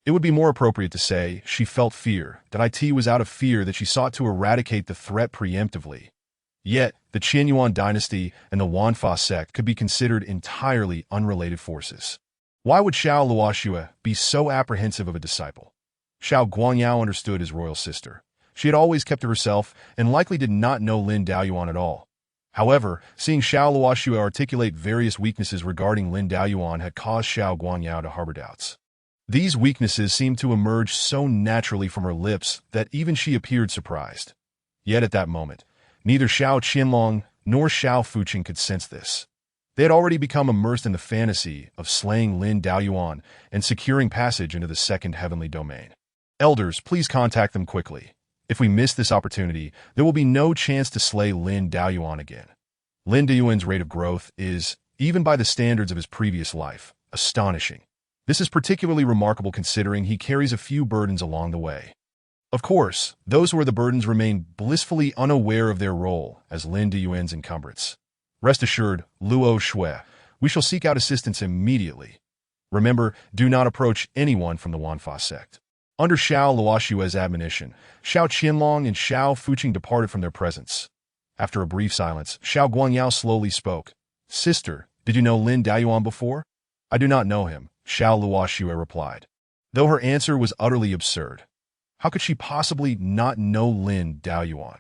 It would be more appropriate to say she felt fear, that it was out of fear that she sought to eradicate the threat preemptively. Yet, the Qianyuan dynasty and the Wanfa sect could be considered entirely unrelated forces. Why would Xiao Luoxue be so apprehensive of a disciple? Xiao Guangyao understood his royal sister. She had always kept to herself and likely did not know Lin Daoyuan at all. However, seeing Xiao Luoxue articulate various weaknesses regarding Lin Daoyuan had caused Xiao Guangyao to harbor doubts. These weaknesses seemed to emerge so naturally from her lips that even she appeared surprised. Yet at that moment, neither Xiao Qianlong nor Xiao Fuqing could sense this. They had already become immersed in the fantasy of slaying Lin Daoyuan and securing passage into the second heavenly domain. Elders, please contact them quickly. If we miss this opportunity, there will be no chance to slay Lin Daoyuan again. Lin Daoyuan's rate of growth is, even by the standards of his previous life, astonishing. This is particularly remarkable considering he carries a few burdens along the way. Of course, those who wear the burdens remain blissfully unaware of their role as Lin Daoyuan's encumbrance. Rest assured, Luoxue, we shall seek out assistance immediately. Remember, do not approach anyone from the Wanfa sect. Under Xiao Luoxue's admonition, Xiao Qianlong and Xiao Fuqing departed from their presence. After a brief silence, Xiao Guangyao slowly spoke. Sister, did you know Lin Daoyuan before? I do not know him, Xiao Luoxue replied. Though her answer was utterly absurd. How could she possibly not know Lin Daoyuan?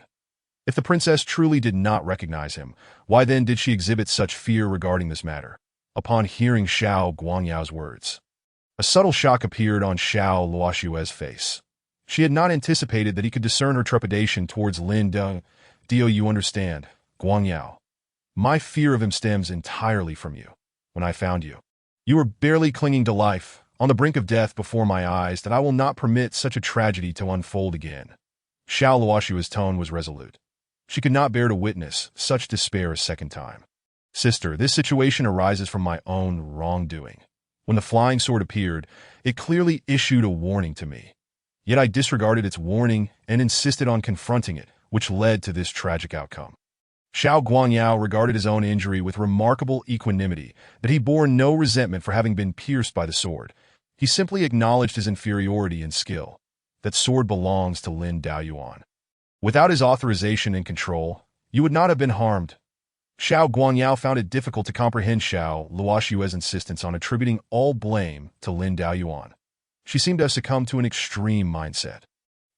If the princess truly did not recognize him, why then did she exhibit such fear regarding this matter? Upon hearing Xiao Guangyao's words, a subtle shock appeared on Xiao Luoxue's face. She had not anticipated that he could discern her trepidation towards Lin Daoyuan. You understand, Guangyao. My fear of him stems entirely from you. When I found you, you were barely clinging to life, on the brink of death before my eyes, that I will not permit such a tragedy to unfold again. Xiao Luoxue's tone was resolute. She could not bear to witness such despair a second time. Sister, this situation arises from my own wrongdoing. When the flying sword appeared, it clearly issued a warning to me. Yet I disregarded its warning and insisted on confronting it, which led to this tragic outcome. Xiao Guangyao regarded his own injury with remarkable equanimity, that he bore no resentment for having been pierced by the sword. He simply acknowledged his inferiority in skill. That sword belongs to Lin Daoyuan. Without his authorization and control, you would not have been harmed. Xiao Guangyao found it difficult to comprehend Xiao Luoxue's insistence on attributing all blame to Lin Daoyuan. She seemed to have succumbed to an extreme mindset.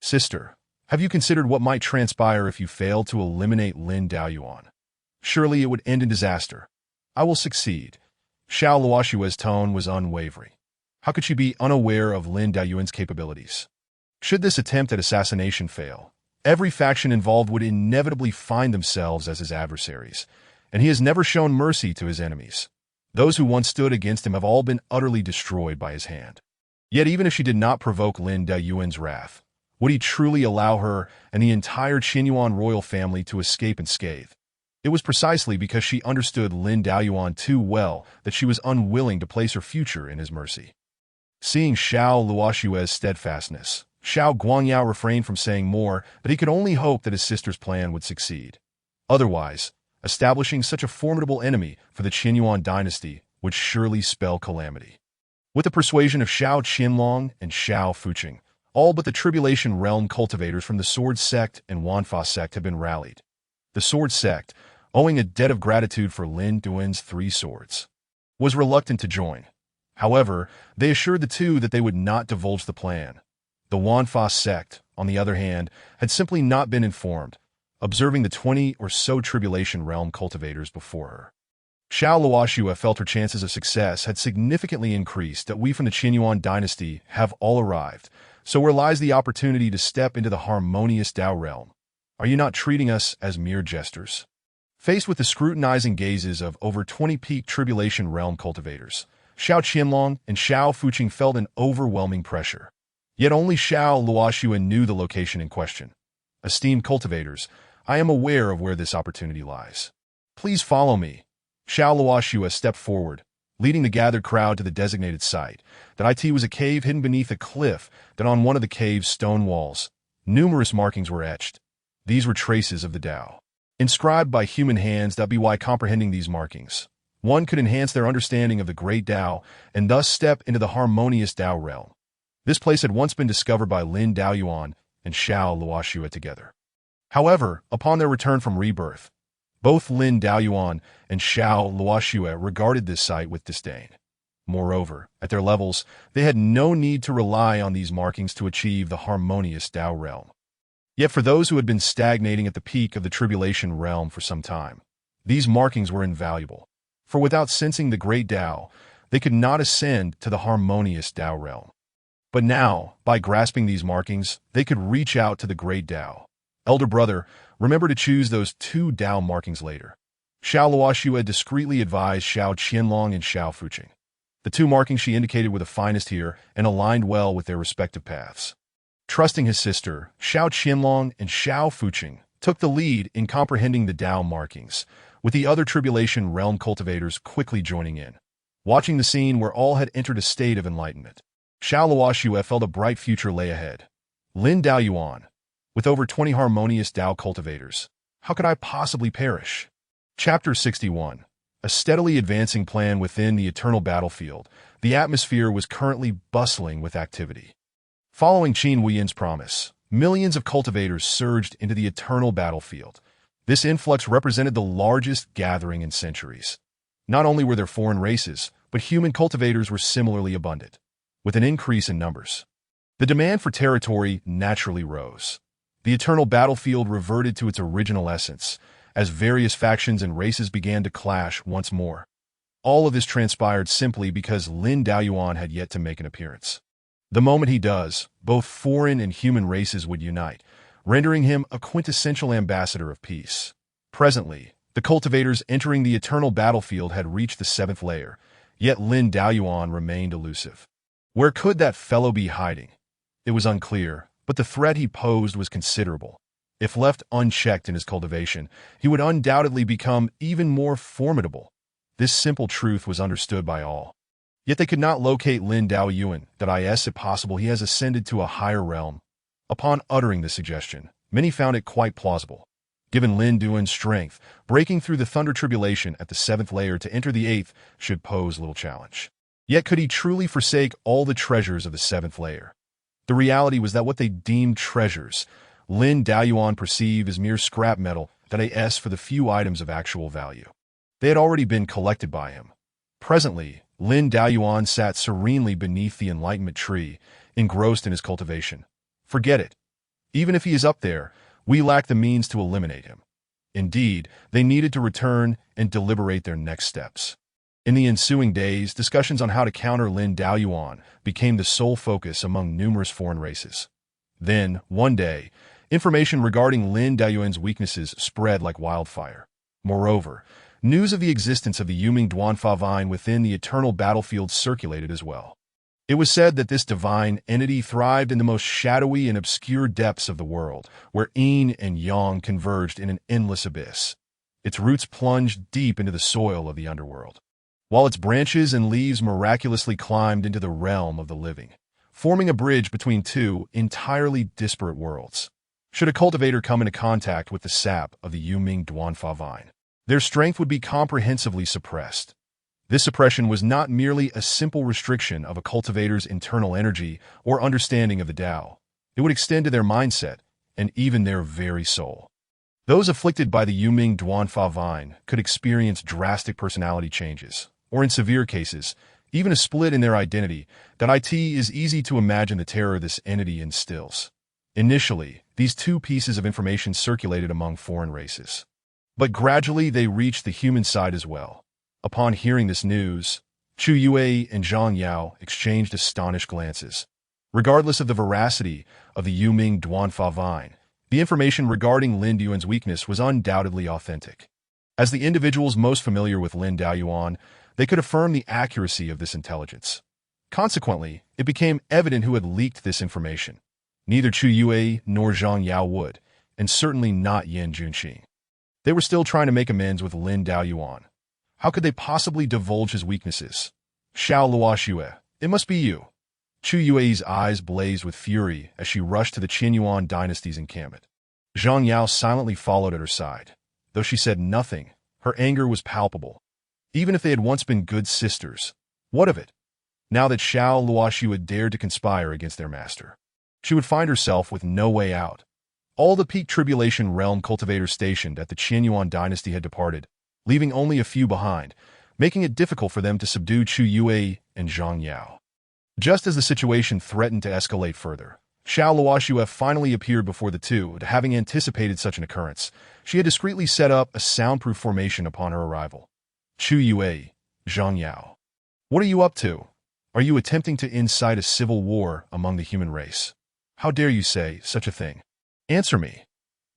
Sister, have you considered what might transpire if you failed to eliminate Lin Daoyuan? Surely it would end in disaster. I will succeed. Xiao Luoshua's tone was unwavering. How could she be unaware of Lin Daoyuan's capabilities? Should this attempt at assassination fail, every faction involved would inevitably find themselves as his adversaries, and he has never shown mercy to his enemies. Those who once stood against him have all been utterly destroyed by his hand. Yet even if she did not provoke Lin Daoyuan's wrath, would he truly allow her and the entire Qinyuan royal family to escape unscathed? It was precisely because she understood Lin Daoyuan too well that she was unwilling to place her future in his mercy. Seeing Xiao Luoshua's steadfastness, Xiao Guangyao refrained from saying more, but he could only hope that his sister's plan would succeed. Otherwise, establishing such a formidable enemy for the Qinyuan dynasty would surely spell calamity. With the persuasion of Xiao Qianlong and Xiao Fuqing, all but the Tribulation Realm cultivators from the Sword Sect and Wanfa Sect had been rallied. The Sword Sect, owing a debt of gratitude for Lin Duan's 3 swords, was reluctant to join. However, they assured the two that they would not divulge the plan. The Wanfa Sect, on the other hand, had simply not been informed, observing the 20 or so Tribulation Realm cultivators before her. Xiao Luoshua felt her chances of success had significantly increased, that we from the Qinyuan dynasty have all arrived, so where lies the opportunity to step into the harmonious Dao realm? Are you not treating us as mere jesters? Faced with the scrutinizing gazes of over 20 peak Tribulation Realm cultivators, Xiao Qianlong and Xiao Fuqing felt an overwhelming pressure. Yet only Xiao Luoshua knew the location in question. Esteemed cultivators, I am aware of where this opportunity lies. Please follow me. Xiao Luoshua stepped forward, leading the gathered crowd to the designated site. That it was a cave hidden beneath a cliff, that on one of the cave's stone walls, numerous markings were etched. These were traces of the Tao, inscribed by human hands. That be why comprehending these markings, one could enhance their understanding of the great Tao and thus step into the harmonious Tao realm. This place had once been discovered by Lin Daoyuan and Xiao Luoshua together. However, upon their return from rebirth, both Lin Daoyuan and Xiao Luoshua regarded this site with disdain. Moreover, at their levels, they had no need to rely on these markings to achieve the harmonious Tao realm. Yet for those who had been stagnating at the peak of the Tribulation Realm for some time, these markings were invaluable, for without sensing the great Tao, they could not ascend to the harmonious Tao realm. But now, by grasping these markings, they could reach out to the great Tao. Elder brother, remember to choose those 2 Tao markings later. Xiao Luoshua discreetly advised Xiao Qianlong and Xiao Fuqing. The 2 markings she indicated were the finest here and aligned well with their respective paths. Trusting his sister, Xiao Qianlong and Xiao Fuqing took the lead in comprehending the Tao markings, with the other Tribulation Realm cultivators quickly joining in. Watching the scene where all had entered a state of enlightenment, Xiao Luoshua felt a bright future lay ahead. Lin Daoyuan, with over 20 harmonious Tao cultivators, how could I possibly perish? Chapter 61. A steadily advancing plan within the eternal battlefield. The atmosphere was currently bustling with activity. Following Qin Huiyan's promise, millions of cultivators surged into the eternal battlefield. This influx represented the largest gathering in centuries. Not only were there foreign races, but human cultivators were similarly abundant, with an increase in numbers. The demand for territory naturally rose. The eternal battlefield reverted to its original essence, as various factions and races began to clash once more. All of this transpired simply because Lin Daoyuan had yet to make an appearance. The moment he does, both foreign and human races would unite, rendering him a quintessential ambassador of peace. Presently, the cultivators entering the eternal battlefield had reached the 7th layer, yet Lin Daoyuan remained elusive. Where could that fellow be hiding? It was unclear, but the threat he posed was considerable. If left unchecked in his cultivation, he would undoubtedly become even more formidable. This simple truth was understood by all. Yet they could not locate Lin Daoyuan. If possible, he has ascended to a higher realm. Upon uttering this suggestion, many found it quite plausible. Given Lin Duan's strength, breaking through the Thunder Tribulation at the 7th layer to enter the 8th should pose little challenge. Yet could he truly forsake all the treasures of the 7th layer? The reality was that what they deemed treasures, Lin Daoyuan perceived as mere scrap metal for the few items of actual value. They had already been collected by him. Presently, Lin Daoyuan sat serenely beneath the enlightenment tree, engrossed in his cultivation. Forget it. Even if he is up there, we lack the means to eliminate him. Indeed, they needed to return and deliberate their next steps. In the ensuing days, discussions on how to counter Lin Daoyuan became the sole focus among numerous foreign races. Then, one day, information regarding Lin Daoyuan's weaknesses spread like wildfire. Moreover, news of the existence of the Yuming Duanfa vine within the eternal battlefield circulated as well. It was said that this divine entity thrived in the most shadowy and obscure depths of the world, where yin and yang converged in an endless abyss. Its roots plunged deep into the soil of the underworld, while its branches and leaves miraculously climbed into the realm of the living, forming a bridge between two entirely disparate worlds. Should a cultivator come into contact with the sap of the Yuming Duanfa vine, their strength would be comprehensively suppressed. This suppression was not merely a simple restriction of a cultivator's internal energy or understanding of the Tao. It would extend to their mindset and even their very soul. Those afflicted by the Yuming Duanfa vine could experience drastic personality changes, or in severe cases, even a split in their identity. It is easy to imagine the terror this entity instills. Initially, these two pieces of information circulated among foreign races, but gradually they reached the human side as well. Upon hearing this news, Chu Yue and Zhang Yao exchanged astonished glances. Regardless of the veracity of the Yuming Duanfa vine, the information regarding Lin Daoyuan's weakness was undoubtedly authentic. As the individuals most familiar with Lin Daoyuan, they could affirm the accuracy of this intelligence. Consequently, it became evident who had leaked this information. Neither Chu Yue nor Zhang Yao would, and certainly not Yin Junxing. They were still trying to make amends with Lin Daoyuan. How could they possibly divulge his weaknesses? Xiao Luoxue, it must be you. Chu Yue's eyes blazed with fury as she rushed to the Qinyuan dynasty's encampment. Zhang Yao silently followed at her side. Though she said nothing, her anger was palpable. Even if they had once been good sisters, what of it? Now that Xiao Luoxue had dared to conspire against their master, she would find herself with no way out. All the peak tribulation realm cultivators stationed at the Qinyuan dynasty had departed, leaving only a few behind, making it difficult for them to subdue Chu Yue and Zhang Yao. Just as the situation threatened to escalate further, Xiao Luoxue finally appeared before the two. Having anticipated such an occurrence, she had discreetly set up a soundproof formation upon her arrival. Chu Yue, Zhang Yao. What are you up to? Are you attempting to incite a civil war among the human race? How dare you say such a thing? Answer me.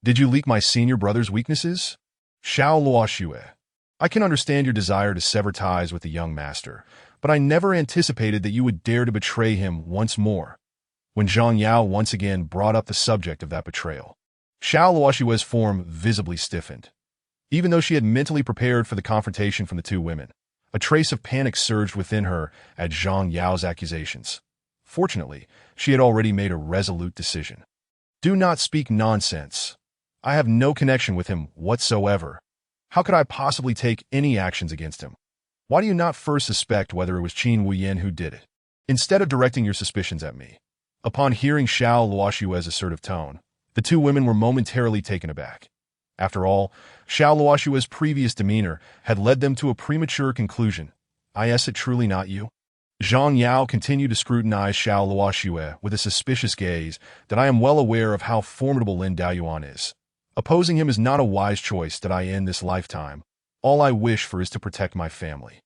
Did you leak my senior brother's weaknesses? Xiao Luoxue. I can understand your desire to sever ties with the young master, but I never anticipated that you would dare to betray him once more. When Zhang Yao once again brought up the subject of that betrayal, Xiao Luoxue's form visibly stiffened. Even though she had mentally prepared for the confrontation from the two women, a trace of panic surged within her at Zhang Yao's accusations. Fortunately, she had already made a resolute decision. Do not speak nonsense. I have no connection with him whatsoever. How could I possibly take any actions against him? Why do you not first suspect whether it was Qin Wuyan who did it, instead of directing your suspicions at me? Upon hearing Xiao Luoxue's assertive tone, the two women were momentarily taken aback. After all, Xiao Luoxue's previous demeanor had led them to a premature conclusion. Is it truly not you? Zhang Yao continued to scrutinize Xiao Luoxue with a suspicious gaze. That I am well aware of how formidable Lin Daoyuan is. Opposing him is not a wise choice that I in this lifetime. All I wish for is to protect my family.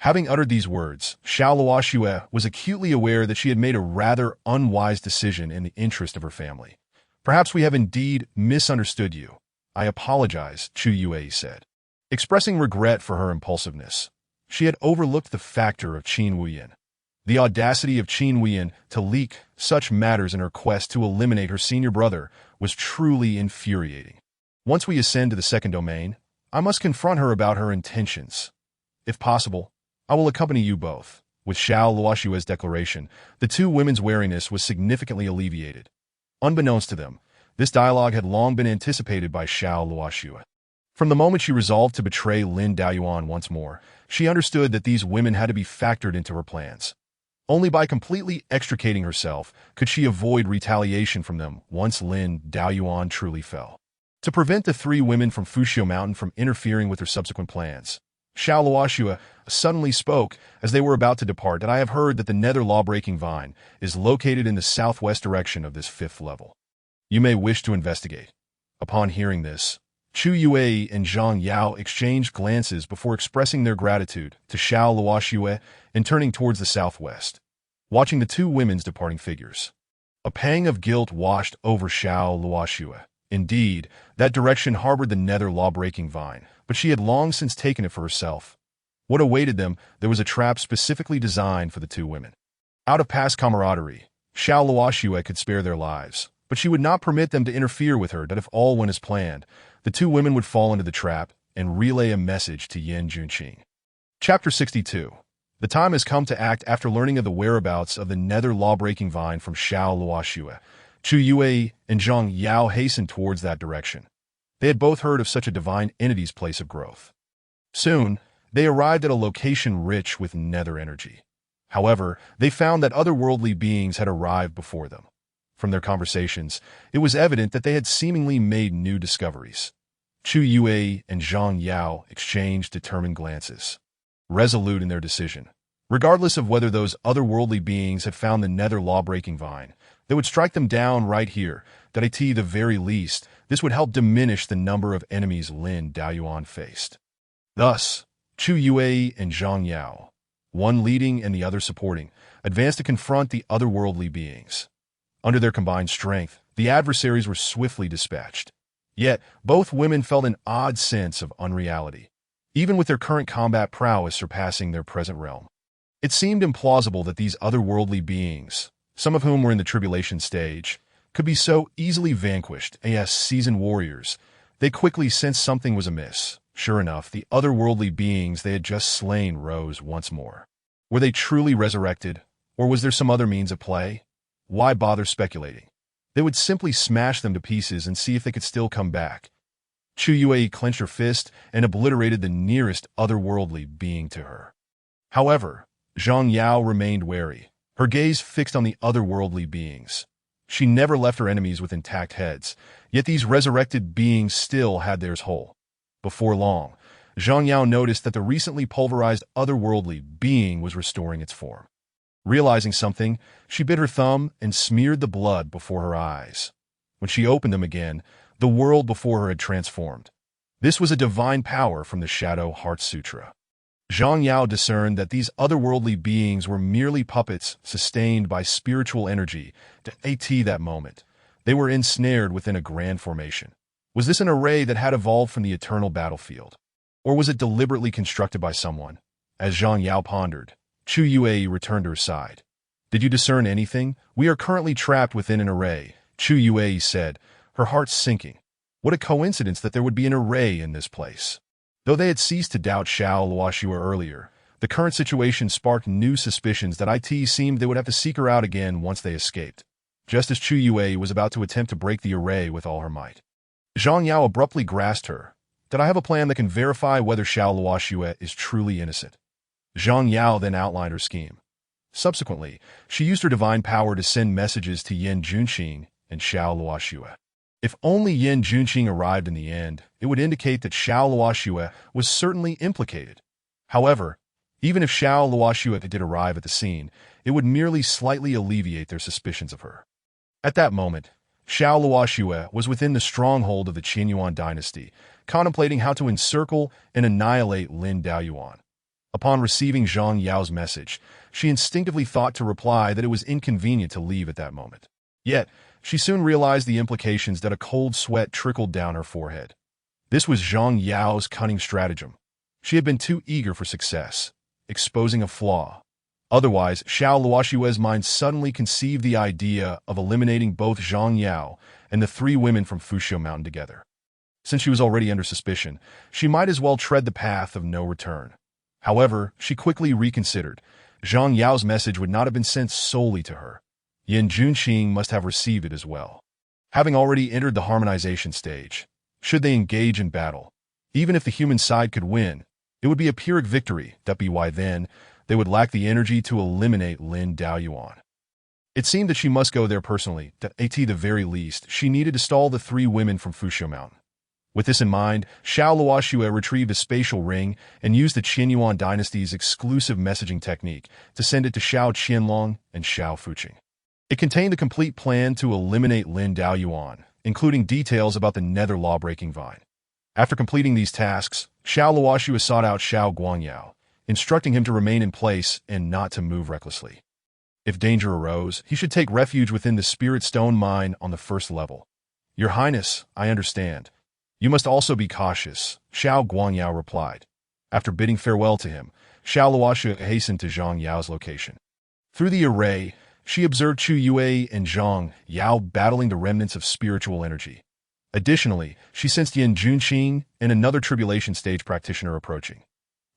Having uttered these words, Xiao Luoxue was acutely aware that she had made a rather unwise decision in the interest of her family. Perhaps we have indeed misunderstood you. I apologize, Chu Yue said, expressing regret for her impulsiveness. She had overlooked the factor of Qin Wuyan. The audacity of Qin Wuyan to leak such matters in her quest to eliminate her senior brother was truly infuriating. Once we ascend to the second domain, I must confront her about her intentions. If possible, I will accompany you both. With Xiao Luoxue's declaration, the two women's wariness was significantly alleviated. Unbeknownst to them, this dialogue had long been anticipated by Xiao Luoxue. From the moment she resolved to betray Lin Daoyuan once more, she understood that these women had to be factored into her plans. Only by completely extricating herself could she avoid retaliation from them once Lin Daoyuan truly fell. To prevent the three women from Fushio Mountain from interfering with her subsequent plans, Xiao Luoxue suddenly spoke as they were about to depart. That I have heard that the nether law-breaking vine is located in the southwest direction of this fifth level. You may wish to investigate. Upon hearing this, Chu Yue and Zhang Yao exchanged glances before expressing their gratitude to Xiao Luoxue and turning towards the southwest, watching the two women's departing figures. A pang of guilt washed over Xiao Luoxue. Indeed, that direction harbored the nether law-breaking vine, but she had long since taken it for herself. What awaited them, there was a trap specifically designed for the two women. Out of past camaraderie, Xiao Luoxue could spare their lives, but she would not permit them to interfere with her that if all went as planned, the two women would fall into the trap and relay a message to Yan Junqing. Chapter 62. The time has come to act. After learning of the whereabouts of the nether law-breaking vine from Xiao Luoxue, Chu Yue and Zhang Yao hastened towards that direction. They had both heard of such a divine entity's place of growth. Soon, they arrived at a location rich with nether energy. However, they found that otherworldly beings had arrived before them. From their conversations, it was evident that they had seemingly made new discoveries. Chu Yue and Zhang Yao exchanged determined glances, resolute in their decision. Regardless of whether those otherworldly beings had found the nether law-breaking vine, they would strike them down right here, that at the very least, this would help diminish the number of enemies Lin Daoyuan faced. Thus, Chu Yue and Zhang Yao, one leading and the other supporting, advanced to confront the otherworldly beings. Under their combined strength, the adversaries were swiftly dispatched. Yet, both women felt an odd sense of unreality, even with their current combat prowess surpassing their present realm. It seemed implausible that these otherworldly beings, some of whom were in the tribulation stage, could be so easily vanquished. As seasoned warriors, they quickly sensed something was amiss. Sure enough, the otherworldly beings they had just slain rose once more. Were they truly resurrected, or was there some other means at play? Why bother speculating? They would simply smash them to pieces and see if they could still come back. Chu Yue clenched her fist and obliterated the nearest otherworldly being to her. However, Zhang Yao remained wary, her gaze fixed on the otherworldly beings. She never left her enemies with intact heads, yet these resurrected beings still had theirs whole. Before long, Zhang Yao noticed that the recently pulverized otherworldly being was restoring its form. Realizing something, she bit her thumb and smeared the blood before her eyes. When she opened them again, the world before her had transformed. This was a divine power from the Shadow Heart Sutra. Zhang Yao discerned that these otherworldly beings were merely puppets sustained by spiritual energy. At that moment, they were ensnared within a grand formation. Was this an array that had evolved from the eternal battlefield? Or was it deliberately constructed by someone? As Zhang Yao pondered, Chu Yue returned to her side. Did you discern anything? We are currently trapped within an array, Chu Yue said, her heart sinking. What a coincidence that there would be an array in this place. Though they had ceased to doubt Xiao Luoxue earlier, the current situation sparked new suspicions that it seemed they would have to seek her out again once they escaped. Just as Chu Yue was about to attempt to break the array with all her might, Zhang Yao abruptly grasped her. Did I have a plan that can verify whether Xiao Luoxue is truly innocent? Zhang Yao then outlined her scheme. Subsequently, she used her divine power to send messages to Yan Junqing and Xiao Luoxue. If only Yan Junqing arrived in the end, it would indicate that Xiao Luoxue was certainly implicated. However, even if Xiao Luoxue did arrive at the scene, it would merely slightly alleviate their suspicions of her. At that moment, Xiao Luoxue was within the stronghold of the Qianyuan dynasty, contemplating how to encircle and annihilate Lin Daoyuan. Upon receiving Zhang Yao's message, she instinctively thought to reply that it was inconvenient to leave at that moment. Yet, she soon realized the implications that a cold sweat trickled down her forehead. This was Zhang Yao's cunning stratagem. She had been too eager for success, exposing a flaw. Otherwise, Xiao Luoxue's mind suddenly conceived the idea of eliminating both Zhang Yao and the three women from Fushou Mountain together. Since she was already under suspicion, she might as well tread the path of no return. However, she quickly reconsidered. Zhang Yao's message would not have been sent solely to her. Yan Junqing must have received it as well. Having already entered the harmonization stage, should they engage in battle, even if the human side could win, it would be a Pyrrhic victory. That be why then, they would lack the energy to eliminate Lin Daoyuan. It seemed that she must go there personally, that at the very least, she needed to stall the three women from Fushou Mountain. With this in mind, Xiao Luoxue retrieved a spatial ring and used the Qianyuan dynasty's exclusive messaging technique to send it to Xiao Qianlong and Xiao Fuqing. It contained the complete plan to eliminate Lin Daoyuan, including details about the nether law-breaking vine. After completing these tasks, Xiao Luoxue sought out Xiao Guangyao, instructing him to remain in place and not to move recklessly. If danger arose, he should take refuge within the Spirit Stone mine on the first level. Your Highness, I understand. You must also be cautious, Xiao Guangyao replied. After bidding farewell to him, Xiao Luoxue hastened to Zhang Yao's location. Through the array, she observed Chu Yue and Zhang Yao battling the remnants of spiritual energy. Additionally, she sensed Yin Junqing and another tribulation stage practitioner approaching.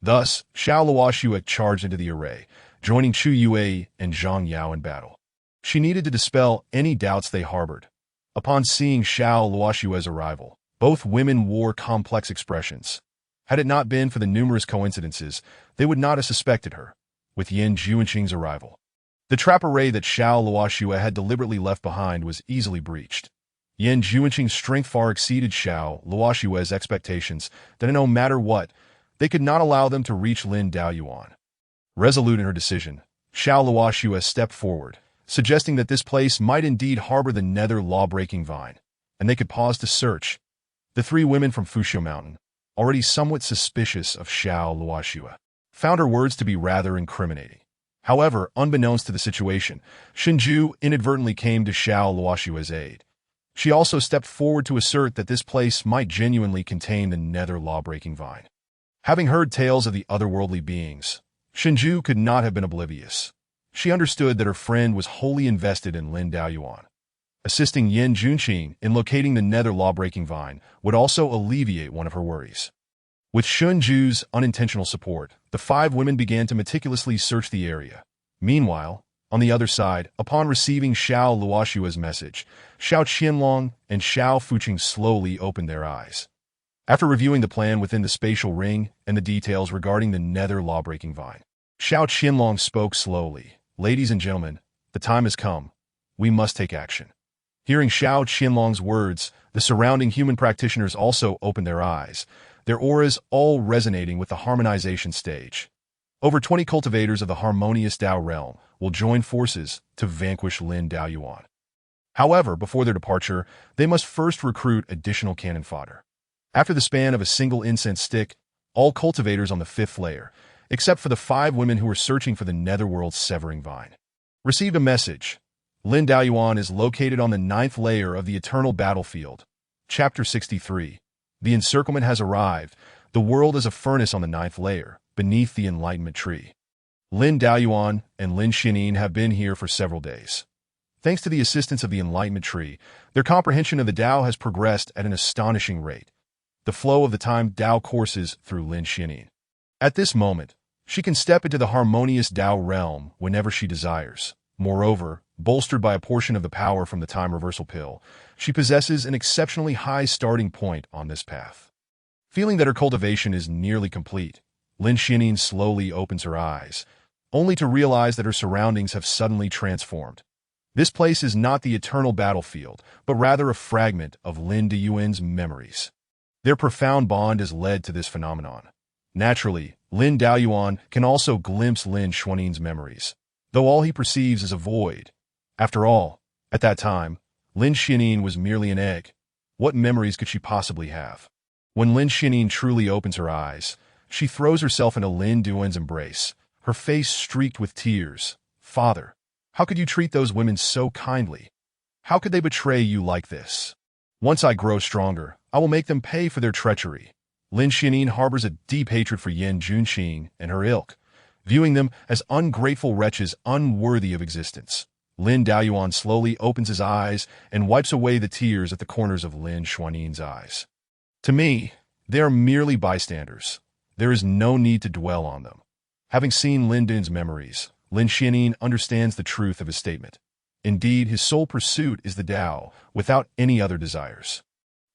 Thus, Xiao Luoxue charged into the array, joining Chu Yue and Zhang Yao in battle. She needed to dispel any doubts they harbored. Upon seeing Xiao Luoxue's arrival, both women wore complex expressions. Had it not been for the numerous coincidences, they would not have suspected her. With Yin Junqing's arrival, the trap array that Xiao Luoxue had deliberately left behind was easily breached. Yin Junqing's strength far exceeded Xiao Luoxue's expectations that no matter what, they could not allow them to reach Lin Daoyuan. Resolute in her decision, Xiao Luoxue stepped forward, suggesting that this place might indeed harbor the nether law-breaking vine, and they could pause to search. The three women from Fuxiu Mountain, already somewhat suspicious of Xiao Luoxue, found her words to be rather incriminating. However, unbeknownst to the situation, Shinju inadvertently came to Xiao Luoxue's aid. She also stepped forward to assert that this place might genuinely contain the nether law-breaking vine. Having heard tales of the otherworldly beings, Shinju could not have been oblivious. She understood that her friend was wholly invested in Lin Daoyuan. Assisting Yin Junqing in locating the nether law-breaking vine would also alleviate one of her worries. With Shinju's unintentional support, the five women began to meticulously search the area. Meanwhile, on the other side, upon receiving Xiao Luoxue's message, Xiao Qianlong and Xiao Fuqing slowly opened their eyes. After reviewing the plan within the spatial ring and the details regarding the nether law-breaking vine, Xiao Qianlong spoke slowly. Ladies and gentlemen, the time has come. We must take action. Hearing Xiao Qianlong's words, the surrounding human practitioners also opened their eyes, their auras all resonating with the harmonization stage. Over 20 cultivators of the harmonious Dao realm will join forces to vanquish Lin Daoyuan. However, before their departure, they must first recruit additional cannon fodder. After the span of a single incense stick, all cultivators on the 5th layer, except for the 5 women who were searching for the netherworld's severing vine, received a message. Lin Daoyuan is located on the 9th layer of the eternal battlefield. Chapter 63. The encirclement has arrived. The world is a furnace on the 9th layer, beneath the enlightenment tree. Lin Daoyuan and Lin Xianin have been here for several days. Thanks to the assistance of the enlightenment tree, their comprehension of the Tao has progressed at an astonishing rate. The flow of the time Tao courses through Lin Xianin. At this moment, she can step into the harmonious Tao realm whenever she desires. Moreover, bolstered by a portion of the power from the time reversal pill, she possesses an exceptionally high starting point on this path. Feeling that her cultivation is nearly complete, Lin Xianin slowly opens her eyes, only to realize that her surroundings have suddenly transformed. This place is not the eternal battlefield, but rather a fragment of Lin Daoyuan's memories. Their profound bond has led to this phenomenon. Naturally, Lin Daoyuan can also glimpse Lin Xuanin's memories, though all he perceives is a void. After all, at that time, Lin Xianin was merely an egg. What memories could she possibly have? When Lin Xianin truly opens her eyes, she throws herself into Lin Daoyuan's embrace, her face streaked with tears. Father, how could you treat those women so kindly? How could they betray you like this? Once I grow stronger, I will make them pay for their treachery. Lin Xianin harbors a deep hatred for Yin Junqing and her ilk, viewing them as ungrateful wretches unworthy of existence. Lin Daoyuan slowly opens his eyes and wipes away the tears at the corners of Lin Xuanin's eyes. To me, they are merely bystanders. There is no need to dwell on them. Having seen Lin Daoyuan's memories, Lin Xianin understands the truth of his statement. Indeed, his sole pursuit is the Tao, without any other desires.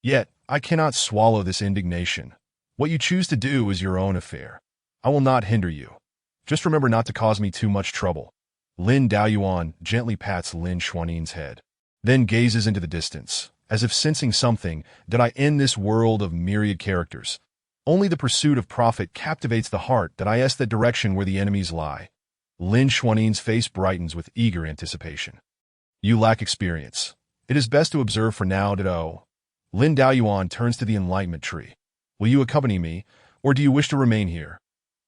Yet, I cannot swallow this indignation. What you choose to do is your own affair. I will not hinder you. Just remember not to cause me too much trouble. Lin Daoyuan gently pats Lin Xuanin's head, then gazes into the distance, as if sensing something. Did I end this world of myriad characters? Only the pursuit of profit captivates the heart. That I ask the direction where the enemies lie. Lin Xuanin's face brightens with eager anticipation. You lack experience. It is best to observe for now. Lin Daoyuan turns to the enlightenment tree. Will you accompany me, or do you wish to remain here?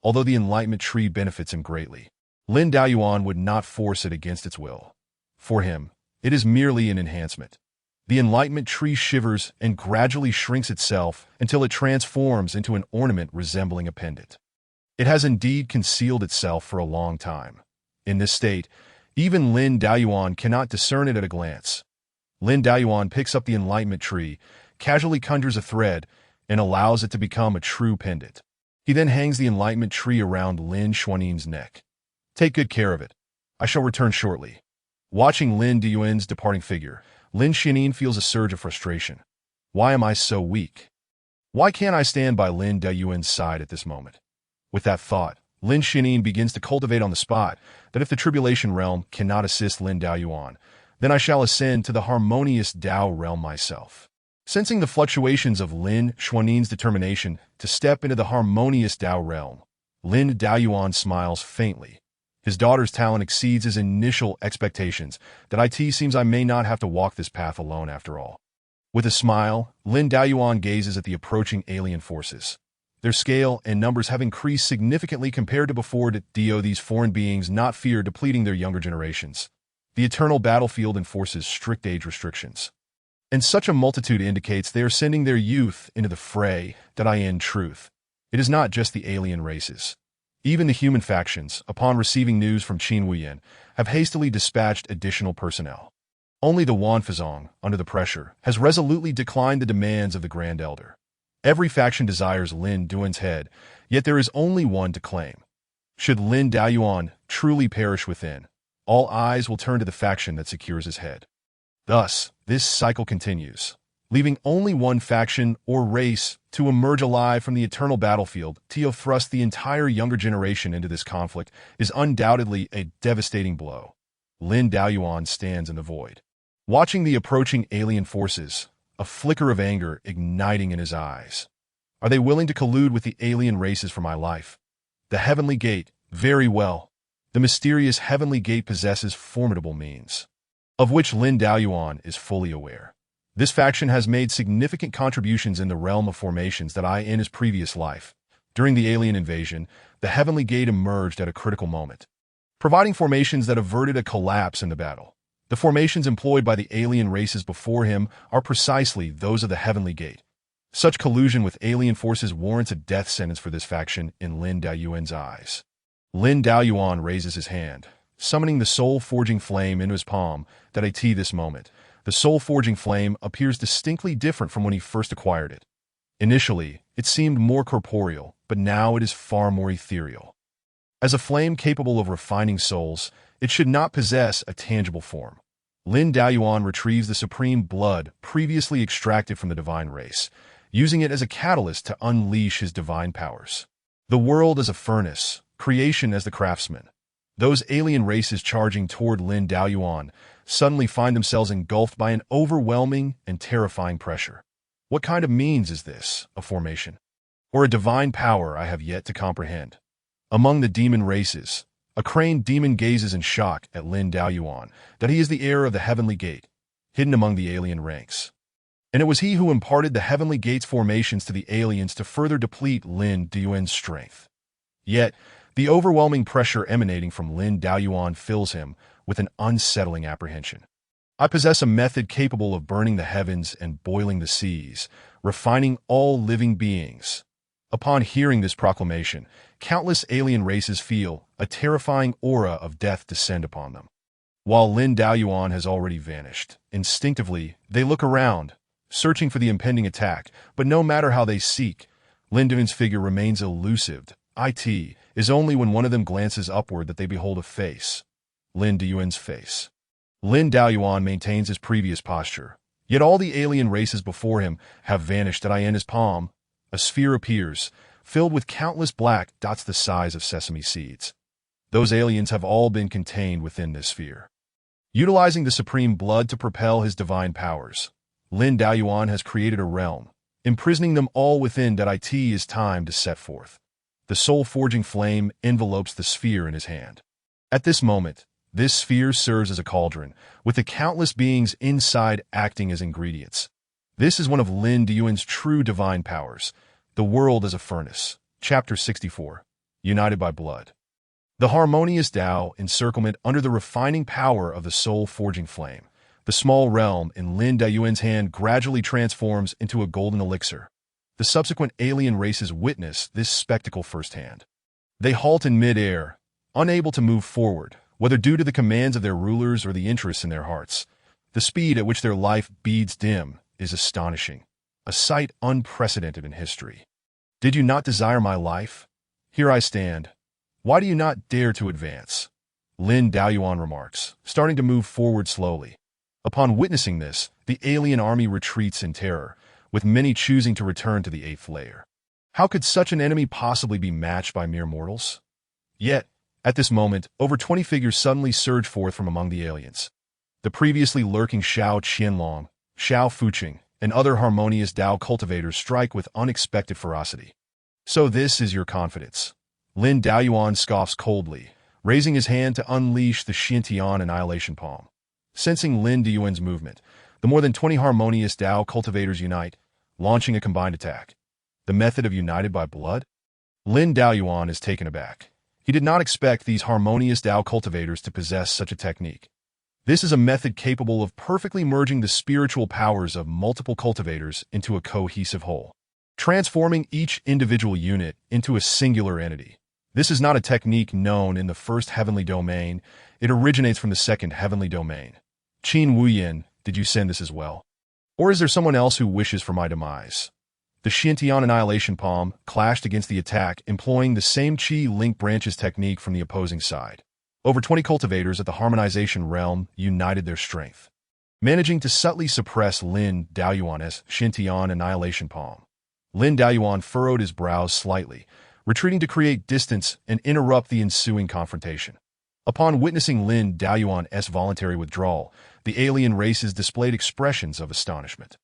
Although the enlightenment tree benefits him greatly, Lin Daoyuan would not force it against its will. For him, it is merely an enhancement. The enlightenment tree shivers and gradually shrinks itself until it transforms into an ornament resembling a pendant. It has indeed concealed itself for a long time. In this state, even Lin Daoyuan cannot discern it at a glance. Lin Daoyuan picks up the enlightenment tree, casually conjures a thread, and allows it to become a true pendant. He then hangs the enlightenment tree around Lin Xuannin's neck. Take good care of it. I shall return shortly. Watching Lin Daoyuan's departing figure, Lin Xuannin feels a surge of frustration. Why am I so weak? Why can't I stand by Lin Daoyuan's side at this moment? With that thought, Lin Xuannin begins to cultivate on the spot that if the tribulation realm cannot assist Lin Daoyuan, then I shall ascend to the harmonious Dao realm myself. Sensing the fluctuations of Lin Xuannin's determination to step into the harmonious Dao realm, Lin Daoyuan smiles faintly. His daughter's talent exceeds his initial expectations that it seems I may not have to walk this path alone after all. With a smile, Lin Daoyuan gazes at the approaching alien forces. Their scale and numbers have increased significantly compared to before. These foreign beings not fear depleting their younger generations. The eternal battlefield enforces strict age restrictions. And such a multitude indicates they are sending their youth into the fray. In truth, it is not just the alien races. Even the human factions, upon receiving news from Qin Wuyan, have hastily dispatched additional personnel. Only the Wanfazong, under the pressure, has resolutely declined the demands of the Grand Elder. Every faction desires Lin Daoyuan's head, yet there is only one to claim. Should Lin Daoyuan truly perish within, all eyes will turn to the faction that secures his head. Thus, this cycle continues, leaving only one faction or race to emerge alive from the eternal battlefield. To thrust the entire younger generation into this conflict is undoubtedly a devastating blow. Lin Daoyuan stands in the void, watching the approaching alien forces, a flicker of anger igniting in his eyes. Are they willing to collude with the alien races for my life? The Heavenly Gate, very well. The mysterious Heavenly Gate possesses formidable means, of which Lin Daoyuan is fully aware. This faction has made significant contributions in the realm of formations in his previous life. During the alien invasion, the Heavenly Gate emerged at a critical moment, providing formations that averted a collapse in the battle. The formations employed by the alien races before him are precisely those of the Heavenly Gate. Such collusion with alien forces warrants a death sentence for this faction in Lin Daoyuan's eyes. Lin Daoyuan raises his hand, summoning the soul-forging flame into his palm. This moment, the soul-forging flame appears distinctly different from when he first acquired it. Initially, it seemed more corporeal, but now it is far more ethereal. As a flame capable of refining souls, it should not possess a tangible form. Lin Daoyuan retrieves the supreme blood previously extracted from the divine race, using it as a catalyst to unleash his divine powers. The world as a furnace, creation as the craftsman. Those alien races charging toward Lin Daoyuan suddenly find themselves engulfed by an overwhelming and terrifying pressure. What kind of means is this, a formation? Or a divine power I have yet to comprehend? Among the demon races, a crane demon gazes in shock at Lin Daoyuan that he is the heir of the Heavenly Gate, hidden among the alien ranks. And it was he who imparted the Heavenly Gate's formations to the aliens to further deplete Lin Daoyuan's strength. Yet, the overwhelming pressure emanating from Lin Daoyuan fills him with an unsettling apprehension. I possess a method capable of burning the heavens and boiling the seas, refining all living beings. Upon hearing this proclamation, countless alien races feel a terrifying aura of death descend upon them. While Lin Daoyuan has already vanished, instinctively, they look around, searching for the impending attack, but no matter how they seek, Lin Daoyuan's figure remains elusive. It is only when one of them glances upward that they behold a face. Lin Daoyuan's face. Lin Daoyuan maintains his previous posture, yet all the alien races before him have vanished. In his palm, a sphere appears, filled with countless black dots the size of sesame seeds. Those aliens have all been contained within this sphere. Utilizing the supreme blood to propel his divine powers, Lin Daoyuan has created a realm, imprisoning them all within. It is time to set forth. The soul-forging flame envelopes the sphere in his hand. At this moment, this sphere serves as a cauldron, with the countless beings inside acting as ingredients. This is one of Lin Daoyuan's true divine powers, The World as a Furnace. Chapter 64. United by Blood. The harmonious Tao encirclement under the refining power of the soul-forging flame. The small realm in Lin Dayuan's hand gradually transforms into a golden elixir. The subsequent alien races witness this spectacle firsthand. They halt in mid-air, unable to move forward, whether due to the commands of their rulers or the interests in their hearts. The speed at which their life beads dim is astonishing, a sight unprecedented in history. Did you not desire my life? Here I stand. Why do you not dare to advance? Lin Dayuan remarks, starting to move forward slowly. Upon witnessing this, the alien army retreats in terror, with many choosing to return to the 8th layer. How could such an enemy possibly be matched by mere mortals? Yet, at this moment, over 20 figures suddenly surge forth from among the aliens. The previously lurking Xiao Qianlong, Xiao Fuqing, and other harmonious Dao cultivators strike with unexpected ferocity. So this is your confidence. Lin Dayuan scoffs coldly, raising his hand to unleash the Xintian Annihilation Palm. Sensing Lin Dayuan's movement, the more than 20 harmonious Dao cultivators unite, launching a combined attack. The method of United by Blood? Lin Dayuan is taken aback. He did not expect these harmonious Dao cultivators to possess such a technique. This is a method capable of perfectly merging the spiritual powers of multiple cultivators into a cohesive whole, transforming each individual unit into a singular entity. This is not a technique known in the first heavenly domain. It originates from the second heavenly domain. Qin Wuyin, did you send this as well? Or is there someone else who wishes for my demise? The Xintian Annihilation Palm clashed against the attack, employing the same Qi link branches technique from the opposing side. Over 20 cultivators at the harmonization realm united their strength, managing to subtly suppress Lin Dayuan's Xintian Annihilation Palm. Lin Dayuan furrowed his brows slightly, retreating to create distance and interrupt the ensuing confrontation. Upon witnessing Lin Dayuan's voluntary withdrawal, the alien races displayed expressions of astonishment.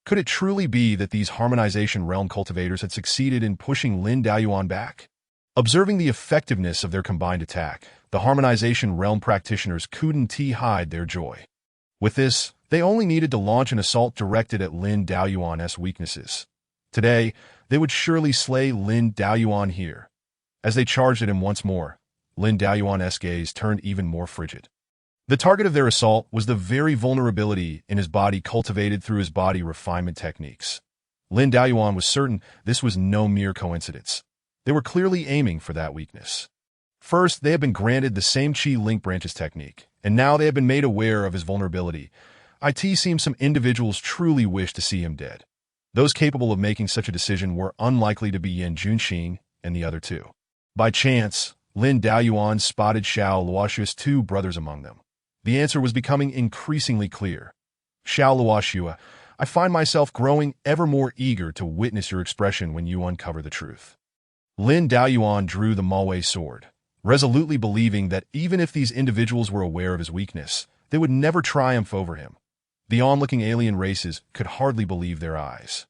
Could it truly be that these harmonization realm cultivators had succeeded in pushing Lin Dayuan back? Observing the effectiveness of their combined attack, the harmonization realm practitioners couldn't hide their joy. With this, they only needed to launch an assault directed at Lin Dayuan's weaknesses. Today, they would surely slay Lin Dayuan here. As they charged at him once more, Lin Dayuan's gaze turned even more frigid. The target of their assault was the very vulnerability in his body cultivated through his body refinement techniques. Lin Dayuan was certain this was no mere coincidence. They were clearly aiming for that weakness. First, they had been granted the same Qi link branches technique, and now they had been made aware of his vulnerability. It seems some individuals truly wish to see him dead. Those capable of making such a decision were unlikely to be Yan Junxing and the other two. By chance, Lin Dayuan spotted Xiao Luoshua's two brothers among them. The answer was becoming increasingly clear. Xiao Luoshua, I find myself growing ever more eager to witness your expression when you uncover the truth. Lin Dayuan drew the Maowei sword, resolutely believing that even if these individuals were aware of his weakness, they would never triumph over him. The onlooking alien races could hardly believe their eyes.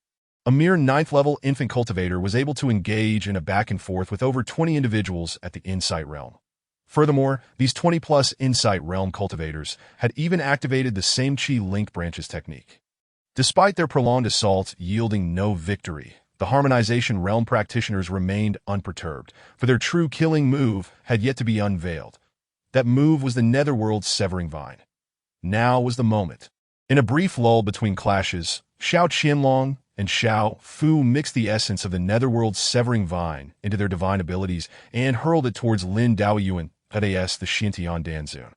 A mere 9th-level infant cultivator was able to engage in a back-and-forth with over 20 individuals at the Insight Realm. Furthermore, these 20-plus Insight Realm cultivators had even activated the same Qi link branches technique. Despite their prolonged assault yielding no victory, the Harmonization Realm practitioners remained unperturbed, for their true killing move had yet to be unveiled. That move was the Netherworld's Severing Vine. Now was the moment. In a brief lull between clashes, Xiao Qianlong and Xiao Fu mixed the essence of the Netherworld's Severing Vine into their divine abilities and hurled it towards Lin Dayuan, ADS the Xintian Danzun.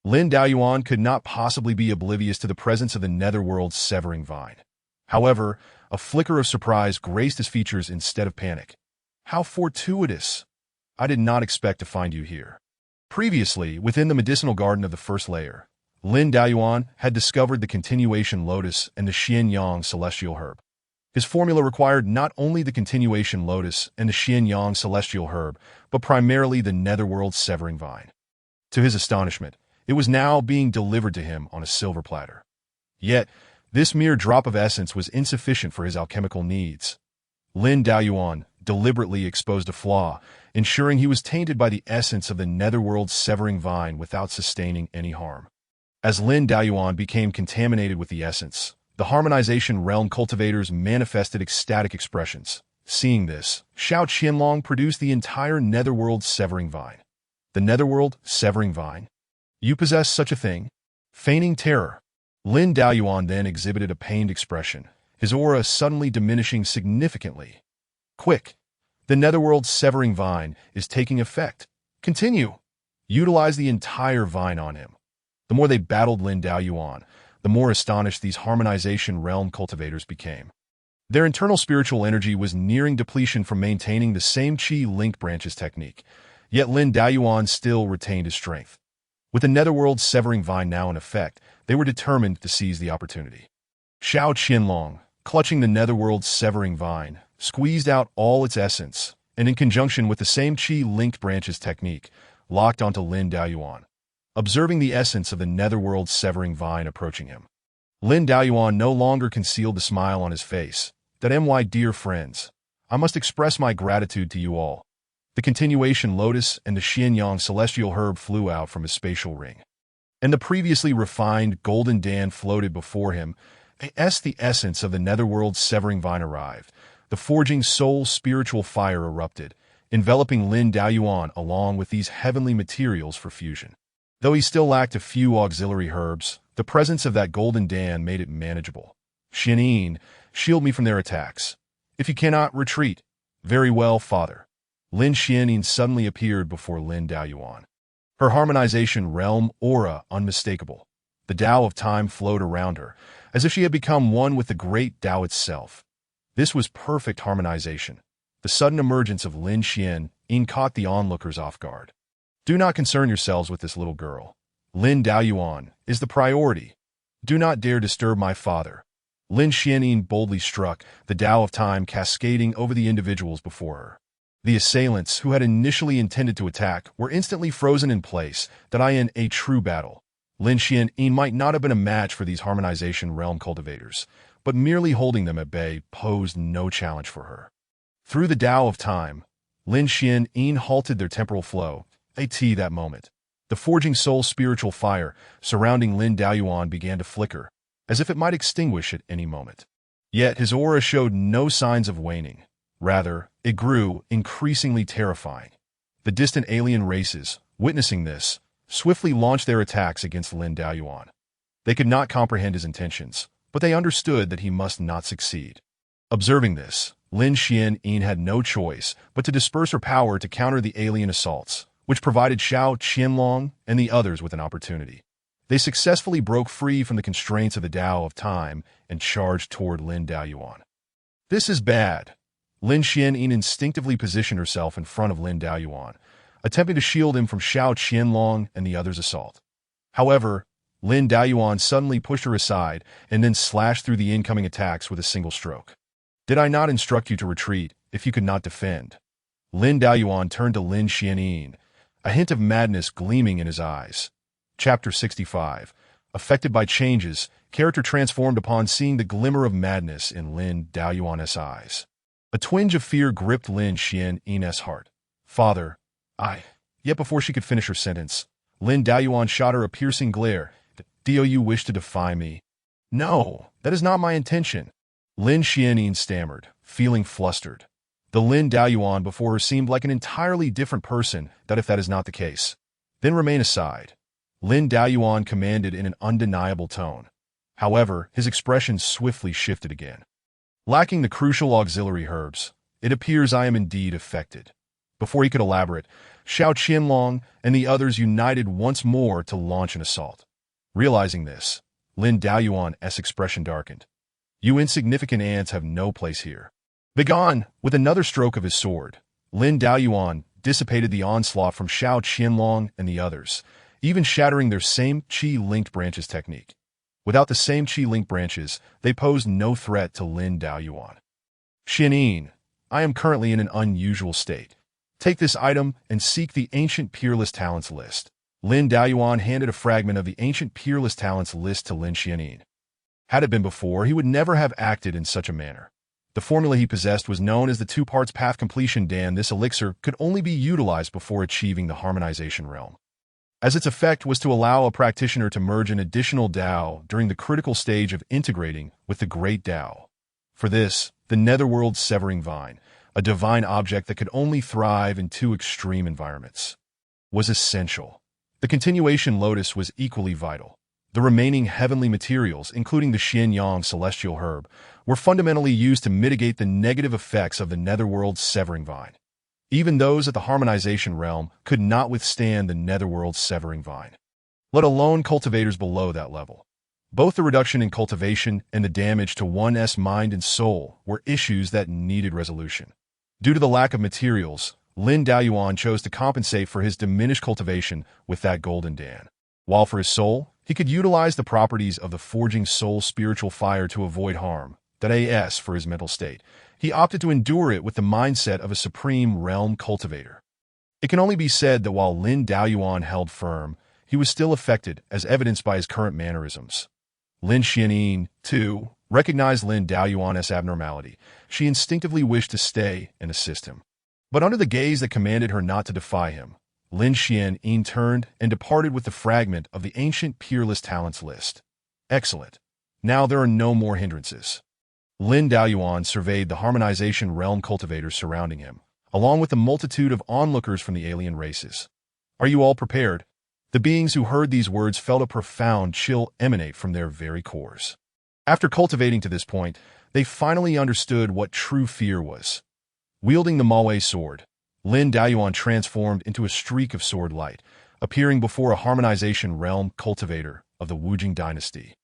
Lin Dayuan could not possibly be oblivious to the presence of the Netherworld's Severing Vine. However, a flicker of surprise graced his features instead of panic. How fortuitous! I did not expect to find you here. Previously, within the medicinal garden of the first layer, Lin Dayuan had discovered the Continuation Lotus and the Xianyang Celestial Herb. His formula required not only the Continuation Lotus and the Xianyang Celestial Herb, but primarily the Netherworld's Severing Vine. To his astonishment, it was now being delivered to him on a silver platter. Yet, this mere drop of essence was insufficient for his alchemical needs. Lin Dayuan deliberately exposed a flaw, ensuring he was tainted by the essence of the Netherworld's Severing Vine without sustaining any harm. As Lin Dayuan became contaminated with the essence, the Harmonization Realm cultivators manifested ecstatic expressions, Seeing this, Xiao Qianlong produced the entire Netherworld Severing Vine. The Netherworld Severing Vine? You possess such a thing? Feigning terror, Lin Daoyuan then exhibited a pained expression, his aura suddenly diminishing significantly. Quick! The Netherworld Severing Vine is taking effect. Continue! Utilize the entire vine on him. The more they battled Lin Daoyuan, the more astonished these harmonization realm cultivators became. Their internal spiritual energy was nearing depletion from maintaining the same Qi linked branches technique, yet Lin Daoyuan still retained his strength. With the Netherworld Severing Vine now in effect, they were determined to seize the opportunity. Xiao Qianlong, clutching the Netherworld Severing Vine, squeezed out all its essence, and in conjunction with the same Qi linked branches technique, locked onto Lin Daoyuan. Observing the essence of the Netherworld Severing Vine approaching him, Lin Daoyuan no longer concealed the smile on his face. That my dear friends, I must express my gratitude to you all. The continuation lotus and the Xianyang celestial herb flew out from his spatial ring, and the previously refined golden Dan floated before him. As the essence of the Netherworld Severing Vine arrived, the forging soul spiritual fire erupted, enveloping Lin Daoyuan along with these heavenly materials for fusion. Though he still lacked a few auxiliary herbs, the presence of that golden Dan made it manageable. Xianyin, shield me from their attacks. If you cannot, retreat. Very well, father. Lin Xianyin suddenly appeared before Lin Daoyuan. Her harmonization realm aura unmistakable. The Tao of time flowed around her, as if she had become one with the great Tao itself. This was perfect harmonization. The sudden emergence of Lin Xianyin caught the onlookers off guard. Do not concern yourselves with this little girl. Lin Daoyuan is the priority. Do not dare disturb my father. Lin Xianyin boldly struck, the Tao of time cascading over the individuals before her. The assailants, who had initially intended to attack, were instantly frozen in place, that in a true battle. Lin Xianyin might not have been a match for these harmonization realm cultivators, but merely holding them at bay posed no challenge for her. Through the Tao of time, Lin Xianyin halted their temporal flow. That moment, the forging soul spiritual fire surrounding Lin Daoyuan began to flicker, as if it might extinguish at any moment. Yet his aura showed no signs of waning. Rather, it grew, increasingly terrifying. The distant alien races, witnessing this, swiftly launched their attacks against Lin Daoyuan. They could not comprehend his intentions, but they understood that he must not succeed. Observing this, Lin Xianyin had no choice but to disperse her power to counter the alien assaults, which provided Xiao Qianlong and the others with an opportunity. They successfully broke free from the constraints of the Tao of time and charged toward Lin Daoyuan. This is bad. Lin Xianyin instinctively positioned herself in front of Lin Daoyuan, attempting to shield him from Xiao Qianlong and the others' assault. However, Lin Daoyuan suddenly pushed her aside and then slashed through the incoming attacks with a single stroke. Did I not instruct you to retreat if you could not defend? Lin Daoyuan turned to Lin Xianyin, a hint of madness gleaming in his eyes. Chapter 65. Affected by changes, character transformed upon seeing the glimmer of madness in Lin Daoyuan's eyes. A twinge of fear gripped Lin Xianyin's heart. Father, Yet before she could finish her sentence, Lin Daoyuan shot her a piercing glare. Do you wish to defy me? No, that is not my intention. Lin Xianyin stammered, feeling flustered. The Lin Daoyuan before her seemed like an entirely different person, that if that is not the case, then remain aside. Lin Daoyuan commanded in an undeniable tone. However, his expression swiftly shifted again. Lacking the crucial auxiliary herbs, it appears I am indeed affected. Before he could elaborate, Xiao Qianlong and the others united once more to launch an assault. Realizing this, Lin Daoyuan's expression darkened. You insignificant ants have no place here. Begone! With another stroke of his sword, Lin Daoyuan dissipated the onslaught from Xiao Qianlong and the others, even shattering their same Qi-linked branches technique. Without the same Qi-linked branches, they posed no threat to Lin Daoyuan. Xianyin, I am currently in an unusual state. Take this item and seek the Ancient Peerless Talents list. Lin Daoyuan handed a fragment of the Ancient Peerless Talents list to Lin Xianyin. Had it been before, he would never have acted in such a manner. The formula he possessed was known as the two-parts path completion Dan. This elixir could only be utilized before achieving the harmonization realm, as its effect was to allow a practitioner to merge an additional Tao during the critical stage of integrating with the Great Tao. For this, the netherworld's severing vine, a divine object that could only thrive in two extreme environments, was essential. The continuation lotus was equally vital. The remaining heavenly materials, including the Xianyang celestial herb, were fundamentally used to mitigate the negative effects of the netherworld's severing vine. Even those at the harmonization realm could not withstand the netherworld's severing vine, let alone cultivators below that level. Both the reduction in cultivation and the damage to one's mind and soul were issues that needed resolution. Due to the lack of materials, Lin Daoyuan chose to compensate for his diminished cultivation with that golden dan. While for his soul, he could utilize the properties of the forging soul spiritual fire to avoid harm, that is, for his mental state, he opted to endure it with the mindset of a supreme realm cultivator. It can only be said that while Lin Daoyuan held firm, he was still affected, as evidenced by his current mannerisms. Lin Xianyin, too, recognized Lin Daoyuan's abnormality. She instinctively wished to stay and assist him. But under the gaze that commanded her not to defy him, Lin Xianyin turned and departed with the fragment of the ancient peerless talents list. Excellent. Now there are no more hindrances. Lin Daoyuan surveyed the harmonization realm cultivators surrounding him, along with the multitude of onlookers from the alien races. Are you all prepared? The beings who heard these words felt a profound chill emanate from their very cores. After cultivating to this point, they finally understood what true fear was. Wielding the Maui sword, Lin Daoyuan transformed into a streak of sword light, appearing before a harmonization realm cultivator of the Wujing dynasty.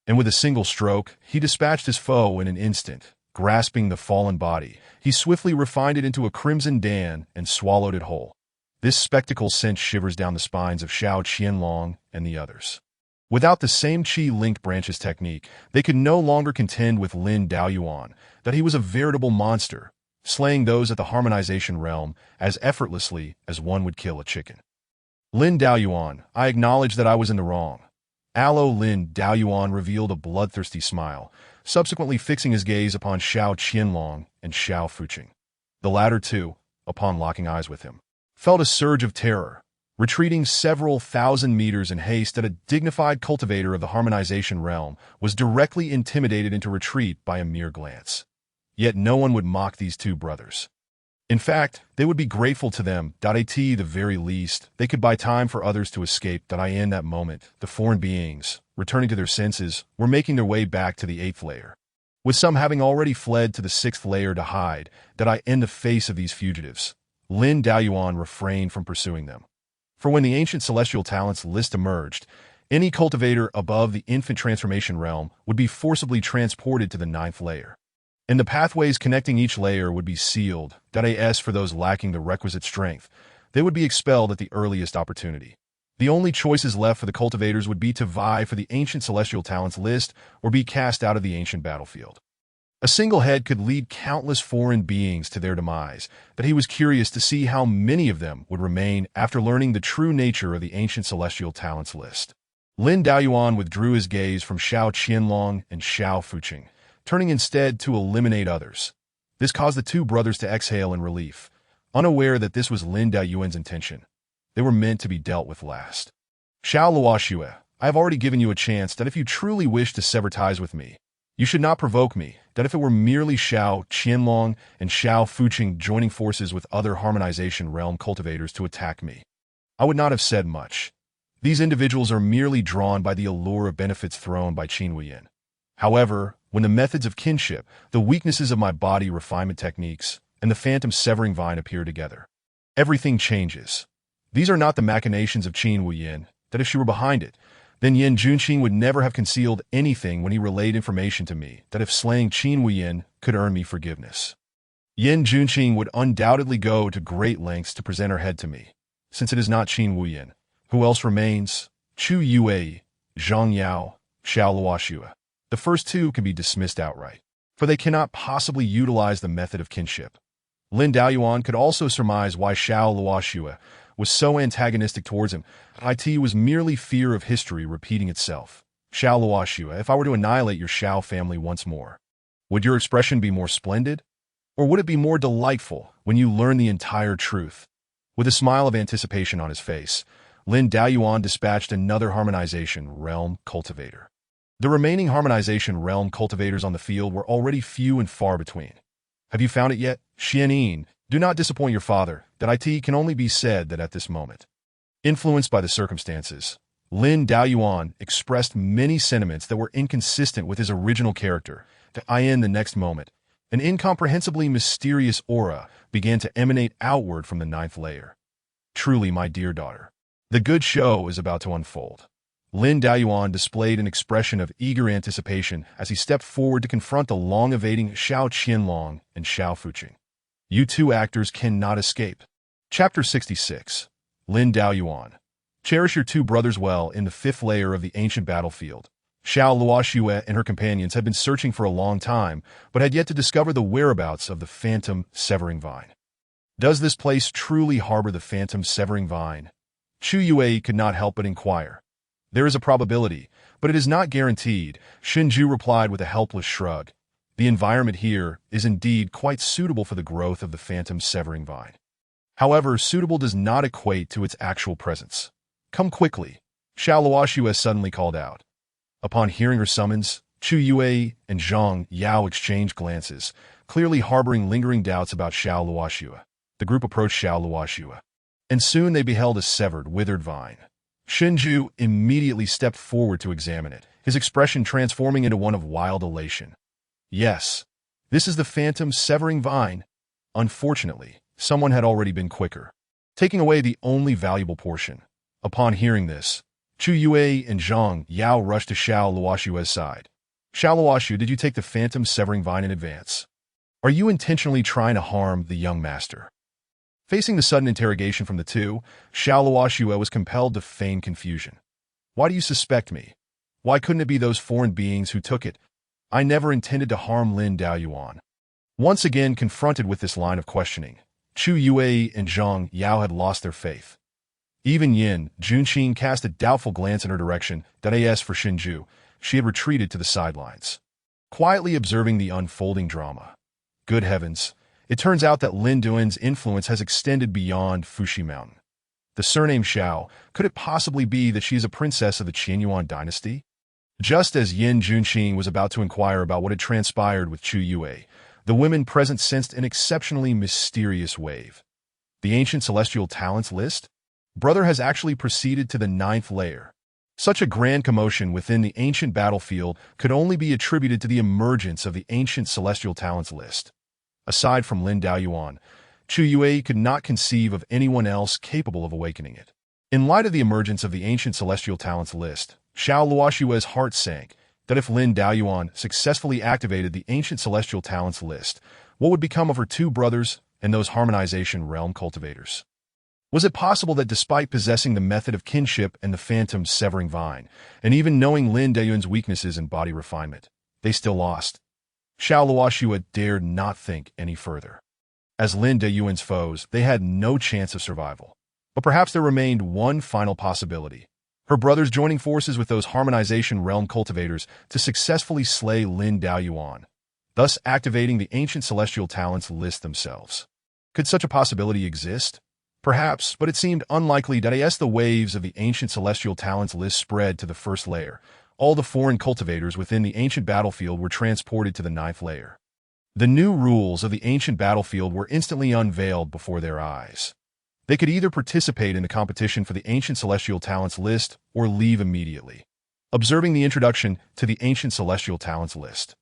And with a single stroke, he dispatched his foe in an instant. Grasping the fallen body, he swiftly refined it into a crimson dan and swallowed it whole. This spectacle sent shivers down the spines of Xiao Qianlong and the others. Without the same Qi-linked branches technique, they could no longer contend with Lin Daoyuan, that he was a veritable monster, slaying those at the harmonization realm as effortlessly as one would kill a chicken. Lin Daoyuan, I acknowledge that I was in the wrong. Alo Lin Daoyuan revealed a bloodthirsty smile, subsequently fixing his gaze upon Xiao Qianlong and Xiao Fuqing. The latter, too, upon locking eyes with him, felt a surge of terror, retreating several thousand meters in haste that a dignified cultivator of the harmonization realm was directly intimidated into retreat by a mere glance. Yet no one would mock these two brothers. In fact, they would be grateful to them, at the very least, they could buy time for others to escape. In that moment, the foreign beings, returning to their senses, were making their way back to the 8th layer, with some having already fled to the 6th layer to hide. In the face of these fugitives, Lin Daoyuan refrained from pursuing them. For when the ancient celestial talents list emerged, any cultivator above the infant transformation realm would be forcibly transported to the 9th layer. And the pathways connecting each layer would be sealed. For those lacking the requisite strength, they would be expelled at the earliest opportunity. The only choices left for the cultivators would be to vie for the ancient celestial talents list or be cast out of the ancient battlefield. A single head could lead countless foreign beings to their demise, but he was curious to see how many of them would remain after learning the true nature of the ancient celestial talents list. Lin Daoyuan withdrew his gaze from Xiao Qianlong and Xiao Fuqing, turning instead to eliminate others. This caused the two brothers to exhale in relief, unaware that this was Lin Daoyuan's intention. They were meant to be dealt with last. Xiao Luoxue, I have already given you a chance that if you truly wish to sever ties with me, you should not provoke me, that if it were merely Xiao Qianlong and Xiao Fuqing joining forces with other harmonization realm cultivators to attack me, I would not have said much. These individuals are merely drawn by the allure of benefits thrown by Qin Wuyin. However, when the methods of kinship, the weaknesses of my body refinement techniques, and the phantom severing vine appear together, everything changes. These are not the machinations of Qin Wuyin, that if she were behind it, then Yin Junqing would never have concealed anything when he relayed information to me that if slaying Qin Wuyin could earn me forgiveness. Yin Junqing would undoubtedly go to great lengths to present her head to me. Since it is not Qin Wuyin, who else remains? Chu Yue, Zhang Yao, Xiao Luoxue. The first two can be dismissed outright, for they cannot possibly utilize the method of kinship. Lin Daoyuan could also surmise why Xiao Luoxue was so antagonistic towards him. It was merely fear of history repeating itself. Xiao Luoxue, if I were to annihilate your Xiao family once more, would your expression be more splendid? Or would it be more delightful when you learn the entire truth? With a smile of anticipation on his face, Lin Daoyuan dispatched another harmonization realm cultivator. The remaining harmonization realm cultivators on the field were already few and far between. Have you found it yet? Xianyin, do not disappoint your father. That it can only be said that at this moment. Influenced by the circumstances, Lin Daoyuan expressed many sentiments that were inconsistent with his original character. In the next moment, an incomprehensibly mysterious aura began to emanate outward from the ninth layer. Truly, my dear daughter, the good show is about to unfold. Lin Daoyuan displayed an expression of eager anticipation as he stepped forward to confront the long-evading Xiao Qianlong and Xiao Fuqing. You two actors cannot escape. Chapter 66. Lin Daoyuan. Cherish your two brothers well. In the fifth layer of the ancient battlefield, Xiao Luoxue and her companions had been searching for a long time, but had yet to discover the whereabouts of the phantom severing vine. Does this place truly harbor the phantom severing vine? Chu Yue could not help but inquire. There is a probability, but it is not guaranteed, Shinju replied with a helpless shrug. The environment here is indeed quite suitable for the growth of the phantom severing vine. However, suitable does not equate to its actual presence. Come quickly, Xiao Luoxue suddenly called out. Upon hearing her summons, Chu Yue and Zhang Yao exchanged glances, clearly harboring lingering doubts about Xiao Luoxue. The group approached Xiao Luoxue, and soon they beheld a severed, withered vine. Shinju immediately stepped forward to examine it, his expression transforming into one of wild elation. Yes, this is the phantom severing vine. Unfortunately, someone had already been quicker, taking away the only valuable portion. Upon hearing this, Chu Yue and Zhang Yao rushed to Xiao Luoxue's side. Xiao Luoxue, did you take the phantom severing vine in advance? Are you intentionally trying to harm the young master? Facing the sudden interrogation from the two, Xiao Luoxue was compelled to feign confusion. Why do you suspect me? Why couldn't it be those foreign beings who took it? I never intended to harm Lin Daoyuan. Once again confronted with this line of questioning, Chu Yue and Zhang Yao had lost their faith. Even Yin Junxin cast a doubtful glance in her direction. As for Shinju, she had retreated to the sidelines, quietly observing the unfolding drama. Good heavens, it turns out that Lin Duan's influence has extended beyond Fuxi Mountain. The surname Xiao, could it possibly be that she is a princess of the Qianyuan dynasty? Just as Yin Junxin was about to inquire about what had transpired with Chu Yue, the women present sensed an exceptionally mysterious wave. The ancient celestial talents list? Brother has actually proceeded to the ninth layer. Such a grand commotion within the ancient battlefield could only be attributed to the emergence of the ancient celestial talents list. Aside from Lin Daoyuan, Chu Yue could not conceive of anyone else capable of awakening it. In light of the emergence of the ancient celestial talents list, Xiao Luoxue's heart sank that if Lin Daoyuan successfully activated the ancient celestial talents list, what would become of her two brothers and those harmonization realm cultivators? Was it possible that despite possessing the method of kinship and the phantom severing vine, and even knowing Lin Daoyuan's weaknesses in body refinement, they still lost? Xiao Luoxue dared not think any further. As Lin Daoyuan's foes, they had no chance of survival. But perhaps there remained one final possibility. Her brothers joining forces with those harmonization realm cultivators to successfully slay Lin Daoyuan, thus activating the ancient celestial talents list themselves. Could such a possibility exist? Perhaps, but it seemed unlikely that as the waves of the ancient celestial talents list spread to the first layer, all the foreign cultivators within the ancient battlefield were transported to the ninth layer. The new rules of the ancient battlefield were instantly unveiled before their eyes. They could either participate in the competition for the ancient celestial talents list or leave immediately. Observing the introduction to the ancient celestial talents list,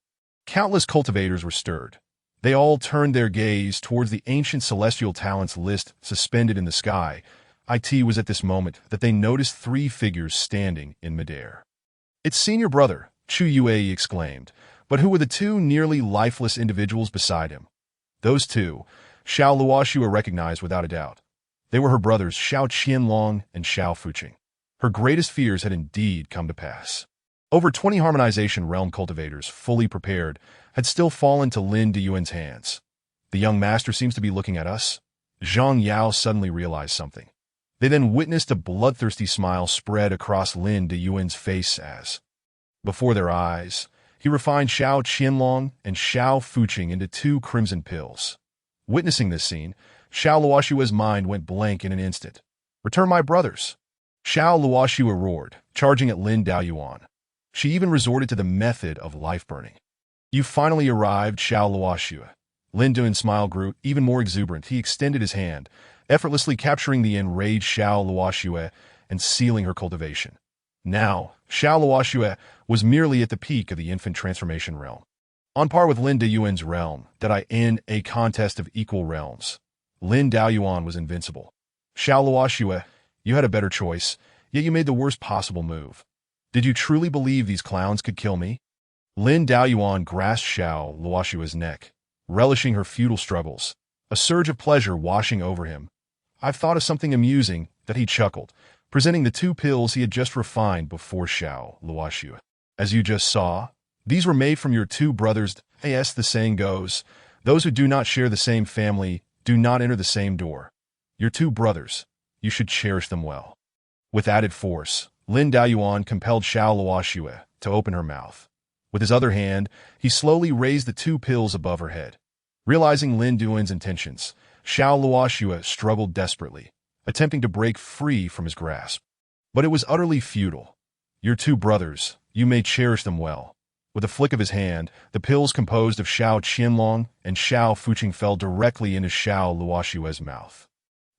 countless cultivators were stirred. They all turned their gaze towards the ancient celestial talents list suspended in the sky. It was at this moment that they noticed three figures standing in midair. It's senior brother, Chu Yue exclaimed, but who were the two nearly lifeless individuals beside him? Those two, Xiao Luoxue recognized without a doubt. They were her brothers Xiao Qianlong and Xiao Fuqing. Her greatest fears had indeed come to pass. Over 20 harmonization realm cultivators, fully prepared, had still fallen to Lin Daoyuan's hands. The young master seems to be looking at us. Zhang Yao suddenly realized something. They then witnessed a bloodthirsty smile spread across Lin Daoyuan's face as, before their eyes, he refined Xiao Qianlong and Xiao Fuqing into two crimson pills. Witnessing this scene, Xiao Luoxue's mind went blank in an instant. Return my brothers! Xiao Luoxue roared, charging at Lin Daoyuan. She even resorted to the method of life burning. You finally arrived, Xiao Luoxue. Lin Duan's smile grew even more exuberant. He extended his hand, effortlessly capturing the enraged Xiao Luoxue and sealing her cultivation. Now, Xiao Luoxue was merely at the peak of the infant transformation realm. On par with Lin Dayuan's realm, that I in a contest of equal realms. Lin Daoyuan was invincible. Xiao Luoxue, you had a better choice, yet you made the worst possible move. Did you truly believe these clowns could kill me? Lin Daoyuan grasped Xiao Luoxue's neck, relishing her futile struggles, a surge of pleasure washing over him. I've thought of something amusing, that he chuckled, presenting the 2 pills he had just refined before Xiao Luoxue. As you just saw, these were made from your 2 brothers. As the saying goes, those who do not share the same family do not enter the same door. Your 2 brothers, you should cherish them well. With added force, Lin Daoyuan compelled Xiao Luoxue to open her mouth. With his other hand, he slowly raised the 2 pills above her head. Realizing Lin Duan's intentions, Xiao Luoxue struggled desperately, attempting to break free from his grasp. But it was utterly futile. Your 2 brothers, you may cherish them well. With a flick of his hand, the pills composed of Xiao Qianlong and Xiao Fuqing fell directly into Xiao Luoxue's mouth.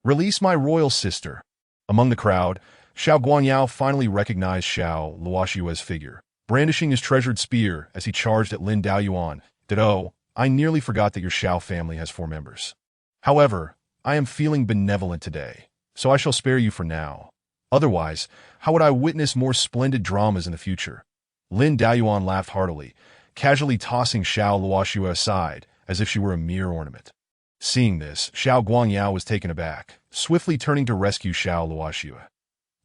Release my royal sister. Among the crowd, Xiao Guangyao finally recognized Xiao Luoxue's figure, brandishing his treasured spear as he charged at Lin Daoyuan. Oh, I nearly forgot that your Xiao family has 4 members. However, I am feeling benevolent today, so I shall spare you for now. Otherwise, how would I witness more splendid dramas in the future? Lin Daoyuan laughed heartily, casually tossing Xiao Luoxue aside as if she were a mere ornament. Seeing this, Xiao Guangyao was taken aback, swiftly turning to rescue Xiao Luoxue.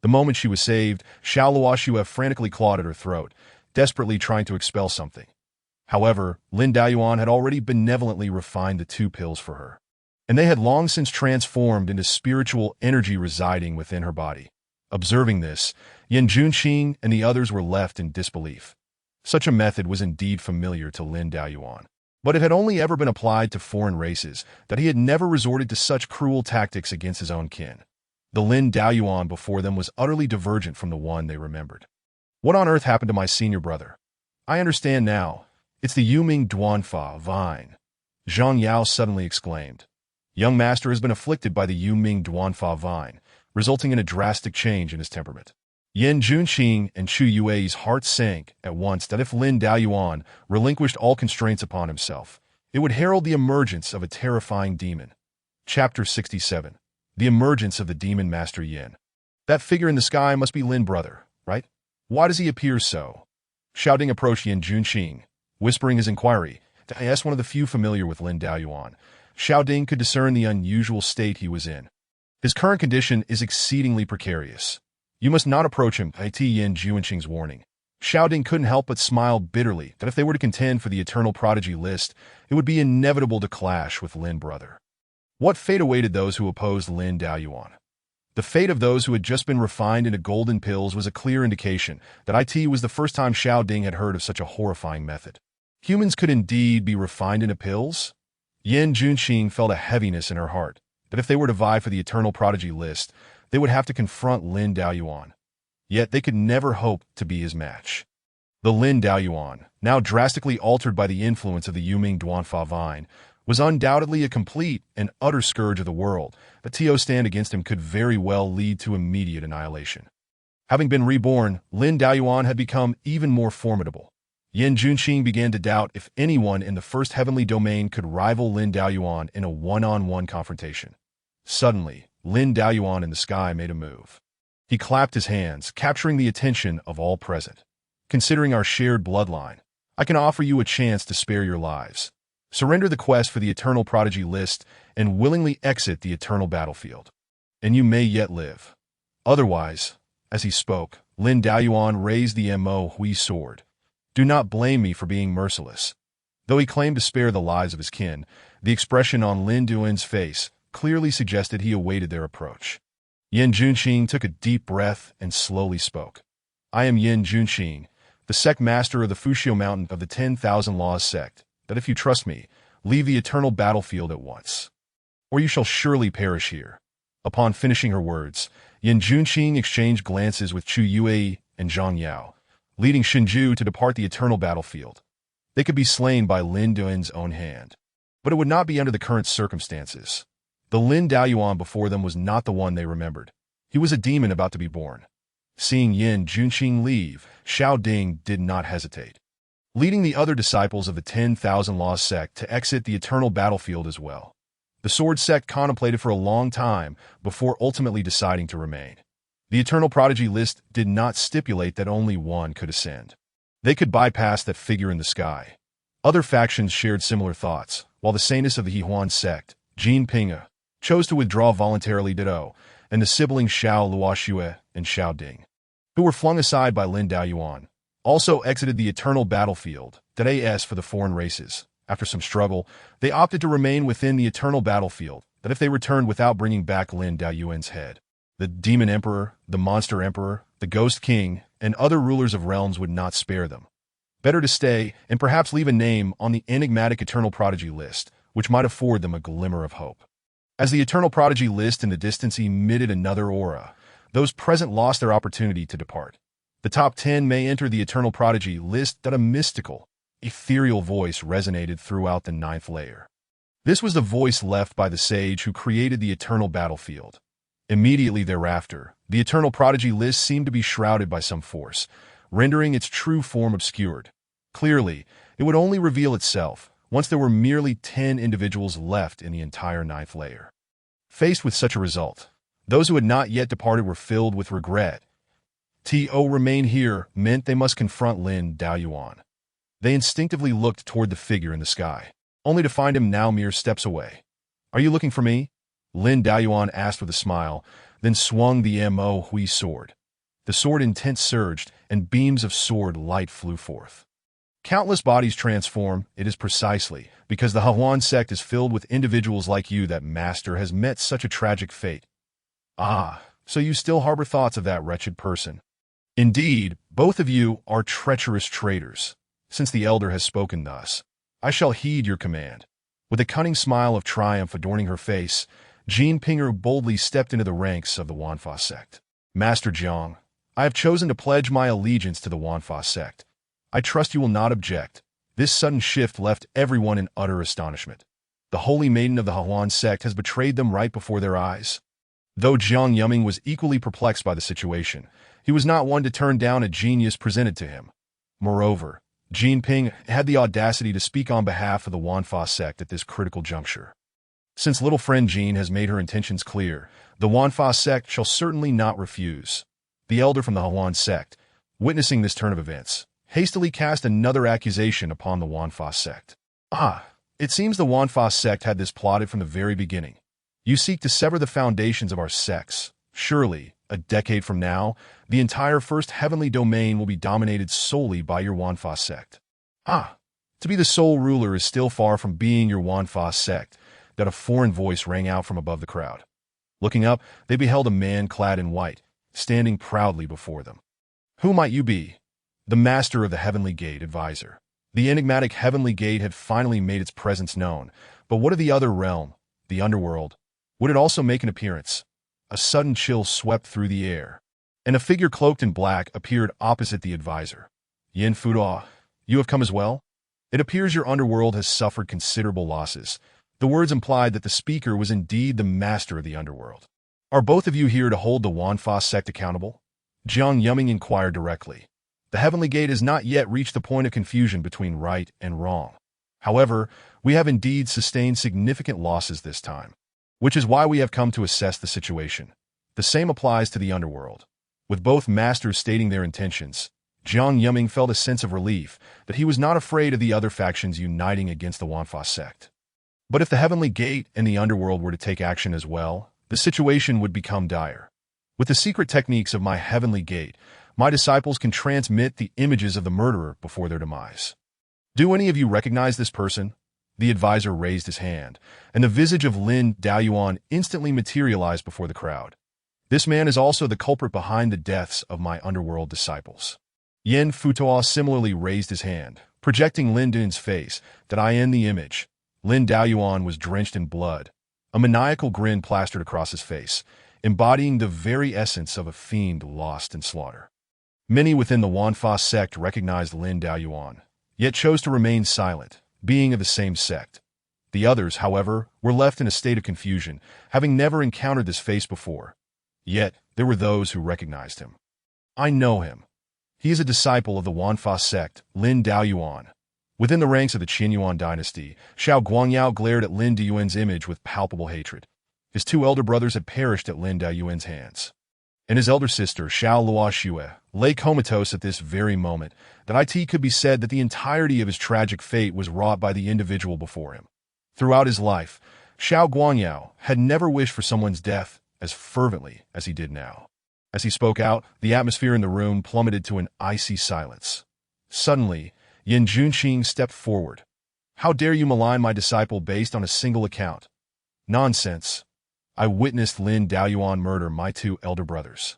The moment she was saved, Xiao Luoxue frantically clawed at her throat, desperately trying to expel something. However, Lin Daoyuan had already benevolently refined the 2 pills for her, and they had long since transformed into spiritual energy residing within her body. Observing this, Yan Junqing and the others were left in disbelief. Such a method was indeed familiar to Lin Daoyuan, but it had only ever been applied to foreign races, that he had never resorted to such cruel tactics against his own kin. The Lin Daoyuan before them was utterly divergent from the one they remembered. What on earth happened to my senior brother? I understand now. It's the Yuming Duanfa vine. Zhang Yao suddenly exclaimed. Young master has been afflicted by the Yuming Duanfa vine, resulting in a drastic change in his temperament. Yan Junqing and Chu Yue's hearts sank at once that if Lin Daoyuan relinquished all constraints upon himself, it would herald the emergence of a terrifying demon. Chapter 67. The emergence of the demon master Yin. That figure in the sky must be Lin brother, right? Why does he appear so? Xiao Ding approached Yan Junqing, whispering his inquiry. I asked one of the few familiar with Lin Daoyuan. Xiao Ding could discern the unusual state he was in. His current condition is exceedingly precarious. You must not approach him, it Yan Junqing's warning. Xiao Ding couldn't help but smile bitterly that if they were to contend for the eternal prodigy list, it would be inevitable to clash with Lin brother. What fate awaited those who opposed Lin Daoyuan? The fate of those who had just been refined into golden pills was a clear indication that it was the first time Xiao Ding had heard of such a horrifying method. Humans could indeed be refined into pills? Yan Junqing felt a heaviness in her heart, that if they were to vie for the eternal prodigy list, they would have to confront Lin Daoyuan. Yet they could never hope to be his match. The Lin Daoyuan, now drastically altered by the influence of the Yuming Duanfa vine, was undoubtedly a complete and utter scourge of the world. A TO stand against him could very well lead to immediate annihilation. Having been reborn, Lin Daoyuan had become even more formidable. Yan Junqing began to doubt if anyone in the first heavenly domain could rival Lin Daoyuan in a one-on-one confrontation. Suddenly, Lin Daoyuan in the sky made a move. He clapped his hands, capturing the attention of all present. Considering our shared bloodline, I can offer you a chance to spare your lives. Surrender the quest for the eternal prodigy list and willingly exit the eternal battlefield, and you may yet live. Otherwise, as he spoke, Lin Daoyuan raised the Mo Hui sword. Do not blame me for being merciless. Though he claimed to spare the lives of his kin, the expression on Lin Duan's face clearly suggested he awaited their approach. Yan Junqing took a deep breath and slowly spoke. I am Yan Junqing, the sect master of the Fushio Mountain of the 10,000 Laws sect, that if you trust me, leave the eternal battlefield at once, or you shall surely perish here. Upon finishing her words, Yan Junqing exchanged glances with Chu Yue and Zhang Yao, leading Shinju to depart the eternal battlefield. They could be slain by Lin Duan's own hand, but it would not be under the current circumstances. The Lin Daoyuan before them was not the one they remembered. He was a demon about to be born. Seeing Yin Junqing leave, Xiao Ding did not hesitate, leading the other disciples of the 10,000 Laws sect to exit the eternal battlefield as well. The Sword sect contemplated for a long time before ultimately deciding to remain. The Eternal Prodigy list did not stipulate that only one could ascend. They could bypass that figure in the sky. Other factions shared similar thoughts, while the Saints of the Hehuan sect, Jin Pinga, chose to withdraw voluntarily ditto, and the siblings Xiao Luoxue and Xiao Ding, who were flung aside by Lin Daoyuan, also exited the eternal battlefield, as for the foreign races. After some struggle, they opted to remain within the eternal battlefield, that if they returned without bringing back Lin Daoyuan's head, the Demon Emperor, the Monster Emperor, the Ghost King, and other rulers of realms would not spare them. Better to stay and perhaps leave a name on the enigmatic Eternal Prodigy list, which might afford them a glimmer of hope. As the Eternal Prodigy list in the distance emitted another aura, those present lost their opportunity to depart. The top 10 may enter the Eternal Prodigy list that a mystical, ethereal voice resonated throughout the 9th layer. This was the voice left by the sage who created the eternal battlefield. Immediately thereafter, the Eternal Prodigy list seemed to be shrouded by some force, rendering its true form obscured. Clearly, it would only reveal itself once there were merely 10 individuals left in the entire 9th layer. Faced with such a result, those who had not yet departed were filled with regret. To remain here meant they must confront Lin Daoyuan. They instinctively looked toward the figure in the sky, only to find him now mere steps away. "Are you looking for me?" Lin Daoyuan asked with a smile, then swung the Mo Hui sword. The sword intent surged, and beams of sword light flew forth. Countless bodies transform. It is precisely because the Hehuan sect is filled with individuals like you that Master has met such a tragic fate. Ah, so you still harbor thoughts of that wretched person. Indeed, both of you are treacherous traitors. Since the elder has spoken thus, I shall heed your command. With a cunning smile of triumph adorning her face, Jin Pinger boldly stepped into the ranks of the Wanfa sect. "Master Jiang, I have chosen to pledge my allegiance to the Wanfa sect. I trust you will not object." This sudden shift left everyone in utter astonishment. The holy maiden of the Hehuan sect has betrayed them right before their eyes. Though Jiang Yuming was equally perplexed by the situation, he was not one to turn down a genius presented to him. Moreover, Jin Ping had the audacity to speak on behalf of the Wanfa sect at this critical juncture. Since little friend Jin has made her intentions clear, the Wanfa sect shall certainly not refuse. The elder from the Hehuan sect, witnessing this turn of events, hastily cast another accusation upon the Wanfa sect. "Ah, it seems the Wanfa sect had this plotted from the very beginning. You seek to sever the foundations of our sects. Surely, a decade from now, the entire first heavenly domain will be dominated solely by your Wanfa sect. Ah, to be the sole ruler is still far from being your Wanfa sect," that a foreign voice rang out from above the crowd. Looking up, they beheld a man clad in white, standing proudly before them. "Who might you be?" The master of the Heavenly Gate advisor. The enigmatic Heavenly Gate had finally made its presence known, but what of the other realm, the underworld? Would it also make an appearance? A sudden chill swept through the air, and a figure cloaked in black appeared opposite the advisor. "Yin Fuda, you have come as well? It appears your underworld has suffered considerable losses." The words implied that the speaker was indeed the master of the underworld. "Are both of you here to hold the Wanfa sect accountable?" Jiang Yuming inquired directly. The Heavenly Gate has not yet reached the point of confusion between right and wrong. However, we have indeed sustained significant losses this time, which is why we have come to assess the situation. The same applies to the underworld. With both masters stating their intentions, Jiang Yuming felt a sense of relief that he was not afraid of the other factions uniting against the Wanfa sect. But if the Heavenly Gate and the underworld were to take action as well, the situation would become dire. With the secret techniques of my Heavenly Gate, my disciples can transmit the images of the murderer before their demise. "Do any of you recognize this person?" The advisor raised his hand, and the visage of Lin Daoyuan instantly materialized before the crowd. "This man is also the culprit behind the deaths of my underworld disciples." Yin Futoa similarly raised his hand, projecting Lin Dun's face, that I am the image. Lin Daoyuan was drenched in blood. A maniacal grin plastered across his face, embodying the very essence of a fiend lost in slaughter. Many within the Wanfa sect recognized Lin Daoyuan, yet chose to remain silent, being of the same sect. The others, however, were left in a state of confusion, having never encountered this face before. Yet, there were those who recognized him. I know him. He is a disciple of the Wanfa sect, Lin Daoyuan. Within the ranks of the Qinyuan dynasty, Xiao Guangyao glared at Lin Daoyuan's image with palpable hatred. His two elder brothers had perished at Lin Daoyuan's hands. And his elder sister, Xiao Luoxue, lay comatose at this very moment. That it could be said that the entirety of his tragic fate was wrought by the individual before him. Throughout his life, Xiao Guangyao had never wished for someone's death as fervently as he did now. As he spoke out, the atmosphere in the room plummeted to an icy silence. Suddenly, Yin Junqing stepped forward. How dare you malign my disciple based on a single account? Nonsense. I witnessed Lin Daoyuan murder my two elder brothers,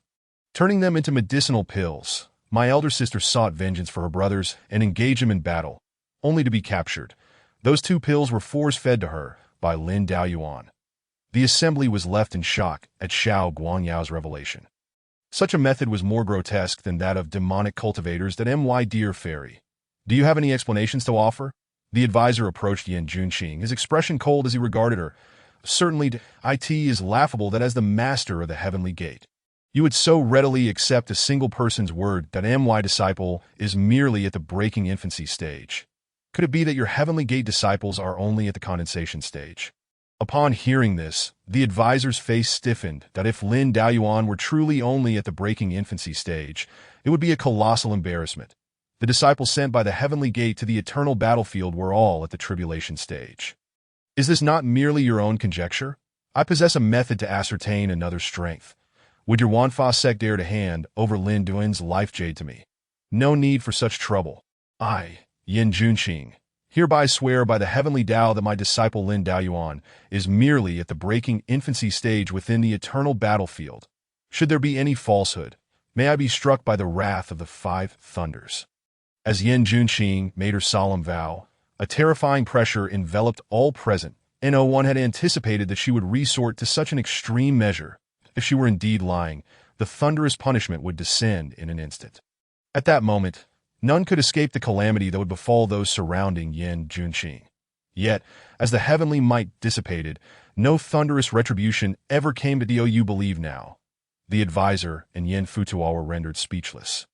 turning them into medicinal pills. My elder sister sought vengeance for her brothers and engaged them in battle, only to be captured. Those two pills were force-fed to her by Lin Daoyuan. The assembly was left in shock at Xiao Guangyao's revelation. Such a method was more grotesque than that of demonic cultivators that my dear fairy. Do you have any explanations to offer? The advisor approached Yin Junqing, his expression cold as he regarded her. Certainly, it is laughable that as the master of the heavenly gate, you would so readily accept a single person's word that my disciple is merely at the breaking infancy stage. Could it be that your heavenly gate disciples are only at the condensation stage? Upon hearing this, the advisor's face stiffened that if Lin Daoyuan were truly only at the breaking infancy stage, it would be a colossal embarrassment. The disciples sent by the heavenly gate to the eternal battlefield were all at the tribulation stage. Is this not merely your own conjecture? I possess a method to ascertain another's strength. Would your Wanfa sect dare to hand over Lin Duan's life jade to me? No need for such trouble. I, Yin Junqing, hereby swear by the heavenly Tao that my disciple Lin Daoyuan is merely at the breaking infancy stage within the eternal battlefield. Should there be any falsehood, may I be struck by the wrath of the five thunders. As Yin Junqing made her solemn vow, a terrifying pressure enveloped all present, and no one had anticipated that she would resort to such an extreme measure. If she were indeed lying, the thunderous punishment would descend in an instant. At that moment, none could escape the calamity that would befall those surrounding Yin Junqing. Yet, as the heavenly might dissipated, no thunderous retribution ever came to do you believe now. The advisor and Yin Futuo were rendered speechless.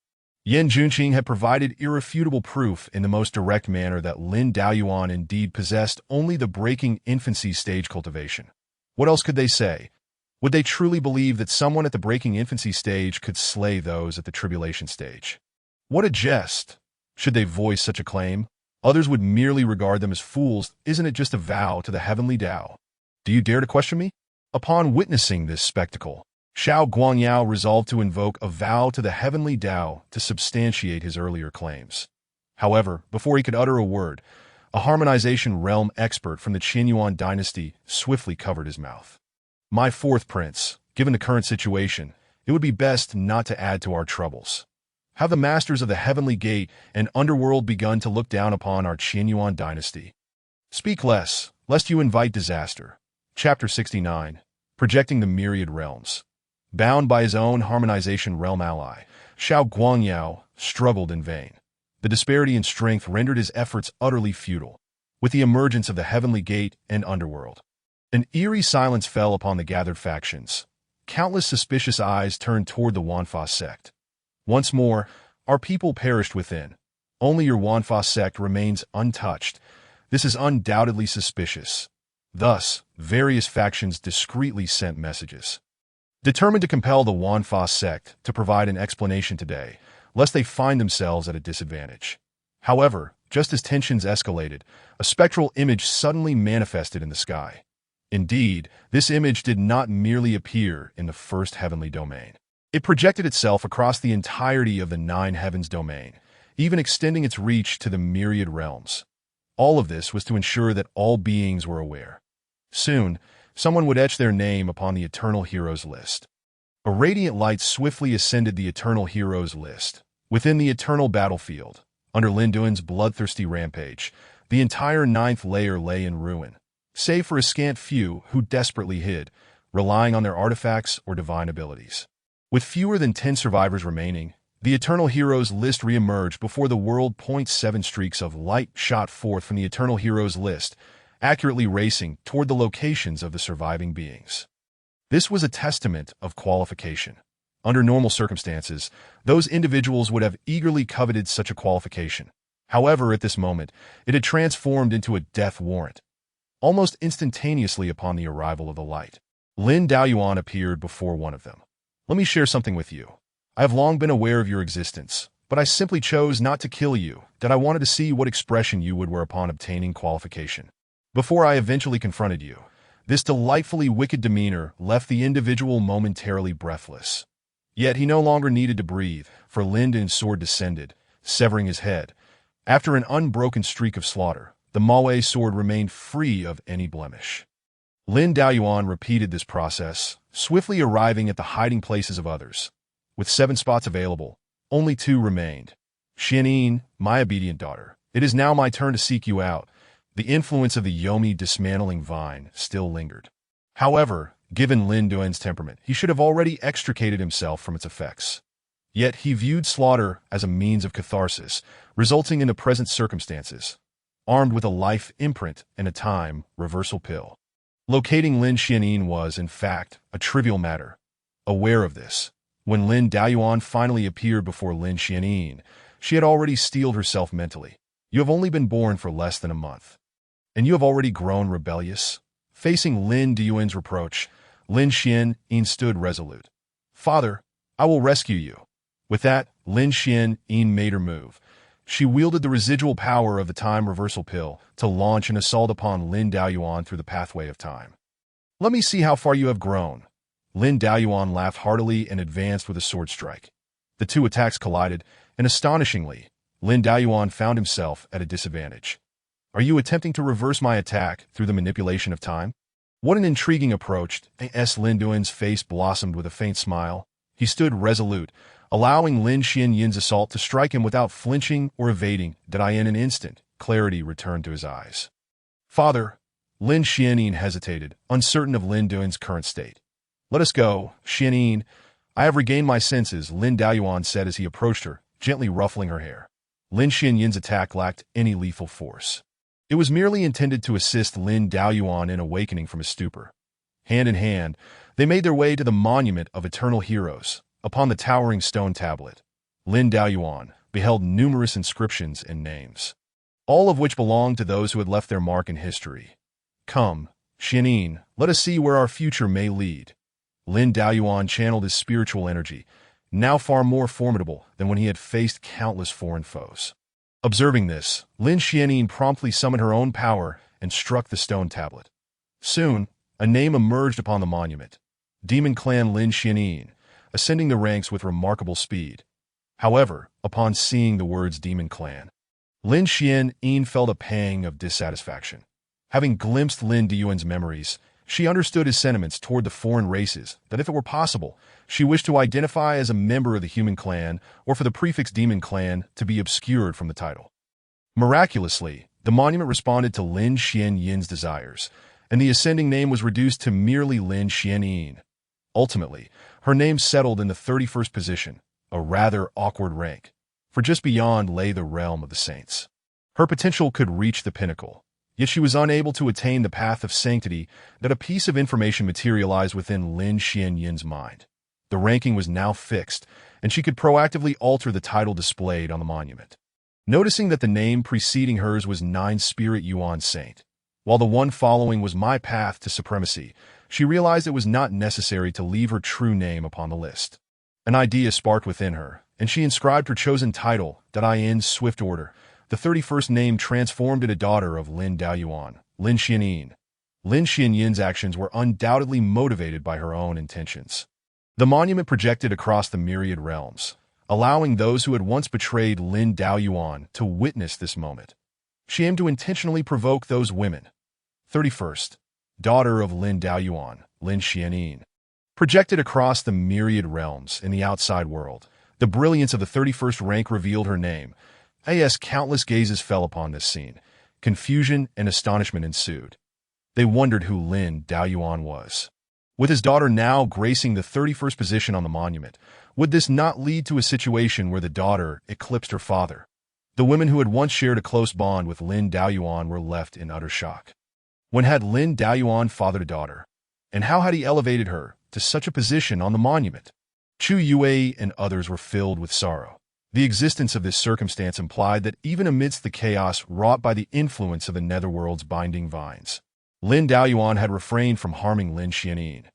Yin Junqing had provided irrefutable proof in the most direct manner that Lin Daoyuan indeed possessed only the breaking infancy stage cultivation. What else could they say? Would they truly believe that someone at the breaking infancy stage could slay those at the tribulation stage? What a jest! Should they voice such a claim, others would merely regard them as fools. Isn't it just a vow to the heavenly Tao? Do you dare to question me? Upon witnessing this spectacle, Xiao Guangyao resolved to invoke a vow to the heavenly Tao to substantiate his earlier claims. However, before he could utter a word, a harmonization realm expert from the Qinyuan dynasty swiftly covered his mouth. My fourth prince, given the current situation, it would be best not to add to our troubles. Have the masters of the heavenly gate and underworld begun to look down upon our Qinyuan dynasty? Speak less, lest you invite disaster. Chapter 69, Projecting the Myriad Realms. Bound by his own harmonization realm ally, Xiao Guangyao struggled in vain. The disparity in strength rendered his efforts utterly futile. With the emergence of the heavenly gate and underworld, an eerie silence fell upon the gathered factions. Countless suspicious eyes turned toward the Wanfa sect. Once more, our people perished within. Only your Wanfa sect remains untouched. This is undoubtedly suspicious. Thus, various factions discreetly sent messages, determined to compel the Wanfa sect to provide an explanation today, lest they find themselves at a disadvantage. However, just as tensions escalated, a spectral image suddenly manifested in the sky. Indeed, this image did not merely appear in the first heavenly domain. It projected itself across the entirety of the nine heavens domain, even extending its reach to the myriad realms. All of this was to ensure that all beings were aware. Soon, someone would etch their name upon the Eternal Heroes list. A radiant light swiftly ascended the Eternal Heroes list. Within the eternal battlefield, under Lin Duan's bloodthirsty rampage, the entire ninth layer lay in ruin, save for a scant few who desperately hid, relying on their artifacts or divine abilities. With fewer than 10 survivors remaining, The Eternal Heroes list re-emerged before the world. 7 streaks of light shot forth from the Eternal Heroes list, accurately racing toward the locations of the surviving beings. This was a testament of qualification. Under normal circumstances, those individuals would have eagerly coveted such a qualification. However, at this moment, it had transformed into a death warrant. Almost instantaneously upon the arrival of the light, Lin Daoyuan appeared before one of them. Let me share something with you. I have long been aware of your existence, but I simply chose not to kill you, that I wanted to see what expression you would wear upon obtaining qualification. Before I eventually confronted you, this delightfully wicked demeanor left the individual momentarily breathless. Yet he no longer needed to breathe, for Lin Daoyuan's sword descended, severing his head. After an unbroken streak of slaughter, the Maui sword remained free of any blemish. Lin Daoyuan repeated this process, swiftly arriving at the hiding places of others. With 7 spots available, only 2 remained. Xianyin, my obedient daughter, it is now my turn to seek you out. The influence of the Yomi dismantling vine still lingered. However, given Lin Daoyuan's temperament, he should have already extricated himself from its effects. Yet he viewed slaughter as a means of catharsis, resulting in the present circumstances, armed with a life imprint and a time reversal pill. Locating Lin Xianyin was, in fact, a trivial matter. Aware of this, when Lin Daoyuan finally appeared before Lin Xianyin, she had already steeled herself mentally. You have only been born for less than a month, and you have already grown rebellious. Facing Lin Daoyuan's reproach, Lin Xianyin stood resolute. Father, I will rescue you. With that, Lin Xianyin made her move. She wielded the residual power of the time reversal pill to launch an assault upon Lin Daoyuan through the pathway of time. Let me see how far you have grown. Lin Daoyuan laughed heartily and advanced with a sword strike. The 2 attacks collided, and astonishingly, Lin Daoyuan found himself at a disadvantage. Are you attempting to reverse my attack through the manipulation of time? What an intriguing approach. Lin Daoyuan's face blossomed with a faint smile. He stood resolute, allowing Lin Xianyin's assault to strike him without flinching or evading. In an instant, clarity returned to his eyes. Father, Lin Xianyin hesitated, uncertain of Lin Daoyuan's current state. Let us go, Xianyin. I have regained my senses, Lin Daoyuan said as he approached her, gently ruffling her hair. Lin Xianyin's attack lacked any lethal force. It was merely intended to assist Lin Daoyuan in awakening from his stupor. Hand in hand, they made their way to the monument of Eternal Heroes. Upon the towering stone tablet, Lin Daoyuan beheld numerous inscriptions and names, all of which belonged to those who had left their mark in history. Come, Xianyin, let us see where our future may lead. Lin Daoyuan channeled his spiritual energy, now far more formidable than when he had faced countless foreign foes. Observing this, Lin Xianyin promptly summoned her own power and struck the stone tablet. Soon, a name emerged upon the monument. Demon Clan Lin Xianyin, ascending the ranks with remarkable speed. However, upon seeing the words Demon Clan, Lin Xianyin felt a pang of dissatisfaction. Having glimpsed Lin Daoyuan's memories, she understood his sentiments toward the foreign races, that if it were possible, she wished to identify as a member of the human clan, or for the prefix Demon Clan to be obscured from the title. Miraculously, the monument responded to Lin Xianyin's desires, and the ascending name was reduced to merely Lin Xianyin. Ultimately, her name settled in the 31st position, a rather awkward rank, for just beyond lay the realm of the saints. Her potential could reach the pinnacle, yet she was unable to attain the path of sanctity. That a piece of information materialized within Lin Xianyin's mind. The ranking was now fixed, and she could proactively alter the title displayed on the monument. Noticing that the name preceding hers was Nine Spirit Yuan Saint, while the one following was My Path to Supremacy, she realized it was not necessary to leave her true name upon the list. An idea sparked within her, and she inscribed her chosen title, in swift order. The 31st name transformed into daughter of Lin Daoyuan, Lin Xianyin. Lin Xianyin's actions were undoubtedly motivated by her own intentions. The monument projected across the myriad realms, allowing those who had once betrayed Lin Daoyuan to witness this moment. She aimed to intentionally provoke those women. 31st, daughter of Lin Daoyuan, Lin Xianyin. Projected across the myriad realms in the outside world, the brilliance of the 31st rank revealed her name. Countless gazes fell upon this scene. Confusion and astonishment ensued. They wondered who Lin Daoyuan was. With his daughter now gracing the 31st position on the monument, Would this not lead to a situation where the daughter eclipsed her father? The women who had once shared a close bond with Lin Daoyuan were left in utter shock. When had Lin Daoyuan fathered a daughter? And how had he elevated her to such a position on the monument? Chu Yue and others were filled with sorrow. The existence of this circumstance implied that even amidst the chaos wrought by the influence of the netherworld's binding vines, Lin Daoyuan had refrained from harming Lin Xianyin.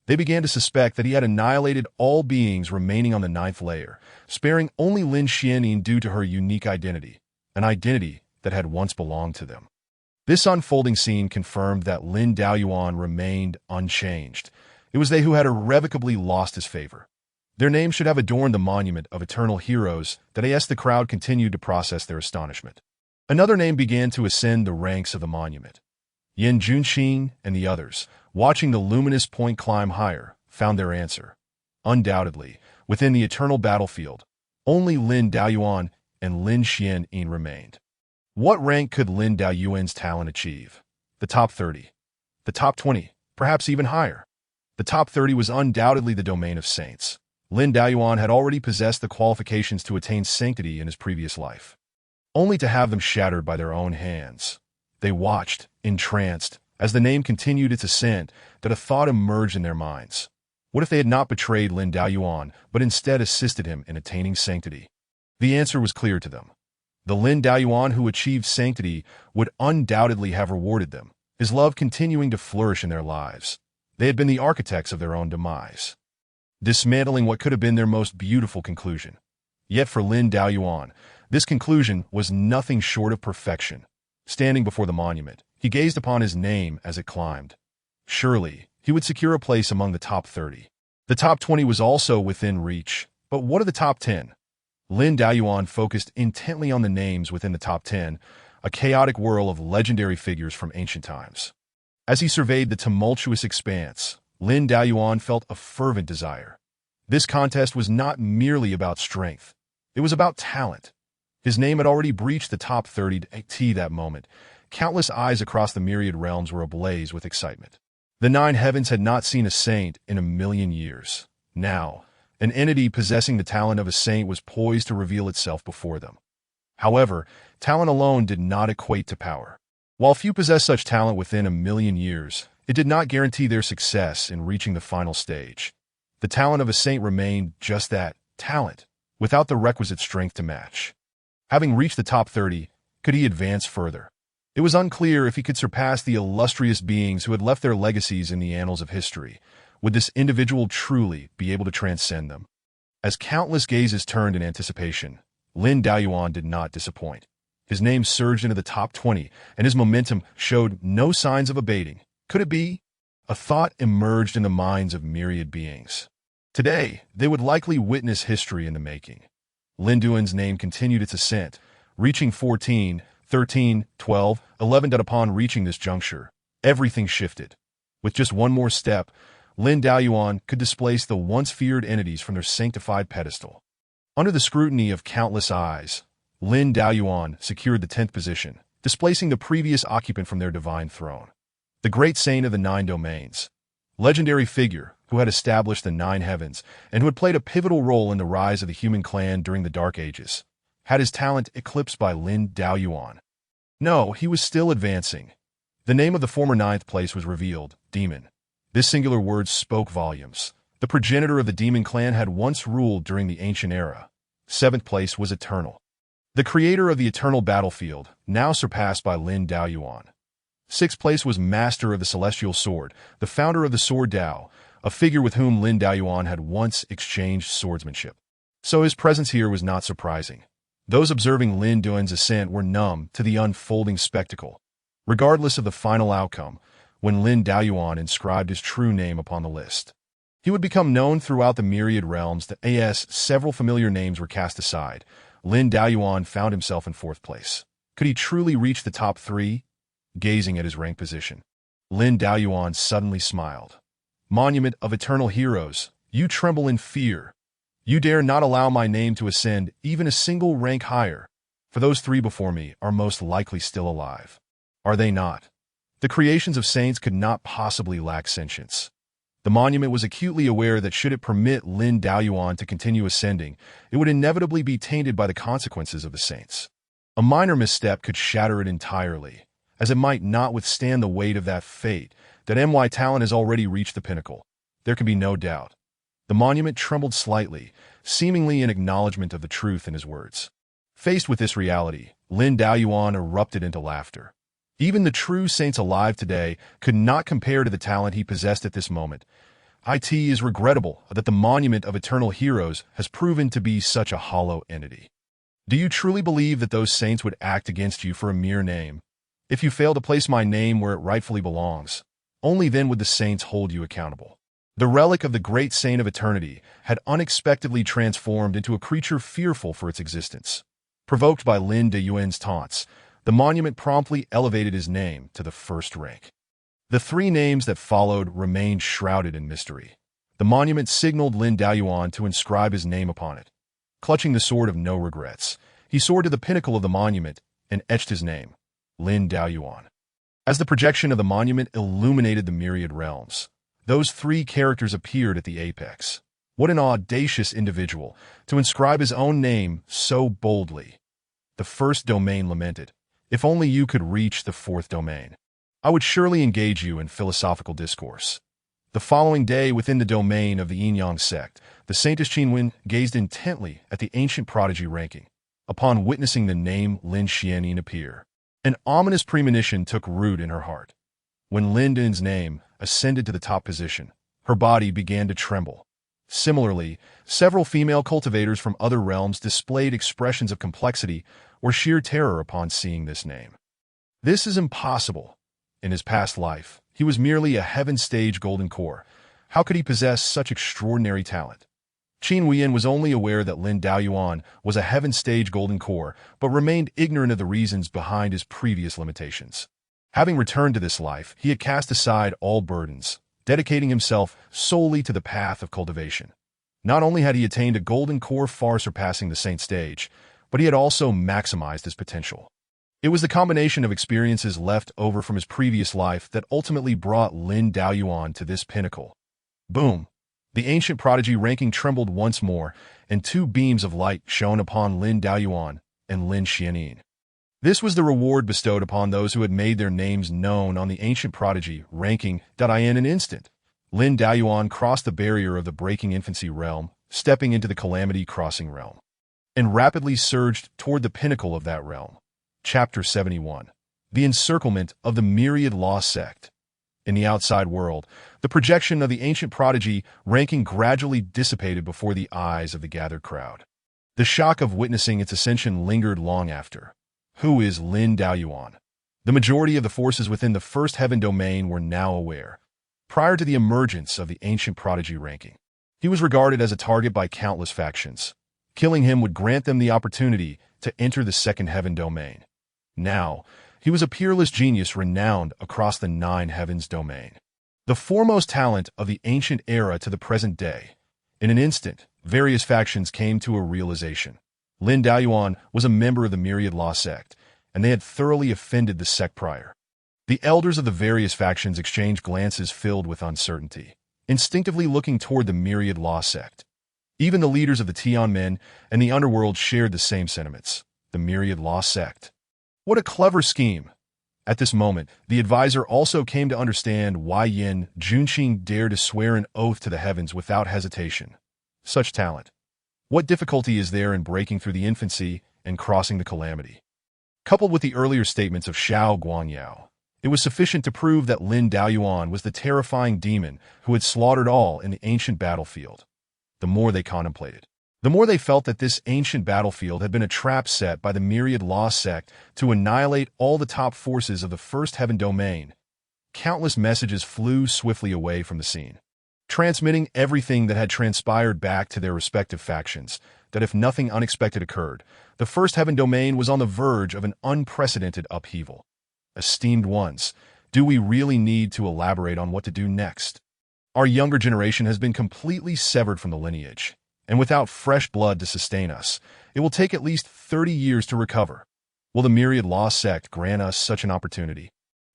They began to suspect that he had annihilated all beings remaining on the ninth layer, sparing only Lin Xianyin due to her unique identity, an identity that had once belonged to them. This unfolding scene confirmed that Lin Daoyuan remained unchanged. It was they who had irrevocably lost his favor. Their names should have adorned the monument of eternal heroes that as the crowd continued to process their astonishment. Another name began to ascend the ranks of the monument. Yin Junxin and the others, watching the luminous point climb higher, found their answer. Undoubtedly, within the eternal battlefield, only Lin Daoyuan and Lin Xianyin remained. What rank could Lin Daoyuan's talent achieve? The top 30. The top 20, perhaps even higher. The top 30 was undoubtedly the domain of saints. Lin Daoyuan had already possessed the qualifications to attain sanctity in his previous life, only to have them shattered by their own hands. They watched, entranced, as the name continued its ascent, that a thought emerged in their minds. What if they had not betrayed Lin Daoyuan, but instead assisted him in attaining sanctity? The answer was clear to them. The Lin Daoyuan who achieved sanctity would undoubtedly have rewarded them, his love continuing to flourish in their lives. They had been the architects of their own demise, dismantling what could have been their most beautiful conclusion. Yet for Lin Daoyuan, this conclusion was nothing short of perfection. Standing before the monument, he gazed upon his name as it climbed. Surely, he would secure a place among the top 30. The top 20 was also within reach, but what of the top 10? Lin Daoyuan focused intently on the names within the top 10, a chaotic whirl of legendary figures from ancient times. As he surveyed the tumultuous expanse, Lin Daoyuan felt a fervent desire. This contest was not merely about strength. It was about talent. His name had already breached the top 30 to that moment. Countless eyes across the myriad realms were ablaze with excitement. The nine heavens had not seen a saint in a million years. Now, an entity possessing the talent of a saint was poised to reveal itself before them. However, talent alone did not equate to power. While few possessed such talent within a million years, it did not guarantee their success in reaching the final stage. The talent of a saint remained just that, talent, without the requisite strength to match. Having reached the top 30, could he advance further? It was unclear if he could surpass the illustrious beings who had left their legacies in the annals of history. Would this individual truly be able to transcend them? As countless gazes turned in anticipation, Lin Daoyuan did not disappoint. His name surged into the top 20, and his momentum showed no signs of abating. Could it be? A thought emerged in the minds of myriad beings. Today, they would likely witness history in the making. Lin Daoyuan's name continued its ascent, reaching 14, 13, 12, 11. Upon reaching this juncture, everything shifted. With just one more step, Lin Daoyuan could displace the once feared entities from their sanctified pedestal. Under the scrutiny of countless eyes, Lin Daoyuan secured the 10th position, displacing the previous occupant from their divine throne. The great saint of the nine domains, legendary figure who had established the nine heavens and who had played a pivotal role in the rise of the human clan during the Dark Ages, had his talent eclipsed by Lin Daoyuan. No, he was still advancing. The name of the former ninth place was revealed, Demon. This singular word spoke volumes. The progenitor of the demon clan had once ruled during the ancient era. 7th place was Eternal. The creator of the eternal battlefield, now surpassed by Lin Daoyuan. 6th place was Master of the Celestial Sword, the founder of the Sword Dao, a figure with whom Lin Daoyuan had once exchanged swordsmanship. So his presence here was not surprising. Those observing Lin Daoyuan's ascent were numb to the unfolding spectacle. Regardless of the final outcome, when Lin Daoyuan inscribed his true name upon the list, he would become known throughout the myriad realms that as several familiar names were cast aside, Lin Daoyuan found himself in 4th place. Could he truly reach the top 3? Gazing at his rank position, Lin Daoyuan suddenly smiled. Monument of eternal heroes, you tremble in fear. You dare not allow my name to ascend even a single rank higher, for those 3 before me are most likely still alive. Are they not? The creations of saints could not possibly lack sentience. The monument was acutely aware that should it permit Lin Daoyuan to continue ascending, it would inevitably be tainted by the consequences of the saints. A minor misstep could shatter it entirely, as it might not withstand the weight of that fate. That My talent has already reached the pinnacle. There can be no doubt. The monument trembled slightly, seemingly in acknowledgement of the truth in his words. Faced with this reality, Lin Daoyuan erupted into laughter. Even the true saints alive today could not compare to the talent he possessed at this moment. It is regrettable that the monument of eternal heroes has proven to be such a hollow entity. Do you truly believe that those saints would act against you for a mere name? If you fail to place my name where it rightfully belongs, only then would the saints hold you accountable. The relic of the great saint of eternity had unexpectedly transformed into a creature fearful for its existence. Provoked by Lin Daoyuan's taunts, the monument promptly elevated his name to the first rank. The three names that followed remained shrouded in mystery. The monument signaled Lin Daoyuan to inscribe his name upon it. Clutching the sword of no regrets, he soared to the pinnacle of the monument and etched his name, Lin Daoyuan. As the projection of the monument illuminated the myriad realms, those three characters appeared at the apex. What an audacious individual to inscribe his own name so boldly. The first domain lamented, "If only you could reach the fourth domain, I would surely engage you in philosophical discourse." The following day, within the domain of the Yin-Yang sect, the Saintess Qinwen gazed intently at the ancient prodigy ranking. Upon witnessing the name Lin Xianin appear, an ominous premonition took root in her heart. When Lin Din's name ascended to the top position, her body began to tremble. Similarly, several female cultivators from other realms displayed expressions of complexity or sheer terror upon seeing this name. This is impossible. In his past life, he was merely a heaven-stage golden core. How could he possess such extraordinary talent? Qin Huiyan was only aware that Lin Daoyuan was a heaven-stage golden core, but remained ignorant of the reasons behind his previous limitations. Having returned to this life, he had cast aside all burdens, dedicating himself solely to the path of cultivation. Not only had he attained a golden core far surpassing the saint stage, but he had also maximized his potential. It was the combination of experiences left over from his previous life that ultimately brought Lin Daoyuan to this pinnacle. Boom! The ancient prodigy ranking trembled once more, and two beams of light shone upon Lin Daoyuan and Lin Xianin. This was the reward bestowed upon those who had made their names known on the ancient prodigy ranking. In an instant, Lin Daoyuan crossed the barrier of the breaking infancy realm, stepping into the calamity crossing realm, and rapidly surged toward the pinnacle of that realm. Chapter 71. The Encirclement of the Myriad Lost Sect. In the outside world, the projection of the ancient prodigy ranking gradually dissipated before the eyes of the gathered crowd. The shock of witnessing its ascension lingered long after. Who is Lin Daoyuan? The majority of the forces within the first heaven domain were now aware. Prior to the emergence of the ancient prodigy ranking, he was regarded as a target by countless factions. Killing him would grant them the opportunity to enter the second heaven domain. Now, he was a peerless genius renowned across the nine heavens domain. The foremost talent of the ancient era to the present day. In an instant, various factions came to a realization. Lin Daoyuan was a member of the Myriad Law sect, and they had thoroughly offended the sect prior. The elders of the various factions exchanged glances filled with uncertainty, instinctively looking toward the Myriad Law sect. Even the leaders of the Tian Men and the underworld shared the same sentiments. The Myriad Law sect. What a clever scheme! At this moment, the advisor also came to understand why Yin Junqing dared to swear an oath to the heavens without hesitation. Such talent. What difficulty is there in breaking through the infancy and crossing the calamity? Coupled with the earlier statements of Xiao Guangyao, it was sufficient to prove that Lin Daoyuan was the terrifying demon who had slaughtered all in the ancient battlefield. The more they contemplated, the more they felt that this ancient battlefield had been a trap set by the Myriad Law sect to annihilate all the top forces of the first heaven domain. Countless messages flew swiftly away from the scene, transmitting everything that had transpired back to their respective factions, that if nothing unexpected occurred, the first heaven domain was on the verge of an unprecedented upheaval. Esteemed ones, do we really need to elaborate on what to do next? Our younger generation has been completely severed from the lineage, and without fresh blood to sustain us, it will take at least 30 years to recover. Will the Myriad Law sect grant us such an opportunity?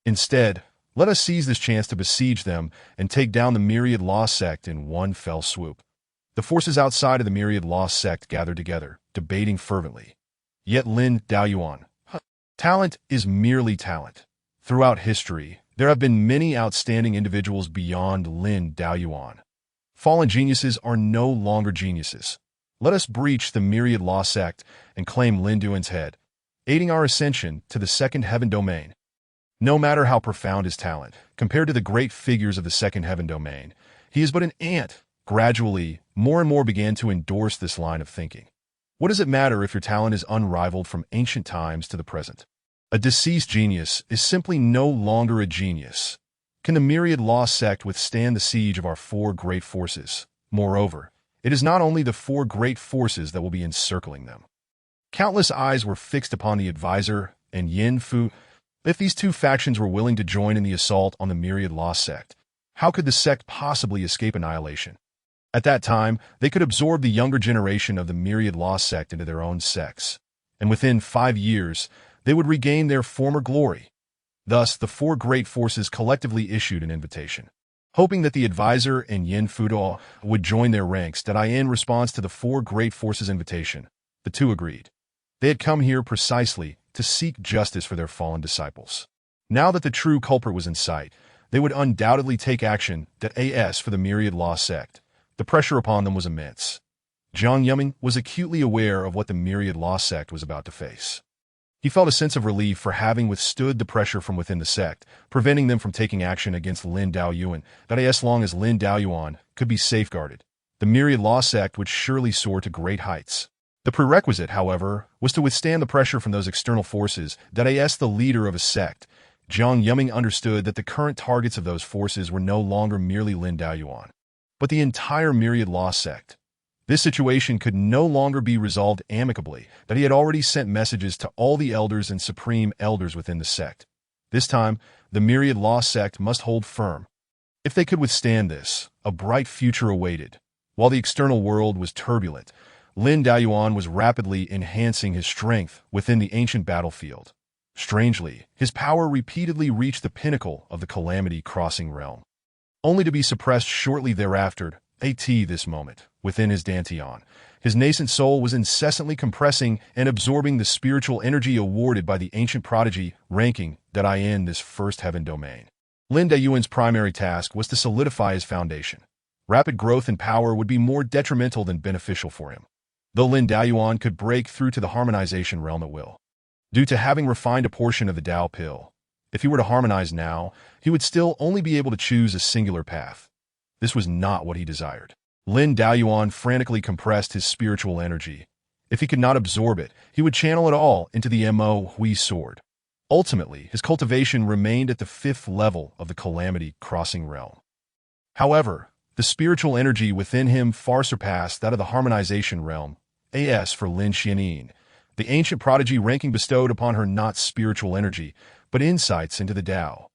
Instead, Let us seize this chance to besiege them and take down the Myriad Law Sect in one fell swoop. The forces outside of the Myriad Law Sect gathered together, debating fervently. Yet Lin Daoyuan. Talent is merely talent. Throughout history, there have been many outstanding individuals beyond Lin Daoyuan. Fallen geniuses are no longer geniuses. Let us breach the Myriad Law Sect and claim Lin Daoyuan's head, aiding our ascension to the second heaven domain. No matter how profound his talent, compared to the great figures of the second heaven domain, he is but an ant. Gradually, more and more began to endorse this line of thinking. What does it matter if your talent is unrivaled from ancient times to the present? A deceased genius is simply no longer a genius. Can the Myriad Law Sect withstand the siege of our four great forces? Moreover, it is not only the four great forces that will be encircling them. Countless eyes were fixed upon the advisor and Yin Fu. If these two factions were willing to join in the assault on the Myriad Law Sect, how could the sect possibly escape annihilation? At that time, they could absorb the younger generation of the Myriad Law Sect into their own sects, and within 5 years, they would regain their former glory. Thus, the four great forces collectively issued an invitation, hoping that the advisor and Yin Fudo would join their ranks. That in response to the four great forces' invitation, the two agreed. They had come here precisely to seek justice for their fallen disciples. Now that the true culprit was in sight, they would undoubtedly take action. As for the Myriad Law Sect, the pressure upon them was immense. Jiang Yuming was acutely aware of what the Myriad Law Sect was about to face. He felt a sense of relief for having withstood the pressure from within the sect, preventing them from taking action against Lin Daoyuan. As long as Lin Daoyuan could be safeguarded, the Myriad Law Sect would surely soar to great heights. The prerequisite, however, was to withstand the pressure from those external forces. As the leader of a sect, Jiang Yuming understood that the current targets of those forces were no longer merely Lin Daoyuan, but the entire Myriad Law Sect. This situation could no longer be resolved amicably. He had already sent messages to all the elders and supreme elders within the sect. This time, the Myriad Law Sect must hold firm. If they could withstand this, a bright future awaited. While the external world was turbulent, Lin Daoyuan was rapidly enhancing his strength within the ancient battlefield. Strangely, his power repeatedly reached the pinnacle of the Calamity Crossing realm, only to be suppressed shortly thereafter. This moment, within his Dantian, his nascent soul was incessantly compressing and absorbing the spiritual energy awarded by the ancient prodigy, ranking in this first heaven domain. Lin Daoyuan's primary task was to solidify his foundation. Rapid growth in power would be more detrimental than beneficial for him. Though Lin Daoyuan could break through to the harmonization realm at will, due to having refined a portion of the Tao pill, if he were to harmonize now, he would still only be able to choose a singular path. This was not what he desired. Lin Daoyuan frantically compressed his spiritual energy. If he could not absorb it, he would channel it all into the Mo Hui sword. Ultimately, his cultivation remained at the 5th level of the Calamity Crossing realm. However, the spiritual energy within him far surpassed that of the harmonization realm. As for Lin Xianin, the ancient prodigy ranking bestowed upon her not spiritual energy, but insights into the Tao.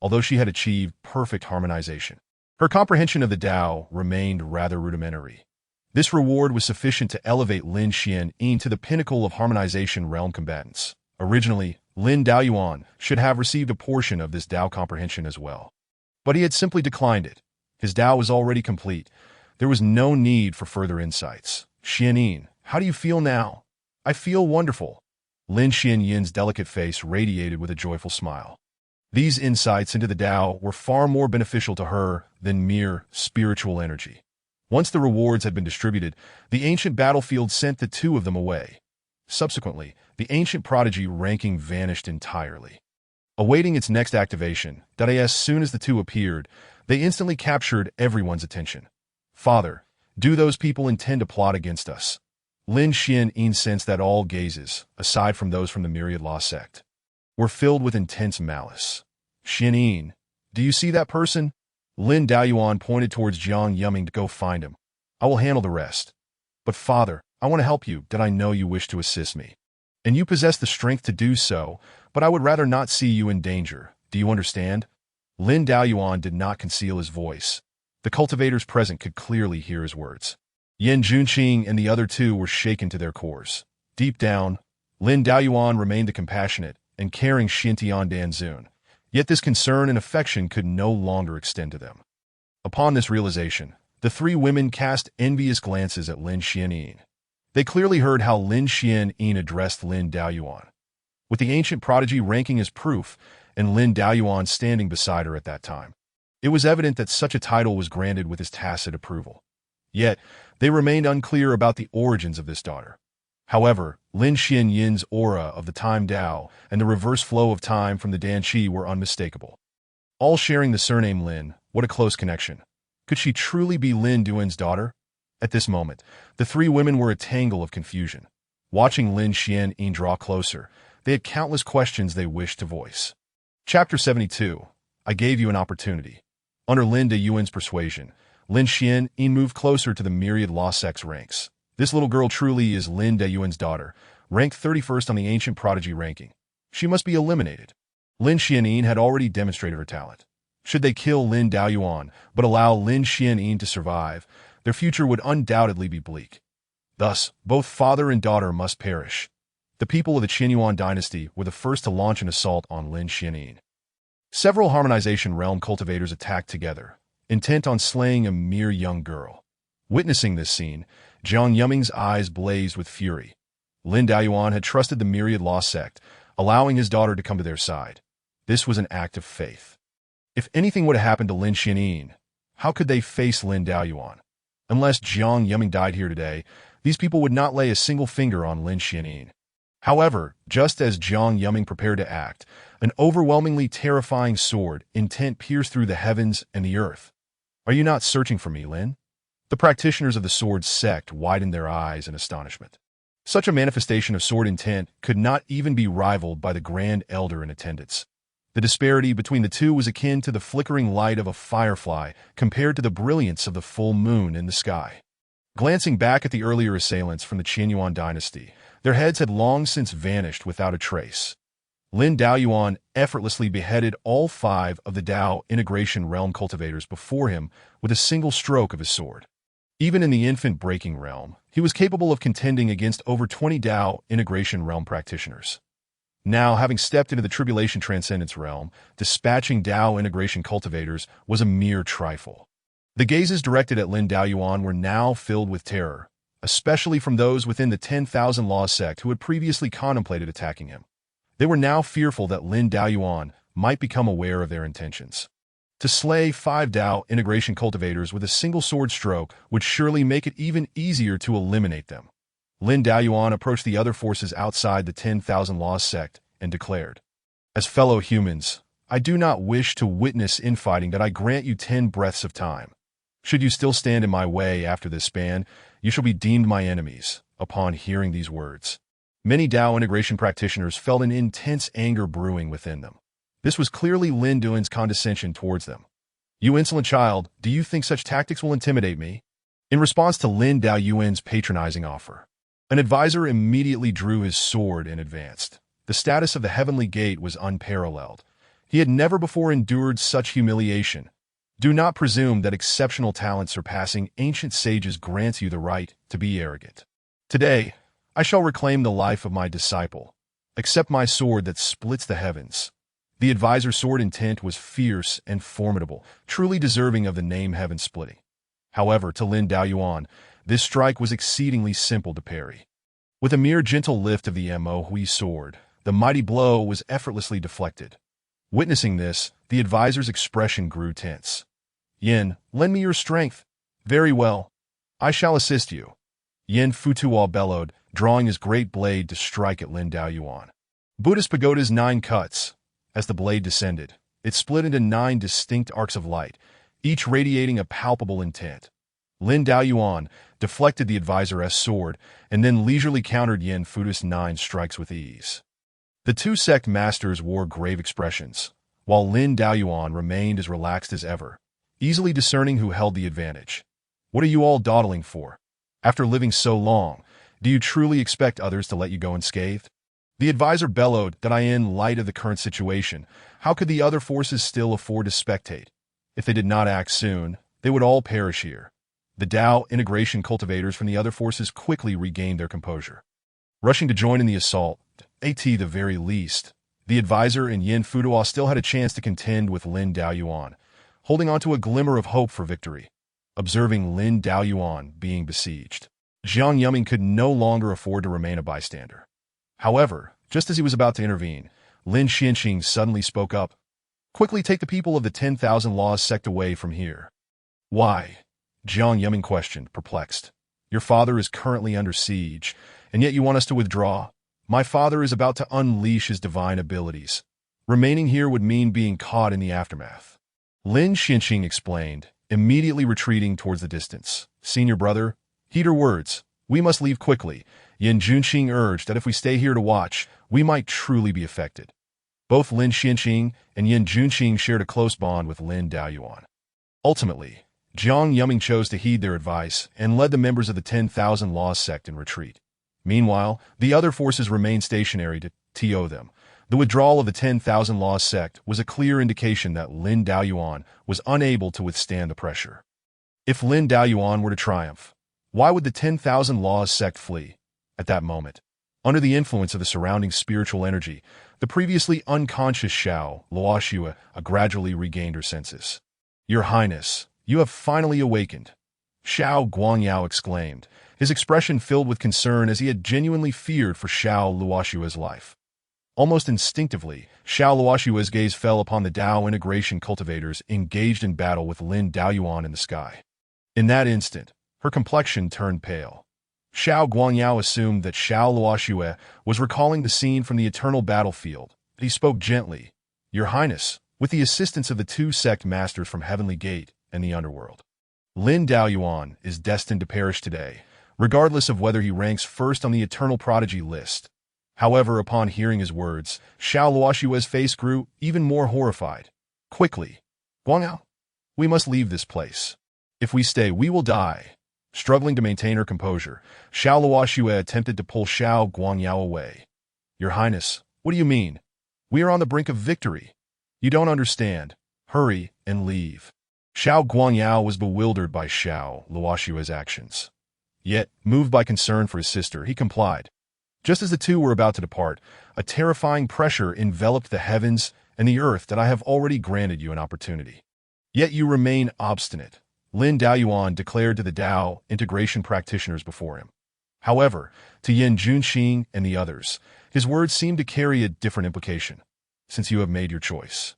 Although she had achieved perfect harmonization, her comprehension of the Tao remained rather rudimentary. This reward was sufficient to elevate Lin Xianin to the pinnacle of harmonization realm combatants. Originally, Lin Daoyuan should have received a portion of this Tao comprehension as well, but he had simply declined it. His Tao was already complete. There was no need for further insights. Xianin, how do you feel now? I feel wonderful. Lin Xianin's delicate face radiated with a joyful smile. These insights into the Tao were far more beneficial to her than mere spiritual energy. Once the rewards had been distributed, the ancient battlefield sent the two of them away. Subsequently, the ancient prodigy ranking vanished entirely. Awaiting its next activation, as soon as the two appeared, they instantly captured everyone's attention. Father, do those people intend to plot against us? Lin Xianin sensed that all gazes, aside from those from the Myriad Law Sect, were filled with intense malice. Xianin, do you see that person? Lin Daoyuan pointed towards Jiang Yuming to go find him. I will handle the rest. But father, I want to help you. I know you wish to assist me, and you possess the strength to do so, but I would rather not see you in danger. Do you understand? Lin Daoyuan did not conceal his voice. The cultivators present could clearly hear his words. Yan Junqing and the other two were shaken to their cores. Deep down, Lin Daoyuan remained the compassionate and caring Xintian Danzun. Yet this concern and affection could no longer extend to them. Upon this realization, the three women cast envious glances at Lin Xianyin. They clearly heard how Lin Xianyin addressed Lin Daoyuan, with the ancient prodigy ranking as proof and Lin Daoyuan standing beside her at that time. It was evident that such a title was granted with his tacit approval. Yet, they remained unclear about the origins of this daughter. However, Lin Xianyin's aura of the time Dao and the reverse flow of time from the Danqi were unmistakable. All sharing the surname Lin, what a close connection. Could she truly be Lin Duan's daughter? At this moment, the three women were a tangle of confusion. Watching Lin Xianyin draw closer, they had countless questions they wished to voice. Chapter 72. I gave you an opportunity. Under Lin Daoyuan's persuasion, Lin Xianyin moved closer to the myriad lost sex ranks. This little girl truly is Lin Daoyuan's daughter, ranked 31st on the ancient prodigy ranking. She must be eliminated. Lin Xianyin had already demonstrated her talent. Should they kill Lin Daoyuan but allow Lin Xianyin to survive, their future would undoubtedly be bleak. Thus, both father and daughter must perish. The people of the Qianyuan dynasty were the first to launch an assault on Lin Xianyin. Several harmonization realm cultivators attacked together, intent on slaying a mere young girl. Witnessing this scene, Jiang Yuming's eyes blazed with fury. Lin Daoyuan had trusted the myriad lost sect, allowing his daughter to come to their side. This was an act of faith. If anything would have happened to Lin Xianyin, how could they face Lin Daoyuan? Unless Jiang Yuming died here today, these people would not lay a single finger on Lin Xianyin. However, just as Jiang Yuming prepared to act, an overwhelmingly terrifying sword intent pierced through the heavens and the earth. Are you not searching for me, Lin? The practitioners of the sword sect widened their eyes in astonishment. Such a manifestation of sword intent could not even be rivaled by the Grand Elder in attendance. The disparity between the two was akin to the flickering light of a firefly compared to the brilliance of the full moon in the sky. Glancing back at the earlier assailants from the Qianyuan dynasty, their heads had long since vanished without a trace. Lin Daoyuan effortlessly beheaded all 5 of the Dao integration realm cultivators before him with a single stroke of his sword. Even in the infant breaking realm, he was capable of contending against over 20 Dao integration realm practitioners. Now, having stepped into the Tribulation Transcendence realm, dispatching Dao integration cultivators was a mere trifle. The gazes directed at Lin Daoyuan were now filled with terror, especially from those within the 10,000 Law sect who had previously contemplated attacking him. They were now fearful that Lin Daoyuan might become aware of their intentions. To slay 5 Dao integration cultivators with a single sword stroke would surely make it even easier to eliminate them. Lin Daoyuan approached the other forces outside the 10,000 Law sect and declared, "As fellow humans, I do not wish to witness infighting that I grant you 10 breaths of time. Should you still stand in my way after this span, you shall be deemed my enemies." Upon hearing these words, many Dao integration practitioners felt an intense anger brewing within them. This was clearly Lin Duan's condescension towards them. "You insolent child, do you think such tactics will intimidate me?" In response to Lin Daoyuan's patronizing offer, an advisor immediately drew his sword and advanced. The status of the Heavenly Gate was unparalleled. He had never before endured such humiliation. Do not presume that exceptional talent surpassing ancient sages grants you the right to be arrogant. Today, I shall reclaim the life of my disciple. Accept my sword that splits the heavens. The advisor's sword intent was fierce and formidable, truly deserving of the name Heaven Splitting. However, to Lin Daoyuan, this strike was exceedingly simple to parry. With a mere gentle lift of the Mo Hui sword, the mighty blow was effortlessly deflected. Witnessing this, the advisor's expression grew tense. "Yin, lend me your strength." "Very well. I shall assist you." Yin Futuo bellowed, drawing his great blade to strike at Lin Daoyuan. Buddhist Pagoda's 9 cuts. As the blade descended, it split into 9 distinct arcs of light, each radiating a palpable intent. Lin Daoyuan deflected the advisor's sword and then leisurely countered Yin Futuo's 9 strikes with ease. The 2 sect masters wore grave expressions, while Lin Daoyuan remained as relaxed as ever, easily discerning who held the advantage. "What are you all dawdling for? After living so long, do you truly expect others to let you go unscathed?" The advisor bellowed that in light of the current situation, how could the other forces still afford to spectate? If they did not act soon, they would all perish here. The Dao integration cultivators from the other forces quickly regained their composure. Rushing to join in the assault, at the very least, The advisor and Yin Fuduo still had a chance to contend with Lin Daoyuan, holding on to a glimmer of hope for victory. Observing Lin Daoyuan being besieged, Jiang Yuming could no longer afford to remain a bystander. However, just as he was about to intervene, Lin Xianqing suddenly spoke up. "Quickly take the people of the 10,000 Laws sect away from here." "Why?" Jiang Yuming questioned, perplexed. "Your father is currently under siege, and yet you want us to withdraw? My father is about to unleash his divine abilities. Remaining here would mean being caught in the aftermath." Lin Xianqing explained, immediately retreating towards the distance. "Senior brother, heed her words. We must leave quickly." Yin Junqing urged that if we stay here to watch, we might truly be affected. Both Lin Xianqing and Yin Junqing shared a close bond with Lin Daoyuan. Ultimately, Jiang Yuming chose to heed their advice and led the members of the 10,000 Laws sect in retreat. Meanwhile, the other forces remained stationary to TO them. The withdrawal of the 10,000 Laws sect was a clear indication that Lin Daoyuan was unable to withstand the pressure. If Lin Daoyuan were to triumph, why would the 10,000 Laws sect flee? At that moment, under the influence of the surrounding spiritual energy, the previously unconscious Xiao Luoxue gradually regained her senses. "Your Highness, you have finally awakened," Xiao Guangyao exclaimed, his expression filled with concern as he had genuinely feared for Xiao Luoxue's life. Almost instinctively, Xiao Luoxue's gaze fell upon the Dao integration cultivators engaged in battle with Lin Daoyuan in the sky. In that instant, her complexion turned pale. Xiao Guangyao assumed that Xiao Luoxue was recalling the scene from the eternal battlefield. He spoke gently. "Your Highness, with the assistance of the two sect masters from Heavenly Gate and the Underworld, Lin Daoyuan is destined to perish today, regardless of whether he ranks first on the eternal prodigy list." However, upon hearing his words, Xiao Luoxue's face grew even more horrified. "Quickly, Guangyao, we must leave this place. If we stay, we will die." Struggling to maintain her composure, Xiao Luoxue attempted to pull Xiao Guangyao away. "Your Highness, what do you mean? We are on the brink of victory. You don't understand. Hurry and leave." Xiao Guangyao was bewildered by Xiao Luoxue's actions. Yet, moved by concern for his sister, he complied. Just as the two were about to depart, a terrifying pressure enveloped the heavens and the earth that I have already granted you an opportunity. Yet you remain obstinate, Lin Daoyuan declared to the Dao integration practitioners before him. However, to Yin Junqing and the others, his words seemed to carry a different implication. "Since you have made your choice,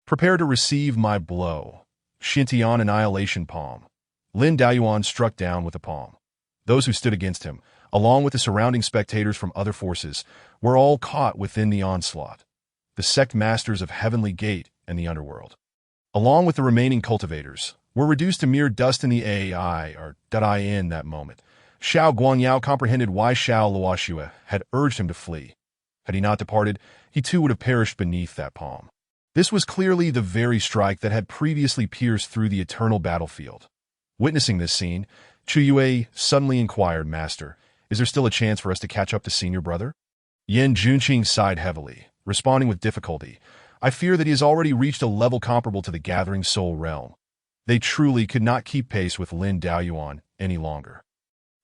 prepare to receive my blow." Xintian Annihilation Palm. Lin Daoyuan struck down with the palm. Those who stood against him, along with the surrounding spectators from other forces, were all caught within the onslaught. The sect masters of Heavenly Gate and the Underworld, along with the remaining cultivators, were reduced to mere dust in the AI, or Dai in that moment. Xiao Guangyao comprehended why Xiao Luoxue had urged him to flee. Had he not departed, he too would have perished beneath that palm. This was clearly the very strike that had previously pierced through the eternal battlefield. Witnessing this scene, Chu Yue suddenly inquired, "Master, is there still a chance for us to catch up to senior brother?" Yin Junqing sighed heavily, responding with difficulty. "I fear that he has already reached a level comparable to the Gathering Soul realm. They truly could not keep pace with Lin Daoyuan any longer."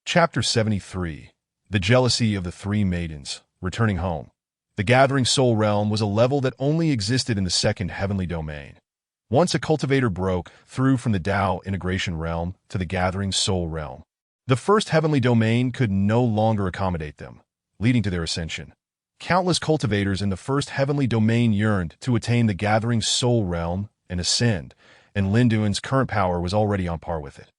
Chapter 73. The Jealousy of the Three Maidens. Returning home. The Gathering Soul realm was a level that only existed in the second heavenly domain. Once a cultivator broke through from the Dao integration realm to the Gathering Soul realm, the first heavenly domain could no longer accommodate them, leading to their ascension. Countless cultivators in the first heavenly domain yearned to attain the Gathering Soul realm and ascend, and Lin Duan's current power was already on par with it.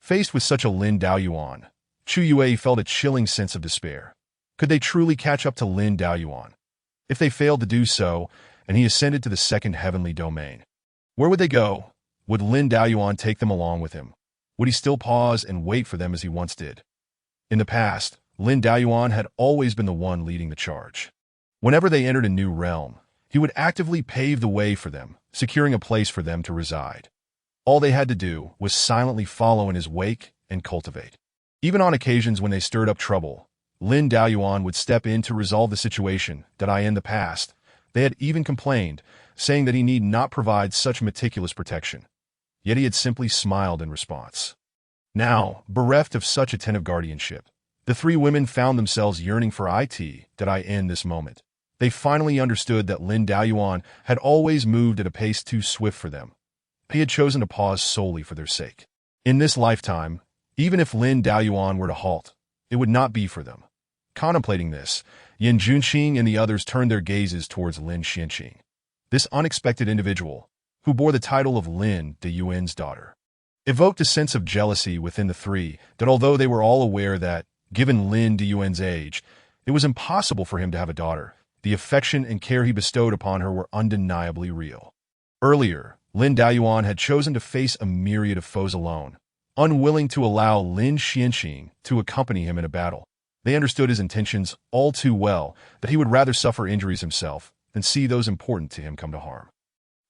Faced with such a Lin Daoyuan, Chu Yue felt a chilling sense of despair. Could they truly catch up to Lin Daoyuan? If they failed to do so, and he ascended to the second heavenly domain, where would they go? Would Lin Daoyuan take them along with him? Would he still pause and wait for them as he once did? In the past, Lin Daoyuan had always been the one leading the charge. Whenever they entered a new realm, he would actively pave the way for them, securing a place for them to reside. All they had to do was silently follow in his wake and cultivate. Even on occasions when they stirred up trouble, Lin Daoyuan would step in to resolve the situation. In the past, they had even complained, saying that he need not provide such meticulous protection. Yet he had simply smiled in response. Now, bereft of such attentive guardianship, the three women found themselves yearning for in this moment. They finally understood that Lin Daoyuan had always moved at a pace too swift for them. He had chosen to pause solely for their sake. In this lifetime, even if Lin Daoyuan were to halt, it would not be for them. Contemplating this, Yin Junqing and the others turned their gazes towards Lin Xianqing, this unexpected individual, who bore the title of Lin Daoyuan's daughter. Evoked a sense of jealousy within the three that although they were all aware that, given Lin Daoyuan's age, it was impossible for him to have a daughter, the affection and care he bestowed upon her were undeniably real. Earlier, Lin Daoyuan had chosen to face a myriad of foes alone, unwilling to allow Lin Xianqing to accompany him in a battle. They understood his intentions all too well, that he would rather suffer injuries himself than see those important to him come to harm.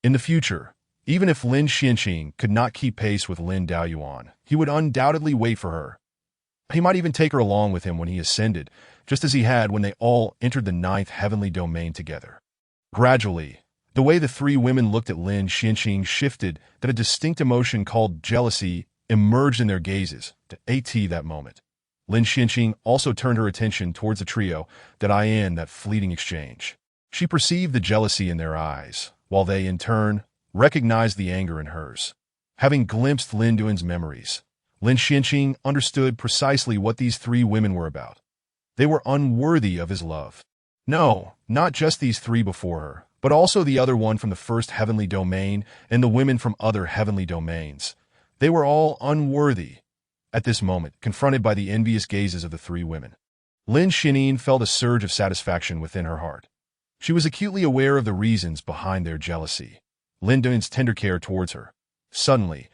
In the future, even if Lin Xianqing could not keep pace with Lin Daoyuan, he would undoubtedly wait for her. He might even take her along with him when he ascended, just as he had when they all entered the ninth heavenly domain together. Gradually, the way the three women looked at Lin Xianqing shifted, that a distinct emotion called jealousy emerged in their gazes. That moment, Lin Xianqing also turned her attention towards the trio that fleeting exchange. She perceived the jealousy in their eyes, while they, in turn, recognized the anger in hers. Having glimpsed Lin Duan's memories, Lin Xianqing understood precisely what these three women were about. They were unworthy of his love. No, not just these three before her, but also the other one from the first heavenly domain and the women from other heavenly domains. They were all unworthy. At this moment, confronted by the envious gazes of the three women, Lin Xianqing felt a surge of satisfaction within her heart. She was acutely aware of the reasons behind their jealousy. Lin Duan's tender care towards her. Suddenly,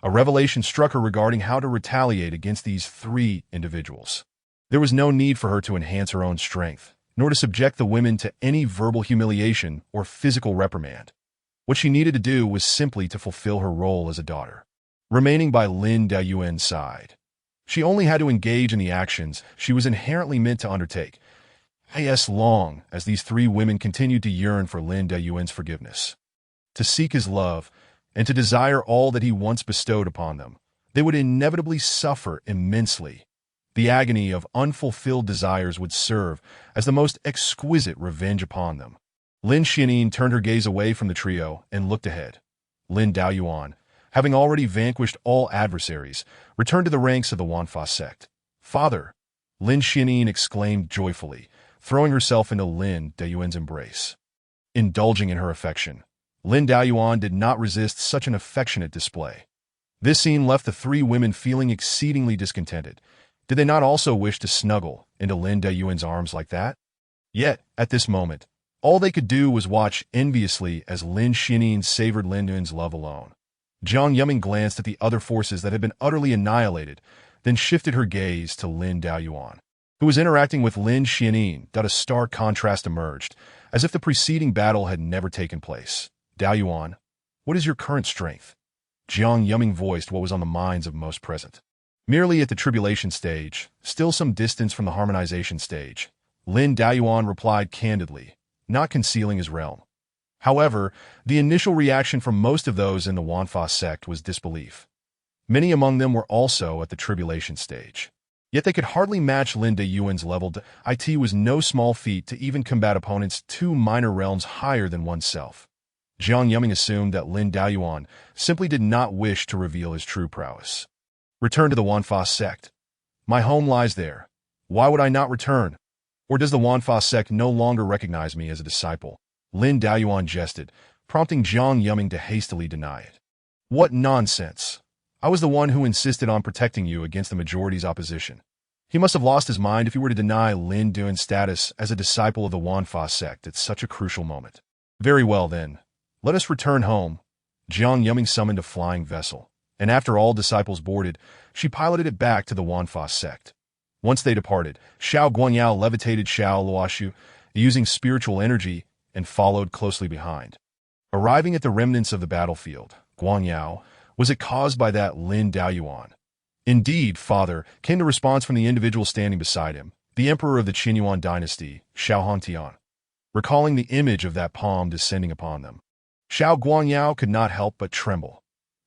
a revelation struck her regarding how to retaliate against these three individuals. There was no need for her to enhance her own strength, nor to subject the women to any verbal humiliation or physical reprimand. What she needed to do was simply to fulfill her role as a daughter, remaining by Lin Daoyuan's side. She only had to engage in the actions she was inherently meant to undertake, as long as these three women continued to yearn for Lin Daoyuan's forgiveness, to seek his love, and to desire all that he once bestowed upon them. They would inevitably suffer immensely. The agony of unfulfilled desires would serve as the most exquisite revenge upon them. Lin Xianqing turned her gaze away from the trio and looked ahead. Lin Daoyuan, having already vanquished all adversaries, returned to the ranks of the Wanfa sect. "Father!" Lin Xianqing exclaimed joyfully, throwing herself into Lin Daoyuan's embrace. Indulging in her affection, Lin Daoyuan did not resist such an affectionate display. This scene left the three women feeling exceedingly discontented. Did they not also wish to snuggle into Lin Daoyuan's arms like that? Yet, at this moment, all they could do was watch enviously as Lin Xianqing savored Lin Duan's love alone. Jiang Yuming glanced at the other forces that had been utterly annihilated, then shifted her gaze to Lin Daoyuan, who was interacting with Lin Xianqing. A stark contrast emerged, as if the preceding battle had never taken place. "Daoyuan, what is your current strength?" Jiang Yuming voiced what was on the minds of most present. Merely at the tribulation stage, still some distance from the harmonization stage, Lin Daoyuan replied candidly, not concealing his realm. However, the initial reaction from most of those in the Wanfa sect was disbelief. Many among them were also at the tribulation stage. Yet they could hardly match Lin Daoyuan's level. It was no small feat to even combat opponents 2 minor realms higher than oneself. Jiang Yuming assumed that Lin Daoyuan simply did not wish to reveal his true prowess. "Return to the Wanfa sect. My home lies there. Why would I not return? Or does the Wanfa sect no longer recognize me as a disciple?" Lin Daoyuan jested, prompting Jiang Yuming to hastily deny it. "What nonsense! I was the one who insisted on protecting you against the majority's opposition." He must have lost his mind if he were to deny Lin Duan's status as a disciple of the Wanfa sect at such a crucial moment. "Very well then. Let us return home." Jiang Yuming summoned a flying vessel, and after all disciples boarded, she piloted it back to the Wanfa sect. Once they departed, Xiao Guangyao levitated Xiao Luoshu, using spiritual energy, and followed closely behind. Arriving at the remnants of the battlefield, Guangyao, was it caused by that Lin Daoyuan? "Indeed, father," came the response from the individual standing beside him, the emperor of the Qinyuan dynasty, Xiao Hongtian, recalling the image of that palm descending upon them. Xiao Guangyao could not help but tremble.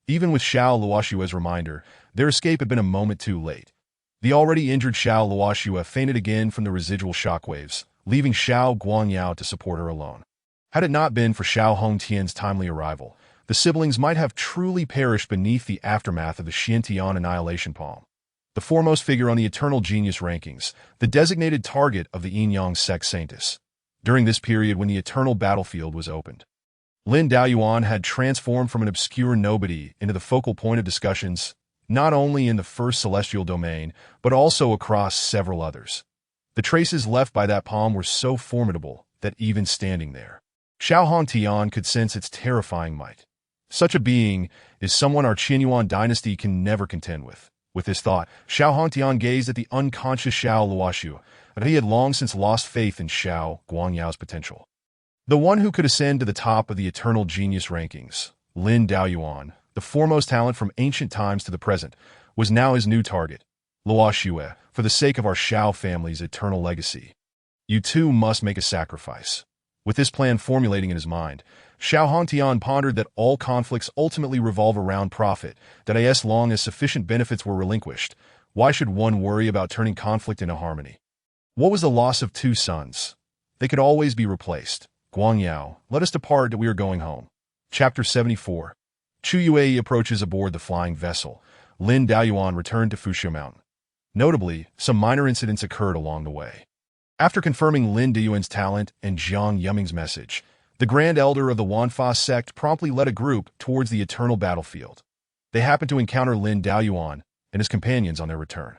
Even with Xiao Luoshu as reminder, their escape had been a moment too late. The already injured Xiao Luoshu fainted again from the residual shockwaves, leaving Xiao Guangyao to support her alone. Had it not been for Xiao Hongtian's timely arrival, the siblings might have truly perished beneath the aftermath of the Xiantian annihilation palm. The foremost figure on the Eternal Genius rankings, the designated target of the Yin-Yang sect Saintis. During this period when the Eternal Battlefield was opened, Lin Daoyuan had transformed from an obscure nobody into the focal point of discussions, not only in the first celestial domain, but also across several others. The traces left by that palm were so formidable that even standing there, Xiao Hongtian could sense its terrifying might. Such a being is someone our Qinyuan dynasty can never contend with. With this thought, Xiao Hongtian gazed at the unconscious Xiao Luoxiu, but he had long since lost faith in Xiao Guangyao's potential. The one who could ascend to the top of the Eternal Genius rankings, Lin Daoyuan, the foremost talent from ancient times to the present, was now his new target. Luoxiu, for the sake of our Xiao family's eternal legacy, you too must make a sacrifice. With this plan formulating in his mind, Xiao Hongtian pondered that all conflicts ultimately revolve around profit, that as long as sufficient benefits were relinquished, why should one worry about turning conflict into harmony? What was the loss of two sons? They could always be replaced. Guangyao, let us depart that we are going home. Chapter 74. Chu Yue approaches aboard the flying vessel. Lin Daoyuan returned to Fuxia Mountain. Notably, some minor incidents occurred along the way. After confirming Lin Daoyuan's talent and Jiang Yuming's message, the Grand Elder of the Wanfa sect promptly led a group towards the eternal battlefield. They happened to encounter Lin Daoyuan and his companions on their return.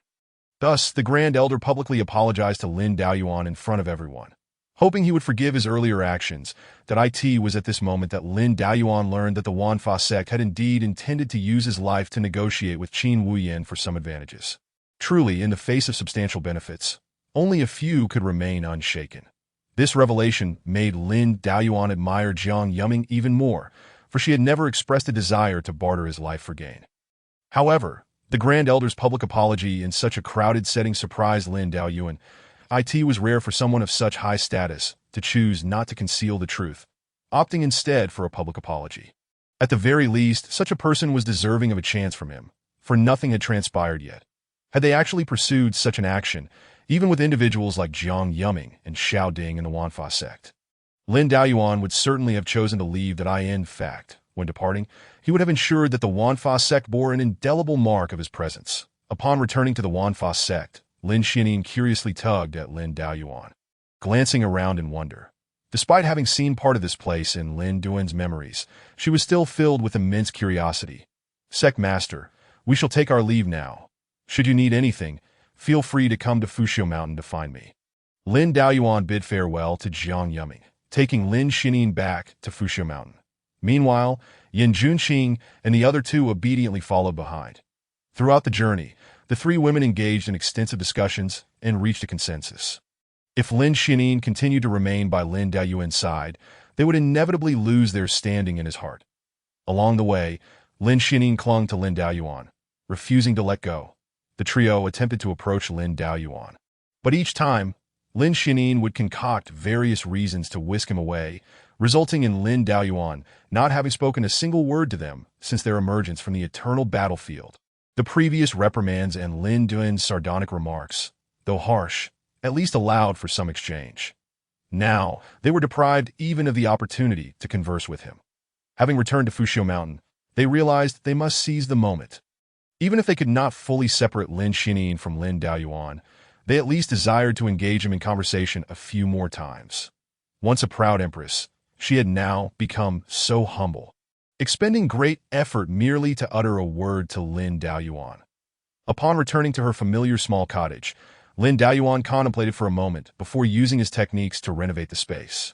Thus, the Grand Elder publicly apologized to Lin Daoyuan in front of everyone. Hoping he would forgive his earlier actions, it was at this moment that Lin Daoyuan learned that the Wanfa sect had indeed intended to use his life to negotiate with Qin Wuyan for some advantages. Truly, in the face of substantial benefits, only a few could remain unshaken. This revelation made Lin Daoyuan admire Jiang Yuming even more, for she had never expressed a desire to barter his life for gain. However, the Grand Elder's public apology in such a crowded setting surprised Lin Daoyuan. It was rare for someone of such high status to choose not to conceal the truth, opting instead for a public apology. At the very least, such a person was deserving of a chance from him, for nothing had transpired yet. Had they actually pursued such an action, even with individuals like Jiang Yuming and Xiao Ding in the Wanfa sect, Lin Daoyuan would certainly have chosen to leave that in fact, when departing, he would have ensured that the Wanfa sect bore an indelible mark of his presence. Upon returning to the Wanfa sect, Lin Xianin curiously tugged at Lin Daoyuan, glancing around in wonder. Despite having seen part of this place in Lin Duan's memories, she was still filled with immense curiosity. Sect Master, we shall take our leave now. Should you need anything, feel free to come to Fuxia Mountain to find me. Lin Daoyuan bid farewell to Jiang Yuming, taking Lin Xianin back to Fuxia Mountain. Meanwhile, Yin Junqing and the other two obediently followed behind. Throughout the journey, the three women engaged in extensive discussions and reached a consensus. If Lin Xianin continued to remain by Lin Daoyuan's side, they would inevitably lose their standing in his heart. Along the way, Lin Xianin clung to Lin Daoyuan, refusing to let go. The trio attempted to approach Lin Daoyuan, but each time, Lin Xianin would concoct various reasons to whisk him away, resulting in Lin Daoyuan not having spoken a single word to them since their emergence from the eternal battlefield. The previous reprimands and Lin Duan's sardonic remarks, though harsh, at least allowed for some exchange. Now, they were deprived even of the opportunity to converse with him. Having returned to Fuxia Mountain, they realized they must seize the moment. Even if they could not fully separate Lin Xianin from Lin Daoyuan, they at least desired to engage him in conversation a few more times. Once a proud empress, she had now become so humble, expending great effort merely to utter a word to Lin Daoyuan. Upon returning to her familiar small cottage, Lin Daoyuan contemplated for a moment before using his techniques to renovate the space.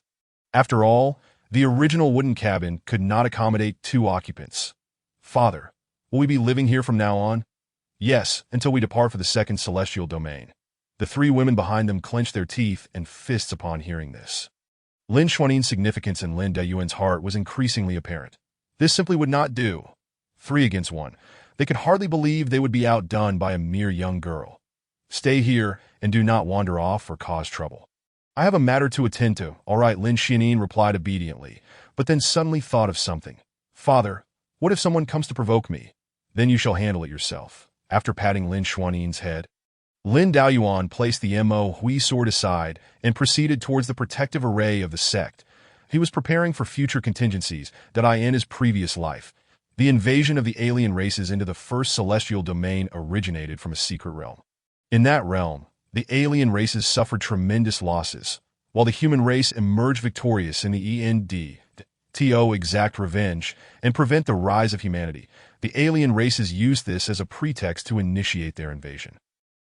After all, the original wooden cabin could not accommodate two occupants. Father, will we be living here from now on? Yes, until we depart for the second celestial domain. The three women behind them clenched their teeth and fists upon hearing this. Lin Xuanin's significance in Lin Daoyuan's heart was increasingly apparent. This simply would not do. 3 against 1. They could hardly believe they would be outdone by a mere young girl. Stay here and do not wander off or cause trouble. I have a matter to attend to. All right, Lin Xianin replied obediently, but then suddenly thought of something. Father, what if someone comes to provoke me? Then you shall handle it yourself. After patting Lin Xuanin's head, Lin Daoyuan placed the Mo Hui sword aside and proceeded towards the protective array of the sect. He was preparing for future contingencies that in his previous life. The invasion of the alien races into the first celestial domain originated from a secret realm. In that realm, the alien races suffered tremendous losses, while the human race emerged victorious in the to exact revenge and prevent the rise of humanity. The alien races used this as a pretext to initiate their invasion.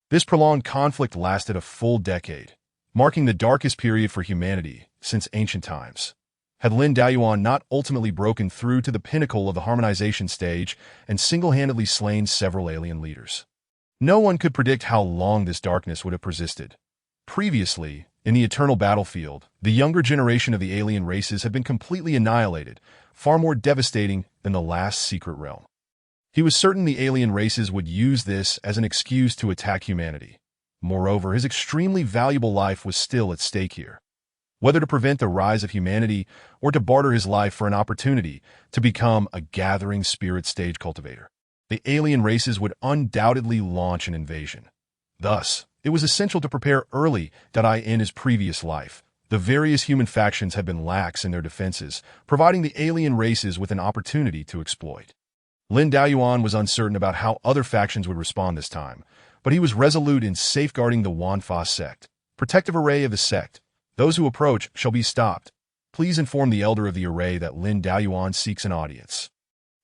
This prolonged conflict lasted a full decade, marking the darkest period for humanity since ancient times. Had Lin Daoyuan not ultimately broken through to the pinnacle of the harmonization stage and single-handedly slain several alien leaders. No one could predict how long this darkness would have persisted. Previously, in the eternal battlefield, the younger generation of the alien races had been completely annihilated, far more devastating than the last secret realm. He was certain the alien races would use this as an excuse to attack humanity. Moreover, his extremely valuable life was still at stake here. Whether to prevent the rise of humanity or to barter his life for an opportunity to become a gathering spirit stage cultivator, the alien races would undoubtedly launch an invasion. Thus, it was essential to prepare early that in his previous life, the various human factions had been lax in their defenses, providing the alien races with an opportunity to exploit. Lin Daoyuan was uncertain about how other factions would respond this time, but he was resolute in safeguarding the Wanfa sect. Protective array of the sect. Those who approach shall be stopped. Please inform the elder of the array that Lin Daoyuan seeks an audience.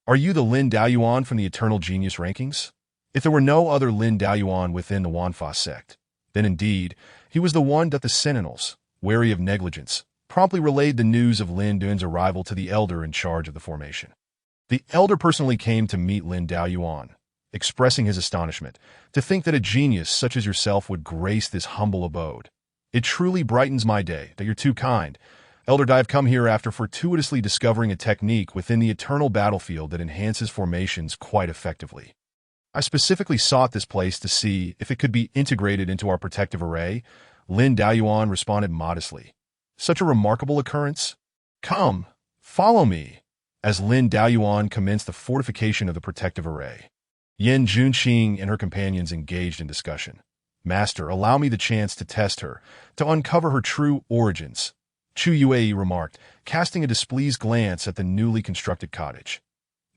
Are you the Lin Daoyuan from the Eternal Genius rankings? If there were no other Lin Daoyuan within the Wanfa sect, then indeed, he was the one that the Sentinels, wary of negligence, promptly relayed the news of Lin Dun's arrival to the elder in charge of the formation. The elder personally came to meet Lin Daoyuan, expressing his astonishment to think that a genius such as yourself would grace this humble abode. It truly brightens my day that you're too kind. Elder, I have come here after fortuitously discovering a technique within the eternal battlefield that enhances formations quite effectively. I specifically sought this place to see if it could be integrated into our protective array. Lin Daoyuan responded modestly. Such a remarkable occurrence? Come, follow me. As Lin Daoyuan commenced the fortification of the protective array, Yen Junqing and her companions engaged in discussion. Master, allow me the chance to test her, to uncover her true origins, Chu Yue remarked, casting a displeased glance at the newly constructed cottage.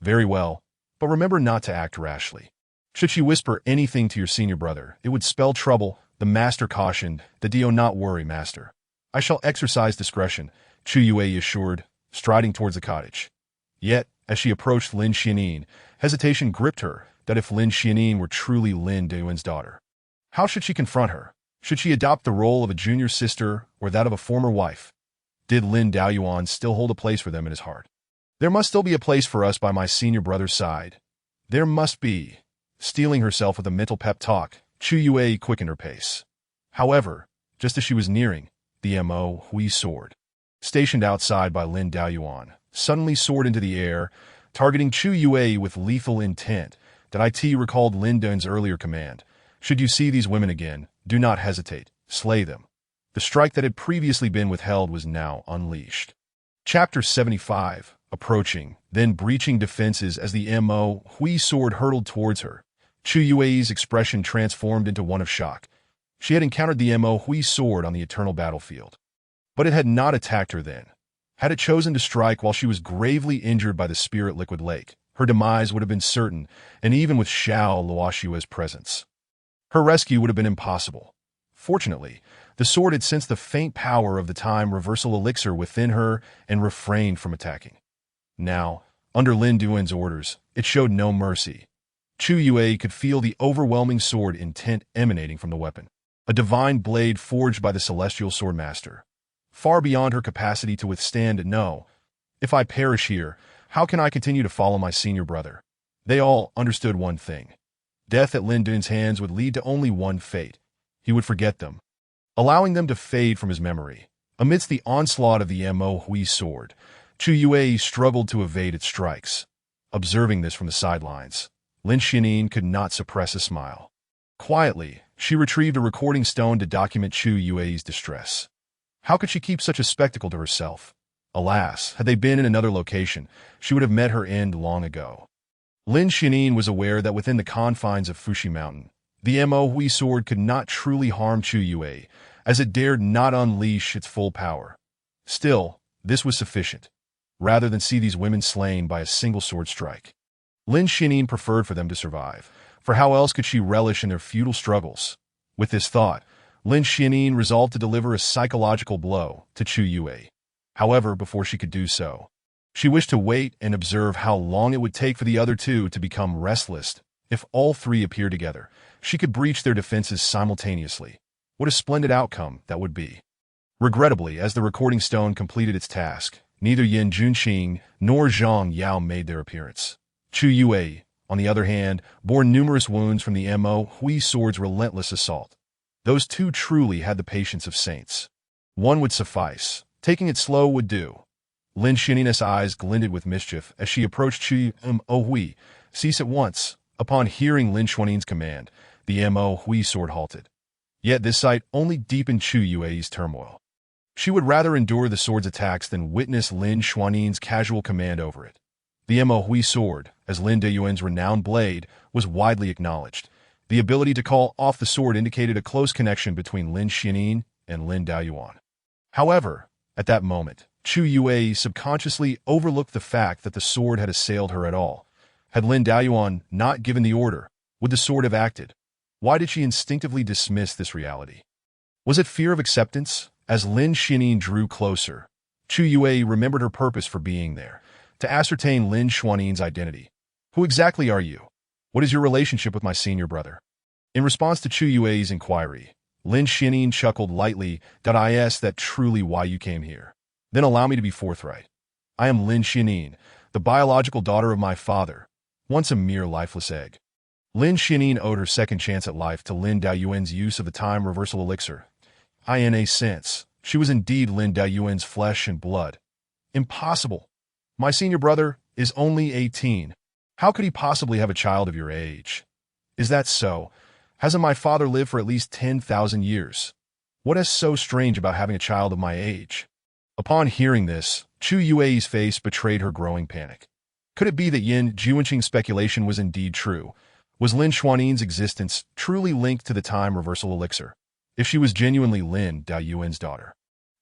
Very well, but remember not to act rashly. Should she whisper anything to your senior brother, it would spell trouble. The master cautioned. The Dio, not worry, master. I shall exercise discretion, Chu Yue assured, striding towards the cottage. Yet, as she approached Lin Xianin, hesitation gripped her that if Lin Xianin were truly Lin Duan's daughter, how should she confront her? Should she adopt the role of a junior sister or that of a former wife? Did Lin Daoyuan still hold a place for them in his heart? There must still be a place for us by my senior brother's side. There must be. Steeling herself with a mental pep talk, Chu Yue quickened her pace. However, just as she was nearing, the Mo Hui sword, stationed outside by Lin Daoyuan, suddenly soared into the air, targeting Chu Yue with lethal intent. That it recalled Lin Dun's earlier command. Should you see these women again, do not hesitate, slay them. The strike that had previously been withheld was now unleashed. Chapter 75, approaching, then breaching defenses as the Mo Hui sword hurtled towards her. Chu Yue's expression transformed into one of shock. She had encountered the Mo Hui sword on the eternal battlefield, but it had not attacked her then. Had it chosen to strike while she was gravely injured by the spirit liquid lake, her demise would have been certain, and even with Xiao Luoxue's presence, her rescue would have been impossible. Fortunately, the sword had sensed the faint power of the time reversal elixir within her and refrained from attacking. Now, under Lin Duan's orders, it showed no mercy. Chu Yue could feel the overwhelming sword intent emanating from the weapon, a divine blade forged by the celestial sword master, far beyond her capacity to withstand. No, if I perish here, how can I continue to follow my senior brother? They all understood one thing. Death at Lin Dun's hands would lead to only one fate. He would forget them, allowing them to fade from his memory. Amidst the onslaught of the Mo Hui sword, Chu Yue struggled to evade its strikes. Observing this from the sidelines, Lin Xianin could not suppress a smile. Quietly, she retrieved a recording stone to document Chu Yue's distress. How could she keep such a spectacle to herself? Alas, had they been in another location, she would have met her end long ago. Lin Xianin was aware that within the confines of Fuxi Mountain, The Mo Hui sword could not truly harm Chu Yue, as it dared not unleash its full power. Still, this was sufficient, rather than see these women slain by a single sword strike. Lin Xiaonin preferred for them to survive, for how else could she relish in their futile struggles? With this thought, Lin Xiaonin resolved to deliver a psychological blow to Chu Yue. However, before she could do so, she wished to wait and observe how long it would take for the other two to become restless. If all three appear together, she could breach their defenses simultaneously. What a splendid outcome that would be. Regrettably, as the recording stone completed its task, neither Yin Junqing nor Zhang Yao made their appearance. Chu Yue, on the other hand, bore numerous wounds from the Mo Hui sword's relentless assault. Those two truly had the patience of saints. One would suffice. Taking it slow would do. Lin Xiaonin's eyes glinted with mischief as she approached Chu Mo Hui. Cease at once. Upon hearing Lin Xiaonin's command, the Mo Hui sword halted. Yet this sight only deepened Chu Yue's turmoil. She would rather endure the sword's attacks than witness Lin Xiaonin's casual command over it. The Mo Hui sword, as Lin Daoyuan's renowned blade, was widely acknowledged. The ability to call off the sword indicated a close connection between Lin Xiaonin and Lin Daoyuan. However, at that moment, Chu Yue subconsciously overlooked the fact that the sword had assailed her at all. Had Lin Daoyuan not given the order, would the sword have acted? Why did she instinctively dismiss this reality? Was it fear of acceptance? As Lin Xiaonin drew closer, Chu Yue remembered her purpose for being there, to ascertain Lin Xiaonin's identity. Who exactly are you? What is your relationship with my senior brother? In response to Chu Yue's inquiry, Lin Xiaonin chuckled lightly. Is that truly why you came here? Then allow me to be forthright. I am Lin Xiaonin, the biological daughter of my father, once a mere lifeless egg. Lin Xiaonin owed her second chance at life to Lin Daoyuan's use of the time reversal elixir. In a sense, she was indeed Lin Daoyuan's flesh and blood. Impossible. My senior brother is only 18. How could he possibly have a child of your age? Is that so? Hasn't my father lived for at least 10,000 years? What is so strange about having a child of my age? Upon hearing this, Chu Yue's face betrayed her growing panic. Could it be that Yin Junqing's speculation was indeed true? Was Lin Xiaonin's existence truly linked to the time reversal elixir? If she was genuinely Lin Daoyuan's daughter,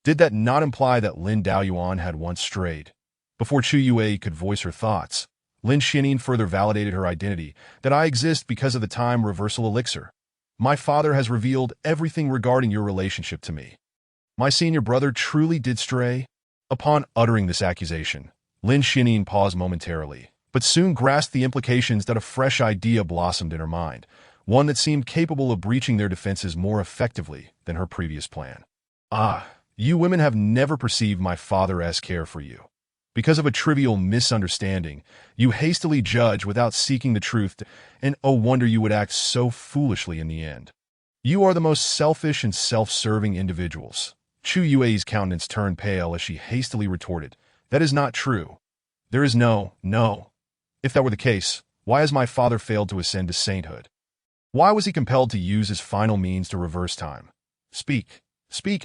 did that not imply that Lin Daoyuan had once strayed? Before Chu Yue could voice her thoughts, Lin Xiaonin further validated her identity, that I exist because of the time reversal elixir. My father has revealed everything regarding your relationship to me. My senior brother truly did stray? Upon uttering this accusation, Lin Xiaonin paused momentarily, but soon grasped the implications that a fresh idea blossomed in her mind, one that seemed capable of breaching their defenses more effectively than her previous plan. You women have never perceived my father's care for you. Because of a trivial misunderstanding, you hastily judge without seeking the truth, and oh wonder you would act so foolishly in the end. You are the most selfish and self-serving individuals. Chu Yue's countenance turned pale as she hastily retorted, that is not true. There is no. If that were the case, why has my father failed to ascend to sainthood? Why was he compelled to use his final means to reverse time? Speak,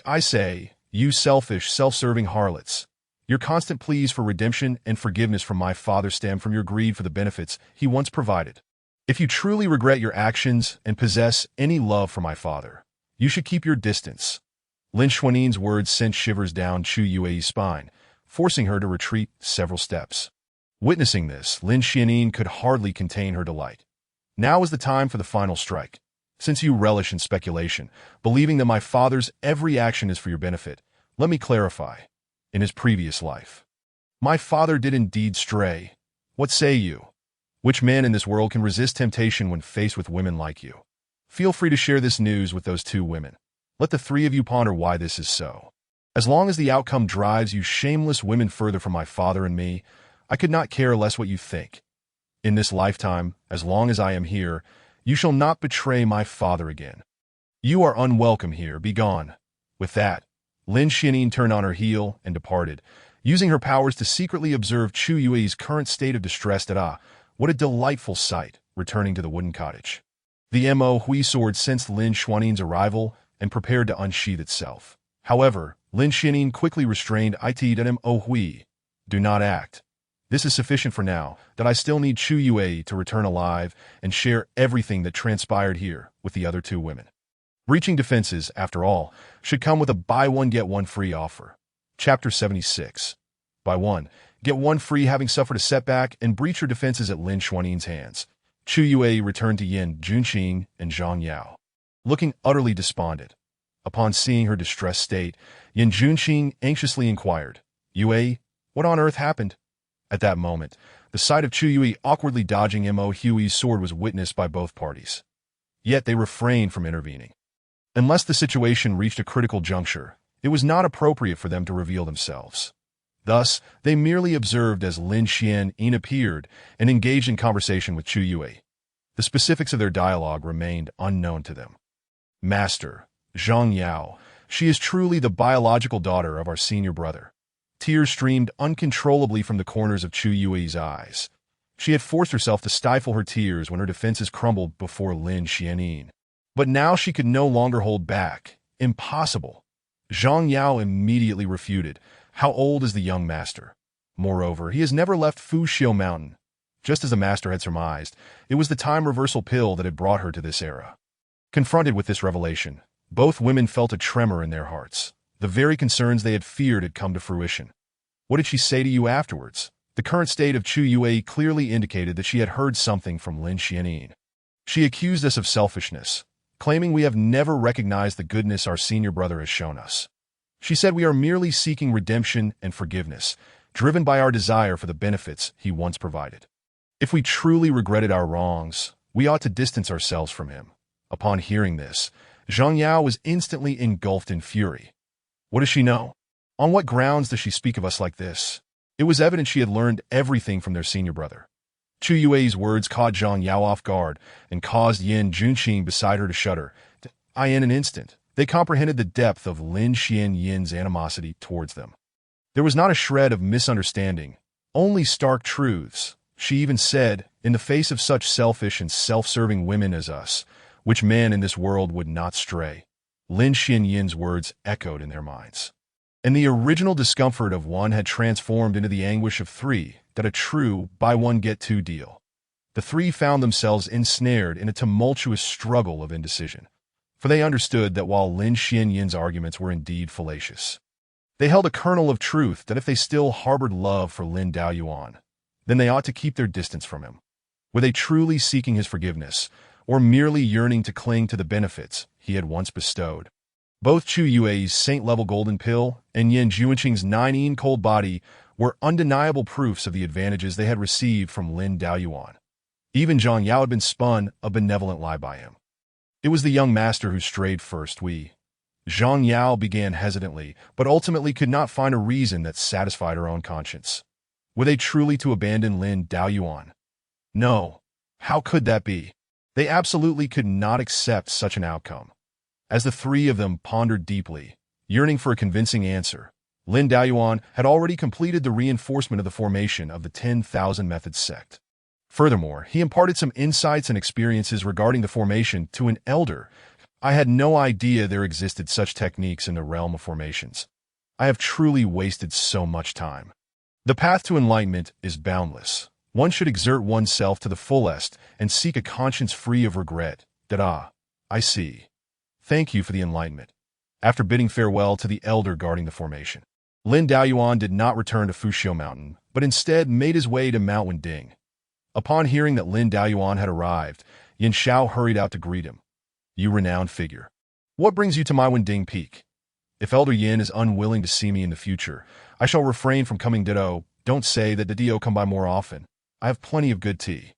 I say, you selfish, self-serving harlots. Your constant pleas for redemption and forgiveness from my father stem from your greed for the benefits he once provided. If you truly regret your actions and possess any love for my father, you should keep your distance. Lin Xiaonin's words sent shivers down Chu Yue's spine, forcing her to retreat several steps. Witnessing this, Lin Xiaonin could hardly contain her delight. Now is the time for the final strike. Since you relish in speculation, believing that my father's every action is for your benefit, let me clarify. In his previous life, my father did indeed stray. What say you? Which man in this world can resist temptation when faced with women like you? Feel free to share this news with those two women. Let the three of you ponder why this is so. As long as the outcome drives you shameless women further from my father and me, I could not care less what you think. In this lifetime, as long as I am here, you shall not betray my father again. You are unwelcome here, be gone. With that, Lin Xiaonin turned on her heel and departed, using her powers to secretly observe Chu Yue's current state of distress. What a delightful sight, returning to the wooden cottage. The Mo Hui sword sensed Lin Xiaonin's arrival and prepared to unsheath itself. However, Lin Xiaonin quickly restrained Mo Hui. Do not act. This is sufficient for now, that I still need Chu Yue to return alive and share everything that transpired here with the other two women. Breaching defenses, after all, should come with a buy one get one free offer. Chapter 76. Buy one, get one free. Having suffered a setback and breach her defenses at Lin Xuanyin's hands, Chu Yue returned to Yin Junqing and Zhang Yao, looking utterly despondent. Upon seeing her distressed state, Yin Junqing anxiously inquired, "Yue, what on earth happened?" At that moment, the sight of Chu Yue awkwardly dodging Mo Hui's sword was witnessed by both parties. Yet they refrained from intervening. Unless the situation reached a critical juncture, it was not appropriate for them to reveal themselves. Thus, they merely observed as Lin Xuanying appeared and engaged in conversation with Chu Yue. The specifics of their dialogue remained unknown to them. "Master, Zhang Yao, she is truly the biological daughter of our senior brother." Tears streamed uncontrollably from the corners of Chu Yue's eyes. She had forced herself to stifle her tears when her defenses crumbled before Lin Xuanying. But now she could no longer hold back. Impossible. Zhang Yao immediately refuted. How old is the young master? Moreover, he has never left Fuxiu Mountain. Just as the master had surmised, it was the time reversal pill that had brought her to this era. Confronted with this revelation, both women felt a tremor in their hearts. The very concerns they had feared had come to fruition. What did she say to you afterwards? The current state of Chu Yue clearly indicated that she had heard something from Lin Xuanying. She accused us of selfishness, claiming we have never recognized the goodness our senior brother has shown us. She said we are merely seeking redemption and forgiveness, driven by our desire for the benefits he once provided. If we truly regretted our wrongs, we ought to distance ourselves from him. Upon hearing this, Zhang Yao was instantly engulfed in fury. What does she know? On what grounds does she speak of us like this? It was evident she had learned everything from their senior brother. Chu Yue's words caught Zhang Yao off guard and caused Yin Junqing beside her to shudder. In an instant, they comprehended the depth of Lin Xuanying's animosity towards them. There was not a shred of misunderstanding, only stark truths. She even said, in the face of such selfish and self-serving women as us, which man in this world would not stray? Lin Xuanying's words echoed in their minds. And the original discomfort of one had transformed into the anguish of three, that a true buy one get two deal. The three found themselves ensnared in a tumultuous struggle of indecision, for they understood that while Lin Xuanying's arguments were indeed fallacious, they held a kernel of truth that if they still harbored love for Lin Daoyuan, then they ought to keep their distance from him. Were they truly seeking his forgiveness, or merely yearning to cling to the benefits he had once bestowed? Both Chu Yue's saint-level golden pill and Yin Junqing's 9-yin cold body were undeniable proofs of the advantages they had received from Lin Daoyuan. Even Zhang Yao had been spun a benevolent lie by him. It was the young master who strayed first. Zhang Yao began hesitantly, but ultimately could not find a reason that satisfied her own conscience. Were they truly to abandon Lin Daoyuan? No. How could that be? They absolutely could not accept such an outcome. As the three of them pondered deeply, yearning for a convincing answer, Lin Daoyuan had already completed the reinforcement of the formation of the 10,000 Methods sect. Furthermore, he imparted some insights and experiences regarding the formation to an elder. I had no idea there existed such techniques in the realm of formations. I have truly wasted so much time. The path to enlightenment is boundless. One should exert oneself to the fullest and seek a conscience free of regret. I see. Thank you for the enlightenment. After bidding farewell to the elder guarding the formation, Lin Daoyuan did not return to Fuxiu Mountain, but instead made his way to Mount Wending. Upon hearing that Lin Daoyuan had arrived, Yin Xiao hurried out to greet him. You renowned figure. What brings you to my Wending Peak? If Elder Yin is unwilling to see me in the future, I shall refrain from coming. Don't say that the Dio come by more often. I have plenty of good tea.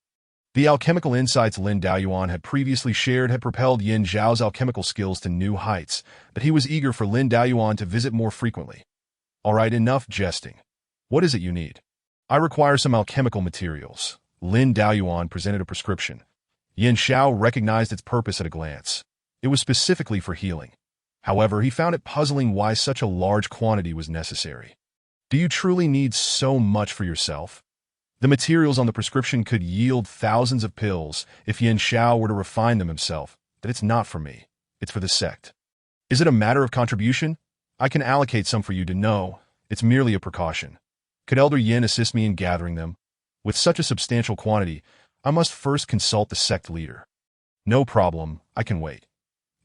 The alchemical insights Lin Daoyuan had previously shared had propelled Yin Xiao's alchemical skills to new heights, but he was eager for Lin Daoyuan to visit more frequently. All right, enough jesting. What is it you need? I require some alchemical materials. Lin Daoyuan presented a prescription. Yin Xiao recognized its purpose at a glance. It was specifically for healing. However, he found it puzzling why such a large quantity was necessary. Do you truly need so much for yourself? The materials on the prescription could yield thousands of pills if Yin Xiao were to refine them himself. That it's not for me. It's for the sect. Is it a matter of contribution? I can allocate some for you to know. It's merely a precaution. Could Elder Yin assist me in gathering them? With such a substantial quantity, I must first consult the sect leader. No problem, I can wait.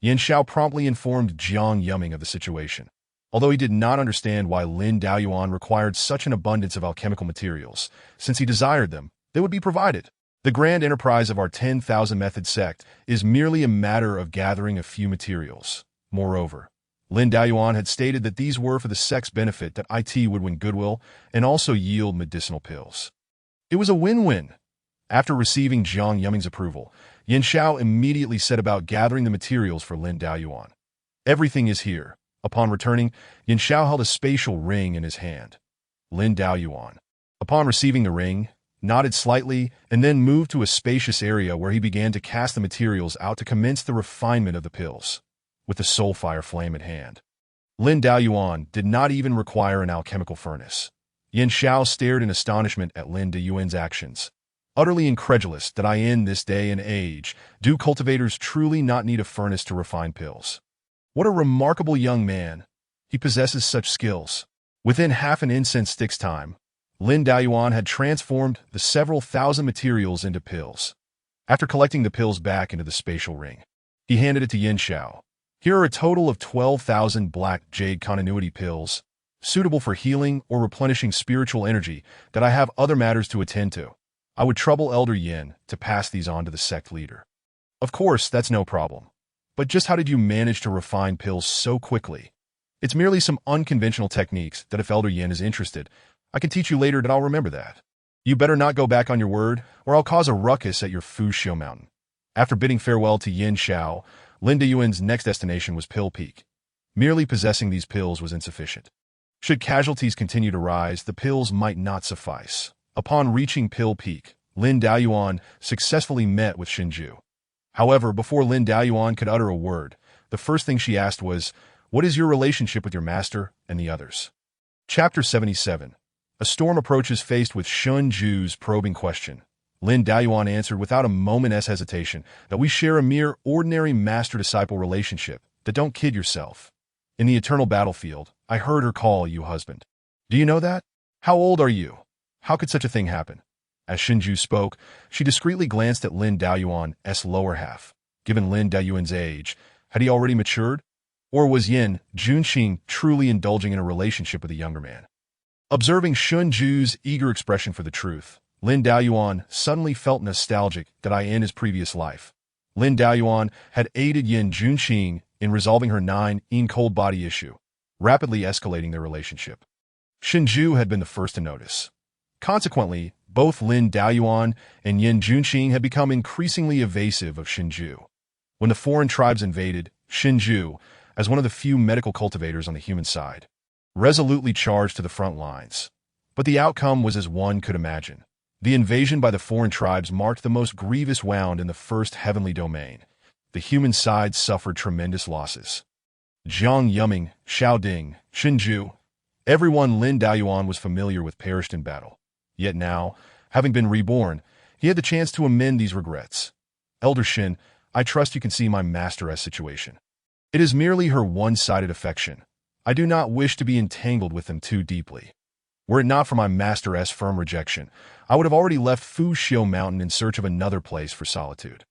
Yin Xiao promptly informed Jiang Yuming of the situation. Although he did not understand why Lin Daoyuan required such an abundance of alchemical materials, since he desired them, they would be provided. The grand enterprise of our 10,000 method sect is merely a matter of gathering a few materials. Moreover, Lin Daoyuan had stated that these were for the sect's benefit, that it would win goodwill and also yield medicinal pills. It was a win-win. After receiving Jiang Yuming's approval, Yin Xiao immediately set about gathering the materials for Lin Daoyuan. Everything is here. Upon returning, Yin Xiao held a spatial ring in his hand. Lin Daoyuan, upon receiving the ring, nodded slightly and then moved to a spacious area where he began to cast the materials out to commence the refinement of the pills, with the soul fire flame at hand. Lin Daoyuan did not even require an alchemical furnace. Yin Xiao stared in astonishment at Lin Daoyuan's actions, utterly incredulous that in this day and age, do cultivators truly not need a furnace to refine pills? What a remarkable young man. He possesses such skills. Within half an incense stick's time, Lin Daoyuan had transformed the several thousand materials into pills. After collecting the pills back into the spatial ring, he handed it to Yin Xiao. Here are a total of 12,000 black jade continuity pills, suitable for healing or replenishing spiritual energy, that I have other matters to attend to. I would trouble Elder Yin to pass these on to the sect leader. Of course, that's no problem. But just how did you manage to refine pills so quickly? It's merely some unconventional techniques that if Elder Yin is interested, I can teach you later, that I'll remember that. You better not go back on your word, or I'll cause a ruckus at your Fushio Mountain. After bidding farewell to Yin Xiao, Lin Daoyuan's next destination was Pill Peak. Merely possessing these pills was insufficient. Should casualties continue to rise, the pills might not suffice. Upon reaching Pill Peak, Lin Daoyuan successfully met with Shinju. However, before Lin Daoyuan could utter a word, the first thing she asked was, "What is your relationship with your master and the others?" Chapter 77. A storm approaches. Faced with Shinju's probing question, Lin Daoyuan answered without a moment's hesitation that we share a mere ordinary master-disciple relationship, that don't kid yourself. In the eternal battlefield, I heard her call you husband. Do you know that? How old are you? How could such a thing happen? As Shinju spoke, she discreetly glanced at Lin Daoyuan's lower half. Given Lin Daoyuan's age, had he already matured? Or was Yin Junxing truly indulging in a relationship with a younger man? Observing Shinju's eager expression for the truth, Lin Daoyuan suddenly felt nostalgic that in his previous life, Lin Daoyuan had aided Yin Junxing in resolving her 9 cold body issue, rapidly escalating their relationship. Shinju had been the first to notice. Consequently, both Lin Daoyuan and Yin Junxing had become increasingly evasive of Shinju. When the foreign tribes invaded, Shinju, as one of the few medical cultivators on the human side, resolutely charged to the front lines. But the outcome was as one could imagine. The invasion by the foreign tribes marked the most grievous wound in the first heavenly domain. The human side suffered tremendous losses. Jiang Yuming, Xiao Ding, Shinju, everyone Lin Daoyuan was familiar with perished in battle. Yet now, having been reborn, he had the chance to amend these regrets. Elder Shin, I trust you can see my master's situation. It is merely her one-sided affection. I do not wish to be entangled with them too deeply. Were it not for my master's firm rejection, I would have already left Fushio Mountain in search of another place for solitude.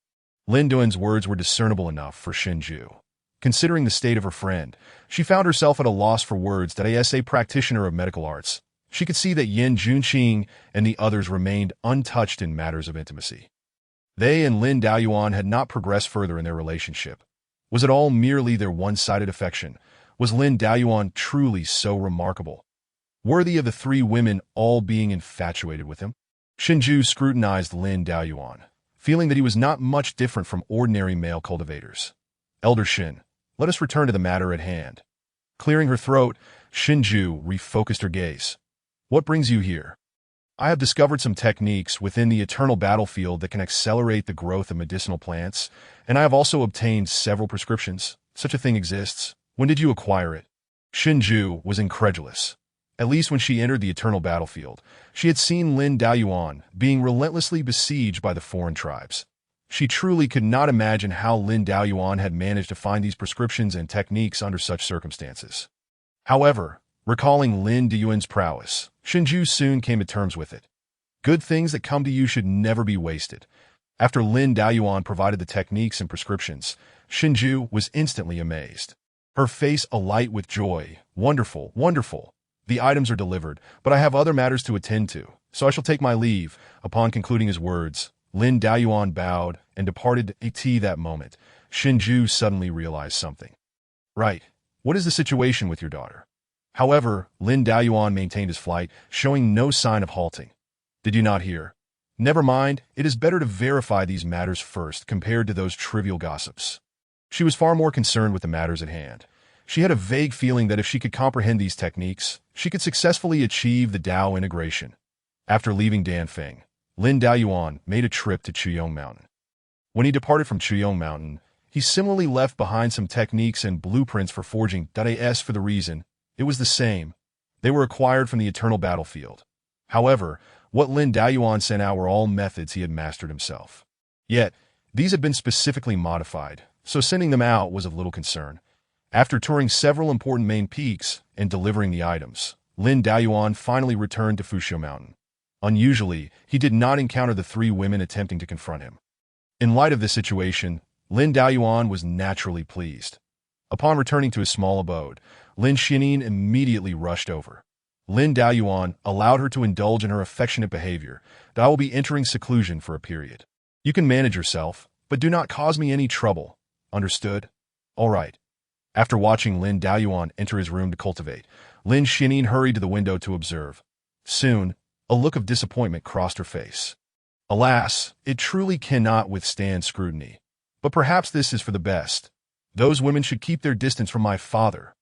Lin Daoyuan's words were discernible enough for Shinju. Considering the state of her friend, she found herself at a loss for words that as a practitioner of medical arts, she could see that Yin Junxing and the others remained untouched in matters of intimacy. They and Lin Daoyuan had not progressed further in their relationship. Was it all merely their one-sided affection? Was Lin Daoyuan truly so remarkable, worthy of the three women all being infatuated with him? Shinju scrutinized Lin Daoyuan, feeling that he was not much different from ordinary male cultivators. Elder Shin, let us return to the matter at hand. Clearing her throat, Shinju refocused her gaze. What brings you here? I have discovered some techniques within the eternal battlefield that can accelerate the growth of medicinal plants, and I have also obtained several prescriptions. Such a thing exists. When did you acquire it? Shinju was incredulous. At least when she entered the eternal battlefield, she had seen Lin Daoyuan being relentlessly besieged by the foreign tribes. She truly could not imagine how Lin Daoyuan had managed to find these prescriptions and techniques under such circumstances. However, recalling Lin Daoyuan's prowess, Shinju soon came to terms with it. Good things that come to you should never be wasted. After Lin Daoyuan provided the techniques and prescriptions, Shinju was instantly amazed. Her face alight with joy. Wonderful, wonderful. The items are delivered, but I have other matters to attend to, so I shall take my leave. Upon concluding his words, Lin Daoyuan bowed and departed at that moment. Shinju suddenly realized something. Right. What is the situation with your daughter? However, Lin Daoyuan maintained his flight, showing no sign of halting. Did you not hear? Never mind, it is better to verify these matters first compared to those trivial gossips. She was far more concerned with the matters at hand. She had a vague feeling that if she could comprehend these techniques, she could successfully achieve the Dao integration. After leaving Danfeng, Lin Daoyuan made a trip to Chuyong Mountain. When he departed from Chuyong Mountain, he similarly left behind some techniques and blueprints for forging .as for the reason, it was the same. They were acquired from the eternal battlefield. However, what Lin Daoyuan sent out were all methods he had mastered himself. Yet, these had been specifically modified, so sending them out was of little concern. After touring several important main peaks and delivering the items, Lin Daoyuan finally returned to Fushio Mountain. Unusually, he did not encounter the three women attempting to confront him. In light of this situation, Lin Daoyuan was naturally pleased. Upon returning to his small abode, Lin Xiaonin immediately rushed over. Lin Daoyuan allowed her to indulge in her affectionate behavior, that I will be entering seclusion for a period. You can manage yourself, but do not cause me any trouble. Understood? All right. After watching Lin Daoyuan enter his room to cultivate, Lin Xiaonin hurried to the window to observe. Soon, a look of disappointment crossed her face. Alas, it truly cannot withstand scrutiny. But perhaps this is for the best. Those women should keep their distance from my father.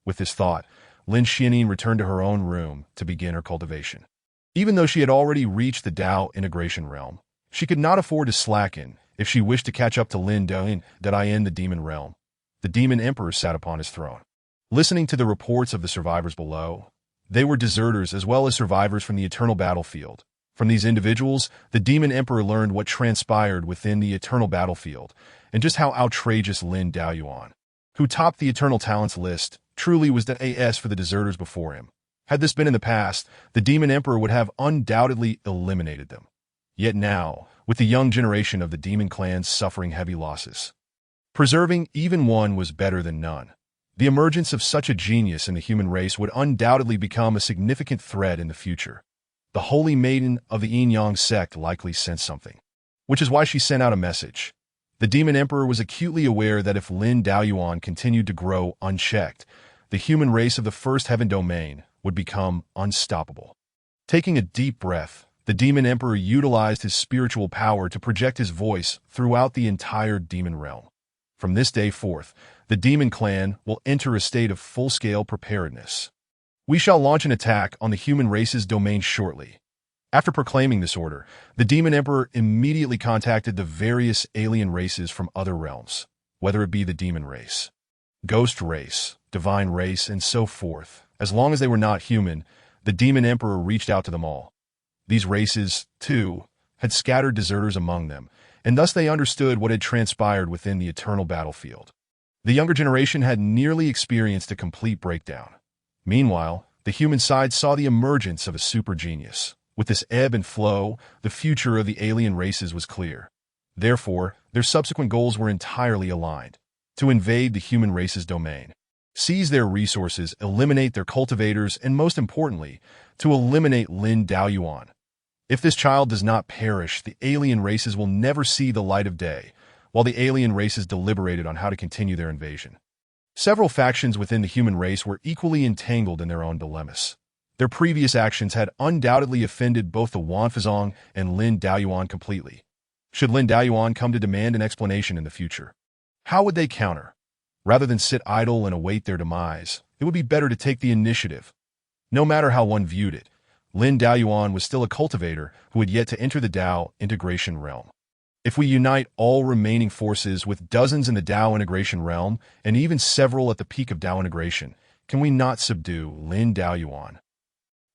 With this thought, Lin Xiaonin returned to her own room to begin her cultivation. Even though she had already reached the Dao integration realm, she could not afford to slacken if she wished to catch up to Lin Daoyuan, the demon realm. The demon emperor sat upon his throne. Listening to the reports of the survivors below, they were deserters as well as survivors from the eternal battlefield. From these individuals, the demon emperor learned what transpired within the eternal battlefield and just how outrageous Lin Daoyuan, who topped the eternal talents list, truly was the AS for the deserters before him. Had this been in the past, the demon emperor would have undoubtedly eliminated them. Yet now, with the young generation of the demon clans suffering heavy losses, preserving even one was better than none. The emergence of such a genius in the human race would undoubtedly become a significant threat in the future. The holy maiden of the Yin-Yang sect likely sensed something, which is why she sent out a message. The demon emperor was acutely aware that if Lin Daoyuan continued to grow unchecked, the human race of the first heaven domain would become unstoppable. Taking a deep breath, the demon emperor utilized his spiritual power to project his voice throughout the entire demon realm. From this day forth, the demon clan will enter a state of full-scale preparedness. We shall launch an attack on the human race's domain shortly. After proclaiming this order, the demon emperor immediately contacted the various alien races from other realms, whether it be the demon race, ghost race, divine race, and so forth. As long as they were not human, the demon emperor reached out to them all. These races, too, had scattered deserters among them, and thus they understood what had transpired within the eternal battlefield. The younger generation had nearly experienced a complete breakdown. Meanwhile, the human side saw the emergence of a super genius. With this ebb and flow, the future of the alien races was clear. Therefore, their subsequent goals were entirely aligned: to invade the human race's domain, seize their resources, eliminate their cultivators, and most importantly, to eliminate Lin Daoyuan. If this child does not perish, the alien races will never see the light of day, while the alien races deliberated on how to continue their invasion. Several factions within the human race were equally entangled in their own dilemmas. Their previous actions had undoubtedly offended both the Wanfazong and Lin Daoyuan completely. Should Lin Daoyuan come to demand an explanation in the future, how would they counter? Rather than sit idle and await their demise, it would be better to take the initiative. No matter how one viewed it, Lin Daoyuan was still a cultivator who had yet to enter the Dao integration realm. If we unite all remaining forces with dozens in the Dao integration realm and even several at the peak of Dao integration, can we not subdue Lin Daoyuan?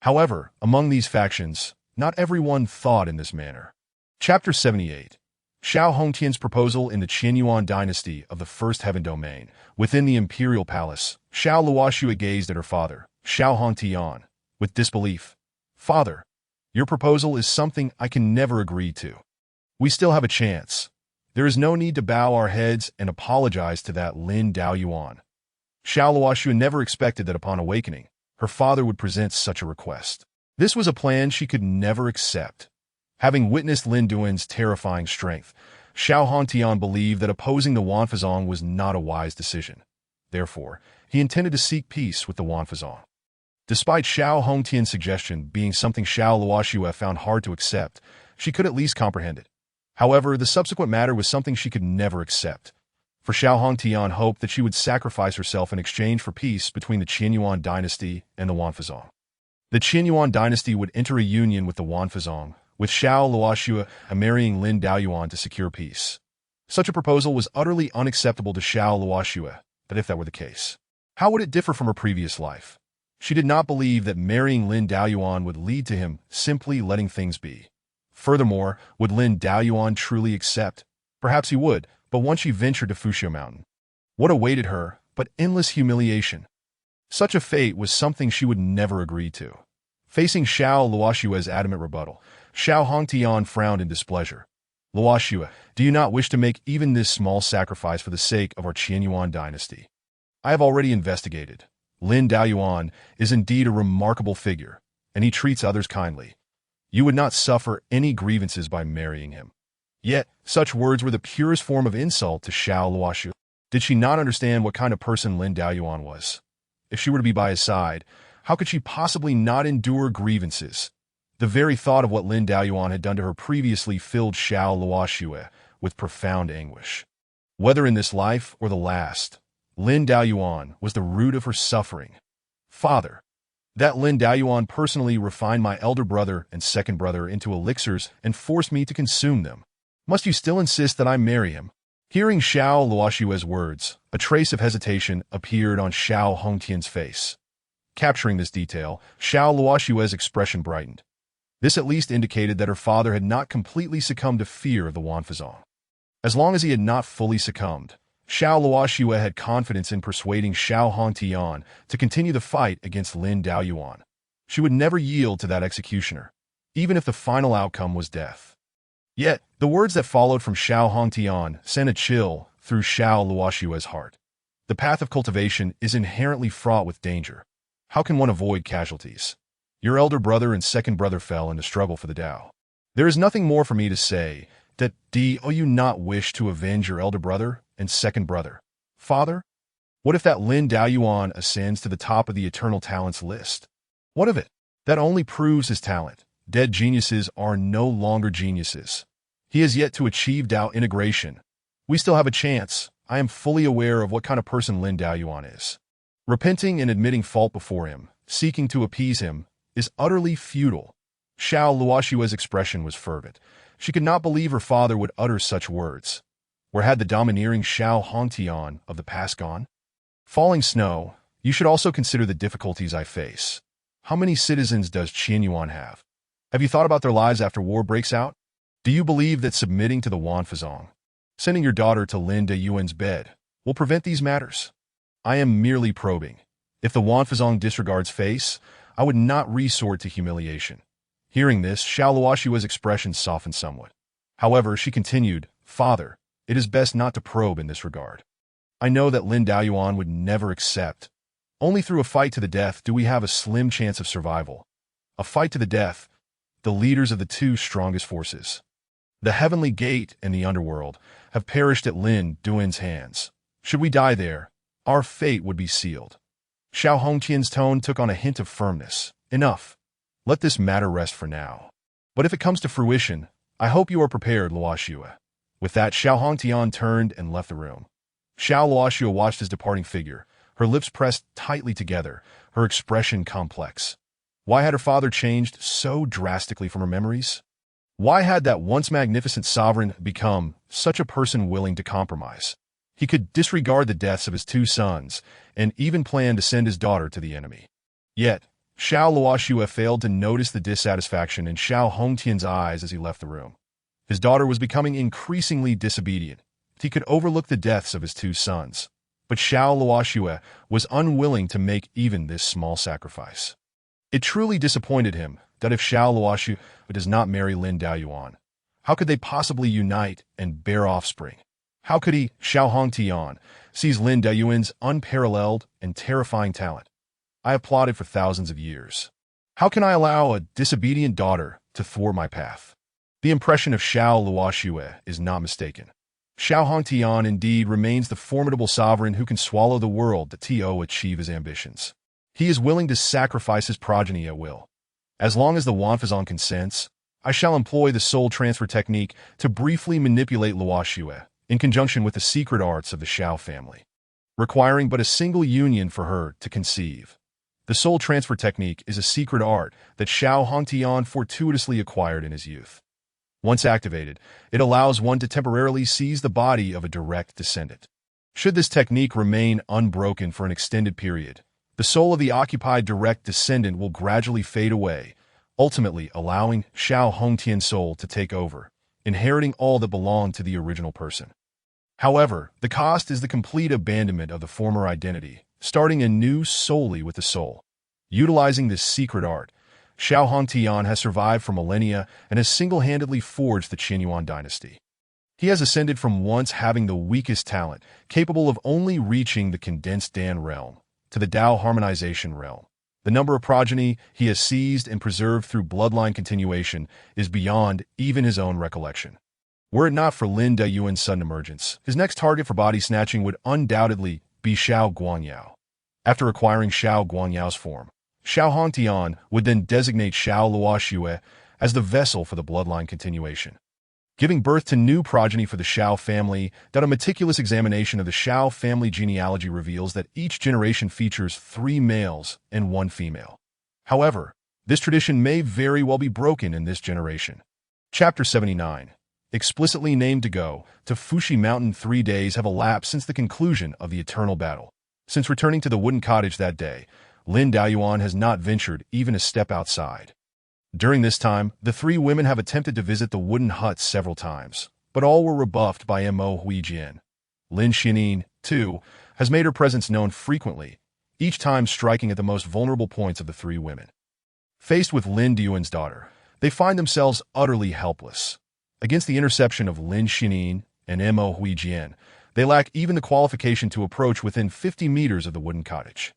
However, among these factions, not everyone thought in this manner. Chapter 78. Xiao Hongtian's proposal in the Qianyuan dynasty of the First Heaven Domain. Within the imperial palace, Xiao Luoxue gazed at her father, Xiao Hongtian, with disbelief. "Father, your proposal is something I can never agree to. We still have a chance. There is no need to bow our heads and apologize to that Lin Daoyuan." Xiao Luoxue never expected that upon awakening, her father would present such a request. This was a plan she could never accept. Having witnessed Lin Duan's terrifying strength, Xiao Hongtian believed that opposing the Wanfazong was not a wise decision. Therefore, he intended to seek peace with the Wanfazong. Despite Xiao Hongtian's suggestion being something Xiao Luoxue found hard to accept, she could at least comprehend it. However, the subsequent matter was something she could never accept. For Xiao Hongtian hoped that she would sacrifice herself in exchange for peace between the Qianyuan dynasty and the Wanfazong. The Qianyuan dynasty would enter a union with the Wanfazong, with Xiao Luoxue marrying Lin Daoyuan to secure peace. Such a proposal was utterly unacceptable to Xiao Luoxue, but if that were the case, how would it differ from her previous life? She did not believe that marrying Lin Daoyuan would lead to him simply letting things be. Furthermore, would Lin Daoyuan truly accept? Perhaps he would, but once she ventured to Fushio Mountain, what awaited her but endless humiliation? Such a fate was something she would never agree to. Facing Xiao Luoxue's adamant rebuttal, Xiao Hongtian frowned in displeasure. "Luoxue, do you not wish to make even this small sacrifice for the sake of our Qianyuan dynasty? I have already investigated. Lin Daoyuan is indeed a remarkable figure, and he treats others kindly. You would not suffer any grievances by marrying him." Yet, such words were the purest form of insult to Xiao Luoxue. Did she not understand what kind of person Lin Daoyuan was? If she were to be by his side, how could she possibly not endure grievances? The very thought of what Lin Daoyuan had done to her previously filled Xiao Luoxue with profound anguish. Whether in this life or the last, Lin Daoyuan was the root of her suffering. "Father, that Lin Daoyuan personally refined my elder brother and second brother into elixirs and forced me to consume them. Must you still insist that I marry him?" Hearing Xiao Luoxue's words, a trace of hesitation appeared on Xiao Hongtian's face. Capturing this detail, Xiao Luoxue's expression brightened. This at least indicated that her father had not completely succumbed to fear of the Wanfazong. As long as he had not fully succumbed, Xiao Luoxue had confidence in persuading Xiao Hongtian to continue the fight against Lin Daoyuan. She would never yield to that executioner, even if the final outcome was death. Yet, the words that followed from Xiao Hongtian sent a chill through Xiao Luoxue's heart. The path of cultivation is inherently fraught with danger. How can one avoid casualties? Your elder brother and second brother fell in the struggle for the Tao. There is nothing more for me to say. Do you not wish to avenge your elder brother and second brother? Father? What if that Lin Daoyuan ascends to the top of the eternal talents list? What of it? That only proves his talent. Dead geniuses are no longer geniuses. He has yet to achieve Tao integration. We still have a chance. I am fully aware of what kind of person Lin Daoyuan is. Repenting and admitting fault before him, seeking to appease him, is utterly futile. Xiao Luoxue's expression was fervent. She could not believe her father would utter such words. Where had the domineering Xiao Hongtian of the past gone? Falling snow, you should also consider the difficulties I face. How many citizens does Qianyuan have? Have you thought about their lives after war breaks out? Do you believe that submitting to the Wanfazong, sending your daughter to Lin Daoyuan's bed, will prevent these matters? I am merely probing. If the Wanfazong disregards face, I would not resort to humiliation. Hearing this, Xiao Luoxue's expression softened somewhat. However, she continued, "Father, it is best not to probe in this regard. I know that Lin Daoyuan would never accept. Only through a fight to the death do we have a slim chance of survival. A fight to the death, the leaders of the two strongest forces, the Heavenly Gate and the Underworld, have perished at Lin Duan's hands. Should we die there, our fate would be sealed." Xiao Hongtian's tone took on a hint of firmness. "Enough. Let this matter rest for now. But if it comes to fruition, I hope you are prepared, Luoxue." With that, Xiao Hongtian turned and left the room. Xiao Luoxue watched his departing figure, her lips pressed tightly together, her expression complex. Why had her father changed so drastically from her memories? Why had that once magnificent sovereign become such a person willing to compromise? He could disregard the deaths of his two sons and even plan to send his daughter to the enemy. Yet, Xiao Luoxue failed to notice the dissatisfaction in Xiao Hongtian's eyes as he left the room. His daughter was becoming increasingly disobedient. He could overlook the deaths of his two sons, but Xiao Luoxue was unwilling to make even this small sacrifice. It truly disappointed him that if Xiao Luoxu does not marry Lin Daoyuan, how could they possibly unite and bear offspring? How could he, Xiao Hongtian, seize Lin Daoyuan's unparalleled and terrifying talent? I have plotted for thousands of years. How can I allow a disobedient daughter to thwart my path? The impression of Xiao Luoxu is not mistaken. Xiao Hongtian indeed remains the formidable sovereign who can swallow the world to achieve his ambitions. He is willing to sacrifice his progeny at will. As long as the Wanfazon consents, I shall employ the soul transfer technique to briefly manipulate Luoxu in conjunction with the secret arts of the Xiao family, requiring but a single union for her to conceive. The soul transfer technique is a secret art that Xiao Hongtian fortuitously acquired in his youth. Once activated, it allows one to temporarily seize the body of a direct descendant. Should this technique remain unbroken for an extended period, the soul of the occupied direct descendant will gradually fade away, ultimately allowing Xiao Hongtian's soul to take over, inheriting all that belonged to the original person. However, the cost is the complete abandonment of the former identity, starting anew solely with the soul. Utilizing this secret art, Xiao Hongtian has survived for millennia and has single-handedly forged the Qinyuan dynasty. He has ascended from once having the weakest talent, capable of only reaching the condensed Dan realm, to the Dao harmonization realm. The number of progeny he has seized and preserved through bloodline continuation is beyond even his own recollection. Were it not for Lin Daoyuan's sudden emergence, his next target for body snatching would undoubtedly be Xiao Guangyao. After acquiring Xiao Guangyao's form, Xiao Hongtian would then designate Xiao Luoxu as the vessel for the bloodline continuation, giving birth to new progeny for the Xiao family. That a meticulous examination of the Xiao family genealogy reveals that each generation features 3 males and 1 female. However, this tradition may very well be broken in this generation. Chapter 79. Explicitly named to go to Fuxi Mountain. 3 days have elapsed since the conclusion of the eternal battle. Since returning to the wooden cottage that day, Lin Daoyuan has not ventured even a step outside. During this time, the 3 women have attempted to visit the wooden hut several times, but all were rebuffed by Mo Huijian. Lin Xianin, too, has made her presence known frequently, each time striking at the most vulnerable points of the 3 women. Faced with Lin Daoyuan's daughter, they find themselves utterly helpless. Against the interception of Lin Xianin and Mo Huijian, they lack even the qualification to approach within 50 meters of the wooden cottage,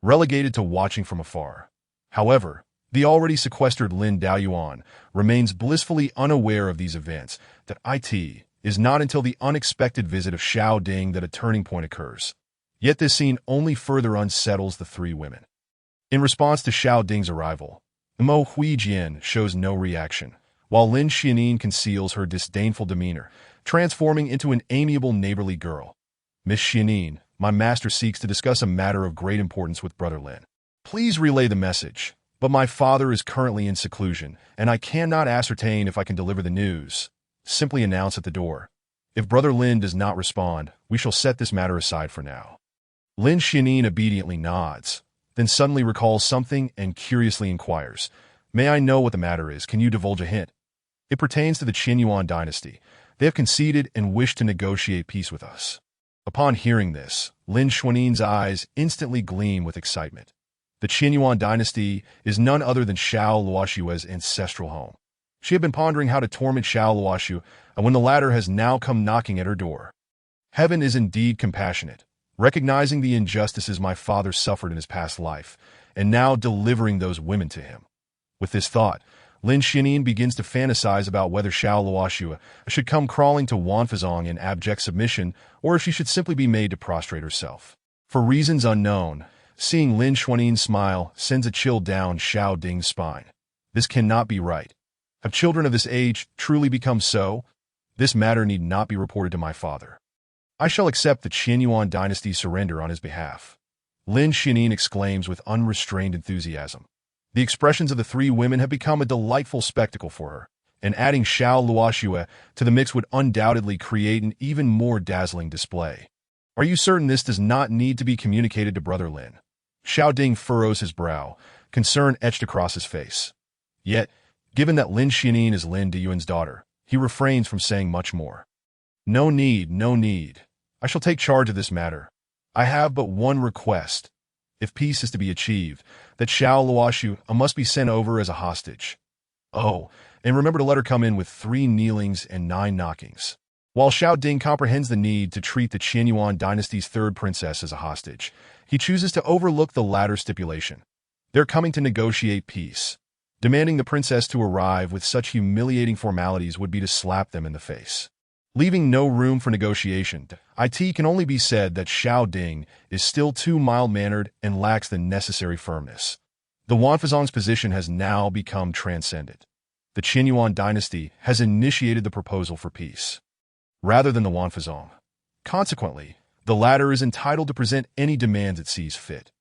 relegated to watching from afar. However, the already sequestered Lin Daoyuan remains blissfully unaware of these events. That it is not until the unexpected visit of Xiao Ding that a turning point occurs. Yet this scene only further unsettles the 3 women. In response to Xiao Ding's arrival, Mo Huijian shows no reaction, while Lin Xianin conceals her disdainful demeanor, transforming into an amiable neighborly girl. Miss Xianin, my master seeks to discuss a matter of great importance with Brother Lin. Please relay the message, but my father is currently in seclusion, and I cannot ascertain if I can deliver the news. Simply announce at the door. If Brother Lin does not respond, we shall set this matter aside for now. Lin Xianin obediently nods, then suddenly recalls something and curiously inquires, May I know what the matter is? Can you divulge a hint? It pertains to the Qinyuan dynasty. They have conceded and wish to negotiate peace with us. Upon hearing this, Lin Xuanin's eyes instantly gleam with excitement. The Qinyuan dynasty is none other than Xiao Luoxu's ancestral home. She had been pondering how to torment Xiao Luoxu, and when the latter has now come knocking at her door. Heaven is indeed compassionate, recognizing the injustices my father suffered in his past life, and now delivering those women to him. With this thought, Lin Xianin begins to fantasize about whether Xiao Luoxu should come crawling to Wanfazong in abject submission, or if she should simply be made to prostrate herself. For reasons unknown, seeing Lin Xuanin smile sends a chill down Xiao Ding's spine. This cannot be right. Have children of this age truly become so? This matter need not be reported to my father. I shall accept the Qinyuan dynasty's surrender on his behalf. Lin Xianin exclaims with unrestrained enthusiasm. The expressions of the 3 women have become a delightful spectacle for her, and adding Xiao Luoxu to the mix would undoubtedly create an even more dazzling display. Are you certain this does not need to be communicated to Brother Lin? Xiao Ding furrows his brow, concern etched across his face. Yet, given that Lin Xianin is Lin Daoyuan's daughter, he refrains from saying much more. No need, no need. I shall take charge of this matter. I have but one request. if peace is to be achieved, that Xiao Luoxu must be sent over as a hostage. Oh, and remember to let her come in with 3 kneelings and 9 knockings. While Xiao Ding comprehends the need to treat the Qianyuan dynasty's 3rd princess as a hostage, he chooses to overlook the latter stipulation. They're coming to negotiate peace. Demanding the princess to arrive with such humiliating formalities would be to slap them in the face. Leaving no room for negotiation, it can only be said that Xiao Ding is still too mild-mannered and lacks the necessary firmness. The Wanfazong's position has now become transcendent. The Qianyuan dynasty has initiated the proposal for peace, rather than the Wanfazong. Consequently, the latter is entitled to present any demands it sees fit.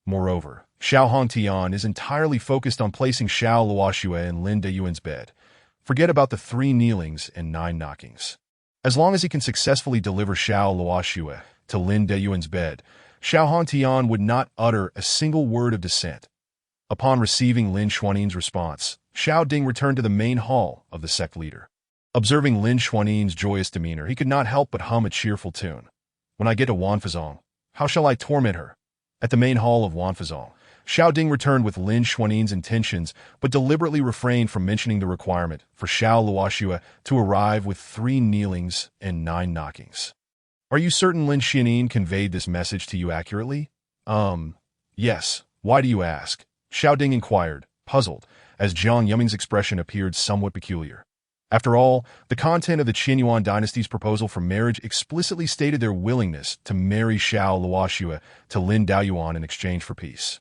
Moreover, Xiao Hongtian is entirely focused on placing Xiao Luoxue in Lin Dayuan's bed. Forget about the 3 kneelings and 9 knockings. As long as he can successfully deliver Xiao Luoxue to Lin Dayuan's bed, Xiao Hongtian would not utter a single word of dissent. Upon receiving Lin Xuanin's response, Xiao Ding returned to the main hall of the sect leader. Observing Lin Xuanin's joyous demeanor, he could not help but hum a cheerful tune. When I get to Wanfazong, how shall I torment her? At the main hall of Wanfazong, Xiao Ding returned with Lin Xuanin's intentions, but deliberately refrained from mentioning the requirement for Xiao Luoxue to arrive with 3 kneelings and 9 knockings. Are you certain Lin Xuanin conveyed this message to you accurately? Yes. Why do you ask? Xiao Ding inquired, puzzled, as Jiang Yuming's expression appeared somewhat peculiar. After all, the content of the Qianyuan dynasty's proposal for marriage explicitly stated their willingness to marry Xiao Luoxue to Lin Daoyuan in exchange for peace.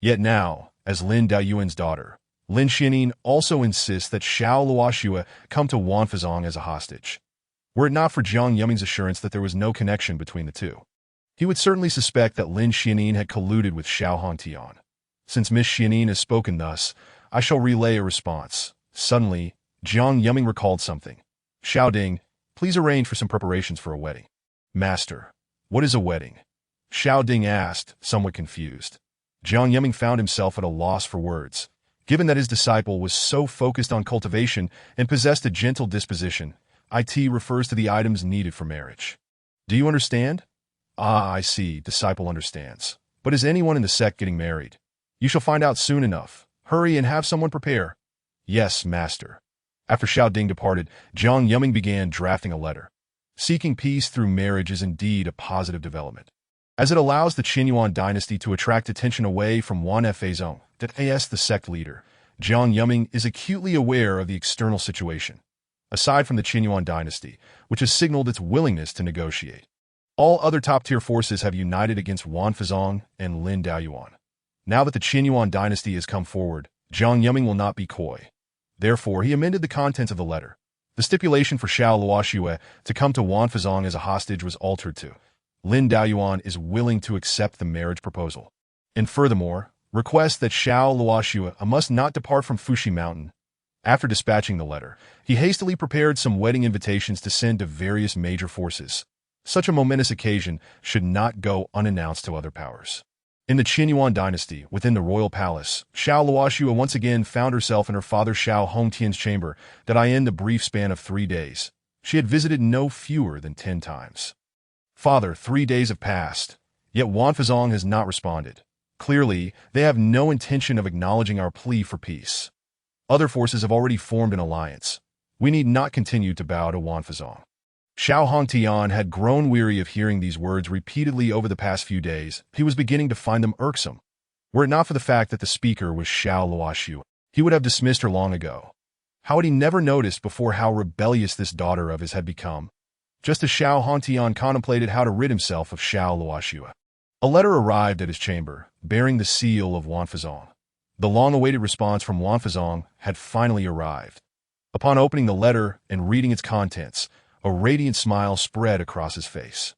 Yet now, as Lin Daoyuan's daughter, Lin Xuanin also insists that Xiao Luoxue come to Wanfazong as a hostage. Were it not for Jiang Yuming's assurance that there was no connection between the two, he would certainly suspect that Lin Xuanin had colluded with Xiao Hongtian. Since Miss Xuanin has spoken thus, I shall relay a response. Suddenly, Jiang Yuming recalled something. Xiao Ding, please arrange for some preparations for a wedding. Master, what is a wedding? Xiao Ding asked, somewhat confused. Jiang Yuming found himself at a loss for words. Given that his disciple was so focused on cultivation and possessed a gentle disposition, it refers to the items needed for marriage. Do you understand? Ah, I see, disciple understands. But is anyone in the sect getting married? You shall find out soon enough. Hurry and have someone prepare. Yes, master. After Xiao Ding departed, Jiang Yuming began drafting a letter. Seeking peace through marriage is indeed a positive development, as it allows the Qianyuan dynasty to attract attention away from Wanfazong, the sect leader. Jiang Yuming is acutely aware of the external situation. Aside from the Qianyuan dynasty, which has signaled its willingness to negotiate, all other top-tier forces have united against Wanfazong and Lin Daoyuan. Now that the Qianyuan dynasty has come forward, Jiang Yuming will not be coy. Therefore, he amended the contents of the letter. The stipulation for Xiao Luoxue to come to Wanfazong as a hostage was altered to Lin Daoyuan is willing to accept the marriage proposal, and furthermore, requests that Xiao Luoxue must not depart from Fuxi Mountain. After dispatching the letter, he hastily prepared some wedding invitations to send to various major forces. Such a momentous occasion should not go unannounced to other powers. In the Qianyuan dynasty, within the royal palace, Xiao Luoxue once again found herself in her father Xiao Hongtian's chamber in the brief span of 3 days. She had visited no fewer than 10 times. Father, 3 days have passed, yet Wanfazong has not responded. Clearly, they have no intention of acknowledging our plea for peace. Other forces have already formed an alliance. We need not continue to bow to Wanfazong. Xiao Hongtian had grown weary of hearing these words repeatedly over the past few days. He was beginning to find them irksome. Were it not for the fact that the speaker was Xiao Luoxue, he would have dismissed her long ago. How had he never noticed before how rebellious this daughter of his had become? Just as Xiao Hongtian contemplated how to rid himself of Xiao Luoxue, a letter arrived at his chamber, bearing the seal of Wanfazong. The long-awaited response from Wanfazong had finally arrived. Upon opening the letter and reading its contents, a radiant smile spread across his face.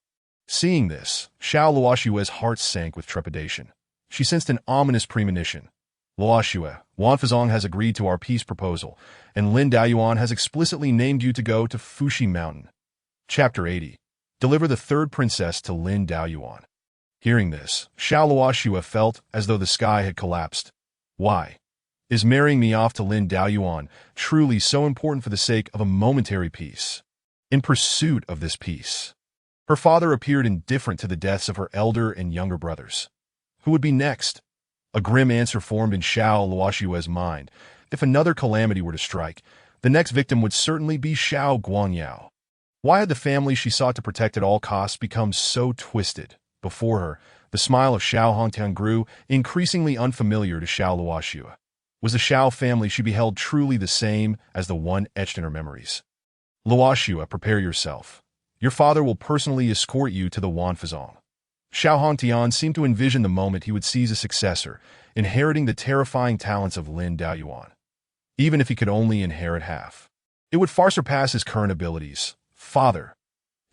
Seeing this, Xiao Luoxue's heart sank with trepidation. She sensed an ominous premonition. Luoxue, Wanfazong has agreed to our peace proposal, and Lin Daoyuan has explicitly named you to go to Fuxi Mountain. Chapter 80. Deliver the 3rd princess to Lin Daoyuan. Hearing this, Xiao Luoxue felt as though the sky had collapsed. Why? Is marrying me off to Lin Daoyuan truly so important for the sake of a momentary peace? In pursuit of this peace, her father appeared indifferent to the deaths of her elder and younger brothers. Who would be next? A grim answer formed in Xiao Luoshue's mind. If another calamity were to strike, the next victim would certainly be Xiao Guangyao. Why had the family she sought to protect at all costs become so twisted? Before her, the smile of Xiao Hongtian grew increasingly unfamiliar to Xiao Luoshua. Was the Xiao family she beheld truly the same as the one etched in her memories? Luoshua, prepare yourself. Your father will personally escort you to the Wanfazong. Xiao Hongtian seemed to envision the moment he would seize a successor, inheriting the terrifying talents of Lin Daoyuan. Even if he could only inherit half, it would far surpass his current abilities. Father,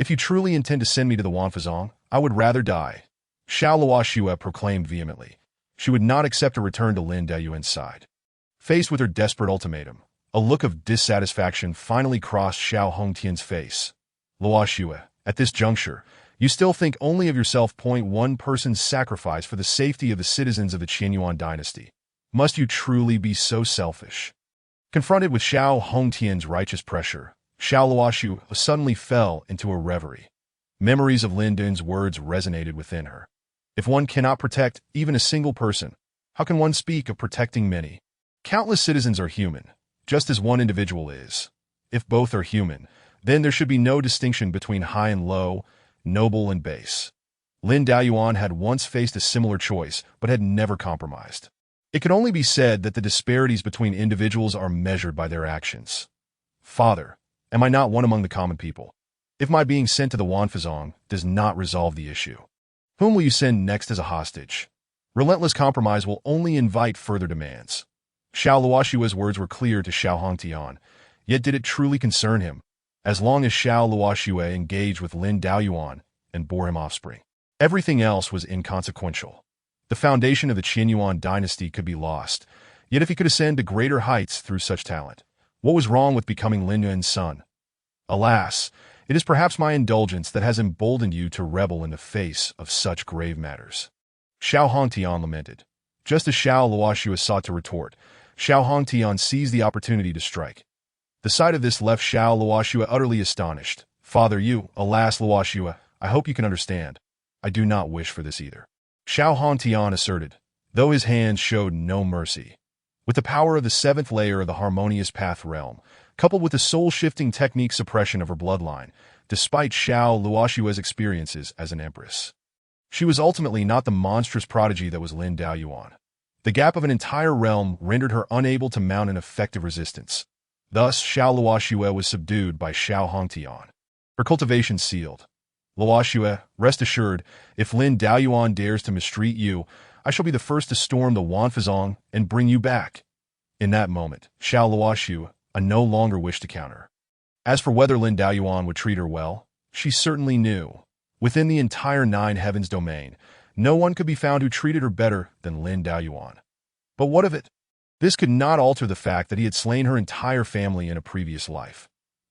if you truly intend to send me to the Wanfazong, I would rather die. Xiao Luoshua proclaimed vehemently. She would not accept a return to Lin Daoyuan's side. Faced with her desperate ultimatum, a look of dissatisfaction finally crossed Xiao Hongtian's face. Luoshua, at this juncture, you still think only of yourself. One person's sacrifice for the safety of the citizens of the Qianyuan dynasty. Must you truly be so selfish? Confronted with Xiao Hongtian's righteous pressure, Xiao Luoshua suddenly fell into a reverie. Memories of Lin Dun's words resonated within her. If one cannot protect even a single person, how can one speak of protecting many? Countless citizens are human, just as one individual is. If both are human, then there should be no distinction between high and low, noble and base. Lin Daoyuan had once faced a similar choice, but had never compromised. It could only be said that the disparities between individuals are measured by their actions. Father, am I not one among the common people? If my being sent to the Wanfazong does not resolve the issue, whom will you send next as a hostage? Relentless compromise will only invite further demands. Xiao Luoshua's words were clear to Xiao Hongtian, yet did it truly concern him? As long as Xiao Luoshua engaged with Lin Daoyuan and bore him offspring, everything else was inconsequential. The foundation of the Qianyuan dynasty could be lost, yet if he could ascend to greater heights through such talent, what was wrong with becoming Lin Yun's son? Alas, it is perhaps my indulgence that has emboldened you to rebel in the face of such grave matters. Xiao Hongtian lamented. Just as Xiao Luoshua sought to retort, Xiao Hongtian seized the opportunity to strike. The sight of this left Xiao Luoshua utterly astonished. Father, alas Luoshua, I hope you can understand. I do not wish for this either. Xiao Hongtian asserted, though his hands showed no mercy. With the power of the seventh layer of the harmonious path realm, coupled with the soul-shifting technique suppression of her bloodline, despite Xiao Luoshua's experiences as an empress, she was ultimately not the monstrous prodigy that was Lin Daoyuan. The gap of an entire realm rendered her unable to mount an effective resistance. Thus, Xiao Luoshua was subdued by Xiao Hongtian. Her cultivation sealed. Luoshua, rest assured, if Lin Daoyuan dares to mistreat you, I shall be the first to storm the Wanfazong and bring you back. In that moment, Xiao Luoshua no longer wished to counter. As for whether Lin Daoyuan would treat her well, she certainly knew. Within the entire Nine Heavens domain, no one could be found who treated her better than Lin Daoyuan. But what of it? This could not alter the fact that he had slain her entire family in a previous life.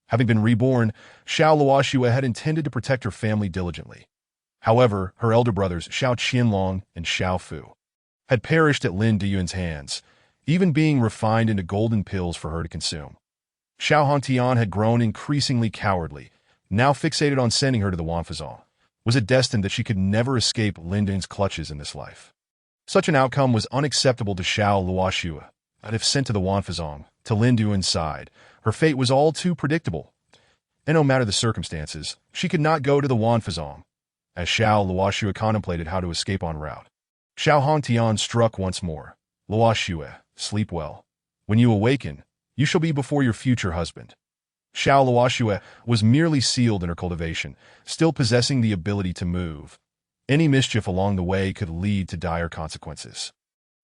Having been reborn, Xiao Luoshua had intended to protect her family diligently. However, her elder brothers Xiao Qianlong and Xiao Fu had perished at Lin Dayuan's hands, even being refined into golden pills for her to consume. Xiao Hongtian had grown increasingly cowardly, now fixated on sending her to the Wanfazong. Was it destined that she could never escape Lin Dayuan's clutches in this life? Such an outcome was unacceptable to Xiao Luoshua, but if sent to the Wanfazong, to Lin Dayuan's side, her fate was all too predictable. And no matter the circumstances, she could not go to the Wanfazong. As Xiao Luoshua contemplated how to escape en route, Xiao Hongtian struck once more. Luoshua, sleep well. When you awaken, you shall be before your future husband. Xiao Luoshua was merely sealed in her cultivation, still possessing the ability to move. Any mischief along the way could lead to dire consequences.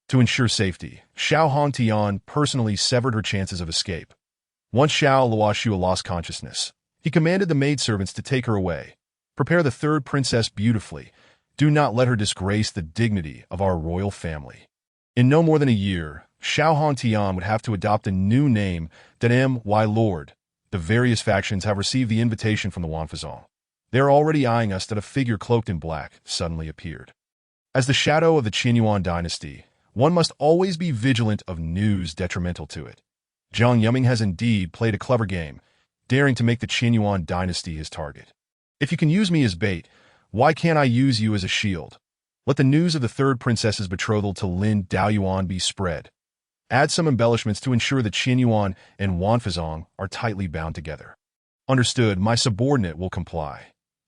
To ensure safety, Xiao Hongtian personally severed her chances of escape. Once Xiao Luoshua lost consciousness, he commanded the maidservants to take her away. Prepare the third princess beautifully. Do not let her disgrace the dignity of our royal family. In no more than a year, Xiao Hongtian would have to adopt a new name, My Lord. The various factions have received the invitation from the Wanfazong. They are already eyeing us that a figure cloaked in black suddenly appeared. As the shadow of the Qianyuan dynasty, one must always be vigilant of news detrimental to it. Jiang Yuming has indeed played a clever game, daring to make the Qianyuan dynasty his target. If you can use me as bait, why can't I use you as a shield? Let the news of the third princess's betrothal to Lin Daoyuan be spread. Add some embellishments to ensure that Qianyuan and Wanfazong are tightly bound together. Understood, my subordinate will comply.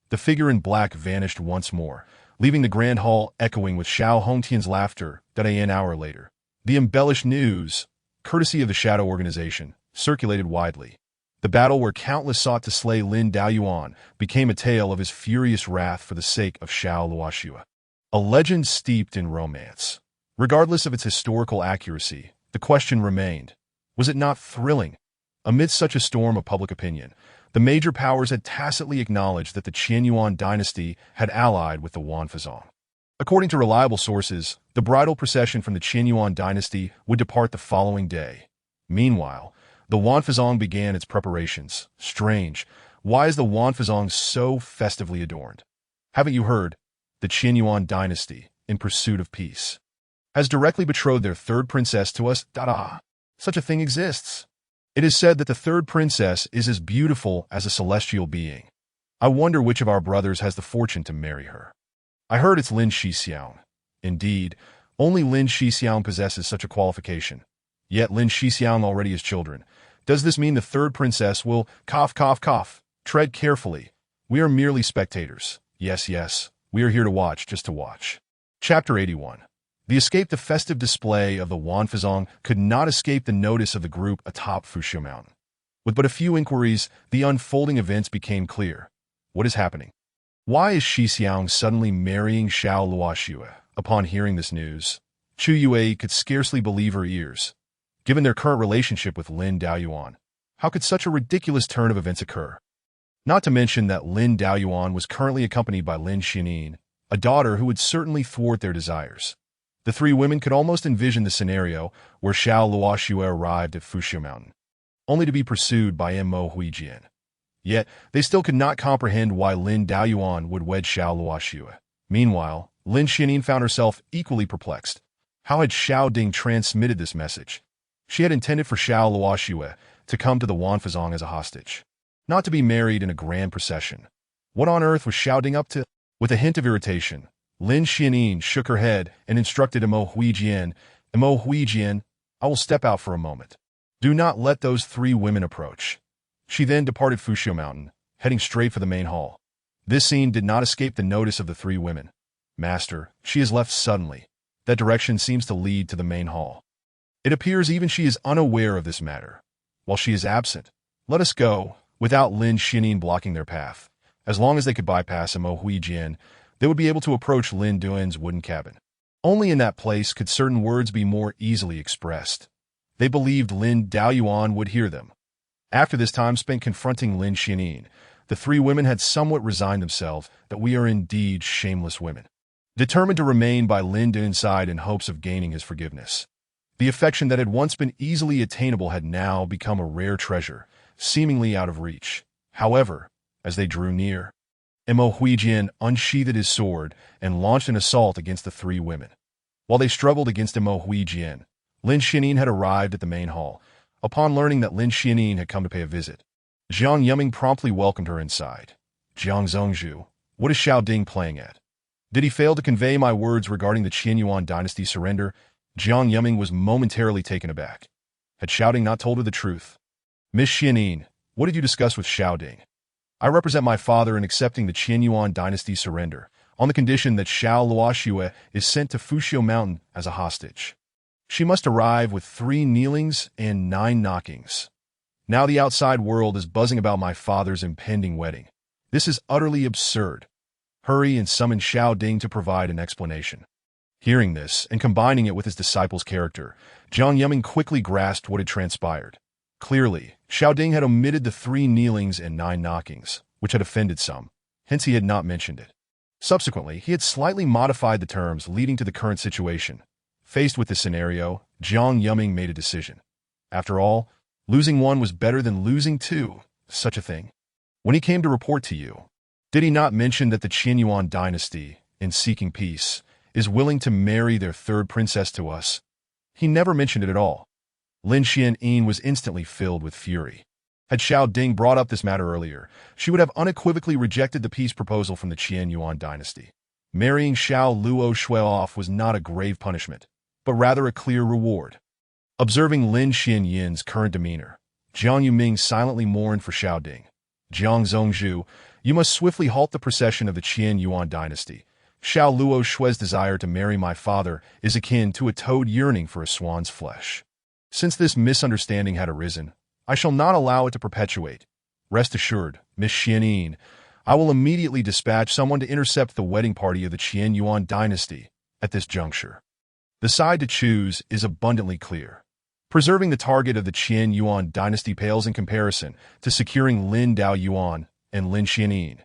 The figure in black vanished once more, leaving the grand hall echoing with Xiao Hongtian's laughter that an hour later. The embellished news, courtesy of the Shadow Organization, circulated widely. The battle where countless sought to slay Lin Daoyuan became a tale of his furious wrath for the sake of Xiao Luoxue. A legend steeped in romance. Regardless of its historical accuracy, the question remained, was it not thrilling? Amidst such a storm of public opinion, the major powers had tacitly acknowledged that the Qianyuan dynasty had allied with the Wanfazong. According to reliable sources, the bridal procession from the Qianyuan dynasty would depart the following day. Meanwhile, the Wanfazong began its preparations. Strange, why is the Wanfazong so festively adorned? Haven't you heard? The Qianyuan dynasty, in pursuit of peace, has directly betrothed their third princess to us. Such a thing exists. It is said that the third princess is as beautiful as a celestial being. I wonder which of our brothers has the fortune to marry her. I heard it's Lin Shixiang. Indeed, only Lin Shixiang possesses such a qualification. Yet Lin Shixiang already has children. Does this mean the third princess will cough, cough, cough? Tread carefully. We are merely spectators. Yes, we are here to watch, just to watch. Chapter 81. The escaped festive display of the Wanfazong could not escape the notice of the group atop Fushio Mountain. With but a few inquiries, the unfolding events became clear. What is happening? Why is Shixiang suddenly marrying Xiao Luoxue? Upon hearing this news, Chu Yue could scarcely believe her ears. Given their current relationship with Lin Daoyuan, how could such a ridiculous turn of events occur? Not to mention that Lin Daoyuan was currently accompanied by Lin Xianin, a daughter who would certainly thwart their desires. The three women could almost envision the scenario where Xiao Luoxue arrived at Fushio Mountain, only to be pursued by Mo Huijian. Yet, they still could not comprehend why Lin Daoyuan would wed Xiao Luoxue. Meanwhile, Lin Xianin found herself equally perplexed. How had Xiao Ding transmitted this message? She had intended for Xiao Luoxue to come to the Wanfazong as a hostage, not to be married in a grand procession. What on earth was Xiao Ding up to? With a hint of irritation, Lin Xianin shook her head and instructed Mo Huijian, I will step out for a moment. Do not let those three women approach. She then departed Fushio Mountain, heading straight for the main hall. This scene did not escape the notice of the three women. Master, she has left suddenly. That direction seems to lead to the main hall. It appears even she is unaware of this matter. While she is absent, let us go, without Lin Xianin blocking their path. As long as they could bypass Mo Huijian, they would be able to approach Lin Duan's wooden cabin. Only in that place could certain words be more easily expressed. They believed Lin Daoyuan would hear them. After this time spent confronting Lin Xianin, the three women had somewhat resigned themselves that we are indeed shameless women, determined to remain by Lin Duan's side in hopes of gaining his forgiveness. The affection that had once been easily attainable had now become a rare treasure, seemingly out of reach. However, as they drew near, Mo Huijian unsheathed his sword and launched an assault against the three women. While they struggled against Mo Huijian, Lin Xianin had arrived at the main hall. Upon learning that Lin Xianin had come to pay a visit, Jiang Yuming promptly welcomed her inside. Jiang Zhongzhu, what is Xiao Ding playing at? Did he fail to convey my words regarding the Qianyuan dynasty surrender? Jiang Yuming was momentarily taken aback. Had Xiao Ding not told her the truth? Miss Xianin, what did you discuss with Xiao Ding? I represent my father in accepting the Qianyuan dynasty surrender, on the condition that Xiao Luoxue is sent to Fushio Mountain as a hostage. She must arrive with 3 kneelings and 9 knockings. Now the outside world is buzzing about my father's impending wedding. This is utterly absurd. Hurry and summon Xiao Ding to provide an explanation. Hearing this, and combining it with his disciple's character, Jiang Yuming quickly grasped what had transpired. Clearly, Xiao Ding had omitted the 3 kneelings and 9 knockings, which had offended some, hence he had not mentioned it. Subsequently, he had slightly modified the terms leading to the current situation. Faced with this scenario, Jiang Yuming made a decision. After all, losing 1 was better than losing 2, such a thing. When he came to report to you, did he not mention that the Qianyuan dynasty, in seeking peace, is willing to marry their third princess to us? He never mentioned it at all. Lin Xianin was instantly filled with fury. Had Xiao Ding brought up this matter earlier, she would have unequivocally rejected the peace proposal from the Qianyuan dynasty. Marrying Xiao Luo Shui off was not a grave punishment, but rather a clear reward. Observing Lin Xianyin's current demeanor, Jiang Yuming silently mourned for Xiao Ding. Jiang Zhongzhu, you must swiftly halt the procession of the Qian Yuan dynasty. Xiao Luo Shui's desire to marry my father is akin to a toad yearning for a swan's flesh. Since this misunderstanding had arisen, I shall not allow it to perpetuate. Rest assured, Miss Xianyin, I will immediately dispatch someone to intercept the wedding party of the Qian Yuan dynasty at this juncture. The side to choose is abundantly clear. Preserving the target of the Qian Yuan dynasty pales in comparison to securing Lin Dao Yuan and Lin Xianyin.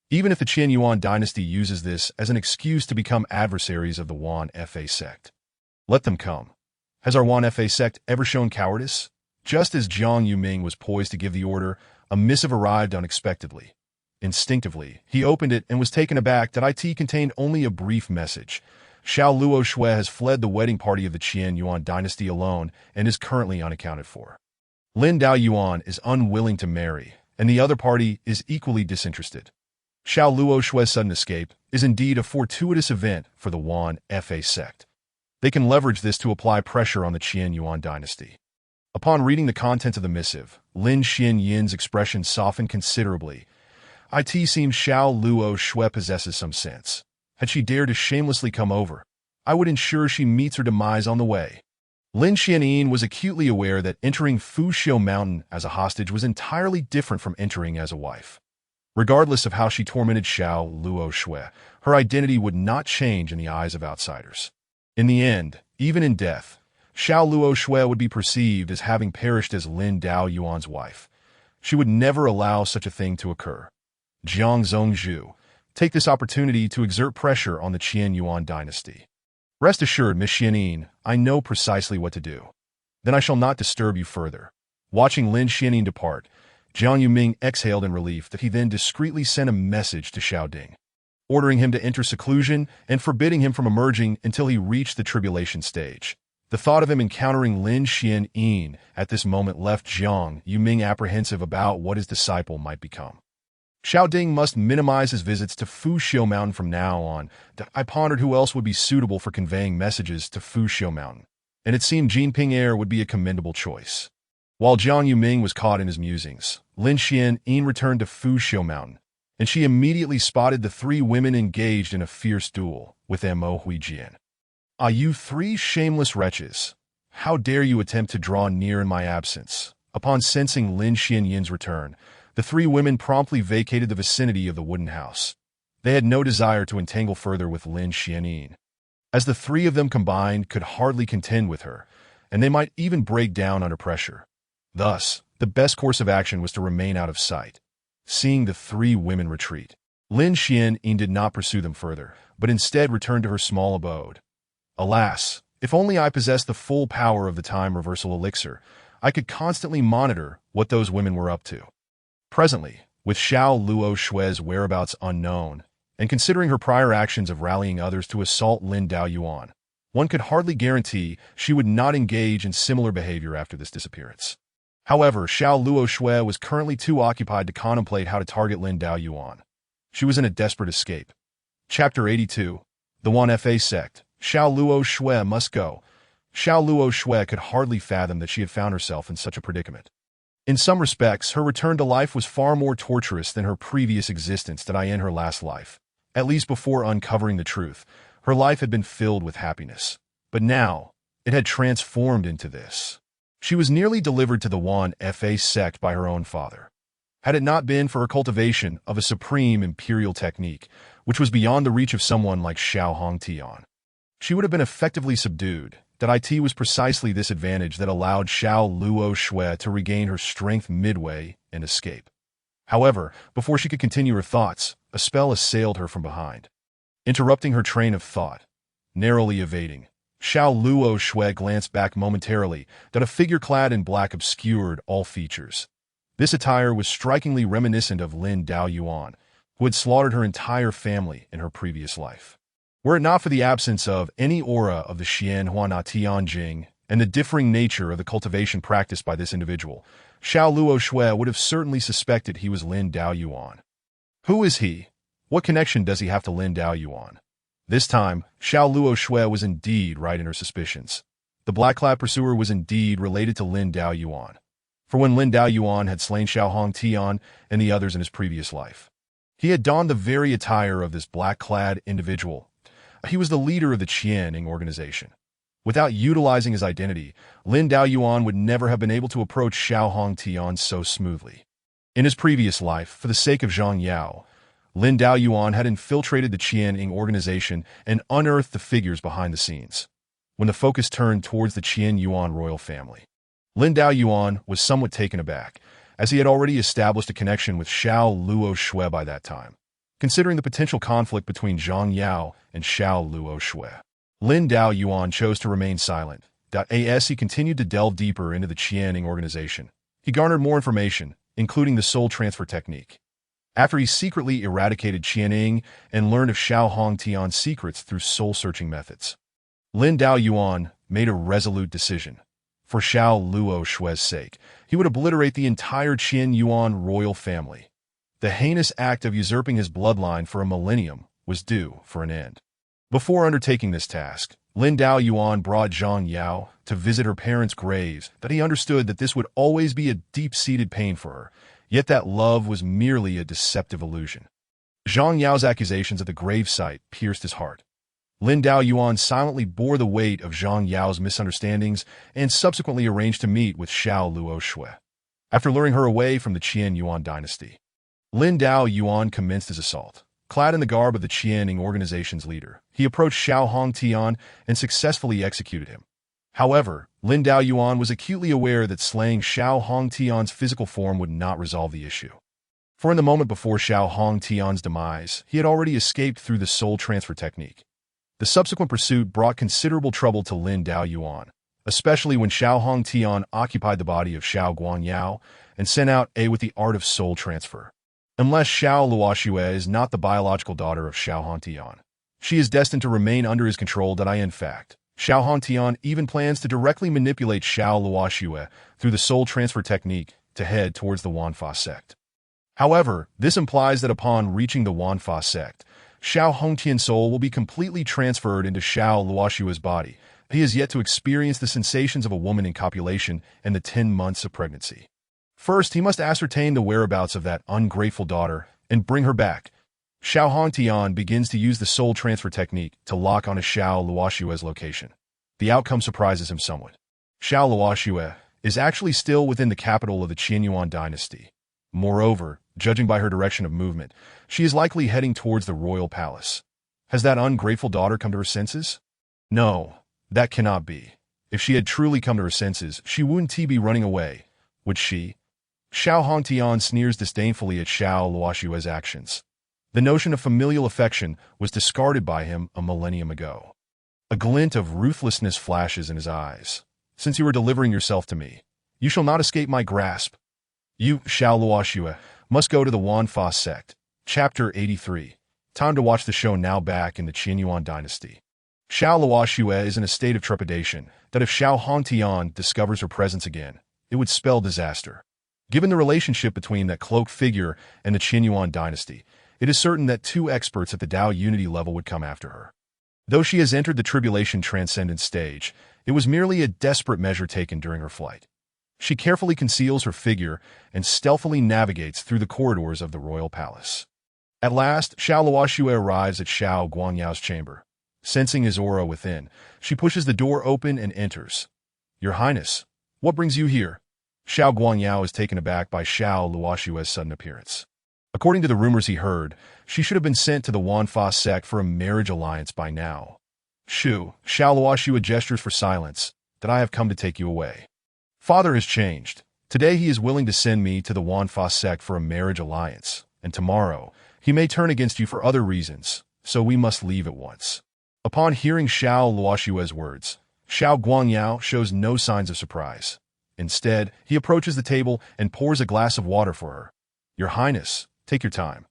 Even if the Qian Yuan dynasty uses this as an excuse to become adversaries of the Wan Fa sect. Let them come. Has our Wan Fa sect ever shown cowardice? Just as Jiang Yuming was poised to give the order, a missive arrived unexpectedly. Instinctively, he opened it and was taken aback that it contained only a brief message. Xiao Luo Shui has fled the wedding party of the Qian Yuan dynasty alone and is currently unaccounted for. Lin Dao Yuan is unwilling to marry, and the other party is equally disinterested. Xiao Luo Shui's sudden escape is indeed a fortuitous event for the Wan Fa sect. They can leverage this to apply pressure on the Qian Yuan dynasty. Upon reading the contents of the missive, Lin Xianyin's expression softened considerably. It seems Xiao Luo Shui possesses some sense. Had she dared to shamelessly come over, I would ensure she meets her demise on the way. Lin Xianyin was acutely aware that entering Fuxiu Mountain as a hostage was entirely different from entering as a wife. Regardless of how she tormented Xiao Luo Shui, her identity would not change in the eyes of outsiders. In the end, even in death, Xiao Luo Shui would be perceived as having perished as Lin Dao Yuan's wife. She would never allow such a thing to occur. Jiang Zhongzhu, take this opportunity to exert pressure on the Qian Yuan dynasty. Rest assured, Miss Xianyin, I know precisely what to do. Then I shall not disturb you further. Watching Lin Xianyin depart, Jiang Yuming exhaled in relief that he then discreetly sent a message to Xiao Ding, ordering him to enter seclusion and forbidding him from emerging until he reached the tribulation stage. The thought of him encountering Lin Xianyin at this moment left Jiang Yuming apprehensive about what his disciple might become. Xiao Ding must minimize his visits to Fuxiu Mountain from now on. I pondered who else would be suitable for conveying messages to Fuxiu Mountain, and it seemed Jinping Air would be a commendable choice. While Jiang Yuming was caught in his musings, Lin Xianyin returned to Fuxiu Mountain, and she immediately spotted the three women engaged in a fierce duel with Mo Huijian. Ah, you three shameless wretches! How dare you attempt to draw near in my absence? Upon sensing Lin Xianyin's return, the three women promptly vacated the vicinity of the wooden house. They had no desire to entangle further with Lin Xianyin, as the three of them combined could hardly contend with her, and they might even break down under pressure. Thus, the best course of action was to remain out of sight. Seeing the three women retreat, Lin Xianyin did not pursue them further, but instead returned to her small abode. Alas, if only I possessed the full power of the time reversal elixir, I could constantly monitor what those women were up to. Presently, with Xiao Luo Shui's whereabouts unknown, and considering her prior actions of rallying others to assault Lin Dao Yuan, one could hardly guarantee she would not engage in similar behavior after this disappearance. However, Xiao Luo Shui was currently too occupied to contemplate how to target Lin Dao Yuan. She was in a desperate escape. Chapter 82. The Wan Fa Sect. Xiao Luo Shui must go. Xiao Luo Shui could hardly fathom that she had found herself in such a predicament. In some respects, her return to life was far more torturous than her previous existence in her last life. At least before uncovering the truth, her life had been filled with happiness. But now, it had transformed into this. She was nearly delivered to the Wan Fa sect by her own father. Had it not been for her cultivation of a supreme imperial technique, which was beyond the reach of someone like Xiao Hongtian, she would have been effectively subdued. It was precisely this advantage that allowed Xiao Luo Shui to regain her strength midway and escape. However, before she could continue her thoughts, a spell assailed her from behind, interrupting her train of thought. Narrowly evading, Xiao Luo Shui glanced back momentarily. A figure clad in black obscured all features. This attire was strikingly reminiscent of Lin Dao Yuan, who had slaughtered her entire family in her previous life. Were it not for the absence of any aura of the Xian Huana Tianjing and the differing nature of the cultivation practiced by this individual, Xiao Luo Shui would have certainly suspected he was Lin Dao Yuan. Who is he? What connection does he have to Lin Dao Yuan? This time, Xiao Luo Shui was indeed right in her suspicions. The black-clad pursuer was indeed related to Lin Dao Yuan. For when Lin Dao Yuan had slain Xiao Hong Tian and the others in his previous life, he had donned the very attire of this black-clad individual. He was the leader of the Qianing organization. Without utilizing his identity, Lin Dao Yuan would never have been able to approach Xiao Hong Tian so smoothly. In his previous life, for the sake of Zhang Yao, Lin Dao Yuan had infiltrated the Qianing organization and unearthed the figures behind the scenes. When the focus turned towards the Qian Yuan royal family, Lin Dao Yuan was somewhat taken aback, as he had already established a connection with Xiao Luo Shui by that time. Considering the potential conflict between Zhang Yao and Xiao Luo Shui, Lin Dao Yuan chose to remain silent. As he continued to delve deeper into the Qianing organization, he garnered more information, including the soul transfer technique. After he secretly eradicated Qianing and learned of Xiao Hong Tian's secrets through soul-searching methods, Lin Dao Yuan made a resolute decision. For Xiao Luo Shui's sake, he would obliterate the entire Qian Yuan royal family. The heinous act of usurping his bloodline for a millennium was due for an end. Before undertaking this task, Lin Dao Yuan brought Zhang Yao to visit her parents' graves, that he understood that this would always be a deep-seated pain for her, yet that love was merely a deceptive illusion. Zhang Yao's accusations at the gravesite pierced his heart. Lin Dao Yuan silently bore the weight of Zhang Yao's misunderstandings and subsequently arranged to meet with Xiao Luo Shui. After luring her away from the Qian Yuan dynasty, Lin Dao Yuan commenced his assault. Clad in the garb of the Qianing organization's leader, he approached Xiao Hong Tian and successfully executed him. However, Lin Dao Yuan was acutely aware that slaying Xiao Hong Tian's physical form would not resolve the issue. For in the moment before Xiao Hong Tian's demise, he had already escaped through the soul transfer technique. The subsequent pursuit brought considerable trouble to Lin Dao Yuan, especially when Xiao Hong Tian occupied the body of Xiao Guangyao and sent out with the art of soul transfer. Unless Xiao Luo Shui is not the biological daughter of Xiao Hong Tian, she is destined to remain under his control. In fact, Xiao Hong Tian even plans to directly manipulate Xiao Luo Shui through the soul transfer technique to head towards the Wanfa sect. However, this implies that upon reaching the Wanfa sect, Xiao Hong Tian's soul will be completely transferred into Xiao Luo Shui's body. He is yet to experience the sensations of a woman in copulation and the 10 months of pregnancy. First, he must ascertain the whereabouts of that ungrateful daughter and bring her back. Xiao Hong Tian begins to use the soul transfer technique to lock onto Xiao Luo Shui's location. The outcome surprises him somewhat. Xiao Luo Shui is actually still within the capital of the Qian Yuan dynasty. Moreover, judging by her direction of movement, she is likely heading towards the royal palace. Has that ungrateful daughter come to her senses? No, that cannot be. If she had truly come to her senses, she wouldn't be running away, would she? Xiao Hong Tian sneers disdainfully at Xiao Luo Shui's actions. The notion of familial affection was discarded by him a millennium ago. A glint of ruthlessness flashes in his eyes. Since you are delivering yourself to me, you shall not escape my grasp. You, Xiao Luo Shui, must go to the Wanfa sect. Chapter 83. Time to watch the show now back in the Qian Yuan dynasty. Xiao Luo Shui is in a state of trepidation that if Xiao Hong Tian discovers her presence again, it would spell disaster. Given the relationship between that cloaked figure and the Qian Yuan dynasty, it is certain that 2 experts at the Dao Unity level would come after her. Though she has entered the Tribulation Transcendent stage, it was merely a desperate measure taken during her flight. She carefully conceals her figure and stealthily navigates through the corridors of the royal palace. At last, Xiao Luo Shui arrives at Xiao Guangyao's chamber. Sensing his aura within, she pushes the door open and enters. Your Highness, what brings you here? Xiao Guangyao is taken aback by Xiao Luo Shui's sudden appearance. According to the rumors he heard, she should have been sent to the Wanfa sect for a marriage alliance by now. Xiao Luo Shui gestures for silence, that I have come to take you away. Father has changed. Today he is willing to send me to the Wanfa sect for a marriage alliance, and tomorrow he may turn against you for other reasons, so we must leave at once. Upon hearing Xiao Luo Shui's words, Xiao Guangyao shows no signs of surprise. Instead, he approaches the table and pours a glass of water for her. Your Highness, take your time.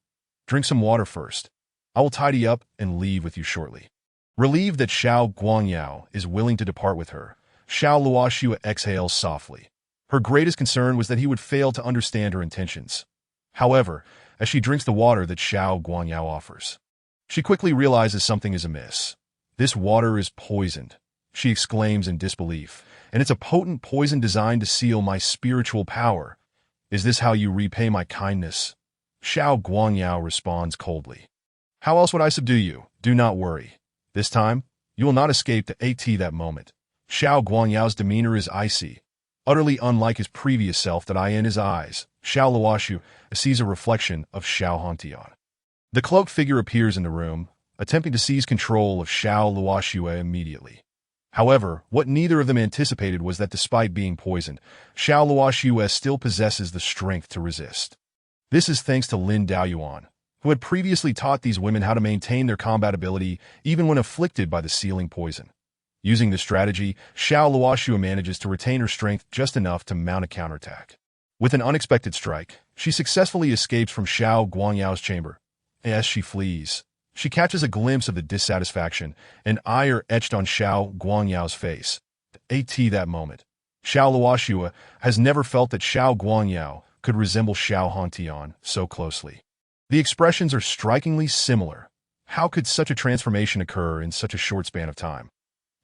Drink some water first. I will tidy up and leave with you shortly. Relieved that Xiao Guangyao is willing to depart with her, Xiao Luo Shui exhales softly. Her greatest concern was that he would fail to understand her intentions. However, as she drinks the water that Xiao Guangyao offers, She quickly realizes something is amiss. This water is poisoned, she exclaims in disbelief, and it's a potent poison designed to seal my spiritual power. Is this how you repay my kindness? Xiao Guangyao responds coldly. How else would I subdue you? Do not worry. This time, you will not escape the that moment. Xiao Guangyao's demeanor is icy, utterly unlike his previous self that in his eyes. Xiao Luoshu sees a reflection of Xiao Hongtian. The cloaked figure appears in the room, attempting to seize control of Xiao Luoshu immediately. However, what neither of them anticipated was that despite being poisoned, Xiao Luoshu still possesses the strength to resist. This is thanks to Lin Daoyuan, who had previously taught these women how to maintain their combat ability even when afflicted by the sealing poison. Using this strategy, Xiao Luoshu manages to retain her strength just enough to mount a counterattack. With an unexpected strike, she successfully escapes from Xiao Guangyao's chamber. As she flees, she catches a glimpse of the dissatisfaction and ire etched on Xiao Guangyao's face. That moment, Xiao Luoshu has never felt that Xiao Guangyao could resemble Xiao Hongtian so closely. The expressions are strikingly similar. How could such a transformation occur in such a short span of time?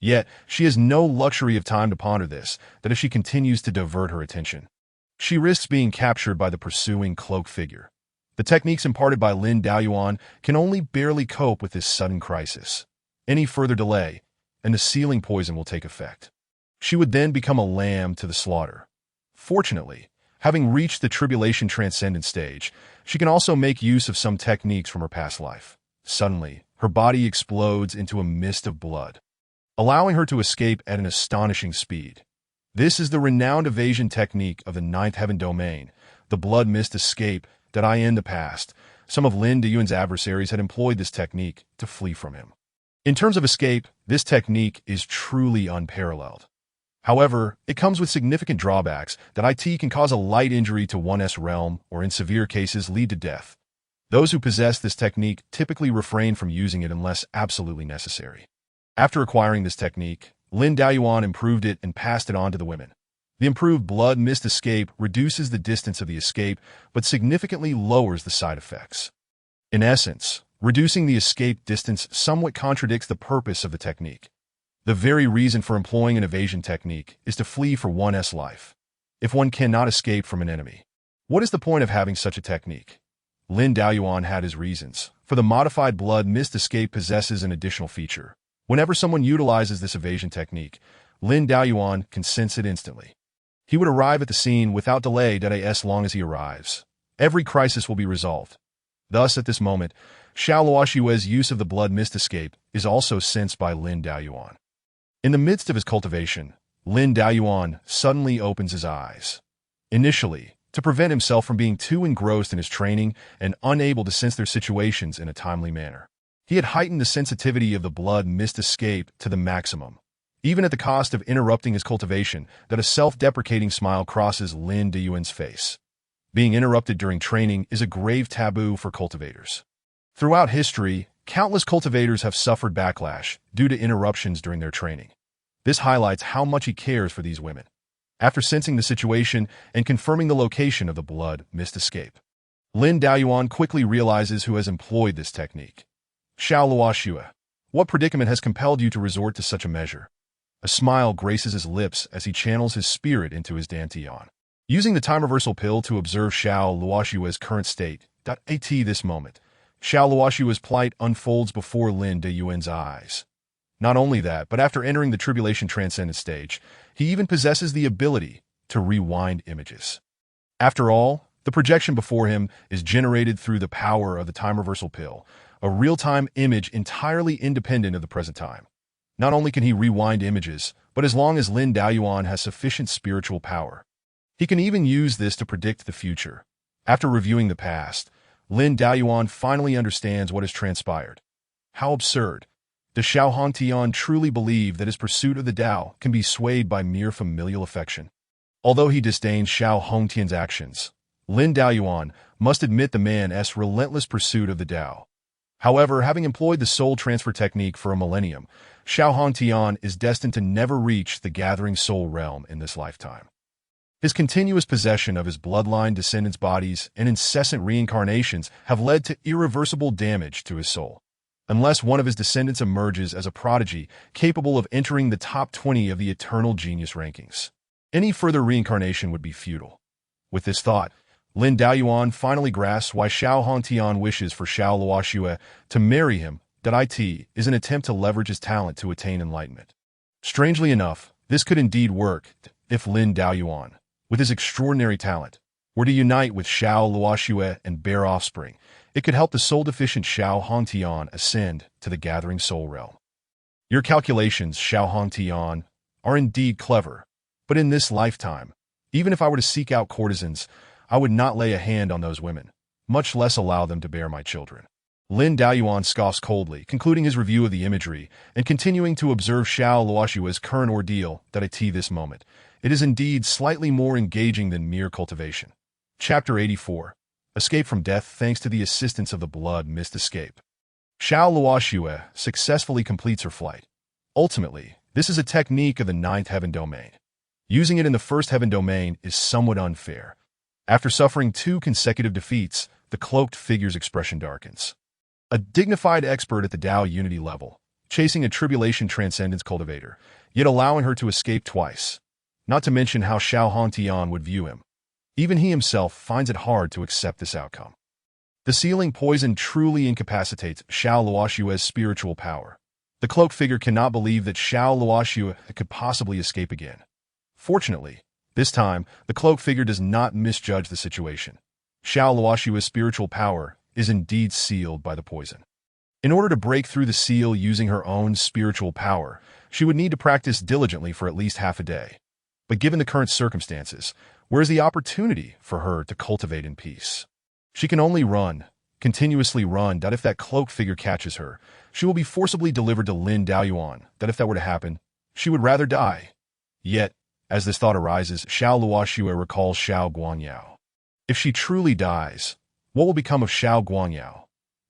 Yet, she has no luxury of time to ponder this, that if she continues to divert her attention, she risks being captured by the pursuing cloaked figure. The techniques imparted by Lin Daoyuan can only barely cope with this sudden crisis. Any further delay, and the sealing poison will take effect. She would then become a lamb to the slaughter. Fortunately, having reached the tribulation transcendent stage, she can also make use of some techniques from her past life. Suddenly, her body explodes into a mist of blood, allowing her to escape at an astonishing speed. This is the renowned evasion technique of the Ninth Heaven Domain, the blood mist escape that in the past, some of Lin Daoyuan's adversaries had employed this technique to flee from him. In terms of escape, this technique is truly unparalleled. However, it comes with significant drawbacks that can cause a light injury to one's realm or in severe cases lead to death. Those who possess this technique typically refrain from using it unless absolutely necessary. After acquiring this technique, Lin Daoyuan improved it and passed it on to the women. The improved blood mist escape reduces the distance of the escape, but significantly lowers the side effects. In essence, reducing the escape distance somewhat contradicts the purpose of the technique. The very reason for employing an evasion technique is to flee for one's life. If one cannot escape from an enemy, what is the point of having such a technique? Lin Daoyuan had his reasons, for the modified blood mist escape possesses an additional feature. Whenever someone utilizes this evasion technique, Lin Daoyuan can sense it instantly. He would arrive at the scene without delay as long as he arrives. Every crisis will be resolved. Thus, at this moment, Xiao Luoshu's use of the blood mist escape is also sensed by Lin Daoyuan. In the midst of his cultivation, Lin Daoyuan suddenly opens his eyes. Initially, to prevent himself from being too engrossed in his training and unable to sense their situations in a timely manner, he had heightened the sensitivity of the blood mist escape to the maximum. Even at the cost of interrupting his cultivation, that a self-deprecating smile crosses Lin Daoyuan's face. Being interrupted during training is a grave taboo for cultivators. Throughout history, countless cultivators have suffered backlash due to interruptions during their training. This highlights how much he cares for these women. After sensing the situation and confirming the location of the blood mist escape, Lin Daoyuan quickly realizes who has employed this technique. Xiao Luoshu, what predicament has compelled you to resort to such a measure? A smile graces his lips as he channels his spirit into his dantian. Using the time reversal pill to observe Xiao Luoshu's current state, this moment, Xiao Luoshu's plight unfolds before Lin Daoyuan's eyes. Not only that, but after entering the tribulation transcendent stage, he even possesses the ability to rewind images. After all, the projection before him is generated through the power of the time reversal pill, a real-time image entirely independent of the present time. Not only can he rewind images, but as long as Lin Daoyuan has sufficient spiritual power, he can even use this to predict the future. After reviewing the past, Lin Daoyuan finally understands what has transpired. How absurd. Does Xiao Hongtian truly believe that his pursuit of the Tao can be swayed by mere familial affection? Although he disdains Xiao Hongtian's actions, Lin Daoyuan must admit the man's relentless pursuit of the Tao. However, having employed the soul transfer technique for a millennium, Xiao Hongtian is destined to never reach the gathering soul realm in this lifetime. His continuous possession of his bloodline descendants' bodies and incessant reincarnations have led to irreversible damage to his soul. unless one of his descendants emerges as a prodigy capable of entering the top 20 of the eternal genius rankings. Any further reincarnation would be futile. With this thought, Lin Daoyuan finally grasps why Xiao Hongtian wishes for Xiao Luoxue to marry him. That is an attempt to leverage his talent to attain enlightenment. Strangely enough, this could indeed work if Lin Daoyuan, with his extraordinary talent, were to unite with Xiao Luoxue and bear offspring. It could help the soul-deficient Xiao Hongtian ascend to the gathering soul realm. Your calculations, Xiao Hongtian, are indeed clever, but in this lifetime, even if I were to seek out courtesans, I would not lay a hand on those women, much less allow them to bear my children. Lin Daoyuan scoffs coldly, concluding his review of the imagery and continuing to observe Xiao Luoxue's current ordeal. This moment, it is indeed slightly more engaging than mere cultivation. Chapter 84. Escape from death thanks to the assistance of the blood mist escape. Xiao Luoxue successfully completes her flight. Ultimately, this is a technique of the ninth heaven domain. Using it in the first heaven domain is somewhat unfair. After suffering 2 consecutive defeats, the cloaked figure's expression darkens. A dignified expert at the Tao unity level, chasing a tribulation transcendence cultivator, yet allowing her to escape twice. Not to mention how Xiao Hongtian would view him. Even he himself finds it hard to accept this outcome. The sealing poison truly incapacitates Xiao Luoxue's spiritual power. The cloaked figure cannot believe that Xiao Luoxue could possibly escape again. Fortunately, this time, the cloaked figure does not misjudge the situation. Xiao Luoxue's spiritual power is indeed sealed by the poison. In order to break through the seal using her own spiritual power, she would need to practice diligently for at least half a day. But given the current circumstances, where is the opportunity for her to cultivate in peace? She can only run, continuously run. If that cloaked figure catches her, she will be forcibly delivered to Lin Daoyuan. If that were to happen, she would rather die. Yet, as this thought arises, Xiao Luoxue recalls Xiao Guangyao. If she truly dies, what will become of Xiao Guangyao?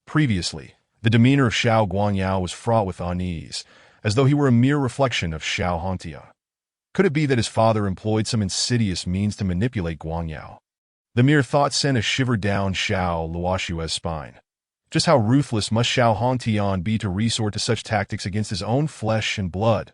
Previously, the demeanor of Xiao Guangyao was fraught with unease, as though he were a mere reflection of Xiao Hongtian. Could it be that his father employed some insidious means to manipulate Guangyao? The mere thought sent a shiver down Xiao Luoxue's spine. Just how ruthless must Xiao Hongtian be to resort to such tactics against his own flesh and blood?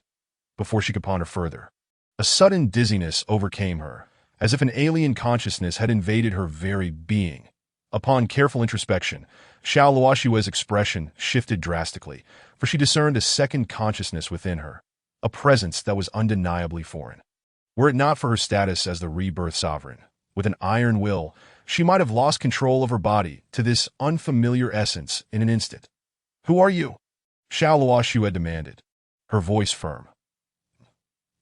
Before she could ponder further, a sudden dizziness overcame her, as if an alien consciousness had invaded her very being. Upon careful introspection, Xiao Luoxue's expression shifted drastically, for she discerned a second consciousness within her, a presence that was undeniably foreign. Were it not for her status as the rebirth sovereign, with an iron will, she might have lost control of her body to this unfamiliar essence in an instant. "Who are you?" Xiao Luoxue demanded, her voice firm.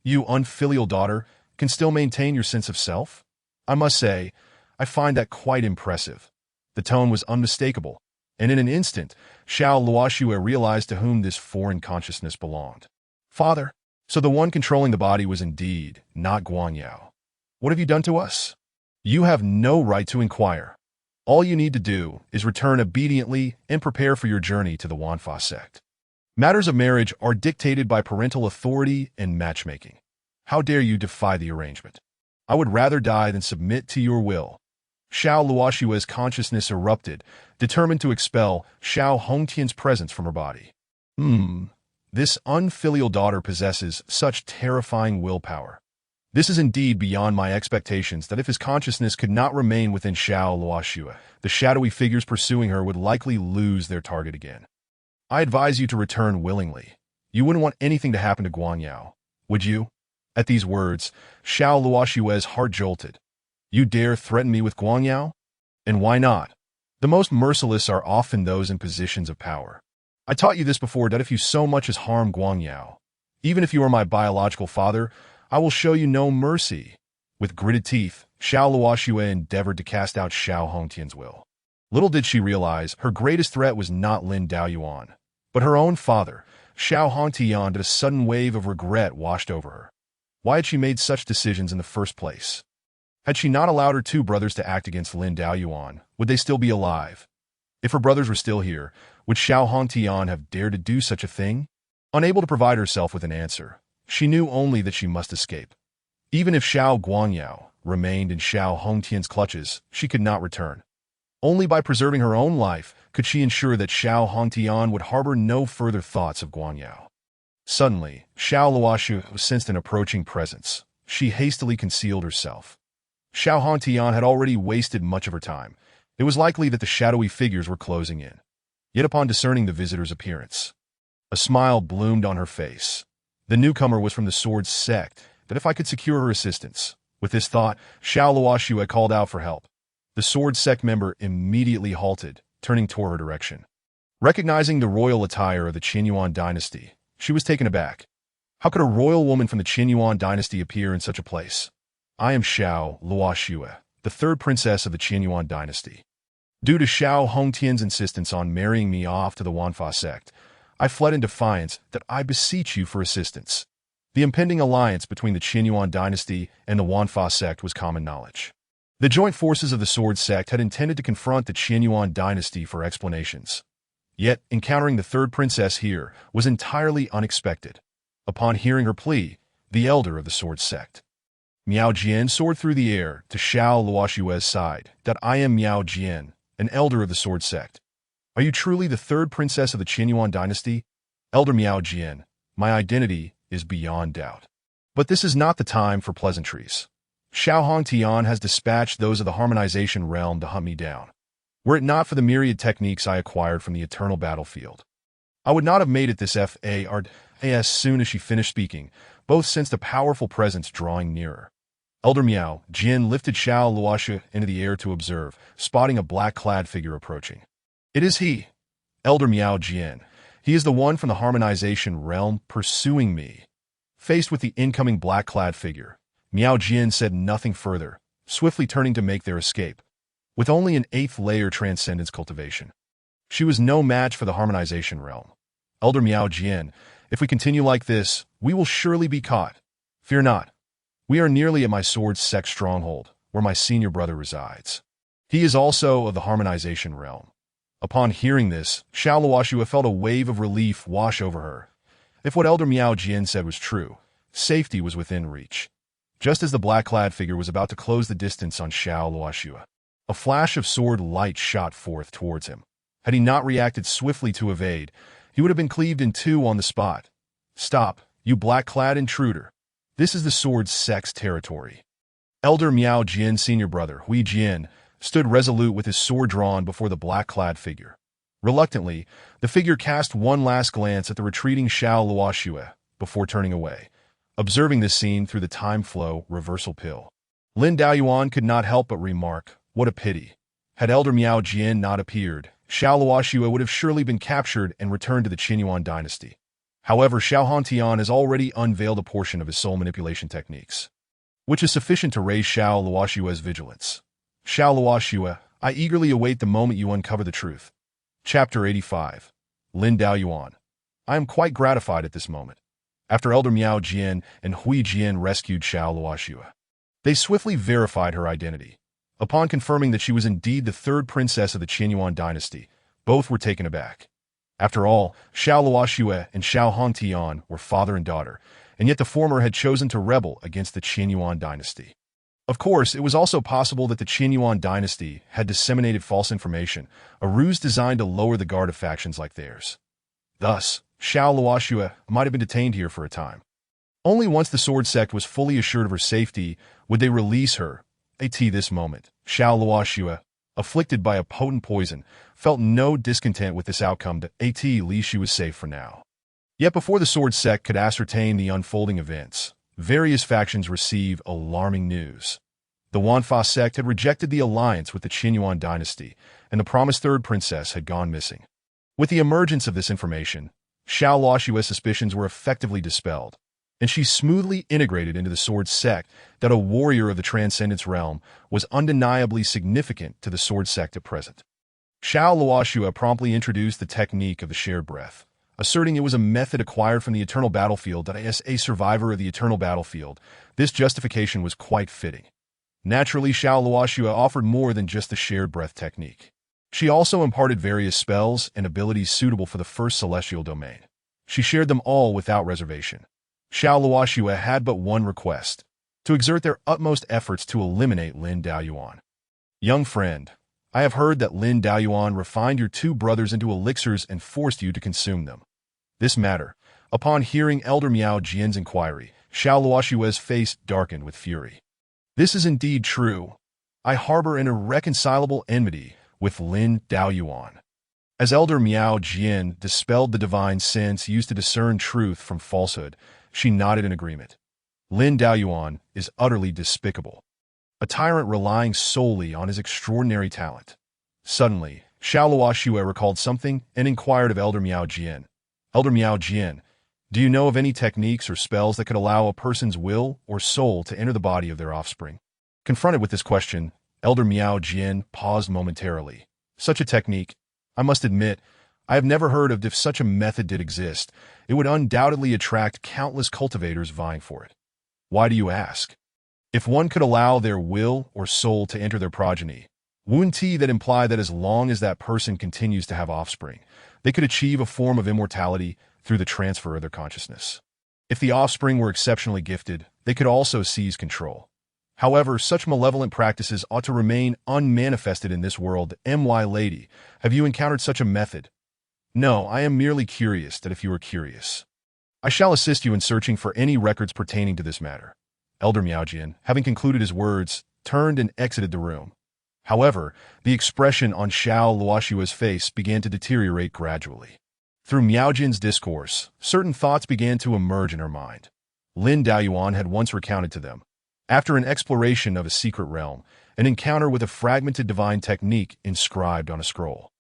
"You unfilial daughter can still maintain your sense of self? I must say, I find that quite impressive." The tone was unmistakable, and in an instant, Xiao Luoxue realized to whom this foreign consciousness belonged. "Father, so the one controlling the body was indeed not Guangyao. What have you done to us?" "You have no right to inquire. All you need to do is return obediently and prepare for your journey to the Wanfa sect. Matters of marriage are dictated by parental authority and matchmaking. How dare you defy the arrangement? I would rather die than submit to your will." Xiao Luoxue's consciousness erupted, determined to expel Xiao Hongtian's presence from her body. This unfilial daughter possesses such terrifying willpower. This is indeed beyond my expectations. That if his consciousness could not remain within Xiao Luoxue, the shadowy figures pursuing her would likely lose their target again. I advise you to return willingly. You wouldn't want anything to happen to Guangyao, would you? At these words, Xiao Luoxue's heart jolted. You dare threaten me with Guangyao? And why not? The most merciless are often those in positions of power. I taught you this before, that if you so much as harm Guangyao, even if you are my biological father, I will show you no mercy. With gritted teeth, Xiao Luoxue endeavored to cast out Xiao Hongtian's will. Little did she realize her greatest threat was not Lin Daoyuan, but her own father. Xiao Hongtian. A sudden wave of regret washed over her. Why had she made such decisions in the first place? Had she not allowed her 2 brothers to act against Lin Daoyuan, would they still be alive? If her brothers were still here, would Xiao Hongtian have dared to do such a thing? Unable to provide herself with an answer, she knew only that she must escape. Even if Xiao Guangyao remained in Xiao Hongtian's clutches, she could not return. Only by preserving her own life could she ensure that Xiao Hongtian would harbor no further thoughts of Guanyao? Suddenly, Xiao Luoxue sensed an approaching presence. She hastily concealed herself. Xiao Hongtian had already wasted much of her time. It was likely that the shadowy figures were closing in. Yet upon discerning the visitor's appearance, a smile bloomed on her face. The newcomer was from the Sword Sect, that if I could secure her assistance. With this thought, Xiao Luoxue called out for help. The Sword Sect member immediately halted, turning toward her direction. Recognizing the royal attire of the Qinyuan dynasty, she was taken aback. How could a royal woman from the Qinyuan dynasty appear in such a place? I am Xiao Luoxue, the third princess of the Qinyuan dynasty. Due to Xiao Hongtian's insistence on marrying me off to the Wanfa sect, I fled in defiance that I beseech you for assistance. The impending alliance between the Qinyuan dynasty and the Wanfa sect was common knowledge. The joint forces of the Sword Sect had intended to confront the Qinyuan dynasty for explanations. Yet, encountering the third princess here was entirely unexpected. Upon hearing her plea, the elder of the Sword Sect, Miao Jian, soared through the air to Xiao Luoxue's side. That I am Miao Jian, an elder of the Sword Sect. Are you truly the third princess of the Qinyuan dynasty? Elder Miao Jian, my identity is beyond doubt. But this is not the time for pleasantries. Xiao Hongtian has dispatched those of the harmonization realm to hunt me down. Were it not for the myriad techniques I acquired from the eternal battlefield, I would not have made it this far. As soon as she finished speaking, both sensed a powerful presence drawing nearer. Elder Miao Jian lifted Xiao Luoxue into the air to observe, spotting a black-clad figure approaching. It is he, Elder Miao Jian. He is the one from the harmonization realm pursuing me. Faced with the incoming black-clad figure, Miao Jian said nothing further, swiftly turning to make their escape. With only an 8th layer transcendence cultivation, she was no match for the harmonization realm. Elder Miao Jian, if we continue like this, we will surely be caught. Fear not. We are nearly at my Sword Sect stronghold, where my senior brother resides. He is also of the harmonization realm. Upon hearing this, Xiao Luoxue felt a wave of relief wash over her. If what Elder Miao Jian said was true, safety was within reach. Just as the black-clad figure was about to close the distance on Xiao Luoxue, a flash of sword light shot forth towards him. Had he not reacted swiftly to evade, he would have been cleaved in two on the spot. Stop, you black-clad intruder. This is the Sword Sect's territory. Elder Miao Jian's senior brother, Hui Jian, stood resolute with his sword drawn before the black-clad figure. Reluctantly, the figure cast one last glance at the retreating Xiao Luoxue before turning away. Observing this scene through the time flow reversal pill, Lin Daoyuan could not help but remark, what a pity. Had Elder Miao Jian not appeared, Xiao Luoxue would have surely been captured and returned to the Qinyuan dynasty. However, Xiao Hongtian has already unveiled a portion of his soul manipulation techniques, which is sufficient to raise Xiao Luoxue's vigilance. Xiao Luoxue, I eagerly await the moment you uncover the truth. Chapter 85. Lin Daoyuan. I am quite gratified at this moment. After Elder Miao Jian and Hui Jian rescued Xiao Luoxue, they swiftly verified her identity. Upon confirming that she was indeed the third princess of the Qinyuan dynasty, both were taken aback. After all, Xiao Luoxue and Xiao Hongtian were father and daughter, and yet the former had chosen to rebel against the Qinyuan dynasty. Of course, it was also possible that the Qinyuan dynasty had disseminated false information, a ruse designed to lower the guard of factions like theirs. Thus, Xiao Luoxue might have been detained here for a time. Only once the Sword Sect was fully assured of her safety would they release her. At this moment, Xiao Luoxue, afflicted by a potent poison, felt no discontent with this outcome. At least she was safe for now. Yet before the Sword Sect could ascertain the unfolding events, various factions received alarming news. The Wanfa sect had rejected the alliance with the Qinyuan dynasty, and the promised third princess had gone missing. With the emergence of this information, Xiao Luoxue's suspicions were effectively dispelled, and she smoothly integrated into the Sword Sect that a warrior of the Transcendence realm was undeniably significant to the Sword Sect at present. Xiao Luoxue promptly introduced the technique of the shared breath, asserting it was a method acquired from the Eternal Battlefield. As a survivor of the Eternal Battlefield, this justification was quite fitting. Naturally, Xiao Luoxue offered more than just the shared breath technique. She also imparted various spells and abilities suitable for the first celestial domain. She shared them all without reservation. Xiao Luoxue had but one request: to exert their utmost efforts to eliminate Lin Daoyuan. Young friend, I have heard that Lin Daoyuan refined your two brothers into elixirs and forced you to consume them. This matter. Upon hearing Elder Miao Jian's inquiry, Xiao Luoshue's face darkened with fury. This is indeed true. I harbor an irreconcilable enmity with Lin Daoyuan. As Elder Miao Jian dispelled the divine sense used to discern truth from falsehood, she nodded in agreement. Lin Daoyuan is utterly despicable, a tyrant relying solely on his extraordinary talent. Suddenly, Xiao Luoshue recalled something and inquired of Elder Miao Jian. Elder Miao Jian, do you know of any techniques or spells that could allow a person's will or soul to enter the body of their offspring? Confronted with this question, Elder Miao Jian paused momentarily. Such a technique, I must admit, I have never heard of. If such a method did exist, it would undoubtedly attract countless cultivators vying for it. Why do you ask? If one could allow their will or soul to enter their progeny, wouldn't that imply that as long as that person continues to have offspring, they could achieve a form of immortality through the transfer of their consciousness? If the offspring were exceptionally gifted, they could also seize control. However, such malevolent practices ought to remain unmanifested in this world. My lady, have you encountered such a method? No, I am merely curious that if you are curious, I shall assist you in searching for any records pertaining to this matter. Elder Miaojian, having concluded his words, turned and exited the room. However, the expression on Xiao Luoshue's face began to deteriorate gradually. Through Miaojian's discourse, certain thoughts began to emerge in her mind. Lin Daoyuan had once recounted to them, after an exploration of a secret realm, an encounter with a fragmented divine technique inscribed on a scroll.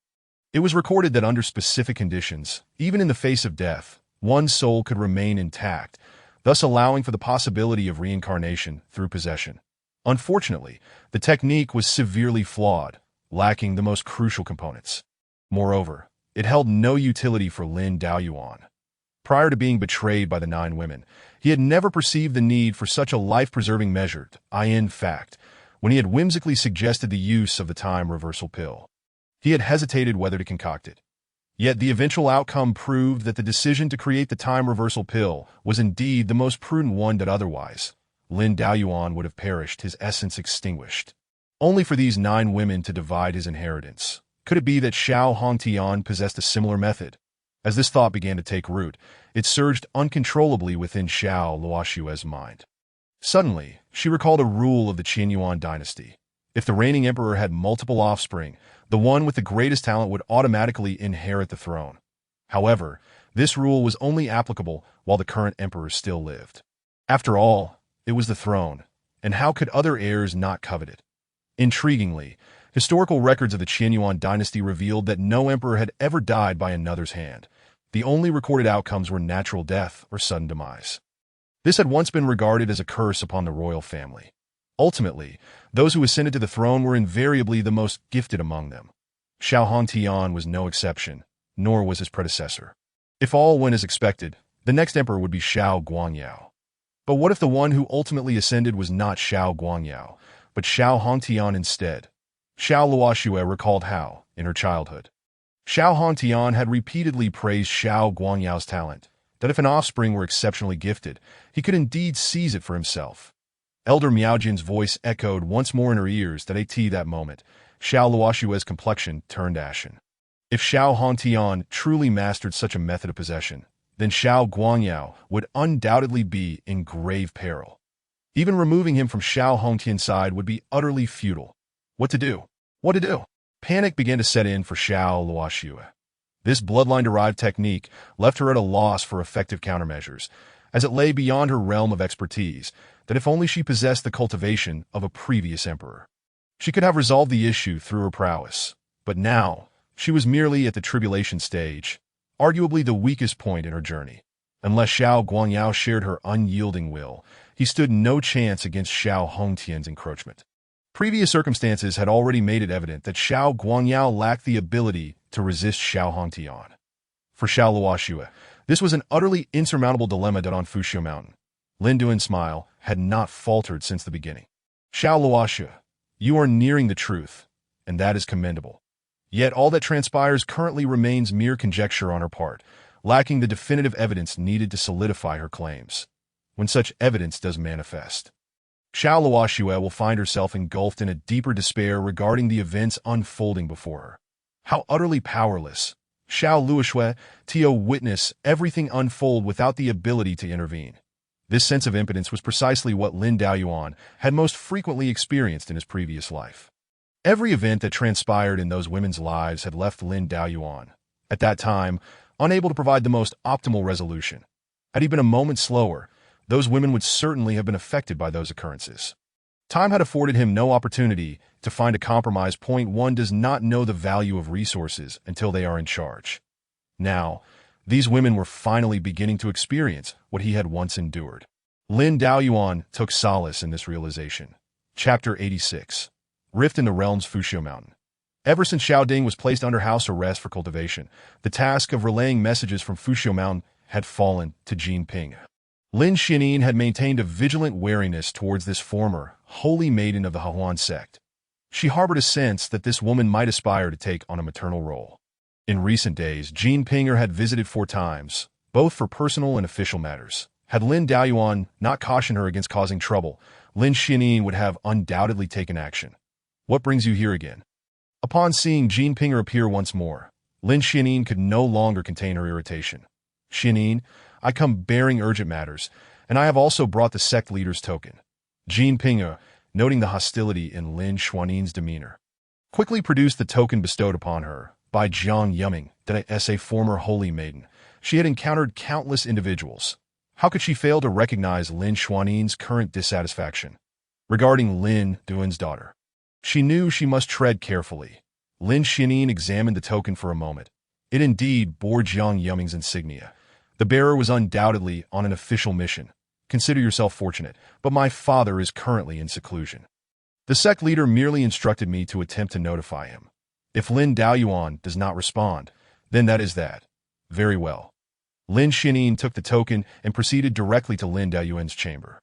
It was recorded that under specific conditions, even in the face of death, one's soul could remain intact, thus allowing for the possibility of reincarnation through possession. Unfortunately, the technique was severely flawed, lacking the most crucial components. Moreover, it held no utility for Lin Daoyuan. Prior to being betrayed by the 9 women, he had never perceived the need for such a life-preserving measure. In fact, when he had whimsically suggested the use of the time reversal pill, he had hesitated whether to concoct it. Yet the eventual outcome proved that the decision to create the time reversal pill was indeed the most prudent one, that otherwise Lin Daoyuan would have perished, his essence extinguished. Only for these 9 women to divide his inheritance. Could it be that Xiao Hongtian possessed a similar method? As this thought began to take root, it surged uncontrollably within Xiao Luoshue's mind. Suddenly, she recalled a rule of the Qinyuan dynasty. If the reigning emperor had multiple offspring, the one with the greatest talent would automatically inherit the throne. However, this rule was only applicable while the current emperor still lived. After all, it was the throne, and how could other heirs not covet it? Intriguingly, historical records of the Qinyuan dynasty revealed that no emperor had ever died by another's hand. The only recorded outcomes were natural death or sudden demise. This had once been regarded as a curse upon the royal family. Ultimately, those who ascended to the throne were invariably the most gifted among them. Xiao Hongtian was no exception, nor was his predecessor. If all went as expected, the next emperor would be Xiao Guangyao. But what if the one who ultimately ascended was not Xiao Guangyao, but Xiao Hongtian instead? Xiao Luoshue recalled how, in her childhood, Xiao Hongtian had repeatedly praised Xiao Guangyao's talent, that if an offspring were exceptionally gifted, he could indeed seize it for himself. Elder Miaojian's voice echoed once more in her ears that moment, Xiao Luoshue's complexion turned ashen. If Xiao Hongtian truly mastered such a method of possession, then Xiao Guangyao would undoubtedly be in grave peril. Even removing him from Xiao Hongtian's side would be utterly futile. What to do? What to do? Panic began to set in for Xiao Luoshue. This bloodline-derived technique left her at a loss for effective countermeasures, as it lay beyond her realm of expertise, that if only she possessed the cultivation of a previous emperor, she could have resolved the issue through her prowess. But now, she was merely at the tribulation stage, arguably the weakest point in her journey. Unless Xiao Guangyao shared her unyielding will, he stood no chance against Xiao Hongtian's encroachment. Previous circumstances had already made it evident that Xiao Guangyao lacked the ability to resist Xiao Hongtian. For Xiao Luoshue, this was an utterly insurmountable dilemma on Fushio Mountain. Lin Duan's smile had not faltered since the beginning. Xiao Luoshue, you are nearing the truth, and that is commendable. Yet all that transpires currently remains mere conjecture on her part, lacking the definitive evidence needed to solidify her claims. When such evidence does manifest, Xiao Luoxue will find herself engulfed in a deeper despair regarding the events unfolding before her. How utterly powerless. Xiao Luoxue Tio witness everything unfold without the ability to intervene. This sense of impotence was precisely what Lin Daoyuan had most frequently experienced in his previous life. Every event that transpired in those women's lives had left Lin Daoyuan, at that time, unable to provide the most optimal resolution. Had he been a moment slower, those women would certainly have been affected by those occurrences. Time had afforded him no opportunity to find a compromise. One does not know the value of resources until they are in charge. Now, these women were finally beginning to experience what he had once endured. Lin Daoyuan took solace in this realization. Chapter 86. Rift in the Realms. Fushio Mountain. Ever since Xiao Ding was placed under house arrest for cultivation, the task of relaying messages from Fushio Mountain had fallen to Jin Ping. Lin Xianin had maintained a vigilant wariness towards this former, holy maiden of the Hahuan sect. She harbored a sense that this woman might aspire to take on a maternal role. In recent days, Jin Pinger had visited 4 times, both for personal and official matters. Had Lin Daoyuan not cautioned her against causing trouble, Lin Xianin would have undoubtedly taken action. What brings you here again? Upon seeing Jin Pinger appear once more, Lin Xianin could no longer contain her irritation. Xianin, I come bearing urgent matters, and I have also brought the sect leader's token. Jin Pinger, noting the hostility in Lin Xuanin's demeanor, quickly produced the token bestowed upon her by Jiang Yuming, that as a former holy maiden, she had encountered countless individuals. How could she fail to recognize Lin Xuanin's current dissatisfaction regarding Lin Duan's daughter? She knew she must tread carefully. Lin Xianin examined the token for a moment. It indeed bore Jiang Yuming's insignia. The bearer was undoubtedly on an official mission. Consider yourself fortunate, but my father is currently in seclusion. The sect leader merely instructed me to attempt to notify him. If Lin Daoyuan does not respond, then that is that. Very well. Lin Xianin took the token and proceeded directly to Lin Daoyuan's chamber.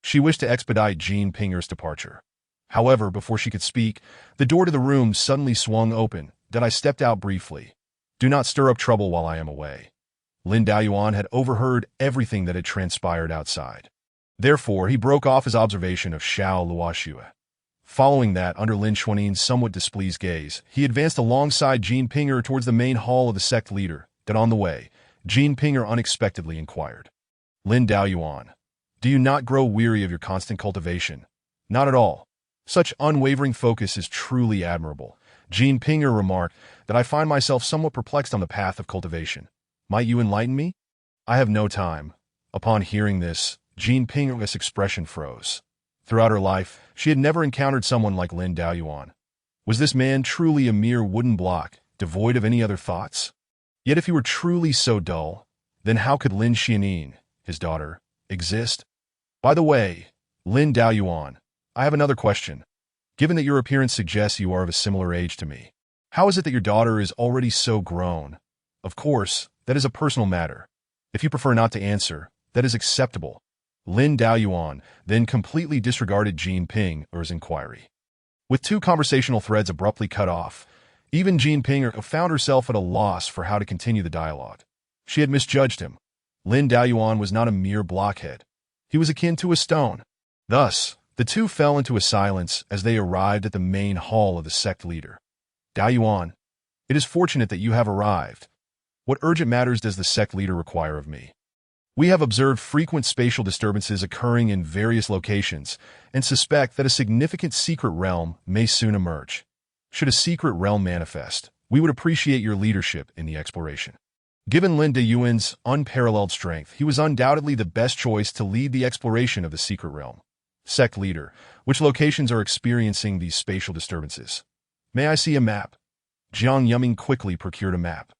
She wished to expedite Jin Pinger's departure. However, before she could speak, the door to the room suddenly swung open, that I stepped out briefly. Do not stir up trouble while I am away. Lin Daoyuan had overheard everything that had transpired outside. Therefore, he broke off his observation of Xiao Luoxue. Following that, under Lin Xuanin's somewhat displeased gaze, he advanced alongside Jin Pinger towards the main hall of the sect leader. That on the way, Jin Pinger unexpectedly inquired, Lin Daoyuan, do you not grow weary of your constant cultivation? Not at all. Such unwavering focus is truly admirable. Jin Pinger remarked that I find myself somewhat perplexed on the path of cultivation. Might you enlighten me? I have no time. Upon hearing this, Jin Pinger's expression froze. Throughout her life, she had never encountered someone like Lin Daoyuan. Was this man truly a mere wooden block, devoid of any other thoughts? Yet if he were truly so dull, then how could Lin Xianin, his daughter, exist? By the way, Lin Daoyuan, I have another question. Given that your appearance suggests you are of a similar age to me, how is it that your daughter is already so grown? Of course, that is a personal matter. If you prefer not to answer, that is acceptable. Lin Daoyuan then completely disregarded Jin Pinger's inquiry. With 2 conversational threads abruptly cut off, even Jin Pinger found herself at a loss for how to continue the dialogue. She had misjudged him. Lin Daoyuan was not a mere blockhead. He was akin to a stone. Thus, the 2 fell into a silence as they arrived at the main hall of the sect leader. Daoyuan, it is fortunate that you have arrived. What urgent matters does the sect leader require of me? We have observed frequent spatial disturbances occurring in various locations and suspect that a significant secret realm may soon emerge. Should a secret realm manifest, we would appreciate your leadership in the exploration. Given Lin Daoyuan's unparalleled strength, he was undoubtedly the best choice to lead the exploration of the secret realm. Sect leader, which locations are experiencing these spatial disturbances? May I see a map? Jiang Yuming quickly procured a map,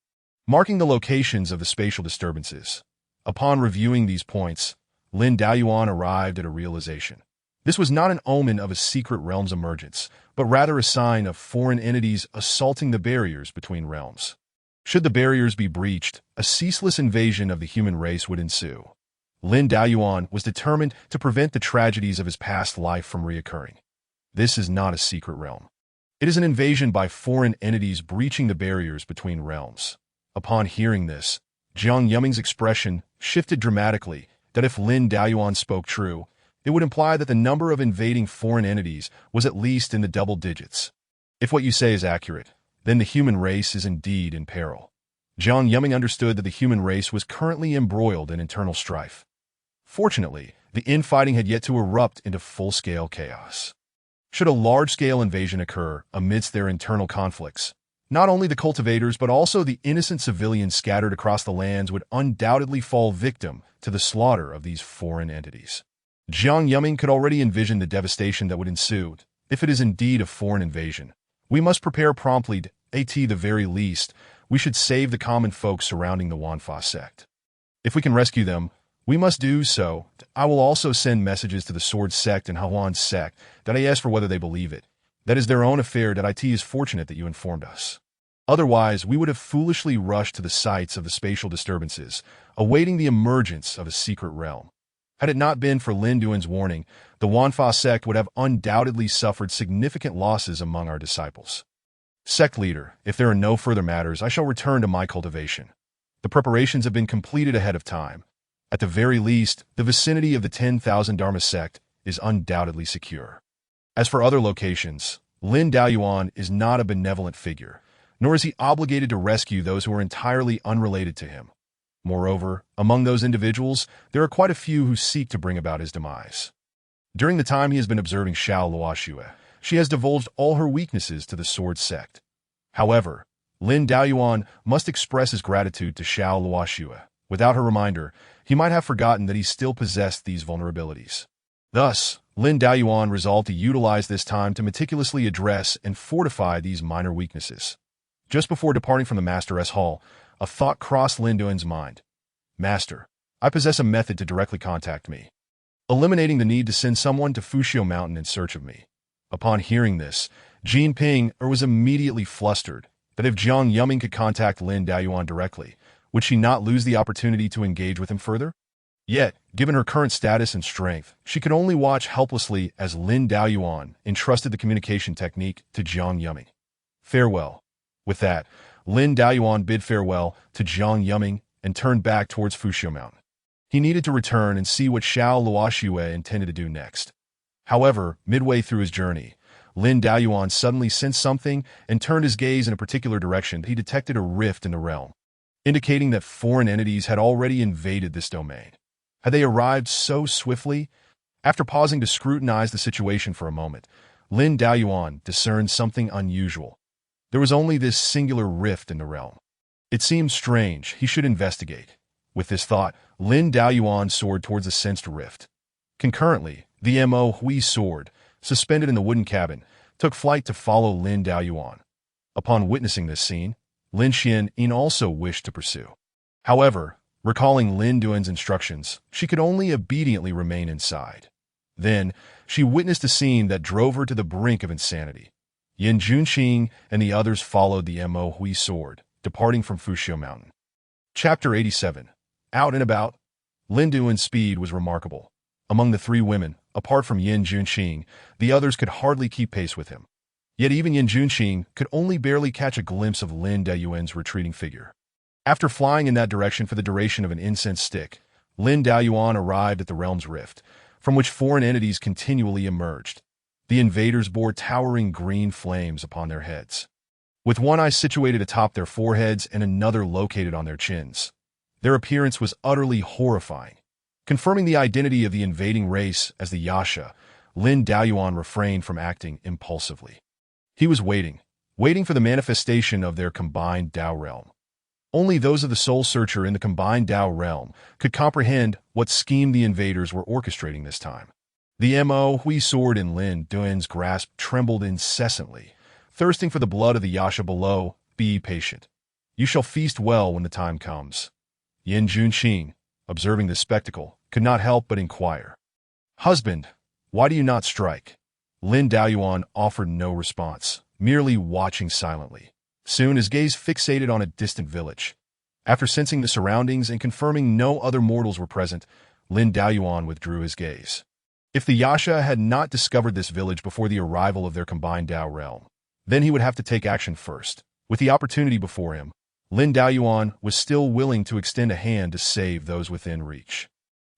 marking the locations of the spatial disturbances. Upon reviewing these points, Lin Daoyuan arrived at a realization. This was not an omen of a secret realm's emergence, but rather a sign of foreign entities assaulting the barriers between realms. Should the barriers be breached, a ceaseless invasion of the human race would ensue. Lin Daoyuan was determined to prevent the tragedies of his past life from reoccurring. This is not a secret realm. It is an invasion by foreign entities breaching the barriers between realms. Upon hearing this, Jiang Yuming's expression shifted dramatically, that if Lin Daoyuan spoke true, it would imply that the number of invading foreign entities was at least in the double digits. If what you say is accurate, then the human race is indeed in peril. Jiang Yuming understood that the human race was currently embroiled in internal strife. Fortunately, the infighting had yet to erupt into full-scale chaos. Should a large-scale invasion occur amidst their internal conflicts, not only the cultivators but also the innocent civilians scattered across the lands would undoubtedly fall victim to the slaughter of these foreign entities. Jiang Yuming could already envision the devastation that would ensue if it is indeed a foreign invasion. We must prepare promptly. At the very least, we should save the common folk surrounding the Wanfa sect. If we can rescue them, we must do so. I will also send messages to the Sword sect and Hawan sect that I ask for whether they believe it. That is their own affair. That it is fortunate that you informed us. Otherwise, we would have foolishly rushed to the sites of the spatial disturbances, awaiting the emergence of a secret realm. Had it not been for Lin Duan's warning, the Wanfa sect would have undoubtedly suffered significant losses among our disciples. Sect leader, if there are no further matters, I shall return to my cultivation. The preparations have been completed ahead of time. At the very least, the vicinity of the 10,000 Dharma sect is undoubtedly secure. As for other locations, Lin Daoyuan is not a benevolent figure, nor is he obligated to rescue those who are entirely unrelated to him. Moreover, among those individuals, there are quite a few who seek to bring about his demise. During the time he has been observing Xiao Luoxue, she has divulged all her weaknesses to the Sword sect. However, Lin Daoyuan must express his gratitude to Xiao Luoxue. Without her reminder, he might have forgotten that he still possessed these vulnerabilities. Thus, Lin Daoyuan resolved to utilize this time to meticulously address and fortify these minor weaknesses. Just before departing from the Master's hall, a thought crossed Lin Duan's mind. Master, I possess a method to directly contact me, eliminating the need to send someone to Fushio Mountain in search of me. Upon hearing this, Jin Ping was immediately flustered that if Jiang Yuming could contact Lin Daoyuan directly, would she not lose the opportunity to engage with him further? Yet, given her current status and strength, she could only watch helplessly as Lin Daoyuan entrusted the communication technique to Jiang Yuming. Farewell. With that, Lin Daoyuan bid farewell to Jiang Yuming and turned back towards Fushio Mountain. He needed to return and see what Xiao Luoxue intended to do next. However, midway through his journey, Lin Daoyuan suddenly sensed something and turned his gaze in a particular direction. He detected a rift in the realm, indicating that foreign entities had already invaded this domain. Had they arrived so swiftly? After pausing to scrutinize the situation for a moment, Lin Daoyuan discerned something unusual. There was only this singular rift in the realm. It seemed strange. He should investigate. With this thought, Lin Daoyuan soared towards the sensed rift. Concurrently, the Mo Hui sword, suspended in the wooden cabin, took flight to follow Lin Daoyuan. Upon witnessing this scene, Lin Xian also wished to pursue. However, recalling Lin Duan's instructions, she could only obediently remain inside. Then, she witnessed a scene that drove her to the brink of insanity. Yin Junqing and the others followed the Mo Hui sword, departing from Fushio Mountain. Chapter 87. Out and about. Lin Duan's speed was remarkable. Among the three women, apart from Yin Junqing, the others could hardly keep pace with him. Yet even Yin Junqing could only barely catch a glimpse of Lin Daoyuan's retreating figure. After flying in that direction for the duration of an incense stick, Lin Daoyuan arrived at the realm's rift, from which foreign entities continually emerged. The invaders bore towering green flames upon their heads, with one eye situated atop their foreheads and another located on their chins. Their appearance was utterly horrifying. Confirming the identity of the invading race as the Yasha, Lin Daoyuan refrained from acting impulsively. He was waiting for the manifestation of their combined Dao realm. Only those of the Soul Searcher in the combined Dao realm could comprehend what scheme the invaders were orchestrating this time. The Mo Hui sword in Lin Duan's grasp trembled incessantly, thirsting for the blood of the Yasha below. Be patient. You shall feast well when the time comes. Yin Junqing, observing this spectacle, could not help but inquire. Husband, why do you not strike? Lin Daoyuan offered no response, merely watching silently. Soon his gaze fixated on a distant village. After sensing the surroundings and confirming no other mortals were present, Lin Daoyuan withdrew his gaze. If the Yasha had not discovered this village before the arrival of their combined Dao realm, then he would have to take action first. With the opportunity before him, Lin Daoyuan was still willing to extend a hand to save those within reach.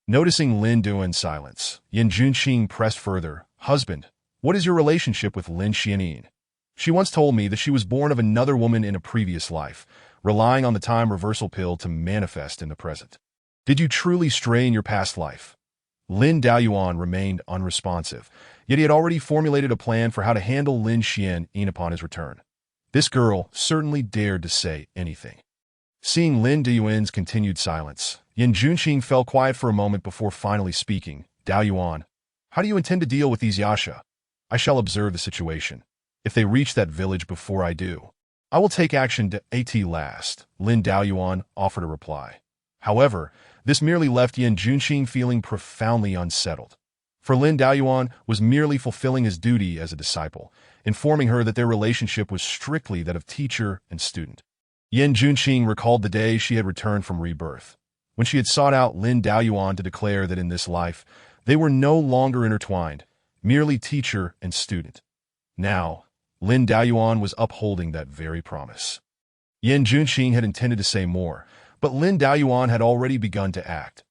Noticing Lin Duan's silence, Yin Junqing pressed further. Husband, what is your relationship with Lin Xianin? She once told me that she was born of another woman in a previous life, relying on the time reversal pill to manifest in the present. Did you truly stray in your past life? Lin Daoyuan remained unresponsive, yet he had already formulated a plan for how to handle Lin Xianin upon his return. This girl certainly dared to say anything. Seeing Lin Daoyuan's continued silence, Yin Junqing fell quiet for a moment before finally speaking. Daoyuan, how do you intend to deal with these Yasha? I shall observe the situation. If they reach that village before I do, I will take action to at last, Lin Daoyuan offered a reply. However, this merely left Yin Junqing feeling profoundly unsettled. For Lin Daoyuan was merely fulfilling his duty as a disciple, informing her that their relationship was strictly that of teacher and student. Yin Junqing recalled the day she had returned from rebirth, when she had sought out Lin Daoyuan to declare that in this life, they were no longer intertwined, merely teacher and student. Now, Lin Daoyuan was upholding that very promise. Yin Junqing had intended to say more, but Lin Daoyuan had already begun to act.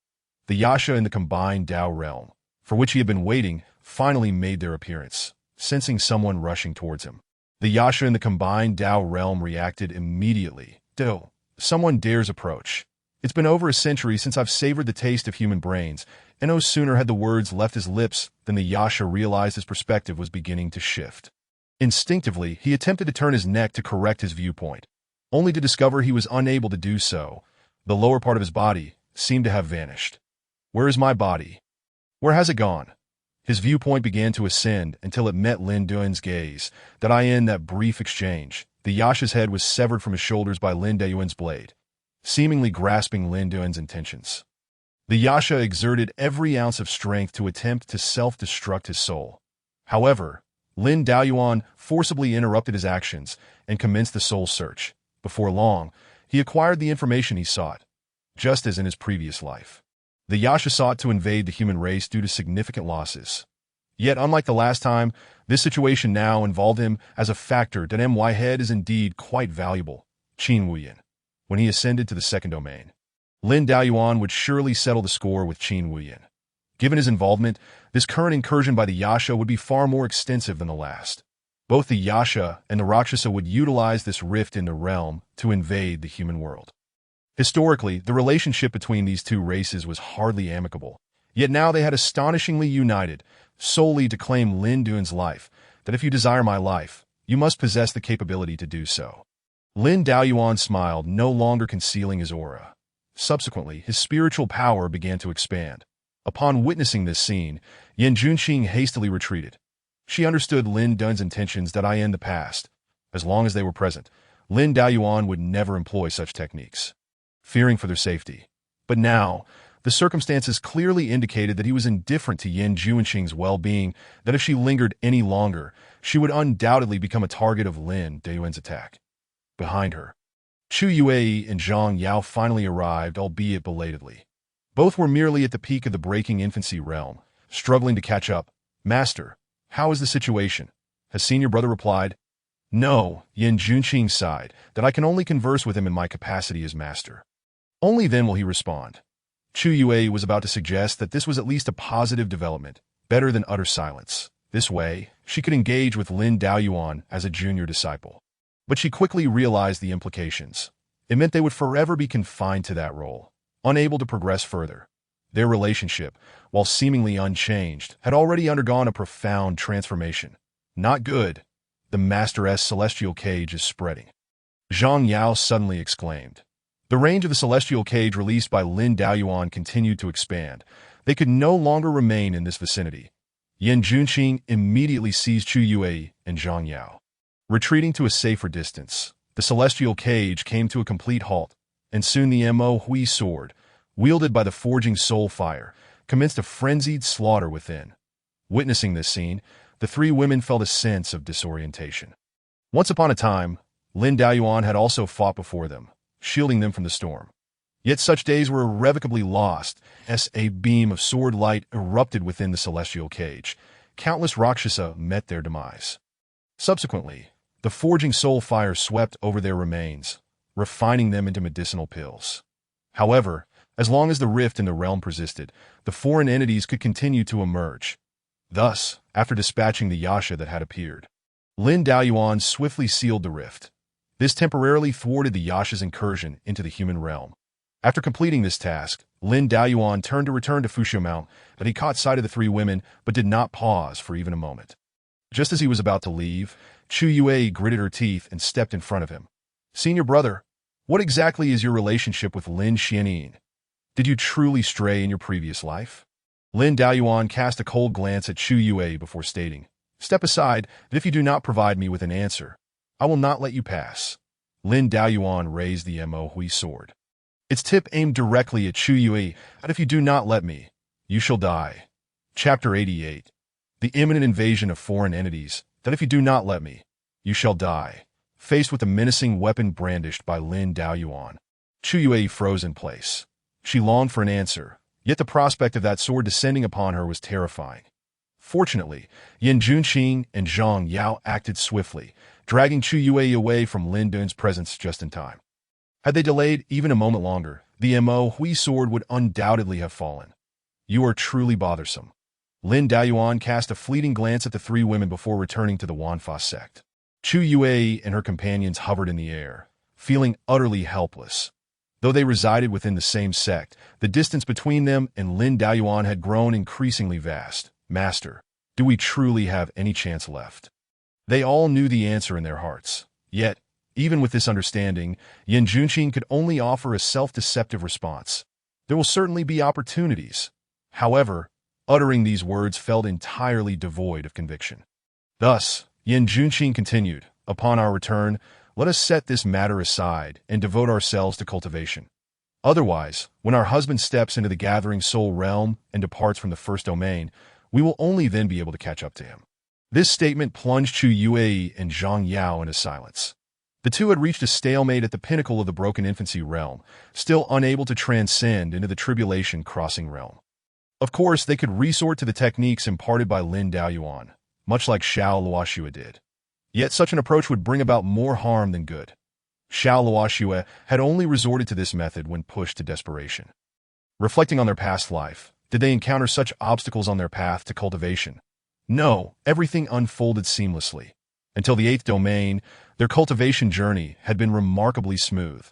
The Yasha in the combined Dao realm, for which he had been waiting, finally made their appearance, sensing someone rushing towards him. The Yasha in the combined Dao realm reacted immediately. Do, someone dares approach. It's been over a century since I've savored the taste of human brains, and no sooner had the words left his lips than the Yasha realized his perspective was beginning to shift. Instinctively, he attempted to turn his neck to correct his viewpoint, only to discover he was unable to do so. The lower part of his body seemed to have vanished. Where is my body? Where has it gone? His viewpoint began to ascend until it met Lin Duan's gaze. In that brief exchange, the Yasha's head was severed from his shoulders by Lin Daoyuan's blade, seemingly grasping Lin Duan's intentions. The Yasha exerted every ounce of strength to attempt to self-destruct his soul. However, Lin Daoyuan forcibly interrupted his actions and commenced the soul search. Before long, he acquired the information he sought, just as in his previous life. The Yasha sought to invade the human race due to significant losses. Yet, unlike the last time, this situation now involved him as a factor that my head is indeed quite valuable. Qin Wuyan. When he ascended to the second domain, Lin Daoyuan would surely settle the score with Qin Wuyan. Given his involvement, this current incursion by the Yasha would be far more extensive than the last. Both the Yasha and the Rakshasa would utilize this rift in the realm to invade the human world. Historically, the relationship between these two races was hardly amicable, yet now they had astonishingly united, solely to claim Lin Duan's life, that if you desire my life, you must possess the capability to do so. Lin Daoyuan smiled, no longer concealing his aura. Subsequently, his spiritual power began to expand. Upon witnessing this scene, Yin Junqing hastily retreated. She understood Lin Duan's intentions in the past. As long as they were present, Lin Daoyuan would never employ such techniques, fearing for their safety. But now, the circumstances clearly indicated that he was indifferent to Yin Junqing's well-being, that if she lingered any longer, she would undoubtedly become a target of Lin Daoyuan's attack. Behind her, Chu Yue and Zhang Yao finally arrived, albeit belatedly. Both were merely at the peak of the breaking infancy realm, struggling to catch up. Master, how is the situation? Has senior brother replied? No, Yin Junqing sighed, that I can only converse with him in my capacity as master. Only then will he respond. Chu Yue was about to suggest that this was at least a positive development, better than utter silence. This way, she could engage with Lin Daoyuan as a junior disciple. But she quickly realized the implications. It meant they would forever be confined to that role, unable to progress further. Their relationship, while seemingly unchanged, had already undergone a profound transformation. Not good. The Master's celestial cage is spreading. Zhang Yao suddenly exclaimed. The range of the celestial cage released by Lin Daoyuan continued to expand. They could no longer remain in this vicinity. Yin Junqing immediately seized Chu Yue and Zhang Yao. Retreating to a safer distance, the celestial cage came to a complete halt, and soon the Mo Hui sword, wielded by the forging soul fire, commenced a frenzied slaughter within. Witnessing this scene, the three women felt a sense of disorientation. Once upon a time, Lin Daoyuan had also fought before them, shielding them from the storm. Yet such days were irrevocably lost as a beam of sword light erupted within the celestial cage. Countless Rakshasa met their demise. Subsequently, the forging soul fire swept over their remains, refining them into medicinal pills. However, As long as the rift in the realm persisted, the foreign entities could continue to emerge. Thus, after dispatching the Yasha that had appeared, Lin Daoyuan swiftly sealed the rift. This temporarily thwarted the Yasha's incursion into the human realm. After completing this task, Lin Daoyuan turned to return to Fuxiumount, but he caught sight of the three women but did not pause for even a moment. Just as he was about to leave, Chu Yue gritted her teeth and stepped in front of him. "Senior brother, what exactly is your relationship with Lin Xianin? Did you truly stray in your previous life?" Lin Daoyuan cast a cold glance at Chu Yue before stating, "Step aside, that if you do not provide me with an answer, I will not let you pass." Lin Daoyuan raised the Mo Hui sword. Its tip aimed directly at Chu Yue, and if you do not let me, you shall die. Chapter 88. The imminent invasion of foreign entities, that if you do not let me, you shall die. Faced with the menacing weapon brandished by Lin Daoyuan, Chu Yue froze in place. She longed for an answer, yet the prospect of that sword descending upon her was terrifying. Fortunately, Yan Junqing and Zhang Yao acted swiftly, dragging Chu Yue away from Lin Dun's presence just in time. Had they delayed even a moment longer, the Mo Hui sword would undoubtedly have fallen. "You are truly bothersome." Lin Daoyuan cast a fleeting glance at the three women before returning to the Wanfa sect. Chu Yue and her companions hovered in the air, feeling utterly helpless. Though they resided within the same sect, the distance between them and Lin Daoyuan had grown increasingly vast. "Master, do we truly have any chance left?" They all knew the answer in their hearts. Yet, even with this understanding, Yan Junqing could only offer a self-deceptive response. "There will certainly be opportunities." However, uttering these words felt entirely devoid of conviction. Thus, Yan Junqing continued, "Upon our return, let us set this matter aside and devote ourselves to cultivation. Otherwise, when our husband steps into the gathering soul realm and departs from the first domain, we will only then be able to catch up to him." This statement plunged Chu Yue and Zhang Yao into silence. The two had reached a stalemate at the pinnacle of the broken infancy realm, still unable to transcend into the tribulation crossing realm. Of course, they could resort to the techniques imparted by Lin Daoyuan, much like Xiao Luoxue did. Yet such an approach would bring about more harm than good. Xiao Luoxue had only resorted to this method when pushed to desperation. Reflecting on their past life, did they encounter such obstacles on their path to cultivation? No, everything unfolded seamlessly. Until the 8th domain, their cultivation journey had been remarkably smooth.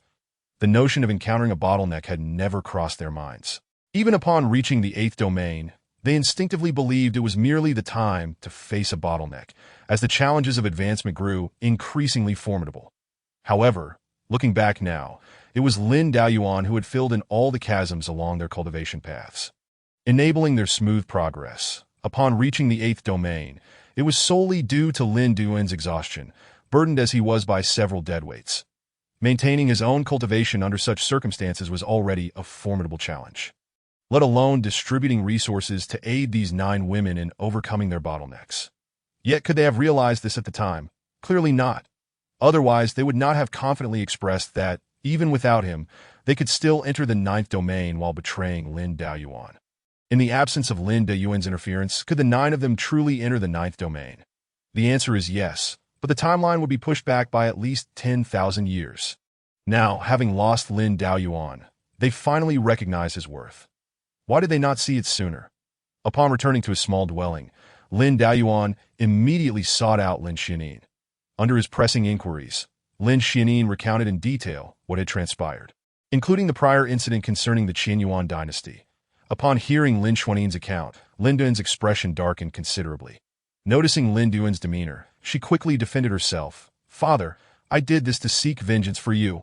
The notion of encountering a bottleneck had never crossed their minds. Even upon reaching the 8th domain, they instinctively believed it was merely the time to face a bottleneck, as the challenges of advancement grew increasingly formidable. However, looking back now, it was Lin Daoyuan who had filled in all the chasms along their cultivation paths, enabling their smooth progress. Upon reaching the 8th domain, it was solely due to Lin Duan's exhaustion, burdened as he was by several deadweights. Maintaining his own cultivation under such circumstances was already a formidable challenge, let alone distributing resources to aid these 9 women in overcoming their bottlenecks. Yet could they have realized this at the time? Clearly not. Otherwise, they would not have confidently expressed that, even without him, they could still enter the 9th domain while betraying Lin Daoyuan. In the absence of Lin Daoyuan's interference, could the 9 of them truly enter the 9th domain? The answer is yes, but the timeline would be pushed back by at least 10,000 years. Now, having lost Lin Daoyuan, they finally recognize his worth. Why did they not see it sooner? Upon returning to his small dwelling, Lin Daoyuan immediately sought out Lin Xianin. Under his pressing inquiries, Lin Xianin recounted in detail what had transpired, including the prior incident concerning the Qianyuan dynasty. Upon hearing Lin Xuanin's account, Lin Duan's expression darkened considerably. Noticing Lin Duan's demeanor, she quickly defended herself. "Father, I did this to seek vengeance for you."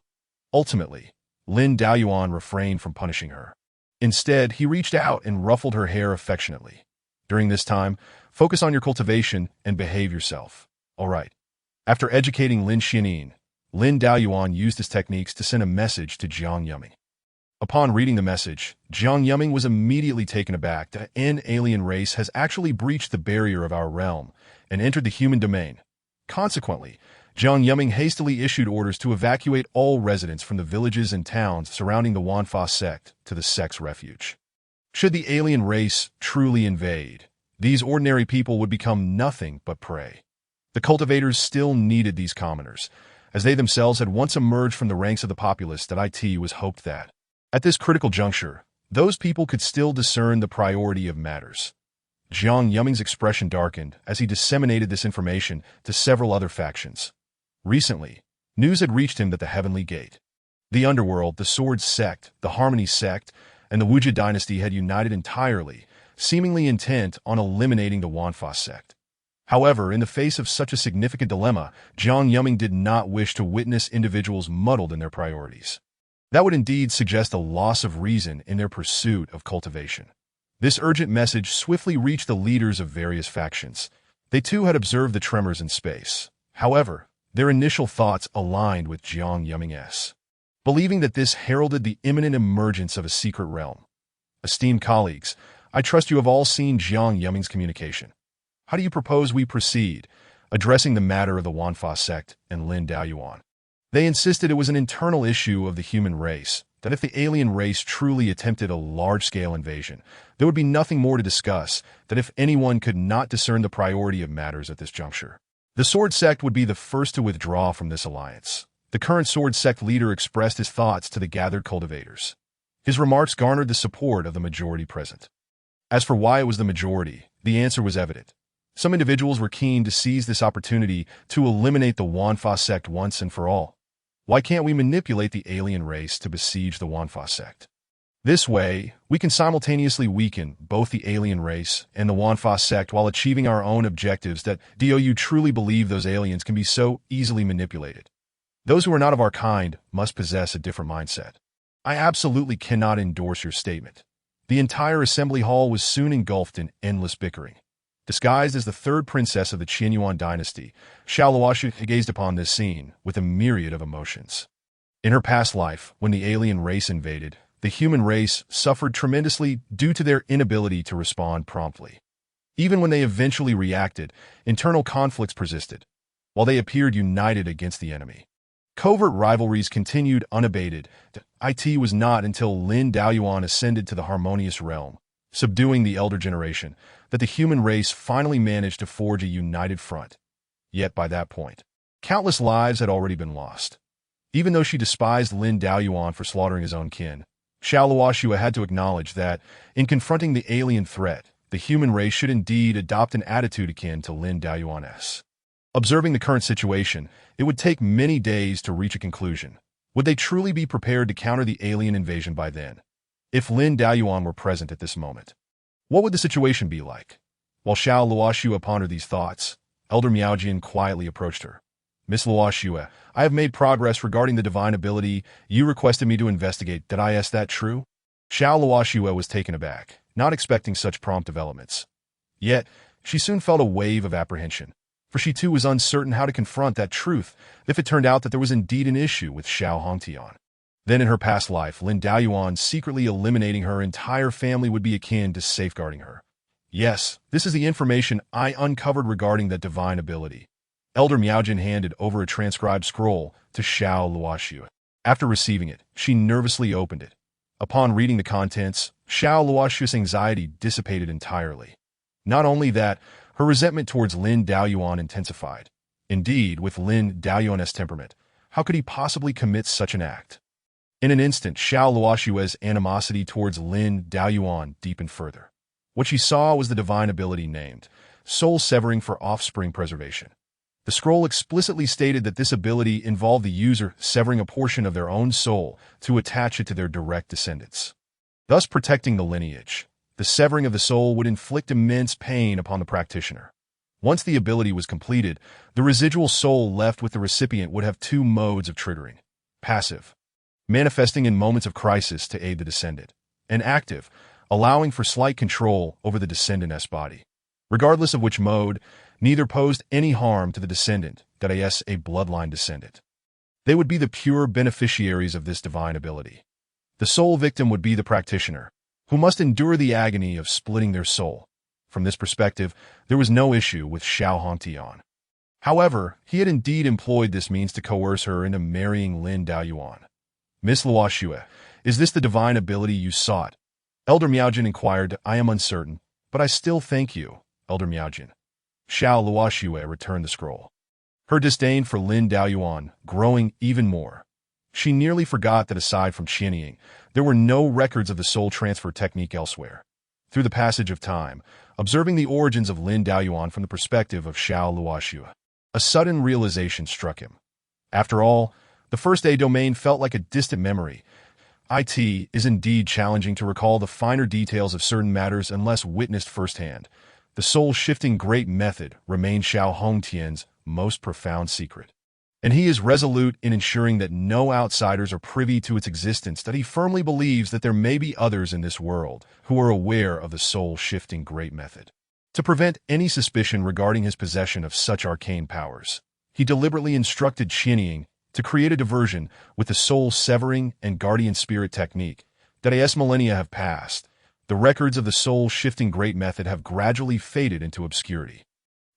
Ultimately, Lin Daoyuan refrained from punishing her. Instead, he reached out and ruffled her hair affectionately. "During this time, focus on your cultivation and behave yourself. All right." After educating Lin Xianin, Lin Daoyuan used his techniques to send a message to Jiang Yuming. Upon reading the message, Jiang Yuming was immediately taken aback that an alien race has actually breached the barrier of our realm and entered the human domain. Consequently, Jiang Yuming hastily issued orders to evacuate all residents from the villages and towns surrounding the Wanfa sect to the sect's refuge. Should the alien race truly invade, these ordinary people would become nothing but prey. The cultivators still needed these commoners, as they themselves had once emerged from the ranks of the populace that it was hoped that At this critical juncture, those people could still discern the priority of matters. Jiang Yuming's expression darkened as he disseminated this information to several other factions. Recently, news had reached him that the Heavenly Gate, the Underworld, the Sword Sect, the Harmony Sect, and the Wujia dynasty had united entirely, seemingly intent on eliminating the Wanfa sect. However, in the face of such a significant dilemma, Jiang Yuming did not wish to witness individuals muddled in their priorities. That would indeed suggest a loss of reason in their pursuit of cultivation. This urgent message swiftly reached the leaders of various factions. They too had observed the tremors in space. However, their initial thoughts aligned with Jiang Yuming's, believing that this heralded the imminent emergence of a secret realm. Esteemed colleagues, I trust you have all seen Jiang Yuming's communication. How do you propose we proceed, addressing the matter of the Wanfa sect and Lin Daoyuan? They insisted it was an internal issue of the human race, that if the alien race truly attempted a large-scale invasion, there would be nothing more to discuss, that if anyone could not discern the priority of matters at this juncture, the Sword Sect would be the first to withdraw from this alliance. The current Sword Sect leader expressed his thoughts to the gathered cultivators. His remarks garnered the support of the majority present. As for why it was the majority, the answer was evident. Some individuals were keen to seize this opportunity to eliminate the Wanfa sect once and for all. Why can't we manipulate the alien race to besiege the Wanfa sect? This way, we can simultaneously weaken both the alien race and the Wanfa sect while achieving our own objectives. That do you truly believe those aliens can be so easily manipulated? Those who are not of our kind must possess a different mindset. I absolutely cannot endorse your statement. The entire assembly hall was soon engulfed in endless bickering. Disguised as the third princess of the Qianyuan dynasty, Xiao Luoxu gazed upon this scene with a myriad of emotions. In her past life, when the alien race invaded, the human race suffered tremendously due to their inability to respond promptly. Even when they eventually reacted, internal conflicts persisted, while they appeared united against the enemy. Covert rivalries continued unabated. It was not until Lin Daoyuan ascended to the harmonious realm, subduing the elder generation, that the human race finally managed to forge a united front. Yet by that point, countless lives had already been lost. Even though she despised Lin Daoyuan for slaughtering his own kin, Xiao Luoxu had to acknowledge that, in confronting the alien threat, the human race should indeed adopt an attitude akin to Lin Daoyuan's. Observing the current situation, it would take many days to reach a conclusion. Would they truly be prepared to counter the alien invasion by then? If Lin Daoyuan were present at this moment, what would the situation be like? While Xiao Luoxu pondered these thoughts, Elder Miaojian quietly approached her. Miss Luoxu, I have made progress regarding the divine ability you requested me to investigate. Did I ask that true? Xiao Luoxu was taken aback, not expecting such prompt developments. Yet, she soon felt a wave of apprehension, for she too was uncertain how to confront that truth if it turned out that there was indeed an issue with Xiao Hongtian. Then in her past life, Lin Daoyuan secretly eliminating her entire family would be akin to safeguarding her. Yes, this is the information I uncovered regarding that divine ability. Elder Miaojin handed over a transcribed scroll to Xiao Luoxu. After receiving it, she nervously opened it. Upon reading the contents, Xiao Luoxu's anxiety dissipated entirely. Not only that, her resentment towards Lin Daoyuan intensified. Indeed, with Lin Daoyuan's temperament, how could he possibly commit such an act? In an instant, Xiao Luoxu's animosity towards Lin Daoyuan deepened further. What she saw was the divine ability named soul severing for offspring preservation. The scroll explicitly stated that this ability involved the user severing a portion of their own soul to attach it to their direct descendants, thus protecting the lineage. The severing of the soul would inflict immense pain upon the practitioner. Once the ability was completed, the residual soul left with the recipient would have two modes of triggering: passive, manifesting in moments of crisis to aid the descendant, and active, allowing for slight control over the descendant's body. Regardless of which mode, neither posed any harm to the descendant, that is, a bloodline descendant. They would be the pure beneficiaries of this divine ability. The sole victim would be the practitioner, who must endure the agony of splitting their soul. From this perspective, there was no issue with Xiao Hongtian. However, he had indeed employed this means to coerce her into marrying Lin Daoyuan. Miss Luoxu, is this the divine ability you sought? Elder Miaojin inquired. I am uncertain, but I still thank you, Elder Miaojin. Xiao Luoxu returned the scroll, her disdain for Lin Daoyuan growing even more. She nearly forgot that aside from Qianying, there were no records of the soul transfer technique elsewhere. Through the passage of time, observing the origins of Lin Daoyuan from the perspective of Xiao Luoxue, a sudden realization struck him. After all, the first A domain felt like a distant memory. It is indeed challenging to recall the finer details of certain matters unless witnessed firsthand. The soul-shifting great method remains Xiao Hongtian's most profound secret. And he is resolute in ensuring that no outsiders are privy to its existence, that he firmly believes that there may be others in this world who are aware of the soul-shifting great method. To prevent any suspicion regarding his possession of such arcane powers, he deliberately instructed Qianying to create a diversion with the soul-severing and guardian spirit technique. That as millennia have passed, the records of the soul-shifting great method have gradually faded into obscurity,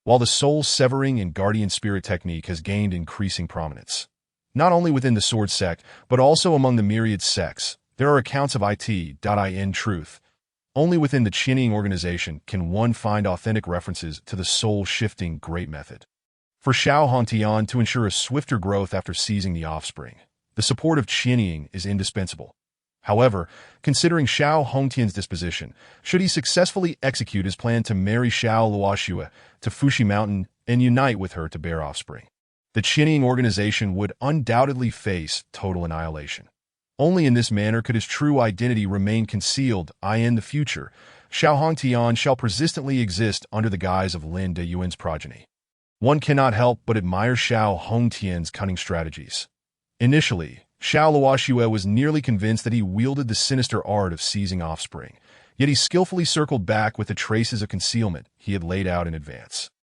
while the soul-severing and guardian spirit technique has gained increasing prominence. Not only within the sword sect, but also among the myriad sects, there are accounts of in truth. Only within the Qianying organization can one find authentic references to the soul-shifting great method. For Xiao Hongtian to ensure a swifter growth after seizing the offspring, the support of Qianying is indispensable. However, considering Xiao Hongtian's disposition, should he successfully execute his plan to marry Xiao Luoxue to Fuxi Mountain and unite with her to bear offspring, the Qianying organization would undoubtedly face total annihilation. Only in this manner could his true identity remain concealed. In the future, Xiao Hongtian shall persistently exist under the guise of Lin Daoyuan's progeny. One cannot help but admire Xiao Hongtian's cunning strategies. Initially, Xiao Luoxue was nearly convinced that he wielded the sinister art of seizing offspring, yet he skillfully circled back with the traces of concealment he had laid out in advance.